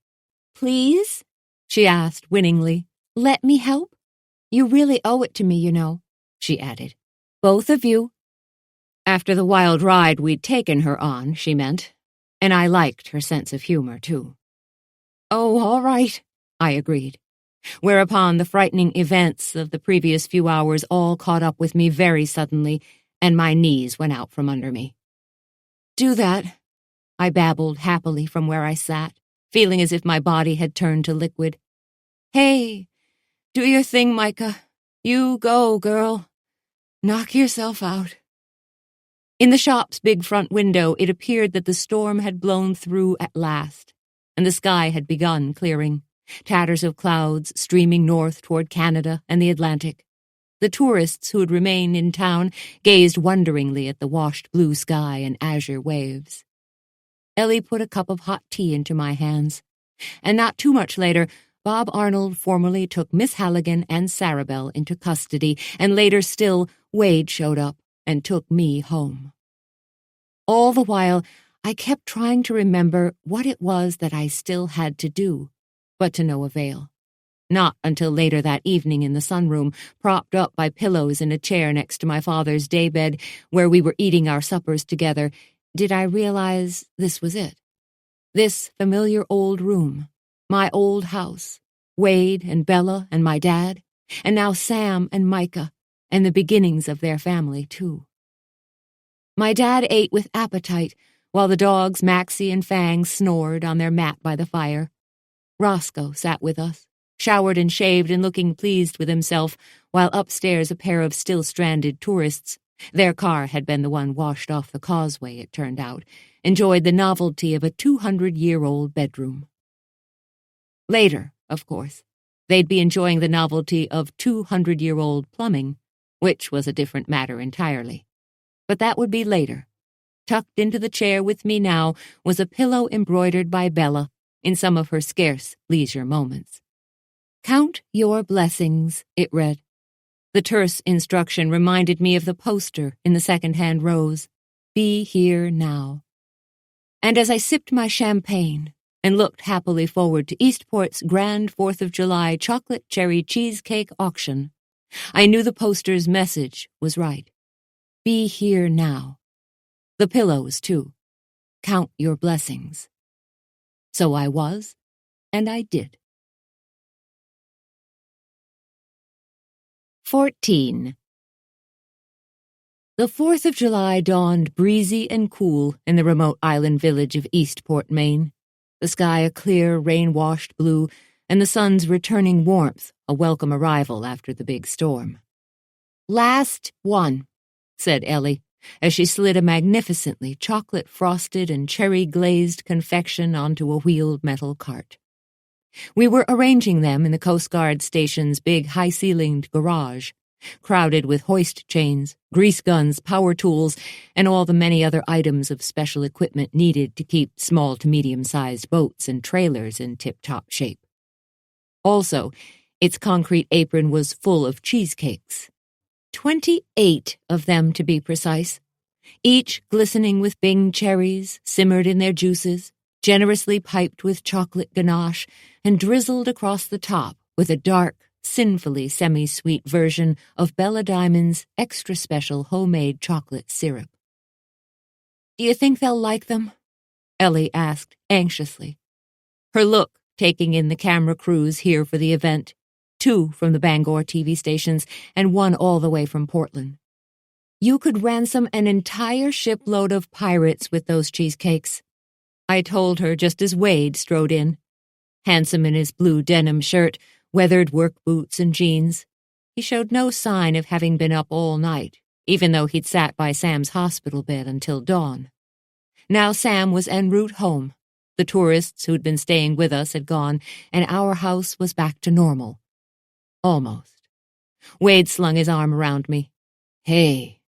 "Please?" she asked winningly. "Let me help? You really owe it to me, you know," she added. "Both of you." After the wild ride we'd taken her on, she meant, and I liked her sense of humor, too. "Oh, all right," I agreed, whereupon the frightening events of the previous few hours all caught up with me very suddenly, and my knees went out from under me. "Do that," I babbled happily from where I sat, feeling as if my body had turned to liquid. "Hey, do your thing, Micah. You go, girl. Knock yourself out." In the shop's big front window, it appeared that the storm had blown through at last, and the sky had begun clearing, tatters of clouds streaming north toward Canada and the Atlantic. The tourists who had remained in town gazed wonderingly at the washed blue sky and azure waves. Ellie put a cup of hot tea into my hands, and not too much later, Bob Arnold formally took Miss Halligan and Sarabelle into custody, and later still, Wade showed up and took me home. All the while, I kept trying to remember what it was that I still had to do, but to no avail. Not until later that evening in the sunroom, propped up by pillows in a chair next to my father's daybed, where we were eating our suppers together, did I realize this was it. This familiar old room, my old house, Wade and Bella and my dad, and now Sam and Micah, and the beginnings of their family, too. My dad ate with appetite, while the dogs Maxie and Fang snored on their mat by the fire. Roscoe sat with us, showered and shaved and looking pleased with himself, while upstairs a pair of still-stranded tourists, their car had been the one washed off the causeway, it turned out, enjoyed the novelty of a 200-year-old bedroom. Later, of course, they'd be enjoying the novelty of 200-year-old plumbing, which was a different matter entirely. But that would be later. tucked into the chair with me now was a pillow embroidered by Bella in some of her scarce leisure moments. "Count your blessings," it read. The terse instruction reminded me of the poster in the second-hand rows. Be here now. And as I sipped my champagne and looked happily forward to Eastport's grand 4th of July chocolate cherry cheesecake auction, I knew the poster's message was right. Be here now. The pillows, too. Count your blessings. So I was, and I did. 14. The 4th of July dawned breezy and cool in the remote island village of Eastport, Maine, the sky a clear, rain-washed blue, and the sun's returning warmth a welcome arrival after the big storm. "Last one," said Ellie, as she slid a magnificently chocolate-frosted and cherry-glazed confection onto a wheeled metal cart. We were arranging them in the Coast Guard station's big high-ceilinged garage, crowded with hoist chains, grease guns, power tools, and all the many other items of special equipment needed to keep small to medium-sized boats and trailers in tip-top shape. Also, its concrete apron was full of cheesecakes. 28 of them, to be precise, each glistening with Bing cherries, simmered in their juices, generously piped with chocolate ganache, and drizzled across the top with a dark, sinfully semi-sweet version of Bella Diamond's extra special homemade chocolate syrup. "Do you think they'll like them?" Ellie asked anxiously, her look taking in the camera crews here for the event, 2 from the Bangor TV stations and 1 all the way from Portland. "You could ransom an entire shipload of pirates with those cheesecakes," I told her just as Wade strode in, handsome in his blue denim shirt, weathered work boots and jeans. He showed no sign of having been up all night, even though he'd sat by Sam's hospital bed until dawn. Now Sam was en route home. The tourists who'd been staying with us had gone, and our house was back to normal. Almost. Wade slung his arm around me. "Hey."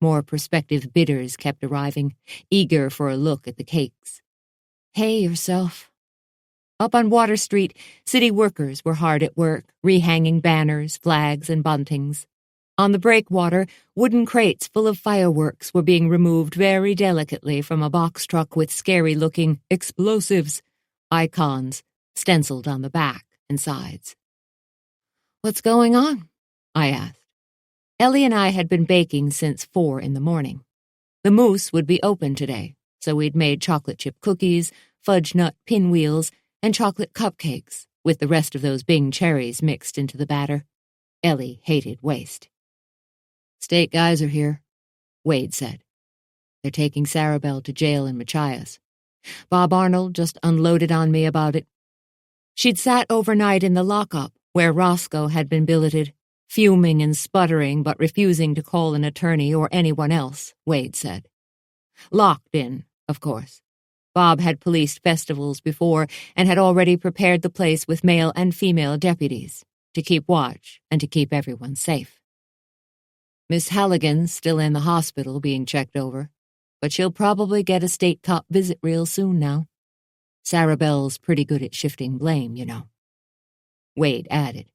More prospective bidders kept arriving, eager for a look at the cakes. "Hey yourself." Up on Water Street, city workers were hard at work, rehanging banners, flags, and buntings. On the breakwater, wooden crates full of fireworks were being removed very delicately from a box truck with scary-looking explosives icons stenciled on the back and sides. "What's going on?" I asked. Ellie and I had been baking since 4 in the morning. The Moose would be open today, so we'd made chocolate chip cookies, fudge nut pinwheels, and chocolate cupcakes, with the rest of those Bing cherries mixed into the batter. Ellie hated waste. "State guys are here," Wade said. "They're taking Sarabelle to jail in Machias. Bob Arnold just unloaded on me about it. She'd sat overnight in the lockup where Roscoe had been billeted, fuming and sputtering but refusing to call an attorney or anyone else, Wade said. Locked in, of course. Bob had policed festivals before and had already prepared the place with male and female deputies to keep watch and to keep everyone safe. Miss Halligan's still in the hospital being checked over, but she'll probably get a state cop visit real soon now. Sarabelle's pretty good at shifting blame, you know. Wade added.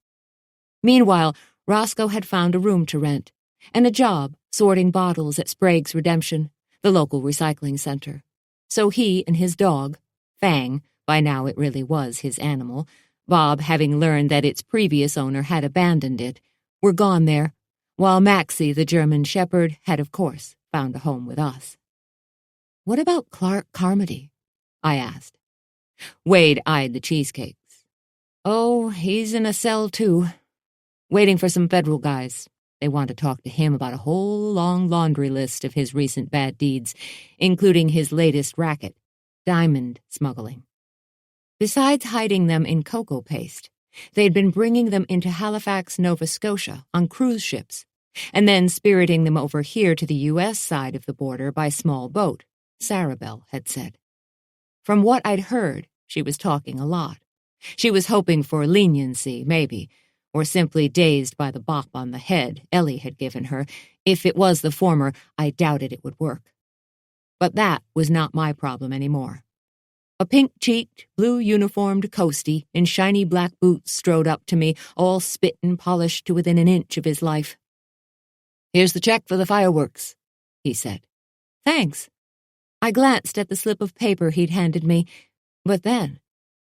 Meanwhile, Roscoe had found a room to rent and a job sorting bottles at Sprague's Redemption, the local recycling center. So he and his dog, Fang, by now it really was his animal, Bob having learned that its previous owner had abandoned it, were gone there, while Maxie, the German shepherd, had of course found a home with us. "What about Clark Carmody?" I asked. Wade eyed the cheesecakes. "Oh, he's in a cell too. Waiting for some federal guys. They want to talk to him about a whole long laundry list of his recent bad deeds, including his latest racket, diamond smuggling. Besides hiding them in cocoa paste, they'd been bringing them into Halifax, Nova Scotia on cruise ships, and then spiriting them over here to the U.S. side of the border by small boat, Sarabelle had said. From what I'd heard, she was talking a lot. She was hoping for leniency, maybe, or simply dazed by the bop on the head Ellie had given her. If it was the former, I doubted it would work. But that was not my problem anymore. A pink-cheeked, blue-uniformed coastie in shiny black boots strode up to me, all spit and polished to within an inch of his life. "Here's the check for the fireworks," he said. "Thanks." I glanced at the slip of paper he'd handed me, but then,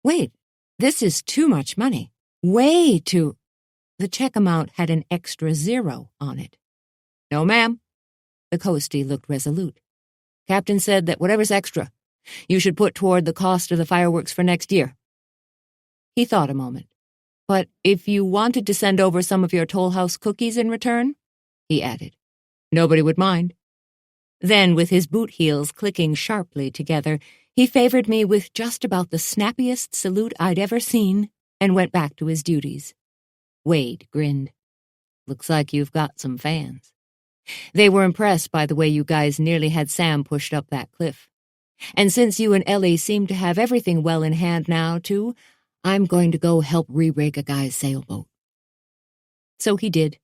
wait, this is too much money. Way too. The check amount had an extra 0 on it. "No, ma'am." The coastie looked resolute. "Captain said that whatever's extra, you should put toward the cost of the fireworks for next year." He thought a moment. "But if you wanted to send over some of your Toll House cookies in return," he added, "nobody would mind." Then, with his boot heels clicking sharply together, he favored me with just about the snappiest salute I'd ever seen and went back to his duties. Wade grinned. "Looks like you've got some fans. They were impressed by the way you guys nearly had Sam pushed up that cliff. And since you and Ellie seem to have everything well in hand now, too, I'm going to go help re-rig a guy's sailboat." So he did,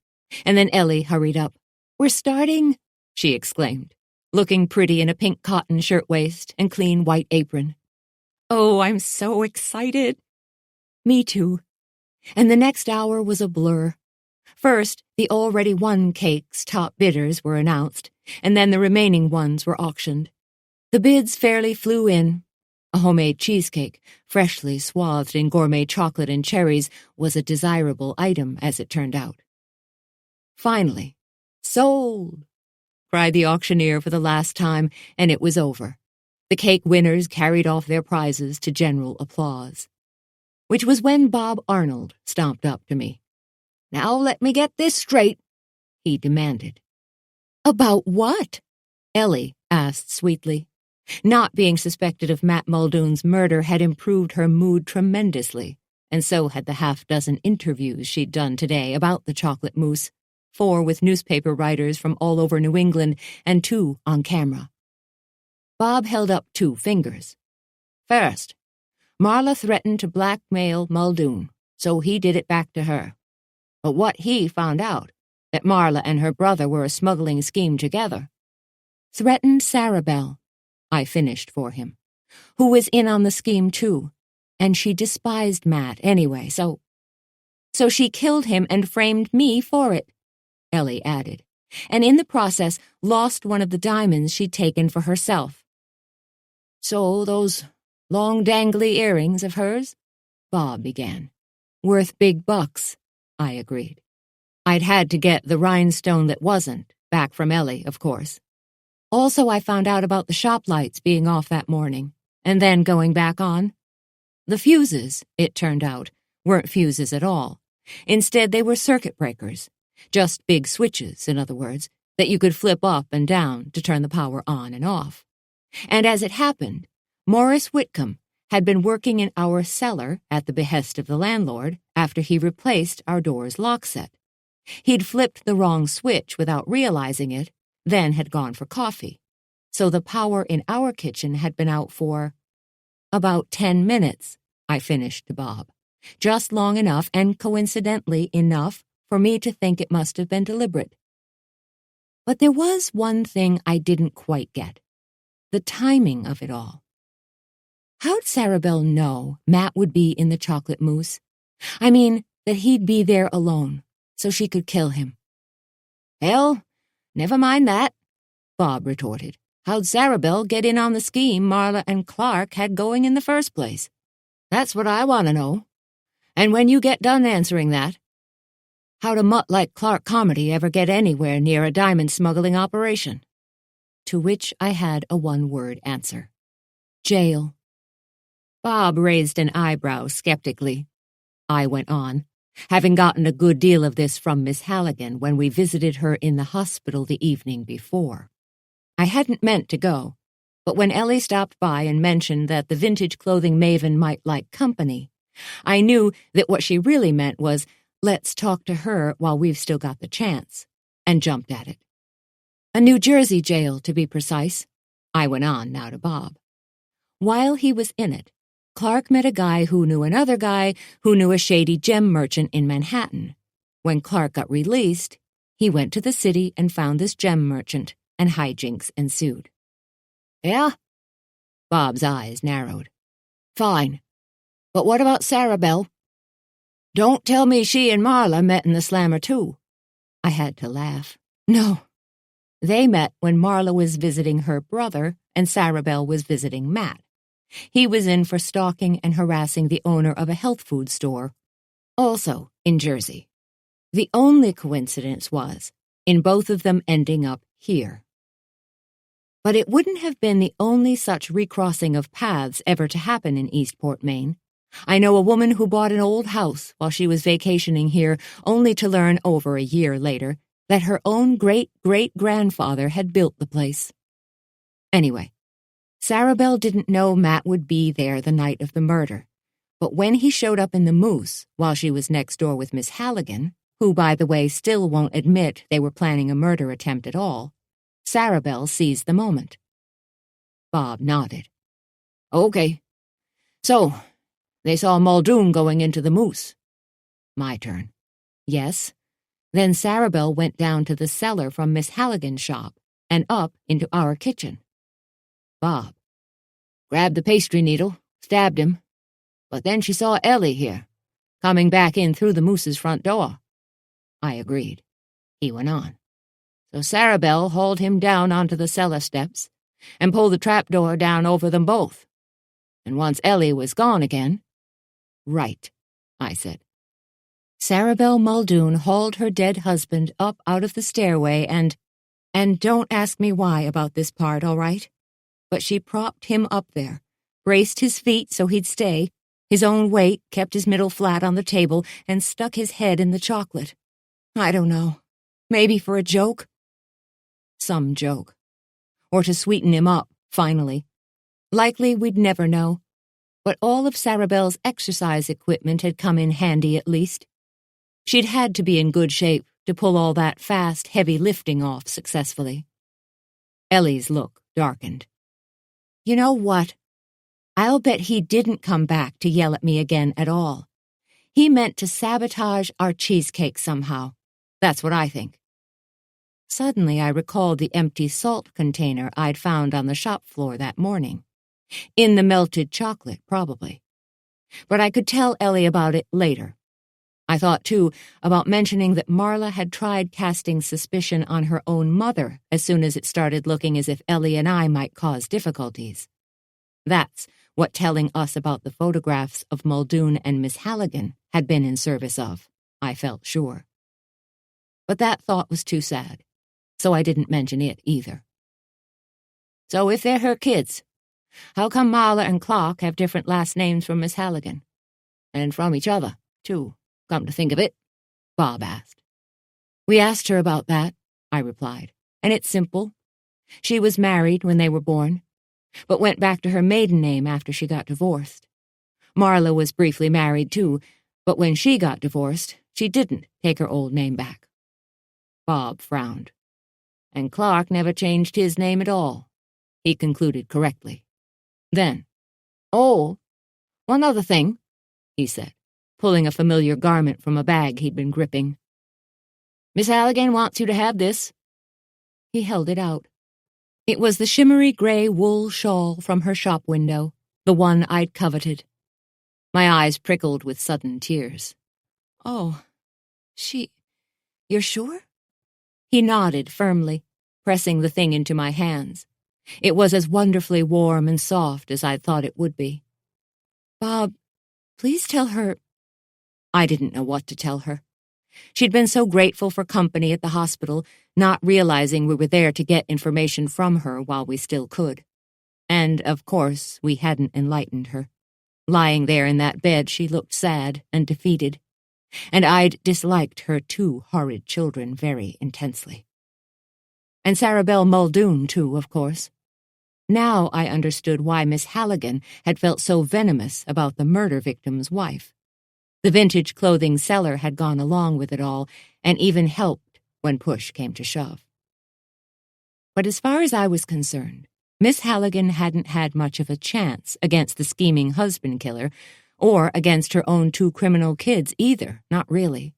and then Ellie hurried up. "We're starting," she exclaimed, looking pretty in a pink cotton shirtwaist and clean white apron. "Oh, I'm so excited." Me too. And the next hour was a blur. First, the already won cake's top bidders were announced, and then the remaining ones were auctioned. The bids fairly flew in. A homemade cheesecake, freshly swathed in gourmet chocolate and cherries, was a desirable item, as it turned out. Finally, "Sold!" cried the auctioneer for the last time, and it was over. The cake winners carried off their prizes to general applause. Which was when Bob Arnold stomped up to me. "Now let me get this straight," he demanded. "About what?" Ellie asked sweetly. Not being suspected of Matt Muldoon's murder had improved her mood tremendously, and so had the half-dozen interviews she'd done today about the chocolate mousse, 4 with newspaper writers from all over New England and 2 on camera. Bob held up 2 fingers. "First, Marla threatened to blackmail Muldoon, so he did it back to her. But what he found out, that Marla and her brother were a smuggling scheme together. Threatened Sarah Bell," I finished for him, "who was in on the scheme too, and she despised Matt anyway, so she killed him and framed me for it," Ellie added, "and in the process lost one of the diamonds she'd taken for herself." "So those long dangly earrings of hers?" Bob began. "Worth big bucks," I agreed. I'd had to get the rhinestone that wasn't, back from Ellie, of course. Also, I found out about the shop lights being off that morning, and then going back on. The fuses, it turned out, weren't fuses at all. Instead, they were circuit breakers. Just big switches, in other words, that you could flip up and down to turn the power on and off. And as it happened, Morris Whitcomb had been working in our cellar at the behest of the landlord after he replaced our door's lock set. He'd flipped the wrong switch without realizing it, then had gone for coffee. So the power in our kitchen had been out for about 10 minutes, I finished to Bob. Just long enough and coincidentally enough for me to think it must have been deliberate. But there was one thing I didn't quite get. The timing of it all. How'd Sarah Bell know Matt would be in the chocolate mousse? I mean, that he'd be there alone, so she could kill him. "Hell, never mind that," Bob retorted. "How'd Sarah Bell get in on the scheme Marla and Clark had going in the first place? That's what I want to know. And when you get done answering that, how'd a mutt like Clark Carmody ever get anywhere near a diamond smuggling operation?" To which I had a one-word answer. Jail. Bob raised an eyebrow skeptically. I went on, having gotten a good deal of this from Miss Halligan when we visited her in the hospital the evening before. I hadn't meant to go, but when Ellie stopped by and mentioned that the vintage clothing maven might like company, I knew that what she really meant was, let's talk to her while we've still got the chance, and jumped at it. A New Jersey jail, to be precise, I went on now to Bob. While he was in it, Clark met a guy who knew another guy who knew a shady gem merchant in Manhattan. When Clark got released, he went to the city and found this gem merchant, and hijinks ensued. Yeah? Bob's eyes narrowed. Fine. But what about Sarah Bell? Don't tell me she and Marla met in the slammer too. I had to laugh. No. They met when Marla was visiting her brother and Sarah Bell was visiting Matt. He was in for stalking and harassing the owner of a health food store, also in Jersey. The only coincidence was in both of them ending up here. But it wouldn't have been the only such recrossing of paths ever to happen in Eastport, Maine. I know a woman who bought an old house while she was vacationing here, only to learn over a year later that her own great-great-grandfather had built the place. Anyway, Sarah Bell didn't know Matt would be there the night of the murder, but when he showed up in the Moose while she was next door with Miss Halligan, who, by the way, still won't admit they were planning a murder attempt at all, Sarah Bell seized the moment. Bob nodded. Okay. So, they saw Muldoon going into the Moose. My turn. Yes. Then Sarah Bell went down to the cellar from Miss Halligan's shop and up into our kitchen. Bob. Grabbed the pastry needle, stabbed him. But then she saw Ellie here, coming back in through the Moose's front door. I agreed. He went on. So Sarah Bell hauled him down onto the cellar steps and pulled the trapdoor down over them both. And once Ellie was gone again... Right, I said. Sarah Bell Muldoon hauled her dead husband up out of the stairway and don't ask me why about this part, all right? But she propped him up there, braced his feet so he'd stay, his own weight kept his middle flat on the table, and stuck his head in the chocolate. I don't know. Maybe for a joke? Some joke. Or to sweeten him up, finally. Likely we'd never know. But all of Sarah Bell's exercise equipment had come in handy at least. She'd had to be in good shape to pull all that fast, heavy lifting off successfully. Ellie's look darkened. You know what? I'll bet he didn't come back to yell at me again at all. He meant to sabotage our cheesecake somehow. That's what I think. Suddenly I recalled the empty salt container I'd found on the shop floor that morning. In the melted chocolate, probably. But I could tell Ellie about it later. I thought, too, about mentioning that Marla had tried casting suspicion on her own mother as soon as it started looking as if Ellie and I might cause difficulties. That's what telling us about the photographs of Muldoon and Miss Halligan had been in service of, I felt sure. But that thought was too sad, so I didn't mention it either. So if they're her kids, how come Marla and Clark have different last names from Miss Halligan? And from each other, too, come to think of it, Bob asked. We asked her about that, I replied, and it's simple. She was married when they were born, but went back to her maiden name after she got divorced. Marla was briefly married, too, but when she got divorced, she didn't take her old name back. Bob frowned. And Clark never changed his name at all, he concluded correctly. Then, oh, one other thing, he said, pulling a familiar garment from a bag he'd been gripping. Miss Halligan wants you to have this. He held it out. It was the shimmery gray wool shawl from her shop window, the one I'd coveted. My eyes prickled with sudden tears. Oh, you're sure? He nodded firmly, pressing the thing into my hands. It was as wonderfully warm and soft as I'd thought it would be. Bob, please tell her... I didn't know what to tell her. She'd been so grateful for company at the hospital, not realizing we were there to get information from her while we still could. And, of course, we hadn't enlightened her. Lying there in that bed, she looked sad and defeated. And I'd disliked her two horrid children very intensely. And Sarah Bell Muldoon, too, of course. Now I understood why Miss Halligan had felt so venomous about the murder victim's wife. The vintage clothing seller had gone along with it all, and even helped when push came to shove. But as far as I was concerned, Miss Halligan hadn't had much of a chance against the scheming husband killer, or against her own two criminal kids either, not really.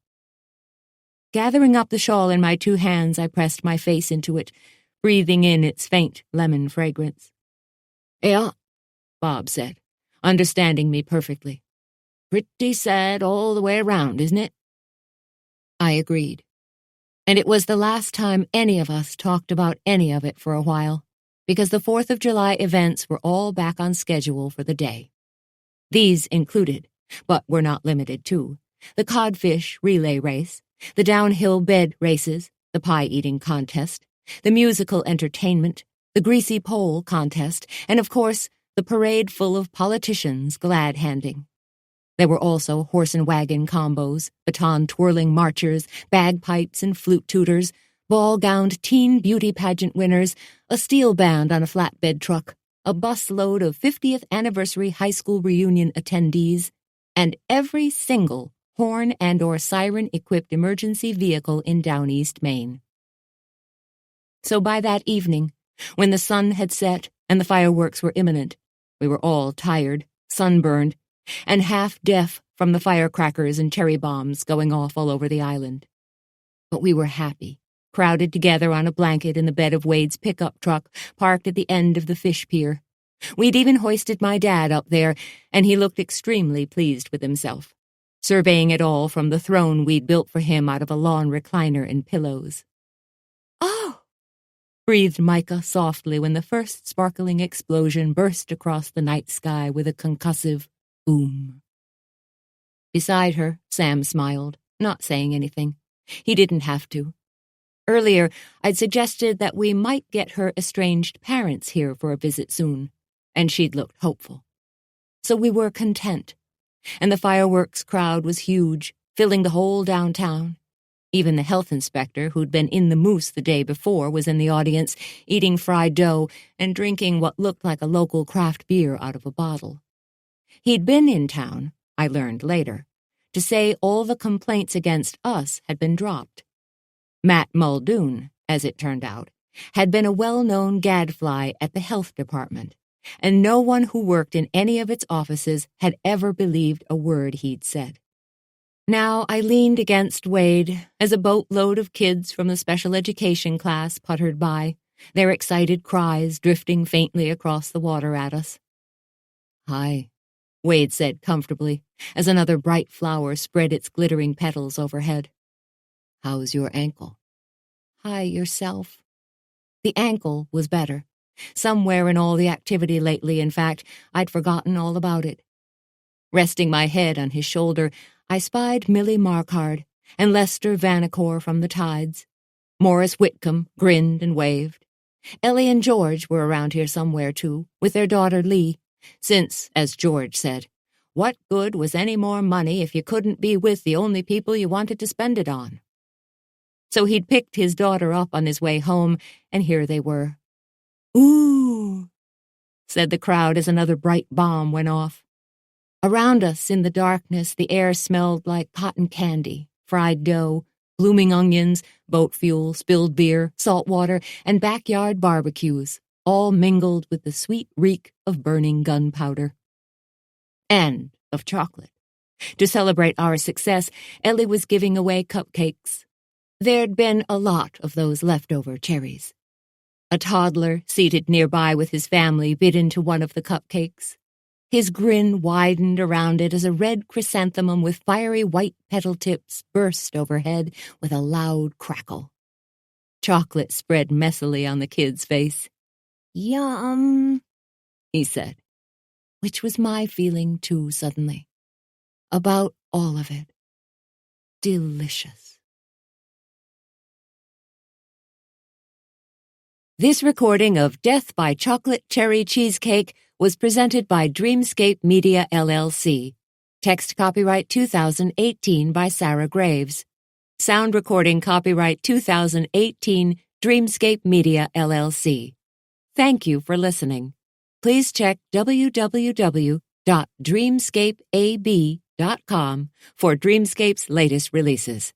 Gathering up the shawl in my two hands, I pressed my face into it, breathing in its faint lemon fragrance. Yeah, Bob said, understanding me perfectly. Pretty sad all the way around, isn't it? I agreed. And it was the last time any of us talked about any of it for a while, because the 4th of July events were all back on schedule for the day. These included, but were not limited to, the codfish relay race, the downhill bed races, the pie-eating contest, the musical entertainment, the greasy pole contest, and of course, the parade full of politicians glad-handing. There were also horse and wagon combos, baton-twirling marchers, bagpipes and flute tutors, ball-gowned teen beauty pageant winners, a steel band on a flatbed truck, a busload of 50th anniversary high school reunion attendees, and every single horn and or siren-equipped emergency vehicle in down East Maine. So by that evening, when the sun had set and the fireworks were imminent, we were all tired, sunburned, and half-deaf from the firecrackers and cherry bombs going off all over the island. But we were happy, crowded together on a blanket in the bed of Wade's pickup truck parked at the end of the fish pier. We'd even hoisted my dad up there, and he looked extremely pleased with himself, surveying it all from the throne we'd built for him out of a lawn recliner and pillows. "Oh!" breathed Micah softly when the first sparkling explosion burst across the night sky with a concussive boom. Beside her, Sam smiled, not saying anything. He didn't have to. Earlier, I'd suggested that we might get her estranged parents here for a visit soon, and she'd looked hopeful. So we were content, and the fireworks crowd was huge, filling the whole downtown. Even the health inspector, who'd been in the Moose the day before, was in the audience, eating fried dough and drinking what looked like a local craft beer out of a bottle. He'd been in town, I learned later, to say all the complaints against us had been dropped. Matt Muldoon, as it turned out, had been a well-known gadfly at the health department, and no one who worked in any of its offices had ever believed a word he'd said. Now I leaned against Wade as a boatload of kids from the special education class puttered by, their excited cries drifting faintly across the water at us. "Hi," Wade said comfortably, as another bright flower spread its glittering petals overhead. "How's your ankle?" "Hi, yourself." The ankle was better. Somewhere in all the activity lately, in fact, I'd forgotten all about it. Resting my head on his shoulder, I spied Millie Markard and Lester Vanacore from the Tides. Morris Whitcomb grinned and waved. Ellie and George were around here somewhere, too, with their daughter Lee, since, as George said, what good was any more money if you couldn't be with the only people you wanted to spend it on? So he'd picked his daughter up on his way home, and here they were. "Ooh," said the crowd as another bright bomb went off. Around us in the darkness, the air smelled like cotton candy, fried dough, blooming onions, boat fuel, spilled beer, salt water, and backyard barbecues, all mingled with the sweet reek of burning gunpowder. And of chocolate. To celebrate our success, Ellie was giving away cupcakes. There'd been a lot of those leftover cherries. A toddler, seated nearby with his family, bit into one of the cupcakes. His grin widened around it as a red chrysanthemum with fiery white petal tips burst overhead with a loud crackle. Chocolate spread messily on the kid's face. "Yum," he said, which was my feeling too suddenly. About all of it. Delicious. This recording of Death by Chocolate Cherry Cheesecake was presented by Dreamscape Media LLC. Text copyright 2018 by Sarah Graves. Sound recording copyright 2018 Dreamscape Media LLC. Thank you for listening. Please check www.dreamscapeab.com for Dreamscape's latest releases.